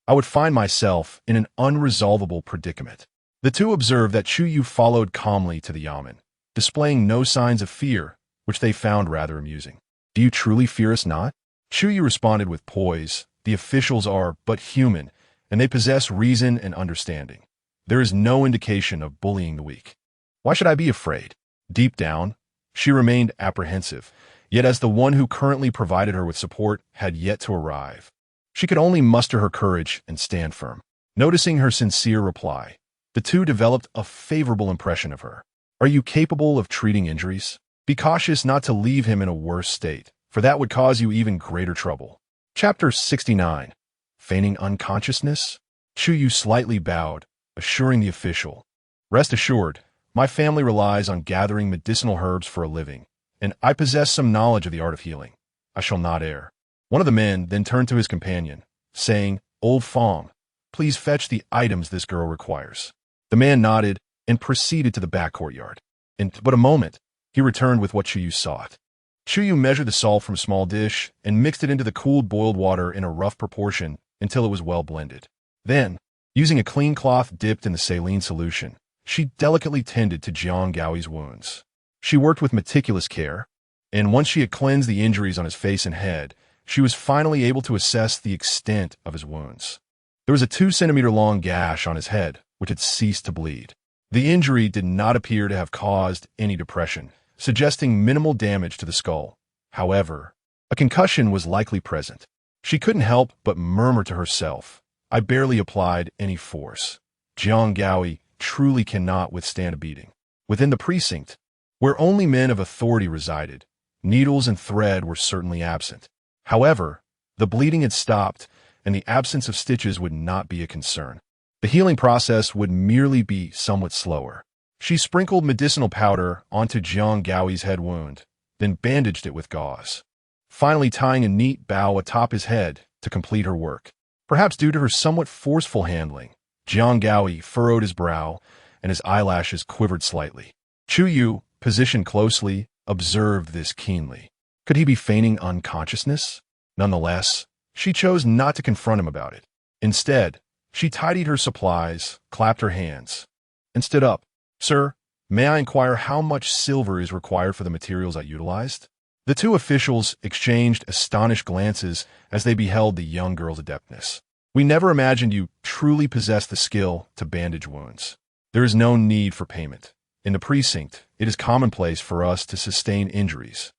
I would find myself in an unresolvable predicament. The two observed that Chu Yue followed calmly to the yamen, displaying no signs of fear, which they found rather amusing. Do you truly fear us not? Chu Yue responded with poise. The officials are but human, and they possess reason and understanding. There is no indication of bullying the weak. Why should I be afraid? Deep down, she remained apprehensive, yet as the one who currently provided her with support had yet to arrive, she could only muster her courage and stand firm. Noticing her sincere reply, the two developed a favorable impression of her. Are you capable of treating injuries? Be cautious not to leave him in a worse state, for that would cause you even greater trouble. Chapter 69. Feigning unconsciousness? Chu Yue slightly bowed, assuring the official, rest assured, my family relies on gathering medicinal herbs for a living, and I possess some knowledge of the art of healing. I shall not err. One of the men then turned to his companion, saying, Old Fong, please fetch the items this girl requires. The man nodded and proceeded to the back courtyard. In but a moment, he returned with what Chu Yue sought. Chu Yue measured the salt from a small dish and mixed it into the cooled boiled water in a rough proportion until it was well blended. Then, using a clean cloth dipped in the saline solution, she delicately tended to Jiang Gaoi's wounds. She worked with meticulous care, and once she had cleansed the injuries on his face and head, she was finally able to assess the extent of his wounds. There was a 2-centimeter-long gash on his head, which had ceased to bleed. The injury did not appear to have caused any depression, suggesting minimal damage to the skull. However, a concussion was likely present. She couldn't help but murmur to herself, I barely applied any force. Jiang Gaoi truly cannot withstand a beating. Within the precinct, where only men of authority resided, needles and thread were certainly absent. However, the bleeding had stopped, and the absence of stitches would not be a concern. The healing process would merely be somewhat slower. She sprinkled medicinal powder onto Jiang Gaoi's head wound, then bandaged it with gauze, finally tying a neat bow atop his head to complete her work. Perhaps due to her somewhat forceful handling, Jiang Gaoi furrowed his brow, and his eyelashes quivered slightly. Chu Yue, positioned closely, observed this keenly. Could he be feigning unconsciousness? Nonetheless, she chose not to confront him about it. Instead, she tidied her supplies, clapped her hands, and stood up. Sir, may I inquire how much silver is required for the materials I utilized? The two officials exchanged astonished glances as they beheld the young girl's adeptness. We never imagined you truly possessed the skill to bandage wounds. There is no need for payment. In the precinct, it is commonplace for us to sustain injuries,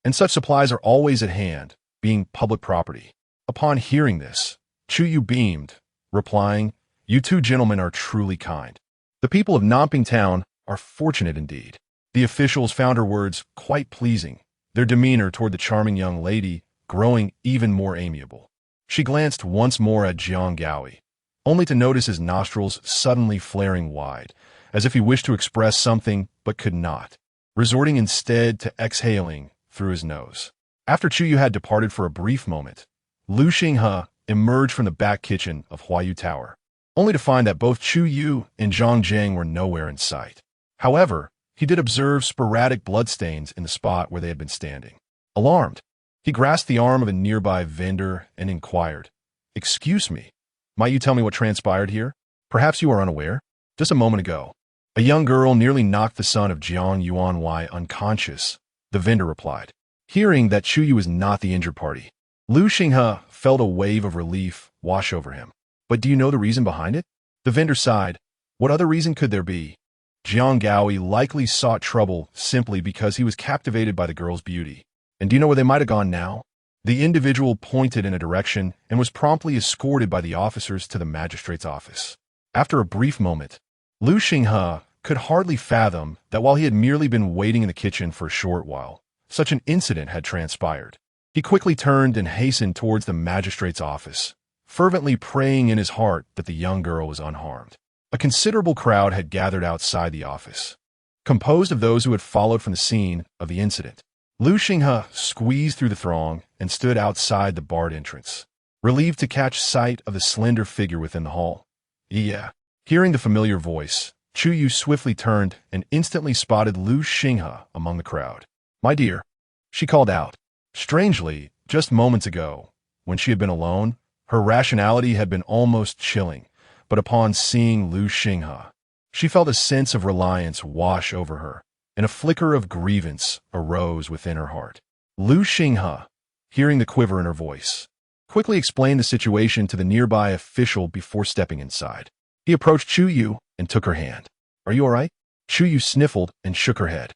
and such supplies are always at hand, being public property. Upon hearing this, Chu Yue beamed, replying, You two gentlemen are truly kind. The people of Namping Town are fortunate indeed. The officials found her words quite pleasing, their demeanor toward the charming young lady growing even more amiable. She glanced once more at Jiang Gaoi, only to notice his nostrils suddenly flaring wide, as if he wished to express something but could not, resorting instead to exhaling through his nose. After Chu Yue had departed for a brief moment, Lu Xinghe emerged from the back kitchen of Huayu Tower, only to find that both Chu Yue and Zhang Zheng were nowhere in sight. However, he did observe sporadic bloodstains in the spot where they had been standing. Alarmed, he grasped the arm of a nearby vendor and inquired, Excuse me, might you tell me what transpired here? Perhaps you are unaware. Just a moment ago, a young girl nearly knocked the son of Jiang Yuanwei unconscious, the vendor replied. Hearing that Chu Yue was not the injured party, Lu Xinghe felt a wave of relief wash over him. But do you know the reason behind it? The vendor sighed. What other reason could there be? Jiang Gaoi likely sought trouble simply because he was captivated by the girl's beauty. And do you know where they might have gone now? The individual pointed in a direction and was promptly escorted by the officers to the magistrate's office. After a brief moment, Lu Xinghe could hardly fathom that while he had merely been waiting in the kitchen for a short while, such an incident had transpired. He quickly turned and hastened towards the magistrate's office, fervently praying in his heart that the young girl was unharmed. A considerable crowd had gathered outside the office, composed of those who had followed from the scene of the incident. Lu Xinghe squeezed through the throng and stood outside the barred entrance. relieved to catch sight of the slender figure within the hall. Yeah. Hearing the familiar voice, Chu Yue swiftly turned and instantly spotted Lu Xinghe among the crowd. "My dear," she called out. Strangely, just moments ago, when she had been alone, her rationality had been almost chilling, but upon seeing Lu Xinghe, she felt a sense of reliance wash over her, and a flicker of grievance arose within her heart. Lu Xinghe, hearing the quiver in her voice, quickly explained the situation to the nearby official before stepping inside. He approached Chu Yue and took her hand. "Are you all right?" Chu Yue sniffled and shook her head.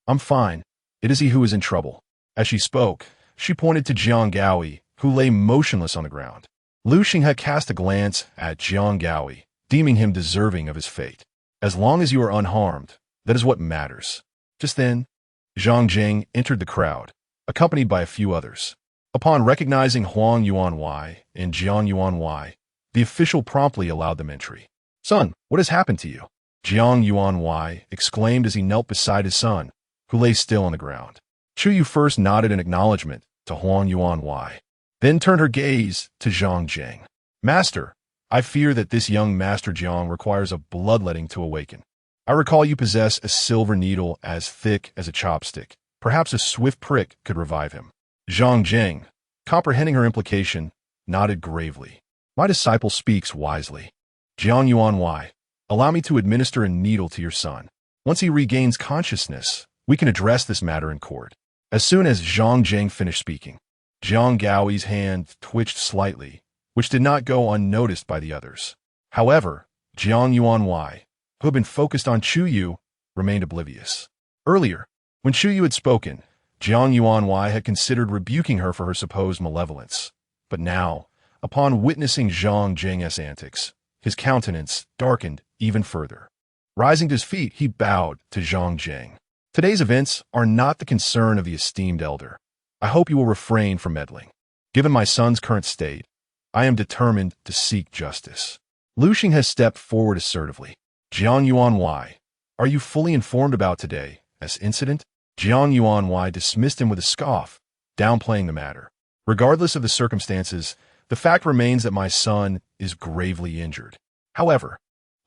"I'm fine. It is he who is in trouble." As she spoke, she pointed to Jiang Gaoi, who lay motionless on the ground. Lu Xinghe cast a glance at Jiang Gaoi, deeming him deserving of his fate. "As long as you are unharmed, that is what matters." Just then, Zhang Jing entered the crowd, accompanied by a few others. Upon recognizing Huang Yuanwei and Jiang Yuanwei, the official promptly allowed them entry. "Son, what has happened to you?" Jiang Yuanwei exclaimed as he knelt beside his son, who lay still on the ground. Chu Yue first nodded in acknowledgement to Huang Yuanwei, then turned her gaze to Zhang Jing. "Master, I fear that this young Master Jiang requires a bloodletting to awaken. I recall you possess a silver needle as thick as a chopstick. Perhaps a swift prick could revive him." Zhang Jing, comprehending her implication, nodded gravely. "My disciple speaks wisely. Jiang Yuanwei, allow me to administer a needle to your son. Once he regains consciousness, we can address this matter in court." As soon as Zhang Jing finished speaking, Jiang Gaoi's hand twitched slightly, which did not go unnoticed by the others. However, Jiang Yuanwei, who had been focused on Chu Yue, remained oblivious. Earlier, when Chu Yue had spoken, Jiang Yuanwei had considered rebuking her for her supposed malevolence. But now, upon witnessing Zhang Jing's antics, his countenance darkened even further. Rising to his feet, he bowed to Zhang Jing. "Today's events are not the concern of the esteemed elder. I hope you will refrain from meddling. Given my son's current state, I am determined to seek justice." Lu Xing has stepped forward assertively. "Jiang Yuanwei, are you fully informed about today's incident?" Jiang Yuanwei dismissed him with a scoff, downplaying the matter. "Regardless of the circumstances, the fact remains that my son is gravely injured." However,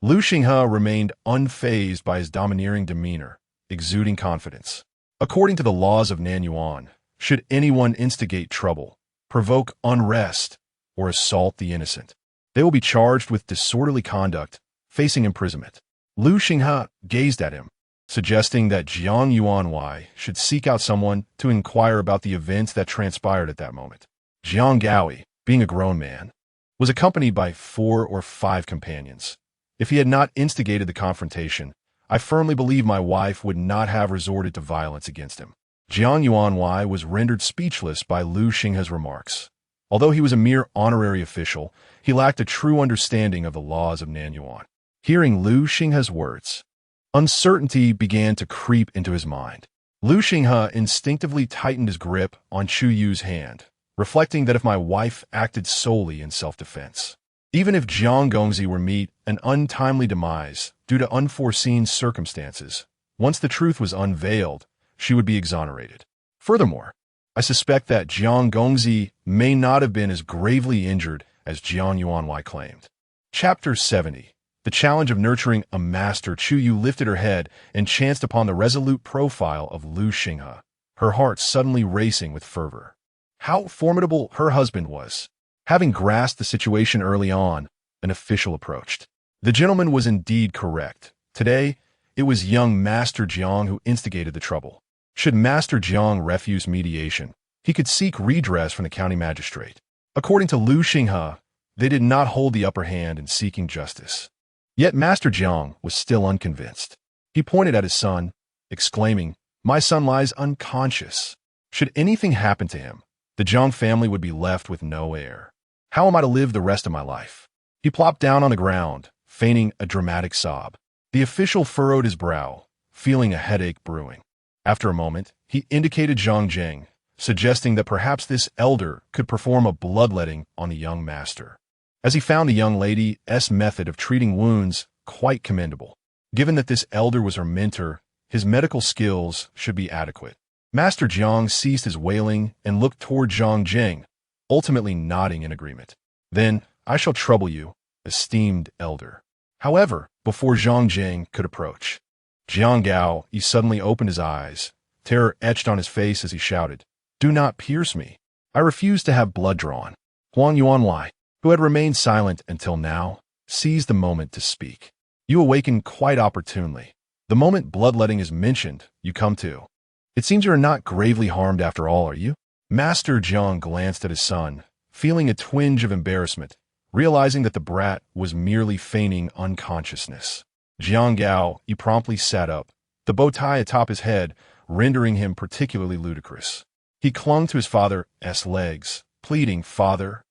Lu Xinghe remained unfazed by his domineering demeanor, exuding confidence. According to the laws of Nanyuan, should anyone instigate trouble, provoke unrest, or assault the innocent, they will be charged with disorderly conduct, facing imprisonment. Lu Xinghe gazed at him, suggesting that Jiang Yuanwei should seek out someone to inquire about the events that transpired at that moment. Jiang Gaoi, being a grown man, was accompanied by 4 or 5 companions. If he had not instigated the confrontation, I firmly believe my wife would not have resorted to violence against him. Jiang Yuanwei was rendered speechless by Lu Xinghe's remarks. Although he was a mere honorary official, he lacked a true understanding of the laws of Nanyuan. Hearing Lu Xinghe's words, uncertainty began to creep into his mind. Lu Xinghe instinctively tightened his grip on Chu Yue's hand, reflecting that if my wife acted solely in self-defense, even if Jiang Gongzi were meet an untimely demise due to unforeseen circumstances, once the truth was unveiled, she would be exonerated. Furthermore, I suspect that Jiang Gongzi may not have been as gravely injured as Jiang Yuanwei claimed. Chapter 70. The challenge of nurturing a master. Chu Yue lifted her head and chanced upon the resolute profile of Lu Xinghe, her heart suddenly racing with fervor. How formidable her husband was. Having grasped the situation early on, an official approached. The gentleman was indeed correct. Today, it was young Master Jiang who instigated the trouble. Should Master Jiang refuse mediation, he could seek redress from the county magistrate. According to Lu Xinghe, they did not hold the upper hand in seeking justice. Yet Master Jiang was still unconvinced. He pointed at his son, exclaiming, "My son lies unconscious. Should anything happen to him, the Jiang family would be left with no heir. How am I to live the rest of my life?" He plopped down on the ground, feigning a dramatic sob. The official furrowed his brow, feeling a headache brewing. After a moment, he indicated Zhang Jing, suggesting that perhaps this elder could perform a bloodletting on the young master, as he found the young lady's method of treating wounds quite commendable. Given that this elder was her mentor, his medical skills should be adequate. Master Jiang ceased his wailing and looked toward Zhang Jing, ultimately nodding in agreement. Then, I shall trouble you, esteemed elder. However, before Zhang Jing could approach, Jiang Gao, he suddenly opened his eyes, terror etched on his face as he shouted, "Do not pierce me. I refuse to have blood drawn." Huang Yuanwei, who had remained silent until now, seized the moment to speak. "You awaken quite opportunely. The moment bloodletting is mentioned, you come to. It seems you are not gravely harmed after all, are you?" Master Jiang glanced at his son, feeling a twinge of embarrassment, realizing that the brat was merely feigning unconsciousness. Jiang Gao, he promptly sat up, the bow tie atop his head, rendering him particularly ludicrous. He clung to his father's legs, pleading, "Father,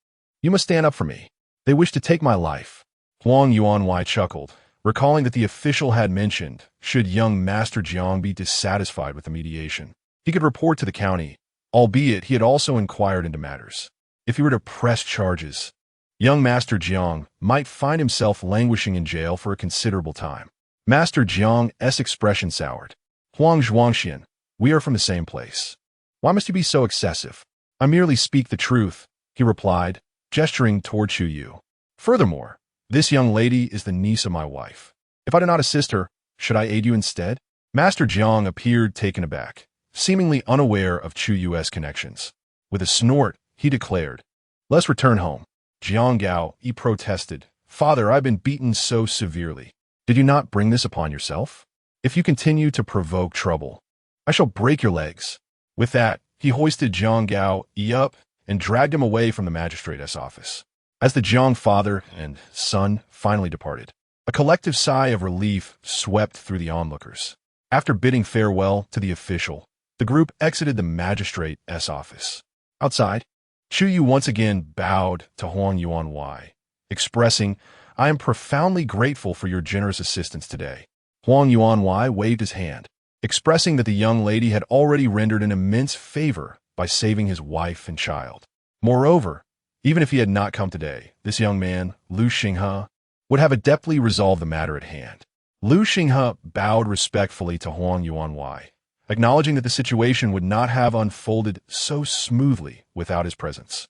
you must stand up for me. They wish to take my life." Huang Yuanwei chuckled, recalling that the official had mentioned, should young Master Jiang be dissatisfied with the mediation, he could report to the county, albeit he had also inquired into matters. If he were to press charges, young Master Jiang might find himself languishing in jail for a considerable time. Master Jiang's expression soured. "Huang Zhuangxian, we are from the same place. Why must you be so excessive?" "I merely speak the truth," he replied, gesturing toward Chu Yue. "Furthermore, this young lady is the niece of my wife. If I do not assist her, should I aid you instead?" Master Jiang appeared taken aback, seemingly unaware of Chu Yue's connections. With a snort, he declared, "Let's return home." Jiang Gao, he protested, "Father, I've been beaten so severely. Did you not bring this upon yourself? If you continue to provoke trouble, I shall break your legs." With that, he hoisted Jiang Gao up and dragged him away from the magistrate's office. As the Jiang father and son finally departed, a collective sigh of relief swept through the onlookers. After bidding farewell to the official, the group exited the magistrate's office. Outside, Chu Yue once again bowed to Huang Yuanwei, expressing, "I am profoundly grateful for your generous assistance today." Huang Yuanwei waved his hand, expressing that the young lady had already rendered an immense favor by saving his wife and child. Moreover, even if he had not come today, this young man, Lu Xinghe, would have adeptly resolved the matter at hand. Lu Xinghe bowed respectfully to Huang Yuanwei, acknowledging that the situation would not have unfolded so smoothly without his presence.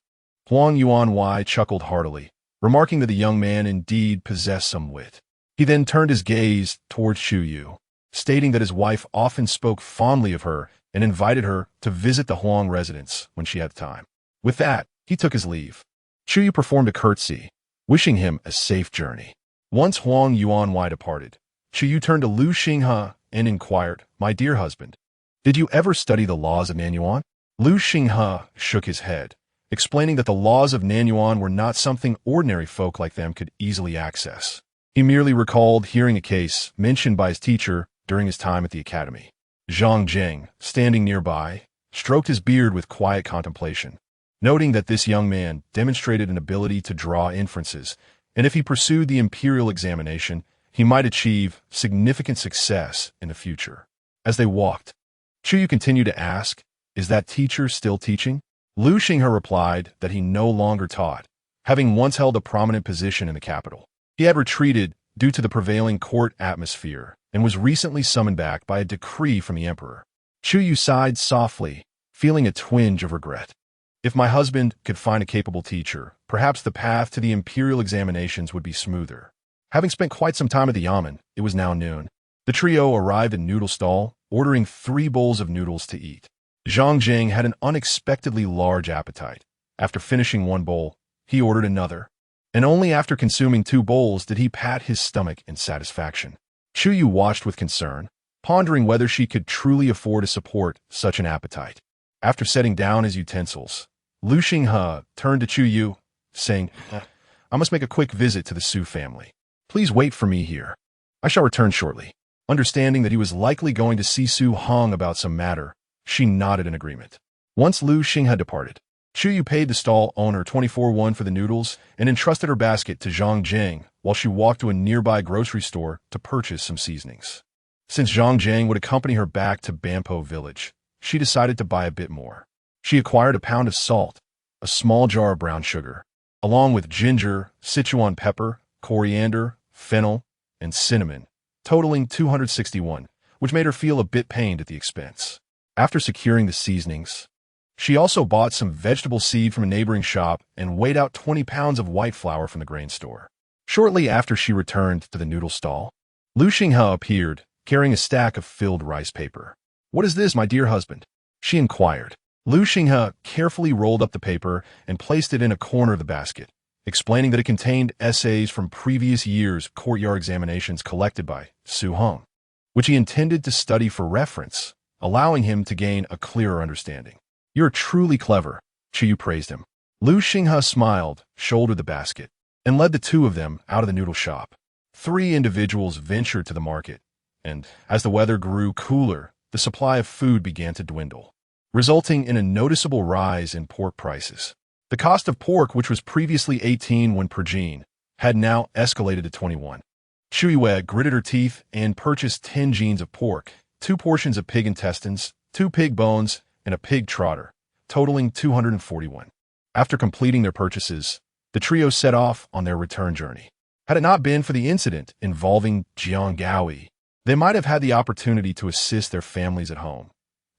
Huang Yuanwei chuckled heartily, remarking that the young man indeed possessed some wit. He then turned his gaze towards Chu Yue, stating that his wife often spoke fondly of her and invited her to visit the Huang residence when she had time. With that, he took his leave. Chu Yue performed a curtsy, wishing him a safe journey. Once Huang Yuanwei departed, Chu Yue turned to Lu Xinghe and inquired, "My dear husband, did you ever study the laws of Nanyuan?" Lu Xinghe shook his head, explaining that the laws of Nanyuan were not something ordinary folk like them could easily access. He merely recalled hearing a case mentioned by his teacher during his time at the academy. Zhang Jing, standing nearby, stroked his beard with quiet contemplation, noting that this young man demonstrated an ability to draw inferences, and if he pursued the imperial examination, he might achieve significant success in the future. As they walked, Chu Yue continued to ask, "Is that teacher still teaching?" Lu Xinghe replied that he no longer taught, having once held a prominent position in the capital. He had retreated due to the prevailing court atmosphere and was recently summoned back by a decree from the emperor. Chu Yue sighed softly, feeling a twinge of regret. If my husband could find a capable teacher, perhaps the path to the imperial examinations would be smoother. Having spent quite some time at the yamen, it was now noon. The trio arrived at noodle stall, ordering 3 bowls of noodles to eat. Zhang Jing had an unexpectedly large appetite. After finishing 1 bowl, he ordered another, and only after consuming 2 bowls did he pat his stomach in satisfaction. Chu Yue watched with concern, pondering whether she could truly afford to support such an appetite. After setting down his utensils, Lu Xinghe turned to Chu Yue, saying, "I must make a quick visit to the Su family. Please wait for me here. I shall return shortly." Understanding that he was likely going to see Su Hong about some matter, she nodded in agreement. Once Lu Xinghe had departed, Chu Yue paid the stall owner 24 for the noodles and entrusted her basket to Zhang Jing while she walked to a nearby grocery store to purchase some seasonings. Since Zhang Jing would accompany her back to Bampo village, she decided to buy a bit more. She acquired a pound of salt, a small jar of brown sugar, along with ginger, Sichuan pepper, coriander, fennel, and cinnamon, totaling 261, which made her feel a bit pained at the expense. After securing the seasonings, She also bought some vegetable seed from a neighboring shop and weighed out 20 pounds of white flour from the grain store. Shortly after she returned to the noodle stall, Lu Xinghe appeared, carrying a stack of filled rice paper. "What is this, my dear husband?" she inquired. Lu Xinghe carefully rolled up the paper and placed it in a corner of the basket, explaining that it contained essays from previous years' courtyard examinations collected by Su Hong, which he intended to study for reference, allowing him to gain a clearer understanding. "You're truly clever," Chu Yue praised him. Lu Xinghe smiled, shouldered the basket, and led the two of them out of the noodle shop. 3 individuals ventured to the market, and as the weather grew cooler, the supply of food began to dwindle, resulting in a noticeable rise in pork prices. The cost of pork, which was previously 18 won per jean, had now escalated to 21. Chu Yue gritted her teeth and purchased 10 jeans of pork, 2 portions of pig intestines, 2 pig bones, and a pig trotter, totaling 241. After completing their purchases, the trio set off on their return journey. Had it not been for the incident involving Jiang Gaoi, they might have had the opportunity to assist their families at home.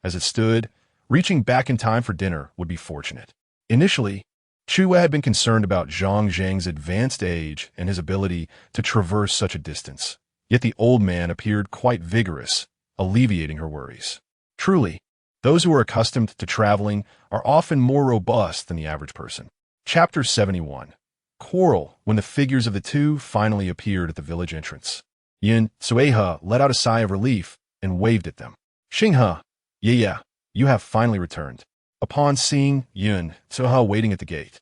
As it stood, reaching back in time for dinner would be fortunate. Initially, Chu Yue had been concerned about Zhang Zhang's advanced age and his ability to traverse such a distance. Yet the old man appeared quite vigorous, alleviating her worries. Truly, those who are accustomed to traveling are often more robust than the average person. Chapter 71. Quarrel when the figures of the two finally appeared at the village entrance. Yin Sueha let out a sigh of relief and waved at them. "Xinghe, yeah, you have finally returned." Upon seeing Yun Sueha waiting at the gate,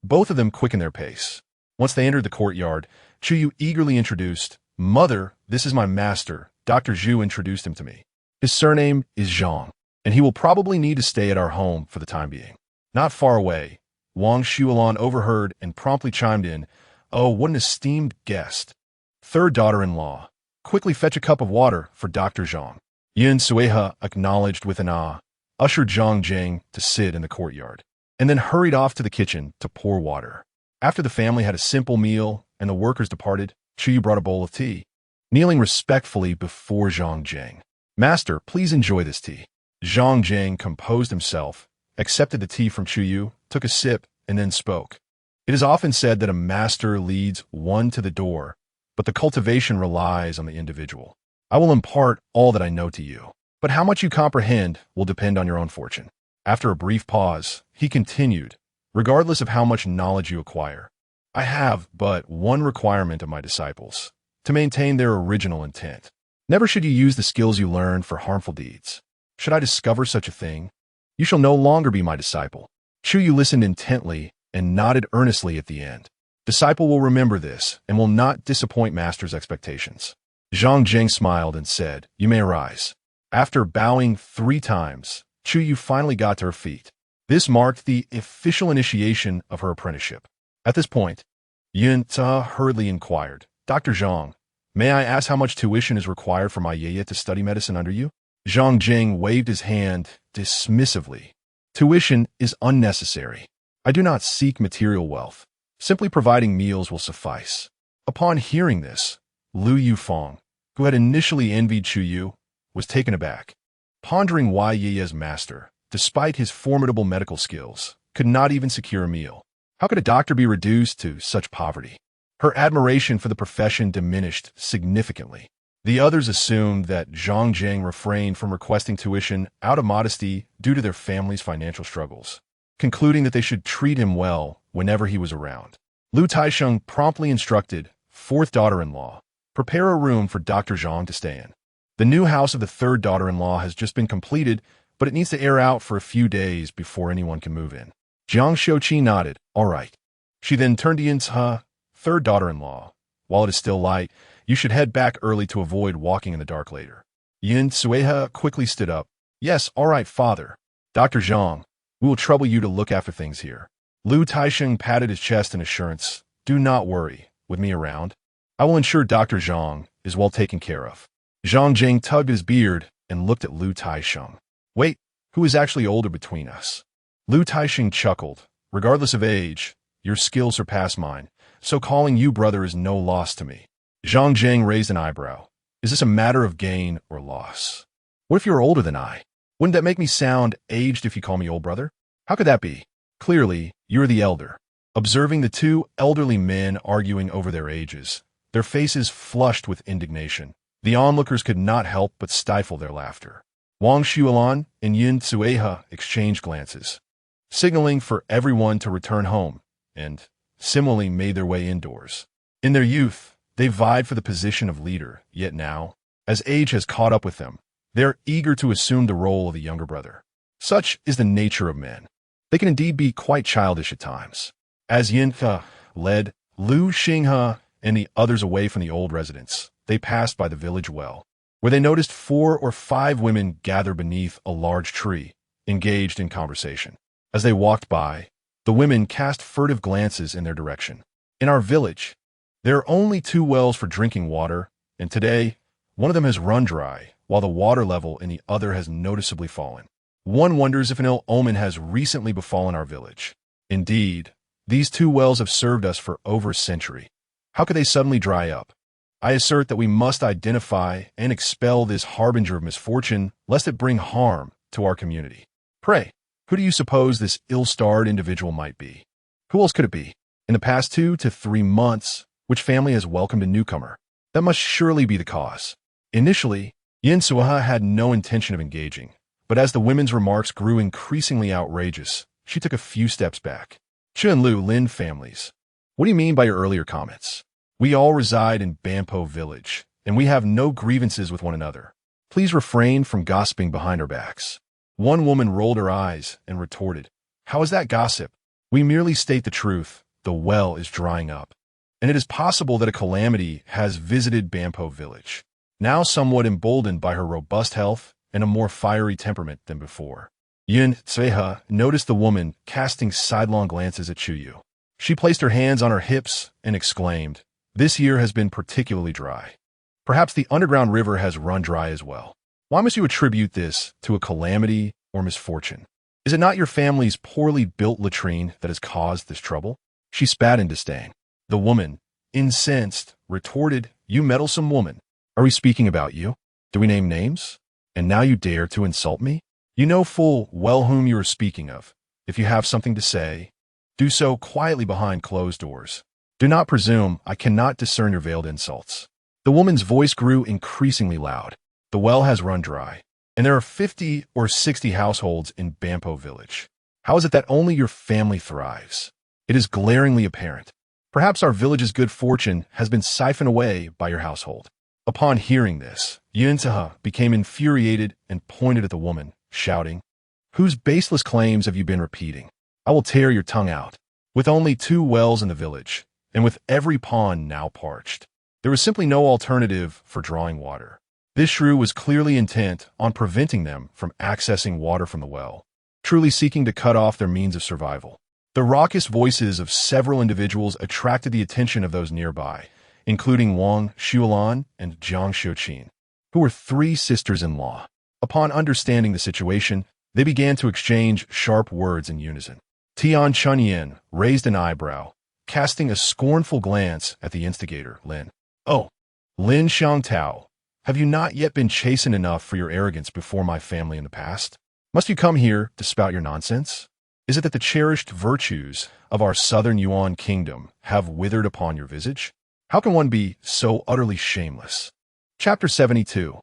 both of them quickened their pace. Once they entered the courtyard, Chu Yue eagerly introduced, "Mother, this is my master." Dr. Zhu introduced him to me. "His surname is Zhang, and he will probably need to stay at our home for the time being." Not far away, Wang Xuelon overheard and promptly chimed in, "Oh, what an esteemed guest. Third daughter-in-law. Quickly fetch a cup of water for Dr. Zhang." Yin Sueha acknowledged with an ah, ushered Zhang Jing to sit in the courtyard, and then hurried off to the kitchen to pour water. After the family had a simple meal and the workers departed, Chu Yue brought a bowl of tea, kneeling respectfully before Zhang Jing. "Master, please enjoy this tea." Zhang Jing composed himself, accepted the tea from Chu Yue, took a sip, and then spoke. "It is often said that a master leads one to the door, but the cultivation relies on the individual. I will impart all that I know to you, but how much you comprehend will depend on your own fortune." After a brief pause, he continued, "Regardless of how much knowledge you acquire, I have but one requirement of my disciples, to maintain their original intent. Never should you use the skills you learn for harmful deeds. Should I discover such a thing, you shall no longer be my disciple." Chu Yue listened intently and nodded earnestly at the end. "Disciple will remember this and will not disappoint master's expectations." Zhang Jing smiled and said, "You may arise." After bowing 3 times, Chu Yue finally got to her feet. This marked the official initiation of her apprenticeship. At this point, Yun Ta hurriedly inquired, "Dr. Zhang, may I ask how much tuition is required for my yeye to study medicine under you?" Zhang Jing waved his hand dismissively. "Tuition is unnecessary. I do not seek material wealth. Simply providing meals will suffice." Upon hearing this, Lu Yufeng, who had initially envied Chu Yue, was taken aback, pondering why Yeye's master, despite his formidable medical skills, could not even secure a meal. How could a doctor be reduced to such poverty? Her admiration for the profession diminished significantly. The others assumed that Zhang Jing refrained from requesting tuition out of modesty due to their family's financial struggles, concluding that they should treat him well whenever he was around. Lu Taisheng promptly instructed 4th daughter-in-law, "Prepare a room for Dr. Zhang to stay in. The new house of the 3rd daughter-in-law has just been completed, but it needs to air out for a few days before anyone can move in." Jiang Shouqi nodded, "All right." She then turned to Yin's 3rd daughter-in-law. "While it is still light, you should head back early to avoid walking in the dark later." Yin Sueha quickly stood up. "Yes, all right, father. Dr. Zhang, we will trouble you to look after things here." Lu Taisheng patted his chest in assurance. "Do not worry. With me around, I will ensure Dr. Zhang is well taken care of." Zhang Jing tugged his beard and looked at Lu Taisheng. "Wait, who is actually older between us?" Lu Taisheng chuckled. "Regardless of age, your skills surpass mine, so calling you brother is no loss to me." Zhang Jing raised an eyebrow. "Is this a matter of gain or loss? What if you're older than I? Wouldn't that make me sound aged if you call me old brother?" How could that be? Clearly, you're the elder. Observing the two elderly men arguing over their ages, their faces flushed with indignation, the onlookers could not help but stifle their laughter. Wang Xuelan and Yin Tsueha exchanged glances, signaling for everyone to return home, and similarly made their way indoors. In their youth, they vied for the position of leader, yet now, as age has caught up with them, they are eager to assume the role of the younger brother. Such is the nature of men. They can indeed be quite childish at times. As Yin He led Lu Xinghe and the others away from the old residence, they passed by the village well, where they noticed 4 or 5 women gathered beneath a large tree, engaged in conversation. As they walked by, the women cast furtive glances in their direction. In our village, there are only 2 wells for drinking water, and today, one of them has run dry, while the water level in the other has noticeably fallen. One wonders if an ill omen has recently befallen our village. Indeed, these 2 wells have served us for over a century. How could they suddenly dry up? I assert that we must identify and expel this harbinger of misfortune, lest it bring harm to our community. Pray, who do you suppose this ill-starred individual might be? Who else could it be? In the past 2 to 3 months, which family has welcomed a newcomer? That must surely be the cause. Initially, Yin Suha had no intention of engaging, but as the women's remarks grew increasingly outrageous, she took a few steps back. Chun Lu Lin families. What do you mean by your earlier comments? We all reside in Bampo village, and we have no grievances with one another. Please refrain from gossiping behind our backs. One woman rolled her eyes and retorted, "How is that gossip? We merely state the truth. The well is drying up, and it is possible that a calamity has visited Bampo village." Now somewhat emboldened by her robust health and a more fiery temperament than before, Yin Tseha noticed the woman casting sidelong glances at Chu Yue. She placed her hands on her hips and exclaimed, "This year has been particularly dry. Perhaps the underground river has run dry as well. Why must you attribute this to a calamity or misfortune? Is it not your family's poorly built latrine that has caused this trouble?" She spat in disdain. The woman, incensed, retorted, "You meddlesome woman. Are we speaking about you? Do we name names? And now you dare to insult me? You know full well whom you are speaking of. If you have something to say, do so quietly behind closed doors. Do not presume I cannot discern your veiled insults." The woman's voice grew increasingly loud. The well has run dry, and there are 50 or 60 households in Bampo village. How is it that only your family thrives? It is glaringly apparent. Perhaps our village's good fortune has been siphoned away by your household. Upon hearing this, Yuntaha became infuriated and pointed at the woman, shouting, "Whose baseless claims have you been repeating? I will tear your tongue out." With only 2 wells in the village, and with every pond now parched, there was simply no alternative for drawing water. This shrew was clearly intent on preventing them from accessing water from the well, truly seeking to cut off their means of survival. The raucous voices of several individuals attracted the attention of those nearby, including Wang Xuelan and Jiang Xiuqin, who were 3 sisters-in-law. Upon understanding the situation, they began to exchange sharp words in unison. Tian Chunyin raised an eyebrow, casting a scornful glance at the instigator, Lin. "Oh, Lin Xiangtao, have you not yet been chastened enough for your arrogance before my family in the past? Must you come here to spout your nonsense? Is it that the cherished virtues of our southern Yuan kingdom have withered upon your visage? How can one be so utterly shameless?" Chapter 72.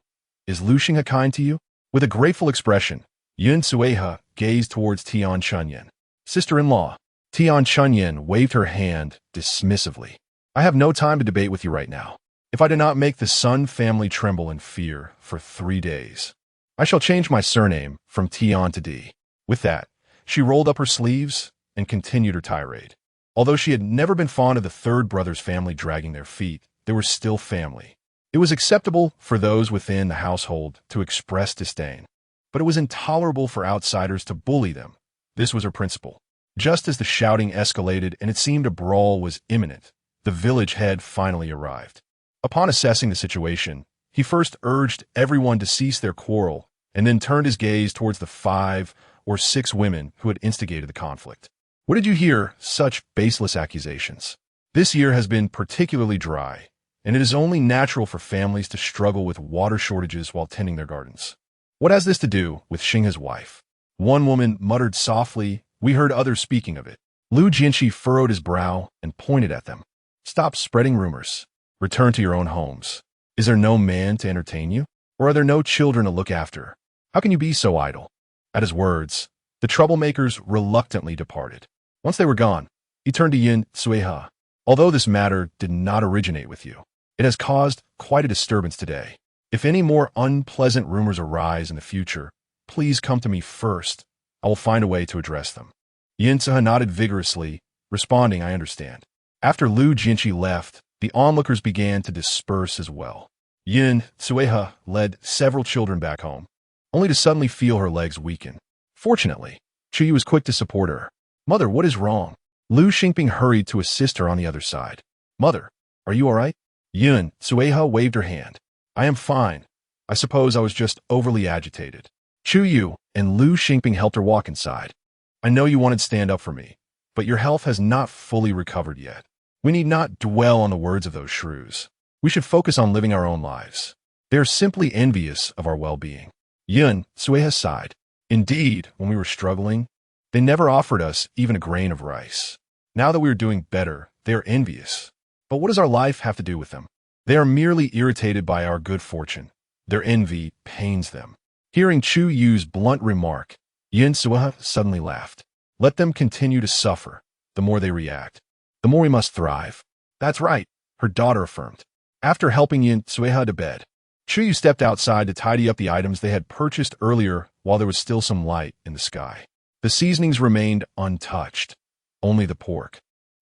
Is Lu Xinghe kind to you? With a grateful expression, Yun Sueha gazed towards Tian Chunyin. "Sister-in-law." Tian Chunyin waved her hand dismissively. "I have no time to debate with you right now. If I do not make the Sun family tremble in fear for 3 days, I shall change my surname from Tian to D." With that, she rolled up her sleeves and continued her tirade. Although she had never been fond of the third brother's family dragging their feet, they were still family. It was acceptable for those within the household to express disdain, but it was intolerable for outsiders to bully them. This was her principle. Just as the shouting escalated and it seemed a brawl was imminent, the village head finally arrived. Upon assessing the situation, he first urged everyone to cease their quarrel and then turned his gaze towards the 5 or 6 women who had instigated the conflict. "What did you hear such baseless accusations? This year has been particularly dry, and it is only natural for families to struggle with water shortages while tending their gardens. What has this to do with Xinghe's wife?" One woman muttered softly We heard others speaking of it. Lu Jianqi furrowed his brow and pointed at them. Stop spreading rumors. Return to your own homes. Is there no man to entertain you? Or are there no children to look after? How can you be so idle? At his words, the troublemakers reluctantly departed. Once they were gone, he turned to Yin Suiha. Although this matter did not originate with you, it has caused quite a disturbance today. If any more unpleasant rumors arise in the future, please come to me first. I will find a way to address them. Yin Suiha nodded vigorously, responding, I understand. After Lu Jianqi left, the onlookers began to disperse as well. Yin Suiha led several children back home, only to suddenly feel her legs weaken. Fortunately, Chu Yue was quick to support her. Mother, what is wrong? Lu Xingping hurried to assist her on the other side. Mother, are you all right? Yin Suiha waved her hand. I am fine. I suppose I was just overly agitated. Chu Yue and Lu Xingping helped her walk inside. I know you wanted to stand up for me, but your health has not fully recovered yet. We need not dwell on the words of those shrews. We should focus on living our own lives. They are simply envious of our well-being. Yin Suiha sighed. Indeed, when we were struggling, they never offered us even a grain of rice. Now that we are doing better, they are envious. But what does our life have to do with them? They are merely irritated by our good fortune. Their envy pains them. Hearing Chu Yue's blunt remark, Yin Suiha suddenly laughed. Let them continue to suffer. The more they react, the more we must thrive. That's right, her daughter affirmed. After helping Yin Suiha to bed, Chu Yue stepped outside to tidy up the items they had purchased earlier while there was still some light in the sky. The seasonings remained untouched. Only the pork,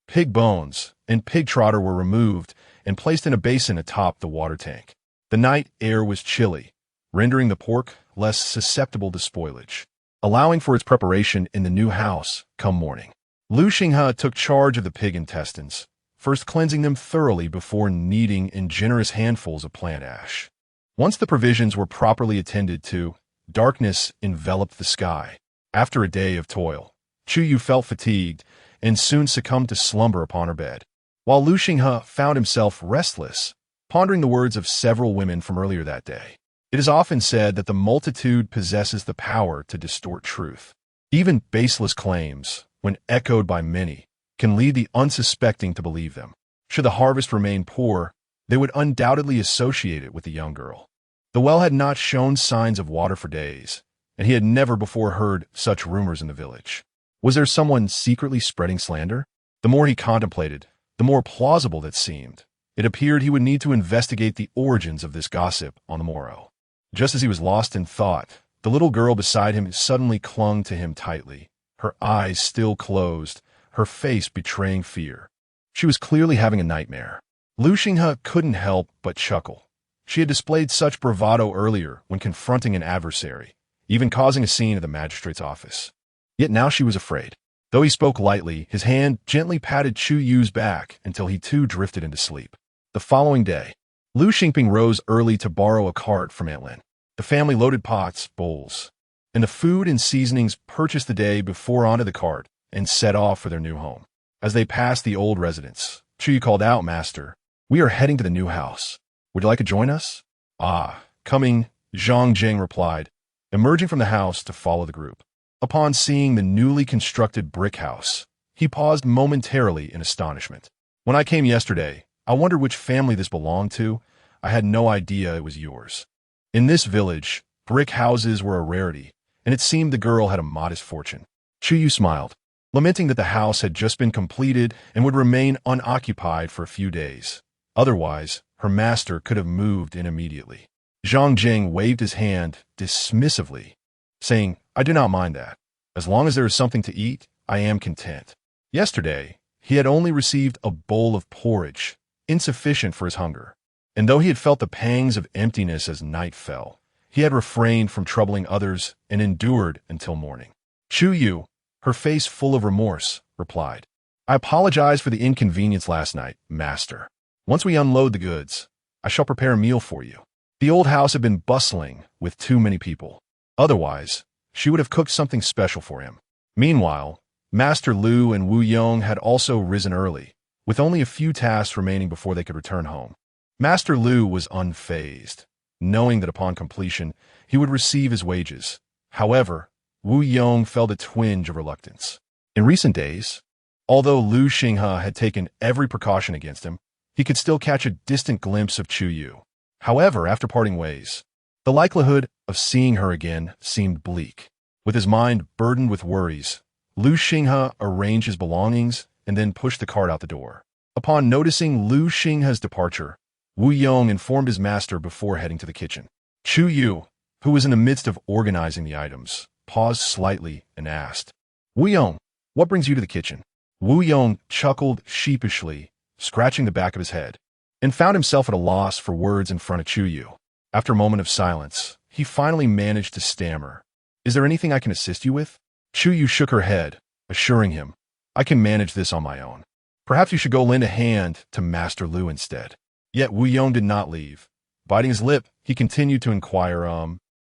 pig bones, and pig trotter were removed and placed in a basin atop the water tank. The night air was chilly, rendering the pork less susceptible to spoilage, allowing for its preparation in the new house come morning. Lu Xinghe took charge of the pig intestines, first cleansing them thoroughly before kneading in generous handfuls of plant ash. Once the provisions were properly attended to, darkness enveloped the sky. After a day of toil, Chu Yue felt fatigued and soon succumbed to slumber upon her bed, while Lu Xinghe found himself restless, pondering the words of several women from earlier that day. It is often said that the multitude possesses the power to distort truth. Even baseless claims, when echoed by many, can lead the unsuspecting to believe them. Should the harvest remain poor, they would undoubtedly associate it with the young girl. The well had not shown signs of water for days, and he had never before heard such rumors in the village. Was there someone secretly spreading slander? The more he contemplated, the more plausible that seemed. It appeared he would need to investigate the origins of this gossip on the morrow. Just as he was lost in thought, the little girl beside him suddenly clung to him tightly, her eyes still closed, her face betraying fear. She was clearly having a nightmare. Lu Xinghe couldn't help but chuckle. She had displayed such bravado earlier when confronting an adversary, even causing a scene at the magistrate's office. Yet now she was afraid. Though he spoke lightly, his hand gently patted Chu Yue's back until he too drifted into sleep. The following day, Lu Xingping rose early to borrow a cart from Aunt Lin. The family loaded pots, bowls, and the food and seasonings purchased the day before onto the cart and set off for their new home. As they passed the old residence, Chu Yue called out, Master, we are heading to the new house. Would you like to join us? Ah, coming, Zhang Jing replied, emerging from the house to follow the group. Upon seeing the newly constructed brick house, he paused momentarily in astonishment. When I came yesterday, I wondered which family this belonged to. I had no idea it was yours. In this village, brick houses were a rarity, and it seemed the girl had a modest fortune. Chu Yue smiled, lamenting that the house had just been completed and would remain unoccupied for a few days. Otherwise, her master could have moved in immediately. Zhang Jing waved his hand dismissively, saying, I do not mind that. As long as there is something to eat, I am content. Yesterday, he had only received a bowl of porridge, insufficient for his hunger. And though he had felt the pangs of emptiness as night fell, he had refrained from troubling others and endured until morning. Chu Yue, her face full of remorse, replied, I apologize for the inconvenience last night, master. Once we unload the goods, I shall prepare a meal for you. The old house had been bustling with too many people. Otherwise, she would have cooked something special for him. Meanwhile, Master Lu and Wu Yong had also risen early, with only a few tasks remaining before they could return home. Master Lu was unfazed, knowing that upon completion, he would receive his wages. However, Wu Yong felt a twinge of reluctance. In recent days, although Lu Xinghe had taken every precaution against him, he could still catch a distant glimpse of Chu Yue. However, after parting ways, the likelihood of seeing her again seemed bleak. With his mind burdened with worries, Lu Xinghe arranged his belongings and then pushed the cart out the door. Upon noticing Lu Xinghe's departure, Wu Yong informed his master before heading to the kitchen. Chu Yue, who was in the midst of organizing the items, paused slightly and asked, "Wu Yong, what brings you to the kitchen?" Wu Yong chuckled sheepishly, scratching the back of his head, and found himself at a loss for words in front of Chu Yue. After a moment of silence, he finally managed to stammer, "Is there anything I can assist you with?" Chu Yue shook her head, assuring him, "I can manage this on my own. Perhaps you should go lend a hand to Master Lu instead." Yet Wu Yong did not leave. Biting his lip, he continued to inquire,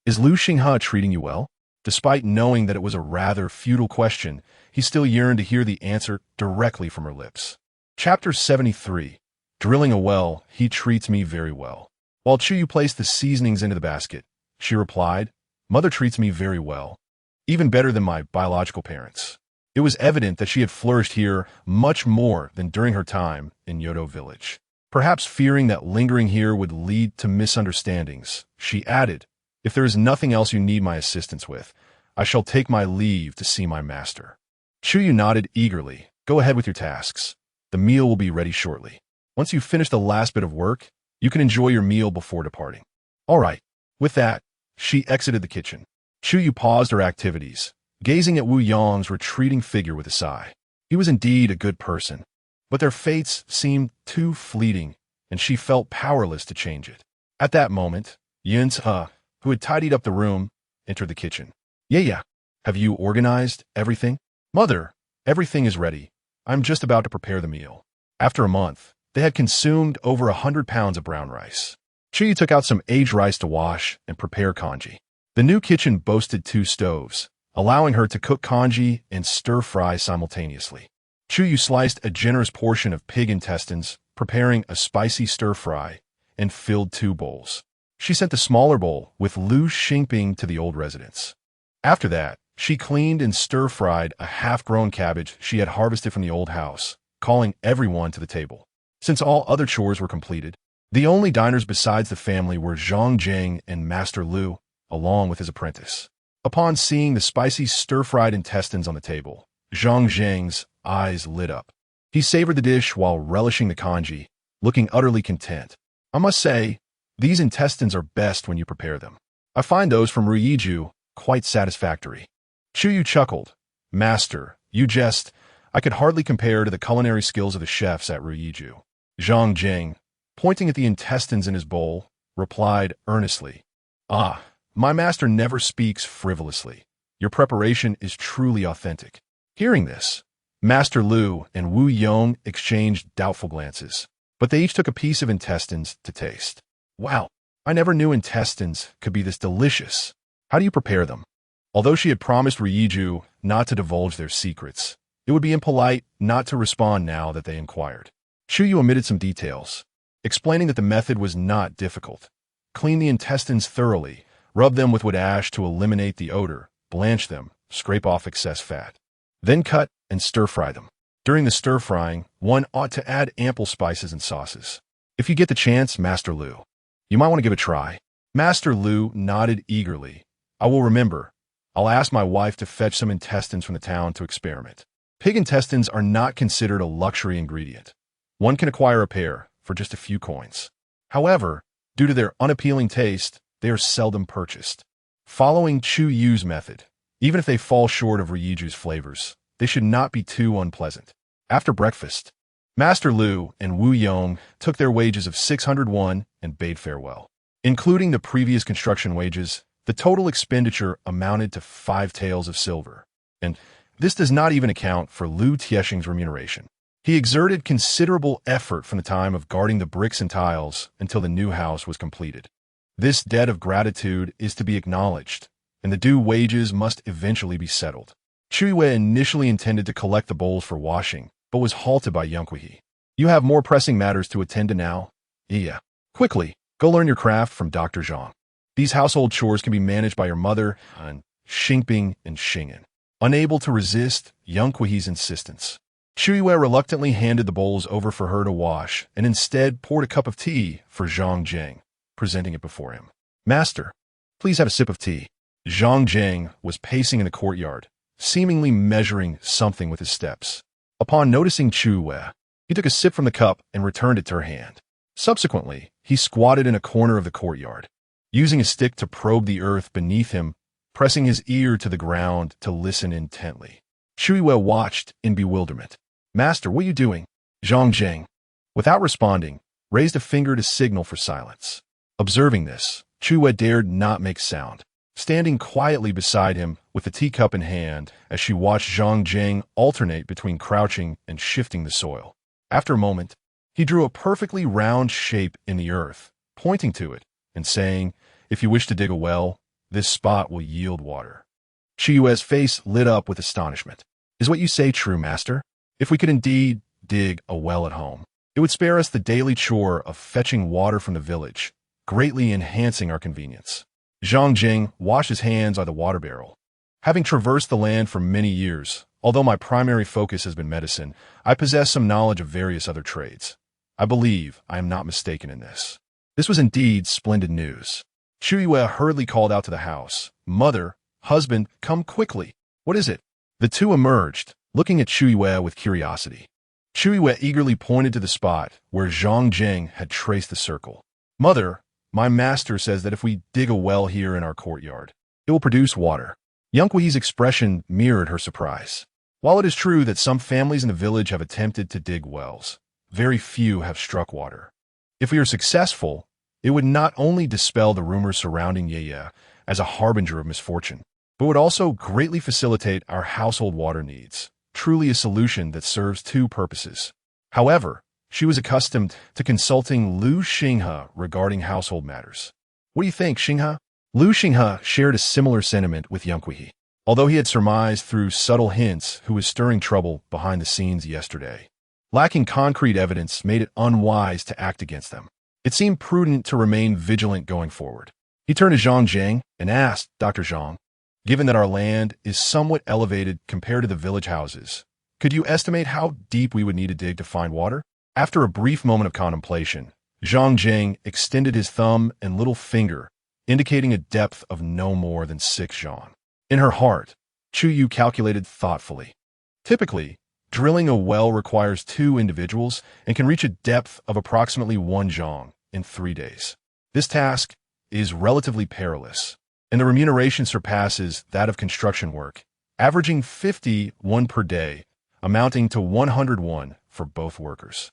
"Is Lu Xinghe treating you well?" Despite knowing that it was a rather futile question, he still yearned to hear the answer directly from her lips. Chapter 73. Drilling a well, he treats me very well. While Chu Yue placed the seasonings into the basket, she replied, "Mother treats me very well, even better than my biological parents." It was evident that she had flourished here much more than during her time in Yodo village. Perhaps fearing that lingering here would lead to misunderstandings, she added, "If there is nothing else you need my assistance with, I shall take my leave to see my master." Chu Yue nodded eagerly. "Go ahead with your tasks. The meal will be ready shortly. Once you've finished the last bit of work, you can enjoy your meal before departing." "All right." With that, she exited the kitchen. Chu Yue paused her activities, gazing at Wu Yong's retreating figure with a sigh. He was indeed a good person, but their fates seemed too fleeting, and she felt powerless to change it. At that moment, Yunzi, who had tidied up the room, entered the kitchen. Yeah. Have you organized everything?" "Mother, everything is ready. I'm just about to prepare the meal." After a month, they had consumed over 100 pounds of brown rice. Chu Yue took out some aged rice to wash and prepare congee. The new kitchen boasted 2 stoves, allowing her to cook congee and stir-fry simultaneously. Chu Yue sliced a generous portion of pig intestines, preparing a spicy stir-fry, and filled 2 bowls. She sent the smaller bowl with Lu Xingping to the old residence. After that, she cleaned and stir-fried a half-grown cabbage she had harvested from the old house, calling everyone to the table. Since all other chores were completed, the only diners besides the family were Zhang Jing and Master Lu, along with his apprentice. Upon seeing the spicy stir-fried intestines on the table, Zhang Jing's eyes lit up. He savored the dish while relishing the congee, looking utterly content. "I must say, these intestines are best when you prepare them. I find those from Ruiju quite satisfactory." Chu Yue chuckled. "Master, I could hardly compare to the culinary skills of the chefs at Ruiju." Zhang Jing, pointing at the intestines in his bowl, replied earnestly, "Ah, my master never speaks frivolously. Your preparation is truly authentic." Hearing this, Master Lu and Wu Yong exchanged doubtful glances, but they each took a piece of intestines to taste. "Wow, I never knew intestines could be this delicious. How do you prepare them?" Although she had promised Ruiju not to divulge their secrets, it would be impolite not to respond now that they inquired. Chu Yue omitted some details, explaining that the method was not difficult. Clean the intestines thoroughly, rub them with wood ash to eliminate the odor, blanch them, scrape off excess fat. Then cut and stir-fry them. During the stir-frying, one ought to add ample spices and sauces. If you get the chance, Master Lu, you might want to give it a try. Master Lu nodded eagerly. "I will remember. I'll ask my wife to fetch some intestines from the town to experiment." Pig intestines are not considered a luxury ingredient. One can acquire a pair for just a few coins. However, due to their unappealing taste, they are seldom purchased. Following Chu Yue's method, even if they fall short of Ruiju's flavors, they should not be too unpleasant. After breakfast, Master Lu and Wu Yong took their wages of 601 and bade farewell. Including the previous construction wages, the total expenditure amounted to 5 taels of silver. And this does not even account for Lu Tiexing's remuneration. He exerted considerable effort from the time of guarding the bricks and tiles until the new house was completed. This debt of gratitude is to be acknowledged, and the due wages must eventually be settled. Chu Yue initially intended to collect the bowls for washing, but was halted by Yunqihi. "You have more pressing matters to attend to now?" "Yeah." "Quickly, go learn your craft from Dr. Zhang. These household chores can be managed by your mother and Xingping and Xing'an." Unable to resist Yang Kui's insistence, Chu Yue reluctantly handed the bowls over for her to wash and instead poured a cup of tea for Zhang Zheng, presenting it before him. Master, please have a sip of tea. Zhang Zheng was pacing in the courtyard, seemingly measuring something with his steps. Upon noticing Chu Yue, he took a sip from the cup and returned it to her hand. Subsequently, he squatted in a corner of the courtyard, using a stick to probe the earth beneath him, pressing his ear to the ground to listen intently. Chu Yue watched in bewilderment. Master, what are you doing? Zhang Zheng, without responding, raised a finger to signal for silence. Observing this, Chu Yue dared not make sound, standing quietly beside him with the teacup in hand as she watched Zhang Zheng alternate between crouching and shifting the soil. After a moment, he drew a perfectly round shape in the earth, pointing to it and saying, "If you wish to dig a well, this spot will yield water." Chu Yue's face lit up with astonishment. "Is what you say true, master? If we could indeed dig a well at home, it would spare us the daily chore of fetching water from the village, greatly enhancing our convenience." Zhang Zheng washed his hands by the water barrel. "Having traversed the land for many years, although my primary focus has been medicine, I possess some knowledge of various other trades. I believe I am not mistaken in this." This was indeed splendid news. Chu Yue hurriedly called out to the house, "Mother, husband, come quickly. What is it?" The two emerged, looking at Chu Yue with curiosity. Chu Yue eagerly pointed to the spot where Zhang Zheng had traced the circle. "Mother, my master says that if we dig a well here in our courtyard, it will produce water." Yang Kui's expression mirrored her surprise. While it is true that some families in the village have attempted to dig wells, very few have struck water. If we are successful, it would not only dispel the rumors surrounding Yeye as a harbinger of misfortune, but would also greatly facilitate our household water needs, truly a solution that serves two purposes. However, she was accustomed to consulting Lu Xinghe regarding household matters. "What do you think, Xinghe?" Lu Xinghe shared a similar sentiment with Yang Kui, although he had surmised through subtle hints who was stirring trouble behind the scenes yesterday. Lacking concrete evidence made it unwise to act against them. It seemed prudent to remain vigilant going forward. He turned to Zhang Zheng and asked, "Dr. Zhang, given that our land is somewhat elevated compared to the village houses, could you estimate how deep we would need to dig to find water?" After a brief moment of contemplation, Zhang Zheng extended his thumb and little finger, indicating a depth of no more than 6 zhang. In her heart, Chu Yue calculated thoughtfully. Typically, drilling a well requires 2 individuals and can reach a depth of approximately 1 zhang in 3 days. This task is relatively perilous, and the remuneration surpasses that of construction work, averaging 51 per day, amounting to 101 for both workers.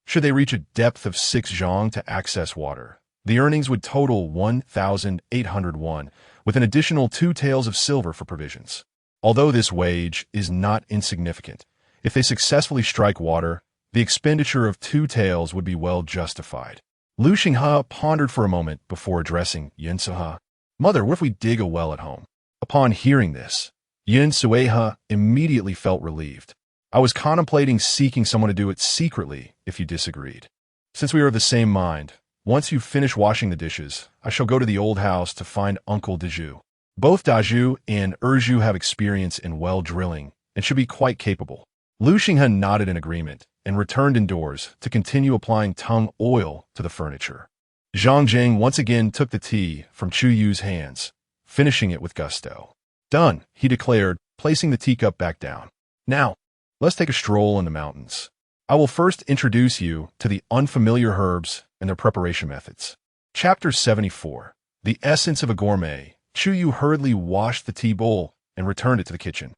Should they reach a depth of 6 zhang to access water, the earnings would total 1,801, with an additional 2 taels of silver for provisions. Although this wage is not insignificant, if they successfully strike water, the expenditure of 2 taels would be well justified. Lu Xinghe pondered for a moment before addressing Yin Suhe. "Mother, what if we dig a well at home?" Upon hearing this, Yin Suhe immediately felt relieved. "I was contemplating seeking someone to do it secretly if you disagreed. Since we are of the same mind, once you finish washing the dishes, I shall go to the old house to find Uncle Daju. Both Daju and Erju have experience in well drilling and should be quite capable." Lu Xinghe nodded in agreement and returned indoors to continue applying tung oil to the furniture. Zhang Zheng once again took the tea from Chu Yue's hands, finishing it with gusto. "Done," he declared, placing the teacup back down. "Now, let's take a stroll in the mountains. I will first introduce you to the unfamiliar herbs and their preparation methods." Chapter 74. The Essence of a Gourmet. Chu Yue hurriedly washed the tea bowl and returned it to the kitchen,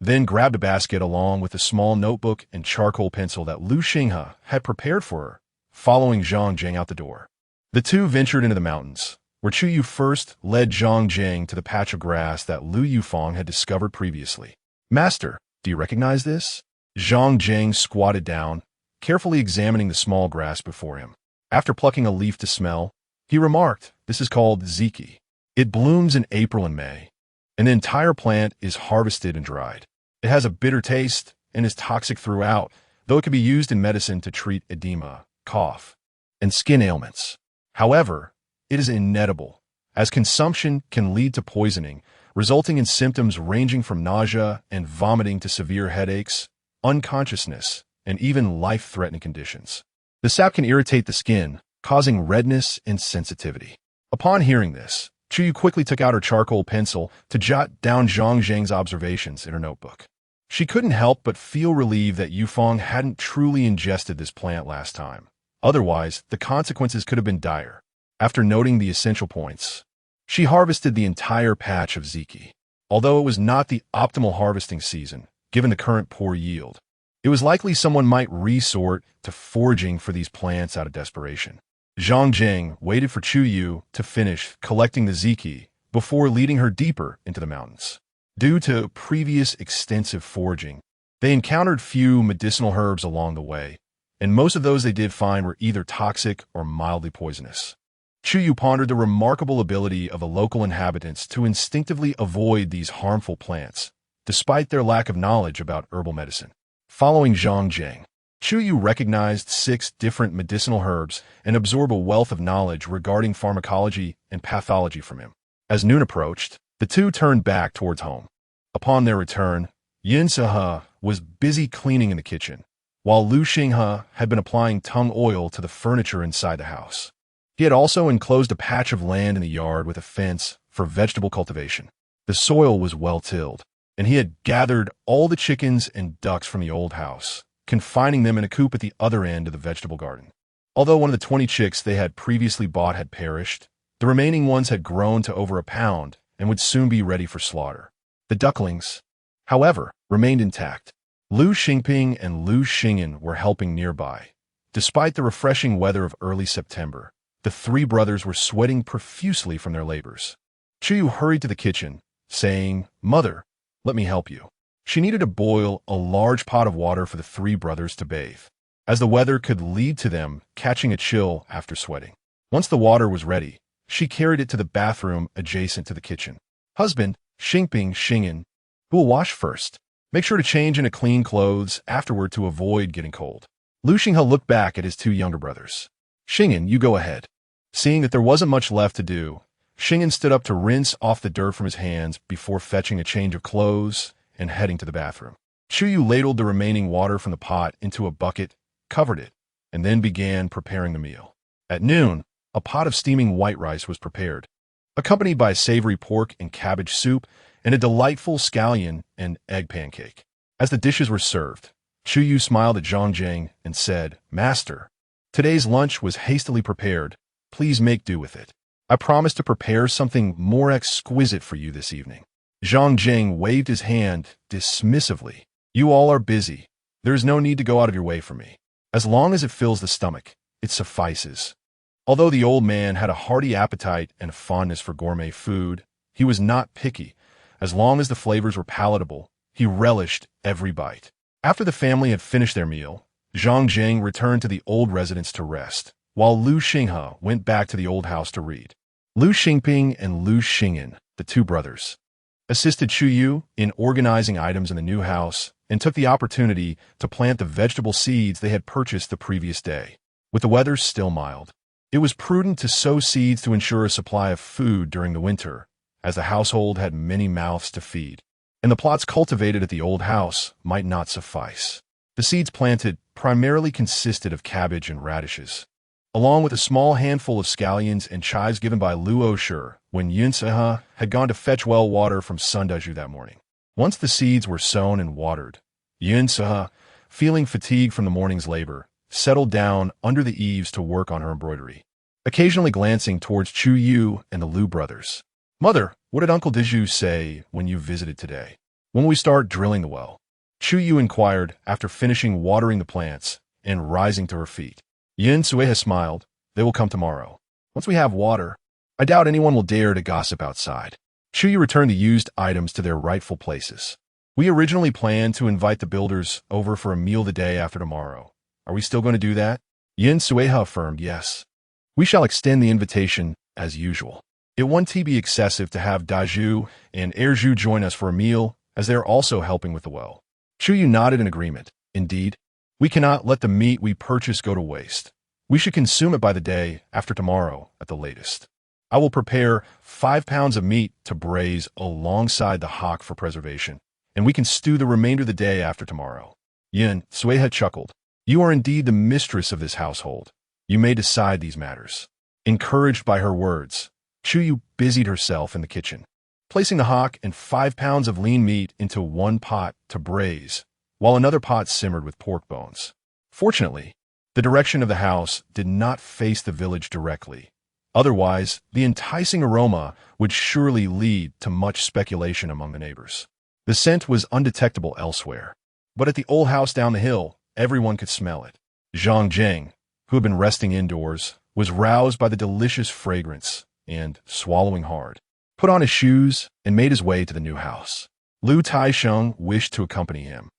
then grabbed a basket along with a small notebook and charcoal pencil that Lu Xinghe had prepared for her, following Zhang Zheng out the door. The two ventured into the mountains, where Chu Yue first led Zhang Zheng to the patch of grass that Lu Yufeng had discovered previously. "Master, do you recognize this?" Zhang Zheng squatted down, carefully examining the small grass before him. After plucking a leaf to smell, he remarked, "This is called ziki. It blooms in April and May, and the entire plant is harvested and dried. It has a bitter taste and is toxic throughout, though it can be used in medicine to treat edema, cough, and skin ailments. However, it is inedible, as consumption can lead to poisoning, resulting in symptoms ranging from nausea and vomiting to severe headaches, unconsciousness, and even life-threatening conditions. The sap can irritate the skin, causing redness and sensitivity. Upon hearing this, Chu Yue quickly took out her charcoal pencil to jot down Zhang Zheng's observations in her notebook. She couldn't help but feel relieved that Yufeng hadn't truly ingested this plant last time. Otherwise, the consequences could have been dire. After noting the essential points, she harvested the entire patch of ziki. Although it was not the optimal harvesting season, given the current poor yield, it was likely someone might resort to foraging for these plants out of desperation. Zhang Zheng waited for Chu Yue to finish collecting the ziki before leading her deeper into the mountains. Due to previous extensive foraging, they encountered few medicinal herbs along the way, and most of those they did find were either toxic or mildly poisonous. Chu Yue pondered the remarkable ability of the local inhabitants to instinctively avoid these harmful plants, despite their lack of knowledge about herbal medicine. Following Zhang Zheng, Chu Yue recognized 6 different medicinal herbs and absorbed a wealth of knowledge regarding pharmacology and pathology from him. As noon approached, the two turned back towards home. Upon their return, Yin Se-he was busy cleaning in the kitchen, while Lu Xinghe had been applying tung oil to the furniture inside the house. He had also enclosed a patch of land in the yard with a fence for vegetable cultivation. The soil was well tilled, and he had gathered all the chickens and ducks from the old house, confining them in a coop at the other end of the vegetable garden. Although one of the 20 chicks they had previously bought had perished, the remaining ones had grown to over a pound and would soon be ready for slaughter. The ducklings, however, remained intact. Lu Xingping and Lu Xingyan were helping nearby. Despite the refreshing weather of early September, the 3 brothers were sweating profusely from their labors. Chu Yue hurried to the kitchen, saying, "Mother, let me help you." She needed to boil a large pot of water for the 3 brothers to bathe, as the weather could lead to them catching a chill after sweating. Once the water was ready, she carried it to the bathroom adjacent to the kitchen. "Husband, Xingping, Xingyan, who will wash first? Make sure to change into clean clothes afterward to avoid getting cold." Lu Xinghe looked back at his 2 younger brothers. "Xingyan, you go ahead." Seeing that there wasn't much left to do, Xingyan stood up to rinse off the dirt from his hands before fetching a change of clothes and heading to the bathroom. Chu Yue ladled the remaining water from the pot into a bucket, covered it, and then began preparing the meal. At noon, a pot of steaming white rice was prepared, accompanied by savory pork and cabbage soup and a delightful scallion and egg pancake. As the dishes were served, Chu Yue smiled at Zhang Zheng and said, "Master, today's lunch was hastily prepared. Please make do with it. I promise to prepare something more exquisite for you this evening." Zhang Zheng waved his hand dismissively. "You all are busy. There is no need to go out of your way for me. As long as it fills the stomach, it suffices." Although the old man had a hearty appetite and a fondness for gourmet food, he was not picky. As long as the flavors were palatable, he relished every bite. After the family had finished their meal, Zhang Zheng returned to the old residence to rest, while Lu Xinghe went back to the old house to read. Lu Xingping and Lu Xingyan, the 2 brothers, assisted Chu Yue in organizing items in the new house and took the opportunity to plant the vegetable seeds they had purchased the previous day. With the weather still mild, it was prudent to sow seeds to ensure a supply of food during the winter, as the household had many mouths to feed, and the plots cultivated at the old house might not suffice. The seeds planted primarily consisted of cabbage and radishes, along with a small handful of scallions and chives given by Lu Oshur when Yin Se-he had gone to fetch well water from Sundaju that morning. Once the seeds were sown and watered, Yin Se-he, feeling fatigued from the morning's labor, settled down under the eaves to work on her embroidery, occasionally glancing towards Chu Yue and the Lu brothers. "Mother, what did Uncle Diju say when you visited today? When will we start drilling the well?" Chu Yue inquired after finishing watering the plants and rising to her feet. Yin Se-he smiled. "They will come tomorrow. Once we have water, I doubt anyone will dare to gossip outside." Chu Yue returned the used items to their rightful places. "We originally planned to invite the builders over for a meal the day after tomorrow. Are we still going to do that?" Yin Se-he affirmed, "Yes. We shall extend the invitation as usual. It won't be excessive to have Daju and Erju join us for a meal, as they are also helping with the well." Chu Yue nodded in agreement. "Indeed, we cannot let the meat we purchase go to waste. We should consume it by the day after tomorrow at the latest. I will prepare 5 pounds of meat to braise alongside the hawk for preservation, and we can stew the remainder of the day after tomorrow. Yin Sueha chuckled. You are indeed the mistress of this household. You may decide these matters. Encouraged by her words, Chu Yue busied herself in the kitchen, placing the hawk and 5 pounds of lean meat into one pot to braise, while another pot simmered with pork bones. Fortunately, the direction of the house did not face the village directly. Otherwise, the enticing aroma would surely lead to much speculation among the neighbors. The scent was undetectable elsewhere, but at the old house down the hill, everyone could smell it. Zhang Zheng, who had been resting indoors, was roused by the delicious fragrance and, swallowing hard, put on his shoes and made his way to the new house. Lu Taisheng wished to accompany him,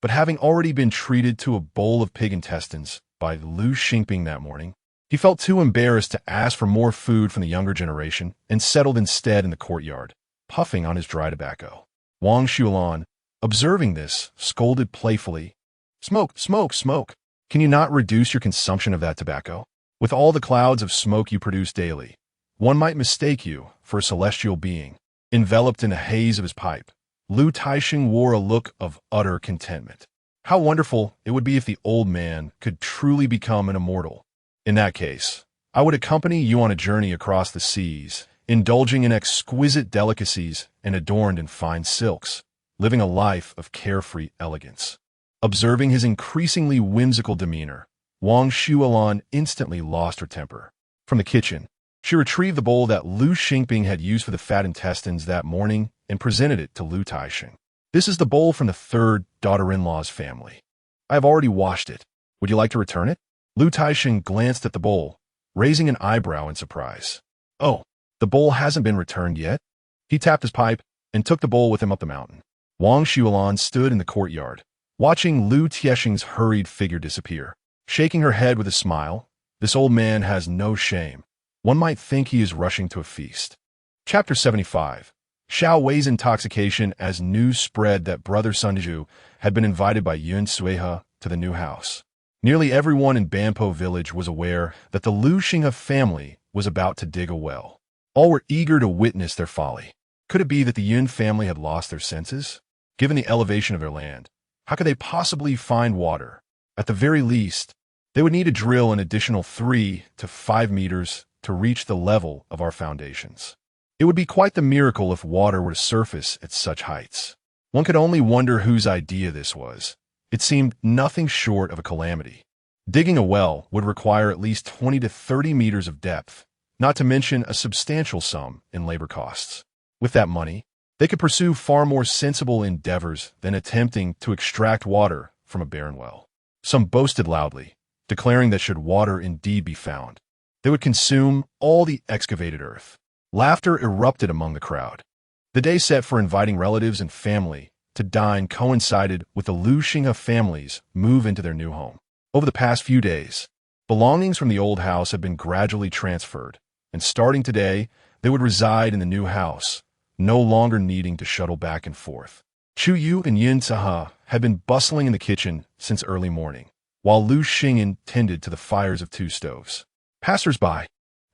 but having already been treated to a bowl of pig intestines by Lu Xingping that morning, he felt too embarrassed to ask for more food from the younger generation and settled instead in the courtyard, puffing on his dry tobacco. Wang Xulan, observing this, scolded playfully, Smoke, smoke, smoke. Can you not reduce your consumption of that tobacco? With all the clouds of smoke you produce daily, one might mistake you for a celestial being. Enveloped in a haze of his pipe, Lu Taisheng wore a look of utter contentment. How wonderful it would be if the old man could truly become an immortal. In that case, I would accompany you on a journey across the seas, indulging in exquisite delicacies and adorned in fine silks, living a life of carefree elegance. Observing his increasingly whimsical demeanor, Wang Xulan instantly lost her temper. From the kitchen, she retrieved the bowl that Lu Xingping had used for the fat intestines that morning and presented it to Lu Taisheng. This is the bowl from the third daughter-in-law's family. I have already washed it. Would you like to return it? Lu Taisheng glanced at the bowl, raising an eyebrow in surprise. Oh, the bowl hasn't been returned yet? He tapped his pipe and took the bowl with him up the mountain. Wang Xulan stood in the courtyard, watching Lu Tiesheng's hurried figure disappear. Shaking her head with a smile, this old man has no shame. One might think he is rushing to a feast. Chapter 75. Xiao Wei's intoxication as news spread that Brother Sunju had been invited by Yun Sueha to the new house. Nearly everyone in Banpo village was aware that the Lu Xinghe family was about to dig a well. All were eager to witness their folly. Could it be that the Yun family had lost their senses? Given the elevation of their land, how could they possibly find water? At the very least, they would need to drill an additional 3 to 5 meters to reach the level of our foundations. It would be quite the miracle if water were to surface at such heights. One could only wonder whose idea this was. It seemed nothing short of a calamity. Digging a well would require at least 20 to 30 meters of depth, not to mention a substantial sum in labor costs. With that money, they could pursue far more sensible endeavors than attempting to extract water from a barren well. Some boasted loudly, declaring that should water indeed be found, they would consume all the excavated earth. Laughter erupted among the crowd. The day set for inviting relatives and family to dine coincided with the Lu Xinghe family's move into their new home. Over the past few days, belongings from the old house had been gradually transferred, and starting today, they would reside in the new house, no longer needing to shuttle back and forth. Chu Yue and Yin Saha had been bustling in the kitchen since early morning, while Lu Xingyan tended to the fires of 2 stoves. Passers-by,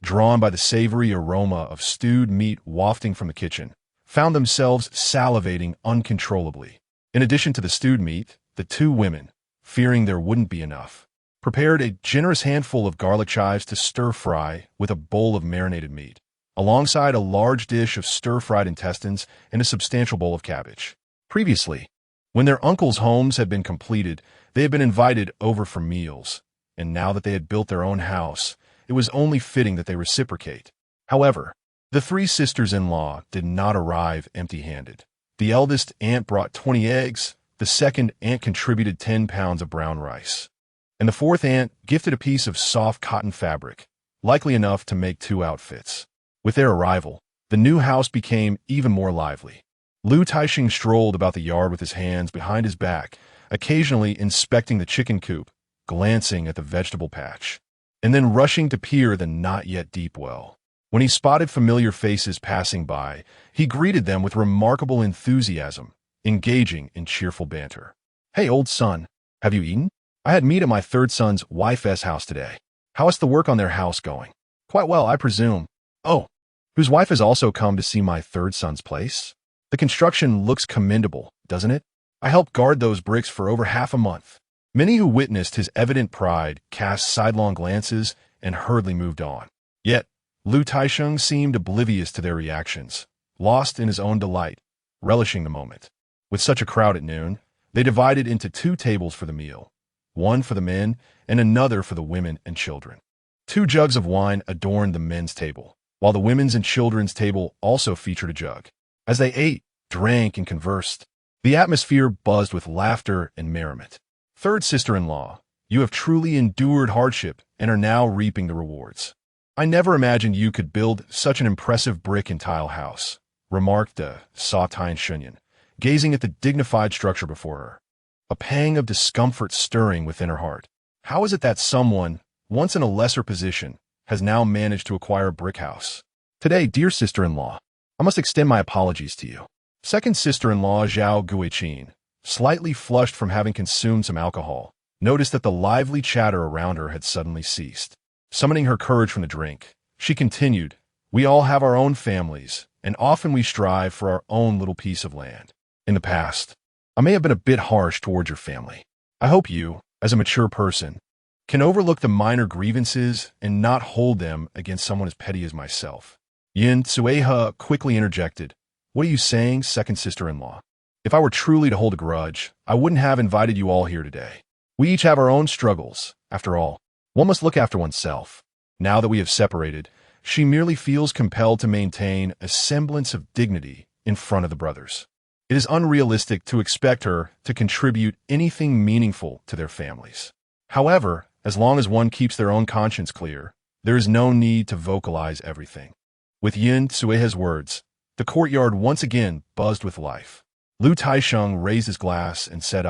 drawn by the savory aroma of stewed meat wafting from the kitchen, found themselves salivating uncontrollably. In addition to the stewed meat, the 2 women, fearing there wouldn't be enough, prepared a generous handful of garlic chives to stir-fry with a bowl of marinated meat, alongside a large dish of stir-fried intestines and a substantial bowl of cabbage. Previously, when their uncles' homes had been completed, they had been invited over for meals, and now that they had built their own house, it was only fitting that they reciprocate. However, the 3 sisters-in-law did not arrive empty-handed. The eldest aunt brought 20 eggs, the second aunt contributed 10 pounds of brown rice, and the 4th aunt gifted a piece of soft cotton fabric, likely enough to make 2 outfits. With their arrival, the new house became even more lively. Lu Taisheng strolled about the yard with his hands behind his back, occasionally inspecting the chicken coop, glancing at the vegetable patch, and then rushing to peer the not-yet-deep well. When he spotted familiar faces passing by, he greeted them with remarkable enthusiasm, engaging in cheerful banter. "Hey, old son, have you eaten? I had meat at my 3rd son's wife's house today. How is the work on their house going?" "Quite well, I presume." "Oh, whose wife has also come to see my third son's place. The construction looks commendable, doesn't it? I helped guard those bricks for over half a month. Many who witnessed his evident pride cast sidelong glances and hurriedly moved on. Yet, Lu Taisheng seemed oblivious to their reactions, lost in his own delight, relishing the moment. With such a crowd at noon, they divided into 2 tables for the meal, one for the men and another for the women and children. 2 jugs of wine adorned the men's table, while the women's and children's table also featured a jug. As they ate, drank, and conversed, the atmosphere buzzed with laughter and merriment. Third sister-in-law, you have truly endured hardship and are now reaping the rewards. I never imagined you could build such an impressive brick and tile house, remarked Sa Tien Shunyan, gazing at the dignified structure before her, a pang of discomfort stirring within her heart. How is it that someone, once in a lesser position, has now managed to acquire a brick house? Today, dear sister-in-law, I must extend my apologies to you. Second sister-in-law Zhao Guiqin, slightly flushed from having consumed some alcohol, noticed that the lively chatter around her had suddenly ceased. Summoning her courage from the drink, she continued, we all have our own families, and often we strive for our own little piece of land. In the past, I may have been a bit harsh towards your family. I hope you, as a mature person, can overlook the minor grievances and not hold them against someone as petty as myself. Yin Tsueha quickly interjected, what are you saying, second sister-in-law? If I were truly to hold a grudge, I wouldn't have invited you all here today. We each have our own struggles. After all, one must look after oneself. Now that we have separated, she merely feels compelled to maintain a semblance of dignity in front of the brothers. It is unrealistic to expect her to contribute anything meaningful to their families. However, as long as one keeps their own conscience clear, there is no need to vocalize everything. With Yin Tsueha's words, the courtyard once again buzzed with life. Lu Taisheng raised his glass and said,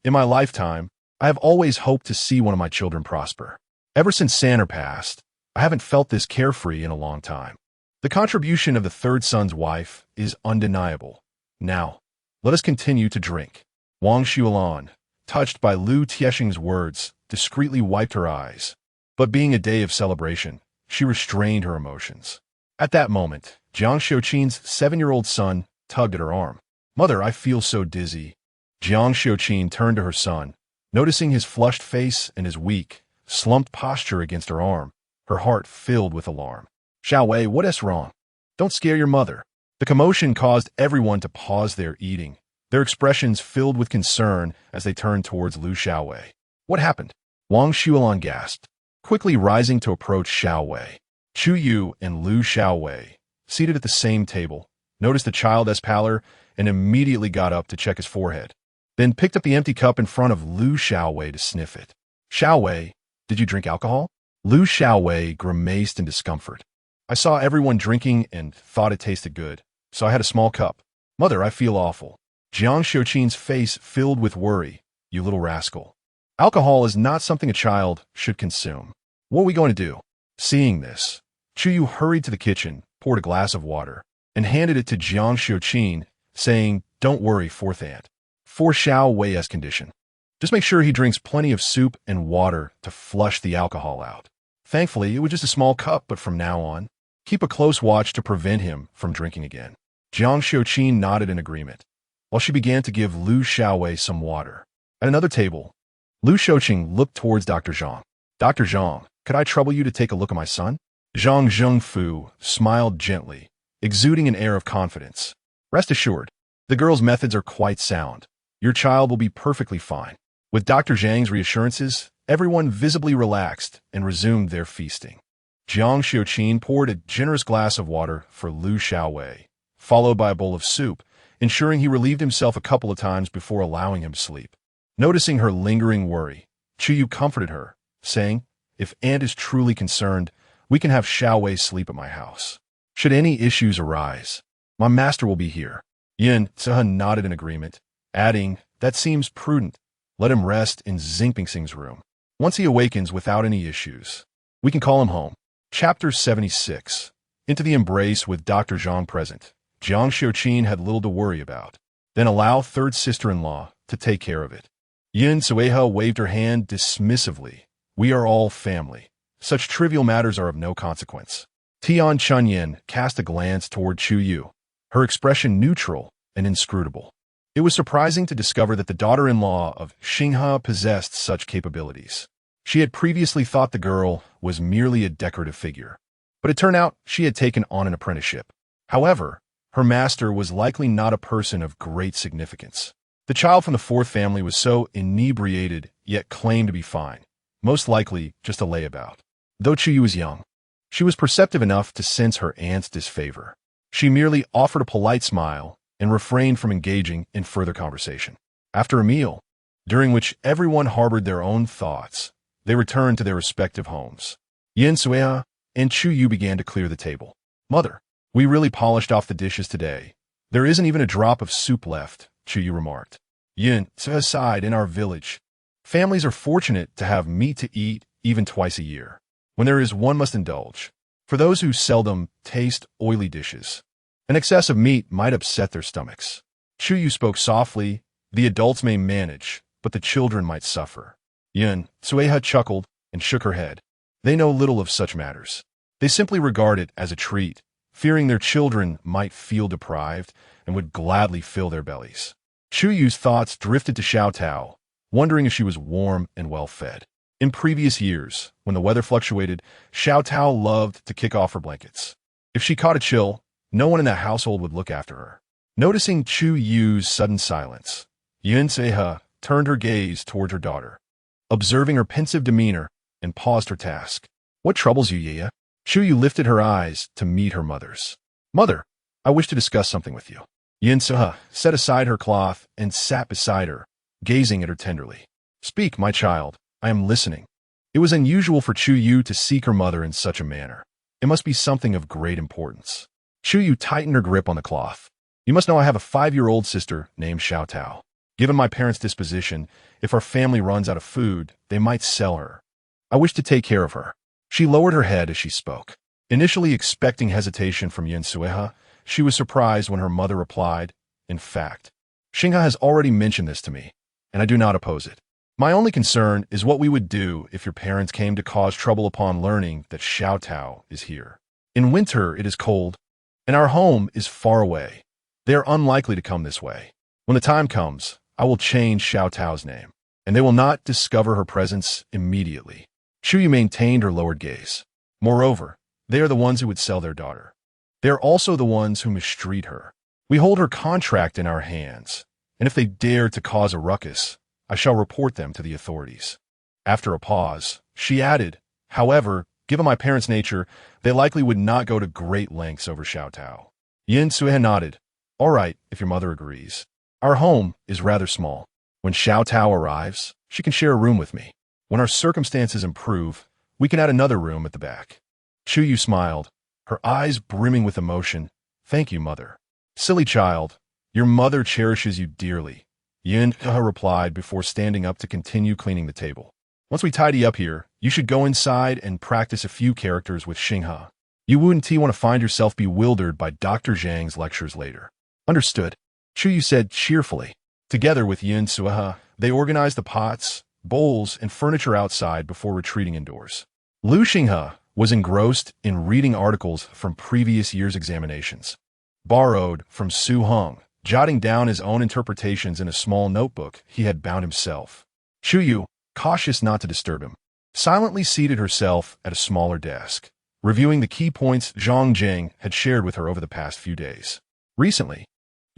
in my lifetime, I have always hoped to see one of my children prosper. Ever since Sanner passed, I haven't felt this carefree in a long time. The contribution of the third son's wife is undeniable. Now, let us continue to drink. Wang Xuelan, touched by Lu Tiesheng's words, discreetly wiped her eyes. But being a day of celebration, she restrained her emotions. At that moment, Jiang Xiuqin's 7-year-old son tugged at her arm. Mother, I feel so dizzy. Jiang Xiuqin turned to her son, noticing his flushed face and his weak, slumped posture against her arm. Her heart filled with alarm. Xiao Wei, what is wrong? Don't scare your mother. The commotion caused everyone to pause their eating, their expressions filled with concern as they turned towards Lu Xiaowei. What happened? Wang Xuelan gasped, quickly rising to approach Xiaowei. Chu Yue and Lu Xiaowei, seated at the same table, noticed the child's pallor and immediately got up to check his forehead, then picked up the empty cup in front of Lu Xiaowei to sniff it. Xiaowei, did you drink alcohol? Lu Xiaowei grimaced in discomfort. I saw everyone drinking and thought it tasted good, so I had a small cup. Mother, I feel awful. Jiang Xiuqin's face filled with worry. You little rascal. Alcohol is not something a child should consume. What are we going to do? Seeing this, Chu Yue hurried to the kitchen, poured a glass of water, and handed it to Jiang Xiuqin, saying, don't worry, fourth aunt. For Xiao Wei's condition. Just make sure he drinks plenty of soup and water to flush the alcohol out. Thankfully, it was just a small cup, but from now on, keep a close watch to prevent him from drinking again. Jiang Xiuqin nodded in agreement, while she began to give Lu Xiaowei some water. At another table, Lu Xiuqing looked towards Dr. Zhang. Dr. Zhang, could I trouble you to take a look at my son? Zhang Zhengfu smiled gently, exuding an air of confidence. Rest assured, the girl's methods are quite sound. Your child will be perfectly fine. With Dr. Zhang's reassurances, everyone visibly relaxed and resumed their feasting. Jiang Xiuqin poured a generous glass of water for Lu Xiaowei, followed by a bowl of soup, ensuring he relieved himself a couple of times before allowing him to sleep. Noticing her lingering worry, Chu Yue comforted her, saying, if Aunt is truly concerned, we can have Xiaowei sleep at my house. Should any issues arise, my master will be here. Yin Tsehe nodded in agreement, adding, that seems prudent. Let him rest in Xingpingxing's room. Once he awakens without any issues, we can call him home. Chapter 76. Into the embrace with Dr. Zhang present, Jiang Xiuqin had little to worry about. Then allow third sister-in-law to take care of it. Yin Tsueha waved her hand dismissively. We are all family. Such trivial matters are of no consequence. Tian Chunyin cast a glance toward Chu Yue, her expression neutral and inscrutable. It was surprising to discover that the daughter-in-law of Xinghe possessed such capabilities. She had previously thought the girl was merely a decorative figure, but it turned out she had taken on an apprenticeship. However, her master was likely not a person of great significance. The child from the fourth family was so inebriated, yet claimed to be fine, most likely just a layabout. Though Chu Yue was young, she was perceptive enough to sense her aunt's disfavor. She merely offered a polite smile and refrained from engaging in further conversation. After a meal, during which everyone harbored their own thoughts, they returned to their respective homes. Yin Sueha and Chu Yue began to clear the table. "Mother, we really polished off the dishes today. There isn't even a drop of soup left," Chu Yue remarked. Yin Sueha sighed. "In our village, families are fortunate to have meat to eat even twice a year. When there is, one must indulge. For those who seldom taste oily dishes, an excess of meat might upset their stomachs." Chu Yue spoke softly. "The adults may manage, but the children might suffer." Yin Sueha chuckled and shook her head. "They know little of such matters. They simply regard it as a treat, fearing their children might feel deprived and would gladly fill their bellies." Chu Yue's thoughts drifted to Xiao Tao, wondering if she was warm and well-fed. In previous years, when the weather fluctuated, Xiao Tao loved to kick off her blankets. If she caught a chill, no one in the household would look after her. Noticing Chu Yue's sudden silence, Yin Sueha turned her gaze toward her daughter, observing her pensive demeanor, and paused her task. "What troubles you, Yaya?" Chu Yue lifted her eyes to meet her mother's. "Mother, I wish to discuss something with you." Yin Sueha set aside her cloth and sat beside her, gazing at her tenderly. "Speak, my child, I am listening." It was unusual for Chu Yue to seek her mother in such a manner. It must be something of great importance. Chu Yue tightened her grip on the cloth. "You must know I have a 5-year-old sister named Xiao Tao. Given my parents' disposition, if our family runs out of food, they might sell her. I wish to take care of her." She lowered her head as she spoke. Initially expecting hesitation from Yin Sueha, she was surprised when her mother replied, "In fact, Xinghe has already mentioned this to me, and I do not oppose it. My only concern is what we would do if your parents came to cause trouble upon learning that Xiao Tao is here. In winter it is cold, and our home is far away. They are unlikely to come this way. When the time comes, I will change Xiao Tao's name, and they will not discover her presence immediately." Chu Yue maintained her lowered gaze. "Moreover, they are the ones who would sell their daughter. They are also the ones who mistreat her. We hold her contract in our hands, and if they dare to cause a ruckus, I shall report them to the authorities." After a pause, she added, "However, given my parents' nature, they likely would not go to great lengths over Xiao Tao." Yin Sueha nodded. "All right, if your mother agrees. Our home is rather small. When Xiao Tao arrives, she can share a room with me. When our circumstances improve, we can add another room at the back." Chu Yue smiled, her eyes brimming with emotion. "Thank you, mother." "Silly child, your mother cherishes you dearly," Yin Sueha replied before standing up to continue cleaning the table. "Once we tidy up here, you should go inside and practice a few characters with Xinghe. You wouldn't want to find yourself bewildered by Dr. Zhang's lectures later." "Understood," Chu Yue said cheerfully. Together with Yin Sueha, they organized the pots, bowls, and furniture outside before retreating indoors. Lu Xinghe was engrossed in reading articles from previous year's examinations, borrowed from Su Heng, jotting down his own interpretations in a small notebook he had bound himself. Chu Yue, cautious not to disturb him, silently seated herself at a smaller desk, reviewing the key points Zhang Jing had shared with her over the past few days. Recently,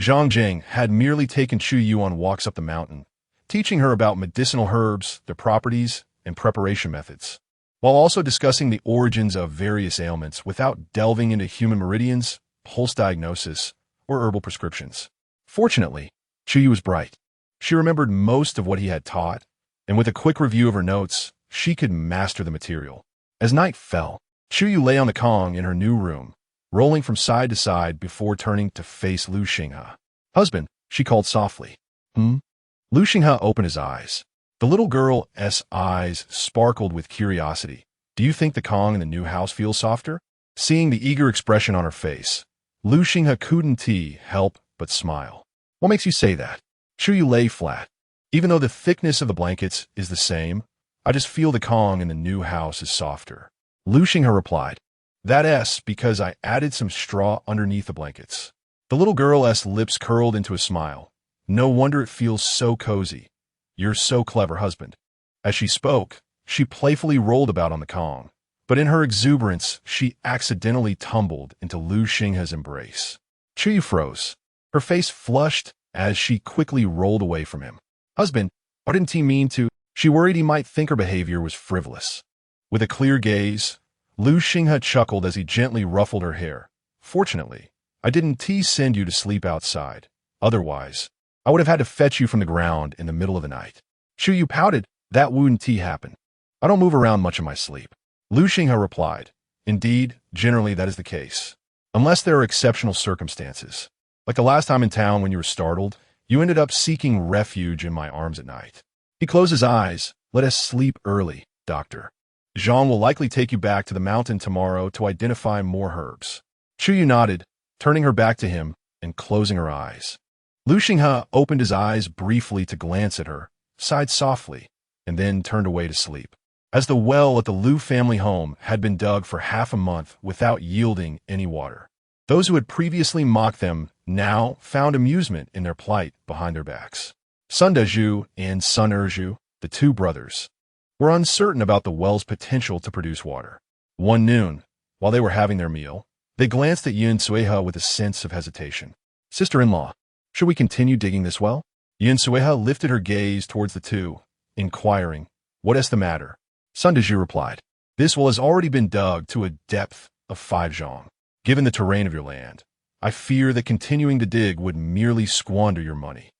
Zhang Jing had merely taken Chu Yue on walks up the mountain, teaching her about medicinal herbs, their properties, and preparation methods, while also discussing the origins of various ailments without delving into human meridians, pulse diagnosis, or herbal prescriptions. Fortunately, Chu Yue was bright. She remembered most of what he had taught, and with a quick review of her notes, she could master the material. As night fell, Chu Yue lay on the Kong in her new room, rolling from side to side before turning to face Lu Xinghe. "Husband," she called softly. Lu Xinghe opened his eyes. The little girl's eyes sparkled with curiosity. "Do you think the Kong in the new house feels softer?" Seeing the eager expression on her face, Lu Xinghe couldn't help but smile. "What makes you say that?" Chu Yue lay flat. "Even though the thickness of the blankets is the same, I just feel the Kong in the new house is softer." Lu Xinghe replied. That's because I added some straw underneath the blankets. The little girl's lips curled into a smile. No wonder it feels so cozy. You're so clever, husband. As she spoke, she playfully rolled about on the Kong. But in her exuberance, she accidentally tumbled into Lu Xinghe's embrace. Chu Yue froze. Her face flushed as she quickly rolled away from him. Husband, what didn't he mean to? She worried he might think her behavior was frivolous. With a clear gaze, Lu Xinghe chuckled as he gently ruffled her hair. Fortunately, I didn't send you to sleep outside. Otherwise, I would have had to fetch you from the ground in the middle of the night. Chu Yue pouted. That wouldn't happen. I don't move around much in my sleep. Lu Xinghe replied. Indeed, generally that is the case. Unless there are exceptional circumstances. Like the last time in town when you were startled, you ended up seeking refuge in my arms at night. He closed his eyes. Let us sleep early, doctor. Jean will likely take you back to the mountain tomorrow to identify more herbs. Chu Yue nodded, turning her back to him and closing her eyes. Lu Xinghe opened his eyes briefly to glance at her, sighed softly, and then turned away to sleep. As the well at the Lu family home had been dug for half a month without yielding any water, those who had previously mocked them now found amusement in their plight behind their backs. Sun Dezhu and Sun Erju, the two brothers, were uncertain about the well's potential to produce water. One noon, while they were having their meal, they glanced at Yun Suihe with a sense of hesitation. Sister-in-law, should we continue digging this well? Yun Suihe lifted her gaze towards the two, inquiring, what is the matter? Sun Dezhu replied, this well has already been dug to a depth of 5 zhong. Given the terrain of your land, I fear that continuing to dig would merely squander your money.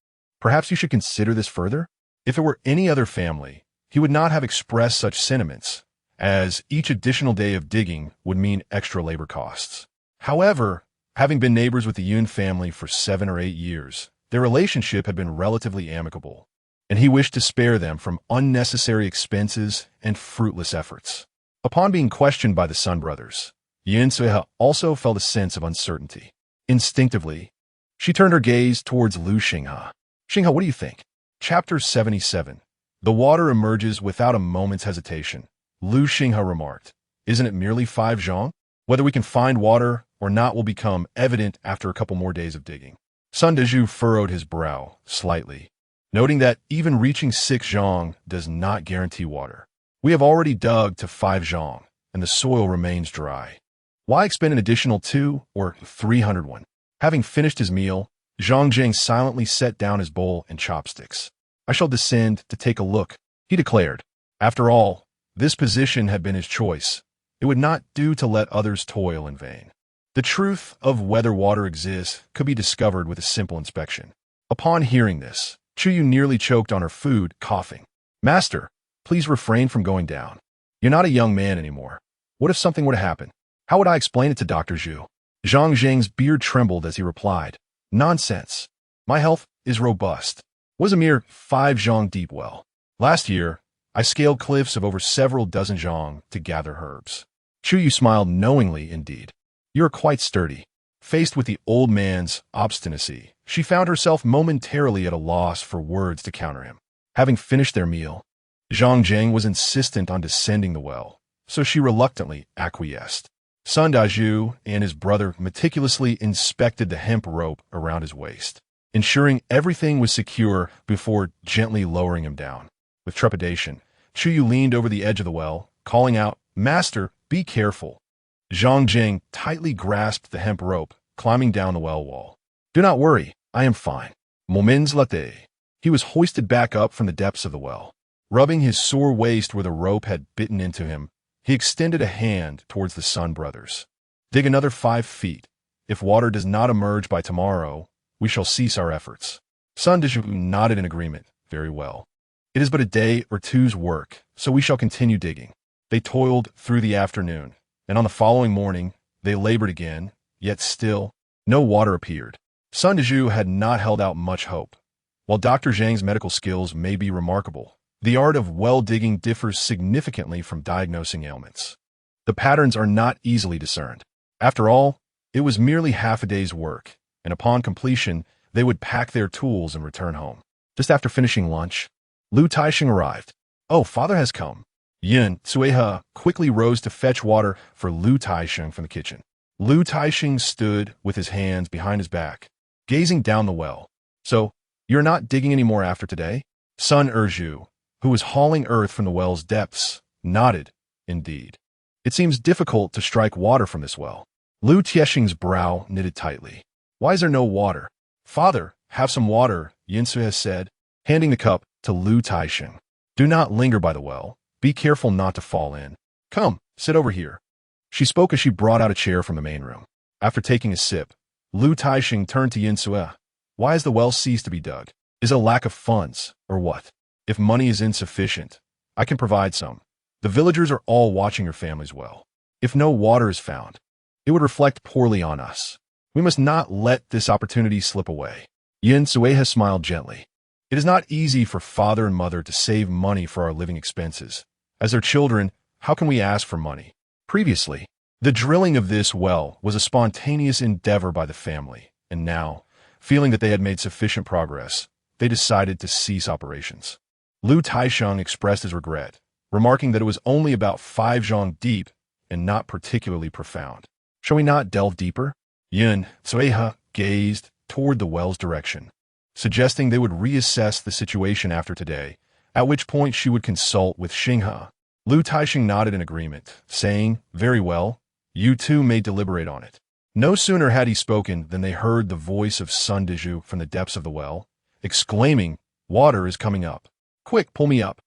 Perhaps you should consider this further? If it were any other family, he would not have expressed such sentiments, as each additional day of digging would mean extra labor costs. However, having been neighbors with the Yun family for 7 or 8 years, their relationship had been relatively amicable, and he wished to spare them from unnecessary expenses and fruitless efforts. Upon being questioned by the Sun brothers, Yun Suihe also felt a sense of uncertainty. Instinctively, she turned her gaze towards Lu Xinghe. Xinghe, what do you think? Chapter 77. The water emerges without a moment's hesitation. Lu Xinghe remarked, isn't it merely 5 zhong? Whether we can find water or not will become evident after a couple more days of digging. Sun Dezhu furrowed his brow slightly, noting that even reaching 6 zhong does not guarantee water. We have already dug to 5 zhong, and the soil remains dry. Why expend an additional 2 or 300 won? Having finished his meal, Zhang Jing silently set down his bowl and chopsticks. I shall descend to take a look, he declared. After all, this position had been his choice. It would not do to let others toil in vain. The truth of whether water exists could be discovered with a simple inspection. Upon hearing this, Chu Yue nearly choked on her food, coughing. Master, please refrain from going down. You're not a young man anymore. What if something were to happen? How would I explain it to Dr. Zhu? Zhang Jing's beard trembled as he replied, nonsense. My health is robust. It was a mere 5 zhong deep well. Last year, I scaled cliffs of over several dozen zhong to gather herbs. Chu Yue smiled knowingly indeed. You're quite sturdy. Faced with the old man's obstinacy, she found herself momentarily at a loss for words to counter him. Having finished their meal, Zhang Jing was insistent on descending the well, so she reluctantly acquiesced. Sun Dezhu and his brother meticulously inspected the hemp rope around his waist, ensuring everything was secure before gently lowering him down. With trepidation, Chu Yue leaned over the edge of the well, calling out, Master, be careful. Zhang Jing tightly grasped the hemp rope, climbing down the well wall. Do not worry, I am fine. Moments later, he was hoisted back up from the depths of the well. Rubbing his sore waist where the rope had bitten into him, he extended a hand towards the Sun brothers. Dig another 5 feet. If water does not emerge by tomorrow, we shall cease our efforts. Sun Dezhu nodded in agreement. Very well. It is but a day or two's work, so we shall continue digging. They toiled through the afternoon, and on the following morning, they labored again, yet still, no water appeared. Sun Dezhu had not held out much hope. While Dr. Zhang's medical skills may be remarkable, the art of well digging differs significantly from diagnosing ailments. The patterns are not easily discerned. After all, it was merely half a day's work, and upon completion, they would pack their tools and return home. Just after finishing lunch, Lu Taixing arrived. Oh, father has come. Yin Sueha quickly rose to fetch water for Lu Taisheng from the kitchen. Lu Taisheng stood with his hands behind his back, gazing down the well. So, you're not digging any more after today? Sun Erju, who was hauling earth from the well's depths, nodded. Indeed. It seems difficult to strike water from this well. Lu Tiesheng's brow knitted tightly. Why is there no water? Father, have some water, Yin Sueha said, handing the cup to Lu Taisheng. Do not linger by the well. Be careful not to fall in. Come, sit over here. She spoke as she brought out a chair from the main room. After taking a sip, Lu Taisheng turned to Yin Sueha. Why has the well ceased to be dug? Is it a lack of funds, or what? If money is insufficient, I can provide some. The villagers are all watching your family's well. If no water is found, it would reflect poorly on us. We must not let this opportunity slip away. Yin Sueha smiled gently. It is not easy for father and mother to save money for our living expenses. As their children, how can we ask for money? Previously, the drilling of this well was a spontaneous endeavor by the family, and now, feeling that they had made sufficient progress, they decided to cease operations. Lu Taisheng expressed his regret, remarking that it was only about 5 zhang deep and not particularly profound. Shall we not delve deeper? Yin Sueha gazed toward the well's direction, suggesting they would reassess the situation after today, at which point she would consult with Xinghe. Lu Taisheng nodded in agreement, saying, Very well, you two may deliberate on it. No sooner had he spoken than they heard the voice of Sun Dezhu from the depths of the well, exclaiming, Water is coming up. Quick, pull me up.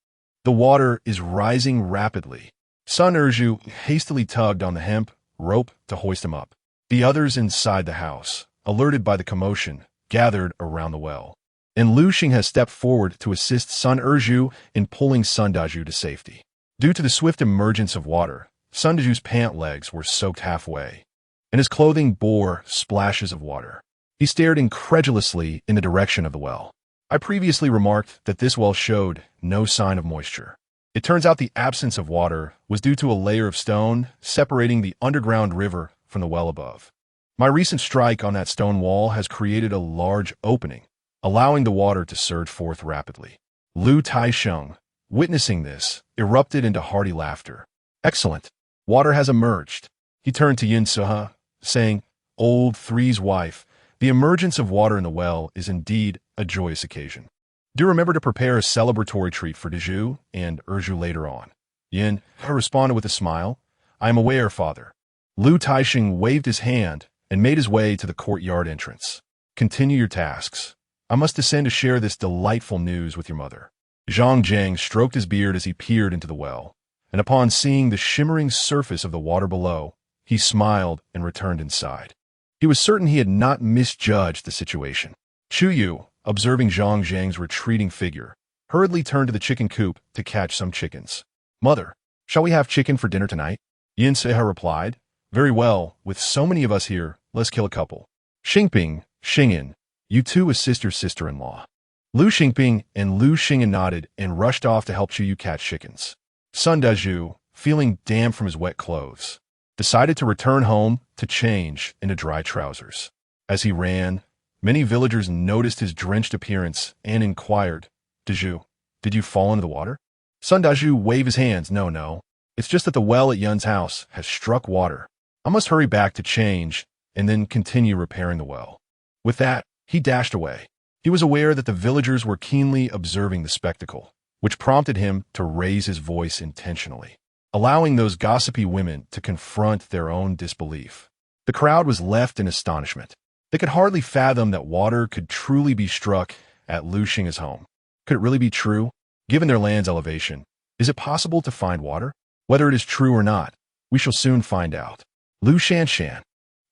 The water is rising rapidly. Sun Erju hastily tugged on the hemp rope to hoist him up. The others inside the house, alerted by the commotion, gathered around the well, and Lu Xinghe stepped forward to assist Sun Erju in pulling Sun Dezhu to safety. Due to the swift emergence of water, Sun Dezhu's pant legs were soaked halfway, and his clothing bore splashes of water. He stared incredulously in the direction of the well. I previously remarked that this well showed no sign of moisture. It turns out the absence of water was due to a layer of stone separating the underground river from the well above. My recent strike on that stone wall has created a large opening, allowing the water to surge forth rapidly. Lu Taisheng, witnessing this, erupted into hearty laughter. Excellent. Water has emerged. He turned to Yin Sueha, saying, Old Three's wife, the emergence of water in the well is indeed a joyous occasion. Do remember to prepare a celebratory treat for Dezhu and Erju later on. Yin responded with a smile. I am aware, father. Lu Taisheng waved his hand and made his way to the courtyard entrance. Continue your tasks. I must descend to share this delightful news with your mother. Zhang Jiang stroked his beard as he peered into the well, and upon seeing the shimmering surface of the water below, he smiled and returned inside. He was certain he had not misjudged the situation. Chu Yue, observing Zhang Jiang's retreating figure, hurriedly turned to the chicken coop to catch some chickens. Mother, shall we have chicken for dinner tonight? Yin Sueha replied. Very well, with so many of us here, let's kill a couple. Xingping, Xingyan, you two assist your sister-in-law. Lu Xingping and Lu Xingyan nodded and rushed off to help Chu Yue catch chickens. Sun Dezhu, feeling damp from his wet clothes, decided to return home to change into dry trousers. As he ran, many villagers noticed his drenched appearance and inquired, Dezhu, did you fall into the water? Sun Dezhu waved his hands. No. It's just that the well at Yun's house has struck water. I must hurry back to change and then continue repairing the well. With that, he dashed away. He was aware that the villagers were keenly observing the spectacle, which prompted him to raise his voice intentionally, allowing those gossipy women to confront their own disbelief. The crowd was left in astonishment. They could hardly fathom that water could truly be struck at Lu Xinghe's home. Could it really be true? Given their land's elevation, is it possible to find water? Whether it is true or not, we shall soon find out. Lu Shanshan,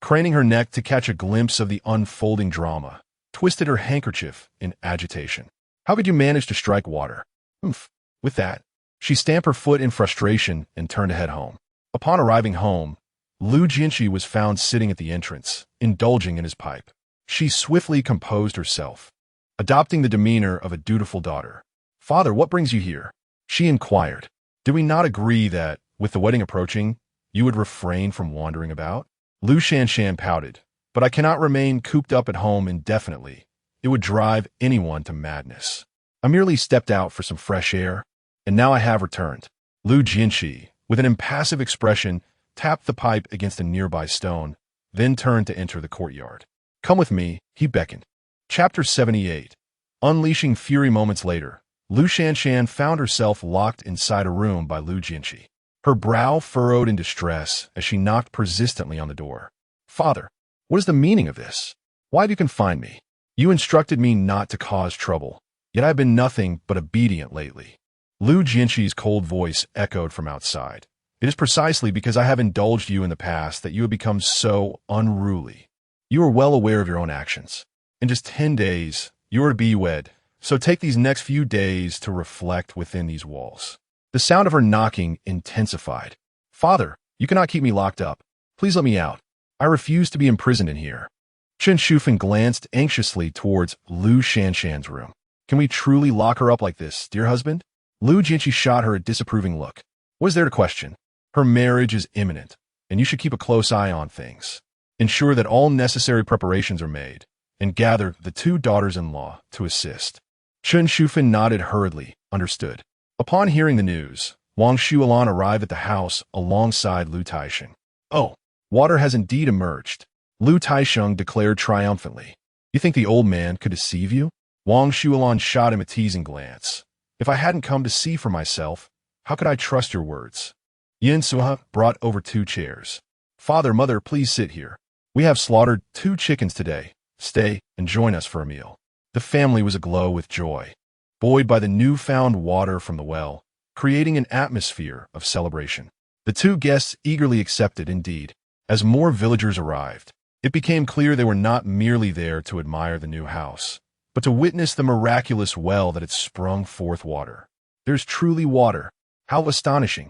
craning her neck to catch a glimpse of the unfolding drama, twisted her handkerchief in agitation. How could you manage to strike water? Oomph. With that, she stamped her foot in frustration and turned to head home. Upon arriving home, Lu Jianqi was found sitting at the entrance, indulging in his pipe. She swiftly composed herself, adopting the demeanor of a dutiful daughter. Father, what brings you here? She inquired. Did we not agree that, with the wedding approaching, you would refrain from wandering about? Lu Shanshan pouted. But I cannot remain cooped up at home indefinitely. It would drive anyone to madness. I merely stepped out for some fresh air, and now I have returned. Lu Jinshi, with an impassive expression, tapped the pipe against a nearby stone, then turned to enter the courtyard. Come with me, he beckoned. Chapter 78. Unleashing fury. Moments later, Lu Shanshan found herself locked inside a room by Lu Jinshi. Her brow furrowed in distress as she knocked persistently on the door. Father, what is the meaning of this? Why do you confine me? You instructed me not to cause trouble, yet I have been nothing but obedient lately. Lu Jinshi's cold voice echoed from outside. It is precisely because I have indulged you in the past that you have become so unruly. You are well aware of your own actions. In just 10 days, you are to be wed, so take these next few days to reflect within these walls. The sound of her knocking intensified. Father, you cannot keep me locked up. Please let me out. I refuse to be imprisoned in here. Chen Shufan glanced anxiously towards Lu Shanshan's room. Can we truly lock her up like this, dear husband? Lu Jinshi shot her a disapproving look. What is there to question? Her marriage is imminent, and you should keep a close eye on things. Ensure that all necessary preparations are made, and gather the 2 daughters-in-law to assist. Chen Shufan nodded hurriedly, understood. Upon hearing the news, Wang Shualan arrived at the house alongside Lu Taisheng. Oh, water has indeed emerged, Lu Taisheng declared triumphantly. You think the old man could deceive you? Wang Shualan shot him a teasing glance. If I hadn't come to see for myself, how could I trust your words? Yin Suha brought over 2 chairs. Father, mother, please sit here. We have slaughtered 2 chickens today. Stay and join us for a meal. The family was aglow with joy, buoyed by the newfound water from the well, creating an atmosphere of celebration. The 2 guests eagerly accepted indeed. As more villagers arrived, it became clear they were not merely there to admire the new house, but to witness the miraculous well that had sprung forth water. There's truly water. How astonishing.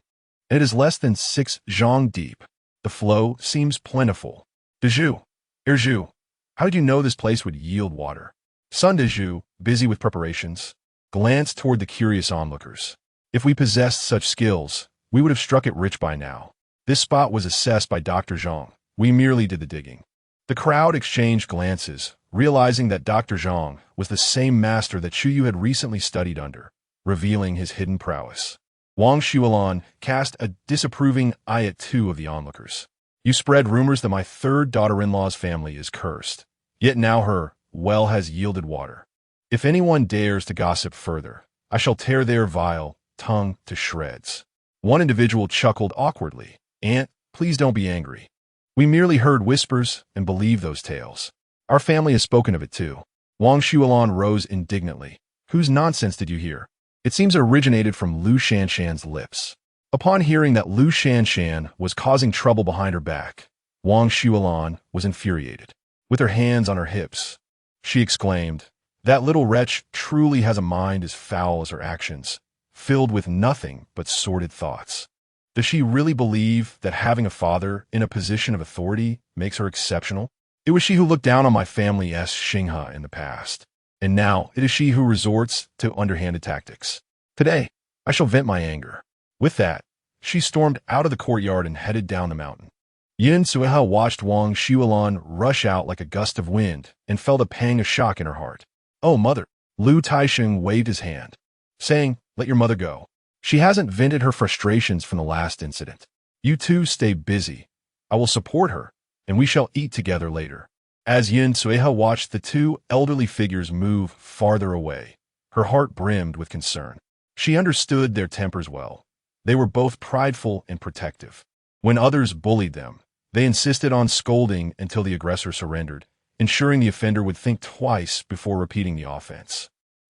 And it is less than 6 zhang deep. The flow seems plentiful. Dezhu, Erju, how did you know this place would yield water? Sun Dezhu, busy with preparations, glanced toward the curious onlookers. If we possessed such skills, we would have struck it rich by now. This spot was assessed by Dr. Zhang. We merely did the digging. The crowd exchanged glances, realizing that Dr. Zhang was the same master that Chu Yue had recently studied under, revealing his hidden prowess. Wang Shualan cast a disapproving eye at 2 of the onlookers. You spread rumors that my 3rd daughter-in-law's family is cursed, yet now her well has yielded water. If anyone dares to gossip further, I shall tear their vile tongue to shreds. One individual chuckled awkwardly. Aunt, please don't be angry. We merely heard whispers and believed those tales. Our family has spoken of it too. Wang Shualan rose indignantly. Whose nonsense did you hear? It seems it originated from Lu Shanshan's lips. Upon hearing that Lu Shanshan was causing trouble behind her back, Wang Shualan was infuriated. With her hands on her hips, she exclaimed, that little wretch truly has a mind as foul as her actions, filled with nothing but sordid thoughts. Does she really believe that having a father in a position of authority makes her exceptional? It was she who looked down on my family's Xinghe in the past, and now it is she who resorts to underhanded tactics. Today, I shall vent my anger. With that, she stormed out of the courtyard and headed down the mountain. Yin Suiha watched Wang Shualan rush out like a gust of wind and felt a pang of shock in her heart. Oh, mother! Lu Taisheng waved his hand, saying, let your mother go. She hasn't vented her frustrations from the last incident. You 2 stay busy. I will support her, and we shall eat together later. As Yin Suiha watched the 2 elderly figures move farther away, her heart brimmed with concern. She understood their tempers well. They were both prideful and protective. When others bullied them, they insisted on scolding until the aggressor surrendered, ensuring the offender would think twice before repeating the offense.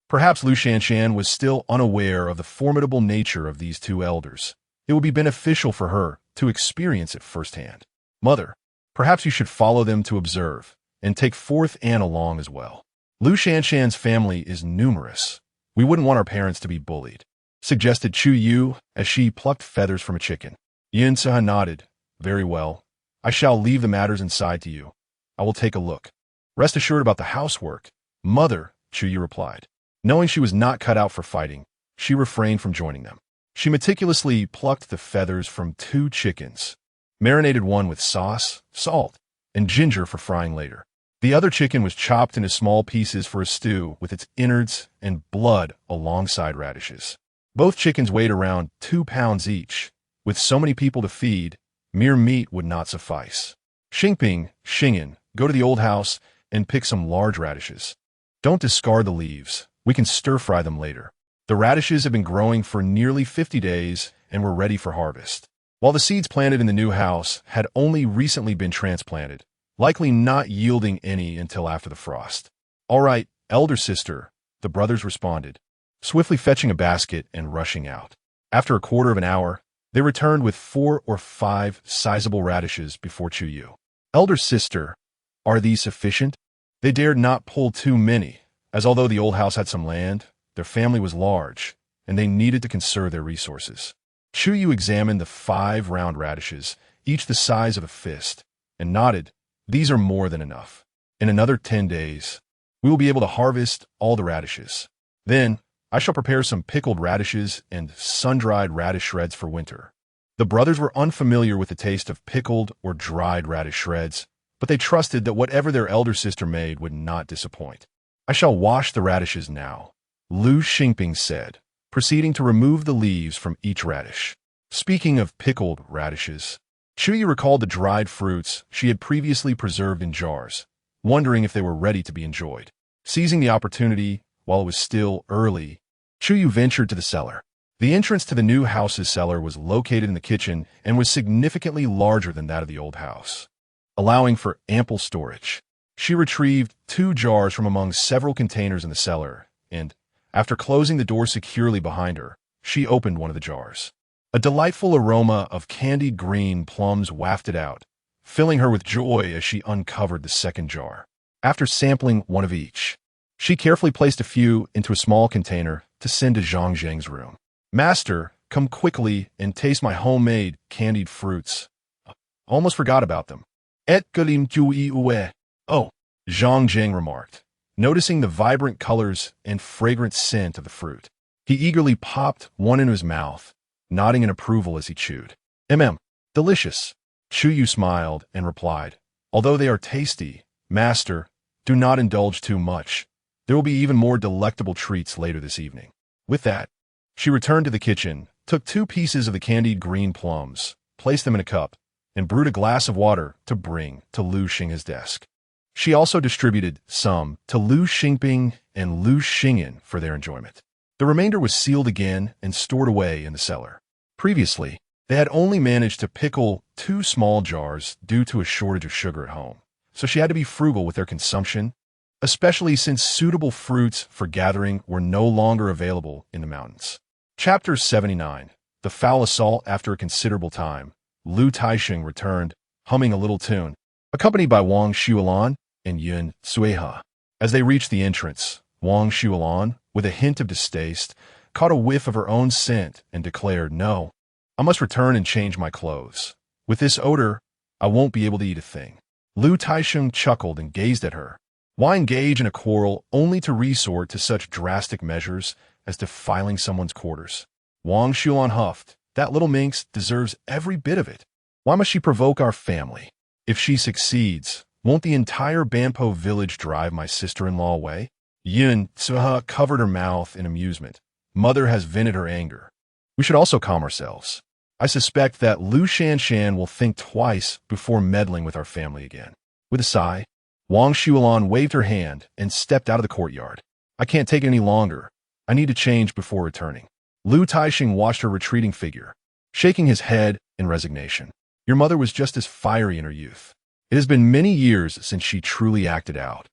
Perhaps Lu Shanshan was still unaware of the formidable nature of these 2 elders. It would be beneficial for her to experience it firsthand. Mother, perhaps you should follow them to observe, and take 4th Anne along as well. Lu Shanshan's family is numerous. We wouldn't want our parents to be bullied, suggested Chu Yue as she plucked feathers from a chicken. Yin Suha nodded. Very well. I shall leave the matters inside to you. I will take a look. Rest assured about the housework. Mother, Chu Yue replied. Knowing she was not cut out for fighting, she refrained from joining them. She meticulously plucked the feathers from 2 chickens, marinated one with sauce, salt, and ginger for frying later. The other chicken was chopped into small pieces for a stew with its innards and blood alongside radishes. Both chickens weighed around 2 pounds each. With so many people to feed, mere meat would not suffice. Xingping, go to the old house and pick some large radishes. Don't discard the leaves. We can stir-fry them later. The radishes have been growing for nearly 50 days and were ready for harvest. While the seeds planted in the new house had only recently been transplanted, likely not yielding any until after the frost. All right, elder sister, the brothers responded, swiftly fetching a basket and rushing out. After a quarter of an hour, they returned with 4 or 5 sizable radishes before Chu Yue. Elder sister, are these sufficient? They dared not pull too many, as although the old house had some land, their family was large, and they needed to conserve their resources. Chu Yue examined the 5 round radishes, each the size of a fist, and nodded, these are more than enough. In another 10 days, we will be able to harvest all the radishes. Then, I shall prepare some pickled radishes and sun-dried radish shreds for winter. The brothers were unfamiliar with the taste of pickled or dried radish shreds, but they trusted that whatever their elder sister made would not disappoint. I shall wash the radishes now, Lu Xingping said, proceeding to remove the leaves from each radish. Speaking of pickled radishes, Chu Yue recalled the dried fruits she had previously preserved in jars, wondering if they were ready to be enjoyed. Seizing the opportunity, while it was still early, Chu Yue ventured to the cellar. The entrance to the new house's cellar was located in the kitchen and was significantly larger than that of the old house, allowing for ample storage. She retrieved 2 jars from among several containers in the cellar, and, after closing the door securely behind her, she opened one of the jars. A delightful aroma of candied green plums wafted out, filling her with joy as she uncovered the second jar. After sampling one of each, she carefully placed a few into a small container to send to Zhang Zheng's room. Master, come quickly and taste my homemade candied fruits. Almost forgot about them. Et galim Chu Yue. Oh, Zhang Zheng remarked, noticing the vibrant colors and fragrant scent of the fruit. He eagerly popped one into his mouth, nodding in approval as he chewed. Delicious. Chu Yue smiled and replied, although they are tasty, Master, do not indulge too much. There will be even more delectable treats later this evening. With that, she returned to the kitchen, took 2 pieces of the candied green plums, placed them in a cup, and brewed a glass of water to bring to Lu Xing's desk. She also distributed some to Lu Xingping and Lu Xingyan for their enjoyment. The remainder was sealed again and stored away in the cellar. Previously, they had only managed to pickle 2 small jars due to a shortage of sugar at home, so she had to be frugal with their consumption, especially since suitable fruits for gathering were no longer available in the mountains. Chapter 79. The Foul Assault. After a considerable time, Lu Taixing returned, humming a little tune, accompanied by Wang Xuelan and Yun Suiha. As they reached the entrance, Wang Xuelan, with a hint of distaste, caught a whiff of her own scent and declared, no, I must return and change my clothes. With this odor, I won't be able to eat a thing. Lu Taixing chuckled and gazed at her. Why engage in a quarrel only to resort to such drastic measures as defiling someone's quarters? Wang Xuelan huffed, that little minx deserves every bit of it. Why must she provoke our family? If she succeeds, won't the entire Banpo village drive my sister-in-law away? Yun Suha covered her mouth in amusement. Mother has vented her anger. We should also calm ourselves. I suspect that Lu Shanshan will think twice before meddling with our family again. With a sigh, Wang Xuelan waved her hand and stepped out of the courtyard. I can't take it any longer. I need to change before returning. Lu Taixing watched her retreating figure, shaking his head in resignation. Your mother was just as fiery in her youth. It has been many years since she truly acted out.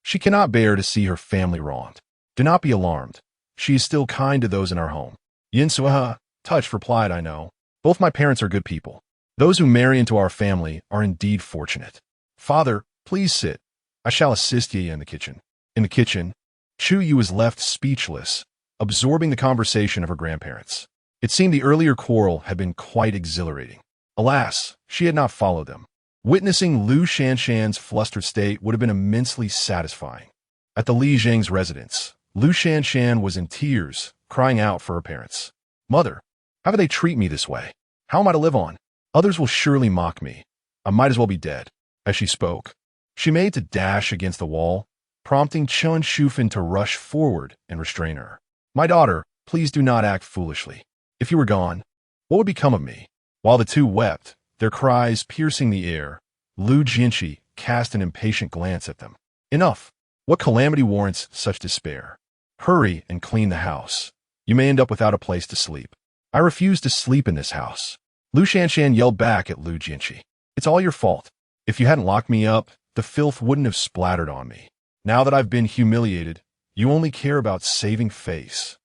She cannot bear to see her family wronged. Do not be alarmed. She is still kind to those in our home. Yin Suha, touched, replied, I know. Both my parents are good people. Those who marry into our family are indeed fortunate. Father, please sit. I shall assist ye in the kitchen. In the kitchen, Chu Yue was left speechless, absorbing the conversation of her grandparents. It seemed the earlier quarrel had been quite exhilarating. Alas, she had not followed them. Witnessing Lu Shanshan's flustered state would have been immensely satisfying. At the Li Zheng's residence, Lu Shanshan was in tears, crying out for her parents. Mother, how do they treat me this way? How am I to live on? Others will surely mock me. I might as well be dead. As she spoke, she made to dash against the wall, prompting Chun Shufan to rush forward and restrain her. My daughter, please do not act foolishly. If you were gone, what would become of me?" While the two wept, their cries piercing the air, Lu Jianqi cast an impatient glance at them. "Enough! What calamity warrants such despair? Hurry and clean the house. You may end up without a place to sleep." "I refuse to sleep in this house." Lu Shanshan yelled back at Lu Jianqi. "It's all your fault. If you hadn't locked me up, the filth wouldn't have splattered on me. Now that I've been humiliated, you only care about saving face.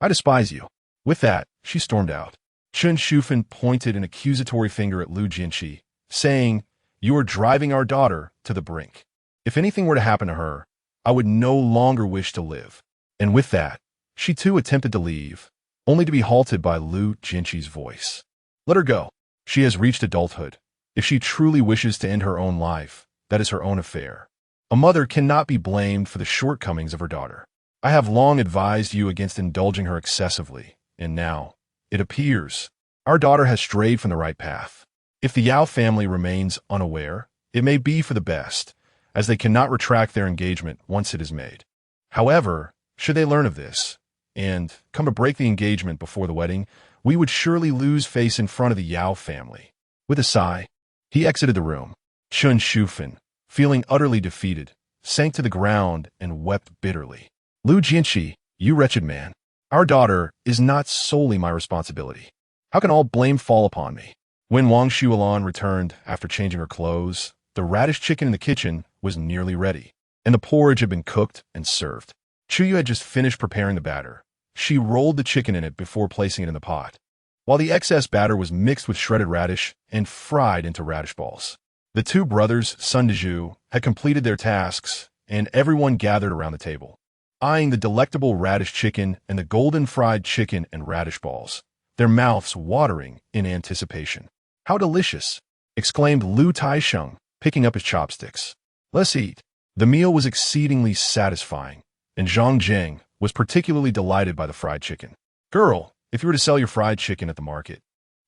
I despise you." With that, she stormed out. Chun Shufan pointed an accusatory finger at Lu Jianqi, saying, "You are driving our daughter to the brink. If anything were to happen to her, I would no longer wish to live." And with that, she too attempted to leave, only to be halted by Lu Jianqi's voice. "Let her go. She has reached adulthood. If she truly wishes to end her own life, that is her own affair. A mother cannot be blamed for the shortcomings of her daughter. I have long advised you against indulging her excessively, and now, it appears, our daughter has strayed from the right path. If the Yao family remains unaware, it may be for the best, as they cannot retract their engagement once it is made. However, should they learn of this, and come to break the engagement before the wedding, we would surely lose face in front of the Yao family." With a sigh, he exited the room. Chun Shufan, feeling utterly defeated, sank to the ground and wept bitterly. "Lu Jianqi, you wretched man. Our daughter is not solely my responsibility. How can all blame fall upon me?" When Wang Xuelan returned after changing her clothes, the radish chicken in the kitchen was nearly ready, and the porridge had been cooked and served. Chu Yue had just finished preparing the batter. She rolled the chicken in it before placing it in the pot, while the excess batter was mixed with shredded radish and fried into radish balls. The two brothers, Sun Dezhu, had completed their tasks, and everyone gathered around the table, eyeing the delectable radish chicken and the golden fried chicken and radish balls, their mouths watering in anticipation. "How delicious!" exclaimed Lu Taisheng, picking up his chopsticks. "Let's eat." The meal was exceedingly satisfying, and Zhang Zheng was particularly delighted by the fried chicken. "Girl, if you were to sell your fried chicken at the market,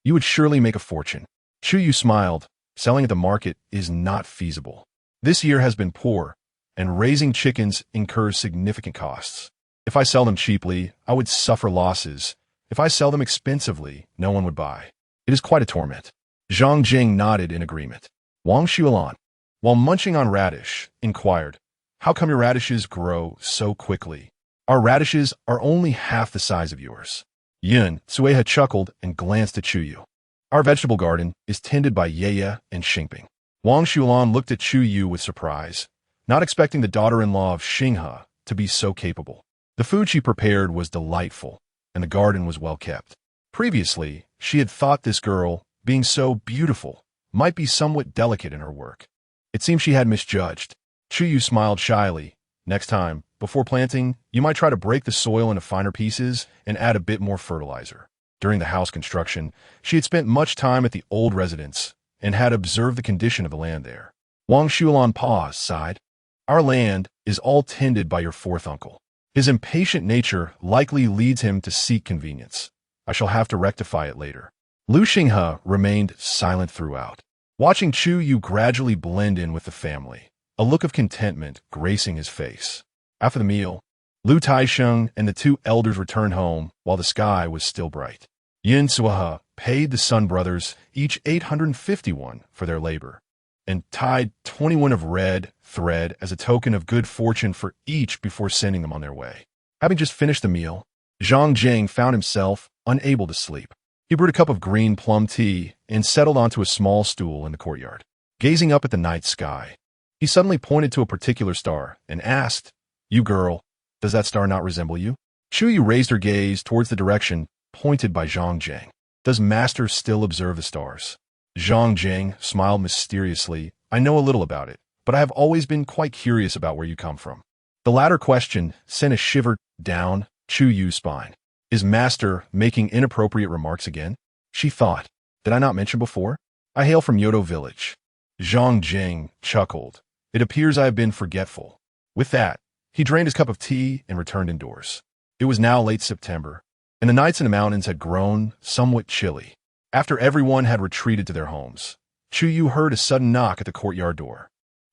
you would surely make a fortune." Chu Yue smiled. "Selling at the market is not feasible. This year has been poor, and raising chickens incurs significant costs. If I sell them cheaply, I would suffer losses. If I sell them expensively, no one would buy. It is quite a torment." Zhang Jing nodded in agreement. Wang Xuelan, while munching on radish, inquired, "How come your radishes grow so quickly? Our radishes are only half the size of yours." Yun Sui had chuckled and glanced at Chu Yue. "Our vegetable garden is tended by Yeye and Xingping." Wang Xuelan looked at Chu Yue with surprise, not expecting the daughter-in-law of Xinghe to be so capable. The food she prepared was delightful, and the garden was well kept. Previously, she had thought this girl, being so beautiful, might be somewhat delicate in her work. It seemed she had misjudged. Chu Yue smiled shyly. "Next time, before planting, you might try to break the soil into finer pieces and add a bit more fertilizer." During the house construction, she had spent much time at the old residence and had observed the condition of the land there. Wang Xuelan paused, sighed. "Our land is all tended by your fourth uncle. His impatient nature likely leads him to seek convenience. I shall have to rectify it later." Lu Xinghe remained silent throughout, watching Chu Yue gradually blend in with the family, a look of contentment gracing his face. After the meal, Lu Taisheng and the two elders returned home while the sky was still bright. Yin Suahe paid the Sun brothers each 851 for their labor, and tied 21 of red thread as a token of good fortune for each before sending them on their way. Having just finished the meal, Zhang Jing found himself unable to sleep. He brewed a cup of green plum tea and settled onto a small stool in the courtyard. Gazing up at the night sky, he suddenly pointed to a particular star and asked, "You girl, does that star not resemble you?" Chu Yue raised her gaze towards the direction pointed by Zhang Jing. "Does Master still observe the stars?" Zhang Jing smiled mysteriously. "I know a little about it, but I have always been quite curious about where you come from." The latter question sent a shiver down Chu Yue's spine. Is Master making inappropriate remarks again? She thought. Did I not mention before? I hail from Yodo village. Zhang Jing chuckled. It appears I have been forgetful. With that, he drained his cup of tea and returned indoors. It was now late September, and the nights in the mountains had grown somewhat chilly. After everyone had retreated to their homes, Chu Yue heard a sudden knock at the courtyard door.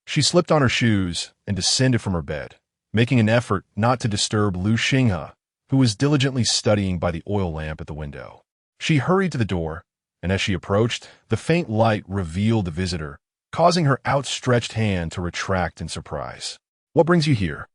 She slipped on her shoes and descended from her bed, making an effort not to disturb Lu Xinghe, who was diligently studying by the oil lamp at the window. She hurried to the door, and as she approached, the faint light revealed the visitor, causing her outstretched hand to retract in surprise. "What brings you here?"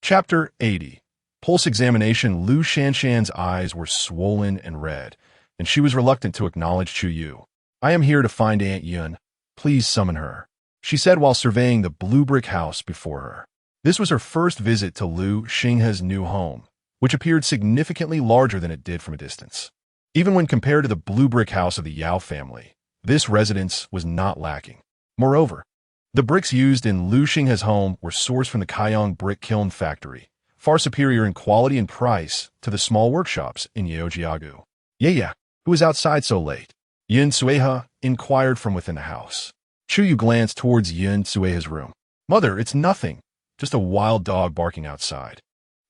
Chapter 80. Pulse examination. Lu Shanshan's eyes were swollen and red, and she was reluctant to acknowledge Chu Yue. "I am here to find Aunt Yun. Please summon her," she said while surveying the blue brick house before her. This was her first visit to Lu Xinghe's new home, which appeared significantly larger than it did from a distance. Even when compared to the blue brick house of the Yao family, this residence was not lacking. Moreover, the bricks used in Lu Xinghe's home were sourced from the Kaiyang brick kiln factory, far superior in quality and price to the small workshops in Yeojiagu. "Yeah, who is outside so late?" Yin Sueha inquired from within the house. Chu Yue glanced towards Yin Sueha's room. "Mother, it's nothing. Just a wild dog barking outside."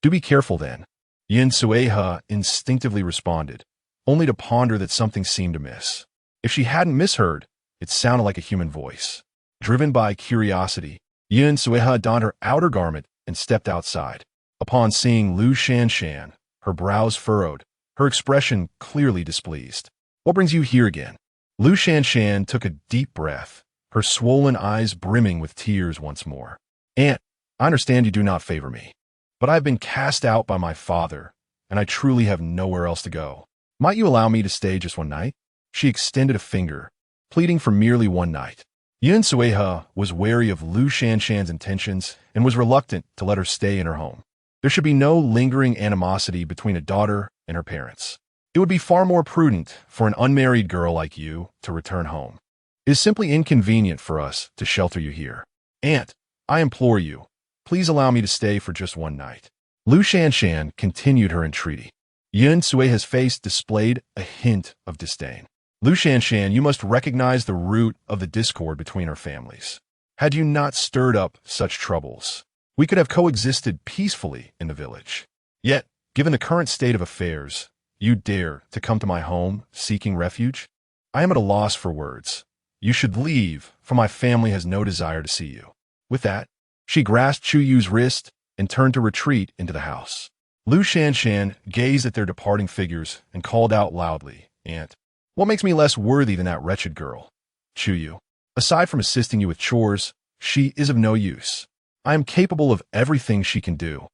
"Do be careful then," Yin Sueha instinctively responded, only to ponder that something seemed amiss. If she hadn't misheard, it sounded like a human voice. Driven by curiosity, Yin Sueha donned her outer garment and stepped outside. Upon seeing Lu Shanshan, her brows furrowed, her expression clearly displeased. "What brings you here again?" Lu Shanshan took a deep breath, her swollen eyes brimming with tears once more. "Aunt, I understand you do not favor me, but I have been cast out by my father, and I truly have nowhere else to go. Might you allow me to stay just one night?" She extended a finger, pleading for merely one night. Yin Sueha was wary of Lu Shanshan's intentions and was reluctant to let her stay in her home. There should be no lingering animosity between a daughter and her parents. It would be far more prudent for an unmarried girl like you to return home. It is simply inconvenient for us to shelter you here. Aunt, I implore you, please allow me to stay for just one night. Lu Shanshan continued her entreaty. Yin Sueha's face displayed a hint of disdain. "Lu Shanshan, you must recognize the root of the discord between our families. Had you not stirred up such troubles, we could have coexisted peacefully in the village. Yet, given the current state of affairs, you dare to come to my home seeking refuge? I am at a loss for words. You should leave, for my family has no desire to see you." With that, she grasped Chu Yue's wrist and turned to retreat into the house. Lu Shanshan gazed at their departing figures and called out loudly, "Aunt, what makes me less worthy than that wretched girl? Chu Yue, aside from assisting you with chores, she is of no use. I am capable of everything she can do,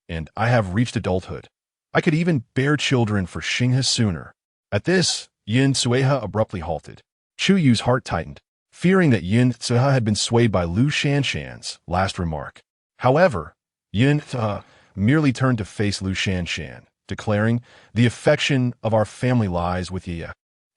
and I have reached adulthood. I could even bear children for Xinghe sooner." At this, Yin Sueha abruptly halted. Chu Yue's heart tightened, fearing that Yin Sueha had been swayed by Lu Shanshan's last remark. However, Yin Sueha merely turned to face Lu Shanshan, declaring, "The affection of our family lies with Ye,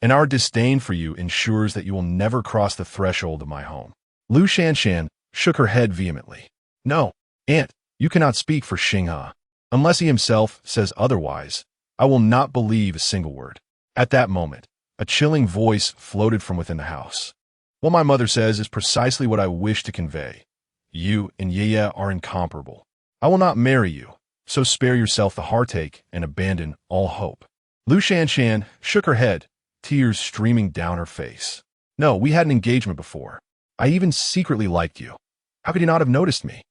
and our disdain for you ensures that you will never cross the threshold of my home." Lu Shanshan shook her head vehemently. "No, Aunt, you cannot speak for Xinghe. Unless he himself says otherwise, I will not believe a single word." At that moment, a chilling voice floated from within the house. "What my mother says is precisely what I wish to convey. You and Ye are incomparable. I will not marry you, so spare yourself the heartache and abandon all hope." Lu Shanshan shook her head, tears streaming down her face. "No, we had an engagement before. I even secretly liked you. How could you not have noticed me?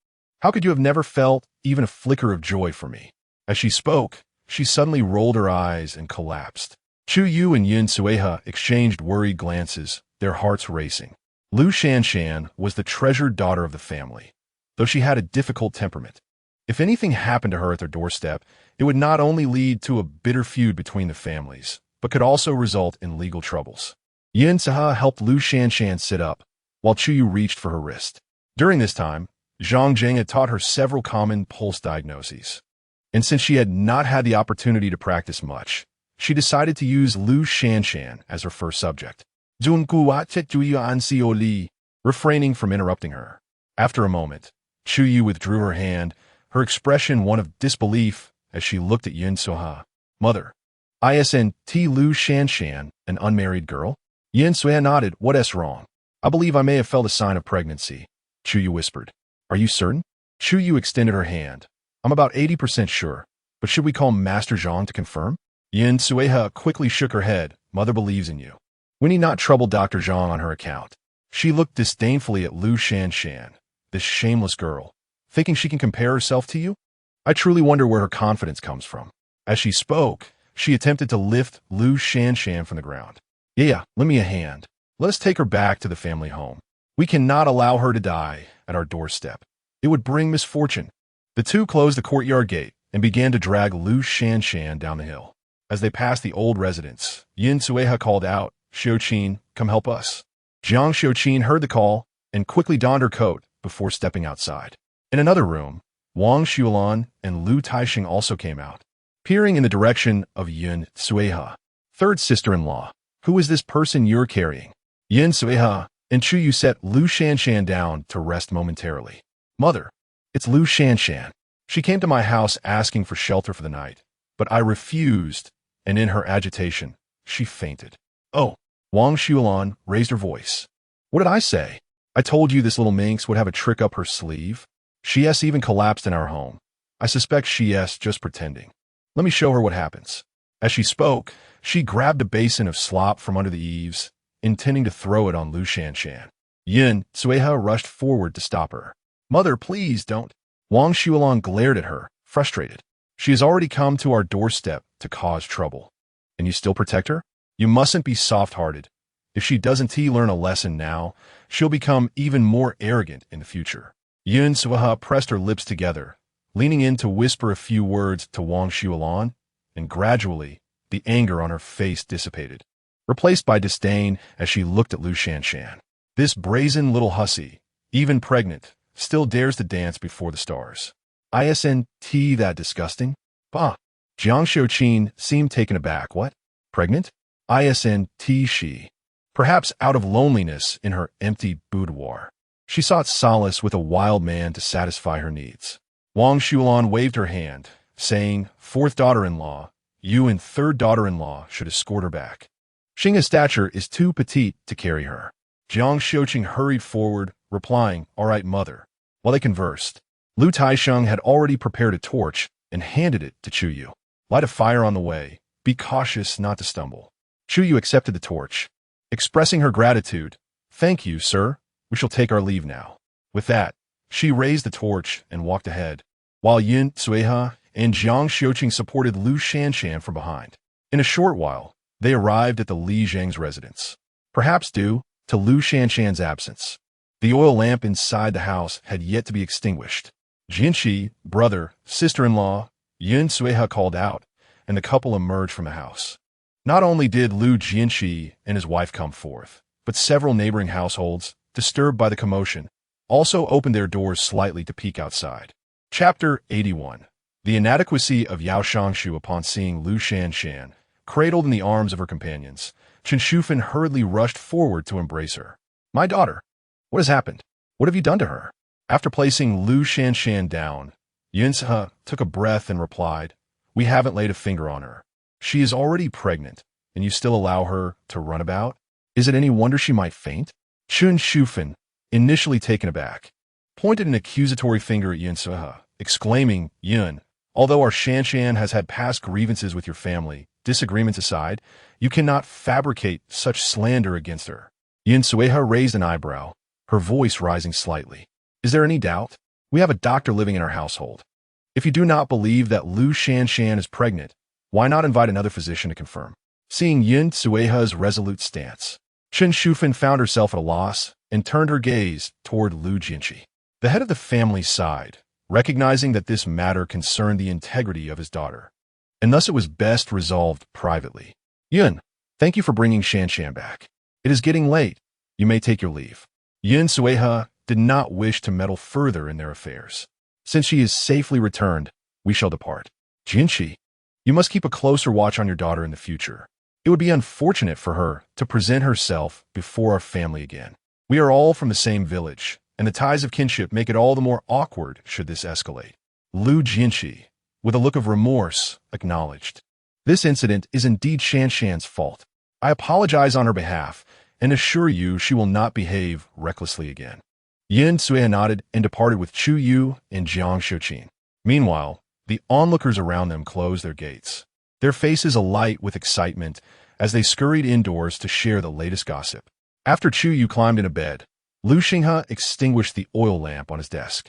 How could you have never felt even a flicker of joy for me?" As she spoke, she suddenly rolled her eyes and collapsed. Chu Yue and Yin Sueha exchanged worried glances, their hearts racing. Lu Shanshan was the treasured daughter of the family, though she had a difficult temperament. If anything happened to her at their doorstep, it would not only lead to a bitter feud between the families, but could also result in legal troubles. Yin Sueha helped Lu Shanshan sit up, while Chu Yue reached for her wrist. During this time, Zhang Jing had taught her several common pulse diagnoses, and since she had not had the opportunity to practice much, she decided to use Lu Shanshan as her first subject, refraining from interrupting her. After a moment, Chu Yue withdrew her hand, her expression one of disbelief as she looked at Yin Sueha. "Mother, isn't Lu Shanshan an unmarried girl?" Yin Sueha nodded. "What's wrong?" "I believe I may have felt a sign of pregnancy," Chu Yue whispered. "Are you certain?" Chu Yue extended her hand. "I'm about 80% sure, but should we call Master Zhang to confirm?" Yin Sueha quickly shook her head. "Mother believes in you. We need not trouble Dr. Zhang on her account." She looked disdainfully at Lu Shanshan, this shameless girl, thinking she can compare herself to you? I truly wonder where her confidence comes from. As she spoke, she attempted to lift Lu Shanshan from the ground. Yeah, lend me a hand. Let us take her back to the family home. We cannot allow her to die at our doorstep. It would bring misfortune. The two closed the courtyard gate and began to drag Lu Shanshan down the hill. As they passed the old residence, Yin Sueha called out, Xiuqin, come help us. Jiang Xiuqin heard the call and quickly donned her coat before stepping outside. In another room, Wang Xuelan and Lu Taixing also came out, peering in the direction of Yin Sueha. Third sister-in-law, who is this person you're carrying? Yin Sueha and Chu Yue set Lu Shanshan down to rest momentarily. Mother, it's Lu Shanshan. She came to my house asking for shelter for the night, but I refused, and in her agitation, she fainted. Oh, Wang Xuelan raised her voice. What did I say? I told you this little minx would have a trick up her sleeve. She's even collapsed in our home. I suspect she's just pretending. Let me show her what happens. As she spoke, she grabbed a basin of slop from under the eaves, intending to throw it on Lu Shanshan. Yin Sueha rushed forward to stop her. Mother, please don't. Wang Xuelan glared at her, frustrated. She has already come to our doorstep to cause trouble. And you still protect her? You mustn't be soft-hearted. If she doesn't learn a lesson now, she'll become even more arrogant in the future. Yin Sueha pressed her lips together, leaning in to whisper a few words to Wang Xuelan, and gradually, the anger on her face dissipated, replaced by disdain as she looked at Lu Shanshan. This brazen little hussy, even pregnant, still dares to dance before the stars. Isn't that disgusting? Bah! Jiang Xiuqin seemed taken aback. What? Pregnant? Isn't she? Perhaps out of loneliness in her empty boudoir. She sought solace with a wild man to satisfy her needs. Wang Xuelan waved her hand, saying, Fourth daughter-in-law, you and third daughter-in-law should escort her back. Xing's stature is too petite to carry her. Jiang Xiuqin hurried forward, replying, All right, mother. While they conversed, Lu Taisheng had already prepared a torch and handed it to Chu Yue. Light a fire on the way. Be cautious not to stumble. Chu Yue accepted the torch, expressing her gratitude. Thank you, sir. We shall take our leave now. With that, she raised the torch and walked ahead, while Yin Sueha and Jiang Xiuqin supported Lu Shanshan from behind. In a short while, they arrived at the Li Zheng's residence. Perhaps due to Lu Shanshan's absence, the oil lamp inside the house had yet to be extinguished. Jinshi, brother, sister-in-law, Yin Sueha called out, and the couple emerged from the house. Not only did Lu Jinshi and his wife come forth, but several neighboring households, disturbed by the commotion, also opened their doors slightly to peek outside. Chapter 81. The inadequacy of Yao Shangshu upon seeing Lu Shanshan, cradled in the arms of her companions, Chen Shufan hurriedly rushed forward to embrace her. My daughter, what has happened? What have you done to her? After placing Lu Shanshan down, Yinsa took a breath and replied, We haven't laid a finger on her. She is already pregnant, and you still allow her to run about? Is it any wonder she might faint? Chen Shufan, initially taken aback, pointed an accusatory finger at Yinsa, exclaiming, Yin, although our Shanshan has had past grievances with your family, disagreements aside, you cannot fabricate such slander against her. Yin Sueha raised an eyebrow, her voice rising slightly. Is there any doubt? We have a doctor living in our household. If you do not believe that Lu Shanshan is pregnant, why not invite another physician to confirm? Seeing Yin Sueha's resolute stance, Chen Shufan found herself at a loss and turned her gaze toward Lu Jinshi. The head of the family sighed, recognizing that this matter concerned the integrity of his daughter, and thus it was best resolved privately. Yin, thank you for bringing Shanshan back. It is getting late. You may take your leave. Yin Sueha did not wish to meddle further in their affairs. Since she is safely returned, we shall depart. Jinshi, you must keep a closer watch on your daughter in the future. It would be unfortunate for her to present herself before our family again. We are all from the same village, and the ties of kinship make it all the more awkward should this escalate. Lu Jinshi, with a look of remorse, acknowledged. This incident is indeed Shanshan's fault. I apologize on her behalf and assure you she will not behave recklessly again. Yin Sueha nodded and departed with Chu Yue and Jiang Xiuqin. Meanwhile, the onlookers around them closed their gates, their faces alight with excitement as they scurried indoors to share the latest gossip. After Chu Yue climbed into bed, Lu Xinghe extinguished the oil lamp on his desk.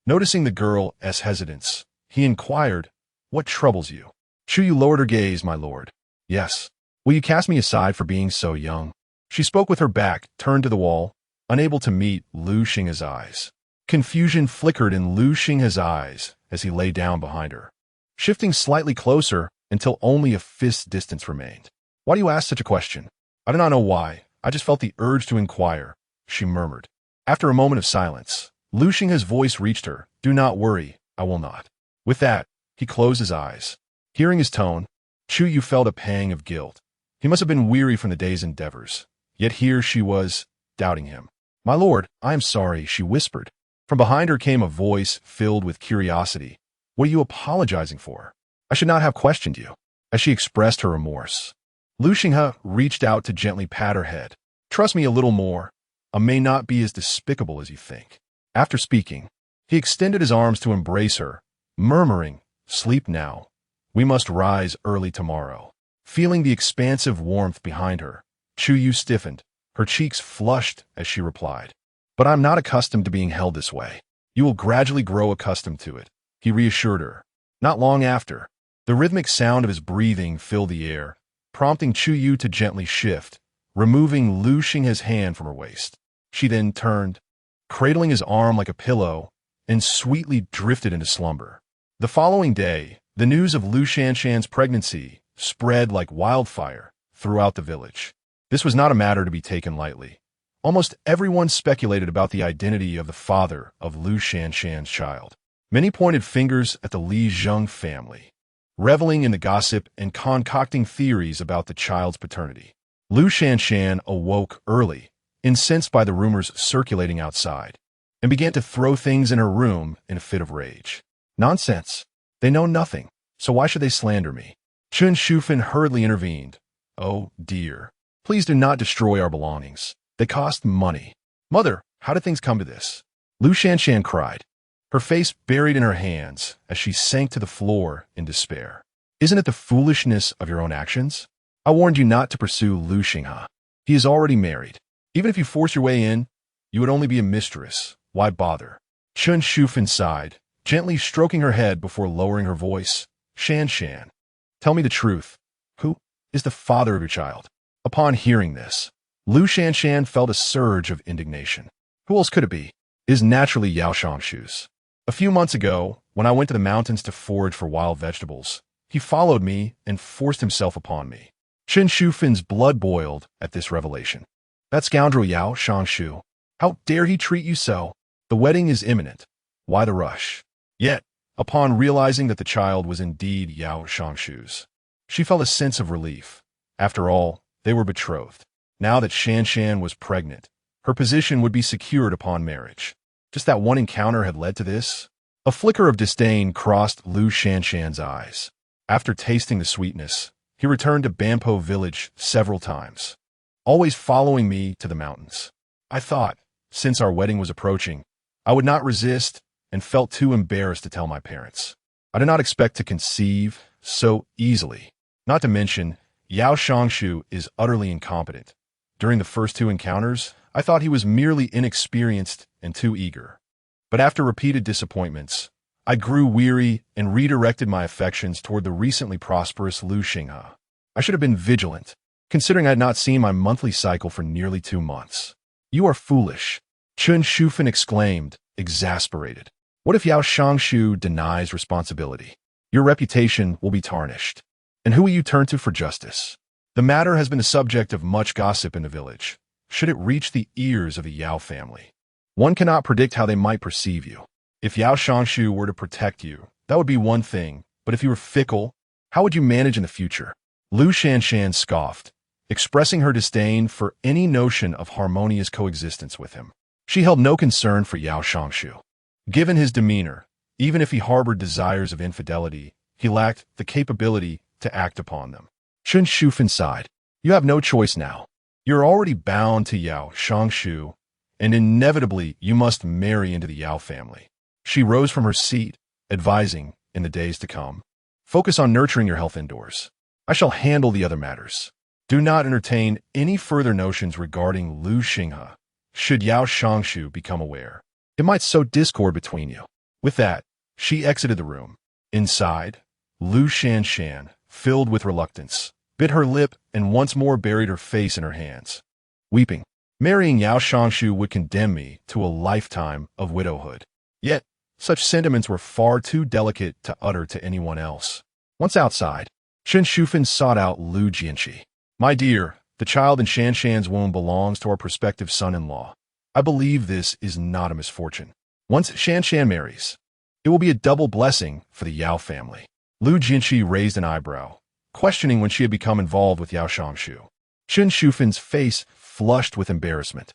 Noticing the girl's hesitance, he inquired, What troubles you? Chu Yue lowered her gaze, my lord. Yes. Will you cast me aside for being so young? She spoke with her back turned to the wall, unable to meet Lu Xinghe's eyes. Confusion flickered in Lu Xinghe's eyes as he lay down behind her, shifting slightly closer until only a fist's distance remained. Why do you ask such a question? I do not know why. I just felt the urge to inquire, she murmured. After a moment of silence, Lu Xinghe's voice reached her. Do not worry, I will not. With that, he closed his eyes. Hearing his tone, Chu Yue felt a pang of guilt. He must have been weary from the day's endeavors. Yet here she was, doubting him. My lord, I am sorry, she whispered. From behind her came a voice filled with curiosity. What are you apologizing for? I should not have questioned you. As she expressed her remorse, Lu Xinghe reached out to gently pat her head. Trust me a little more. I may not be as despicable as you think. After speaking, he extended his arms to embrace her, murmuring, Sleep now. We must rise early tomorrow. Feeling the expansive warmth behind her, Chu Yue stiffened. Her cheeks flushed as she replied. But I'm not accustomed to being held this way. You will gradually grow accustomed to it, he reassured her. Not long after, the rhythmic sound of his breathing filled the air, prompting Chu Yue to gently shift, removing Lu Xinghe's hand from her waist. She then turned, cradling his arm like a pillow, and sweetly drifted into slumber. The following day, the news of Lu Shanshan's pregnancy spread like wildfire throughout the village. This was not a matter to be taken lightly. Almost everyone speculated about the identity of the father of Lu Shanshan's child. Many pointed fingers at the Li Zheng family, reveling in the gossip and concocting theories about the child's paternity. Lu Shanshan awoke early, incensed by the rumors circulating outside, and began to throw things in her room in a fit of rage. Nonsense. They know nothing, so why should they slander me? Chun Shufan hurriedly intervened. Oh, dear. Please do not destroy our belongings. They cost money. Mother, how did things come to this? Lu Shanshan cried, her face buried in her hands as she sank to the floor in despair. Isn't it the foolishness of your own actions? I warned you not to pursue Lu Xinghe. He is already married. Even if you force your way in, you would only be a mistress. Why bother? Chun Shufan sighed, gently stroking her head before lowering her voice. Shanshan, tell me the truth. Who is the father of your child? Upon hearing this, Lu Shanshan felt a surge of indignation. Who else could it be? It is naturally Yao Shangshu's. A few months ago, when I went to the mountains to forage for wild vegetables, he followed me and forced himself upon me. Chun Shufan's blood boiled at this revelation. That scoundrel Yao Shangshu. How dare he treat you so? The wedding is imminent. Why the rush? Yet, upon realizing that the child was indeed Yao Shangshu's, she felt a sense of relief. After all, they were betrothed. Now that Shanshan was pregnant, her position would be secured upon marriage. Just that one encounter had led to this? A flicker of disdain crossed Lu Shanshan's eyes. After tasting the sweetness, he returned to Bampo village several times, always following me to the mountains. I thought, since our wedding was approaching, I would not resist and felt too embarrassed to tell my parents. I did not expect to conceive so easily. Not to mention, Yao Shangshu is utterly incompetent. During the first two encounters, I thought he was merely inexperienced and too eager. But after repeated disappointments, I grew weary and redirected my affections toward the recently prosperous Lu Xinghe. I should have been vigilant, considering I had not seen my monthly cycle for nearly 2 months. You are foolish, Chun Shufan exclaimed, exasperated. What if Yao Shangshu denies responsibility? Your reputation will be tarnished. And who will you turn to for justice? The matter has been the subject of much gossip in the village. Should it reach the ears of the Yao family, one cannot predict how they might perceive you. If Yao Shangshu were to protect you, that would be one thing, but if you were fickle, how would you manage in the future? Lu Shanshan scoffed, expressing her disdain for any notion of harmonious coexistence with him. She held no concern for Yao Shangshu. Given his demeanor, even if he harbored desires of infidelity, he lacked the capability to act upon them. Chun Shufan sighed. You have no choice now. You're already bound to Yao Shangshu, and inevitably you must marry into the Yao family. She rose from her seat, advising, in the days to come, focus on nurturing your health indoors. I shall handle the other matters. Do not entertain any further notions regarding Lu Xinghe. Should Yao Shangshu become aware, it might sow discord between you. With that, she exited the room. Inside, Lu Shanshan filled with reluctance, bit her lip and once more buried her face in her hands. Weeping, marrying Yao Shangshu would condemn me to a lifetime of widowhood. Yet, such sentiments were far too delicate to utter to anyone else. Once outside, Shen Shufan sought out Lu Jianqi. My dear, the child in Shanshan's womb belongs to our prospective son-in-law. I believe this is not a misfortune. Once Shanshan marries, it will be a double blessing for the Yao family. Lu Jianqi raised an eyebrow, questioning when she had become involved with Yao Shangshu. Shen Shufan's face flushed with embarrassment.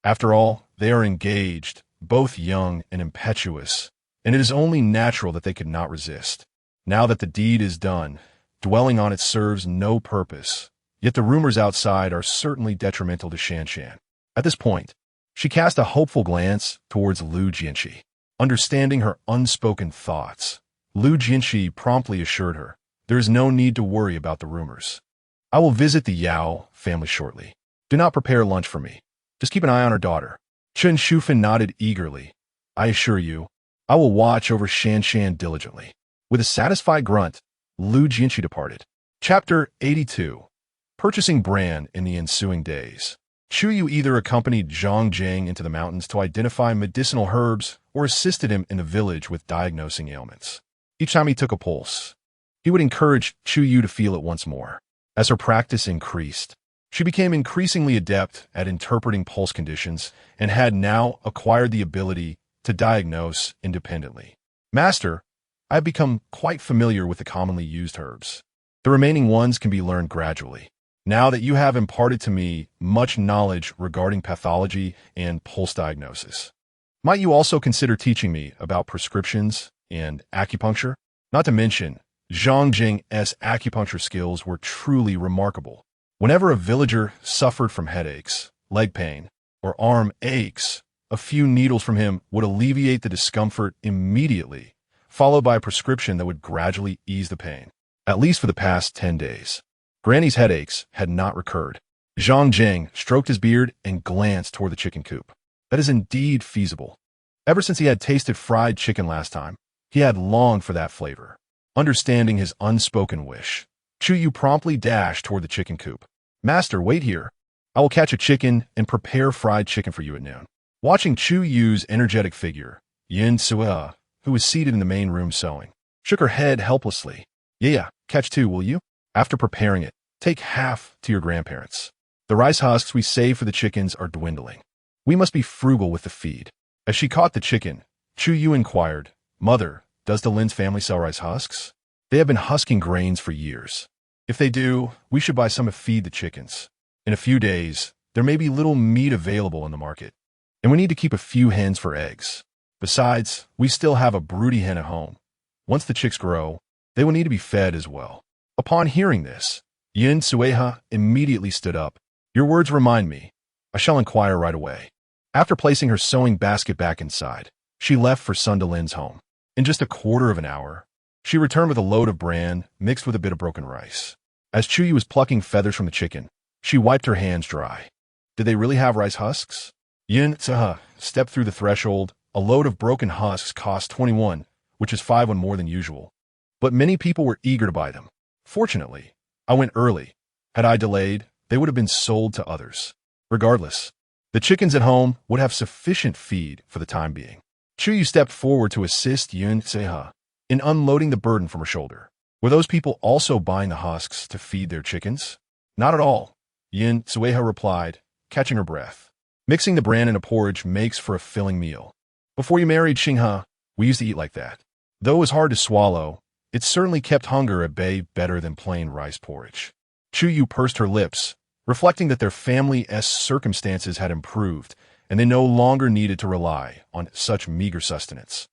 After all, they are engaged, both young and impetuous, and it is only natural that they could not resist. Now that the deed is done, dwelling on it serves no purpose, yet the rumors outside are certainly detrimental to Shanshan. At this point, she cast a hopeful glance towards Lu Jianqi. Understanding her unspoken thoughts, Lu Jianqi promptly assured her, there is no need to worry about the rumors. I will visit the Yao family shortly. Do not prepare lunch for me. Just keep an eye on our daughter. Chen Shufan nodded eagerly. I assure you, I will watch over Shanshan diligently. With a satisfied grunt, Lu Jianqi departed. Chapter 82. Purchasing Bran in the ensuing days. Chu Yue either accompanied Zhang Jing into the mountains to identify medicinal herbs or assisted him in the village with diagnosing ailments. Each time he took a pulse, he would encourage Chu Yue to feel it once more. As her practice increased, she became increasingly adept at interpreting pulse conditions and had now acquired the ability to diagnose independently. Master, I have become quite familiar with the commonly used herbs. The remaining ones can be learned gradually. Now that you have imparted to me much knowledge regarding pathology and pulse diagnosis, might you also consider teaching me about prescriptions and acupuncture? Not to mention, Zhang Jing's acupuncture skills were truly remarkable. Whenever a villager suffered from headaches, leg pain, or arm aches, a few needles from him would alleviate the discomfort immediately, followed by a prescription that would gradually ease the pain. At least for the past 10 days. Granny's headaches had not recurred. Zhang Jing stroked his beard and glanced toward the chicken coop. That is indeed feasible. Ever since he had tasted fried chicken last time, he had longed for that flavor. Understanding his unspoken wish, Chu Yue promptly dashed toward the chicken coop. Master, wait here. I will catch a chicken and prepare fried chicken for you at noon. Watching Chu Yue's energetic figure, Yin Sue, who was seated in the main room sewing, shook her head helplessly. Yeah, catch two, will you? After preparing it, take half to your grandparents. The rice husks we save for the chickens are dwindling. We must be frugal with the feed. As she caught the chicken, Chu Yue inquired, Mother, does the Lin's family sell rice husks? They have been husking grains for years. If they do, we should buy some to feed the chickens. In a few days, there may be little meat available in the market, and we need to keep a few hens for eggs. Besides, we still have a broody hen at home. Once the chicks grow, they will need to be fed as well. Upon hearing this, Yin Sueha immediately stood up. Your words remind me. I shall inquire right away. After placing her sewing basket back inside, she left for Sundalin's home. In just a quarter of an hour, she returned with a load of bran mixed with a bit of broken rice. As Chu Yue was plucking feathers from the chicken, she wiped her hands dry. Did they really have rice husks? Yin Sueha stepped through the threshold. A load of broken husks cost 21, which is 5 more than usual. But many people were eager to buy them. Fortunately, I went early. Had I delayed, they would have been sold to others. Regardless, the chickens at home would have sufficient feed for the time being. Chu Yue stepped forward to assist Yin Sueha in unloading the burden from her shoulder. Were those people also buying the husks to feed their chickens? Not at all, Yin Sueha replied, catching her breath. Mixing the bran in a porridge makes for a filling meal. Before you married Xinghe, we used to eat like that. Though it was hard to swallow, it certainly kept hunger at bay better than plain rice porridge. Chu Yue pursed her lips, reflecting that their family's circumstances had improved, and they no longer needed to rely on such meager sustenance.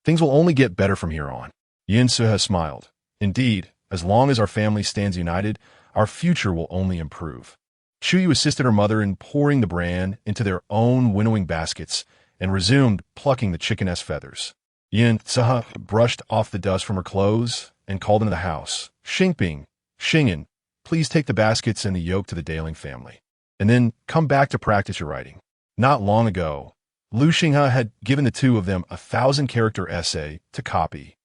Things will only get better from here on. Yin Sueha smiled. Indeed, as long as our family stands united, our future will only improve. Chu Yue assisted her mother in pouring the bran into their own winnowing baskets and resumed plucking the chicken's feathers. Yin Sueha brushed off the dust from her clothes and called into the house. Xingping, Xingyan, please take the baskets and the yoke to the Daling family, and then come back to practice your writing. Not long ago, Lu Xinghe had given the two of them a 1,000-character essay to copy,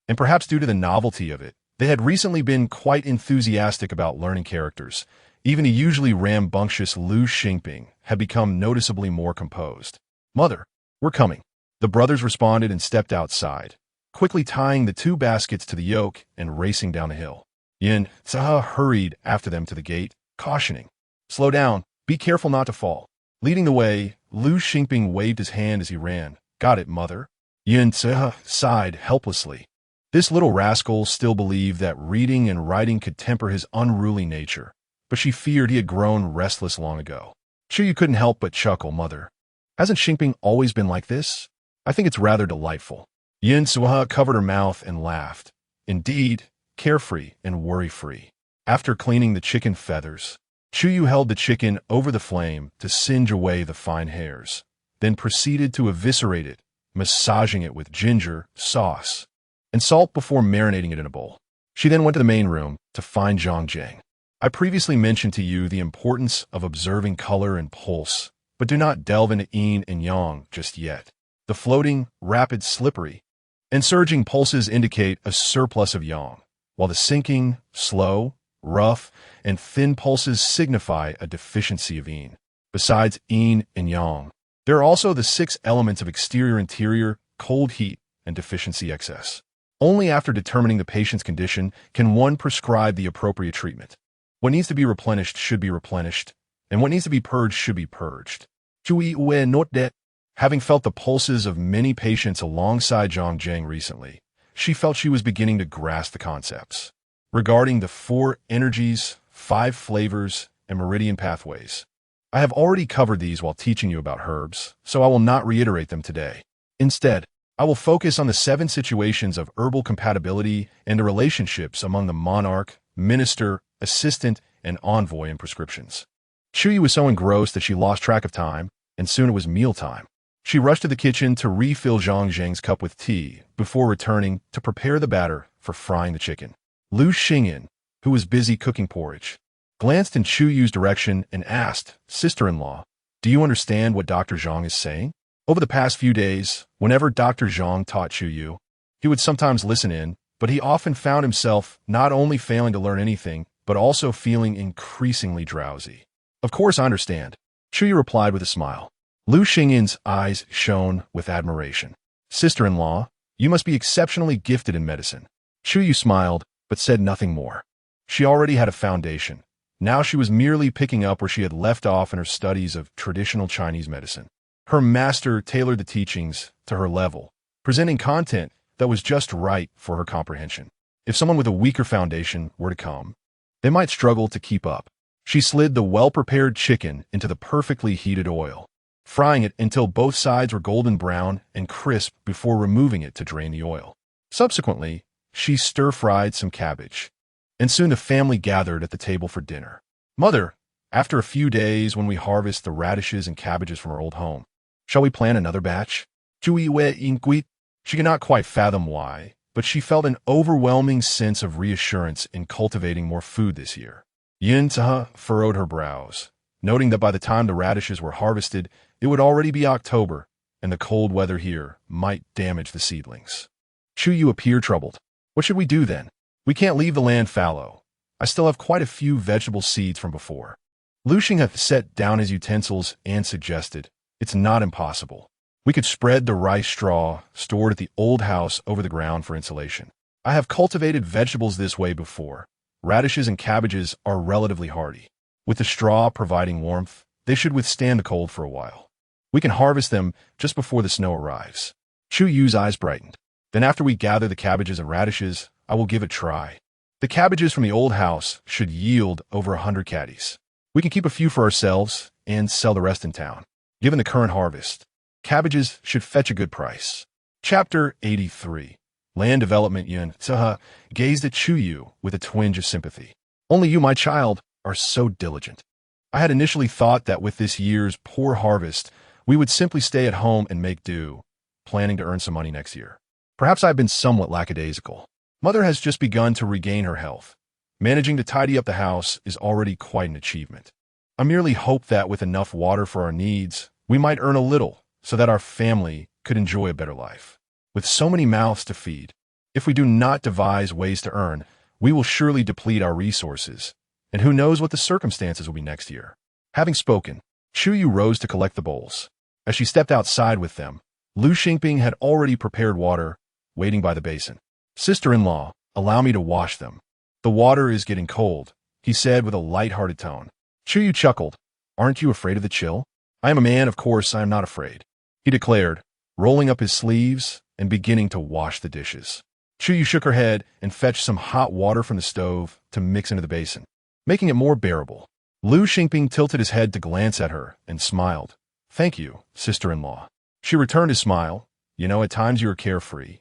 and perhaps due to the novelty of it, They had recently been quite enthusiastic about learning characters. Even a usually rambunctious Lu Xingping had become noticeably more composed. "Mother, we're coming." The brothers responded and stepped outside, quickly tying the 2 baskets to the yoke and racing down the hill. Yin Tsaha hurried after them to the gate, cautioning, "Slow down, be careful not to fall." Leading the way, Lu Xingping waved his hand as he ran. "Got it, mother." Yin Tsaha sighed helplessly. This little rascal still believed that reading and writing could temper his unruly nature, but she feared he had grown restless long ago. Chu Yue couldn't help but chuckle. "Mother, hasn't Xingping always been like this? I think it's rather delightful." Yin Tsaha covered her mouth and laughed. Indeed, carefree and worry-free. After cleaning the chicken feathers, Chu Yue held the chicken over the flame to singe away the fine hairs, then proceeded to eviscerate it, massaging it with ginger, sauce, and salt before marinating it in a bowl. She then went to the main room to find Zhang Jiang. I previously mentioned to you the importance of observing color and pulse, but do not delve into yin and yang just yet. The floating, rapid, slippery, and surging pulses indicate a surplus of yang, while the sinking, slow, rough, and thin pulses signify a deficiency of yin. Besides yin and yang, there are also the 6 elements of exterior-interior, cold, heat, and deficiency excess. Only after determining the patient's condition can one prescribe the appropriate treatment. What needs to be replenished should be replenished, and what needs to be purged should be purged. Chu Yue note that, having felt the pulses of many patients alongside Zhang Jiang recently, she felt she was beginning to grasp the concepts. Regarding the 4 energies, 5 flavors, and meridian pathways, I have already covered these while teaching you about herbs, so I will not reiterate them today. Instead, I will focus on the 7 situations of herbal compatibility and the relationships among the monarch, minister, assistant, and envoy in prescriptions. Chu Yue was so engrossed that she lost track of time, and soon it was mealtime. She rushed to the kitchen to refill Zhang Jiang's cup with tea before returning to prepare the batter for frying the chicken. Lu Xingyan, who was busy cooking porridge, glanced in Chu Yue's direction and asked, "Sister-in-law, do you understand what Dr. Zhang is saying?" Over the past few days, whenever Dr. Zhang taught Chu Yue, he would sometimes listen in, but he often found himself not only failing to learn anything, but also feeling increasingly drowsy. "Of course I understand," Chu Yue replied with a smile. Lu Xingyan's eyes shone with admiration. "Sister-in-law, you must be exceptionally gifted in medicine." Chu Yue smiled, but said nothing more. She already had a foundation. Now she was merely picking up where she had left off in her studies of traditional Chinese medicine. Her master tailored the teachings to her level, presenting content that was just right for her comprehension. If someone with a weaker foundation were to come, they might struggle to keep up. She slid the well-prepared chicken into the perfectly heated oil, frying it until both sides were golden brown and crisp before removing it to drain the oil. Subsequently, she stir-fried some cabbage, and soon the family gathered at the table for dinner. "Mother, after a few days when we harvest the radishes and cabbages from our old home, shall we plant another batch?" Chu Yue inquired. She could not quite fathom why, but she felt an overwhelming sense of reassurance in cultivating more food this year. Yin Tsaha furrowed her brows, noting that by the time the radishes were harvested, it would already be October, and the cold weather here might damage the seedlings. Chu Yue appeared troubled. "What should we do then? We can't leave the land fallow. I still have quite a few vegetable seeds from before." Lu Xinghe set down his utensils and suggested, "It's not impossible. We could spread the rice straw stored at the old house over the ground for insulation. I have cultivated vegetables this way before. Radishes and cabbages are relatively hardy. With the straw providing warmth, they should withstand the cold for a while. We can harvest them just before the snow arrives." Chu Yue's eyes brightened. "Then after we gather the cabbages and radishes, I will give it a try. The cabbages from the old house should yield over 100 caddies. We can keep a few for ourselves and sell the rest in town. Given the current harvest, cabbages should fetch a good price." Chapter 83. Land Development. Yin Tsaha gazed at Chu Yue with a twinge of sympathy. "Only you, my child, are so diligent. I had initially thought that with this year's poor harvest, we would simply stay at home and make do, planning to earn some money next year. Perhaps I've been somewhat lackadaisical. Mother has just begun to regain her health. Managing to tidy up the house is already quite an achievement. I merely hope that with enough water for our needs, we might earn a little so that our family could enjoy a better life. With so many mouths to feed, if we do not devise ways to earn, we will surely deplete our resources, and who knows what the circumstances will be next year. Having spoken, Chu Yue rose to collect the bowls. As she stepped outside with them, Lu Xingping had already prepared water, waiting by the basin. Sister-in-law, allow me to wash them. The water is getting cold, he said with a light-hearted tone. Chu Yue chuckled. Aren't you afraid of the chill? I am a man, of course I am not afraid, he declared, rolling up his sleeves and beginning to wash the dishes. Chu Yue shook her head and fetched some hot water from the stove to mix into the basin, making it more bearable. Lu Xingping tilted his head to glance at her and smiled. Thank you, sister-in-law. She returned his smile. You know, at times you are carefree,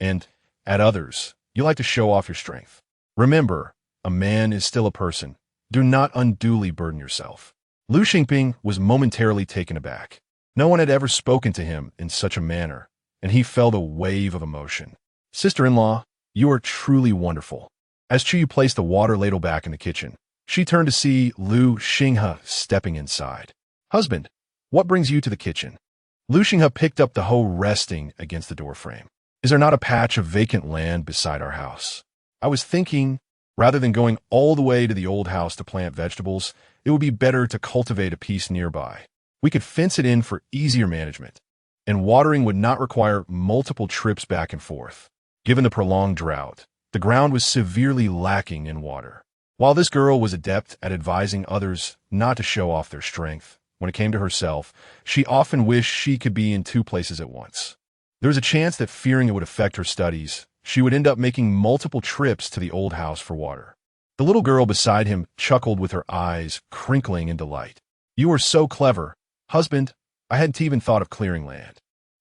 and at others, you like to show off your strength. Remember, a man is still a person. Do not unduly burden yourself. Lu Xingping was momentarily taken aback. No one had ever spoken to him in such a manner, and he felt a wave of emotion. Sister-in-law, you are truly wonderful. As Chu Yue placed the water ladle back in the kitchen, she turned to see Lu Xinghe stepping inside. Husband, what brings you to the kitchen? Lu Xinghe picked up the hoe resting against the doorframe. Is there not a patch of vacant land beside our house? I was thinking, rather than going all the way to the old house to plant vegetables, it would be better to cultivate a piece nearby. We could fence it in for easier management, and watering would not require multiple trips back and forth. Given the prolonged drought, the ground was severely lacking in water. While this girl was adept at advising others not to show off their strength, when it came to herself, she often wished she could be in two places at once. There was a chance that, fearing it would affect her studies, she would end up making multiple trips to the old house for water. The little girl beside him chuckled with her eyes crinkling in delight. You are so clever. Husband, I hadn't even thought of clearing land.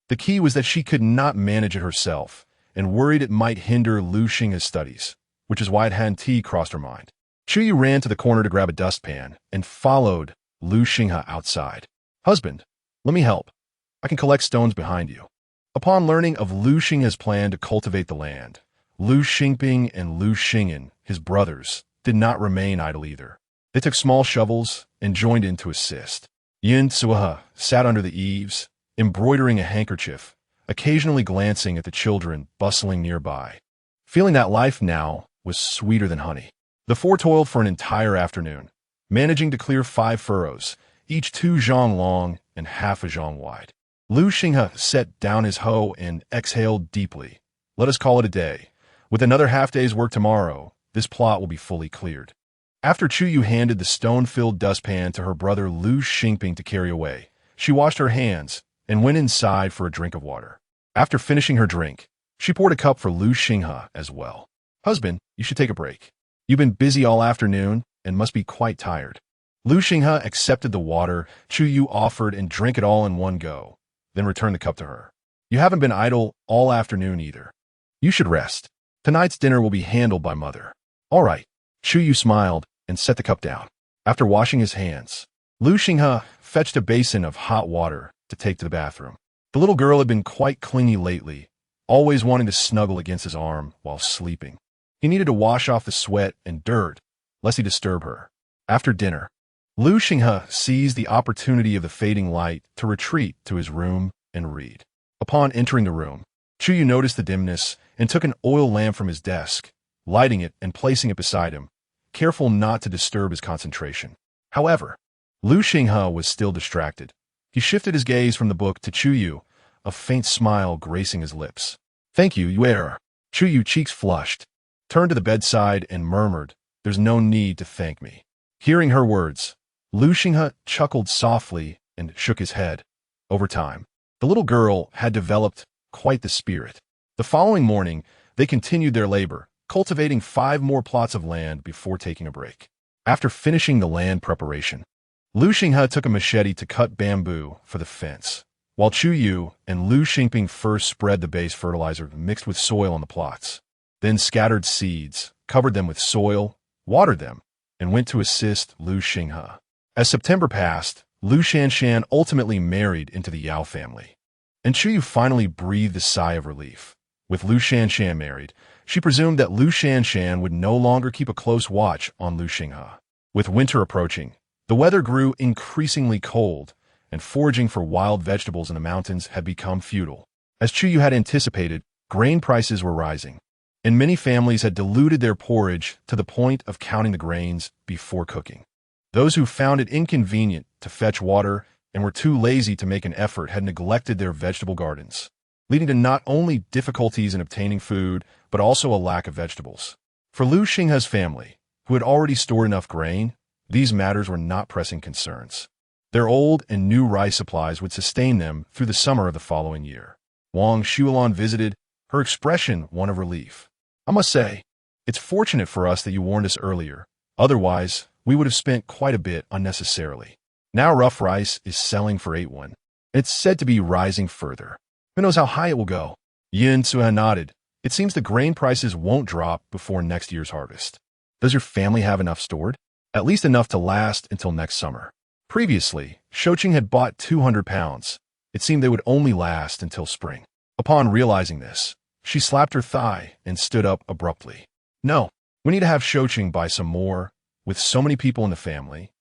The key was that she could not manage it herself, and worried it might hinder Lu Xinghe's studies, which is why it hadn't crossed her mind. Chu Yue ran to the corner to grab a dustpan and followed Lu Xinghe outside. Husband, let me help. I can collect stones behind you. Upon learning of Lu Xinghe's plan to cultivate the land, Lu Xingping and Lu Xingyan, his brothers, did not remain idle either. They took small shovels and joined in to assist. Yin Tsuhe sat under the eaves, embroidering a handkerchief, occasionally glancing at the children bustling nearby, feeling that life now was sweeter than honey. The four toiled for an entire afternoon, managing to clear 5 furrows, each 2 zhang long and half a zhang wide. Lu Xinghe set down his hoe and exhaled deeply. Let us call it a day. With another half-day's work tomorrow, this plot will be fully cleared. After Chu Yue handed the stone-filled dustpan to her brother Lu Xingping to carry away, she washed her hands and went inside for a drink of water. After finishing her drink, she poured a cup for Lu Xinghe as well. Husband, you should take a break. You've been busy all afternoon and must be quite tired. Lu Xinghe accepted the water Chu Yue offered and drank it all in one go, then returned the cup to her. You haven't been idle all afternoon either. You should rest. Tonight's dinner will be handled by Mother. All right. Chu Yue smiled and set the cup down. After washing his hands, Lu Xinghe fetched a basin of hot water to take to the bathroom. The little girl had been quite clingy lately, always wanting to snuggle against his arm while sleeping. He needed to wash off the sweat and dirt, lest he disturb her. After dinner, Lu Xinghe seized the opportunity of the fading light to retreat to his room and read. Upon entering the room, Chu Yue noticed the dimness and took an oil lamp from his desk, lighting it and placing it beside him, careful not to disturb his concentration. However, Lu Xinghe was still distracted. He shifted his gaze from the book to Chu Yue, a faint smile gracing his lips. Thank you, Yue. Chu Yue, cheeks flushed, turned to the bedside and murmured, There's no need to thank me. Hearing her words, Lu Xinghe chuckled softly and shook his head. Over time, the little girl had developed quite the spirit. The following morning, they continued their labor, cultivating 5 more plots of land before taking a break. After finishing the land preparation, Lu Xinghe took a machete to cut bamboo for the fence, while Chu Yue and Lu Xingping first spread the base fertilizer mixed with soil on the plots, then scattered seeds, covered them with soil, watered them, and went to assist Lu Xinghe. As September passed, Lu Shanshan ultimately married into the Yao family, and Chu Yue finally breathed a sigh of relief. With Lu Shanshan married, she presumed that Lu Shanshan would no longer keep a close watch on Lu Xinghe. With winter approaching, the weather grew increasingly cold, and foraging for wild vegetables in the mountains had become futile. As Chu Yue had anticipated, grain prices were rising, and many families had diluted their porridge to the point of counting the grains before cooking. Those who found it inconvenient to fetch water and were too lazy to make an effort had neglected their vegetable gardens, leading to not only difficulties in obtaining food, but also a lack of vegetables. For Lu Xinghe's family, who had already stored enough grain, these matters were not pressing concerns. Their old and new rice supplies would sustain them through the summer of the following year. Wang Xuelan visited, her expression one of relief. I must say, it's fortunate for us that you warned us earlier. Otherwise, we would have spent quite a bit unnecessarily. Now rough rice is selling for 8 won. It's said to be rising further. Who knows how high it will go? Yin Suha nodded. It seems the grain prices won't drop before next year's harvest. Does your family have enough stored? At least enough to last until next summer. Previously, Shouqing had bought 200 pounds. It seemed they would only last until spring. Upon realizing this, she slapped her thigh and stood up abruptly. No, we need to have Shouqing buy some more. With so many people in the family,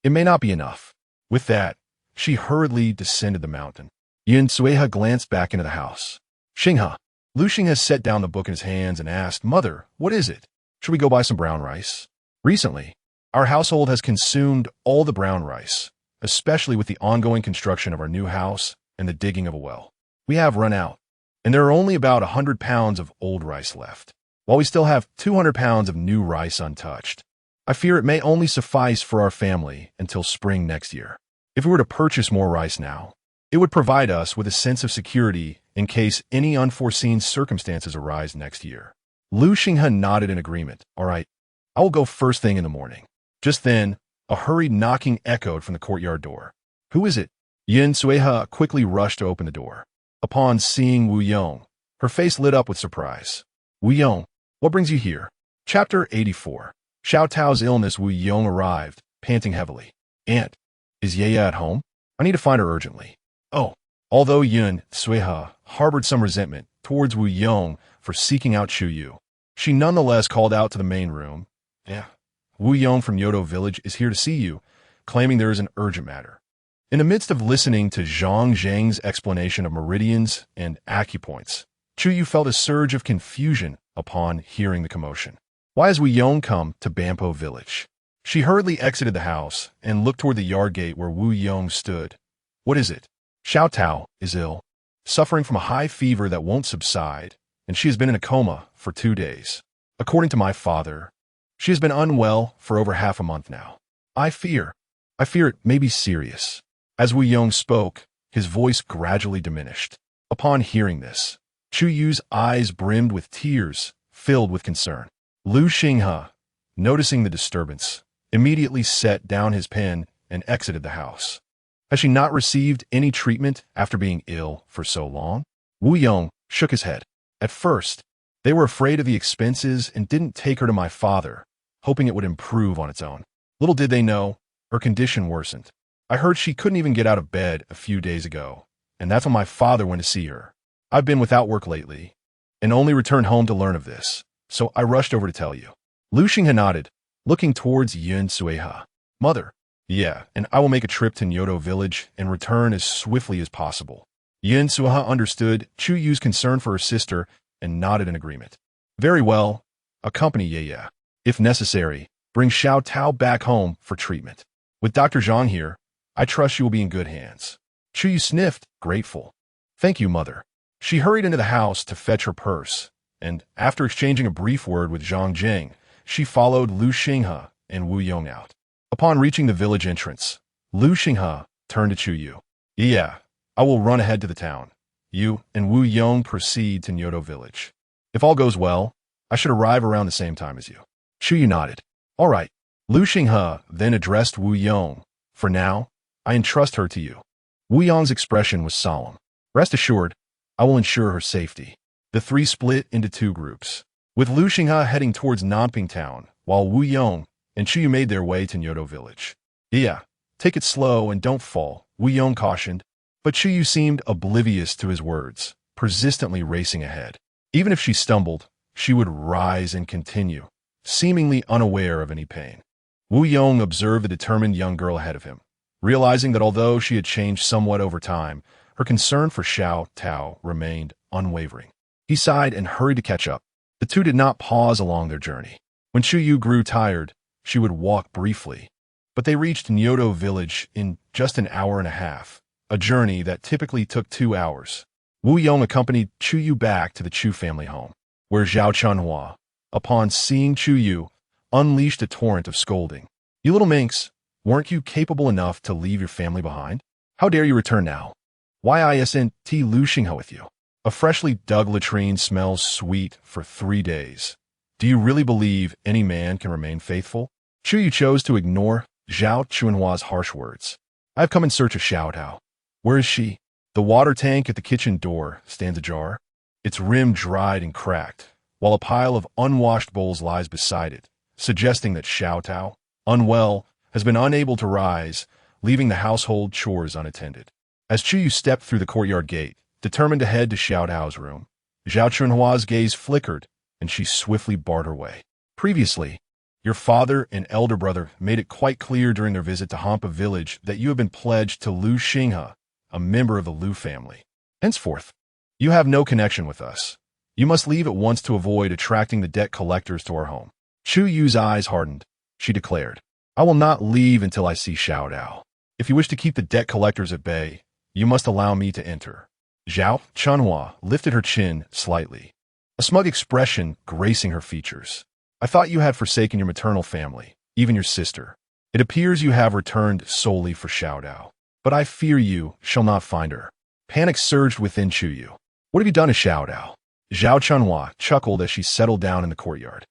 it may not be enough. With that, she hurriedly descended the mountain. Yin Sueha glanced back into the house. Xinghe. Lu Xinghe set down the book in his hands and asked, Mother, what is it? Should we go buy some brown rice? Recently, our household has consumed all the brown rice, especially with the ongoing construction of our new house and the digging of a well. We have run out, and there are only about 100 pounds of old rice left, while we still have 200 pounds of new rice untouched. I fear it may only suffice for our family until spring next year. If we were to purchase more rice now, it would provide us with a sense of security in case any unforeseen circumstances arise next year. Lu Xinghe nodded in agreement. All right, I will go first thing in the morning. Just then, a hurried knocking echoed from the courtyard door. Who is it? Yin Sueha quickly rushed to open the door. Upon seeing Wu Yong, her face lit up with surprise. Wu Yong, what brings you here? Chapter 84. Xiao Tao's illness. Wu Yong arrived, panting heavily. Aunt, is Yaya at home? I need to find her urgently. Oh. Although Yin Sueha harbored some resentment towards Wu Yong for seeking out Chu Yue, she nonetheless called out to the main room. Yeah, Wu Yong from Yodo Village is here to see you, claiming there is an urgent matter. In the midst of listening to Zhang Zheng's explanation of meridians and acupoints, Chu Yue felt a surge of confusion upon hearing the commotion. Why has Wu Yong come to Bampo Village? She hurriedly exited the house and looked toward the yard gate where Wu Yong stood. What is it? Xiao Tao is ill, suffering from a high fever that won't subside, and she has been in a coma for 2 days. According to my father, she has been unwell for over half a month now. I fear it may be serious. As Wu Yong spoke, his voice gradually diminished. Upon hearing this, Chu Yue's eyes brimmed with tears, filled with concern. Lu Xinghe, noticing the disturbance, immediately set down his pen and exited the house. Has she not received any treatment after being ill for so long? Wu Yong shook his head. At first, they were afraid of the expenses and didn't take her to my father, hoping it would improve on its own. Little did they know, her condition worsened. I heard she couldn't even get out of bed a few days ago, and that's when my father went to see her. I've been without work lately, and only returned home to learn of this, so I rushed over to tell you. Lu Xinghe nodded, looking towards Yin Sueha. Mother. Yeah, and I will make a trip to Nyoto Village and return as swiftly as possible. Yin Sueha understood Chu Yue's concern for her sister and nodded in agreement. Very well. Accompany Yaya. If necessary, bring Xiao Tao back home for treatment. With Dr. Zhang here, I trust you will be in good hands. Chu Yue sniffed, grateful. Thank you, Mother. She hurried into the house to fetch her purse, and after exchanging a brief word with Zhang Zheng, she followed Lu Xinghe and Wu Yong out. Upon reaching the village entrance, Lu Xinghe turned to Chu Yue. Yeah, I will run ahead to the town. You and Wu Yong proceed to Nyoto Village. If all goes well, I should arrive around the same time as you. Chu Yue nodded. All right. Lu Xinghe then addressed Wu Yong. For now, I entrust her to you. Wu Yong's expression was solemn. Rest assured, I will ensure her safety. The three split into 2 groups, with Lu Xinghe heading towards Nanping Town, while Wu Yong and Chu Yue made their way to Nyoto Village. Yeah, take it slow and don't fall, Wu Yong cautioned, but Chu Yue seemed oblivious to his words, persistently racing ahead. Even if she stumbled, she would rise and continue, seemingly unaware of any pain. Wu Yong observed the determined young girl ahead of him, realizing that although she had changed somewhat over time, her concern for Xiao Tao remained unwavering. He sighed and hurried to catch up. The two did not pause along their journey. When Chu Yue grew tired, she would walk briefly. But they reached Nyoto village in just an hour and a half, a journey that typically took 2 hours. Wu Yong accompanied Chu Yue back to the Chu family home, where Zhao Chunhua, upon seeing Chu Yue, unleashed a torrent of scolding. "You little minx, weren't you capable enough to leave your family behind? How dare you return now? Why isn't Lu Xinghe with you? A freshly dug latrine smells sweet for 3 days. Do you really believe any man can remain faithful?" Chu Yue chose to ignore Zhao Chunhua's harsh words. "I have come in search of Xiao Tao. Where is she?" The water tank at the kitchen door stands ajar, its rim dried and cracked, while a pile of unwashed bowls lies beside it, suggesting that Xiao Tao, unwell, has been unable to rise, leaving the household chores unattended. As Chu Yue stepped through the courtyard gate, determined to head to Xiao Tao's room, Zhao Chunhua's gaze flickered, and she swiftly barred her way. "Previously, your father and elder brother made it quite clear during their visit to Hampa village that you have been pledged to Lu Xinghe, a member of the Lu family. Henceforth, you have no connection with us. You must leave at once to avoid attracting the debt collectors to our home." Chu Yue's eyes hardened. She declared, "I will not leave until I see Xiao Tao. If you wish to keep the debt collectors at bay, you must allow me to enter." Zhao Chunhua lifted her chin slightly, a smug expression gracing her features. "I thought you had forsaken your maternal family, even your sister. It appears you have returned solely for Xiao Tao. But I fear you shall not find her." Panic surged within Chu Yue. "What have you done to Xiao Tao?" Zhao Chunhua chuckled as she settled down in the courtyard.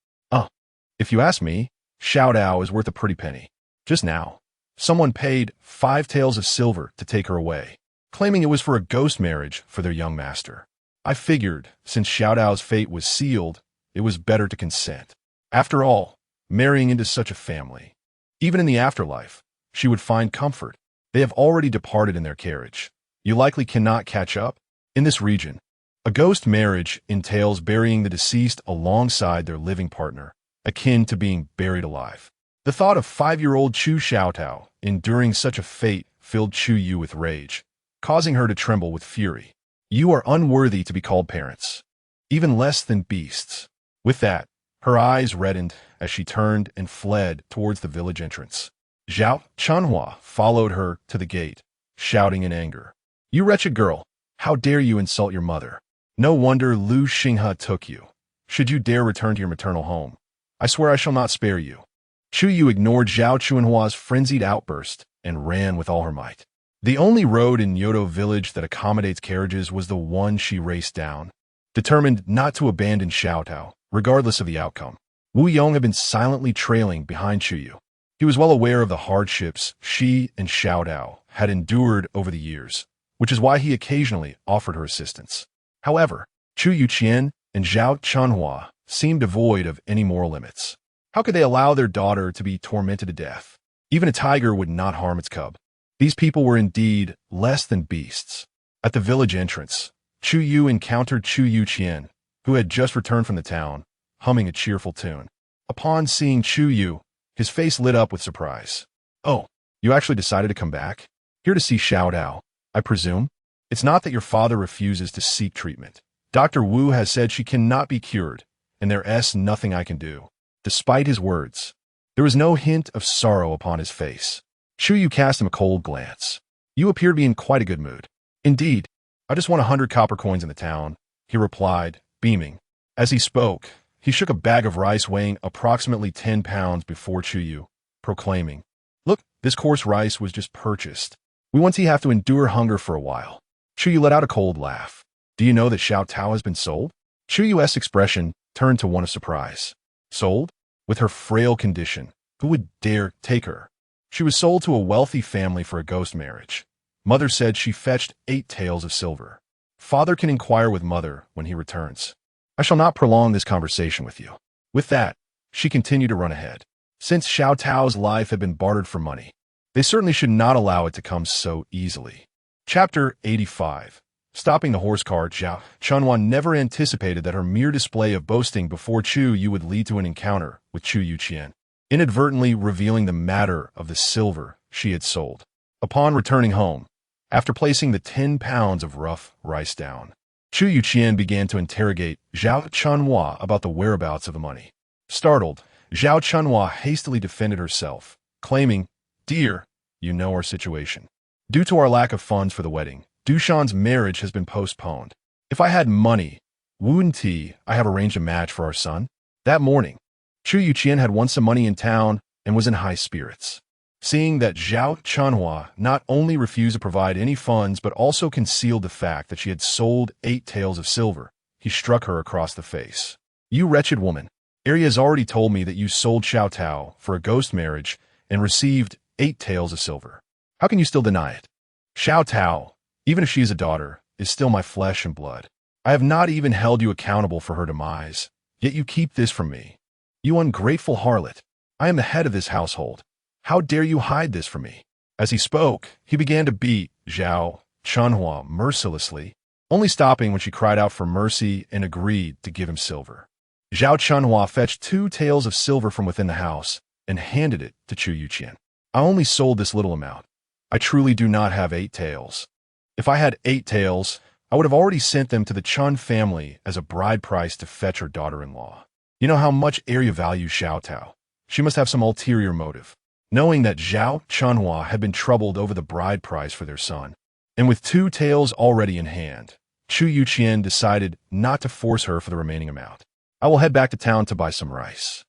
If you ask me, Xiao Tao is worth a pretty penny. Just now, someone paid 5 taels of silver to take her away, claiming it was for a ghost marriage for their young master. I figured, since Xiao Tao's fate was sealed, it was better to consent. After all, marrying into such a family, even in the afterlife, she would find comfort. They have already departed in their carriage. You likely cannot catch up. In this region, a ghost marriage entails burying the deceased alongside their living partner, akin to being buried alive. The thought of 5-year-old Chu Xiaotao enduring such a fate filled Chu Yue with rage, causing her to tremble with fury. "You are unworthy to be called parents, even less than beasts." With that, her eyes reddened as she turned and fled towards the village entrance. Zhao Chunhua followed her to the gate, shouting in anger, "You wretched girl, how dare you insult your mother? No wonder Lu Xinghe took you. Should you dare return to your maternal home, I swear I shall not spare you." Chu Yue ignored Zhao Chunhua's frenzied outburst and ran with all her might. The only road in Nyoto village that accommodates carriages was the one she raced down, determined not to abandon Xiao Tao, regardless of the outcome. Wu Yong had been silently trailing behind Chu Yue. He was well aware of the hardships she and Xiao Tao had endured over the years, which is why he occasionally offered her assistance. However, Chu Yuqian and Zhao Chunhua seemed devoid of any moral limits. How could they allow their daughter to be tormented to death? Even a tiger would not harm its cub. These people were indeed less than beasts. At the village entrance, Chu Yue encountered Chu Yuqian, who had just returned from the town, humming a cheerful tune. Upon seeing Chu Yue, his face lit up with surprise. "Oh, you actually decided to come back? Here to see Xiao Tao, I presume? It's not that your father refuses to seek treatment. Dr. Wu has said she cannot be cured, and there's nothing I can do." Despite his words, there was no hint of sorrow upon his face. Chu Yue cast him a cold glance. "You appear to be in quite a good mood." "Indeed, I just won 100 copper coins in the town," he replied, beaming. As he spoke, he shook a bag of rice weighing approximately 10 pounds before Chu Yue, proclaiming, "Look, this coarse rice was just purchased. We won't have to endure hunger for a while." Chu Yue let out a cold laugh. "Do you know that Xiao Tao has been sold?" Chu Yue's expression turned to one of surprise. "Sold? With her frail condition, who would dare take her?" "She was sold to a wealthy family for a ghost marriage. Mother said she fetched 8 taels of silver. Father can inquire with mother when he returns. I shall not prolong this conversation with you." With that, she continued to run ahead. Since Xiao Tao's life had been bartered for money, they certainly should not allow it to come so easily. Chapter 85. Stopping the horse cart, Zhao Chunhua never anticipated that her mere display of boasting before Chu Yue would lead to an encounter with Chu Yuqian, inadvertently revealing the matter of the silver she had sold. Upon returning home, after placing the 10 pounds of rough rice down, Chu Yue began to interrogate Zhao Chunhua about the whereabouts of the money. Startled, Zhao Chunhua hastily defended herself, claiming, "Dear, you know our situation. Due to our lack of funds for the wedding, Dushan's marriage has been postponed. If I had money, wouldn't I have arranged a match for our son?" That morning, Chu Yue had won some money in town and was in high spirits. Seeing that Zhao Chunhua not only refused to provide any funds but also concealed the fact that she had sold 8 taels of silver, he struck her across the face. "You wretched woman, Arya has already told me that you sold Xiao Tao for a ghost marriage and received 8 taels of silver. How can you still deny it? Xiao Tao, even if she is a daughter, is still my flesh and blood. I have not even held you accountable for her demise, yet you keep this from me. You ungrateful harlot, I am the head of this household. How dare you hide this from me?" As he spoke, he began to beat Zhao Chunhua mercilessly, only stopping when she cried out for mercy and agreed to give him silver. Zhao Chunhua fetched 2 taels of silver from within the house and handed it to Chu Yue. "I only sold this little amount. I truly do not have 8 taels. If I had 8 taels, I would have already sent them to the Chun family as a bride price to fetch her daughter-in-law. You know how much Arya values Xiao Tao. She must have some ulterior motive." Knowing that Zhao Chunhua had been troubled over the bride price for their son, and with 2 taels already in hand, Chu Yue decided not to force her for the remaining amount. "I will head back to town to buy some rice.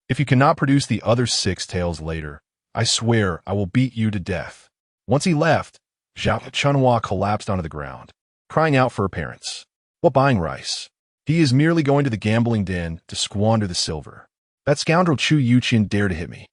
If you cannot produce the other 6 taels later, I swear I will beat you to death." Once he left, Zhao Chunhua collapsed onto the ground, crying out for her parents. "What buying rice? He is merely going to the gambling den to squander the silver. That scoundrel Chu Yue dared to hit me.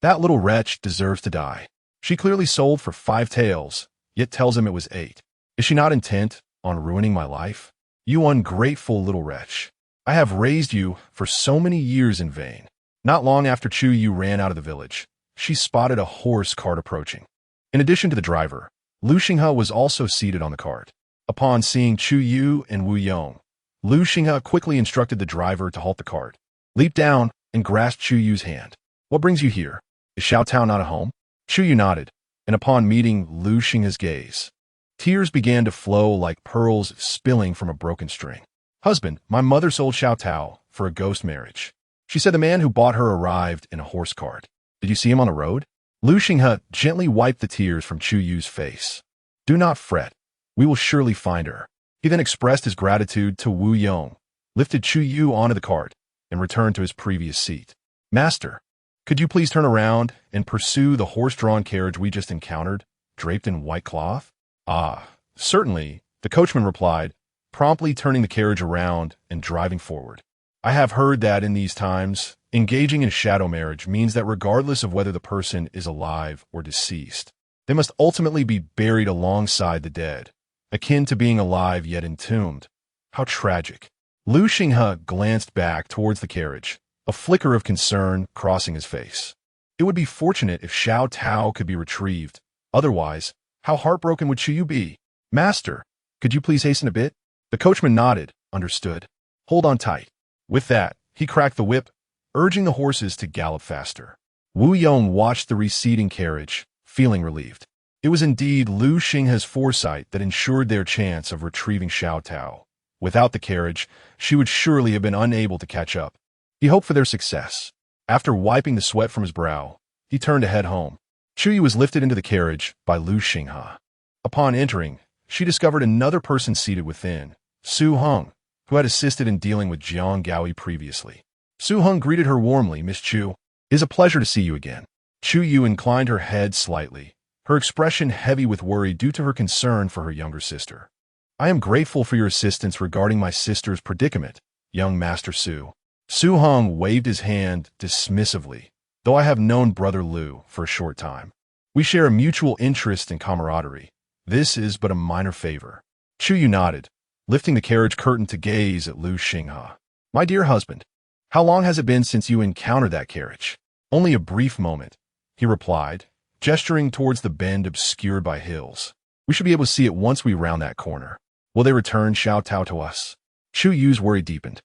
That little wretch deserves to die. She clearly sold for 5 taels, yet tells him it was 8. Is she not intent on ruining my life? You ungrateful little wretch. I have raised you for so many years in vain." Not long after Chu Yue ran out of the village, she spotted a horse cart approaching. In addition to the driver, Lu Xinghe was also seated on the cart. Upon seeing Chu Yue and Wu Yong, Lu Xinghe quickly instructed the driver to halt the cart, leaped down, and grasped Chu Yue's hand. "What brings you here? Is Xiao Tao not at home?" Chu Yue nodded, and upon meeting Lu Xinghe's gaze, tears began to flow like pearls spilling from a broken string. "Husband, my mother sold Xiao Tao for a ghost marriage. She said the man who bought her arrived in a horse cart. Did you see him on the road?" Lu Xinghe gently wiped the tears from Chu Yue's face. "Do not fret. We will surely find her." He then expressed his gratitude to Wu Yong, lifted Chu Yue onto the cart, and returned to his previous seat. "Master, could you please turn around and pursue the horse-drawn carriage we just encountered, draped in white cloth?" "Ah, certainly," the coachman replied, promptly turning the carriage around and driving forward. "I have heard that in these times, engaging in shadow marriage means that regardless of whether the person is alive or deceased, they must ultimately be buried alongside the dead, akin to being alive yet entombed. How tragic." Lu Xinghe glanced back towards the carriage, a flicker of concern crossing his face. It would be fortunate if Xiao Tao could be retrieved. Otherwise, how heartbroken would Chu Yue be? "Master, could you please hasten a bit?" The coachman nodded, understood. "Hold on tight." With that, he cracked the whip, urging the horses to gallop faster. Wu Yong watched the receding carriage, feeling relieved. It was indeed Lu Xinghe's foresight that ensured their chance of retrieving Xiao Tao. Without the carriage, she would surely have been unable to catch up. He hoped for their success. After wiping the sweat from his brow, he turned to head home. Chu Yue was lifted into the carriage by Lu Xinghe. Upon entering, she discovered another person seated within, Su Heng, who had assisted in dealing with Jiang Gaoi previously. Su Heng greeted her warmly. "Miss Chu, it is a pleasure to see you again." Chu Yue inclined her head slightly, her expression heavy with worry due to her concern for her younger sister. "I am grateful for your assistance regarding my sister's predicament, young Master Su." Su Heng waved his hand dismissively, though I have known Brother Lu for a short time. We share a mutual interest and camaraderie. This is but a minor favor. Chu Yue nodded, lifting the carriage curtain to gaze at Lu Xinghe. "My dear husband, how long has it been since you encountered that carriage?" "Only a brief moment," he replied, gesturing towards the bend obscured by hills. "We should be able to see it once we round that corner. Will they return Xiao Tao to us?" Chu Yue's worry deepened.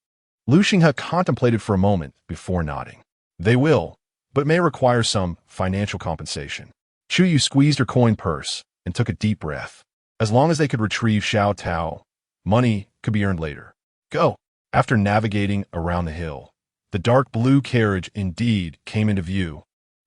Lu Xinghe contemplated for a moment before nodding. "They will, but may require some financial compensation." Chu Yue squeezed her coin purse and took a deep breath. As long as they could retrieve Xiao Tao, money could be earned later. Go. After navigating around the hill, the dark blue carriage indeed came into view,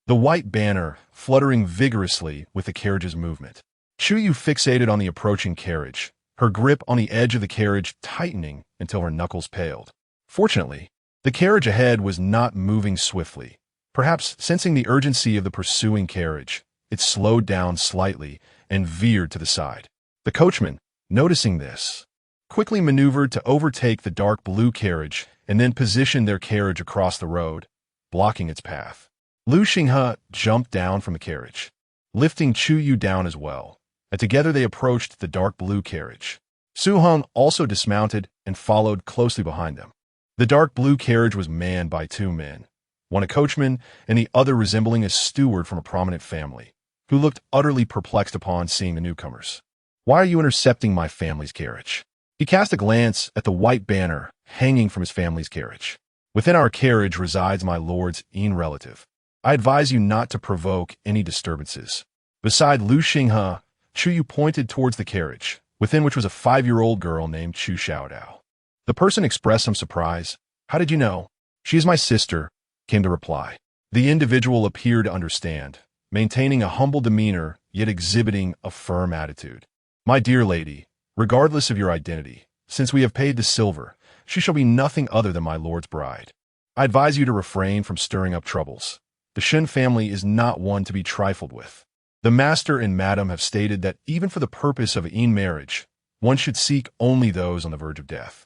the white banner fluttering vigorously with the carriage's movement. Chu Yue fixated on the approaching carriage, her grip on the edge of the carriage tightening until her knuckles paled. Fortunately, the carriage ahead was not moving swiftly. Perhaps sensing the urgency of the pursuing carriage, it slowed down slightly and veered to the side. The coachman, noticing this, quickly maneuvered to overtake the dark blue carriage and then positioned their carriage across the road, blocking its path. Lu Xinghe jumped down from the carriage, lifting Chu Yue down as well, and together they approached the dark blue carriage. Su Hong also dismounted and followed closely behind them. The dark blue carriage was manned by two men, one a coachman and the other resembling a steward from a prominent family, who looked utterly perplexed upon seeing the newcomers. "Why are you intercepting my family's carriage?" He cast a glance at the white banner hanging from his family's carriage. "Within our carriage resides my lord's relative. I advise you not to provoke any disturbances." Beside Lu Xinghe, Chu Yue pointed towards the carriage, within which was a 5-year-old girl named Chu Xiaodao. The person expressed some surprise. "How did you know?" "She is my sister," came the reply. The individual appeared to understand, maintaining a humble demeanor yet exhibiting a firm attitude. "My dear lady, regardless of your identity, since we have paid the silver, she shall be nothing other than my lord's bride. I advise you to refrain from stirring up troubles. The Shen family is not one to be trifled with. The master and madam have stated that even for the purpose of marriage, one should seek only those on the verge of death."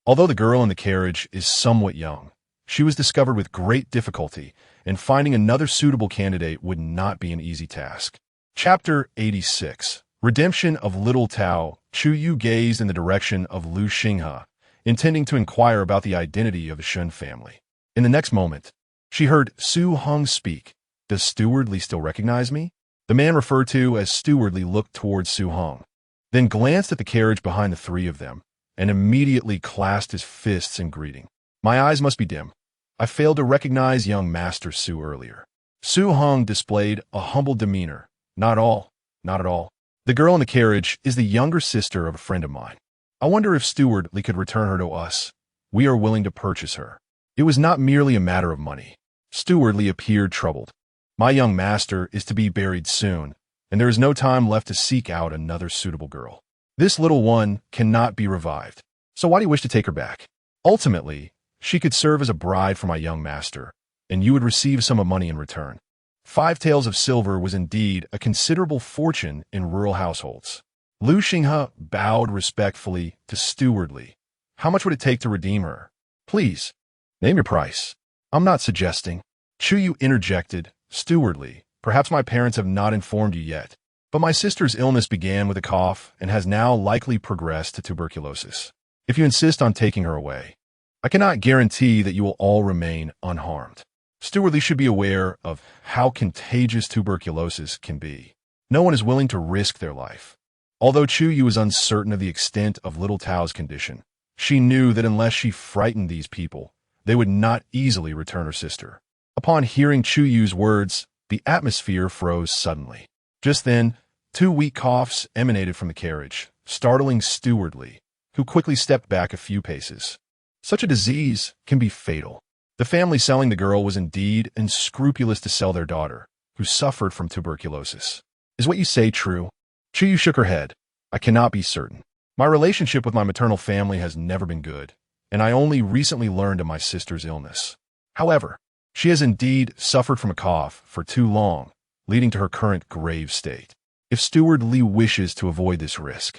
Although the girl in the carriage is somewhat young, she was discovered with great difficulty, and finding another suitable candidate would not be an easy task. Chapter 86. Redemption of Little Tao. Chu Yue gazed in the direction of Lu Xinghe, intending to inquire about the identity of the Shen family. In the next moment, she heard Su Hong speak. "Does Steward Li still recognize me?" The man referred to as Steward Li looked towards Su Hong, then glanced at the carriage behind the three of them, and immediately clasped his fists in greeting. "My eyes must be dim. I failed to recognize young Master Su earlier." Su Hong displayed a humble demeanor. Not at all. The girl in the carriage is the younger sister of a friend of mine. I wonder if Steward Li could return her to us. We are willing to purchase her." It was not merely a matter of money. Steward Li appeared troubled. "My young master is to be buried soon, and there is no time left to seek out another suitable girl. This little one cannot be revived. So why do you wish to take her back? Ultimately, she could serve as a bride for my young master, and you would receive some money in return." 5 taels of silver was indeed a considerable fortune in rural households. Lu Xinghe bowed respectfully to Steward Li. "How much would it take to redeem her?" "Please, name your price." "I'm not suggesting." Chu Yue interjected. "Steward Li, perhaps my parents have not informed you yet, but my sister's illness began with a cough and has now likely progressed to tuberculosis. If you insist on taking her away, I cannot guarantee that you will all remain unharmed. Steward Li should be aware of how contagious tuberculosis can be. No one is willing to risk their life." Although Chu Yue was uncertain of the extent of little Tao's condition, she knew that unless she frightened these people, they would not easily return her sister. Upon hearing Chu Yue's words, the atmosphere froze suddenly. Just then, 2 weak coughs emanated from the carriage, startling Steward Li, who quickly stepped back a few paces. Such a disease can be fatal. The family selling the girl was indeed unscrupulous to sell their daughter, who suffered from tuberculosis. "Is what you say true?" Chu Yue shook her head. "I cannot be certain. My relationship with my maternal family has never been good, and I only recently learned of my sister's illness. However, she has indeed suffered from a cough for too long, leading to her current grave state. If Steward Li wishes to avoid this risk,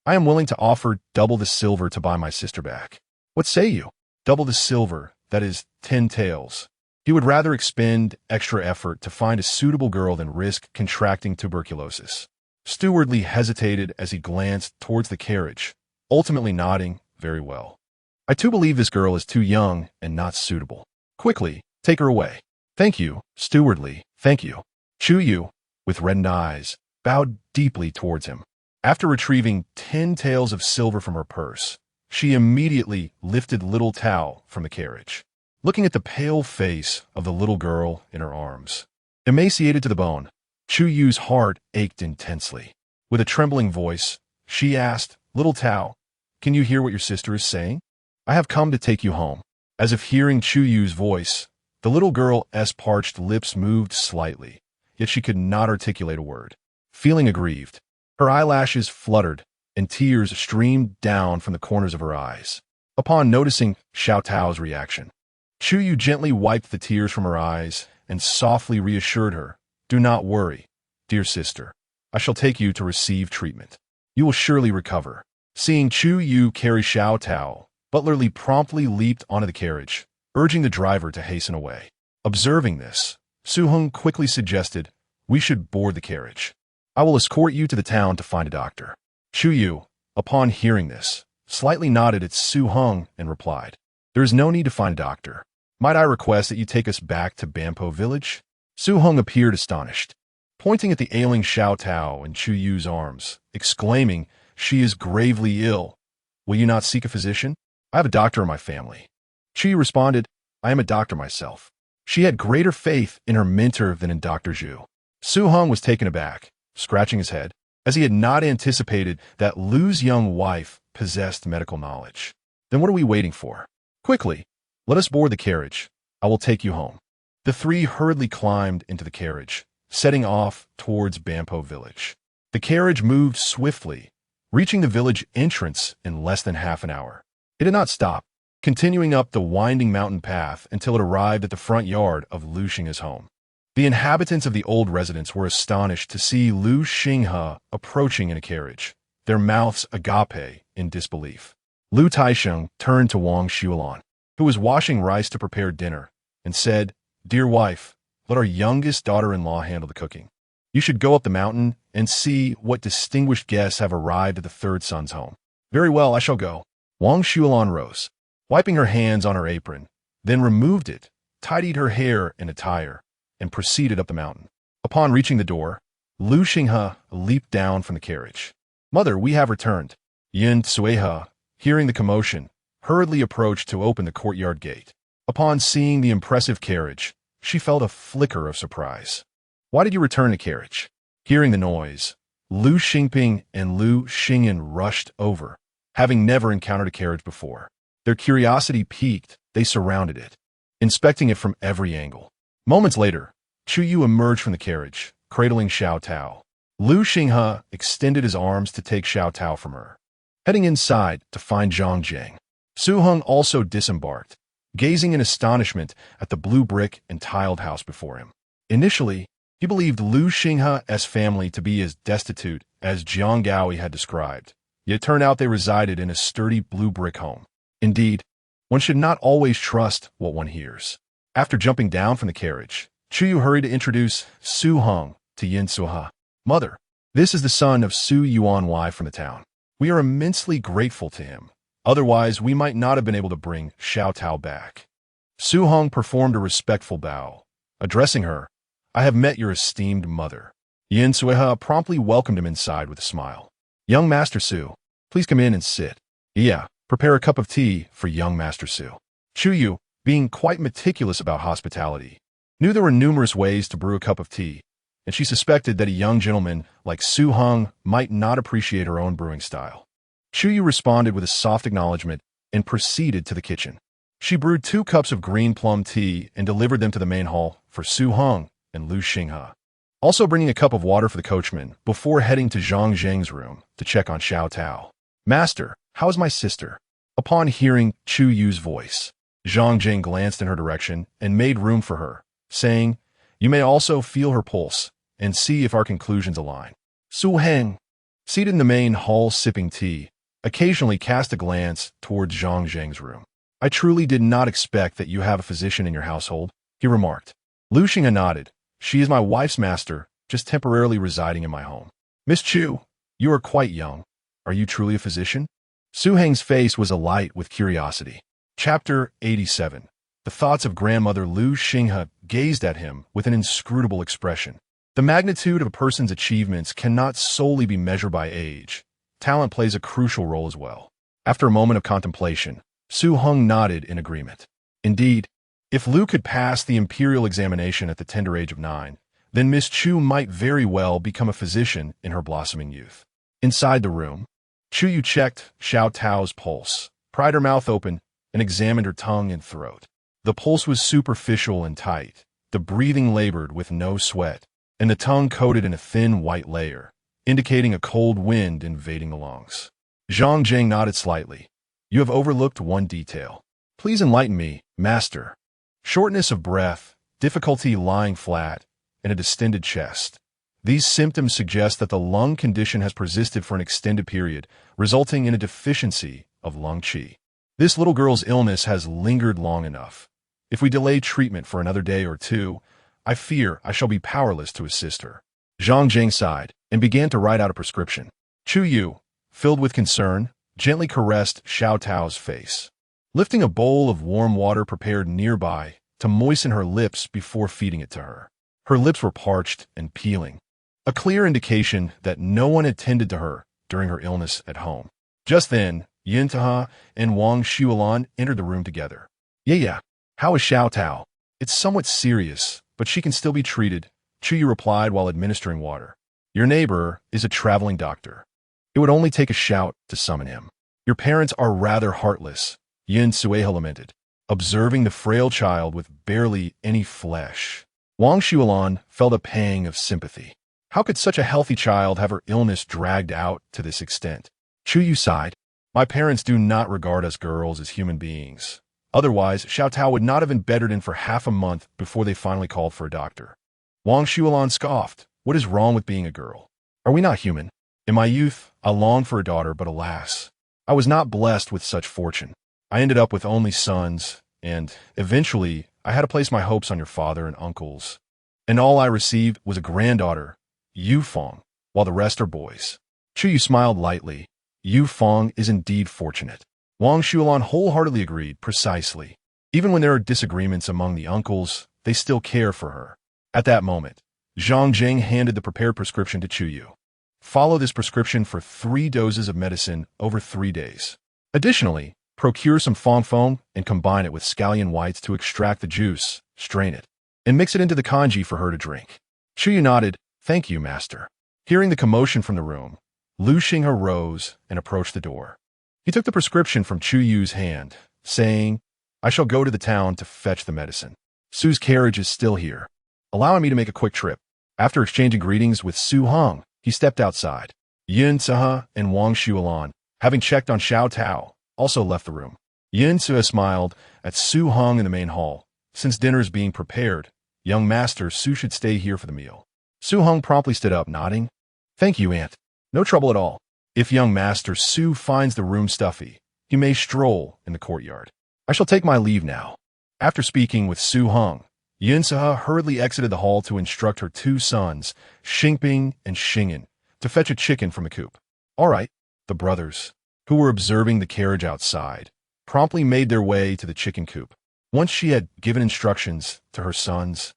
I am willing to offer double the silver to buy my sister back." "What say you?" "Double the silver, that is 10 taels. He would rather expend extra effort to find a suitable girl than risk contracting tuberculosis." Steward Li hesitated as he glanced towards the carriage, ultimately nodding, "Very well. I too believe this girl is too young and not suitable. Quickly, take her away." "Thank you, Steward Li, thank you." Chu Yue, with reddened eyes, bowed deeply towards him. After retrieving 10 taels of silver from her purse, she immediately lifted little Tao from the carriage. Looking at the pale face of the little girl in her arms, emaciated to the bone, Chu Yue's heart ached intensely. With a trembling voice, she asked, "Little Tao, can you hear what your sister is saying? I have come to take you home. As if hearing Chu Yue's voice, the little girl's parched lips moved slightly, yet she could not articulate a word. Feeling aggrieved, her eyelashes fluttered, and tears streamed down from the corners of her eyes. Upon noticing Xiao Tao's reaction, Chu Yue gently wiped the tears from her eyes and softly reassured her, "Do not worry, dear sister. I shall take you to receive treatment. You will surely recover." Seeing Chu Yue carry Xiao Tao, Butler Li promptly leaped onto the carriage, urging the driver to hasten away. Observing this, Su Heng quickly suggested, "We should board the carriage. I will escort you to the town to find a doctor." Chu Yue, upon hearing this, slightly nodded at Su Heng and replied, "There is no need to find a doctor. Might I request that you take us back to Bampo village?" Su Heng appeared astonished, pointing at the ailing Xiao Tao in Chu Yue's arms, exclaiming, "She is gravely ill. Will you not seek a physician? I have a doctor in my family." Chu Yue responded, "I am a doctor myself." She had greater faith in her mentor than in Dr. Zhu. Su Heng was taken aback, scratching his head, as he had not anticipated that Lu's young wife possessed medical knowledge. "Then what are we waiting for? Quickly, let us board the carriage. I will take you home." The three hurriedly climbed into the carriage, setting off towards Bampo village. The carriage moved swiftly, reaching the village entrance in less than half an hour. It did not stop, continuing up the winding mountain path until it arrived at the front yard of Lu Xinghe's home. The inhabitants of the old residence were astonished to see Lu Xinghe approaching in a carriage, their mouths agape in disbelief. Lu Taisheng turned to Wang Xuelan, who was washing rice to prepare dinner, and said, "Dear wife, let our youngest daughter-in-law handle the cooking. You should go up the mountain and see what distinguished guests have arrived at the third son's home." "Very well, I shall go." Wang Xuelan rose, wiping her hands on her apron, then removed it, tidied her hair and attire, and proceeded up the mountain. Upon reaching the door, Lu Xinghe leaped down from the carriage. "Mother, we have returned." Yin Suehe, hearing the commotion, hurriedly approached to open the courtyard gate. Upon seeing the impressive carriage, she felt a flicker of surprise. "Why did you return the carriage?" Hearing the noise, Lu Xingping and Lu Xingyan rushed over, having never encountered a carriage before. Their curiosity piqued, they surrounded it, inspecting it from every angle. Moments later, Chu Yue emerged from the carriage, cradling Xiao Tao. Lu Xinghe extended his arms to take Xiao Tao from her, heading inside to find Zhang Jiang. Su Heng also disembarked, gazing in astonishment at the blue brick and tiled house before him. Initially, he believed Lu Xinghe's family to be as destitute as Jiang Gaoi had described, yet it turned out they resided in a sturdy blue brick home. Indeed, one should not always trust what one hears. After jumping down from the carriage, Chu Yue hurried to introduce Su Heng to Yin Suehe. "Mother, this is the son of Su Yuanwei from the town. We are immensely grateful to him. Otherwise, we might not have been able to bring Xiao Tao back." Su Heng performed a respectful bow. Addressing her, "I have met your esteemed mother." Yin Suehe promptly welcomed him inside with a smile. "Young Master Su, please come in and sit." "Yeah, prepare a cup of tea for young Master Su." Chu Yue, being quite meticulous about hospitality, knew there were numerous ways to brew a cup of tea, and she suspected that a young gentleman like Su Heng might not appreciate her own brewing style. Chu Yue responded with a soft acknowledgement and proceeded to the kitchen. She brewed 2 cups of green plum tea and delivered them to the main hall for Su Heng and Lu Xinghe, also bringing a cup of water for the coachman before heading to Zhang Zheng's room to check on Xiao Tao. "Master, how is my sister?" Upon hearing Chu Yue's voice, Zhang Zheng glanced in her direction and made room for her, saying, "You may also feel her pulse and see if our conclusions align." Su Heng, seated in the main hall sipping tea, occasionally cast a glance towards Zhang Zheng's room. "I truly did not expect that you have a physician in your household," he remarked. Lu Xinghe nodded. "She is my wife's master, just temporarily residing in my home." "Miss Chu, you are quite young. Are you truly a physician?" Su Heng's face was alight with curiosity. Chapter 87. The thoughts of grandmother Lu Xinghe gazed at him with an inscrutable expression. The magnitude of a person's achievements cannot solely be measured by age. Talent plays a crucial role as well. After a moment of contemplation, Su Heng nodded in agreement. Indeed, if Lu could pass the imperial examination at the tender age of 9, then Miss Chu might very well become a physician in her blossoming youth. Inside the room, Chu Yue checked Xiao Tao's pulse, pried her mouth open, and examined her tongue and throat. The pulse was superficial and tight, the breathing labored with no sweat, and the tongue coated in a thin white layer, indicating a cold wind invading the lungs. Zhang Jing nodded slightly. You have overlooked one detail. Please enlighten me, master. Shortness of breath, difficulty lying flat, and a distended chest. These symptoms suggest that the lung condition has persisted for an extended period, resulting in a deficiency of lung qi. This little girl's illness has lingered long enough. If we delay treatment for another day or two, I fear I shall be powerless to assist her. Zhang Jing sighed and began to write out a prescription. Chu Yue, filled with concern, gently caressed Xiao Tao's face, lifting a bowl of warm water prepared nearby to moisten her lips before feeding it to her. Her lips were parched and peeling, a clear indication that no one had tended to her during her illness at home. Just then, Yin Taha and Wang Xuelan entered the room together. Yeah, how is Xiao Tao? It's somewhat serious, but she can still be treated, Chu Yue replied while administering water. Your neighbor is a traveling doctor. It would only take a shout to summon him. Your parents are rather heartless, Yin Sueha lamented, observing the frail child with barely any flesh. Wang Xuelan felt a pang of sympathy. How could such a healthy child have her illness dragged out to this extent? Chu Yue sighed. My parents do not regard us girls as human beings. Otherwise, Xiao Tao would not have been bedded in for half a month before they finally called for a doctor. Wang Xuelan scoffed. What is wrong with being a girl? Are we not human? In my youth, I longed for a daughter, but alas, I was not blessed with such fortune. I ended up with only sons, and eventually, I had to place my hopes on your father and uncles. And all I received was a granddaughter, Yu Feng, while the rest are boys. Chu Yue smiled lightly. Yu Feng is indeed fortunate. Wang Xuelan wholeheartedly agreed, precisely. Even when there are disagreements among the uncles, they still care for her. At that moment, Zhang Jing handed the prepared prescription to Chu Yue. Follow this prescription for 3 doses of medicine over 3 days. Additionally, procure some fong and combine it with scallion whites to extract the juice, strain it, and mix it into the kanji for her to drink. Chu Yue nodded. Thank you, master. Hearing the commotion from the room, Lu Xinghe rose and approached the door. He took the prescription from Chu Yue's hand, saying, I shall go to the town to fetch the medicine. Su's carriage is still here, allowing me to make a quick trip. After exchanging greetings with Su Hong, he stepped outside. Yin Taha and Wang Xuelan, having checked on Xiao Tao, also left the room. Yin Taha smiled at Su Hong in the main hall. Since dinner is being prepared, young master Su should stay here for the meal. Su Hong promptly stood up, nodding. Thank you, aunt. No trouble at all. If young master Su finds the room stuffy, he may stroll in the courtyard. I shall take my leave now. After speaking with Su Hong, Yin Taha hurriedly exited the hall to instruct her 2 sons, Xingping and Xingyan, to fetch a chicken from the coop. All right, the brothers, who were observing the carriage outside, promptly made their way to the chicken coop. Once she had given instructions to her sons,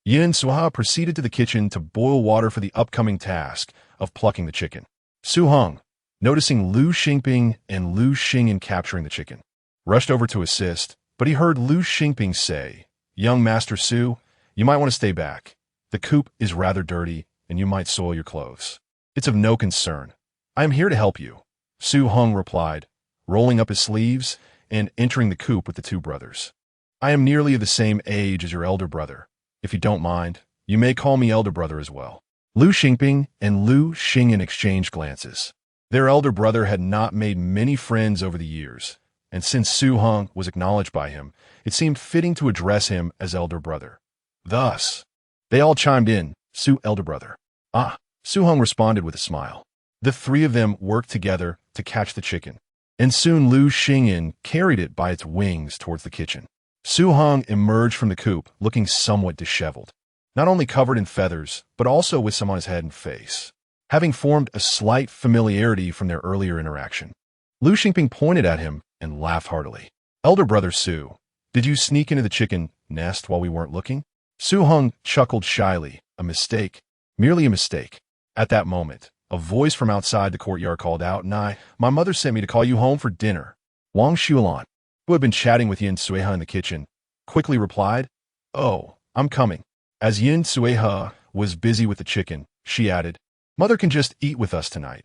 Yin Suha proceeded to the kitchen to boil water for the upcoming task of plucking the chicken. Su Hong, noticing Lu Xingping and Lu Xingyan capturing the chicken, rushed over to assist, but he heard Lu Xingping say, Young Master Su, you might want to stay back. The coop is rather dirty, and you might soil your clothes. It's of no concern. I am here to help you, Su Hong replied, rolling up his sleeves and entering the coop with the 2 brothers. I am nearly of the same age as your elder brother. If you don't mind, you may call me elder brother as well. Lu Xingping and Lu Xingyan exchanged glances. Their elder brother had not made many friends over the years, and since Su Hong was acknowledged by him, it seemed fitting to address him as elder brother. Thus, they all chimed in, Su elder brother. Ah, Su Hong responded with a smile. The 3 of them worked together to catch the chicken, and soon Lu Xingyan carried it by its wings towards the kitchen. Su Hong emerged from the coop looking somewhat disheveled, not only covered in feathers, but also with some on his head and face, having formed a slight familiarity from their earlier interaction. Lu Xingping pointed at him and laughed heartily. Elder brother Su, did you sneak into the chicken nest while we weren't looking? Su Hong chuckled shyly. A mistake. Merely a mistake. At that moment, a voice from outside the courtyard called out, My mother sent me to call you home for dinner. Wang Xuelan, who had been chatting with Yin Sueha in the kitchen, quickly replied, Oh, I'm coming. As Yin Sueha was busy with the chicken, she added, Mother can just eat with us tonight.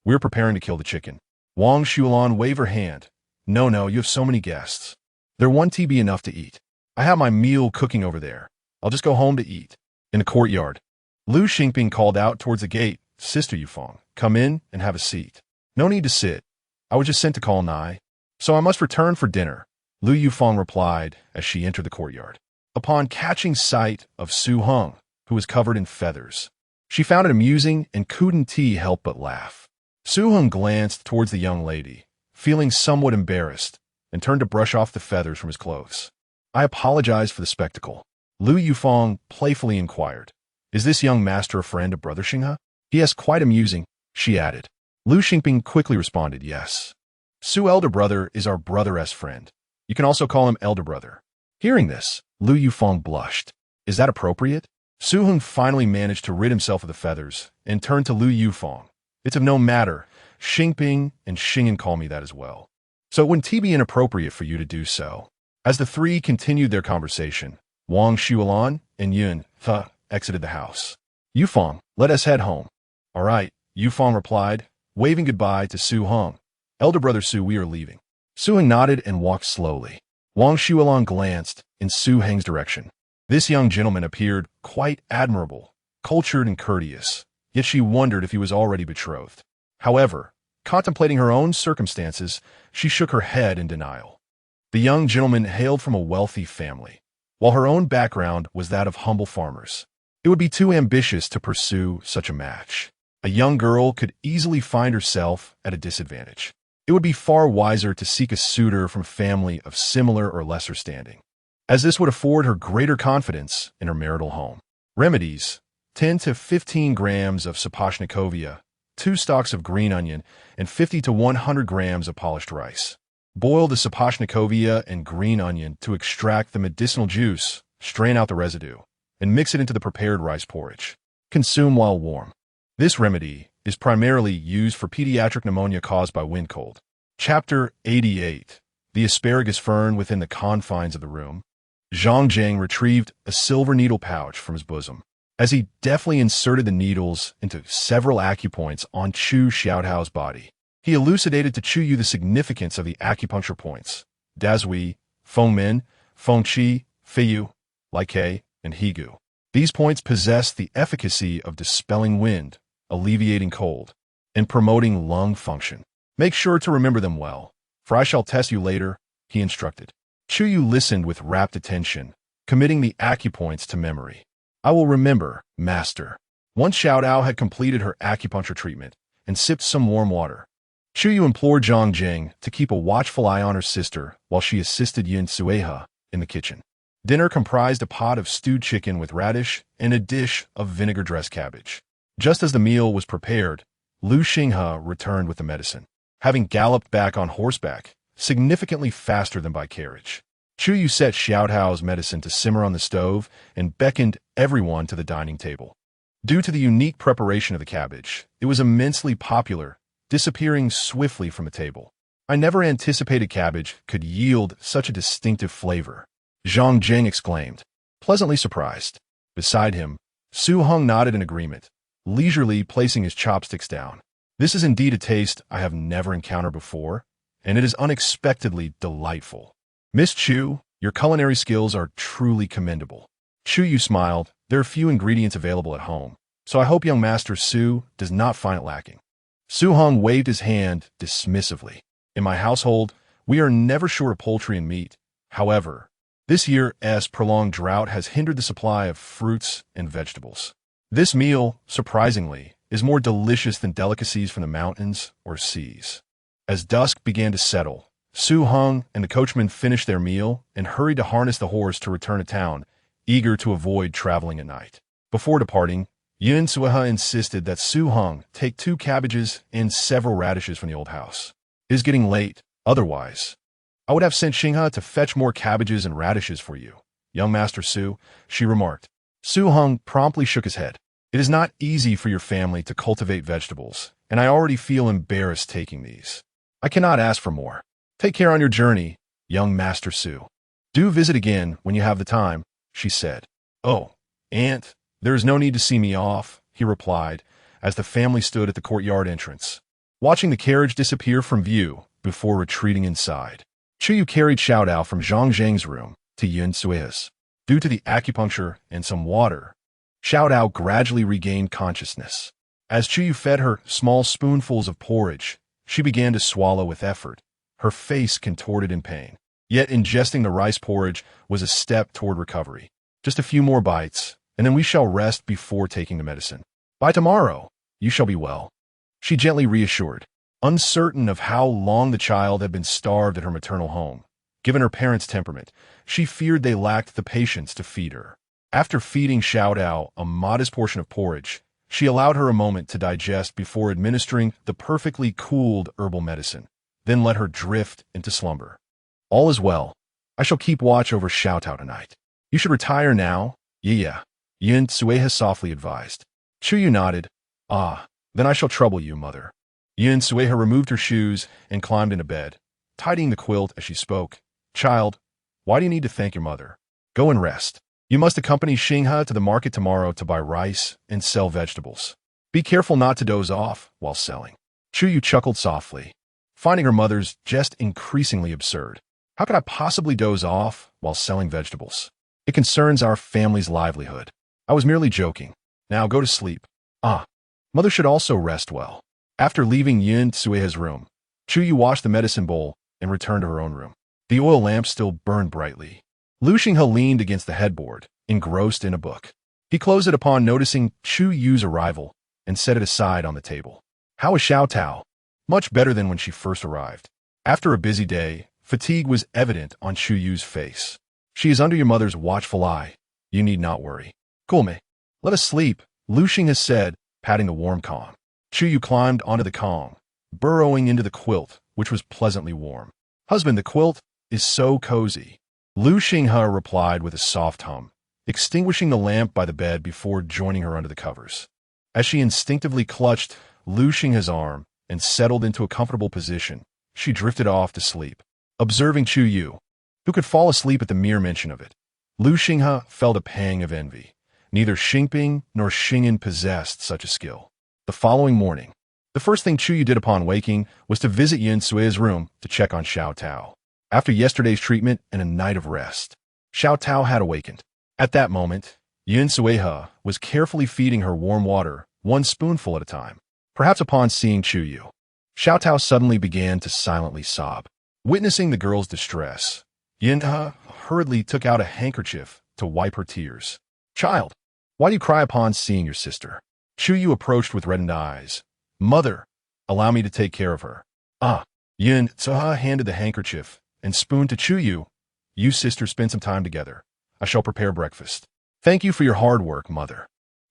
We're preparing to kill the chicken. Wang Shulan waved her hand. No, you have so many guests. There won't be enough to eat. I have my meal cooking over there. I'll just go home to eat. In the courtyard, Lu Xingping called out towards the gate, Sister Yufeng, come in and have a seat. No need to sit. I was just sent to call Nai. So I must return for dinner, Lu Yufeng replied as she entered the courtyard. Upon catching sight of Su Heng, who was covered in feathers, she found it amusing and couldn't help but laugh. Su Heng glanced towards the young lady, feeling somewhat embarrassed, and turned to brush off the feathers from his clothes. I apologize for the spectacle. Lu Yufeng playfully inquired, is this young master a friend of Brother Xinghe? Yes, quite amusing, she added. Lu Xingping quickly responded, yes. Su elder brother is our brother-esque friend. You can also call him elder brother. Hearing this, Lu Yufeng blushed. Is that appropriate? Su Heng finally managed to rid himself of the feathers and turned to Lu Yufeng. It's of no matter. Xingping and Xingen call me that as well. So it wouldn't be inappropriate for you to do so. As the three continued their conversation, Wang Shulan and Yun exited the house. Yufeng, let us head home. All right, Yufeng replied, waving goodbye to Su Heng. Elder brother Su, we are leaving. Su Heng nodded and walked slowly. Wang Shulan glanced in Su Heng's direction. This young gentleman appeared quite admirable, cultured and courteous, yet she wondered if he was already betrothed. However, contemplating her own circumstances, she shook her head in denial. The young gentleman hailed from a wealthy family, while her own background was that of humble farmers. It would be too ambitious to pursue such a match. A young girl could easily find herself at a disadvantage. It would be far wiser to seek a suitor from a family of similar or lesser standing, as this would afford her greater confidence in her marital home. Remedies: 10 to 15 grams of sapashnikovia, 2 stalks of green onion, and 50 to 100 grams of polished rice. Boil the sapashnikovia and green onion to extract the medicinal juice, strain out the residue, and mix it into the prepared rice porridge. Consume while warm. This remedy is primarily used for pediatric pneumonia caused by wind cold. Chapter 88. The asparagus fern within the confines of the room. Zhang Jiang retrieved a silver needle pouch from his bosom. As he deftly inserted the needles into several acupoints on Chu Xiaotao's body, he elucidated to Chu Yue the significance of the acupuncture points: Dazui, Famine, Fengqi, Feiyu, Like, and Higu. These points possess the efficacy of dispelling wind, alleviating cold, and promoting lung function. Make sure to remember them well, for I shall test you later, he instructed. Chu Yue listened with rapt attention, committing the acupoints to memory. I will remember, master. Once Xiaotao had completed her acupuncture treatment and sipped some warm water, Chu Yue implored Zhang Jing to keep a watchful eye on her sister while she assisted Yin Sueha in the kitchen. Dinner comprised a pot of stewed chicken with radish and a dish of vinegar-dressed cabbage. Just as the meal was prepared, Lu Xinghe returned with the medicine, having galloped back on horseback, significantly faster than by carriage. Chu Yue set Xiaotao's medicine to simmer on the stove and beckoned everyone to the dining table. Due to the unique preparation of the cabbage, it was immensely popular, disappearing swiftly from the table. I never anticipated cabbage could yield such a distinctive flavor, Zhang Jing exclaimed, pleasantly surprised. Beside him, Su Heng nodded in agreement, leisurely placing his chopsticks down. This is indeed a taste I have never encountered before, and it is unexpectedly delightful. Miss Chu, your culinary skills are truly commendable. Chu Yue smiled. There are few ingredients available at home, so I hope young Master Su does not find it lacking. Su Heng waved his hand dismissively. In my household, we are never short of poultry and meat. However, this year's prolonged drought has hindered the supply of fruits and vegetables. This meal, surprisingly, is more delicious than delicacies from the mountains or seas. As dusk began to settle, Su Heng and the coachman finished their meal and hurried to harness the horse to return to town, eager to avoid traveling at night. Before departing, Yin Sueha insisted that Su Heng take 2 cabbages and several radishes from the old house. It is getting late, otherwise I would have sent Xinghe to fetch more cabbages and radishes for you, young Master Su, she remarked. Su Heng promptly shook his head. It is not easy for your family to cultivate vegetables, and I already feel embarrassed taking these. I cannot ask for more. Take care on your journey, young Master Su. Do visit again when you have the time, she said. Oh, Aunt, there is no need to see me off, he replied, as the family stood at the courtyard entrance. watching the carriage disappear from view before retreating inside. Chu Yue carried Xiao Dao from Zhang Zhang's room to Yun Sui's. Due to the acupuncture and some water, Xiao Dao gradually regained consciousness. As Chu Yue fed her small spoonfuls of porridge, she began to swallow with effort, her face contorted in pain. Yet ingesting the rice porridge was a step toward recovery. Just a few more bites, and then we shall rest before taking the medicine. By tomorrow, you shall be well, she gently reassured. Uncertain of how long the child had been starved at her maternal home, given her parents' temperament, she feared they lacked the patience to feed her. After feeding Xiao Dao a modest portion of porridge, she allowed her a moment to digest before administering the perfectly cooled herbal medicine, then let her drift into slumber. All is well. I shall keep watch over Xiao Dao tonight. You should retire now. Yeah. Yun Sui softly advised. Chu Yue nodded. Ah, then I shall trouble you, mother. Yun Sueha removed her shoes and climbed into bed, tidying the quilt as she spoke. Child, why do you need to thank your mother? Go and rest. You must accompany Xinghe to the market tomorrow to buy rice and sell vegetables. Be careful not to doze off while selling. Chu Yue chuckled softly, finding her mother's jest increasingly absurd. How could I possibly doze off while selling vegetables? It concerns our family's livelihood. I was merely joking. Now go to sleep. Ah, mother should also rest well. After leaving Yun Sui's room, Chu Yue washed the medicine bowl and returned to her own room. The oil lamp still burned brightly. Lu Xinghe leaned against the headboard, engrossed in a book. He closed it upon noticing Chu Yue's arrival and set it aside on the table. How is Xiao Dao? Much better than when she first arrived. After a busy day, fatigue was evident on Chu Yue's face. She is under your mother's watchful eye. You need not worry. Kulme, let us sleep, Lu Xinghe said, patting the warm Kong. Chu Yue climbed onto the Kong, burrowing into the quilt, which was pleasantly warm. Husband, the quilt is so cozy. Lu Xinghe replied with a soft hum, extinguishing the lamp by the bed before joining her under the covers. As she instinctively clutched Lu Xinghe's arm and settled into a comfortable position, she drifted off to sleep. Observing Chu Yue, who could fall asleep at the mere mention of it, Lu Xinghe felt a pang of envy. Neither Xingping nor Xing'an possessed such a skill. The following morning, the first thing Chu Yue did upon waking was to visit Yun Sui's room to check on Xiao Dao. After yesterday's treatment and a night of rest, Xiao Dao had awakened. At that moment, Yun Suiha was carefully feeding her warm water, one spoonful at a time. Perhaps upon seeing Chu Yue, Xiao Dao suddenly began to silently sob. Witnessing the girl's distress, Yun hurriedly took out a handkerchief to wipe her tears. Child, why do you cry upon seeing your sister? Chu Yue approached with reddened eyes. Mother, allow me to take care of her. Ah, Yun Suiha handed the handkerchief and spoon to Chu Yue. You sisters spend some time together. I shall prepare breakfast. Thank you for your hard work, mother.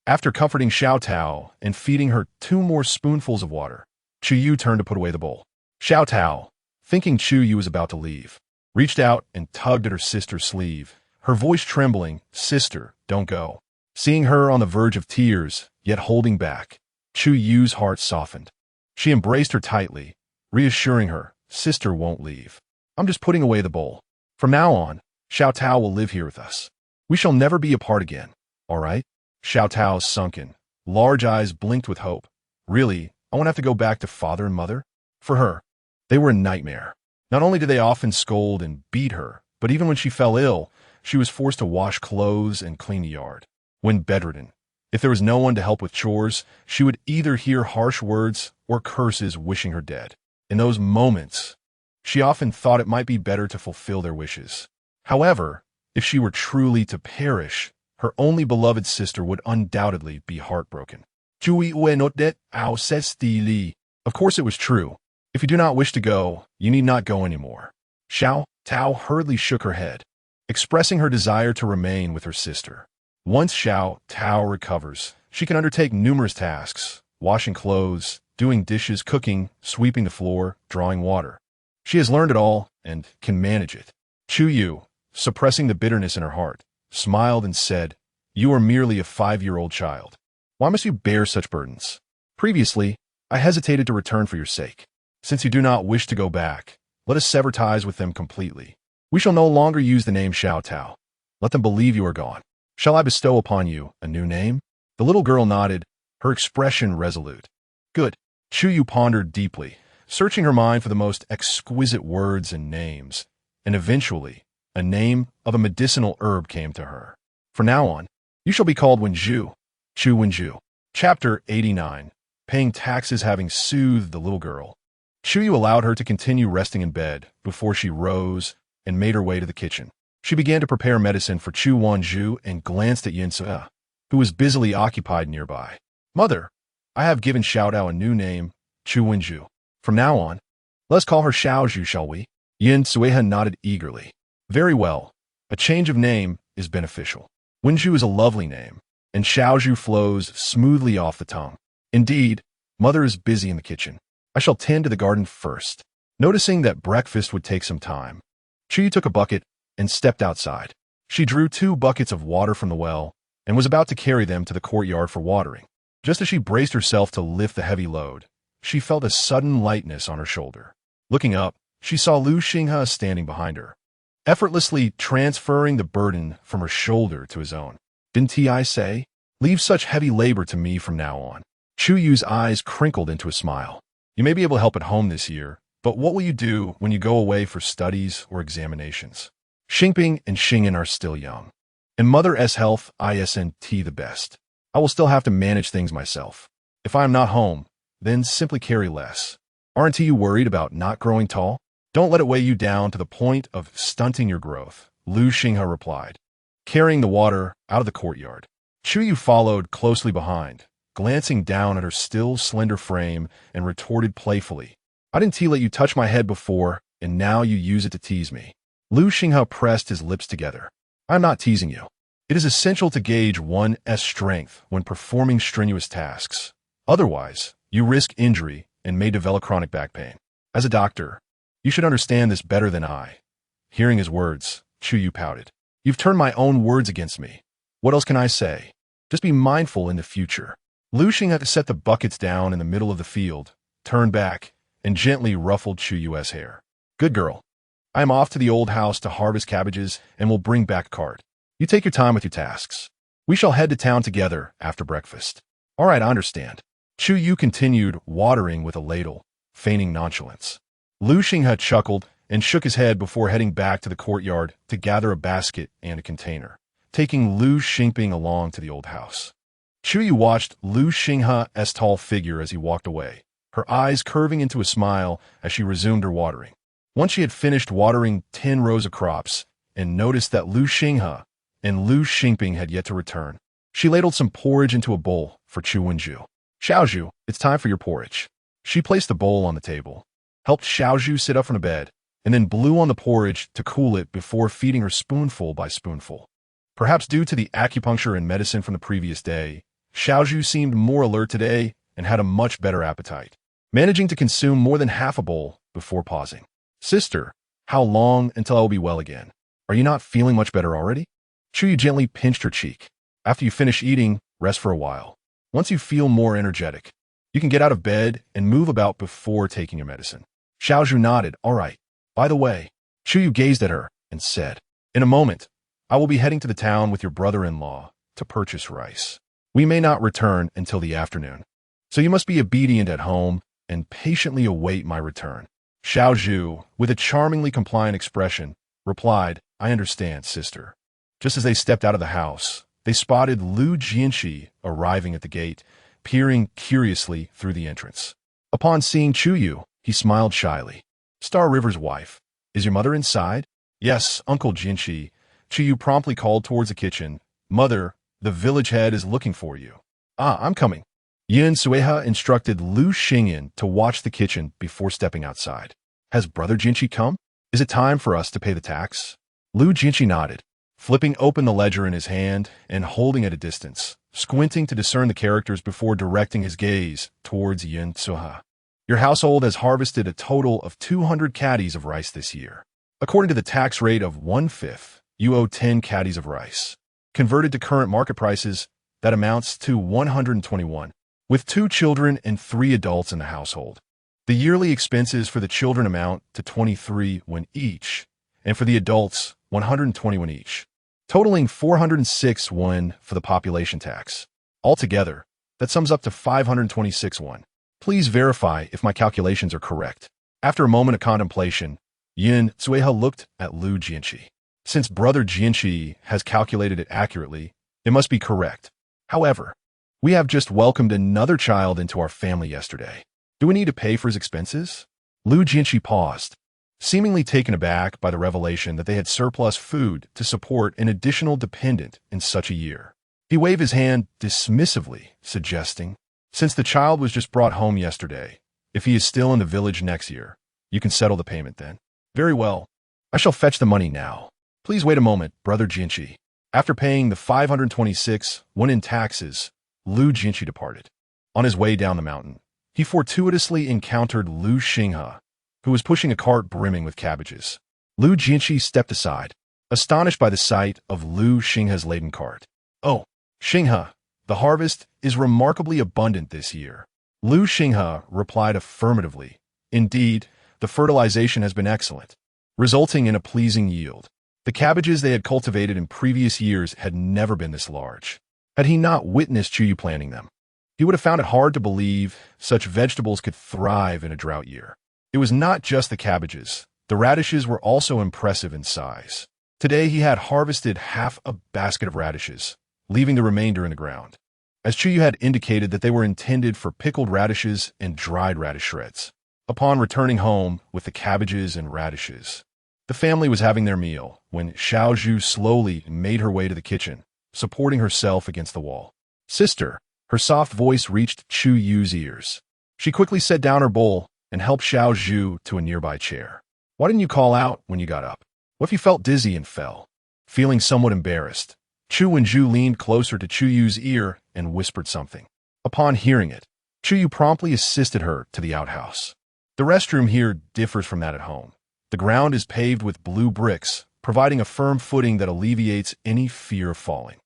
After comforting Xiao Dao and feeding her 2 more spoonfuls of water, Chu Yue turned to put away the bowl. Xiao Dao, thinking Chu Yue was about to leave, reached out and tugged at her sister's sleeve, her voice trembling. Sister, don't go. Seeing her on the verge of tears, yet holding back, Chu Yue's heart softened. She embraced her tightly, reassuring her, sister won't leave. I'm just putting away the bowl. From now on, Xiao Dao will live here with us. We shall never be apart again, all right? Xiao Dao's sunken, large eyes blinked with hope. Really, I won't have to go back to father and mother? For her, they were a nightmare. Not only did they often scold and beat her, but even when she fell ill, she was forced to wash clothes and clean the yard. When bedridden, if there was no one to help with chores, she would either hear harsh words or curses wishing her dead. In those moments, she often thought it might be better to fulfill their wishes. However, if she were truly to perish, her only beloved sister would undoubtedly be heartbroken. Chu Yue noted how says Li. Of course it was true. If you do not wish to go, you need not go anymore. Xiao Dao hurriedly shook her head, expressing her desire to remain with her sister. Once Xiao Dao recovers, she can undertake numerous tasks, washing clothes, doing dishes, cooking, sweeping the floor, drawing water. She has learned it all and can manage it. Chu Yue, suppressing the bitterness in her heart, smiled and said, You are merely a 5-year-old child. Why must you bear such burdens? Previously, I hesitated to return for your sake. Since you do not wish to go back, let us sever ties with them completely. We shall no longer use the name Xiao Dao. Let them believe you are gone. Shall I bestow upon you a new name? The little girl nodded, her expression resolute. Good. Chu Yu pondered deeply, searching her mind for the most exquisite words and names, and eventually, a name of a medicinal herb came to her. From now on, you shall be called Wenju, Chu Wenju. Chapter 89. Paying taxes having soothed the little girl. Chu Yu allowed her to continue resting in bed before she rose and made her way to the kitchen. She began to prepare medicine for Chu Wenju and glanced at Yin Suhe, who was busily occupied nearby. Mother, I have given Xiaodao a new name, Chu Wenju. From now on, let's call her Xiaozhu, shall we? Yin Suhe nodded eagerly. Very well. A change of name is beneficial. Wenju is a lovely name, and Xiaozhu flows smoothly off the tongue. Indeed, Mother is busy in the kitchen. I shall tend to the garden first. Noticing that breakfast would take some time, Chu Yu took a bucket and stepped outside. She drew 2 buckets of water from the well and was about to carry them to the courtyard for watering. Just as she braced herself to lift the heavy load, she felt a sudden lightness on her shoulder. Looking up, she saw Lu Xinghe standing behind her, effortlessly transferring the burden from her shoulder to his own. Didn't I say? Leave such heavy labor to me from now on. Chu Yu's eyes crinkled into a smile. You may be able to help at home this year, but what will you do when you go away for studies or examinations? Xingping and Xing'an are still young, and Mother's health isn't the best. I will still have to manage things myself. If I am not home, then simply carry less. Aren't you worried about not growing tall? Don't let it weigh you down to the point of stunting your growth, Lu Xinghe replied, carrying the water out of the courtyard. Chu Yu followed closely behind, glancing down at her still slender frame, and retorted playfully, I didn't let you touch my head before, and now you use it to tease me. Lu Xinghe pressed his lips together. I'm not teasing you. It is essential to gauge one's strength when performing strenuous tasks. Otherwise, you risk injury and may develop chronic back pain. As a doctor, you should understand this better than I. Hearing his words, Chu Yu pouted. You've turned my own words against me. What else can I say? Just be mindful in the future. Lu Xinghe set the buckets down in the middle of the field, turned back, and gently ruffled Chu Yue's hair. Good girl. I am off to the old house to harvest cabbages and will bring back a cart. You take your time with your tasks. We shall head to town together after breakfast. All right, I understand. Chu Yu continued watering with a ladle, feigning nonchalance. Lu Xinghe chuckled and shook his head before heading back to the courtyard to gather a basket and a container, taking Lu Xingping along to the old house. Chu Yu watched Lu Xinghe's tall figure as he walked away, her eyes curving into a smile as she resumed her watering. Once she had finished watering 10 rows of crops and noticed that Lu Xinghe and Lu Xingping had yet to return, she ladled some porridge into a bowl for Chu Wenju. Xiaozhu, it's time for your porridge. She placed the bowl on the table, helped Xiaozhu sit up from the bed, and then blew on the porridge to cool it before feeding her spoonful by spoonful. Perhaps due to the acupuncture and medicine from the previous day, Xiaozhu seemed more alert today and had a much better appetite, managing to consume more than half a bowl before pausing. Sister, how long until I will be well again? Are you not feeling much better already? Chu Yu gently pinched her cheek. After you finish eating, rest for a while. Once you feel more energetic, you can get out of bed and move about before taking your medicine. Xiaozhu nodded. All right. By the way, Chu Yu gazed at her and said, in a moment, I will be heading to the town with your brother-in-law to purchase rice. We may not return until the afternoon, so you must be obedient at home and patiently await my return. Xiaozhu, with a charmingly compliant expression, replied, I understand, sister. Just as they stepped out of the house, they spotted Lu Jianxi arriving at the gate, peering curiously through the entrance. Upon seeing Chu Yu, he smiled shyly. Star River's wife, is your mother inside? Yes, Uncle Jianxi. Chu Yu promptly called towards the kitchen. Mother, the village head is looking for you. Ah, I'm coming. Yin Suhe instructed Lu Xing'an to watch the kitchen before stepping outside. Has Brother Jianxi come? Is it time for us to pay the tax? Lu Jianxi nodded, flipping open the ledger in his hand and holding at a distance, squinting to discern the characters before directing his gaze towards Yin Suhe. Your household has harvested a total of 200 caddies of rice this year. According to the tax rate of 1/5, you owe 10 caddies of rice. Converted to current market prices, that amounts to 121, with 2 children and 3 adults in the household. The yearly expenses for the children amount to 23 won each, and for the adults, 120 won each, totaling 406 won for the population tax. Altogether, that sums up to 526 won. Please verify if my calculations are correct. After a moment of contemplation, Yin Zuehe looked at Lu Jianqi. Since Brother Jianqi has calculated it accurately, it must be correct. However, we have just welcomed another child into our family yesterday. Do we need to pay for his expenses? Lu Jianqi paused, seemingly taken aback by the revelation that they had surplus food to support an additional dependent in such a year. He waved his hand dismissively, suggesting, "Since the child was just brought home yesterday, if he is still in the village next year, you can settle the payment then." "Very well. I shall fetch the money now. Please wait a moment, Brother Jianqi." After paying the 526 won in taxes, Lu Jianqi departed. On his way down the mountain, he fortuitously encountered Lu Xinghe, who was pushing a cart brimming with cabbages. Lu Jianqi stepped aside, astonished by the sight of Lu Xinghe's laden cart. "Oh, Xinghe, the harvest is remarkably abundant this year." Lu Xinghe replied affirmatively. Indeed, the fertilization has been excellent, resulting in a pleasing yield. The cabbages they had cultivated in previous years had never been this large. Had he not witnessed Chu Yue planting them, he would have found it hard to believe such vegetables could thrive in a drought year. It was not just the cabbages. The radishes were also impressive in size. Today he had harvested half a basket of radishes, leaving the remainder in the ground, as Chu Yue had indicated that they were intended for pickled radishes and dried radish shreds. Upon returning home with the cabbages and radishes, the family was having their meal when Xiao Zhu slowly made her way to the kitchen, supporting herself against the wall. "Sister," her soft voice reached Chu Yue's ears. She quickly set down her bowl and helped Xiao Zhu to a nearby chair. "Why didn't you call out when you got up? What if you felt dizzy and fell?" Feeling somewhat embarrassed, Chu Yue leaned closer to Chu Yue's ear and whispered something. Upon hearing it, Chu Yue promptly assisted her to the outhouse. The restroom here differs from that at home. The ground is paved with blue bricks, providing a firm footing that alleviates any fear of falling.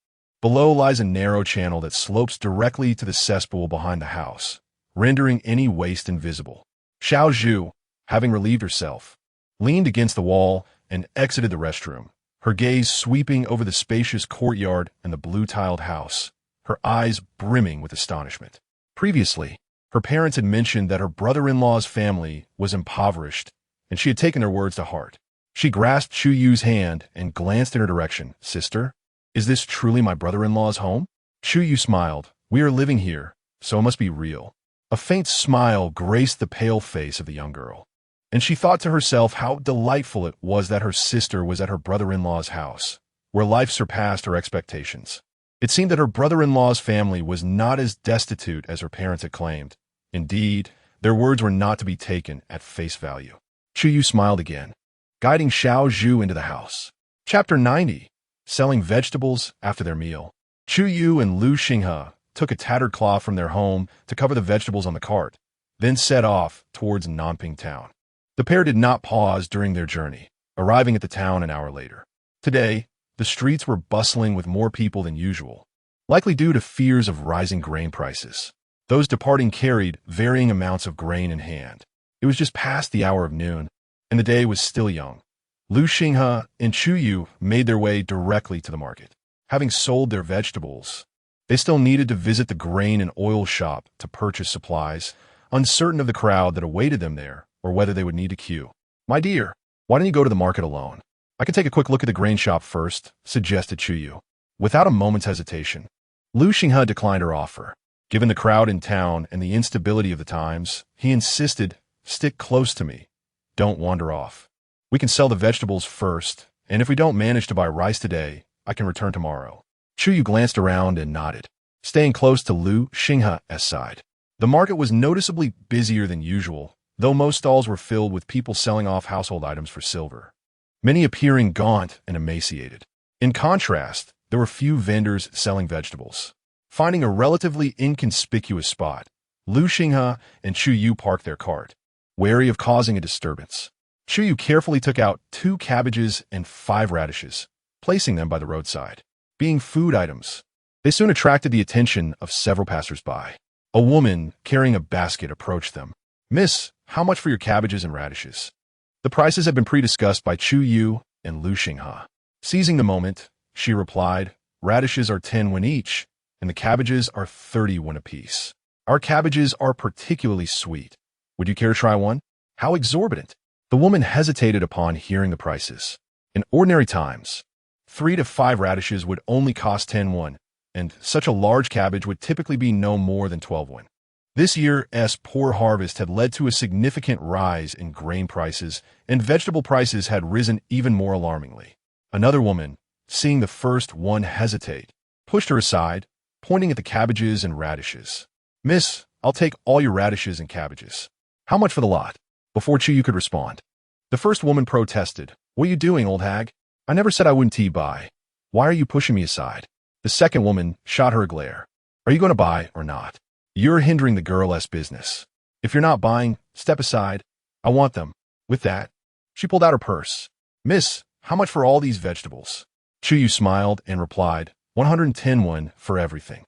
Below lies a narrow channel that slopes directly to the cesspool behind the house, rendering any waste invisible. Xiao Zhu, having relieved herself, leaned against the wall and exited the restroom, her gaze sweeping over the spacious courtyard and the blue-tiled house, her eyes brimming with astonishment. Previously, her parents had mentioned that her brother-in-law's family was impoverished, and she had taken their words to heart. She grasped Chu Yue's hand and glanced in her direction. "Sister, is this truly my brother-in-law's home?" Chu Yue smiled. "We are living here, so it must be real." A faint smile graced the pale face of the young girl, and she thought to herself how delightful it was that her sister was at her brother-in-law's house, where life surpassed her expectations. It seemed that her brother-in-law's family was not as destitute as her parents had claimed. Indeed, their words were not to be taken at face value. Chu Yue smiled again, guiding Xiao Zhu into the house. Chapter 90. Selling vegetables after their meal. Chu Yue and Lu Xinghe took a tattered cloth from their home to cover the vegetables on the cart, then set off towards Nanping town. The pair did not pause during their journey, arriving at the town an hour later. Today, the streets were bustling with more people than usual, likely due to fears of rising grain prices. Those departing carried varying amounts of grain in hand. It was just past the hour of noon, and the day was still young. Lu Xinghe and Chu Yue made their way directly to the market. Having sold their vegetables, they still needed to visit the grain and oil shop to purchase supplies, uncertain of the crowd that awaited them there or whether they would need to queue. "My dear, why don't you go to the market alone? I can take a quick look at the grain shop first," suggested Chu Yue. Without a moment's hesitation, Lu Xinghe declined her offer. Given the crowd in town and the instability of the times, he insisted, "Stick close to me. Don't wander off. We can sell the vegetables first, and if we don't manage to buy rice today, I can return tomorrow." Chu Yue glanced around and nodded, staying close to Lu Xinghe's side. The market was noticeably busier than usual, though most stalls were filled with people selling off household items for silver, many appearing gaunt and emaciated. In contrast, there were few vendors selling vegetables. Finding a relatively inconspicuous spot, Lu Xinghe and Chu Yue parked their cart, wary of causing a disturbance. Chu Yue carefully took out 2 cabbages and 5 radishes, placing them by the roadside. Being food items, they soon attracted the attention of several passers-by. A woman carrying a basket approached them. "Miss, how much for your cabbages and radishes?" The prices had been pre-discussed by Chu Yue and Lu Xinghe. Seizing the moment, she replied, "Radishes are 10 won each, and the cabbages are 30 won apiece." Our cabbages are particularly sweet. Would you care to try one? How exorbitant! The woman hesitated upon hearing the prices. In ordinary times, 3 to 5 radishes would only cost 10 won, and such a large cabbage would typically be no more than 12 won. This year's poor harvest had led to a significant rise in grain prices, and vegetable prices had risen even more alarmingly. Another woman, seeing the first one hesitate, pushed her aside, pointing at the cabbages and radishes. "Miss, I'll take all your radishes and cabbages. How much for the lot?" Before Chu Yue could respond, the first woman protested. "What are you doing, old hag? I never said I wouldn't buy. Why are you pushing me aside?" The second woman shot her a glare. "Are you going to buy or not? You're hindering the girl's business. If you're not buying, step aside. I want them." With that, she pulled out her purse. "Miss, how much for all these vegetables?" Chu Yue smiled and replied, 110 won for everything.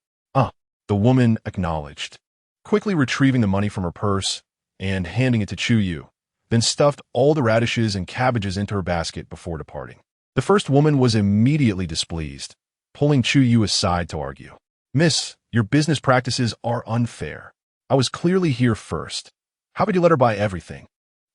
The woman acknowledged, quickly retrieving the money from her purse and handing it to Chu Yue, then stuffed all the radishes and cabbages into her basket before departing. The first woman was immediately displeased, pulling Chu Yue aside to argue. "Miss, your business practices are unfair. I was clearly here first. How could you let her buy everything?"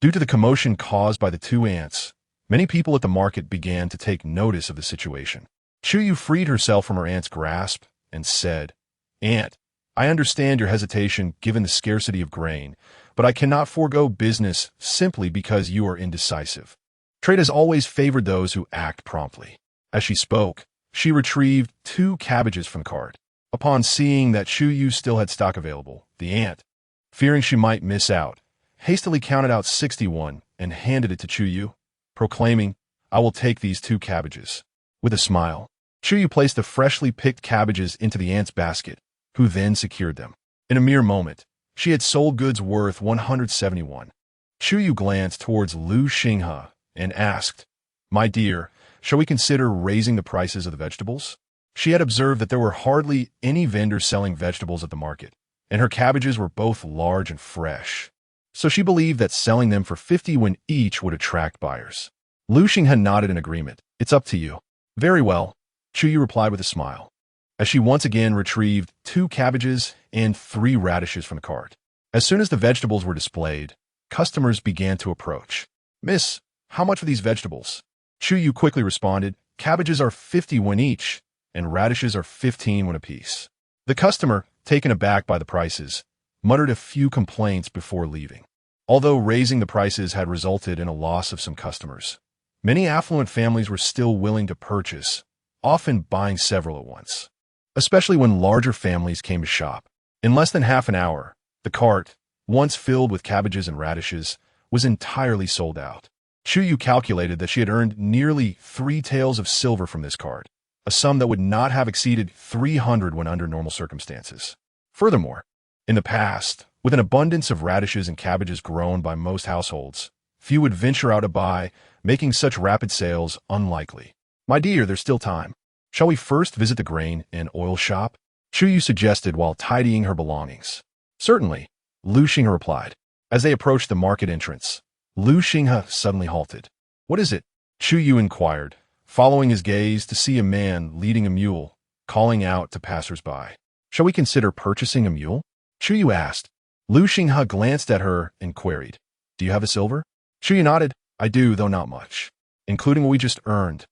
Due to the commotion caused by the two aunts, many people at the market began to take notice of the situation. Chu Yue freed herself from her aunt's grasp and said, "Aunt, I understand your hesitation given the scarcity of grain, but I cannot forego business simply because you are indecisive. Trade has always favored those who act promptly." As she spoke, she retrieved 2 cabbages from the cart. Upon seeing that Chu Yue still had stock available, the aunt, fearing she might miss out, hastily counted out 61 and handed it to Chu Yue, proclaiming, "I will take these 2 cabbages." With a smile, Chu Yue placed the freshly picked cabbages into the aunt's basket, who then secured them. In a mere moment, she had sold goods worth 171. Chu Yue glanced towards Lu Xinghe and asked, "My dear, shall we consider raising the prices of the vegetables?" She had observed that there were hardly any vendors selling vegetables at the market, and her cabbages were both large and fresh. So she believed that selling them for 50 won each would attract buyers. Lu Xinghe nodded in agreement. "It's up to you." "Very well," Chu Yue replied with a smile, as she once again retrieved 2 cabbages and 3 radishes from the cart. As soon as the vegetables were displayed, customers began to approach. "Miss, how much for these vegetables?" Chu Yue quickly responded, "Cabbages are 50 won each, and radishes are 15 won apiece." The customer, taken aback by the prices, muttered a few complaints before leaving. Although raising the prices had resulted in a loss of some customers, many affluent families were still willing to purchase, often buying several at once, especially when larger families came to shop. In less than half an hour, the cart, once filled with cabbages and radishes, was entirely sold out. Chu Yue calculated that she had earned nearly 3 taels of silver from this cart, a sum that would not have exceeded 300 when under normal circumstances. Furthermore, in the past, with an abundance of radishes and cabbages grown by most households, few would venture out to buy, making such rapid sales unlikely. "My dear, there's still time. Shall we first visit the grain and oil shop?" Chu Yue suggested while tidying her belongings. "Certainly," Lu Xinghe replied. As they approached the market entrance, Lu Xinghe suddenly halted. "What is it?" Chu Yue inquired, following his gaze to see a man leading a mule, calling out to passers-by. "Shall we consider purchasing a mule?" Chu Yue asked. Lu Xinghe glanced at her and queried, "Do you have a silver?" Chu Yue nodded. "I do, though not much. Including what we just earned,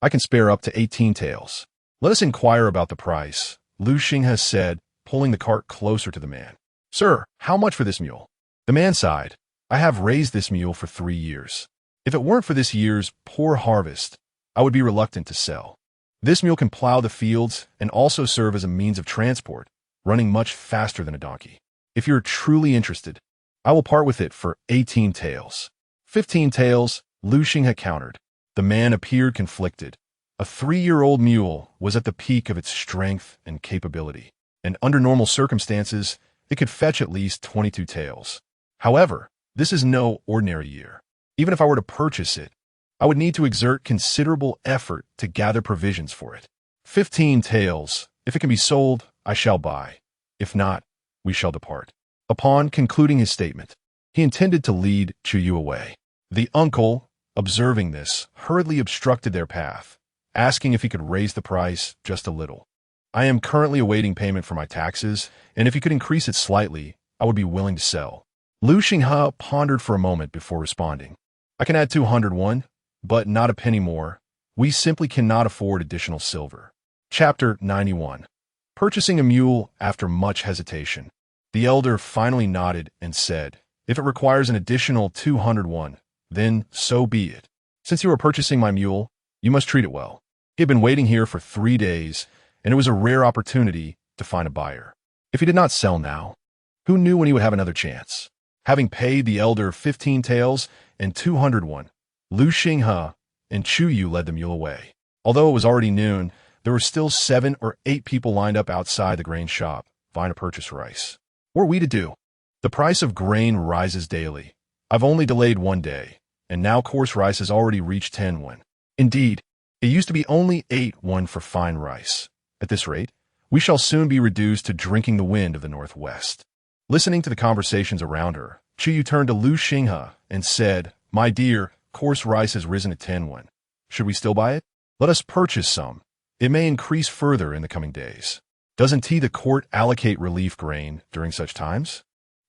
I can spare up to 18 taels. "Let us inquire about the price," Lu Xinghe said, pulling the cart closer to the man. "Sir, how much for this mule?" The man sighed. "I have raised this mule for 3 years. If it weren't for this year's poor harvest, I would be reluctant to sell. This mule can plow the fields and also serve as a means of transport, running much faster than a donkey. If you're truly interested, I will part with it for 18 taels. 15 taels, Lu Xinghe countered. The man appeared conflicted. A 3-year-old mule was at the peak of its strength and capability, and under normal circumstances, it could fetch at least 22 taels. However, this is no ordinary year. Even if I were to purchase it, I would need to exert considerable effort to gather provisions for it. 15 taels. If it can be sold, I shall buy. If not, we shall depart." Upon concluding his statement, he intended to lead Chu Yue away. The uncle, observing this, hurriedly obstructed their path, asking if he could raise the price just a little. I am currently awaiting payment for my taxes, and if you could increase it slightly, I would be willing to sell. Lu Xinghe pondered for a moment before responding. I can add 201, but not a penny more. We simply cannot afford additional silver. Chapter 91. Purchasing a mule after much hesitation. The elder finally nodded and said, if it requires an additional 201, then so be it. Since you are purchasing my mule, you must treat it well. He had been waiting here for 3 days, and it was a rare opportunity to find a buyer. If he did not sell now, who knew when he would have another chance? Having paid the elder 15 taels and 201, Lu Xinghe and Chu Yue led the mule away. Although it was already noon, there were still 7 or 8 people lined up outside the grain shop, vying to purchase rice. What are we to do? The price of grain rises daily. I've only delayed 1 day, and now coarse rice has already reached 10 won. Indeed, it used to be only 8 won for fine rice. At this rate, we shall soon be reduced to drinking the wind of the northwest. Listening to the conversations around her, Chu Yue turned to Lu Xinghe and said, my dear, coarse rice has risen to 10 won. Should we still buy it? Let us purchase some. It may increase further in the coming days. Doesn't the court allocate relief grain during such times?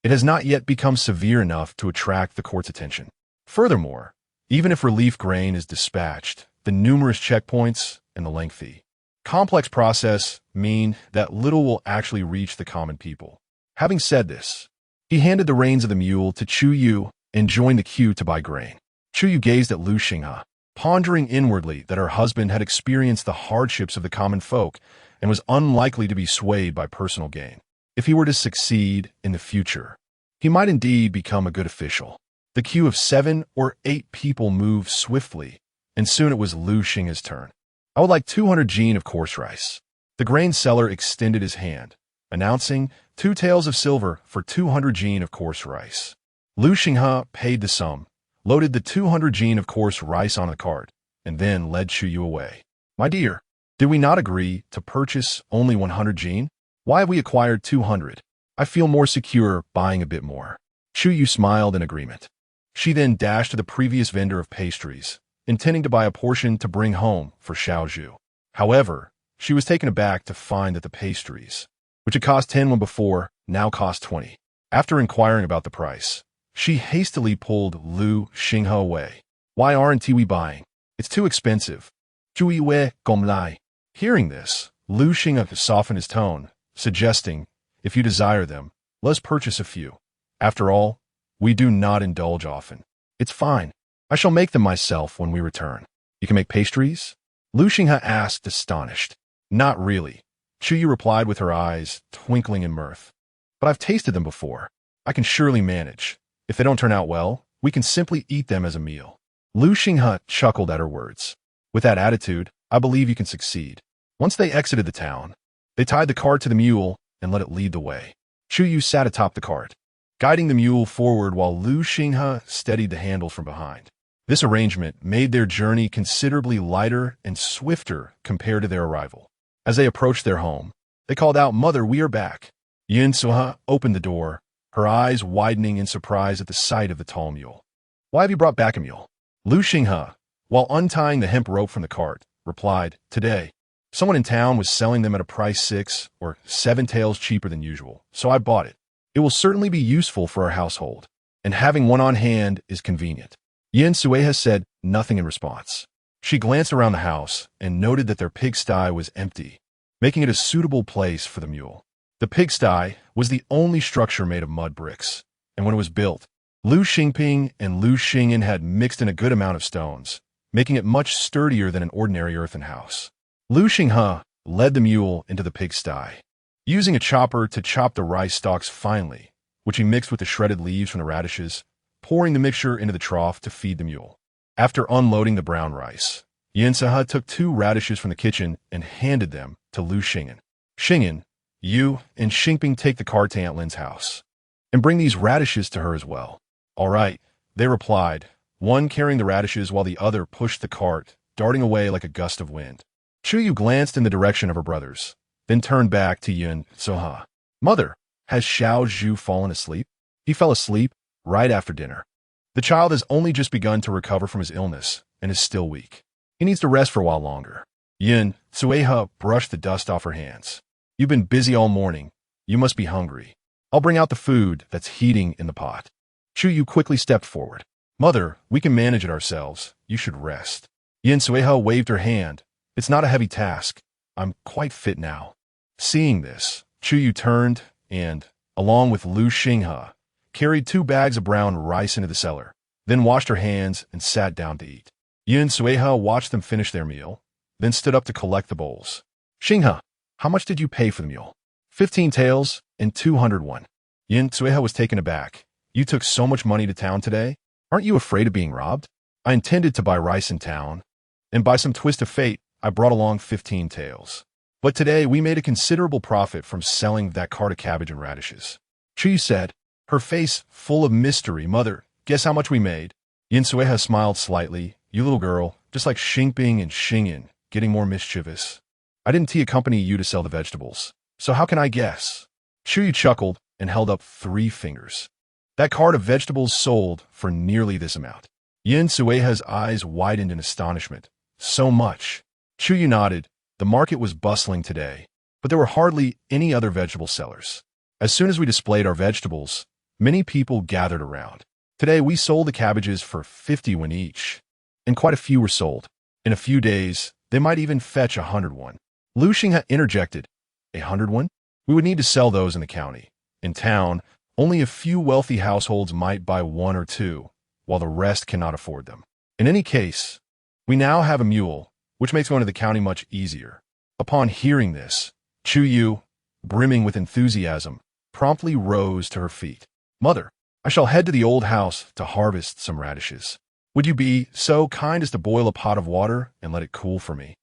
It has not yet become severe enough to attract the court's attention. Furthermore, even if relief grain is dispatched, the numerous checkpoints and the lengthy, complex process mean that little will actually reach the common people. Having said this, he handed the reins of the mule to Chu Yue and joined the queue to buy grain. Chu Yue gazed at Lu Xinghe, pondering inwardly that her husband had experienced the hardships of the common folk and was unlikely to be swayed by personal gain. If he were to succeed in the future, he might indeed become a good official. The queue of 7 or 8 people moved swiftly, and soon it was Lu Xinghe's turn. I would like 200 jin of coarse rice. The grain seller extended his hand, announcing 2 taels of silver for 200 jin of coarse rice. Lu Xinghe paid the sum, loaded the 200 jin of coarse rice on the cart, and then led Chu Yue away. My dear, did we not agree to purchase only 100 jin? Why have we acquired 200? I feel more secure buying a bit more. Chu Yue smiled in agreement. She then dashed to the previous vendor of pastries, intending to buy a portion to bring home for Xiaozhu. However, she was taken aback to find that the pastries, which had cost 10 won before, now cost 20. After inquiring about the price, she hastily pulled Lu Xinghe away. Why aren't we buying? It's too expensive. Chu Yue gom lai. Hearing this, Lu Xinghe softened his tone, suggesting, if you desire them, let's purchase a few. After all, we do not indulge often. It's fine. I shall make them myself when we return. You can make pastries? Lu Xinghe asked, astonished. Not really. Chu Yue replied with her eyes twinkling in mirth. But I've tasted them before. I can surely manage. If they don't turn out well, we can simply eat them as a meal. Lu Xinghe chuckled at her words. With that attitude, I believe you can succeed. Once they exited the town, they tied the cart to the mule and let it lead the way. Chu Yue sat atop the cart, guiding the mule forward while Lu Xinghe steadied the handle from behind. This arrangement made their journey considerably lighter and swifter compared to their arrival. As they approached their home, they called out, Mother, we are back. Yin Suha opened the door, her eyes widening in surprise at the sight of the tall mule. Why have you brought back a mule? Lu Xinghe, while untying the hemp rope from the cart, replied, Today, someone in town was selling them at a price 6 or 7 taels cheaper than usual, so I bought it. It will certainly be useful for our household, and having one on hand is convenient. Yin Sue said nothing in response. She glanced around the house and noted that their pigsty was empty, making it a suitable place for the mule. The pigsty was the only structure made of mud bricks, and when it was built, Lu Xingping and Lu Xingyan had mixed in a good amount of stones, making it much sturdier than an ordinary earthen house. Lu Xinghe led the mule into the pigsty, using a chopper to chop the rice stalks finely, which he mixed with the shredded leaves from the radishes, pouring the mixture into the trough to feed the mule. After unloading the brown rice, Yin Saha took 2 radishes from the kitchen and handed them to Lu Xingyan. Xingyan, you and Xingping take the cart to Aunt Lin's house, and bring these radishes to her as well. All right, they replied, one carrying the radishes while the other pushed the cart, darting away like a gust of wind. Chu Yue glanced in the direction of her brothers, then turned back to Yin Soha. Mother, has Xiaozhu fallen asleep? He fell asleep right after dinner. The child has only just begun to recover from his illness and is still weak. He needs to rest for a while longer. Yin Tsueha brushed the dust off her hands. You've been busy all morning. You must be hungry. I'll bring out the food that's heating in the pot. Chu Yue quickly stepped forward. Mother, we can manage it ourselves. You should rest. Yin Tsueha waved her hand. It's not a heavy task. I'm quite fit now. Seeing this, Chu Yue turned and, along with Lu Xinghe, carried 2 bags of brown rice into the cellar, then washed her hands and sat down to eat. Yin Tsueha watched them finish their meal, then stood up to collect the bowls. Xinghe, how much did you pay for the mule? 15 taels and 201. Yin Tsueha was taken aback. You took so much money to town today? Aren't you afraid of being robbed? I intended to buy rice in town, and by some twist of fate, I brought along 15 taels. But today, we made a considerable profit from selling that cart of cabbage and radishes. Chu Yue said, her face full of mystery. Mother, guess how much we made? Yin Tsueha smiled slightly. You little girl, just like Xingping and Xingyan, getting more mischievous. I didn't accompany you to sell the vegetables, so how can I guess? Chu Yue chuckled and held up 3 fingers. That cart of vegetables sold for nearly this amount. Yin Tsueha's eyes widened in astonishment. So much. Chu Yue nodded. The market was bustling today, but there were hardly any other vegetable sellers. As soon as we displayed our vegetables, many people gathered around. Today we sold the cabbages for 50 won each, and quite a few were sold. In a few days, they might even fetch 100 won. Lu Xinghe interjected, 100 won? We would need to sell those in the county. In town, only a few wealthy households might buy 1 or 2, while the rest cannot afford them. In any case, we now have a mule, which makes going to the county much easier. Upon hearing this, Chu Yue, brimming with enthusiasm, promptly rose to her feet. Mother, I shall head to the old house to harvest some radishes. Would you be so kind as to boil a pot of water and let it cool for me?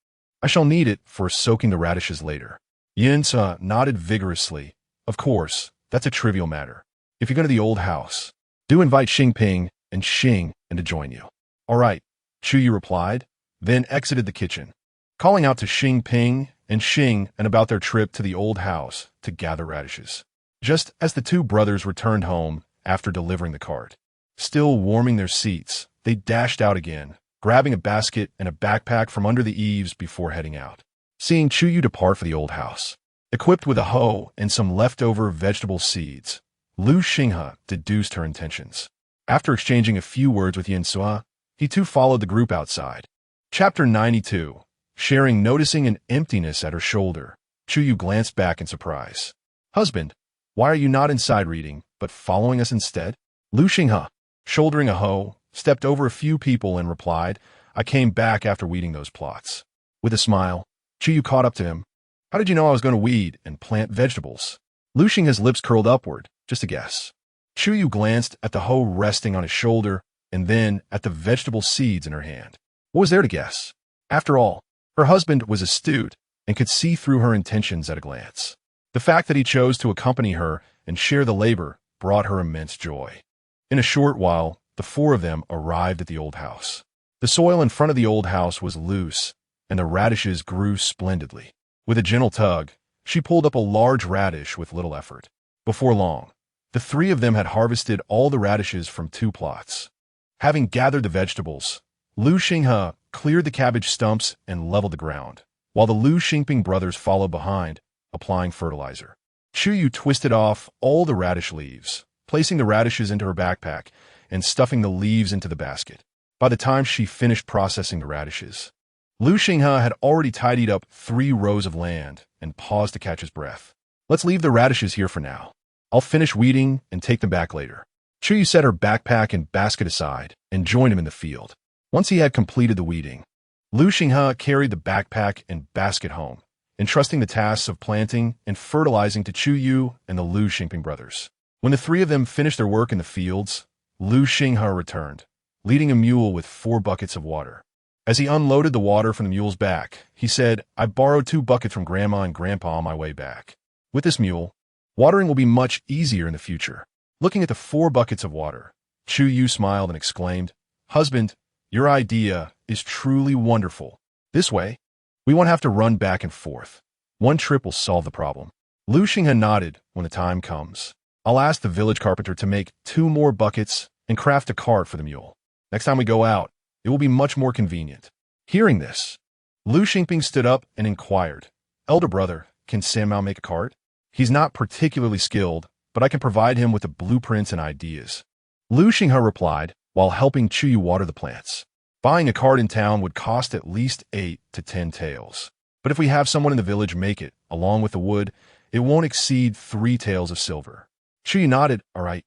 I shall need it for soaking the radishes later. Yin Tse nodded vigorously. Of course, that's a trivial matter. If you go to the old house, do invite Xingping and Xing to join you. All right, Chu Yue replied, then exited the kitchen, calling out to Xingping and Xing about their trip to the old house to gather radishes. Just as the 2 brothers returned home after delivering the cart, still warming their seats, they dashed out again, grabbing a basket and a backpack from under the eaves before heading out. Seeing Chu Yue depart for the old house, equipped with a hoe and some leftover vegetable seeds, Lu Xinghe deduced her intentions. After exchanging a few words with Yin Tsueha, he too followed the group outside. Chapter 92. Sharing noticing an emptiness at her shoulder, Chu Yue glanced back in surprise. Husband, why are you not inside reading, but following us instead? Lu Xinghe, shouldering a hoe, stepped over a few people and replied, I came back after weeding those plots. With a smile, Chu Yue caught up to him. How did you know I was going to weed and plant vegetables? Lu Xinghe's lips curled upward, just a guess. Chu Yue glanced at the hoe resting on his shoulder and then at the vegetable seeds in her hand. What was there to guess? After all, her husband was astute and could see through her intentions at a glance. The fact that he chose to accompany her and share the labor brought her immense joy. In a short while, the 4 of them arrived at the old house. The soil in front of the old house was loose, and the radishes grew splendidly. With a gentle tug, she pulled up a large radish with little effort. Before long, the 3 of them had harvested all the radishes from 2 plots. Having gathered the vegetables, Lu Xinghe cleared the cabbage stumps and leveled the ground, while the Lu Xingping brothers followed behind, applying fertilizer. Chu Yue twisted off all the radish leaves, placing the radishes into her backpack and stuffing the leaves into the basket. By the time she finished processing the radishes, Lu Xinghe had already tidied up 3 rows of land and paused to catch his breath. Let's leave the radishes here for now. I'll finish weeding and take them back later. Chu Yue set her backpack and basket aside and joined him in the field. Once he had completed the weeding, Lu Xinghe carried the backpack and basket home, entrusting the tasks of planting and fertilizing to Chu Yue and the Lu Xingping brothers. When the 3 of them finished their work in the fields, Lu Xinghe returned, leading a mule with 4 buckets of water. As he unloaded the water from the mule's back, he said, I borrowed 2 buckets from Grandma and Grandpa on my way back. With this mule, watering will be much easier in the future. Looking at the 4 buckets of water, Chu Yue smiled and exclaimed, Husband, your idea is truly wonderful. This way, we won't have to run back and forth. One trip will solve the problem. Lu Xinghe nodded. When the time comes, I'll ask the village carpenter to make 2 more buckets and craft a cart for the mule. Next time we go out, it will be much more convenient. Hearing this, Lu Xingping stood up and inquired, "Elder brother, can Sanmao make a cart? He's not particularly skilled, but I can provide him with the blueprints and ideas." Lu Xinghe replied, while helping Chu Yue water the plants. "Buying a cart in town would cost at least 8 to 10 taels. But if we have someone in the village make it, along with the wood, it won't exceed 3 taels of silver." Chu Yue nodded, "All right.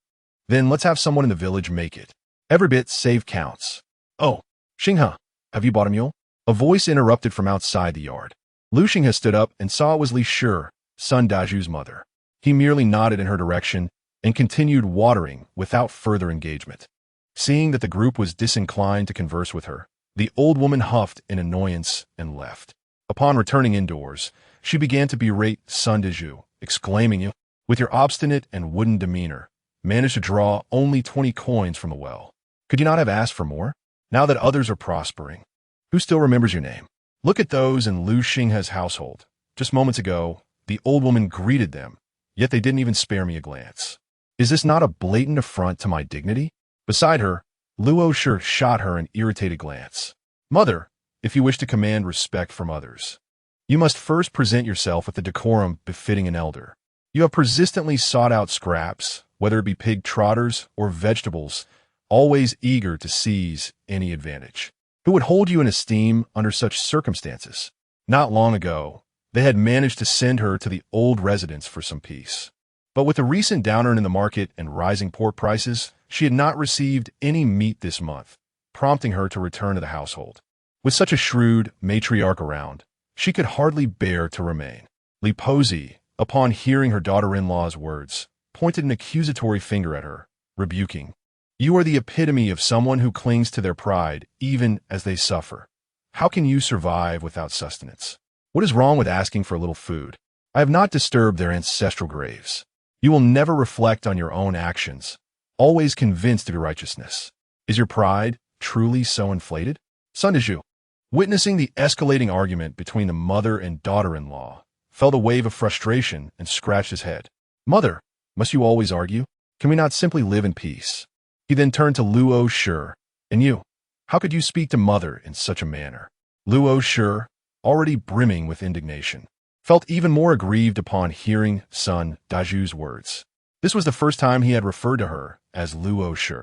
Then let's have someone in the village make it. Every bit saved counts." "Oh, Xinghe, have you bought a mule?" A voice interrupted from outside the yard. Lu Xinghe stood up and saw it was Li Shi, Sun Daju's mother. He merely nodded in her direction and continued watering without further engagement. Seeing that the group was disinclined to converse with her, the old woman huffed in annoyance and left. Upon returning indoors, she began to berate Sun Daju, exclaiming, "You, with your obstinate and wooden demeanor, managed to draw only 20 coins from the well. Could you not have asked for more? Now that others are prospering, who still remembers your name? Look at those in Lu Xinghe's household. Just moments ago, the old woman greeted them, yet they didn't even spare me a glance. Is this not a blatant affront to my dignity?" Beside her, Luo Shi shot her an irritated glance. "Mother, if you wish to command respect from others, you must first present yourself with the decorum befitting an elder. You have persistently sought out scraps, whether it be pig trotters or vegetables, always eager to seize any advantage. Who would hold you in esteem under such circumstances?" Not long ago, they had managed to send her to the old residence for some peace. But with the recent downturn in the market and rising pork prices, she had not received any meat this month, prompting her to return to the household. With such a shrewd matriarch around, she could hardly bear to remain. Li Pozi, upon hearing her daughter-in-law's words, pointed an accusatory finger at her, rebuking, "You are the epitome of someone who clings to their pride even as they suffer. How can you survive without sustenance? What is wrong with asking for a little food? I have not disturbed their ancestral graves. You will never reflect on your own actions, always convinced of your righteousness. Is your pride truly so inflated?" Sun Daju, witnessing the escalating argument between the mother and daughter-in-law, felt a wave of frustration and scratched his head. "Mother, must you always argue? Can we not simply live in peace?" He then turned to Luo Shi, "And you, how could you speak to mother in such a manner?" Luo Shi, already brimming with indignation, felt even more aggrieved upon hearing Sun Daju's words. This was the first time he had referred to her as Luo Shi.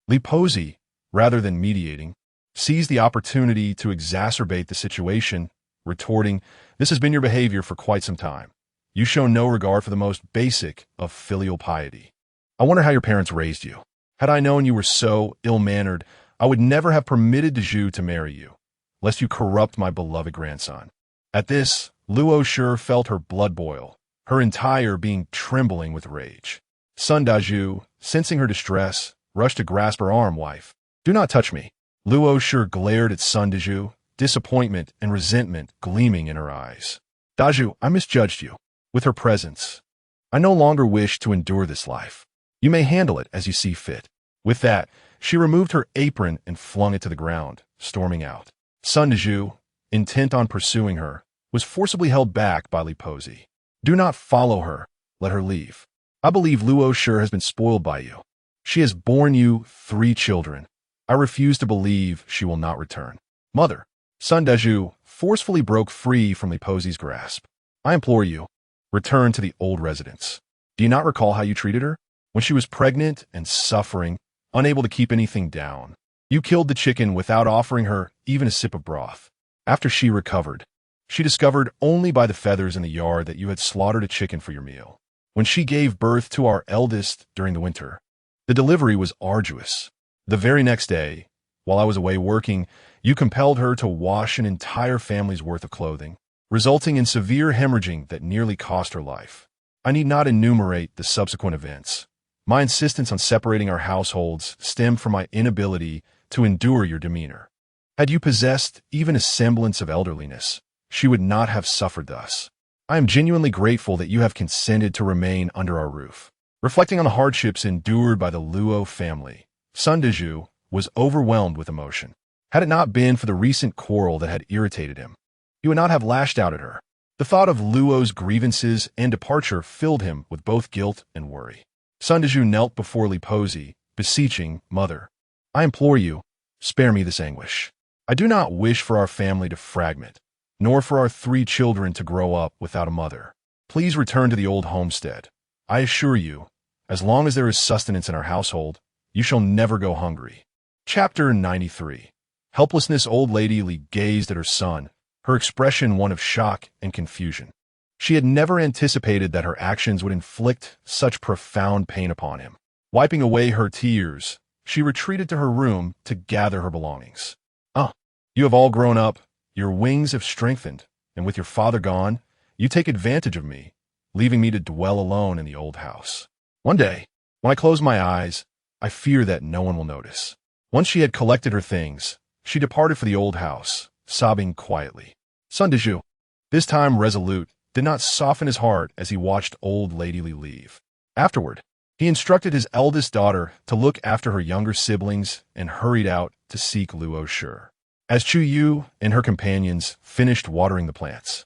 Li Pozi, rather than mediating, seized the opportunity to exacerbate the situation, retorting, "This has been your behavior for quite some time. You show no regard for the most basic of filial piety. I wonder how your parents raised you. Had I known you were so ill-mannered, I would never have permitted Daju to marry you, lest you corrupt my beloved grandson." At this, Luo Shi felt her blood boil, her entire being trembling with rage. Sun Daju, sensing her distress, rushed to grasp her arm. "Wife, do not touch me." Luo Shi glared at Sun Daju, disappointment and resentment gleaming in her eyes. "Daju, I misjudged you. With her presence, I no longer wish to endure this life. You may handle it as you see fit." With that, she removed her apron and flung it to the ground, storming out. Sun Daju, intent on pursuing her, was forcibly held back by Li Pozi. "Do not follow her. Let her leave. I believe Luo Shi has been spoiled by you. She has borne you 3 children. I refuse to believe she will not return." "Mother." Sun Daju forcefully broke free from Li Pozi's grasp. "I implore you, return to the old residence. Do you not recall how you treated her? When she was pregnant and suffering, unable to keep anything down, you killed the chicken without offering her even a sip of broth. After she recovered, she discovered only by the feathers in the yard that you had slaughtered a chicken for your meal. When she gave birth to our eldest during the winter, the delivery was arduous. The very next day, while I was away working, you compelled her to wash an entire family's worth of clothing, resulting in severe hemorrhaging that nearly cost her life. I need not enumerate the subsequent events. My insistence on separating our households stemmed from my inability to endure your demeanor. Had you possessed even a semblance of elderliness, she would not have suffered thus. I am genuinely grateful that you have consented to remain under our roof." Reflecting on the hardships endured by the Luo family, Sun Daju was overwhelmed with emotion. Had it not been for the recent quarrel that had irritated him, he would not have lashed out at her. The thought of Luo's grievances and departure filled him with both guilt and worry. Sun Daju knelt before Li Pozi, beseeching, "Mother, I implore you, spare me this anguish. I do not wish for our family to fragment. nor for our 3 children to grow up without a mother. Please return to the old homestead. I assure you, as long as there is sustenance in our household, you shall never go hungry. Chapter 93. Helplessness. Old Lady Li gazed at her son, her expression one of shock and confusion. She had never anticipated that her actions would inflict such profound pain upon him. Wiping away her tears, she retreated to her room to gather her belongings. You have all grown up, your wings have strengthened, and with your father gone, you take advantage of me, leaving me to dwell alone in the old house. One day, when I close my eyes, I fear that no one will notice. Once she had collected her things, she departed for the old house, sobbing quietly. Son Diju, this time resolute, did not soften his heart as he watched old Lady Li leave. Afterward, he instructed his eldest daughter to look after her younger siblings and hurried out to seek Luo Shi. As Chu Yue and her companions finished watering the plants,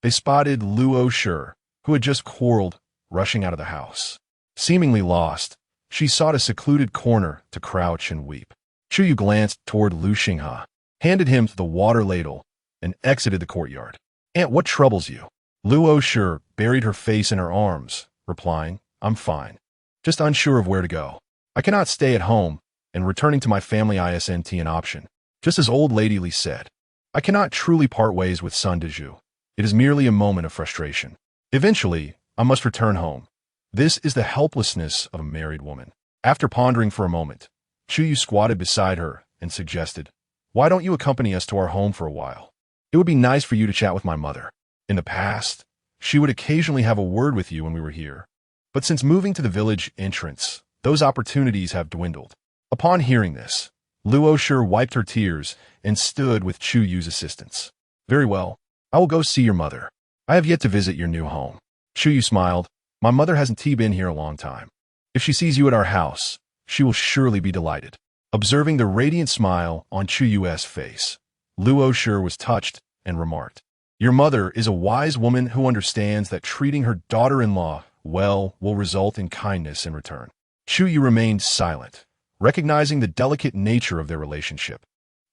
they spotted Luo Shi, who had just quarreled, rushing out of the house. Seemingly lost, she sought a secluded corner to crouch and weep. Chu Yue glanced toward Lu Xinghe, handed him the water ladle, and exited the courtyard. Aunt, what troubles you? Luo Shi buried her face in her arms, replying, I'm fine, just unsure of where to go. I cannot stay at home, and returning to my family isn't an option. Just as old Lady Li said, I cannot truly part ways with Son Diju. It is merely a moment of frustration. Eventually, I must return home. This is the helplessness of a married woman. After pondering for a moment, Chu Yue squatted beside her and suggested, Why don't you accompany us to our home for a while? It would be nice for you to chat with my mother. In the past, she would occasionally have a word with you when we were here. But since moving to the village entrance, those opportunities have dwindled. Upon hearing this, Luo Shi wiped her tears and stood with Chu Yue's assistance. Very well, I will go see your mother. I have yet to visit your new home. Chu Yue smiled. My mother hasn't been here a long time. If she sees you at our house, she will surely be delighted. Observing the radiant smile on Chu Yue's face, Luo Shi was touched and remarked, Your mother is a wise woman who understands that treating her daughter-in-law well will result in kindness in return. Chu Yue remained silent, recognizing the delicate nature of their relationship,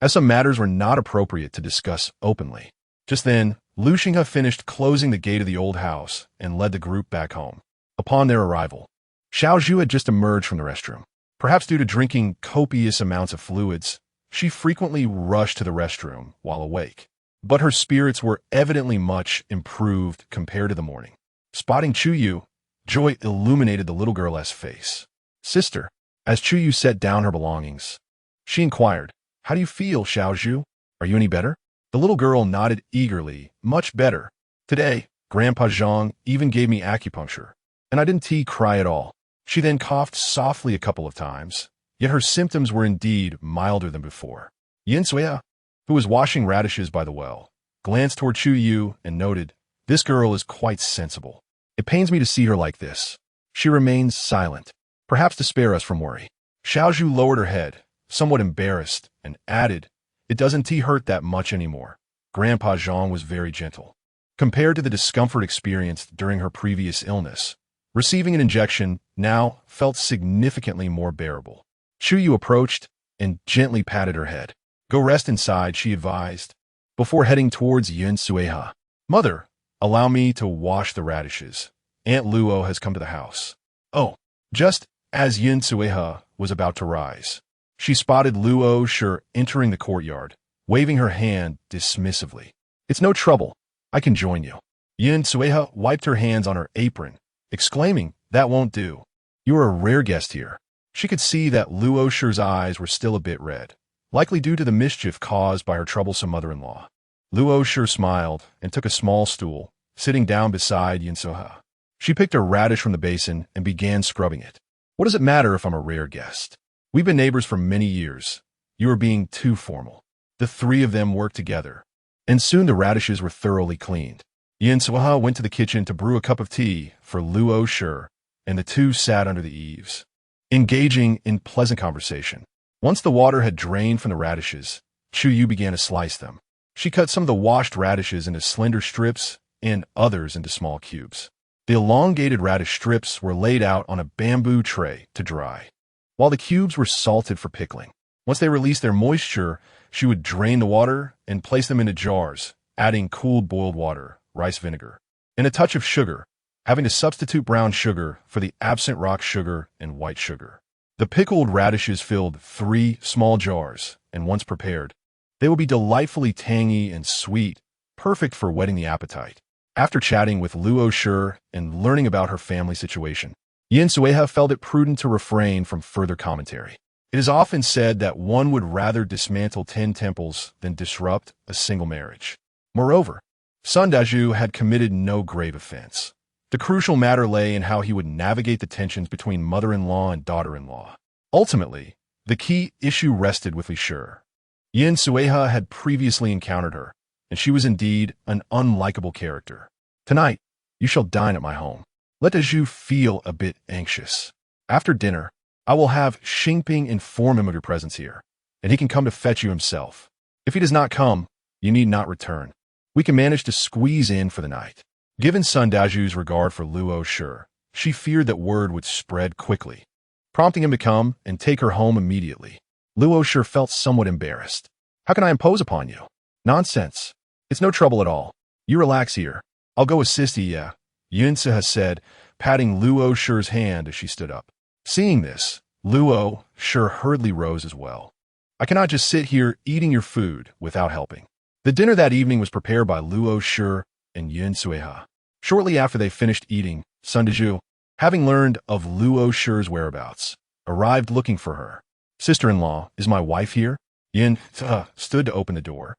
as some matters were not appropriate to discuss openly. Just then, Lu Xinghe finished closing the gate of the old house and led the group back home. Upon their arrival, Xiao Zhu had just emerged from the restroom. Perhaps due to drinking copious amounts of fluids, she frequently rushed to the restroom while awake. But her spirits were evidently much improved compared to the morning. Spotting Chu Yue, joy illuminated the little girl's face. Sister, as Chu Yue set down her belongings, she inquired, How do you feel, Xiao Zhu? Are you any better? The little girl nodded eagerly, much better. Today, Grandpa Zhang even gave me acupuncture, and I didn't cry at all. She then coughed softly a couple of times, yet her symptoms were indeed milder than before. Yin Suya, who was washing radishes by the well, glanced toward Chu Yue and noted, This girl is quite sensible. It pains me to see her like this. She remains silent, perhaps to spare us from worry. Xiao Zhu lowered her head, somewhat embarrassed, and added, It doesn't hurt that much anymore. Grandpa Zhang was very gentle. Compared to the discomfort experienced during her previous illness, receiving an injection now felt significantly more bearable. Chu Yue approached and gently patted her head. Go rest inside, she advised, before heading towards Yin Sueha. Mother, allow me to wash the radishes. Aunt Luo has come to the house. Oh, just as Yin Sueha was about to rise, she spotted Luo Shi entering the courtyard, waving her hand dismissively. It's no trouble. I can join you. Yin Sueha wiped her hands on her apron, exclaiming, That won't do. You are a rare guest here. She could see that Luo Shi's eyes were still a bit red, likely due to the mischief caused by her troublesome mother-in-law. Luo Shi smiled and took a small stool, sitting down beside Yin Sueha. She picked a radish from the basin and began scrubbing it. What does it matter if I'm a rare guest? We've been neighbors for many years. You are being too formal. The 3 of them worked together, and soon the radishes were thoroughly cleaned. Yin Sueha went to the kitchen to brew a cup of tea for Luo Shi, and the 2 sat under the eaves, engaging in pleasant conversation. Once the water had drained from the radishes, Chu Yue began to slice them. She cut some of the washed radishes into slender strips and others into small cubes. The elongated radish strips were laid out on a bamboo tray to dry, while the cubes were salted for pickling. Once they released their moisture, she would drain the water and place them into jars, adding cooled boiled water, rice vinegar, and a touch of sugar, having to substitute brown sugar for the absent rock sugar and white sugar. The pickled radishes filled 3 small jars, and once prepared, they will be delightfully tangy and sweet, perfect for whetting the appetite. After chatting with Luo Shi and learning about her family situation, Yin Sueha felt it prudent to refrain from further commentary. It is often said that one would rather dismantle 10 temples than disrupt a single marriage. Moreover, Sun Dazhu had committed no grave offense. The crucial matter lay in how he would navigate the tensions between mother-in-law and daughter-in-law. Ultimately, the key issue rested with Li Shi. Yin Sueha had previously encountered her, and she was indeed an unlikable character. Tonight, you shall dine at my home. Let Dazhu feel a bit anxious. After dinner, I will have Xingping inform him of your presence here, and he can come to fetch you himself. If he does not come, you need not return. We can manage to squeeze in for the night. Given Sun Dazhu's regard for Luo Shi, she feared that word would spread quickly, prompting him to come and take her home immediately. Luo Shi felt somewhat embarrassed. How can I impose upon you? Nonsense. It's no trouble at all. You relax here. I'll go assist you, Yin Sueha said, patting Luo Shi's hand as she stood up. Seeing this, Luo Shi hurriedly rose as well. I cannot just sit here eating your food without helping. The dinner that evening was prepared by Luo Shi and Yin Sueha. Shortly after they finished eating, Sun Dazhu, having learned of Luo Shi's whereabouts, arrived looking for her. Sister-in-law, is my wife here? Yin Sueha stood to open the door,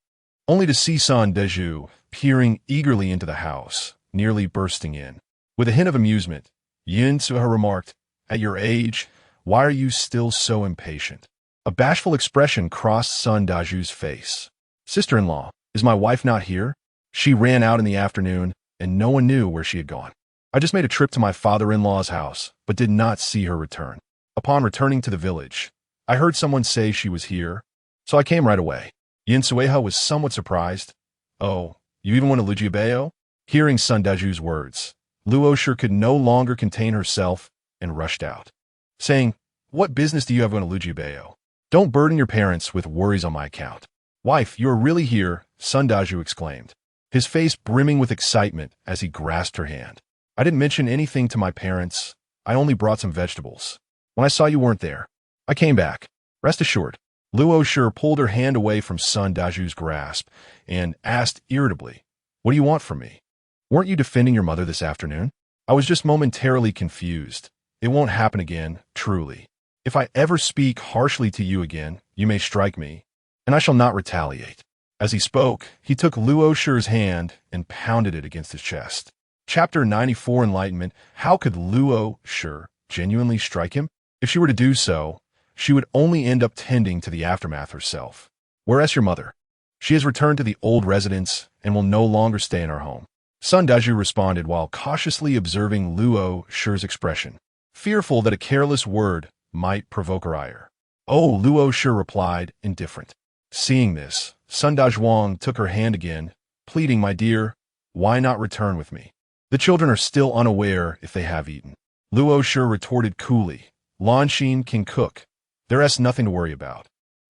only to see Sun Dazhu peering eagerly into the house, nearly bursting in. With a hint of amusement, Yin Sueha remarked, At your age, why are you still so impatient? A bashful expression crossed Sun Dazhu's face. Sister-in-law, is my wife not here? She ran out in the afternoon, and no one knew where she had gone. I just made a trip to my father-in-law's house, but did not see her return. Upon returning to the village, I heard someone say she was here, so I came right away. Yin Sueha was somewhat surprised. Oh, you even went to Lujibeo? Hearing Sun Dazhu's words, Luo Shi could no longer contain herself and rushed out, saying, What business do you have going to Lujibeo? Don't burden your parents with worries on my account. Wife, you are really here, Sun Dazhu exclaimed, his face brimming with excitement as he grasped her hand. I didn't mention anything to my parents. I only brought some vegetables. When I saw you weren't there, I came back. Rest assured. Luo Shi pulled her hand away from Sun Dazhu's grasp and asked irritably, What do you want from me? Weren't you defending your mother this afternoon? I was just momentarily confused. It won't happen again, truly. If I ever speak harshly to you again, you may strike me, and I shall not retaliate. As he spoke, he took Luo Shi's hand and pounded it against his chest. Chapter 94 Enlightenment. How could Luo Shi genuinely strike him? If she were to do so, she would only end up tending to the aftermath herself. Whereas your mother, she has returned to the old residence and will no longer stay in our home. Sun Dazhu responded while cautiously observing Luo Shi's expression, fearful that a careless word might provoke her ire. Oh, Luo Shi replied, indifferent. Seeing this, Sun Dazhuang took her hand again, pleading, My dear, why not return with me? The children are still unaware if they have eaten. Luo Shi retorted coolly, Lanxin can cook. There's nothing to worry about.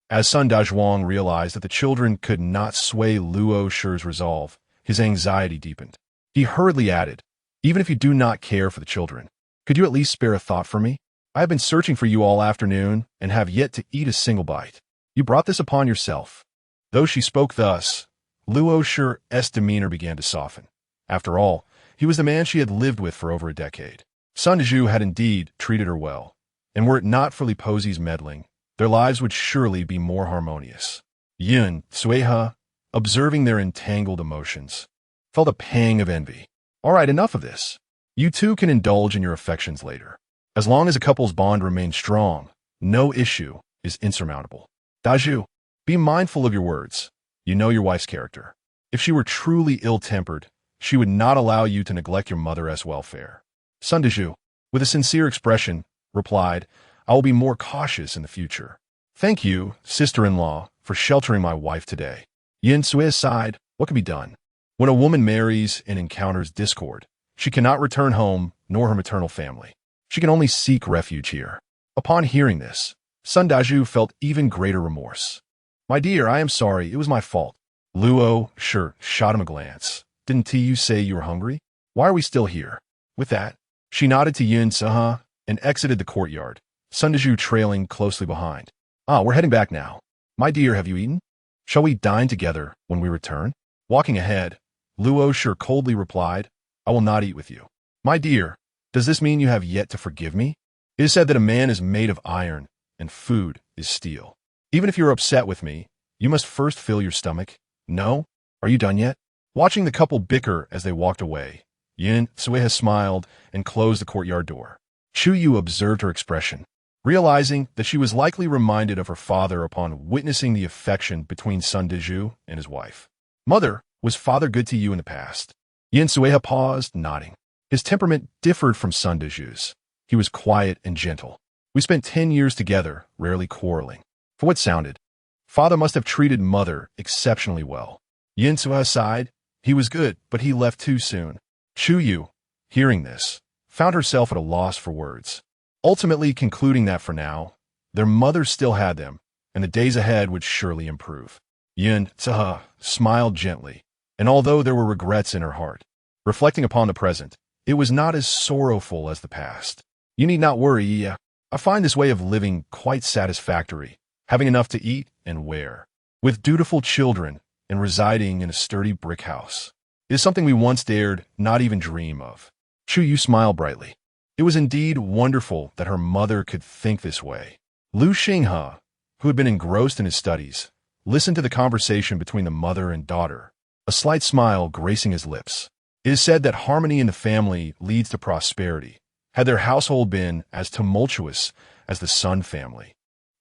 As Sun Dazhuang realized that the children could not sway Luo Shi's resolve, his anxiety deepened. He hurriedly added, Even if you do not care for the children, could you at least spare a thought for me? I have been searching for you all afternoon and have yet to eat a single bite. You brought this upon yourself. Though she spoke thus, Luo Shi's demeanor began to soften. After all, he was the man she had lived with for over a decade. Sun Dazhu had indeed treated her well, and were it not for Li Posi's meddling, their lives would surely be more harmonious. Yin Sueha, observing their entangled emotions, felt a pang of envy. All right, enough of this. You two can indulge in your affections later. As long as a couple's bond remains strong, no issue is insurmountable. Dazhu, be mindful of your words. You know your wife's character. If she were truly ill-tempered, she would not allow you to neglect your mother's welfare. Sun Dazhu, with a sincere expression, replied, I will be more cautious in the future. Thank you, sister-in-law, for sheltering my wife today. Yin Sueha sighed, what can be done? When a woman marries and encounters discord, she cannot return home nor her maternal family. She can only seek refuge here. Upon hearing this, Sun Dazhu felt even greater remorse. My dear, I am sorry, it was my fault. Luo, sure, shot him a glance. Didn't Tu say you were hungry? Why are we still here? With that, she nodded to Yin Saha and exited the courtyard, Sun Dezhu trailing closely behind. Ah, we're heading back now. My dear, have you eaten? Shall we dine together when we return? Walking ahead, Luo Sure coldly replied, I will not eat with you. My dear, does this mean you have yet to forgive me? It is said that a man is made of iron, and food is steel. Even if you're upset with me, you must first fill your stomach. No? Are you done yet? Watching the couple bicker as they walked away, Yin Sueha smiled and closed the courtyard door. Chu Yue observed her expression, realizing that she was likely reminded of her father upon witnessing the affection between Sun Dezhu and his wife. Mother, was father good to you in the past? Yin Sueha paused, nodding. His temperament differed from Sun Dezhu's. He was quiet and gentle. We spent 10 years together, rarely quarreling. For what sounded, father must have treated mother exceptionally well. Yin Sueha sighed. He was good, but he left too soon. Chu Yue, hearing this, found herself at a loss for words, ultimately concluding that for now, their mother still had them, and the days ahead would surely improve. Yin Sueha smiled gently, and although there were regrets in her heart, reflecting upon the present, it was not as sorrowful as the past. You need not worry, I find this way of living quite satisfactory, having enough to eat and wear, with dutiful children and residing in a sturdy brick house. It is something we once dared not even dream of. Chu Yue smiled brightly. It was indeed wonderful that her mother could think this way. Lu Xinghe, who had been engrossed in his studies, listened to the conversation between the mother and daughter, a slight smile gracing his lips. It is said that harmony in the family leads to prosperity. Had their household been as tumultuous as the Sun family,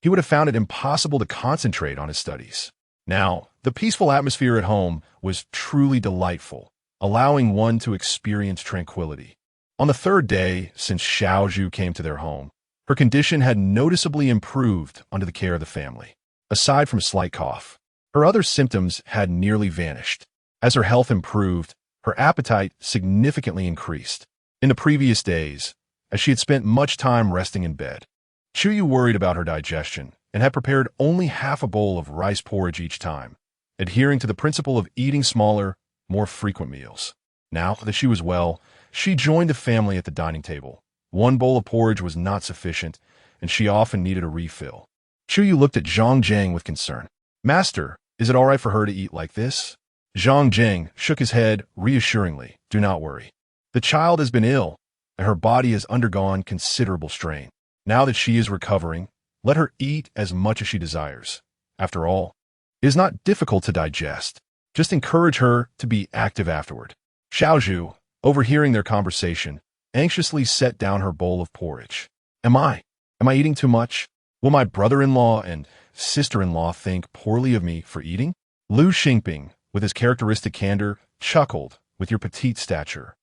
he would have found it impossible to concentrate on his studies. Now, the peaceful atmosphere at home was truly delightful, allowing one to experience tranquility. On the third day since Xiaozhu came to their home, her condition had noticeably improved under the care of the family. Aside from a slight cough, her other symptoms had nearly vanished. As her health improved, her appetite significantly increased. In the previous days, as she had spent much time resting in bed, Chu Yue worried about her digestion and had prepared only half a bowl of rice porridge each time, adhering to the principle of eating smaller, more frequent meals. Now that she was well, she joined the family at the dining table. One bowl of porridge was not sufficient, and she often needed a refill. Chu Yue looked at Zhang Zheng with concern. Master, is it all right for her to eat like this? Zhang Zheng shook his head reassuringly. Do not worry. The child has been ill, and her body has undergone considerable strain. Now that she is recovering, let her eat as much as she desires. After all, it is not difficult to digest. Just encourage her to be active afterward. Xiaozhu, overhearing their conversation, anxiously set down her bowl of porridge. Am I eating too much? Will my brother-in-law and sister-in-law think poorly of me for eating? Lu Xingping, with his characteristic candor, chuckled. With your petite stature,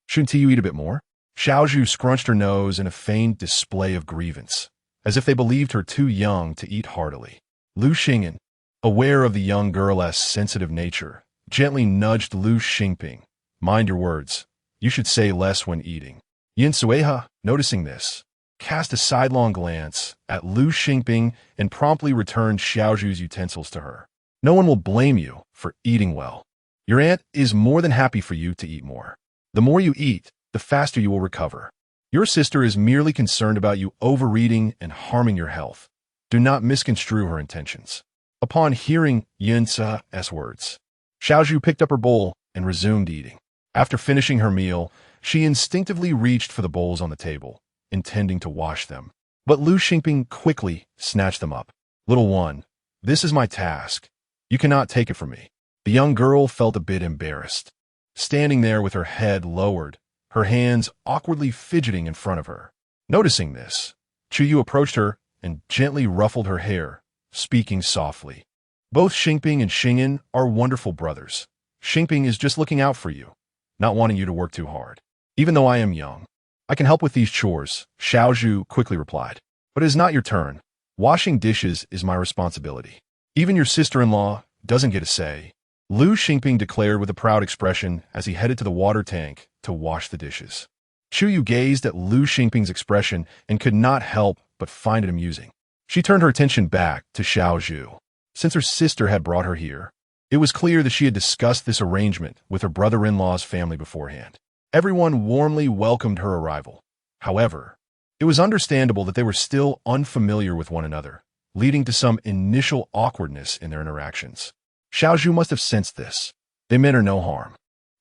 shouldn't you eat a bit more? Xiaozhu scrunched her nose in a feigned display of grievance, as if they believed her too young to eat heartily. Lu Xing'an, aware of the young girl's sensitive nature, gently nudged Lu Xingping. Mind your words. You should say less when eating. Yin Sueha, noticing this, cast a sidelong glance at Lu Xingping and promptly returned Xiaozhu's utensils to her. No one will blame you for eating well. Your aunt is more than happy for you to eat more. The more you eat, the faster you will recover. Your sister is merely concerned about you overeating and harming your health. Do not misconstrue her intentions. Upon hearing Yin Sue's words, Xiaozhu picked up her bowl and resumed eating. After finishing her meal, she instinctively reached for the bowls on the table, intending to wash them. But Lu Xingping quickly snatched them up. Little one, this is my task. You cannot take it from me. The young girl felt a bit embarrassed, standing there with her head lowered, her hands awkwardly fidgeting in front of her. Noticing this, Chu Yue approached her and gently ruffled her hair, speaking softly. Both Xingping and Xing'an are wonderful brothers. Xingping is just looking out for you, not wanting you to work too hard. Even though I am young, I can help with these chores, Xiaozhu quickly replied. But it is not your turn. Washing dishes is my responsibility. Even your sister-in-law doesn't get a say. Lu Xingping declared with a proud expression as he headed to the water tank to wash the dishes. Chu Yue gazed at Lu Xingping's expression and could not help but find it amusing. She turned her attention back to Xiaozhu. Since her sister had brought her here, It was clear that she had discussed this arrangement with her brother-in-law's family beforehand. Everyone warmly welcomed her arrival. However, it was understandable that they were still unfamiliar with one another, leading to some initial awkwardness in their interactions. Xiaozhu must have sensed this. They meant her no harm.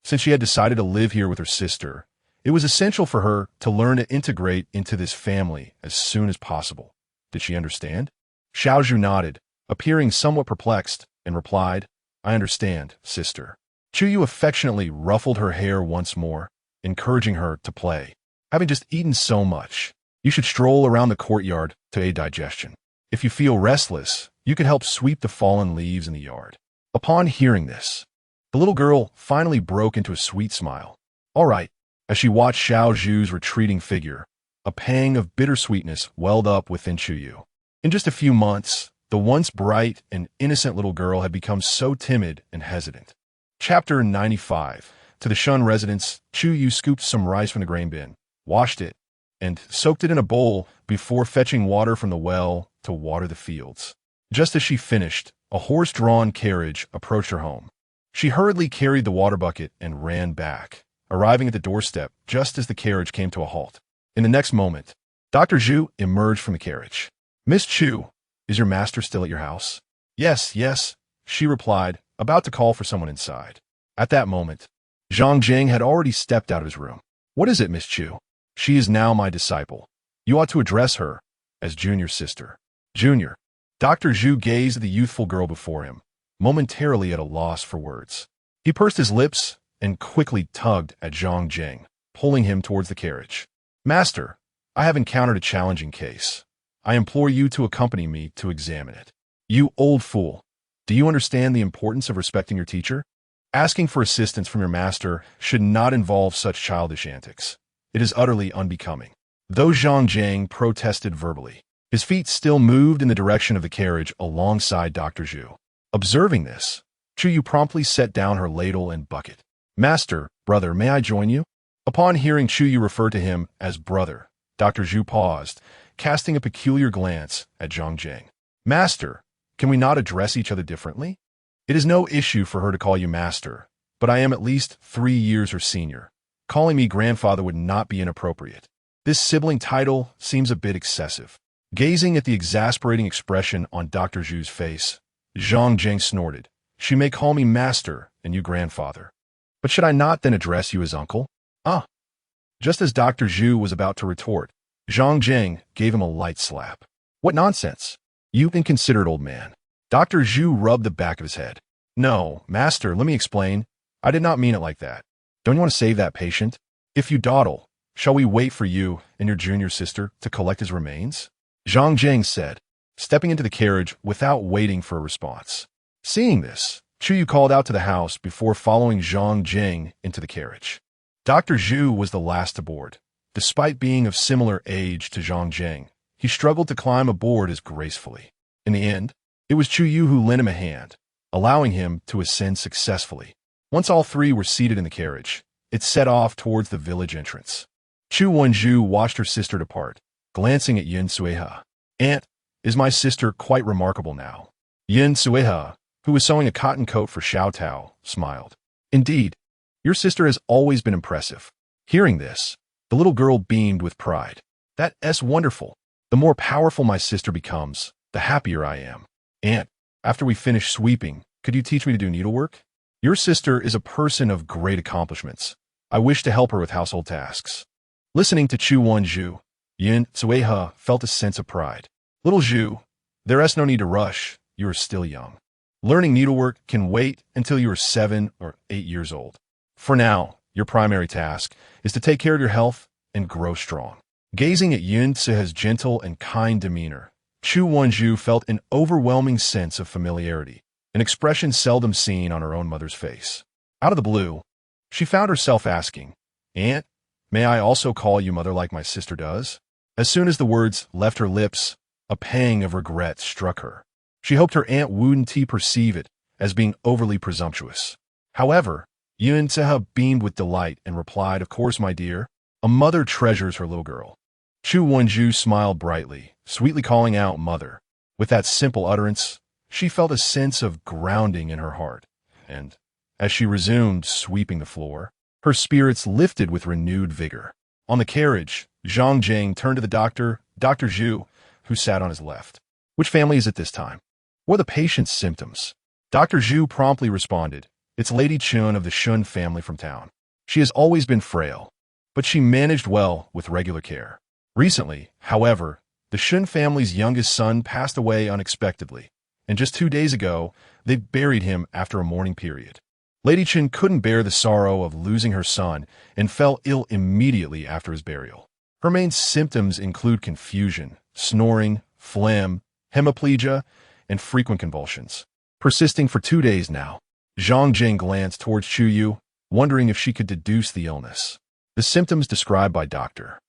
Since she had decided to live here with her sister, it was essential for her to learn to integrate into this family as soon as possible. Did she understand? Xiaozhu nodded, appearing somewhat perplexed, and replied, "I understand, sister." Chu Yue affectionately ruffled her hair once more, encouraging her to play. Having just eaten so much, you should stroll around the courtyard to aid digestion. If you feel restless, you could help sweep the fallen leaves in the yard. Upon hearing this, the little girl finally broke into a sweet smile. All right. As she watched Xiao Zhu's retreating figure, a pang of bittersweetness welled up within Chu Yue. In just a few months, the once bright and innocent little girl had become so timid and hesitant. Chapter 95. To the Shun residence, Chu Yue scooped some rice from the grain bin, washed it, and soaked it in a bowl before fetching water from the well to water the fields. Just as she finished, a horse-drawn carriage approached her home. She hurriedly carried the water bucket and ran back, arriving at the doorstep just as the carriage came to a halt. In the next moment, Dr. Zhu emerged from the carriage. "Miss Chu, is your master still at your house?" "Yes, yes," she replied, about to call for someone inside. At that moment, Zhang Jing had already stepped out of his room. "What is it, Miss Chu?" "She is now my disciple. You ought to address her as Junior's sister." "Junior." Dr. Zhu gazed at the youthful girl before him, momentarily at a loss for words. He pursed his lips and quickly tugged at Zhang Jing, pulling him towards the carriage. "Master, I have encountered a challenging case. I implore you to accompany me to examine it." "You old fool. Do you understand the importance of respecting your teacher? Asking for assistance from your master should not involve such childish antics. It is utterly unbecoming." Though Zhang Jing protested verbally, his feet still moved in the direction of the carriage alongside Dr. Zhu. Observing this, Chu Yue promptly set down her ladle and bucket. "Master, brother, may I join you?" Upon hearing Chu Yue refer to him as brother, Dr. Zhu paused, casting a peculiar glance at Zhang Jing. "Master, can we not address each other differently? It is no issue for her to call you master, but I am at least 3 years her senior. Calling me grandfather would not be inappropriate. This sibling title seems a bit excessive." Gazing at the exasperating expression on Dr. Zhu's face, Zhang Jing snorted. "She may call me master and you grandfather. But should I not then address you as uncle?" "Ah." Just as Dr. Zhu was about to retort, Zhang Jing gave him a light slap. "What nonsense! You inconsiderate old man." Dr. Zhu rubbed the back of his head. "No, master, let me explain. I did not mean it like that. Don't you want to save that patient? If you dawdle, shall we wait for you and your junior sister to collect his remains?" Zhang Jing said, stepping into the carriage without waiting for a response. Seeing this, Chu Yue called out to the house before following Zhang Jing into the carriage. Dr. Zhu was the last aboard. Despite being of similar age to Zhang Jing, he struggled to climb aboard as gracefully. In the end, it was Chu Yue who lent him a hand, allowing him to ascend successfully. Once all three were seated in the carriage, it set off towards the village entrance. Chu Wenju watched her sister depart, glancing at Yin Suihe. "Aunt, is my sister quite remarkable now?" Yin Suihe, who was sewing a cotton coat for Xiao Tao, smiled. "Indeed, your sister has always been impressive." Hearing this, the little girl beamed with pride. "That's wonderful. The more powerful my sister becomes, the happier I am. Aunt, after we finish sweeping, could you teach me to do needlework? Your sister is a person of great accomplishments. I wish to help her with household tasks." Listening to Chu Wenju, Yin Suihe felt a sense of pride. "Little Zhu, there is no need to rush. You are still young. Learning needlework can wait until you are 7 or 8 years old. For now, your primary task is to take care of your health and grow strong." Gazing at Yin Suihe's gentle and kind demeanor, Chu Wenju felt an overwhelming sense of familiarity, an expression seldom seen on her own mother's face. Out of the blue, she found herself asking, "Aunt, may I also call you mother like my sister does?" As soon as the words left her lips, a pang of regret struck her. She hoped her aunt wouldn't perceive it as being overly presumptuous. However, Yun Suihe beamed with delight and replied, "Of course, my dear. A mother treasures her little girl." Chu Wenju smiled brightly, sweetly calling out "mother." With that simple utterance, she felt a sense of grounding in her heart, and, as she resumed sweeping the floor, her spirits lifted with renewed vigor. On the carriage, Zhang Jing turned to the doctor, Dr. Zhu, who sat on his left. Which family is it this time? What are the patient's symptoms? Dr. Zhu promptly responded, It's Lady Chun of the Shun family from town. She has always been frail, but she managed well with regular care. Recently, however, the Shun family's youngest son passed away unexpectedly, and just 2 days ago, they buried him after a mourning period. Lady Chun couldn't bear the sorrow of losing her son and fell ill immediately after his burial. Her main symptoms include confusion, snoring, phlegm, hemiplegia, and frequent convulsions, persisting for 2 days now. Zhang Jing glanced towards Chu Yue, wondering if she could deduce the illness. The symptoms described by Dr.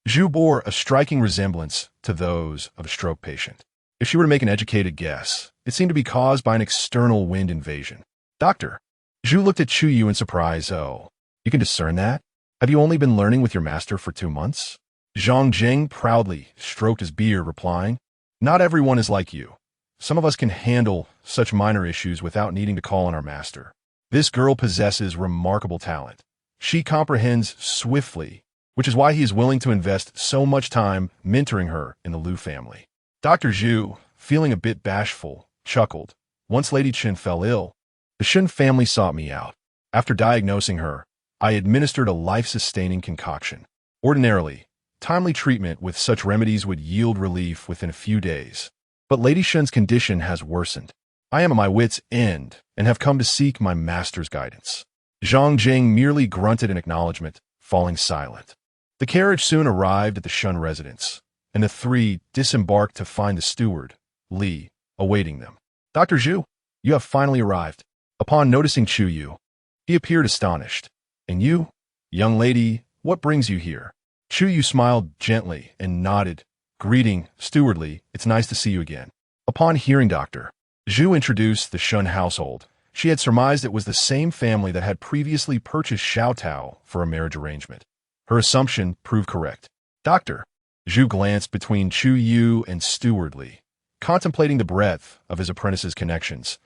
Zhu bore a striking resemblance to those of a stroke patient. If she were to make an educated guess, it seemed to be caused by an external wind invasion. Dr. Zhu looked at Chu Yue in surprise. Oh, you can discern that? Have you only been learning with your master for 2 months? Zhang Jing proudly stroked his beard, replying, Not everyone is like you. Some of us can handle such minor issues without needing to call on our master. This girl possesses remarkable talent. She comprehends swiftly, which is why he is willing to invest so much time mentoring her in the Liu family. Dr. Zhu, feeling a bit bashful, chuckled. Once Lady Chen fell ill, the Shun family sought me out. After diagnosing her, I administered a life-sustaining concoction. Ordinarily, timely treatment with such remedies would yield relief within a few days. But Lady Shun's condition has worsened. I am at my wit's end and have come to seek my master's guidance. Zhang Jing merely grunted in acknowledgement, falling silent. The carriage soon arrived at the Shun residence, and the three disembarked to find the steward, Li, awaiting them. Dr. Zhu, you have finally arrived. Upon noticing Chu Yue, he appeared astonished. And you, young lady, what brings you here? Chu Yue smiled gently and nodded. Greeting, stewardly, it's nice to see you again. Upon hearing Dr. Zhu introduce the Shun household, she had surmised it was the same family that had previously purchased Xiao Tao for a marriage arrangement. Her assumption proved correct. Dr. Zhu glanced between Chu Yue and Steward Li, contemplating the breadth of his apprentice's connections,